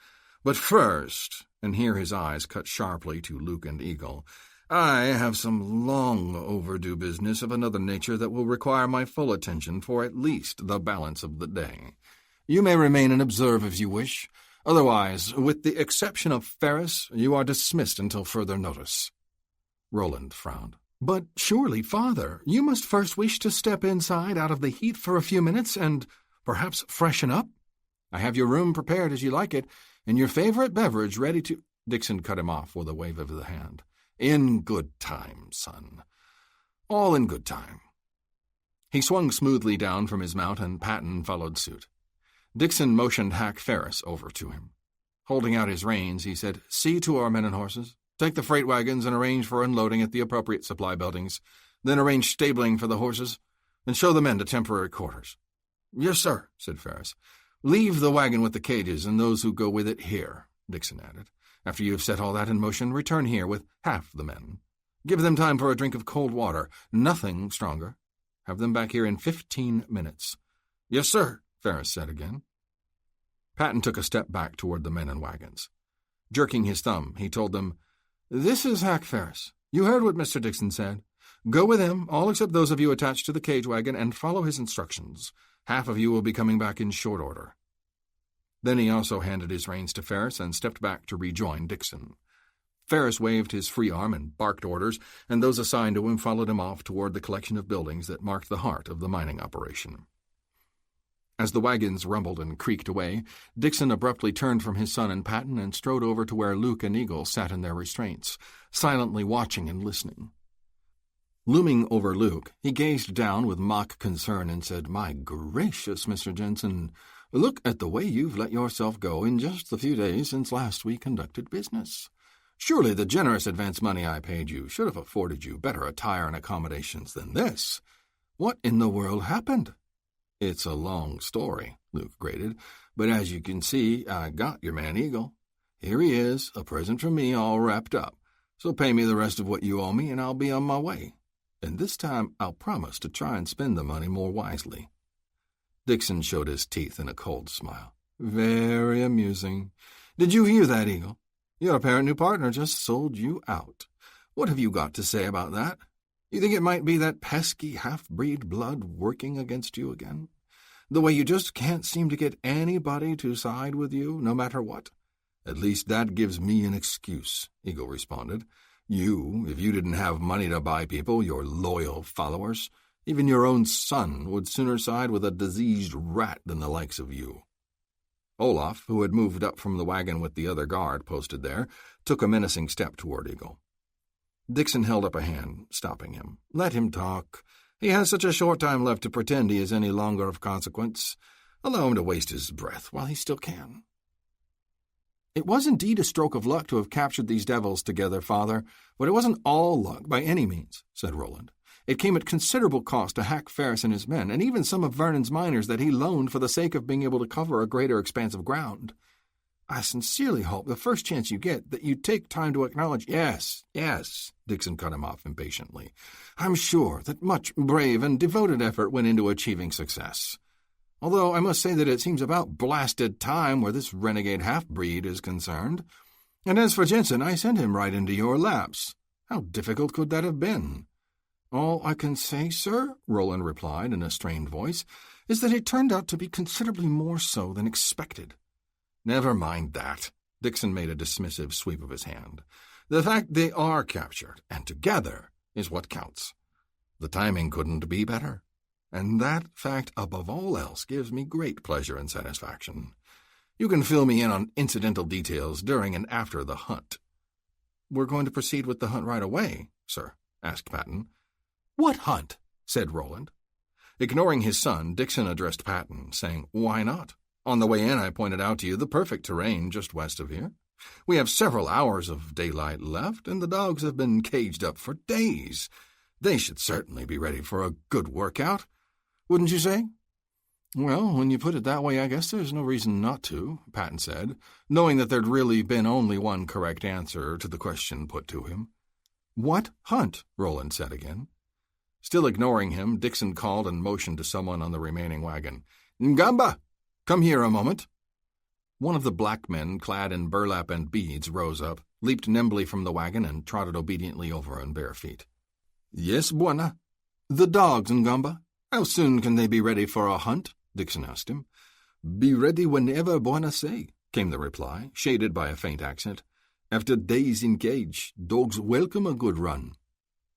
But first," and here his eyes cut sharply to Luke and Eagle, "I have some long overdue business of another nature that will require my full attention for at least the balance of the day. You may remain and observe if you wish. Otherwise, with the exception of Ferris, you are dismissed until further notice." Roland frowned. "But surely, Father, you must first wish to step inside out of the heat for a few minutes and perhaps freshen up? I have your room prepared as you like it, and your favorite beverage ready to—" Dixon cut him off with a wave of the hand. "In good time, son. All in good time." He swung smoothly down from his mount, and Patton followed suit. Dixon motioned Hack Ferris over to him. Holding out his reins, he said, "See to our men and horses. Take the freight wagons and arrange for unloading at the appropriate supply buildings. Then arrange stabling for the horses, and show the men to temporary quarters." "Yes, sir," said Ferris. "Leave the wagon with the cages and those who go with it here," Dixon added. "After you have set all that in motion, return here with half the men. Give them time for a drink of cold water, nothing stronger. Have them back here in 15 minutes. "Yes, sir," Ferris said again. Patton took a step back toward the men and wagons. Jerking his thumb, he told them, "This is Hack Ferris. You heard what Mr. Dixon said. Go with him, all except those of you attached to the cage wagon, and follow his instructions. Half of you will be coming back in short order." Then he also handed his reins to Ferris and stepped back to rejoin Dixon. Ferris waved his free arm and barked orders, and those assigned to him followed him off toward the collection of buildings that marked the heart of the mining operation. As the wagons rumbled and creaked away, Dixon abruptly turned from his son and Patton and strode over to where Luke and Eagle sat in their restraints, silently watching and listening. Looming over Luke, he gazed down with mock concern and said, "My gracious, Mr. Jensen, look at the way you've let yourself go in just the few days since last we conducted business. Surely the generous advance money I paid you should have afforded you better attire and accommodations than this. What in the world happened?" "It's a long story," Luke grated, "but as you can see, I got your man Eagle. Here he is, a present from me all wrapped up. So pay me the rest of what you owe me, and I'll be on my way. And this time I'll promise to try and spend the money more wisely." Dixon showed his teeth in a cold smile. "Very amusing. Did you hear that, Eagle? Your apparent new partner just sold you out. What have you got to say about that? You think it might be that pesky half-breed blood working against you again? The way you just can't seem to get anybody to side with you, no matter what?" "At least that gives me an excuse," Eagle responded. "You, if you didn't have money to buy people, your loyal followers, even your own son would sooner side with a diseased rat than the likes of you." Olaf, who had moved up from the wagon with the other guard posted there, took a menacing step toward Eagle. Dixon held up a hand, stopping him. "Let him talk. He has such a short time left to pretend he is any longer of consequence. Allow him to waste his breath while he still can." "It was indeed a stroke of luck to have captured these devils together, Father, but it wasn't all luck by any means," said Roland. "It came at considerable cost to Hack Ferris and his men, and even some of Vernon's miners that he loaned for the sake of being able to cover a greater expanse of ground. I sincerely hope the first chance you get that you take time to acknowledge—" Yes, Dixon cut him off impatiently. "I'm sure that much brave and devoted effort went into achieving success. Although I must say that it seems about blasted time where this renegade half-breed is concerned. And as for Jensen, I sent him right into your laps. How difficult could that have been? All I can say, sir, Roland replied in a strained voice, is that it turned out to be considerably more so than expected. Never mind that. Dixon made a dismissive sweep of his hand. The fact they are captured, and together, is what counts. The timing couldn't be better. And that fact, above all else, gives me great pleasure and satisfaction. You can fill me in on incidental details during and after the hunt. We're going to proceed with the hunt right away, sir, asked Patton. What hunt? Said Roland. Ignoring his son, Dixon addressed Patton, saying, Why not? On the way in, I pointed out to you the perfect terrain just west of here. We have several hours of daylight left, and the dogs have been caged up for days. They should certainly be ready for a good workout. Wouldn't you say? Well, when you put it that way, I guess there's no reason not to, Patton said, knowing that there'd really been only one correct answer to the question put to him. What hunt? Roland said again. Still ignoring him, Dixon called and motioned to someone on the remaining wagon. Ngamba, come here a moment. One of the black men, clad in burlap and beads, rose up, leaped nimbly from the wagon, and trotted obediently over on bare feet. Yes, Bwana. The dogs, Ngamba. How soon can they be ready for a hunt? Dixon asked him. Be ready whenever Bwana say, came the reply, shaded by a faint accent. After days in cage, dogs welcome a good run.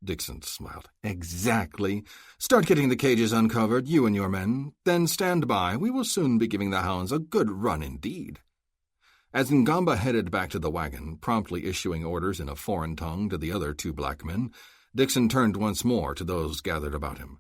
Dixon smiled. Exactly. Start getting the cages uncovered, you and your men. Then stand by. We will soon be giving the hounds a good run indeed. As Ngamba headed back to the wagon, promptly issuing orders in a foreign tongue to the other two black men, Dixon turned once more to those gathered about him.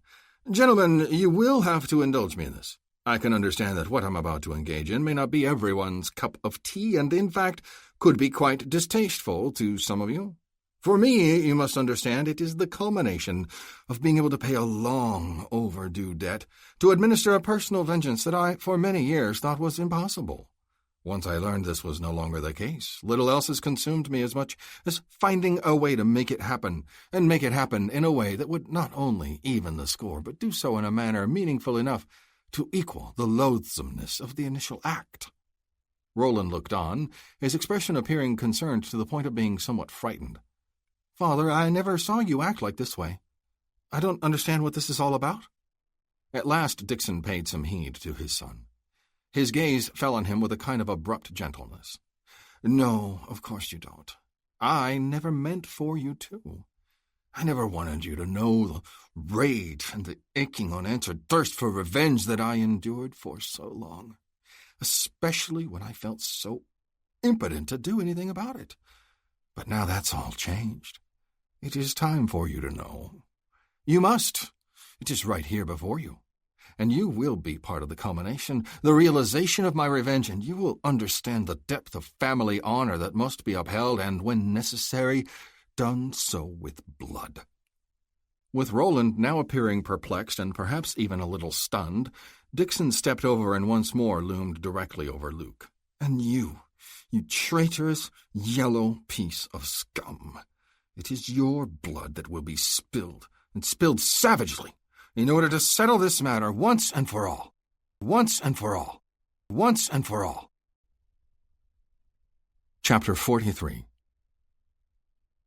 Gentlemen, you will have to indulge me in this. I can understand that what I'm about to engage in may not be everyone's cup of tea, and in fact could be quite distasteful to some of you. For me, you must understand, it is the culmination of being able to pay a long overdue debt, to administer a personal vengeance that I, for many years, thought was impossible. Once I learned this was no longer the case, little else has consumed me as much as finding a way to make it happen, and make it happen in a way that would not only even the score, but do so in a manner meaningful enough to equal the loathsomeness of the initial act. Roland looked on, his expression appearing concerned to the point of being somewhat frightened. Father, I never saw you act like this way. I don't understand what this is all about. At last Dixon paid some heed to his son. His gaze fell on him with a kind of abrupt gentleness. No, of course you don't. I never meant for you to. I never wanted you to know the rage and the aching unanswered thirst for revenge that I endured for so long, especially when I felt so impotent to do anything about it. But now that's all changed. It is time for you to know. You must. It is right here before you. And you will be part of the culmination, the realization of my revenge, and you will understand the depth of family honor that must be upheld and, when necessary, done so with blood. With Roland now appearing perplexed and perhaps even a little stunned, Dixon stepped over and once more loomed directly over Luke. And you traitorous yellow piece of scum, it is your blood that will be spilled, and spilled savagely, in order to settle this matter once and for all. Once and for all. Once and for all. Chapter 43.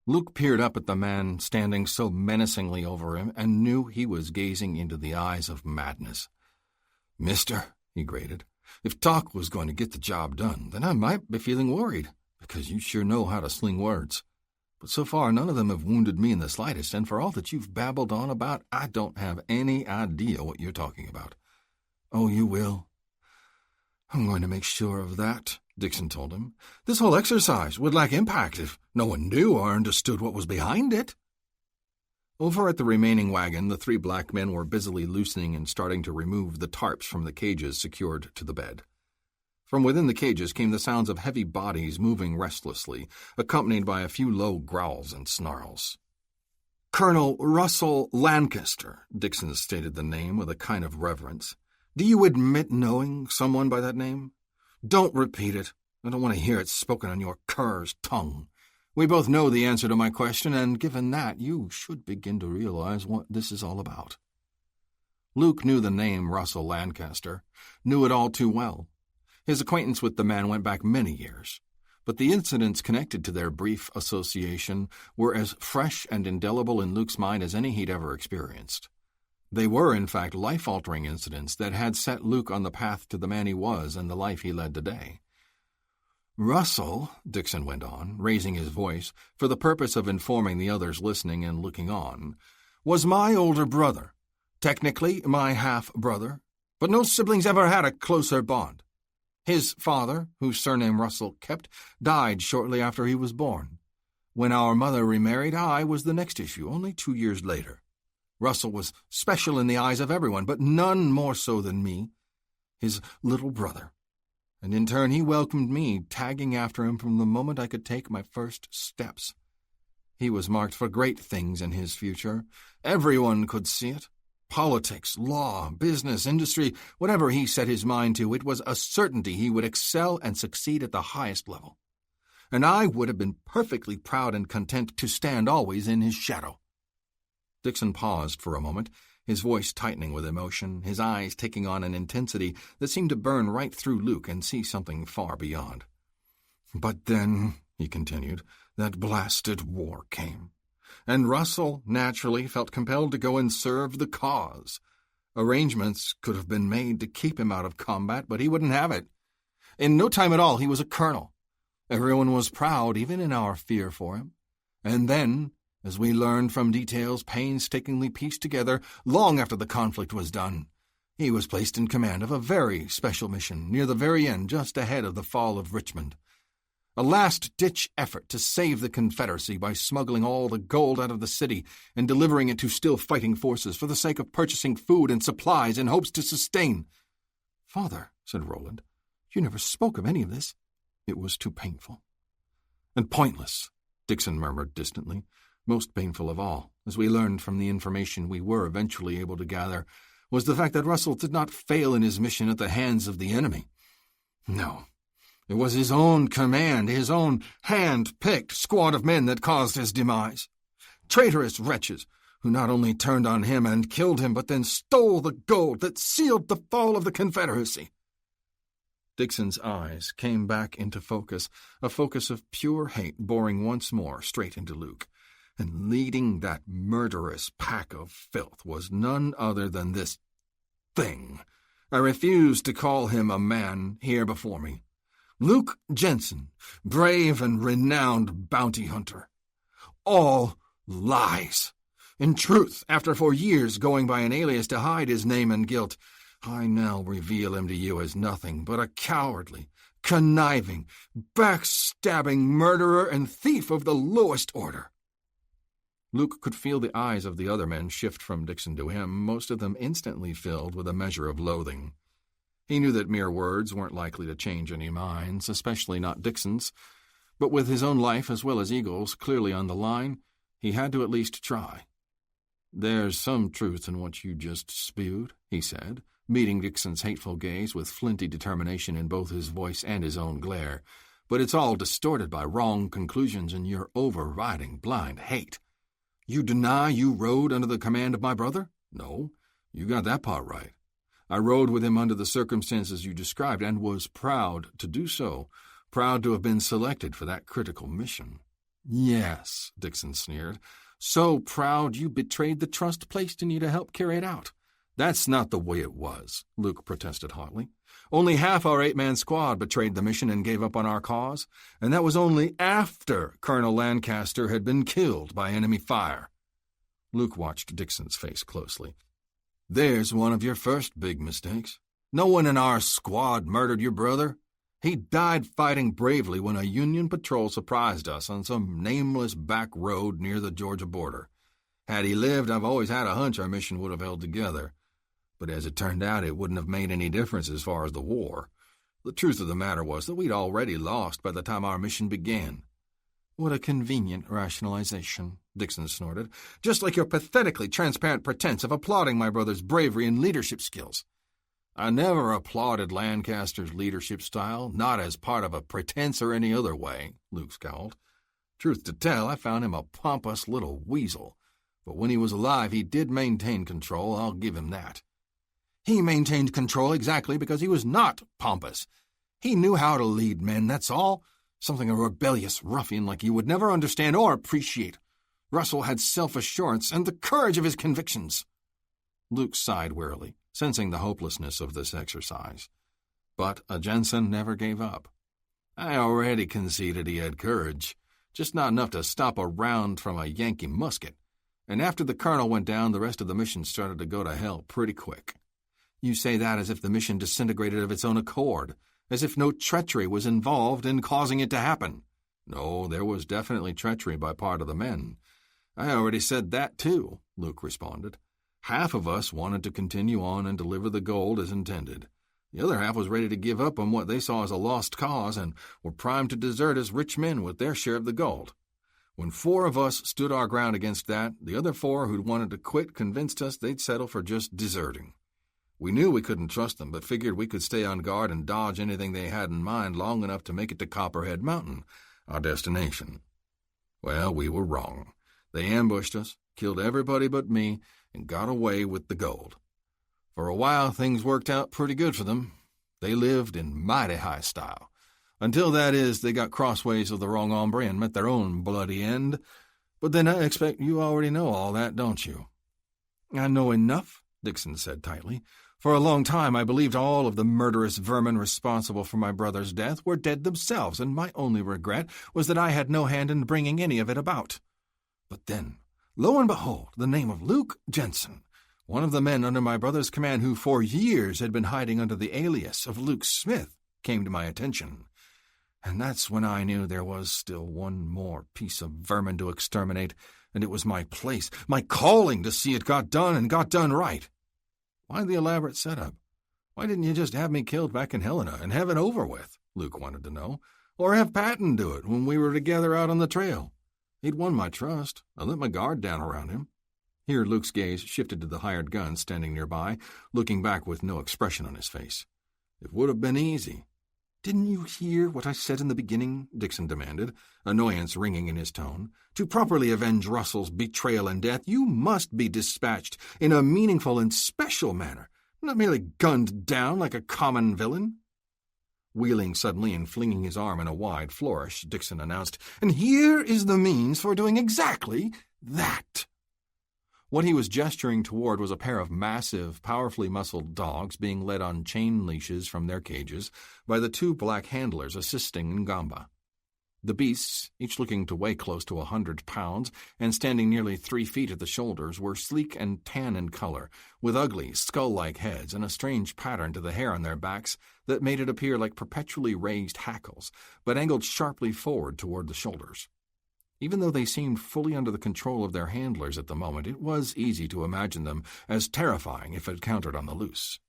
Luke peered up at the man standing so menacingly over him and knew he was gazing into the eyes of madness. Mister, he grated, if talk was going to get the job done, then I might be feeling worried, because you sure know how to sling words. But so far none of them have wounded me in the slightest, and for all that you've babbled on about, I don't have any idea what you're talking about. Oh, you will? I'm going to make sure of that, Dixon told him. This whole exercise would lack impact if no one knew or understood what was behind it. Over at the remaining wagon, the three black men were busily loosening and starting to remove the tarps from the cages secured to the bed. From within the cages came the sounds of heavy bodies moving restlessly, accompanied by a few low growls and snarls. Colonel Russell Lancaster, Dixon stated the name with a kind of reverence. Do you admit knowing someone by that name? Don't repeat it. I don't want to hear it spoken on your cur's tongue. We both know the answer to my question, and given that, you should begin to realize what this is all about. Luke knew the name Russell Lancaster, knew it all too well. His acquaintance with the man went back many years. but the incidents connected to their brief association were as fresh and indelible in Luke's mind as any he'd ever experienced. They were, in fact, life-altering incidents that had set Luke on the path to the man he was and the life he led today. "Russell," Dixon went on, raising his voice for the purpose of informing the others listening and looking on, "was my older brother, technically my half-brother, but no siblings ever had a closer bond. His father, whose surname Russell kept, died shortly after he was born. When our mother remarried, I was the next issue, only 2 years later. Russell was special in the eyes of everyone, but none more so than me, his little brother. And in turn he welcomed me, tagging after him from the moment I could take my first steps. He was marked for great things in his future. Everyone could see it. Politics, law, business, industry, whatever he set his mind to, it was a certainty he would excel and succeed at the highest level. And I would have been perfectly proud and content to stand always in his shadow." Dixon paused for a moment, his voice tightening with emotion, his eyes taking on an intensity that seemed to burn right through Luke and see something far beyond. "But then," he continued, "that blasted war came. And Russell, naturally, felt compelled to go and serve the cause. Arrangements could have been made to keep him out of combat, but he wouldn't have it. In no time at all, he was a colonel. Everyone was proud, even in our fear for him. And then, as we learned from details painstakingly pieced together long after the conflict was done, he was placed in command of a very special mission near the very end, just ahead of the fall of Richmond. A last-ditch effort to save the Confederacy by smuggling all the gold out of the city and delivering it to still fighting forces for the sake of purchasing food and supplies in hopes to sustain." "Father," said Roland, "you never spoke of any of this." "It was too painful." "And pointless," Dixon murmured distantly. "Most painful of all, as we learned from the information we were eventually able to gather, was the fact that Russell did not fail in his mission at the hands of the enemy. No. It was his own command, his own hand-picked squad of men that caused his demise. Traitorous wretches who not only turned on him and killed him, but then stole the gold that sealed the fall of the Confederacy." Dixon's eyes came back into focus, a focus of pure hate boring once more straight into Luke. And leading that murderous pack of filth was none other than this thing. I refuse to call him a man here before me. Luke Jensen, brave and renowned bounty hunter. All lies. In truth, after for years going by an alias to hide his name and guilt, I now reveal him to you as nothing but a cowardly, conniving, backstabbing murderer and thief of the lowest order. Luke could feel the eyes of the other men shift from Dixon to him, most of them instantly filled with a measure of loathing. He knew that mere words weren't likely to change any minds, especially not Dixon's, but with his own life as well as Eagle's clearly on the line, he had to at least try. "There's some truth in what you just spewed," he said, meeting Dixon's hateful gaze with flinty determination in both his voice and his own glare, "but it's all distorted by wrong conclusions and your overriding blind hate. You deny you rode under the command of my brother? No, you got that part right. I rode with him under the circumstances you described and was proud to do so, proud to have been selected for that critical mission." "Yes," Dixon sneered, "so proud you betrayed the trust placed in you to help carry it out." "That's not the way it was," Luke protested hotly. "Only half our 8-man squad betrayed the mission and gave up on our cause, and that was only after Colonel Lancaster had been killed by enemy fire." Luke watched Dixon's face closely. "There's one of your first big mistakes. No one in our squad murdered your brother. He died fighting bravely when a Union patrol surprised us on some nameless back road near the Georgia border. Had he lived, I've always had a hunch our mission would have held together. But as it turned out, it wouldn't have made any difference as far as the war. The truth of the matter was that we'd already lost by the time our mission began." "What a convenient rationalization," Dixon snorted. "Just like your pathetically transparent pretense of applauding my brother's bravery and leadership skills." "I never applauded Lancaster's leadership style, not as part of a pretense or any other way," Luke scowled. "Truth to tell, I found him a pompous little weasel. But when he was alive, he did maintain control, I'll give him that." "He maintained control exactly because he was not pompous. He knew how to lead men, that's all. Something a rebellious ruffian like you would never understand or appreciate. Russell had self-assurance and the courage of his convictions." Luke sighed wearily, sensing the hopelessness of this exercise. But a Jensen never gave up. "I already conceded he had courage, just not enough to stop a round from a Yankee musket. And after the colonel went down, the rest of the mission started to go to hell pretty quick." "You say that as if the mission disintegrated of its own accord, as if no treachery was involved in causing it to happen." "No, there was definitely treachery by part of the men. I already said that, too," Luke responded. "Half of us wanted to continue on and deliver the gold as intended. The other half was ready to give up on what they saw as a lost cause and were primed to desert as rich men with their share of the gold. When 4 of us stood our ground against that, the other 4 who'd wanted to quit convinced us they'd settle for just deserting. We knew we couldn't trust them, but figured we could stay on guard and dodge anything they had in mind long enough to make it to Copperhead Mountain, our destination. Well, we were wrong. They ambushed us, killed everybody but me, and got away with the gold. For a while, things worked out pretty good for them. They lived in mighty high style. Until, that is, they got crossways with the wrong hombre and met their own bloody end. But then I expect you already know all that, don't you?" "I know enough," Dixon said tightly. "For a long time I believed all of the murderous vermin responsible for my brother's death were dead themselves, and my only regret was that I had no hand in bringing any of it about. But then, lo and behold, the name of Luke Jensen, one of the men under my brother's command who for years had been hiding under the alias of Luke Smith, came to my attention. And that's when I knew there was still one more piece of vermin to exterminate, and it was my place, my calling to see it got done and got done right." "Why the elaborate setup? Why didn't you just have me killed back in Helena and have it over with?" Luke wanted to know. "Or have Patton do it when we were together out on the trail? He'd won my trust. I let my guard down around him." Here Luke's gaze shifted to the hired gun standing nearby, looking back with no expression on his face. "It would have been easy." "Didn't you hear what I said in the beginning?" Dixon demanded, annoyance ringing in his tone. "To properly avenge Russell's betrayal and death, you must be dispatched in a meaningful and special manner, not merely gunned down like a common villain." Wheeling suddenly and flinging his arm in a wide flourish, Dixon announced, "And here is the means for doing exactly that." What he was gesturing toward was a pair of massive, powerfully muscled dogs being led on chain leashes from their cages by the 2 black handlers assisting Ngamba. The beasts, each looking to weigh close to 100 pounds and standing nearly 3 feet at the shoulders, were sleek and tan in color, with ugly, skull-like heads and a strange pattern to the hair on their backs that made it appear like perpetually raised hackles, but angled sharply forward toward the shoulders. Even though they seemed fully under the control of their handlers at the moment, it was easy to imagine them as terrifying if encountered on the loose.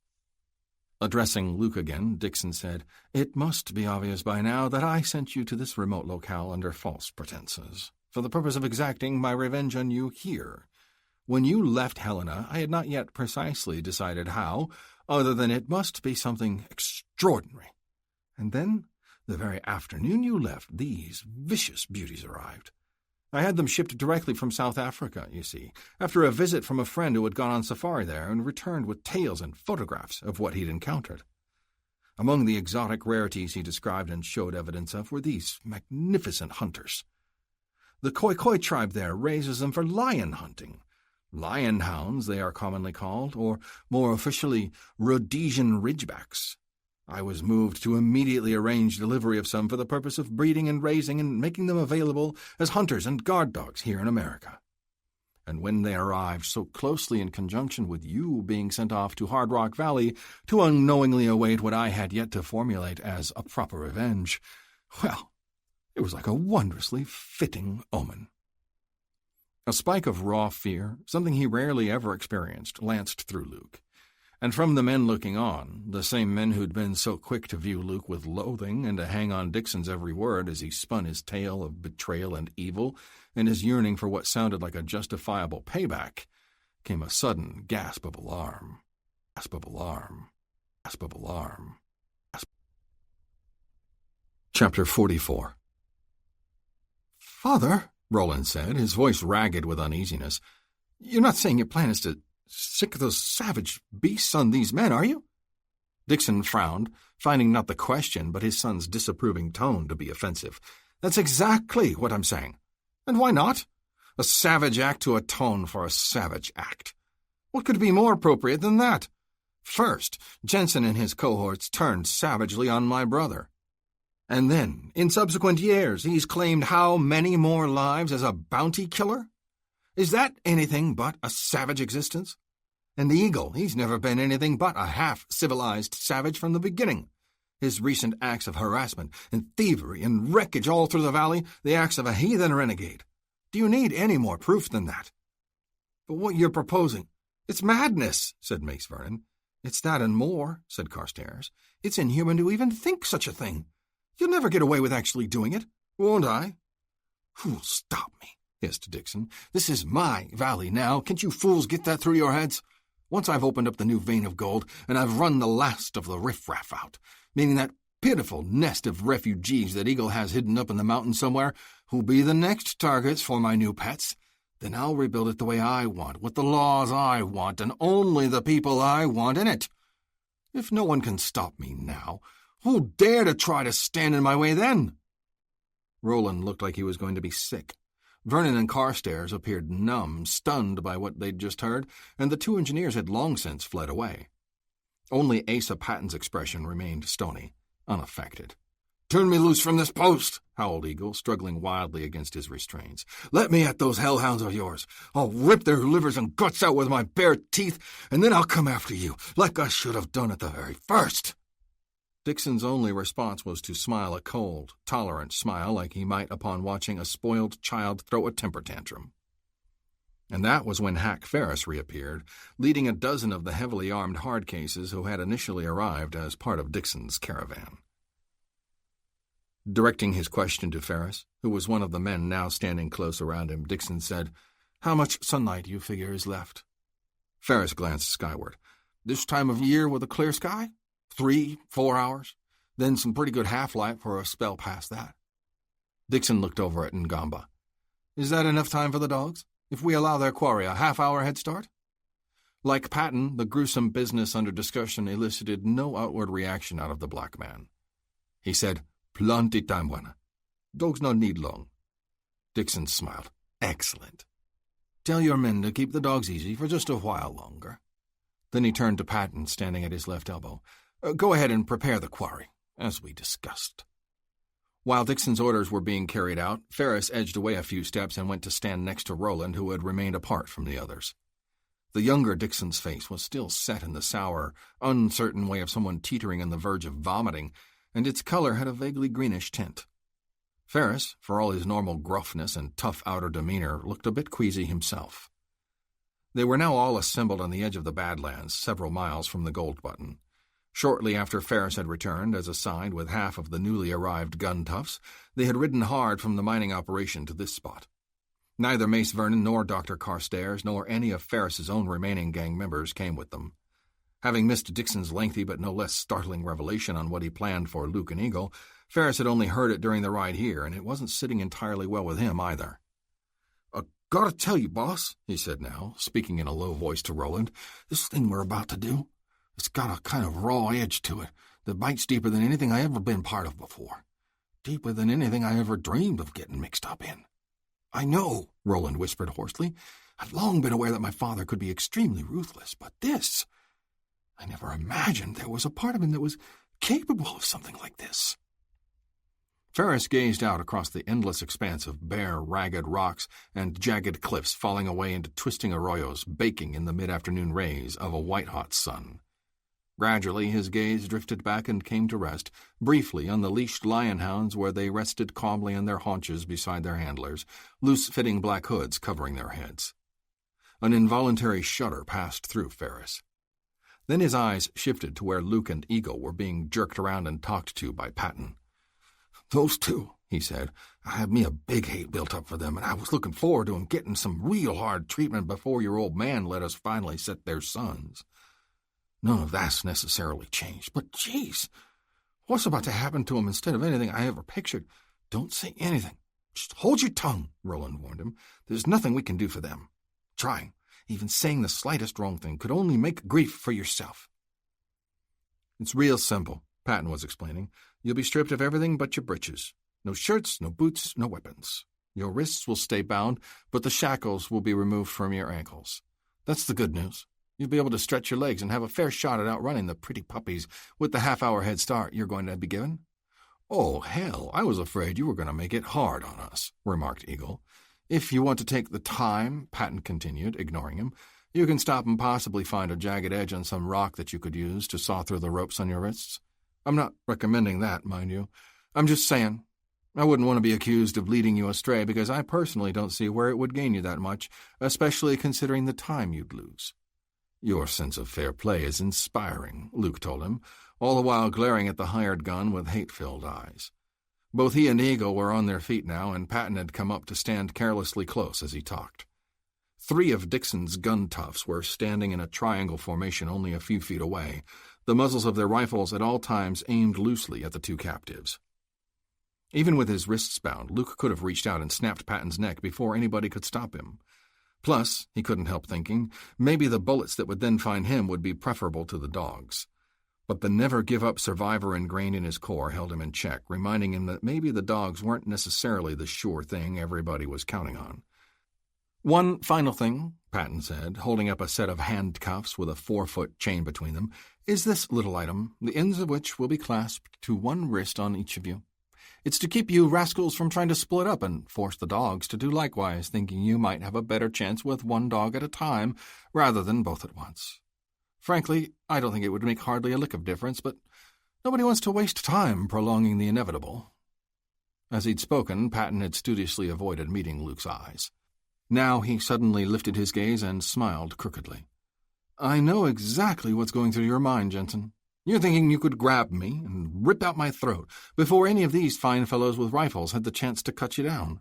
Addressing Luke again, Dixon said, "It must be obvious by now that I sent you to this remote locale under false pretenses, for the purpose of exacting my revenge on you here. When you left Helena, I had not yet precisely decided how, other than it must be something extraordinary. And then, the very afternoon you left, these vicious beauties arrived. I had them shipped directly from South Africa, you see, after a visit from a friend who had gone on safari there and returned with tales and photographs of what he'd encountered. Among the exotic rarities he described and showed evidence of were these magnificent hunters. The Khoikhoi tribe there raises them for lion hunting. Lion hounds, they are commonly called, or more officially, Rhodesian Ridgebacks. I was moved to immediately arrange delivery of some for the purpose of breeding and raising and making them available as hunters and guard dogs here in America. And when they arrived so closely in conjunction with you being sent off to Hard Rock Valley to unknowingly await what I had yet to formulate as a proper revenge, well, it was like a wondrously fitting omen." A spike of raw fear, something he rarely ever experienced, lanced through Luke. And from the men looking on, the same men who'd been so quick to view Luke with loathing and to hang on Dixon's every word as he spun his tale of betrayal and evil and his yearning for what sounded like a justifiable payback, came a sudden gasp of alarm. Gasp of alarm. Gasp of alarm. Gasp. Chapter 44. "Father," Roland said, his voice ragged with uneasiness, "you're not saying your plan is to sick those savage beasts on these men, are you?" Dixon frowned, finding not the question but his son's disapproving tone to be offensive. "That's exactly what I'm saying. And why not? A savage act to atone for a savage act. What could be more appropriate than that? First, Jensen and his cohorts turned savagely on my brother. And then, in subsequent years, he's claimed how many more lives as a bounty killer? Is that anything but a savage existence? And the Eagle, he's never been anything but a half-civilized savage from the beginning. His recent acts of harassment and thievery and wreckage all through the valley, the acts of a heathen renegade. Do you need any more proof than that?" "But what you're proposing, it's madness," said Mace Vernon. "It's that and more," said Carstairs. "It's inhuman to even think such a thing. You'll never get away with actually doing it, won't I?" "Who'll stop me?" hissed Dixon. "This is my valley now. Can't you fools get that through your heads? Once I've opened up the new vein of gold, and I've run the last of the riffraff out, meaning that pitiful nest of refugees that Eagle has hidden up in the mountains somewhere, who'll be the next targets for my new pets, then I'll rebuild it the way I want, with the laws I want, and only the people I want in it. If no one can stop me now, who'll dare to try to stand in my way then?" Roland looked like he was going to be sick. Vernon and Carstairs appeared numb, stunned by what they'd just heard, and the two engineers had long since fled away. Only Asa Patton's expression remained stony, unaffected. "Turn me loose from this post," howled Eagle, struggling wildly against his restraints. "Let me at those hellhounds of yours. I'll rip their livers and guts out with my bare teeth, and then I'll come after you, like I should have done at the very first." Dixon's only response was to smile a cold, tolerant smile like he might upon watching a spoiled child throw a temper tantrum. And that was when Hack Ferris reappeared, leading a dozen of the heavily armed hard cases who had initially arrived as part of Dixon's caravan. Directing his question to Ferris, who was one of the men now standing close around him, Dixon said, "How much sunlight do you figure is left?" Ferris glanced skyward. "This time of year with a clear sky? 3, 4 hours? Then some pretty good half-light for a spell past that." Dixon looked over at Ngamba. "Is that enough time for the dogs, if we allow their quarry a half-hour head start?" Like Patton, the gruesome business under discussion elicited no outward reaction out of the black man. He said, "Plenty time, buena. Dogs no need long." Dixon smiled. "Excellent. Tell your men to keep the dogs easy for just a while longer." Then he turned to Patton, standing at his left elbow. "Go ahead and prepare the quarry, as we discussed." While Dixon's orders were being carried out, Ferris edged away a few steps and went to stand next to Roland, who had remained apart from the others. The younger Dixon's face was still set in the sour, uncertain way of someone teetering on the verge of vomiting, and its color had a vaguely greenish tint. Ferris, for all his normal gruffness and tough outer demeanor, looked a bit queasy himself. They were now all assembled on the edge of the Badlands, several miles from the Gold Button. Shortly after Ferris had returned, as assigned with half of the newly arrived gun toughs, they had ridden hard from the mining operation to this spot. Neither Mace Vernon nor Dr. Carstairs nor any of Ferris's own remaining gang members came with them. Having missed Dixon's lengthy but no less startling revelation on what he planned for Luke and Eagle, Ferris had only heard it during the ride here, and it wasn't sitting entirely well with him either. "I gotta tell you, boss," he said now, speaking in a low voice to Roland, "this thing we're about to do, it's got a kind of raw edge to it that bites deeper than anything I ever been part of before. Deeper than anything I ever dreamed of getting mixed up in." "I know," Roland whispered hoarsely. "I've long been aware that my father could be extremely ruthless, but this... I never imagined there was a part of him that was capable of something like this." Ferris gazed out across the endless expanse of bare, ragged rocks and jagged cliffs falling away into twisting arroyos, baking in the mid-afternoon rays of a white-hot sun. Gradually his gaze drifted back and came to rest, briefly, on the leashed lion-hounds where they rested calmly on their haunches beside their handlers, loose-fitting black hoods covering their heads. An involuntary shudder passed through Ferris. Then his eyes shifted to where Luke and Eagle were being jerked around and talked to by Patton. "Those two," he said, "I had me a big hate built up for them, and I was looking forward to 'em getting some real hard treatment before your old man let us finally set their sons. None of that's necessarily changed, but geez, what's about to happen to 'em instead of anything I ever pictured? Don't say anything. Just hold your tongue," Roland warned him. "There's nothing we can do for them. Trying, even saying the slightest wrong thing, could only make grief for yourself." It's real simple, Patton was explaining. You'll be stripped of everything but your breeches. No shirts, no boots, no weapons. Your wrists will stay bound, but the shackles will be removed from your ankles. That's the good news. You'll be able to stretch your legs and have a fair shot at outrunning the pretty puppies with the half-hour head start you're going to be given. Oh, hell, I was afraid you were going to make it hard on us, remarked Eagle. If you want to take the time, Patton continued, ignoring him, you can stop and possibly find a jagged edge on some rock that you could use to saw through the ropes on your wrists. I'm not recommending that, mind you. I'm just saying. I wouldn't want to be accused of leading you astray because I personally don't see where it would gain you that much, especially considering the time you'd lose. Your sense of fair play is inspiring, Luke told him, all the while glaring at the hired gun with hate-filled eyes. Both he and Eagle were on their feet now, and Patton had come up to stand carelessly close as he talked. 3 of Dixon's gun toughs were standing in a triangle formation only a few feet away, the muzzles of their rifles at all times aimed loosely at the 2 captives. Even with his wrists bound, Luke could have reached out and snapped Patton's neck before anybody could stop him. Plus, he couldn't help thinking, maybe the bullets that would then find him would be preferable to the dogs. But the never-give-up survivor ingrained in his core held him in check, reminding him that maybe the dogs weren't necessarily the sure thing everybody was counting on. One final thing, Patton said, holding up a set of handcuffs with a 4-foot chain between them, is this little item, the ends of which will be clasped to one wrist on each of you. It's to keep you rascals from trying to split up and force the dogs to do likewise, thinking you might have a better chance with one dog at a time rather than both at once. Frankly, I don't think it would make hardly a lick of difference, but nobody wants to waste time prolonging the inevitable. As he'd spoken, Patton had studiously avoided meeting Luke's eyes. Now he suddenly lifted his gaze and smiled crookedly. I know exactly what's going through your mind, Jensen. You're thinking you could grab me and rip out my throat before any of these fine fellows with rifles had the chance to cut you down.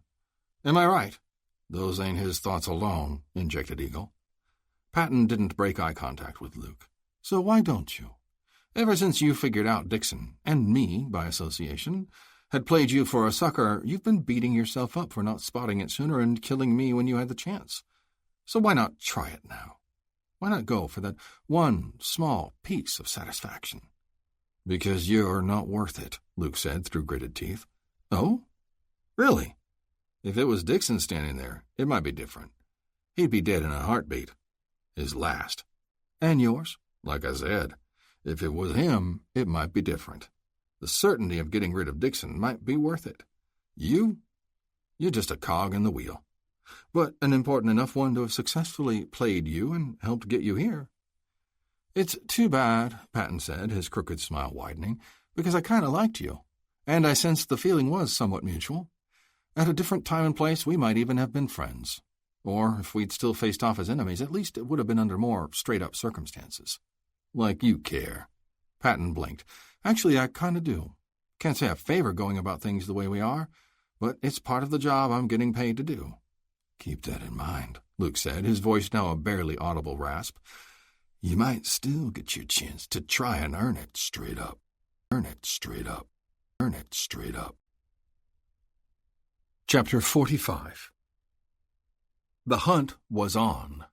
Am I right? Those ain't his thoughts alone, injected Eagle. Patton didn't break eye contact with Luke. So why don't you? Ever since you figured out Dixon, and me, by association, had played you for a sucker, you've been beating yourself up for not spotting it sooner and killing me when you had the chance. So why not try it now? Why not go for that one small piece of satisfaction? Because you're not worth it, Luke said through gritted teeth. Oh? Really? If it was Dixon standing there, it might be different. He'd be dead in a heartbeat. His last. And yours? Like I said, if it was him, it might be different. The certainty of getting rid of Dixon might be worth it. You're just a cog in the wheel. But an important enough one to have successfully played you and helped get you here. It's too bad, Patton said, his crooked smile widening, because I kind of liked you, and I sensed the feeling was somewhat mutual. At a different time and place, we might even have been friends. Or, if we'd still faced off as enemies, at least it would have been under more straight-up circumstances. Like you care. Patton blinked. Actually, I kind of do. Can't say I favor going about things the way we are, but it's part of the job I'm getting paid to do. Keep that in mind, Luke said, his voice now a barely audible rasp. You might still get your chance to try and earn it straight up. Earn it straight up. Earn it straight up. Chapter 45. The hunt was on.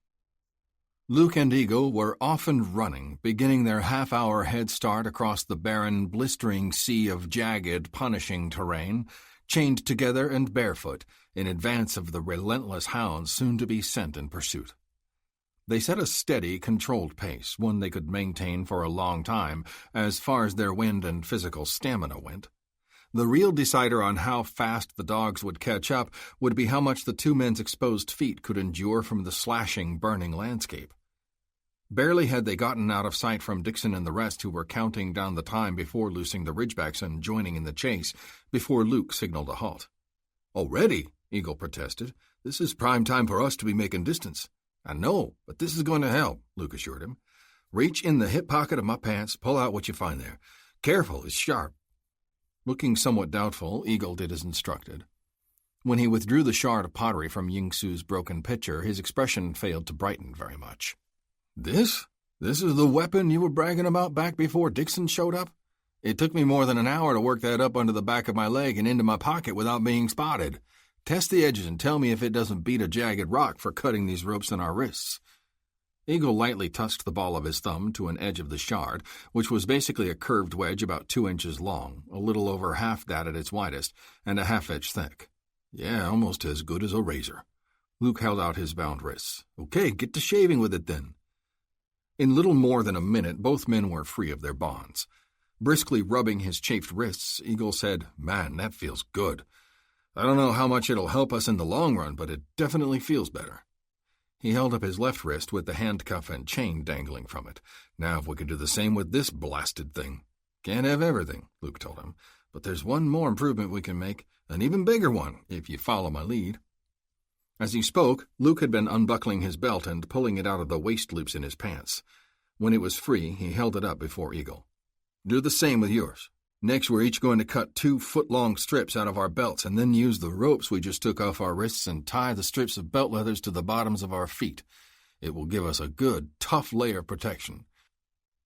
Luke and Eagle were off and running, beginning their half-hour head start across the barren, blistering sea of jagged, punishing terrain, chained together and barefoot, in advance of the relentless hounds soon to be sent in pursuit. They set a steady, controlled pace, one they could maintain for a long time, as far as their wind and physical stamina went. The real decider on how fast the dogs would catch up would be how much the 2 men's exposed feet could endure from the slashing, burning landscape. Barely had they gotten out of sight from Dixon and the rest who were counting down the time before loosing the ridgebacks and joining in the chase, before Luke signaled a halt. Already, Eagle protested. This is prime time for us to be making distance. I know, but this is going to help, Luke assured him. Reach in the hip pocket of my pants, pull out what you find there. Careful, it's sharp. Looking somewhat doubtful, Eagle did as instructed. When he withdrew the shard of pottery from Ying-Su's broken pitcher, his expression failed to brighten very much. This is the weapon you were bragging about back before Dixon showed up? It took me more than an hour to work that up under the back of my leg and into my pocket without being spotted. Test the edges and tell me if it doesn't beat a jagged rock for cutting these ropes in our wrists. Eagle lightly touched the ball of his thumb to an edge of the shard, which was basically a curved wedge about 2 inches long, a little over half that at its widest, and a half-inch thick. Yeah, almost as good as a razor. Luke held out his bound wrists. Okay, get to shaving with it then. In little more than a minute, both men were free of their bonds. Briskly rubbing his chafed wrists, Eagle said, "Man, that feels good. I don't know how much it'll help us in the long run, but it definitely feels better." He held up his left wrist with the handcuff and chain dangling from it. "Now if we could do the same with this blasted thing." "Can't have everything," Luke told him, "but there's one more improvement we can make, an even bigger one, if you follow my lead." As he spoke, Luke had been unbuckling his belt and pulling it out of the waist loops in his pants. When it was free, he held it up before Eagle. "Do the same with yours. Next, we're each going to cut 2-foot-long strips out of our belts and then use the ropes we just took off our wrists and tie the strips of belt leathers to the bottoms of our feet. It will give us a good, tough layer of protection.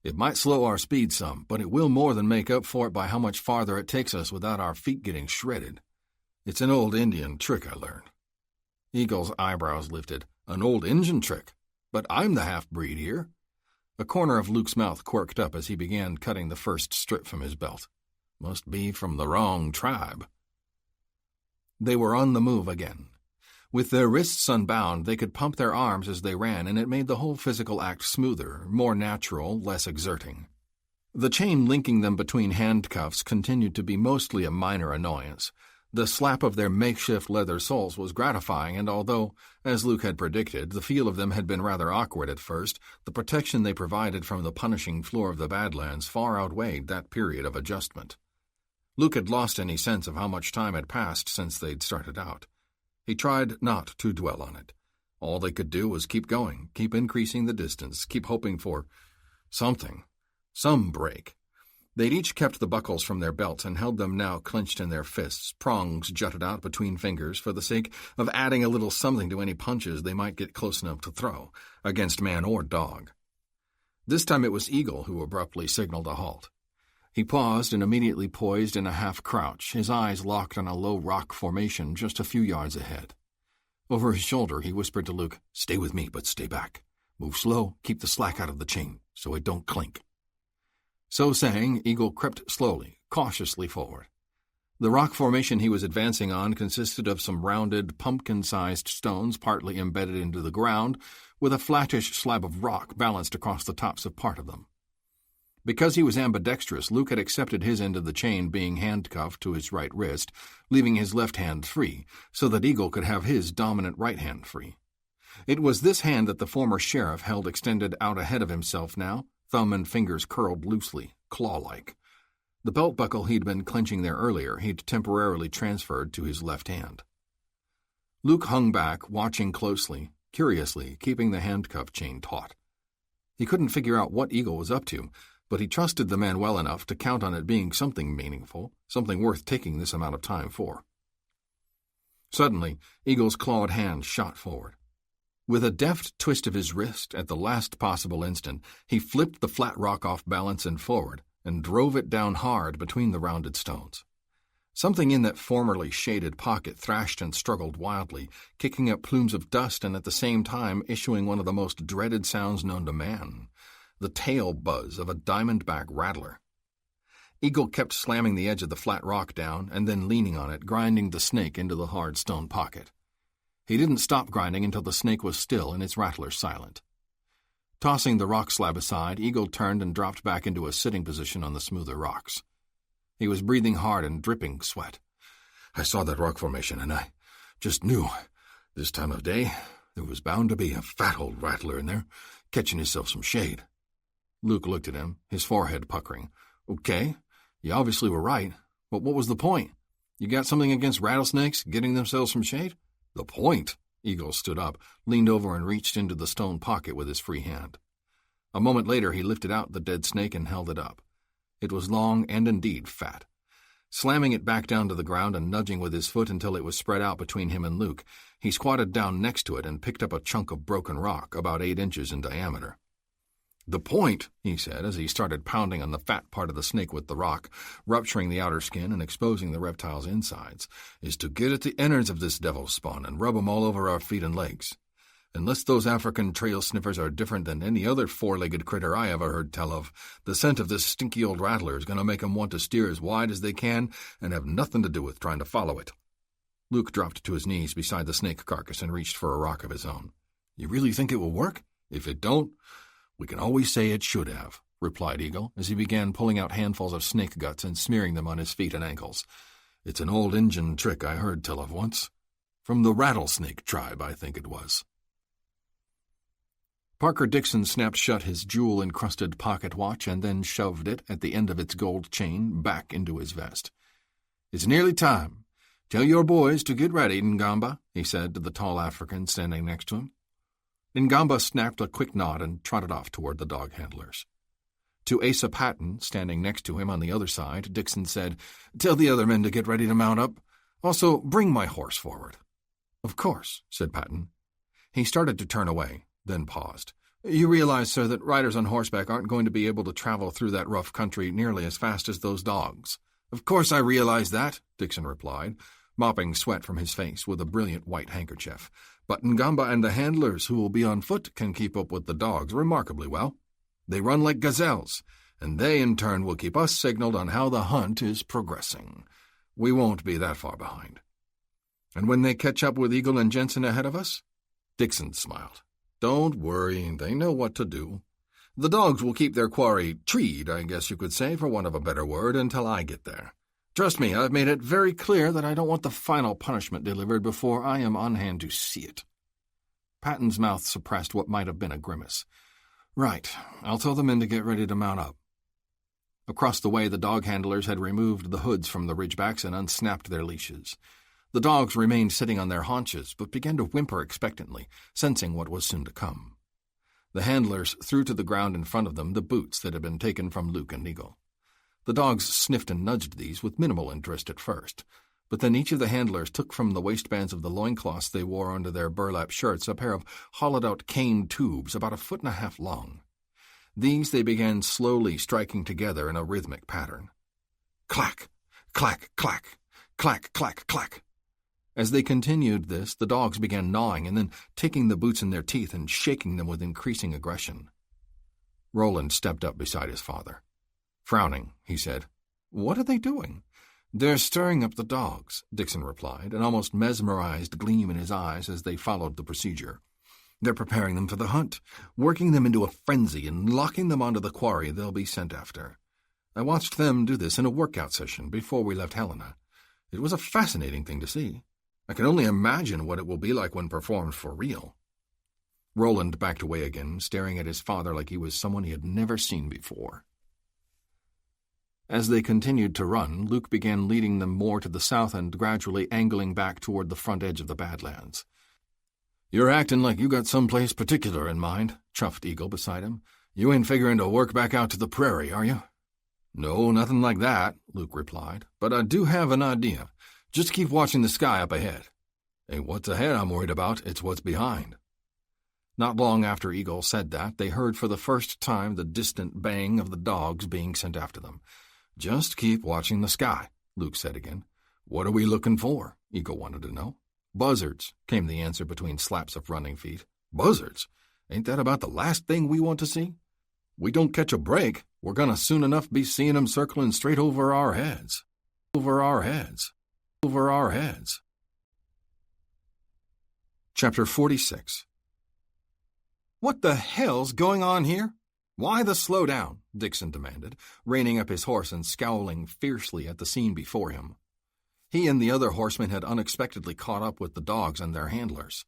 It might slow our speed some, but it will more than make up for it by how much farther it takes us without our feet getting shredded. It's an old Indian trick I learned." Eagle's eyebrows lifted. "An old Injun trick? But I'm the half-breed here." A corner of Luke's mouth quirked up as he began cutting the first strip from his belt. "Must be from the wrong tribe." They were on the move again. With their wrists unbound, they could pump their arms as they ran, and it made the whole physical act smoother, more natural, less exerting. The chain linking them between handcuffs continued to be mostly a minor annoyance. The slap of their makeshift leather soles was gratifying, and although, as Luke had predicted, the feel of them had been rather awkward at first, the protection they provided from the punishing floor of the Badlands far outweighed that period of adjustment. Luke had lost any sense of how much time had passed since they'd started out. He tried not to dwell on it. All they could do was keep going, keep increasing the distance, keep hoping for something, some break. They'd each kept the buckles from their belts and held them now clenched in their fists, prongs jutted out between fingers for the sake of adding a little something to any punches they might get close enough to throw, against man or dog. This time it was Eagle who abruptly signaled a halt. He paused and immediately poised in a half-crouch, his eyes locked on a low rock formation just a few yards ahead. Over his shoulder, he whispered to Luke, "Stay with me, but stay back. Move slow, keep the slack out of the chain, so it don't clink." So saying, Eagle crept slowly, cautiously forward. The rock formation he was advancing on consisted of some rounded, pumpkin-sized stones partly embedded into the ground, with a flattish slab of rock balanced across the tops of part of them. Because he was ambidextrous, Luke had accepted his end of the chain being handcuffed to his right wrist, leaving his left hand free, so that Eagle could have his dominant right hand free. It was this hand that the former sheriff held extended out ahead of himself now, thumb and fingers curled loosely, claw-like. The belt buckle he'd been clenching there earlier he'd temporarily transferred to his left hand. Luke hung back, watching closely, curiously, keeping the handcuff chain taut. He couldn't figure out what Eagle was up to, but he trusted the man well enough to count on it being something meaningful, something worth taking this amount of time for. Suddenly, Eagle's clawed hand shot forward. With a deft twist of his wrist at the last possible instant, he flipped the flat rock off balance and forward, and drove it down hard between the rounded stones. Something in that formerly shaded pocket thrashed and struggled wildly, kicking up plumes of dust and at the same time issuing one of the most dreaded sounds known to man, the tail buzz of a diamond-back rattler. Eagle kept slamming the edge of the flat rock down and then leaning on it, grinding the snake into the hard stone pocket. He didn't stop grinding until the snake was still and its rattler silent. Tossing the rock slab aside, Eagle turned and dropped back into a sitting position on the smoother rocks. He was breathing hard and dripping sweat. "I saw that rock formation, and I just knew, this time of day, there was bound to be a fat old rattler in there, catching himself some shade." Luke looked at him, his forehead puckering. "Okay, you obviously were right, but what was the point? You got something against rattlesnakes getting themselves some shade?" "The point?" Eagle stood up, leaned over and reached into the stone pocket with his free hand. A moment later he lifted out the dead snake and held it up. It was long and indeed fat. Slamming it back down to the ground and nudging with his foot until it was spread out between him and Luke, he squatted down next to it and picked up a chunk of broken rock about 8 inches in diameter. "The point," he said as he started pounding on the fat part of the snake with the rock, rupturing the outer skin and exposing the reptile's insides, "is to get at the innards of this devil's spawn and rub 'em all over our feet and legs. Unless those African trail sniffers are different than any other four-legged critter I ever heard tell of, the scent of this stinky old rattler is going to make 'em want to steer as wide as they can and have nothing to do with trying to follow it. Luke dropped to his knees beside the snake carcass and reached for a rock of his own. You really think it will work? If it don't, we can always say it should have, replied Eagle, as he began pulling out handfuls of snake guts and smearing them on his feet and ankles. It's an old Injun trick I heard tell of once. From the rattlesnake tribe, I think it was. Parker Dixon snapped shut his jewel-encrusted pocket watch and then shoved it, at the end of its gold chain, back into his vest. It's nearly time. Tell your boys to get ready, Ngamba, he said to the tall African standing next to him. Ngamba snapped a quick nod and trotted off toward the dog handlers. To Asa Patton, standing next to him on the other side, Dixon said, Tell the other men to get ready to mount up. Also, bring my horse forward. Of course, said Patton. He started to turn away, then paused. You realize, sir, that riders on horseback aren't going to be able to travel through that rough country nearly as fast as those dogs. Of course I realize that, Dixon replied, mopping sweat from his face with a brilliant white handkerchief. But Ngamba and the handlers who will be on foot can keep up with the dogs remarkably well. They run like gazelles, and they in turn will keep us signaled on how the hunt is progressing. We won't be that far behind. And when they catch up with Eagle and Jensen ahead of us? Dixon smiled. Don't worry, they know what to do. The dogs will keep their quarry treed, I guess you could say, for want of a better word, until I get there. Trust me, I've made it very clear that I don't want the final punishment delivered before I am on hand to see it. Patton's mouth suppressed what might have been a grimace. Right, I'll tell the men to get ready to mount up. Across the way, the dog handlers had removed the hoods from the ridgebacks and unsnapped their leashes. The dogs remained sitting on their haunches, but began to whimper expectantly, sensing what was soon to come. The handlers threw to the ground in front of them the boots that had been taken from Luke and Eagle. The dogs sniffed and nudged these with minimal interest at first, but then each of the handlers took from the waistbands of the loincloths they wore under their burlap shirts a pair of hollowed-out cane tubes about 1.5 feet long. These they began slowly striking together in a rhythmic pattern. Clack, clack, clack, clack, clack, clack. As they continued this, the dogs began gnawing and then taking the boots in their teeth and shaking them with increasing aggression. Roland stepped up beside his father. Frowning, he said, What are they doing? They're stirring up the dogs, Dixon replied, an almost mesmerized gleam in his eyes as they followed the procedure. They're preparing them for the hunt, working them into a frenzy and locking them onto the quarry they'll be sent after. I watched them do this in a workout session before we left Helena. It was a fascinating thing to see. I can only imagine what it will be like when performed for real. Roland backed away again, staring at his father like he was someone he had never seen before. As they continued to run, Luke began leading them more to the south and gradually angling back toward the front edge of the Badlands. You're acting like you got someplace particular in mind, chuffed Eagle beside him. You ain't figuring to work back out to the prairie, are you? No, nothing like that, Luke replied, but I do have an idea. Just keep watching the sky up ahead. Ain't what's ahead I'm worried about, it's what's behind. Not long after Eagle said that, they heard for the first time the distant bang of the dogs being sent after them. Just keep watching the sky, Luke said again. What are we looking for? Eagle wanted to know. Buzzards, came the answer between slaps of running feet. Buzzards? Ain't that about the last thing we want to see? We don't catch a break, we're gonna soon enough be seeing 'em circling straight over our heads. Over our heads. Over our heads. Chapter 46. What the hell's going on here? Why the slowdown? Dixon demanded, reining up his horse and scowling fiercely at the scene before him. He and the other horsemen had unexpectedly caught up with the dogs and their handlers.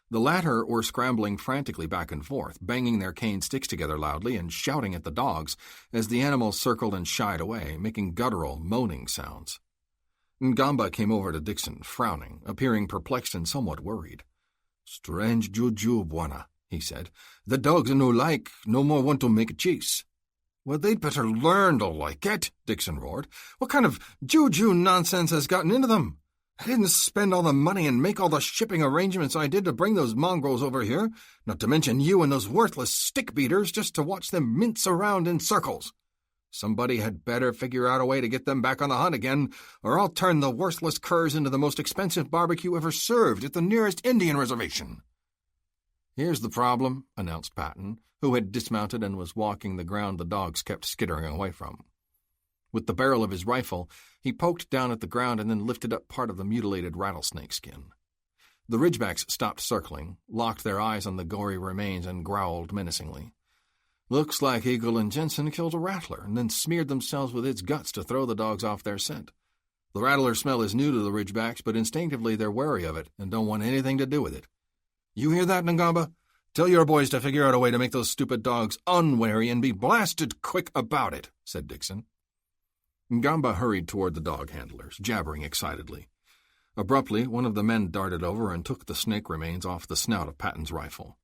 The latter were scrambling frantically back and forth, banging their cane sticks together loudly and shouting at the dogs as the animals circled and shied away, making guttural, moaning sounds. Ngamba came over to Dixon, frowning, appearing perplexed and somewhat worried. Strange juju, Bwana, he said. The dogs no more want to make a chase. Well, they'd better learn to like it, Dixon roared. What kind of juju nonsense has gotten into them? I didn't spend all the money and make all the shipping arrangements I did to bring those mongrels over here, not to mention you and those worthless stick-beaters, just to watch them mince around in circles. Somebody had better figure out a way to get them back on the hunt again, or I'll turn the worthless curs into the most expensive barbecue ever served at the nearest Indian reservation. "Here's the problem," announced Patton, who had dismounted and was walking the ground the dogs kept skittering away from. With the barrel of his rifle, he poked down at the ground and then lifted up part of the mutilated rattlesnake skin. The Ridgebacks stopped circling, locked their eyes on the gory remains, and growled menacingly. "Looks like Eagle and Jensen killed a rattler and then smeared themselves with its guts to throw the dogs off their scent. The rattler smell is new to the Ridgebacks, but instinctively they're wary of it and don't want anything to do with it. You hear that, Ngamba? Tell your boys to figure out a way to make those stupid dogs unwary and be blasted quick about it," said Dixon. Ngamba hurried toward the dog handlers, jabbering excitedly. Abruptly, one of the men darted over and took the snake remains off the snout of Patton's rifle.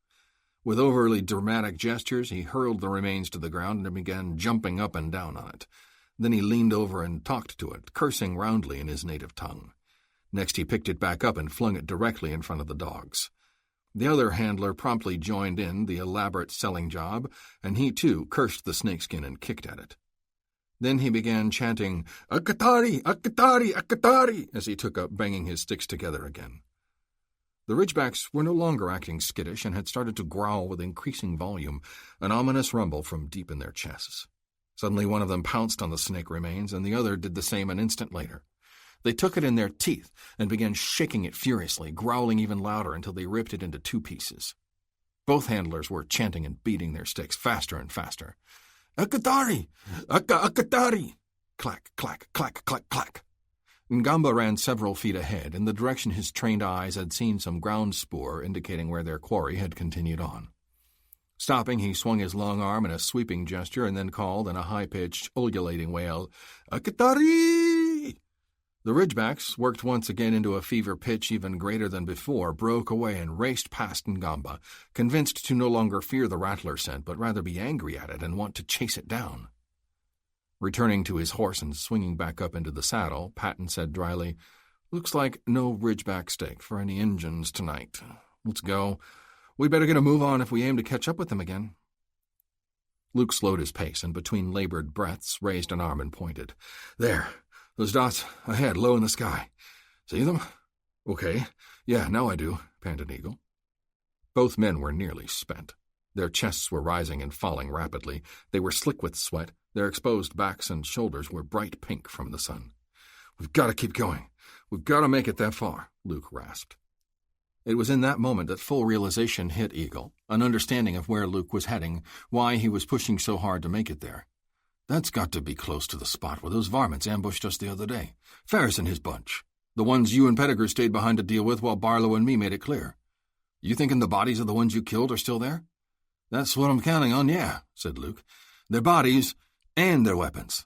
With overly dramatic gestures, he hurled the remains to the ground and began jumping up and down on it. Then he leaned over and talked to it, cursing roundly in his native tongue. Next he picked it back up and flung it directly in front of the dogs. The other handler promptly joined in the elaborate selling job, and he too cursed the snakeskin and kicked at it. Then he began chanting, "Akatari, Akatari, Akatari," as he took up banging his sticks together again. The Ridgebacks were no longer acting skittish and had started to growl with increasing volume, an ominous rumble from deep in their chests. Suddenly one of them pounced on the snake remains, and the other did the same an instant later. They took it in their teeth and began shaking it furiously, growling even louder until they ripped it into 2 pieces. Both handlers were chanting and beating their sticks faster and faster. "Akatari! Akatari!" Clack, clack, clack, clack, clack. Ngamba ran several feet ahead, in the direction his trained eyes had seen some ground spoor indicating where their quarry had continued on. Stopping, he swung his long arm in a sweeping gesture and then called in a high-pitched, ululating wail, "Akatari!" The Ridgebacks, worked once again into a fever pitch even greater than before, broke away and raced past Ngamba, convinced to no longer fear the rattler scent, but rather be angry at it and want to chase it down. Returning to his horse and swinging back up into the saddle, Patton said dryly, "Looks like no Ridgeback steak for any Injuns tonight. Let's go. We'd better get a move on if we aim to catch up with them again." Luke slowed his pace and between labored breaths raised an arm and pointed. "There. Those dots ahead, low in the sky. See them?" "Okay. Yeah, now I do," panted Eagle. Both men were nearly spent. Their chests were rising and falling rapidly. They were slick with sweat. Their exposed backs and shoulders were bright pink from the sun. "We've got to keep going. We've got to make it that far," Luke rasped. It was in that moment that full realization hit Eagle, an understanding of where Luke was heading, why he was pushing so hard to make it there. "That's got to be close to the spot where those varmints ambushed us the other day. Ferris and his bunch. The ones you and Pettigrew stayed behind to deal with while Barlow and me made it clear. You thinking the bodies of the ones you killed are still there?" "That's what I'm counting on, yeah," said Luke. "Their bodies and their weapons."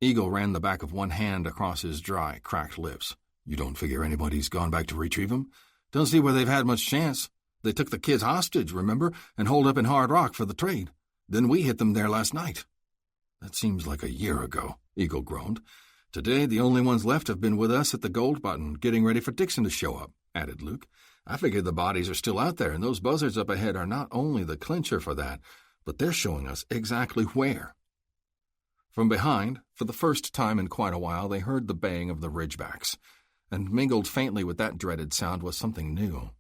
Eagle ran the back of one hand across his dry, cracked lips. "You don't figure anybody's gone back to retrieve them? Don't see where they've had much chance. They took the kids hostage, remember, and holed up in Hard Rock for the trade. Then we hit them there last night." "That seems like a year ago," Eagle groaned. "Today, the only ones left have been with us at the Gold Button, getting ready for Dixon to show up," added Luke. "I figure the bodies are still out there, and those buzzards up ahead are not only the clincher for that, but they're showing us exactly where." From behind, for the first time in quite a while, they heard the baying of the Ridgebacks, and mingled faintly with that dreaded sound was something new,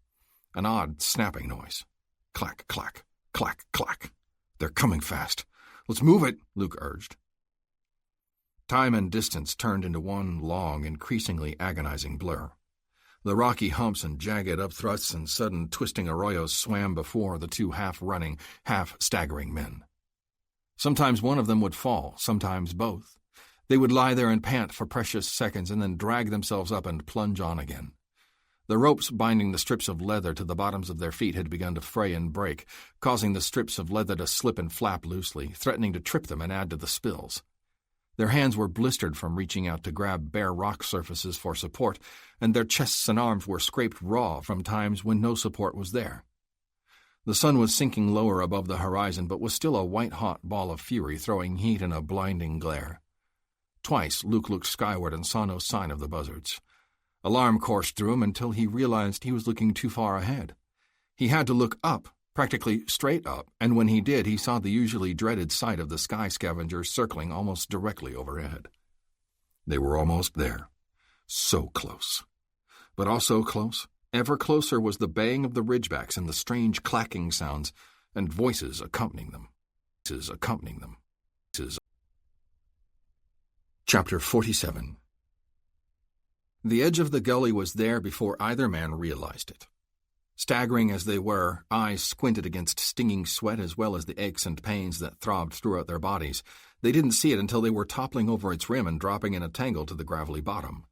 an odd snapping noise. Clack, clack, clack, clack. "They're coming fast. Let's move it," Luke urged. Time and distance turned into one long, increasingly agonizing blur. The rocky humps and jagged upthrusts and sudden twisting arroyos swam before the 2 half-running, half-staggering men. Sometimes one of them would fall, sometimes both. They would lie there and pant for precious seconds and then drag themselves up and plunge on again. The ropes binding the strips of leather to the bottoms of their feet had begun to fray and break, causing the strips of leather to slip and flap loosely, threatening to trip them and add to the spills. Their hands were blistered from reaching out to grab bare rock surfaces for support, and their chests and arms were scraped raw from times when no support was there. The sun was sinking lower above the horizon, but was still a white-hot ball of fury, throwing heat in a blinding glare. Twice Luke looked skyward and saw no sign of the buzzards. Alarm coursed through him until he realized he was looking too far ahead. He had to look up, practically straight up, and when he did, he saw the usually dreaded sight of the sky scavengers circling almost directly overhead. They were almost there. So close. But also close, Ever closer was the baying of the ridgebacks and the strange clacking sounds, and voices accompanying them. Chapter 47. The edge of the gully was there before either man realized it. Staggering as they were, eyes squinted against stinging sweat as well as the aches and pains that throbbed throughout their bodies, they didn't see it until they were toppling over its rim and dropping in a tangle to the gravelly bottom.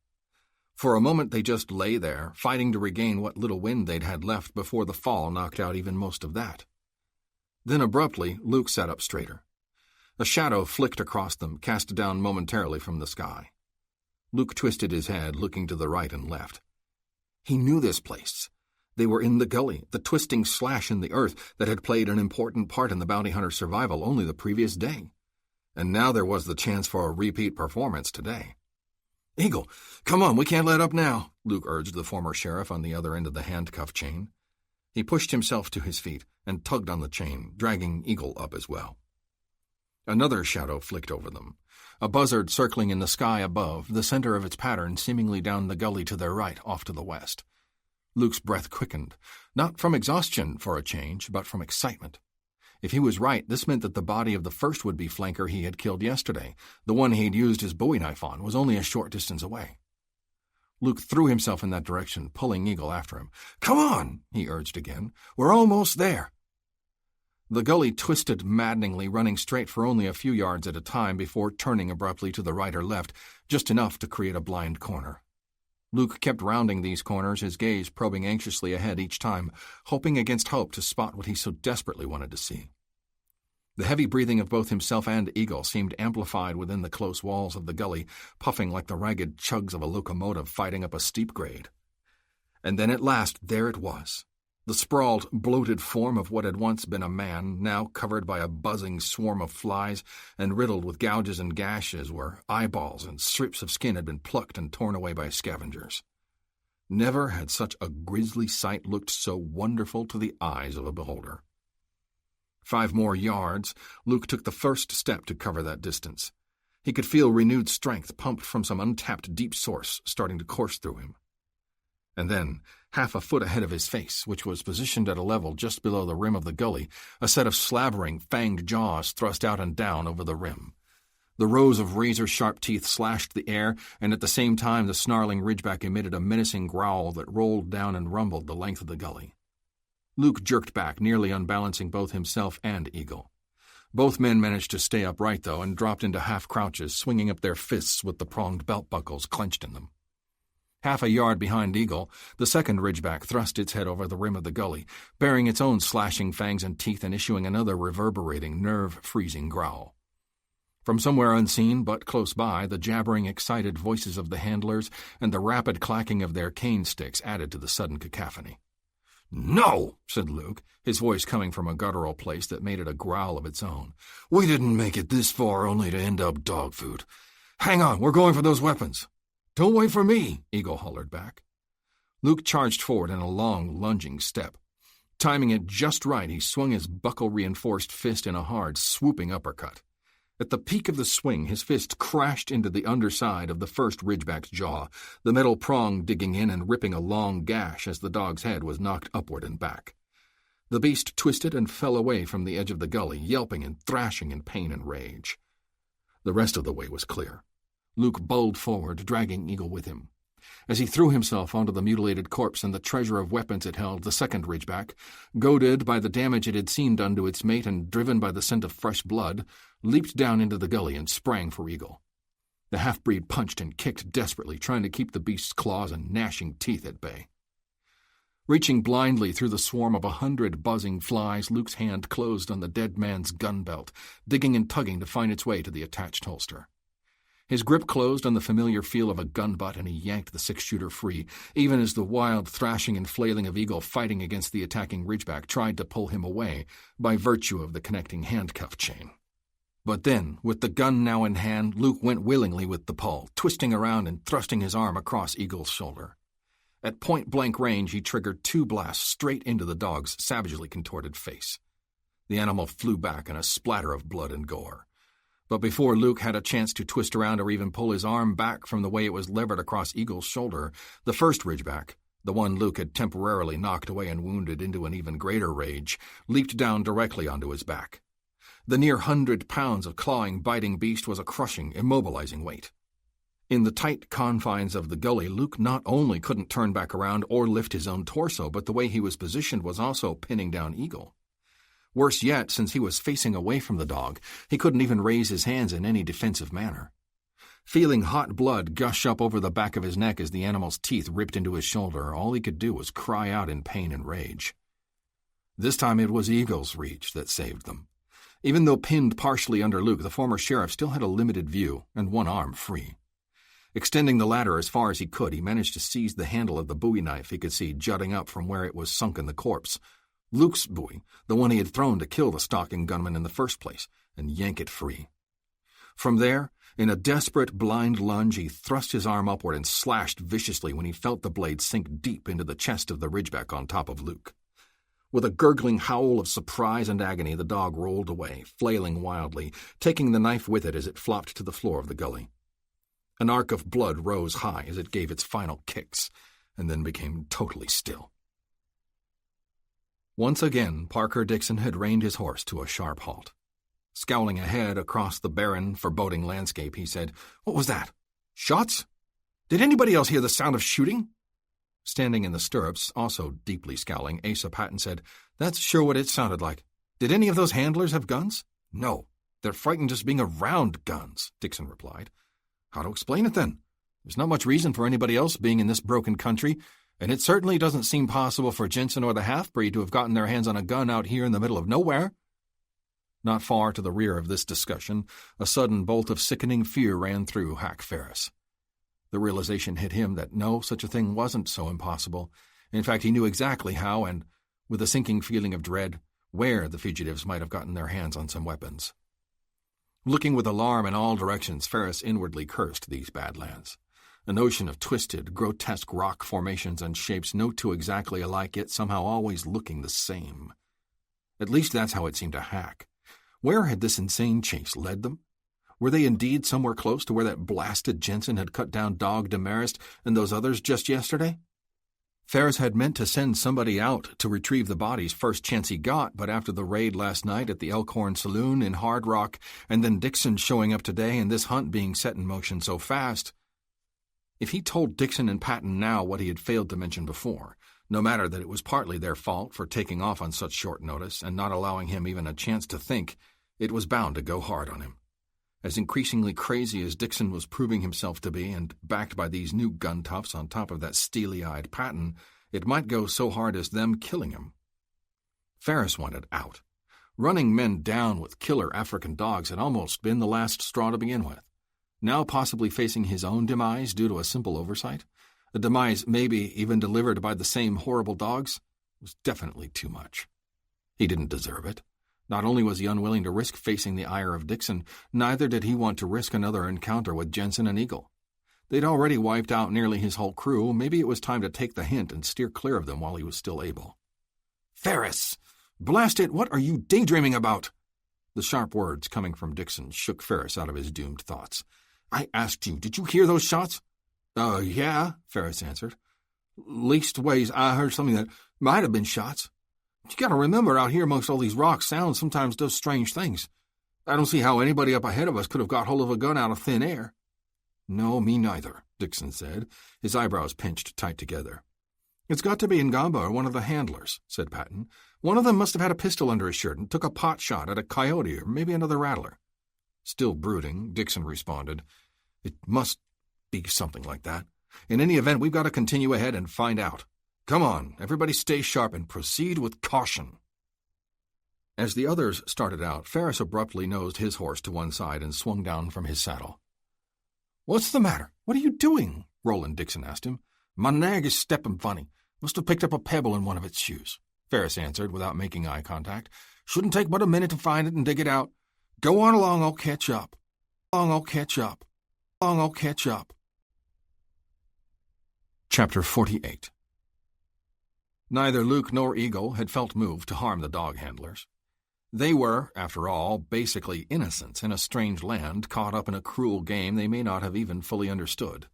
For a moment they just lay there, fighting to regain what little wind they'd had left before the fall knocked out even most of that. Then abruptly, Luke sat up straighter. A shadow flicked across them, cast down momentarily from the sky. Luke twisted his head, looking to the right and left. He knew this place. They were in the gully, the twisting slash in the earth that had played an important part in the bounty hunter's survival only the previous day. And now there was the chance for a repeat performance today. "Eagle, come on, we can't let up now," Luke urged the former sheriff on the other end of the handcuff chain. He pushed himself to his feet and tugged on the chain, dragging Eagle up as well. Another shadow flicked over them, a buzzard circling in the sky above, the center of its pattern seemingly down the gully to their right, off to the west. Luke's breath quickened, not from exhaustion for a change, but from excitement. If he was right, this meant that the body of the first would-be flanker he had killed yesterday, the one he'd used his bowie knife on, was only a short distance away. Luke threw himself in that direction, pulling Eagle after him. "Come on," he urged again. "We're almost there." The gully twisted maddeningly, running straight for only a few yards at a time before turning abruptly to the right or left, just enough to create a blind corner. Luke kept rounding these corners, his gaze probing anxiously ahead each time, hoping against hope to spot what he so desperately wanted to see. The heavy breathing of both himself and Eagle seemed amplified within the close walls of the gully, puffing like the ragged chugs of a locomotive fighting up a steep grade. And then at last there it was. The sprawled, bloated form of what had once been a man, now covered by a buzzing swarm of flies and riddled with gouges and gashes where eyeballs and strips of skin had been plucked and torn away by scavengers. Never had such a grisly sight looked so wonderful to the eyes of a beholder. 5 more yards, Luke took the first step to cover that distance. He could feel renewed strength pumped from some untapped deep source starting to course through him. And then, half a foot ahead of his face, which was positioned at a level just below the rim of the gully, a set of slavering, fanged jaws thrust out and down over the rim. The rows of razor-sharp teeth slashed the air, and at the same time the snarling ridgeback emitted a menacing growl that rolled down and rumbled the length of the gully. Luke jerked back, nearly unbalancing both himself and Eagle. Both men managed to stay upright, though, and dropped into half-crouches, swinging up their fists with the pronged belt buckles clenched in them. Half a yard behind Eagle, the second ridgeback thrust its head over the rim of the gully, baring its own slashing fangs and teeth and issuing another reverberating, nerve-freezing growl. From somewhere unseen but close by, the jabbering, excited voices of the handlers and the rapid clacking of their cane sticks added to the sudden cacophony. "No," said Luke, his voice coming from a guttural place that made it a growl of its own. "We didn't make it this far only to end up dog food. Hang on, we're going for those weapons." "Don't wait for me," Eagle hollered back. Luke charged forward in a long, lunging step. Timing it just right, he swung his buckle-reinforced fist in a hard, swooping uppercut. At the peak of the swing, his fist crashed into the underside of the first ridgeback's jaw, the metal prong digging in and ripping a long gash as the dog's head was knocked upward and back. The beast twisted and fell away from the edge of the gully, yelping and thrashing in pain and rage. The rest of the way was clear. Luke bowled forward, dragging Eagle with him. As he threw himself onto the mutilated corpse and the treasure of weapons it held, the second ridgeback, goaded by the damage it had seen done to its mate and driven by the scent of fresh blood, leaped down into the gully and sprang for Eagle. The half-breed punched and kicked desperately, trying to keep the beast's claws and gnashing teeth at bay. Reaching blindly through the swarm of 100 buzzing flies, Luke's hand closed on the dead man's gun belt, digging and tugging to find its way to the attached holster. His grip closed on the familiar feel of a gun butt, and he yanked the 6-shooter free, even as the wild thrashing and flailing of Eagle fighting against the attacking ridgeback tried to pull him away by virtue of the connecting handcuff chain. But then, with the gun now in hand, Luke went willingly with the pull, twisting around and thrusting his arm across Eagle's shoulder. At point-blank range, he triggered 2 blasts straight into the dog's savagely contorted face. The animal flew back in a splatter of blood and gore. But before Luke had a chance to twist around or even pull his arm back from the way it was levered across Eagle's shoulder, the first ridgeback, The one Luke had temporarily knocked away and wounded into an even greater rage leaped down directly onto his back. The near 100 pounds of clawing, biting beast was a crushing, immobilizing weight. In the tight confines of the gully, Luke not only couldn't turn back around or lift his own torso, but the way he was positioned was also pinning down Eagle. Worse yet, since he was facing away from the dog, he couldn't even raise his hands in any defensive manner. Feeling hot blood gush up over the back of his neck as the animal's teeth ripped into his shoulder, all he could do was cry out in pain and rage. This time it was Eagle's reach that saved them. Even though pinned partially under Luke, the former sheriff still had a limited view and one arm free. Extending the ladder as far as he could, he managed to seize the handle of the bowie knife he could see jutting up from where it was sunk in the corpse. Luke's bowie, the one he had thrown to kill the stalking gunman in the first place, and yank it free. From there, in a desperate, blind lunge, he thrust his arm upward and slashed viciously when he felt the blade sink deep into the chest of the ridgeback on top of Luke. With a gurgling howl of surprise and agony, the dog rolled away, flailing wildly, taking the knife with it as it flopped to the floor of the gully. An arc of blood rose high as it gave its final kicks, and then became totally still. Once again, Parker Dixon had reined his horse to a sharp halt. Scowling ahead across the barren, foreboding landscape, he said, "What was that? Shots? Did anybody else hear the sound of shooting?" Standing in the stirrups, also deeply scowling, Asa Patton said, "That's sure what it sounded like. Did any of those handlers have guns?" "No. They're frightened just being around guns," Dixon replied. "How to explain it, then? There's not much reason for anybody else being in this broken country, and it certainly doesn't seem possible for Jensen or the half-breed to have gotten their hands on a gun out here in the middle of nowhere." Not far to the rear of this discussion, a sudden bolt of sickening fear ran through Hack Ferris. The realization hit him that no, such a thing wasn't so impossible. In fact, he knew exactly how and, with a sinking feeling of dread, where the fugitives might have gotten their hands on some weapons. Looking with alarm in all directions, Ferris inwardly cursed these badlands. An ocean of twisted, grotesque rock formations and shapes no two exactly alike, yet somehow always looking the same. At least that's how it seemed to Hack. Where had this insane chase led them? Were they indeed somewhere close to where that blasted Jensen had cut down Dog Demarest and those others just yesterday? Ferris had meant to send somebody out to retrieve the bodies first chance he got, but after the raid last night at the Elkhorn Saloon in Hard Rock, and then Dixon showing up today and this hunt being set in motion so fast, if he told Dixon and Patton now what he had failed to mention before, no matter that it was partly their fault for taking off on such short notice and not allowing him even a chance to think, it was bound to go hard on him. As increasingly crazy as Dixon was proving himself to be, and backed by these new gun toughs on top of that steely-eyed Patton, it might go so hard as them killing him. Ferris wanted out. Running men down with killer African dogs had almost been the last straw to begin with. Now possibly facing his own demise due to a simple oversight, a demise maybe even delivered by the same horrible dogs, was definitely too much. He didn't deserve it. Not only was he unwilling to risk facing the ire of Dixon, neither did he want to risk another encounter with Jensen and Eagle. They'd already wiped out nearly his whole crew. Maybe it was time to take the hint and steer clear of them while he was still able. "Ferris! Blast it, what are you daydreaming about?" The sharp words coming from Dixon shook Ferris out of his doomed thoughts. "I asked you, did you hear those shots?" Yeah," Ferris answered. "Leastways, I heard something that might have been shots. You gotta remember, out here amongst all these rocks, sound sometimes does strange things. I don't see how anybody up ahead of us could have got hold of a gun out of thin air." "No, me neither," Dixon said, his eyebrows pinched tight together. "It's got to be Ngamba or one of the handlers," said Patton. "One of them must have had a pistol under his shirt and took a pot shot at a coyote or maybe another rattler." Still brooding, Dixon responded, "It must be something like that. In any event, we've got to continue ahead and find out. Come on, everybody stay sharp and proceed with caution." As the others started out, Ferris abruptly nosed his horse to one side and swung down from his saddle. "What's the matter? What are you doing?" Roland Dixon asked him. "My nag is stepping funny. Must have picked up a pebble in one of its shoes," Ferris answered without making eye contact. "Shouldn't take but a minute to find it and dig it out. Go on along, I'll catch up. I'll catch up. I'll catch up." Chapter 48. Neither Luke nor Eagle had felt moved to harm the dog handlers. They were, after all, basically innocents in a strange land caught up in a cruel game they may not have even fully understood.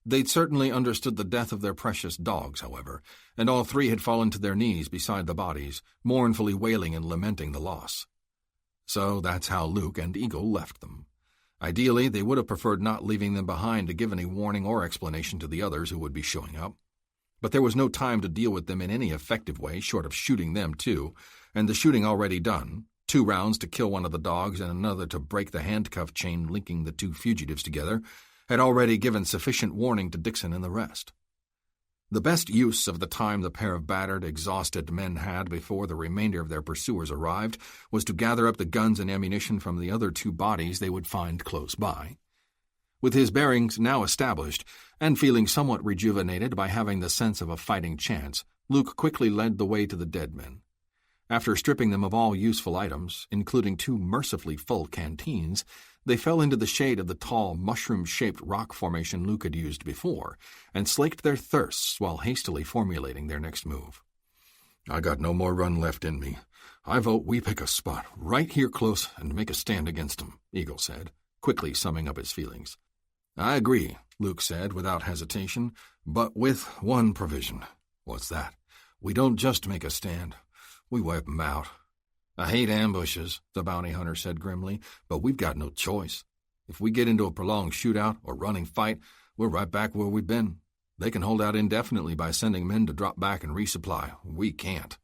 They'd certainly understood the death of their precious dogs, however, and all three had fallen to their knees beside the bodies, mournfully wailing and lamenting the loss. So that's how Luke and Eagle left them. Ideally, they would have preferred not leaving them behind to give any warning or explanation to the others who would be showing up. But there was no time to deal with them in any effective way short of shooting them too, and the shooting already done, 2 rounds to kill one of the dogs and another to break the handcuff chain linking the 2 fugitives together, had already given sufficient warning to Dixon and the rest. The best use of the time the pair of battered, exhausted men had before the remainder of their pursuers arrived was to gather up the guns and ammunition from the other 2 bodies they would find close by. With his bearings now established, and feeling somewhat rejuvenated by having the sense of a fighting chance, Luke quickly led the way to the dead men. After stripping them of all useful items, including 2 mercifully full canteens, they fell into the shade of the tall, mushroom-shaped rock formation Luke had used before, and slaked their thirsts while hastily formulating their next move. "I got no more run left in me. I vote we pick a spot right here close and make a stand against 'em," Eagle said, quickly summing up his feelings. "I agree," Luke said without hesitation, "but with one provision." "What's that?" "We don't just make a stand. We wipe 'em out." "I hate ambushes," the bounty hunter said grimly, "but we've got no choice. If we get into a prolonged shootout or running fight, we're right back where we've been. They can hold out indefinitely by sending men to drop back and resupply. We can't.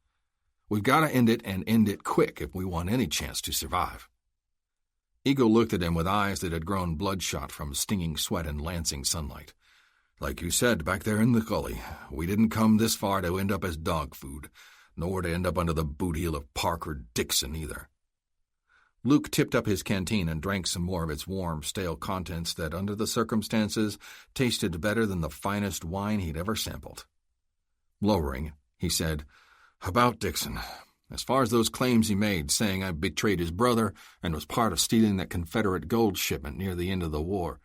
We've got to end it, and end it quick if we want any chance to survive." Eagle looked at him with eyes that had grown bloodshot from stinging sweat and lancing sunlight. "Like you said back there in the gully, we didn't come this far to end up as dog food, nor to end up under the boot heel of Parker Dixon either." Luke tipped up his canteen and drank some more of its warm, stale contents that, under the circumstances, tasted better than the finest wine he'd ever sampled. Lowering, he said, "About Dixon. As far as those claims he made, saying I betrayed his brother and was part of stealing that Confederate gold shipment near the end of the war,"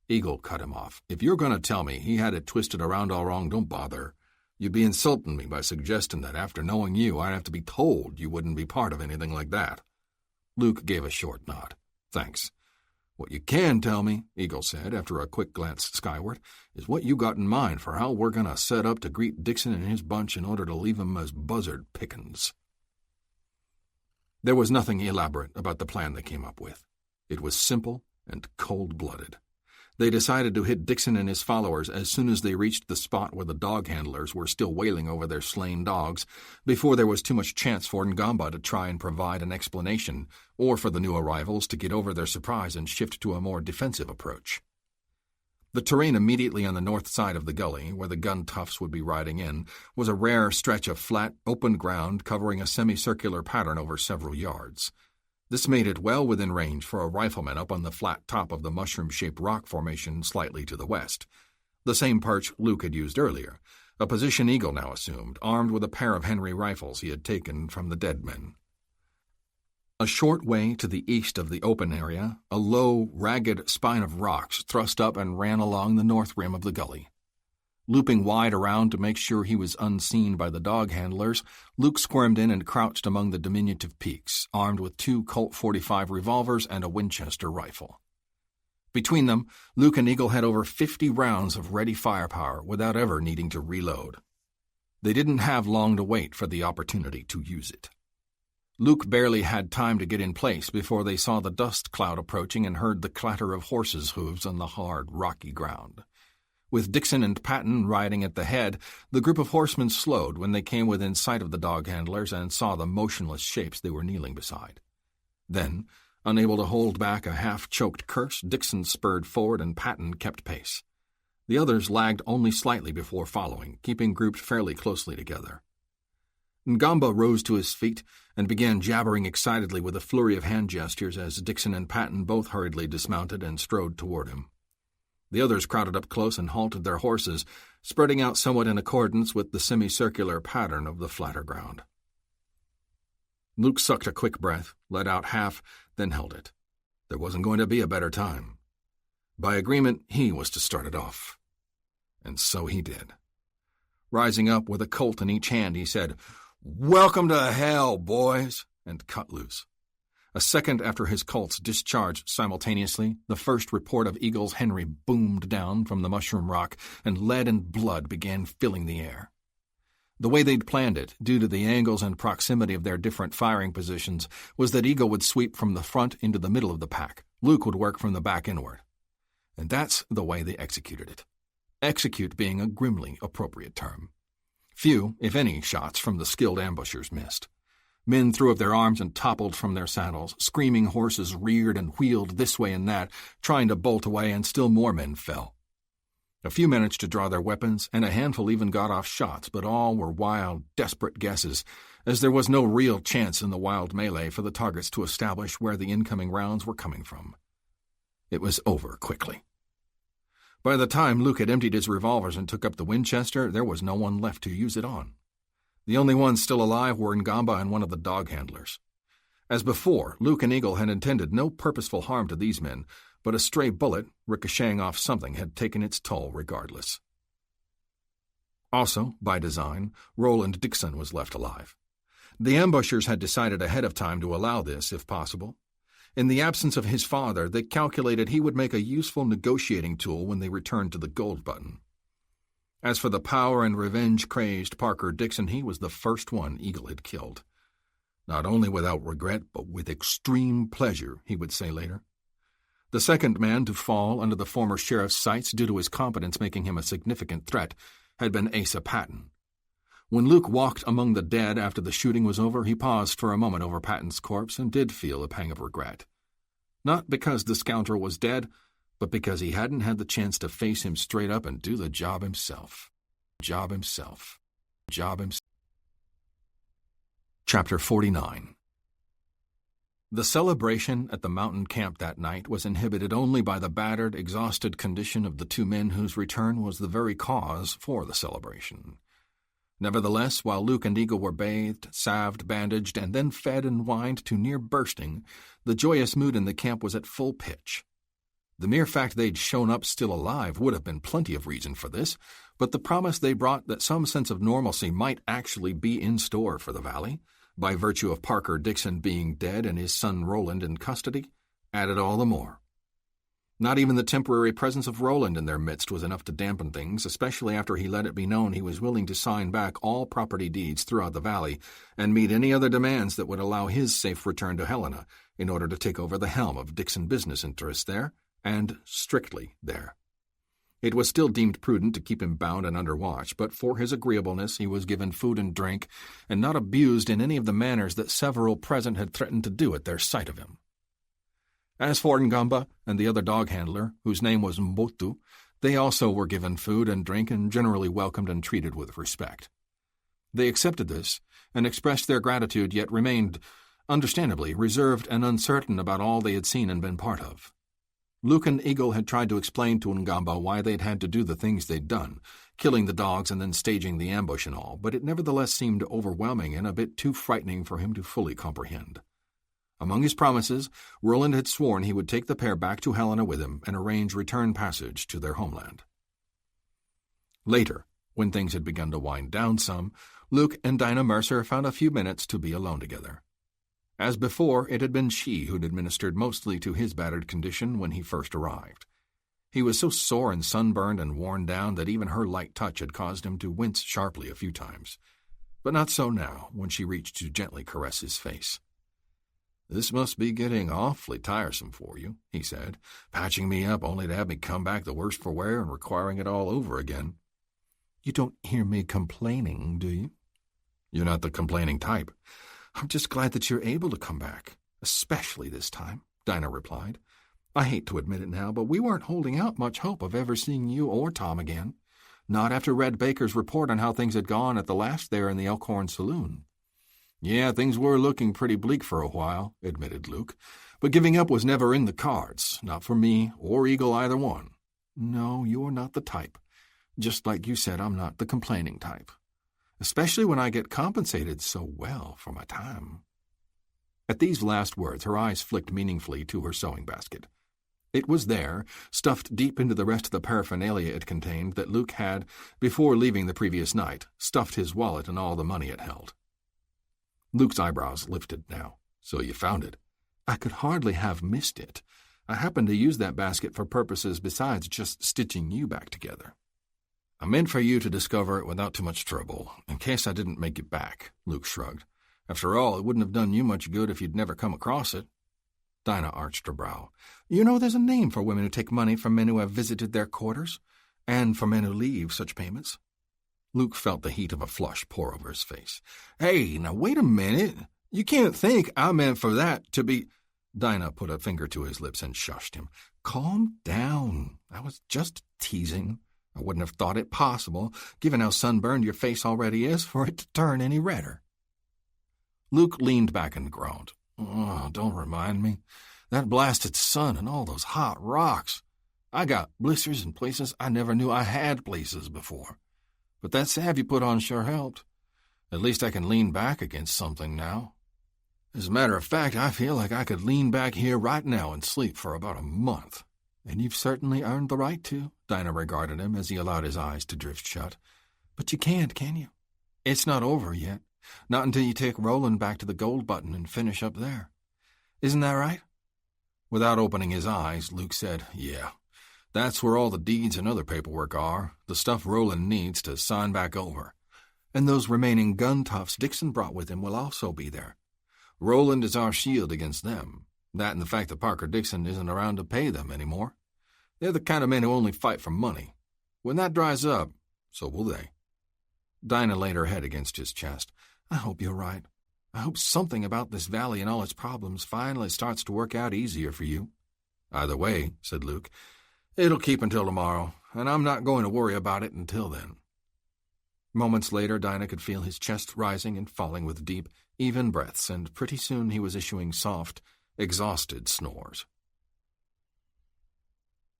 Eagle cut him off. "If you're going to tell me he had it twisted around all wrong, don't bother. You'd be insulting me by suggesting that after knowing you, I'd have to be told you wouldn't be part of anything like that." Luke gave a short nod. "Thanks. What you can tell me," Eagle said after a quick glance skyward, "is what you got in mind for how we're going to set up to greet Dixon and his bunch in order to leave 'em as buzzard pickings." There was nothing elaborate about the plan they came up with. It was simple and cold-blooded. They decided to hit Dixon and his followers as soon as they reached the spot where the dog handlers were still wailing over their slain dogs, before there was too much chance for Ngamba to try and provide an explanation, or for the new arrivals to get over their surprise and shift to a more defensive approach. The terrain immediately on the north side of the gully, where the gun toughs would be riding in, was a rare stretch of flat, open ground covering a semicircular pattern over several yards. This made it well within range for a rifleman up on the flat top of the mushroom-shaped rock formation slightly to the west, the same perch Luke had used earlier, a position Eagle now assumed, armed with a pair of Henry rifles he had taken from the dead men. A short way to the east of the open area, a low, ragged spine of rocks thrust up and ran along the north rim of the gully. Looping wide around to make sure he was unseen by the dog handlers, Luke squirmed in and crouched among the diminutive peaks, armed with 2 Colt .45 revolvers and a Winchester rifle. Between them, Luke and Eagle had over 50 rounds of ready firepower without ever needing to reload. They didn't have long to wait for the opportunity to use it. Luke barely had time to get in place before they saw the dust cloud approaching and heard the clatter of horses' hooves on the hard, rocky ground. With Dixon and Patton riding at the head, the group of horsemen slowed when they came within sight of the dog handlers and saw the motionless shapes they were kneeling beside. Then, unable to hold back a half-choked curse, Dixon spurred forward and Patton kept pace. The others lagged only slightly before following, keeping grouped fairly closely together. Ngamba rose to his feet and began jabbering excitedly with a flurry of hand gestures as Dixon and Patton both hurriedly dismounted and strode toward him. The others crowded up close and halted their horses, spreading out somewhat in accordance with the semicircular pattern of the flatter ground. Luke sucked a quick breath, let out half, then held it. There wasn't going to be a better time. By agreement, he was to start it off. And so he did. Rising up with a Colt in each hand, he said, "Welcome to hell, boys," and cut loose. A second after his Colts discharged simultaneously, the first report of Eagle's Henry boomed down from the mushroom rock, and lead and blood began filling the air. The way they'd planned it, due to the angles and proximity of their different firing positions, was that Eagle would sweep from the front into the middle of the pack. Luke would work from the back inward. And that's the way they executed it. Execute being a grimly appropriate term. Few, if any, shots from the skilled ambushers missed. Men threw up their arms and toppled from their saddles. Screaming horses reared and wheeled this way and that, trying to bolt away, and still more men fell. A few managed to draw their weapons, and a handful even got off shots, but all were wild, desperate guesses, as there was no real chance in the wild melee for the targets to establish where the incoming rounds were coming from. It was over quickly. By the time Luke had emptied his revolvers and took up the Winchester, there was no one left to use it on. The only ones still alive were Ngamba and one of the dog handlers. As before, Luke and Eagle had intended no purposeful harm to these men, but a stray bullet, ricocheting off something, had taken its toll regardless. Also, by design, Roland Dixon was left alive. The ambushers had decided ahead of time to allow this, if possible. In the absence of his father, they calculated he would make a useful negotiating tool when they returned to the Gold Button. As for the power and revenge-crazed Parker Dixon, he was the first one Eagle had killed. Not only without regret, but with extreme pleasure, he would say later. The second man to fall under the former sheriff's sights due to his competence making him a significant threat had been Asa Patton. When Luke walked among the dead after the shooting was over, he paused for a moment over Patton's corpse and did feel a pang of regret. Not because the scoundrel was dead, but because he hadn't had the chance to face him straight up and do the job himself. Chapter 49. The celebration at the mountain camp that night was inhibited only by the battered, exhausted condition of the two men whose return was the very cause for the celebration. Nevertheless, while Luke and Eagle were bathed, salved, bandaged, and then fed and wined to near bursting, the joyous mood in the camp was at full pitch. The mere fact they'd shown up still alive would have been plenty of reason for this, but the promise they brought that some sense of normalcy might actually be in store for the valley, by virtue of Parker Dixon being dead and his son Roland in custody, added all the more. Not even the temporary presence of Roland in their midst was enough to dampen things, especially after he let it be known he was willing to sign back all property deeds throughout the valley and meet any other demands that would allow his safe return to Helena in order to take over the helm of Dixon business interests there, and strictly there. It was still deemed prudent to keep him bound and under watch, but for his agreeableness he was given food and drink, and not abused in any of the manners that several present had threatened to do at their sight of him. As for Ngamba and the other dog handler, whose name was Mbotu, they also were given food and drink and generally welcomed and treated with respect. They accepted this and expressed their gratitude, yet remained, understandably, reserved and uncertain about all they had seen and been part of. Luke and Eagle had tried to explain to Ngamba why they'd had to do the things they'd done, killing the dogs and then staging the ambush and all, but it nevertheless seemed overwhelming and a bit too frightening for him to fully comprehend. Among his promises, Roland had sworn he would take the pair back to Helena with him and arrange return passage to their homeland. Later, when things had begun to wind down some, Luke and Dinah Mercer found a few minutes to be alone together. As before, it had been she who'd administered mostly to his battered condition when he first arrived. He was so sore and sunburned and worn down that even her light touch had caused him to wince sharply a few times. But not so now, when she reached to gently caress his face. "This must be getting awfully tiresome for you," he said, "patching me up only to have me come back the worse for wear and requiring it all over again." "You don't hear me complaining, do you?" "You're not the complaining type." "I'm just glad that you're able to come back, especially this time," Dinah replied. "I hate to admit it now, but we weren't holding out much hope of ever seeing you or Tom again. Not after Red Baker's report on how things had gone at the last there in the Elkhorn Saloon." "Yeah, things were looking pretty bleak for a while," admitted Luke. "But giving up was never in the cards, not for me or Eagle either one." "No, you're not the type. Just like you said, I'm not the complaining type. Especially when I get compensated so well for my time." At these last words, her eyes flicked meaningfully to her sewing basket. It was there, stuffed deep into the rest of the paraphernalia it contained, that Luke had, before leaving the previous night, stuffed his wallet and all the money it held. Luke's eyebrows lifted now. "So you found it?" I could hardly have missed it. I happened to use that basket for purposes besides just stitching you back together." "I meant for you to discover it without too much trouble, in case I didn't make it back," Luke shrugged. "After all, it wouldn't have done you much good if you'd never come across it." Dinah arched her brow. "You know, there's a name for women who take money from men who have visited their quarters, and for men who leave such payments." Luke felt the heat of a flush pour over his face. "Hey, now wait a minute. You can't think I meant for that to be—" Dinah put a finger to his lips and shushed him. "Calm down. I was just teasing. I wouldn't have thought it possible, given how sunburned your face already is, for it to turn any redder." Luke leaned back and groaned. "Oh, don't remind me. That blasted sun and all those hot rocks. I got blisters in places I never knew I had places before. But that salve you put on sure helped. At least I can lean back against something now. As a matter of fact, I feel like I could lean back here right now and sleep for about a month." "And you've certainly earned the right to," Dinah regarded him as he allowed his eyes to drift shut. "But you can't, can you? It's not over yet. Not until you take Roland back to the Gold Button and finish up there. Isn't that right?" Without opening his eyes, Luke said, "Yeah. That's where all the deeds and other paperwork are, the stuff Roland needs to sign back over. And those remaining gun tufts Dixon brought with him will also be there. Roland is our shield against them. That and the fact that Parker Dixon isn't around to pay them anymore. They're the kind of men who only fight for money. When that dries up, so will they." Dinah laid her head against his chest. "I hope you're right. I hope something about this valley and all its problems finally starts to work out easier for you." "Either way," said Luke, "it'll keep until tomorrow, and I'm not going to worry about it until then." Moments later, Dinah could feel his chest rising and falling with deep, even breaths, and pretty soon he was issuing soft, exhausted snores.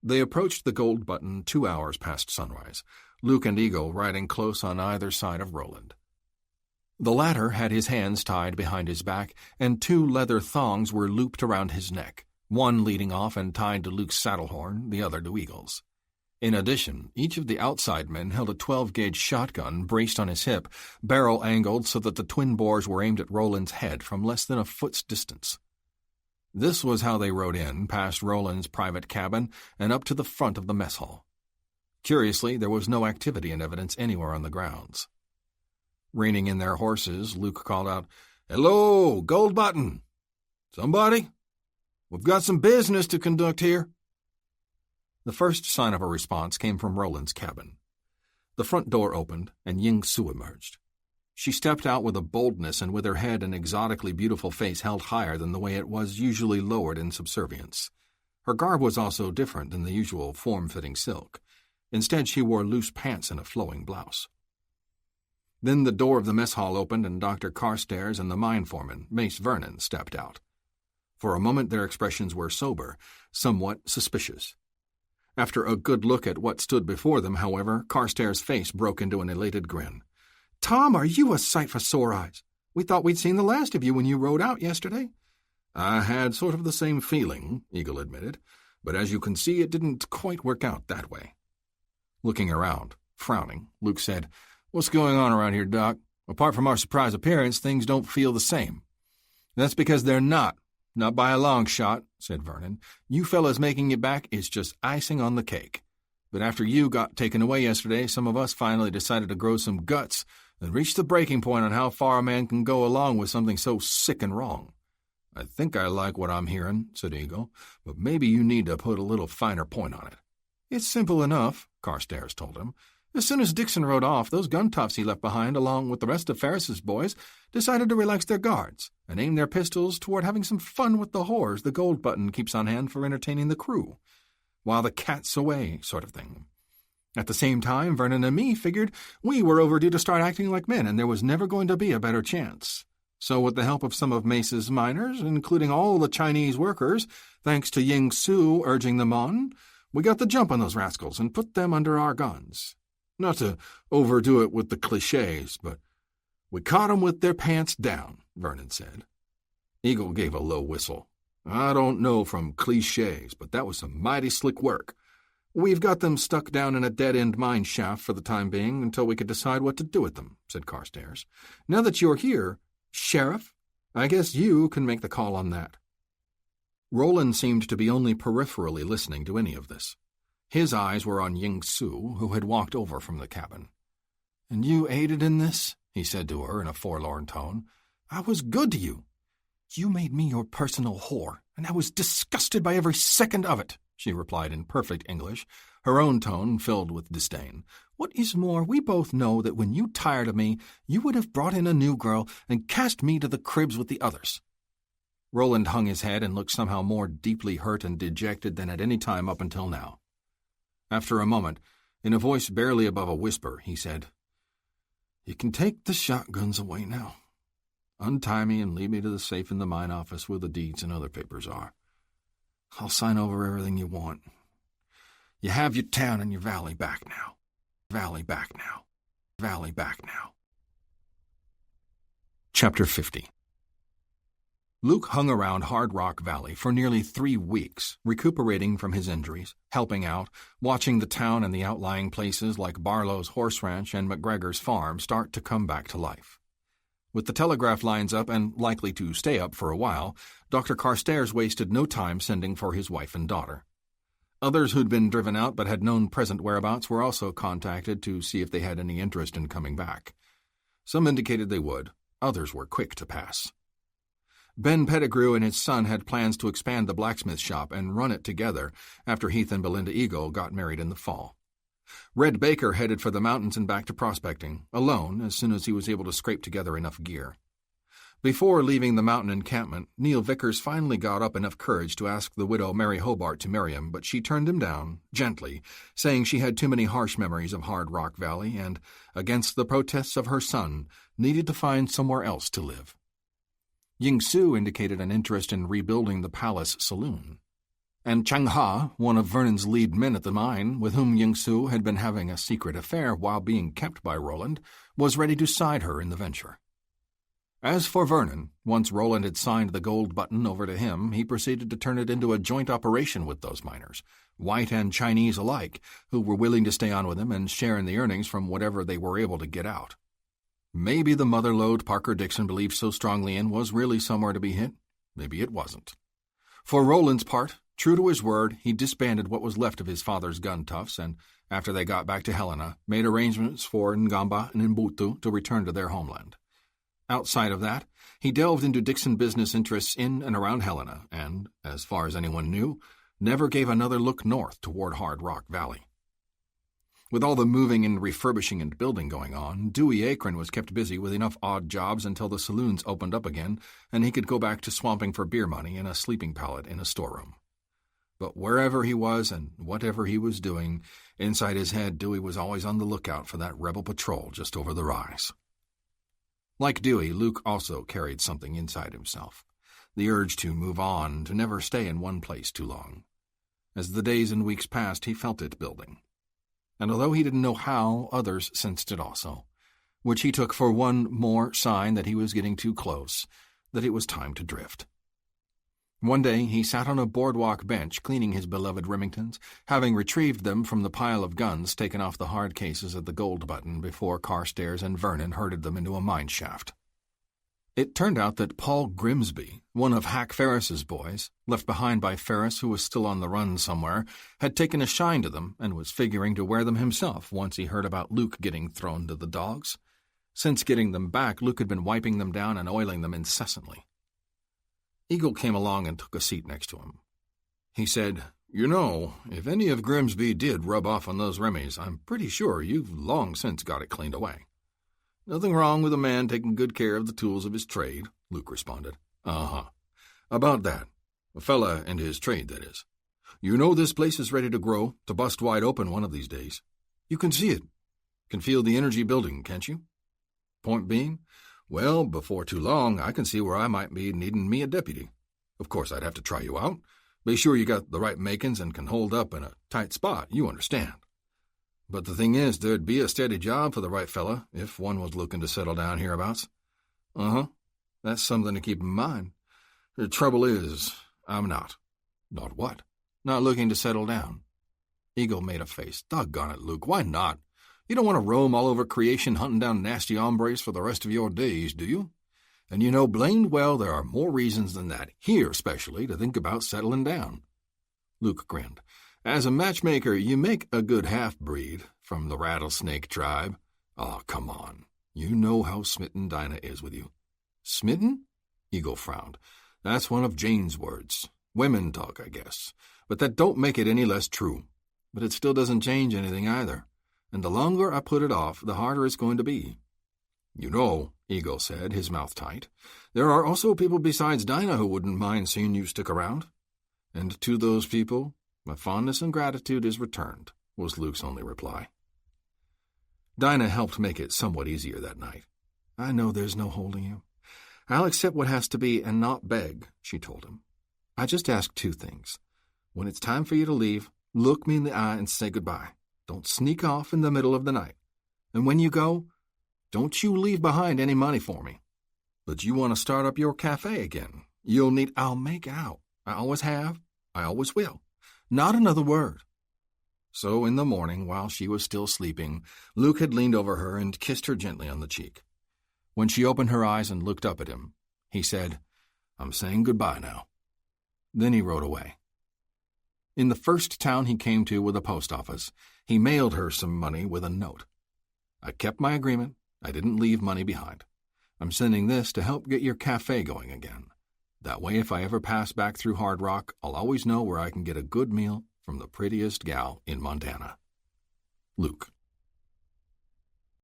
They approached the Gold Button 2 hours past sunrise, Luke and Eagle riding close on either side of Roland. The latter had his hands tied behind his back, and 2 leather thongs were looped around his neck, one leading off and tied to Luke's saddle horn, the other to Eagle's. In addition, each of the outside men held a 12-gauge shotgun braced on his hip, barrel angled so that the twin bores were aimed at Roland's head from less than a foot's distance. This was how they rode in, past Roland's private cabin and up to the front of the mess hall. Curiously, there was no activity and evidence anywhere on the grounds. Reining in their horses, Luke called out, "Hello, Gold Button! Somebody? We've got some business to conduct here." The first sign of a response came from Roland's cabin. The front door opened, and Ying Su emerged. She stepped out with a boldness and with her head and exotically beautiful face held higher than the way it was usually lowered in subservience. Her garb was also different than the usual form-fitting silk. Instead, she wore loose pants and a flowing blouse. Then the door of the mess hall opened, and Dr. Carstairs and the mine foreman, Mace Vernon, stepped out. For a moment their expressions were sober, somewhat suspicious. After a good look at what stood before them, however, Carstairs' face broke into an elated grin. "Tom, are you a sight for sore eyes? We thought we'd seen the last of you when you rode out yesterday." "I had sort of the same feeling," Eagle admitted, "but as you can see, it didn't quite work out that way." Looking around, frowning, Luke said, "What's going on around here, Doc? Apart from our surprise appearance, things don't feel the same." "That's because they're not by a long shot," said Vernon. "You fellas making it back is just icing on the cake. But after you got taken away yesterday, some of us finally decided to grow some guts and reach the breaking point on how far a man can go along with something so sick and wrong." "I think I like what I'm hearing," said Eagle, "but maybe you need to put a little finer point on it." "It's simple enough," Carstairs told him. "As soon as Dixon rode off, those gun toffs he left behind, along with the rest of Ferris's boys, decided to relax their guards and aim their pistols toward having some fun with the whores the Gold Button keeps on hand for entertaining the crew, while the cat's away, sort of thing. At the same time, Vernon and me figured we were overdue to start acting like men, and there was never going to be a better chance. So with the help of some of Mace's miners, including all the Chinese workers, thanks to Ying Su urging them on, we got the jump on those rascals and put them under our guns. Not to overdo it with the cliches, but we caught 'em with their pants down," Vernon said. Eagle gave a low whistle. "I don't know from cliches, but that was some mighty slick work. We've got them stuck down in a dead-end mine shaft for the time being until we could decide what to do with them," said Carstairs. "Now that you're here, Sheriff, I guess you can make the call on that." Roland seemed to be only peripherally listening to any of this. His eyes were on Ying-Su, who had walked over from the cabin. "And you aided in this?" he said to her in a forlorn tone. "I was good to you. You made me your personal whore, and I was disgusted by every second of it," she replied in perfect English, her own tone filled with disdain. "What is more, we both know that when you tired of me, you would have brought in a new girl and cast me to the cribs with the others." Roland hung his head and looked somehow more deeply hurt and dejected than at any time up until now. After a moment, in a voice barely above a whisper, he said, "You can take the shotguns away now. Untie me and lead me to the safe in the mine office where the deeds and other papers are. I'll sign over everything you want. You have your town and your valley back now. Valley back now. Valley back now." Chapter 50. Luke hung around Hard Rock Valley for nearly 3 weeks, recuperating from his injuries, helping out, watching the town and the outlying places like Barlow's horse ranch and McGregor's farm start to come back to life. With the telegraph lines up and likely to stay up for a while, Dr. Carstairs wasted no time sending for his wife and daughter. Others who'd been driven out but had known present whereabouts were also contacted to see if they had any interest in coming back. Some indicated they would, others were quick to pass. Ben Pettigrew and his son had plans to expand the blacksmith shop and run it together after Heath and Belinda Eagle got married in the fall. Red Baker headed for the mountains and back to prospecting, alone as soon as he was able to scrape together enough gear. Before leaving the mountain encampment, Neil Vickers finally got up enough courage to ask the widow Mary Hobart to marry him, but she turned him down, gently, saying she had too many harsh memories of Hard Rock Valley and, against the protests of her son, needed to find somewhere else to live. Ying-Su indicated an interest in rebuilding the Palace Saloon. And Chang Ha, one of Vernon's lead men at the mine, with whom Ying-Su had been having a secret affair while being kept by Roland, was ready to side her in the venture. As for Vernon, once Roland had signed the gold button over to him, he proceeded to turn it into a joint operation with those miners, white and Chinese alike, who were willing to stay on with him and share in the earnings from whatever they were able to get out. Maybe the mother lode Parker Dixon believed so strongly in was really somewhere to be hit. Maybe it wasn't. For Roland's part, true to his word, he disbanded what was left of his father's gun toughs and, after they got back to Helena, made arrangements for Ngamba and Mbutu to return to their homeland. Outside of that, he delved into Dixon business interests in and around Helena and, as far as anyone knew, never gave another look north toward Hard Rock Valley. With all the moving and refurbishing and building going on, Dewey Akron was kept busy with enough odd jobs until the saloons opened up again and he could go back to swamping for beer money and a sleeping pallet in a storeroom. But wherever he was and whatever he was doing, inside his head Dewey was always on the lookout for that rebel patrol just over the rise. Like Dewey, Luke also carried something inside himself, the urge to move on, to never stay in one place too long. As the days and weeks passed, he felt it building. And although he didn't know how, others sensed it also, which he took for one more sign that he was getting too close, that it was time to drift. One day he sat on a boardwalk bench cleaning his beloved Remingtons, having retrieved them from the pile of guns taken off the hard cases at the Gold Button before Carstairs and Vernon herded them into a mine shaft. It turned out that Paul Grimsby, one of Hack Ferris's boys, left behind by Ferris, who was still on the run somewhere, had taken a shine to them and was figuring to wear them himself once he heard about Luke getting thrown to the dogs. Since getting them back, Luke had been wiping them down and oiling them incessantly. Eagle came along and took a seat next to him. He said, "You know, if any of Grimsby did rub off on those Remmies, I'm pretty sure you've long since got it cleaned away." "Nothing wrong with a man taking good care of the tools of his trade," Luke responded. "Uh-huh. About that. A fella and his trade, that is. You know this place is ready to grow, to bust wide open one of these days. You can see it. Can feel the energy building, can't you? Point being, well, before too long, I can see where I might be needing me a deputy. Of course, I'd have to try you out. Be sure you got the right makings and can hold up in a tight spot, you understand. But the thing is, there'd be a steady job for the right fella if one was looking to settle down hereabouts. Uh-huh. That's something to keep in mind. The trouble is, I'm not. Not what? Not looking to settle down. Eagle made a face. Doggone it, Luke, why not? You don't want to roam all over creation hunting down nasty hombres for the rest of your days, do you? And you know blamed well there are more reasons than that, here especially, to think about settling down. Luke grinned. As a matchmaker, you make a good half-breed from the rattlesnake tribe. Oh, come on. You know how smitten Dinah is with you. Smitten? Eagle frowned. That's one of Jane's words. Women talk, I guess. But that don't make it any less true. But it still doesn't change anything either. And the longer I put it off, the harder it's going to be. You know, Eagle said, his mouth tight, there are also people besides Dinah who wouldn't mind seeing you stick around. And to those people, my fondness and gratitude is returned, was Luke's only reply. Dinah helped make it somewhat easier that night. I know there's no holding you. I'll accept what has to be and not beg, she told him. I just ask two things. When it's time for you to leave, look me in the eye and say goodbye. Don't sneak off in the middle of the night. And when you go, don't you leave behind any money for me. But you want to start up your cafe again. You'll need... I'll make out. I always have. I always will. Not another word. So in the morning, while she was still sleeping, Luke had leaned over her and kissed her gently on the cheek. When she opened her eyes and looked up at him, he said, I'm saying goodbye now. Then he rode away. In the first town he came to with a post office, he mailed her some money with a note. I kept my agreement. I didn't leave money behind. I'm sending this to help get your cafe going again. That way, if I ever pass back through Hard Rock, I'll always know where I can get a good meal from the prettiest gal in Montana. Luke.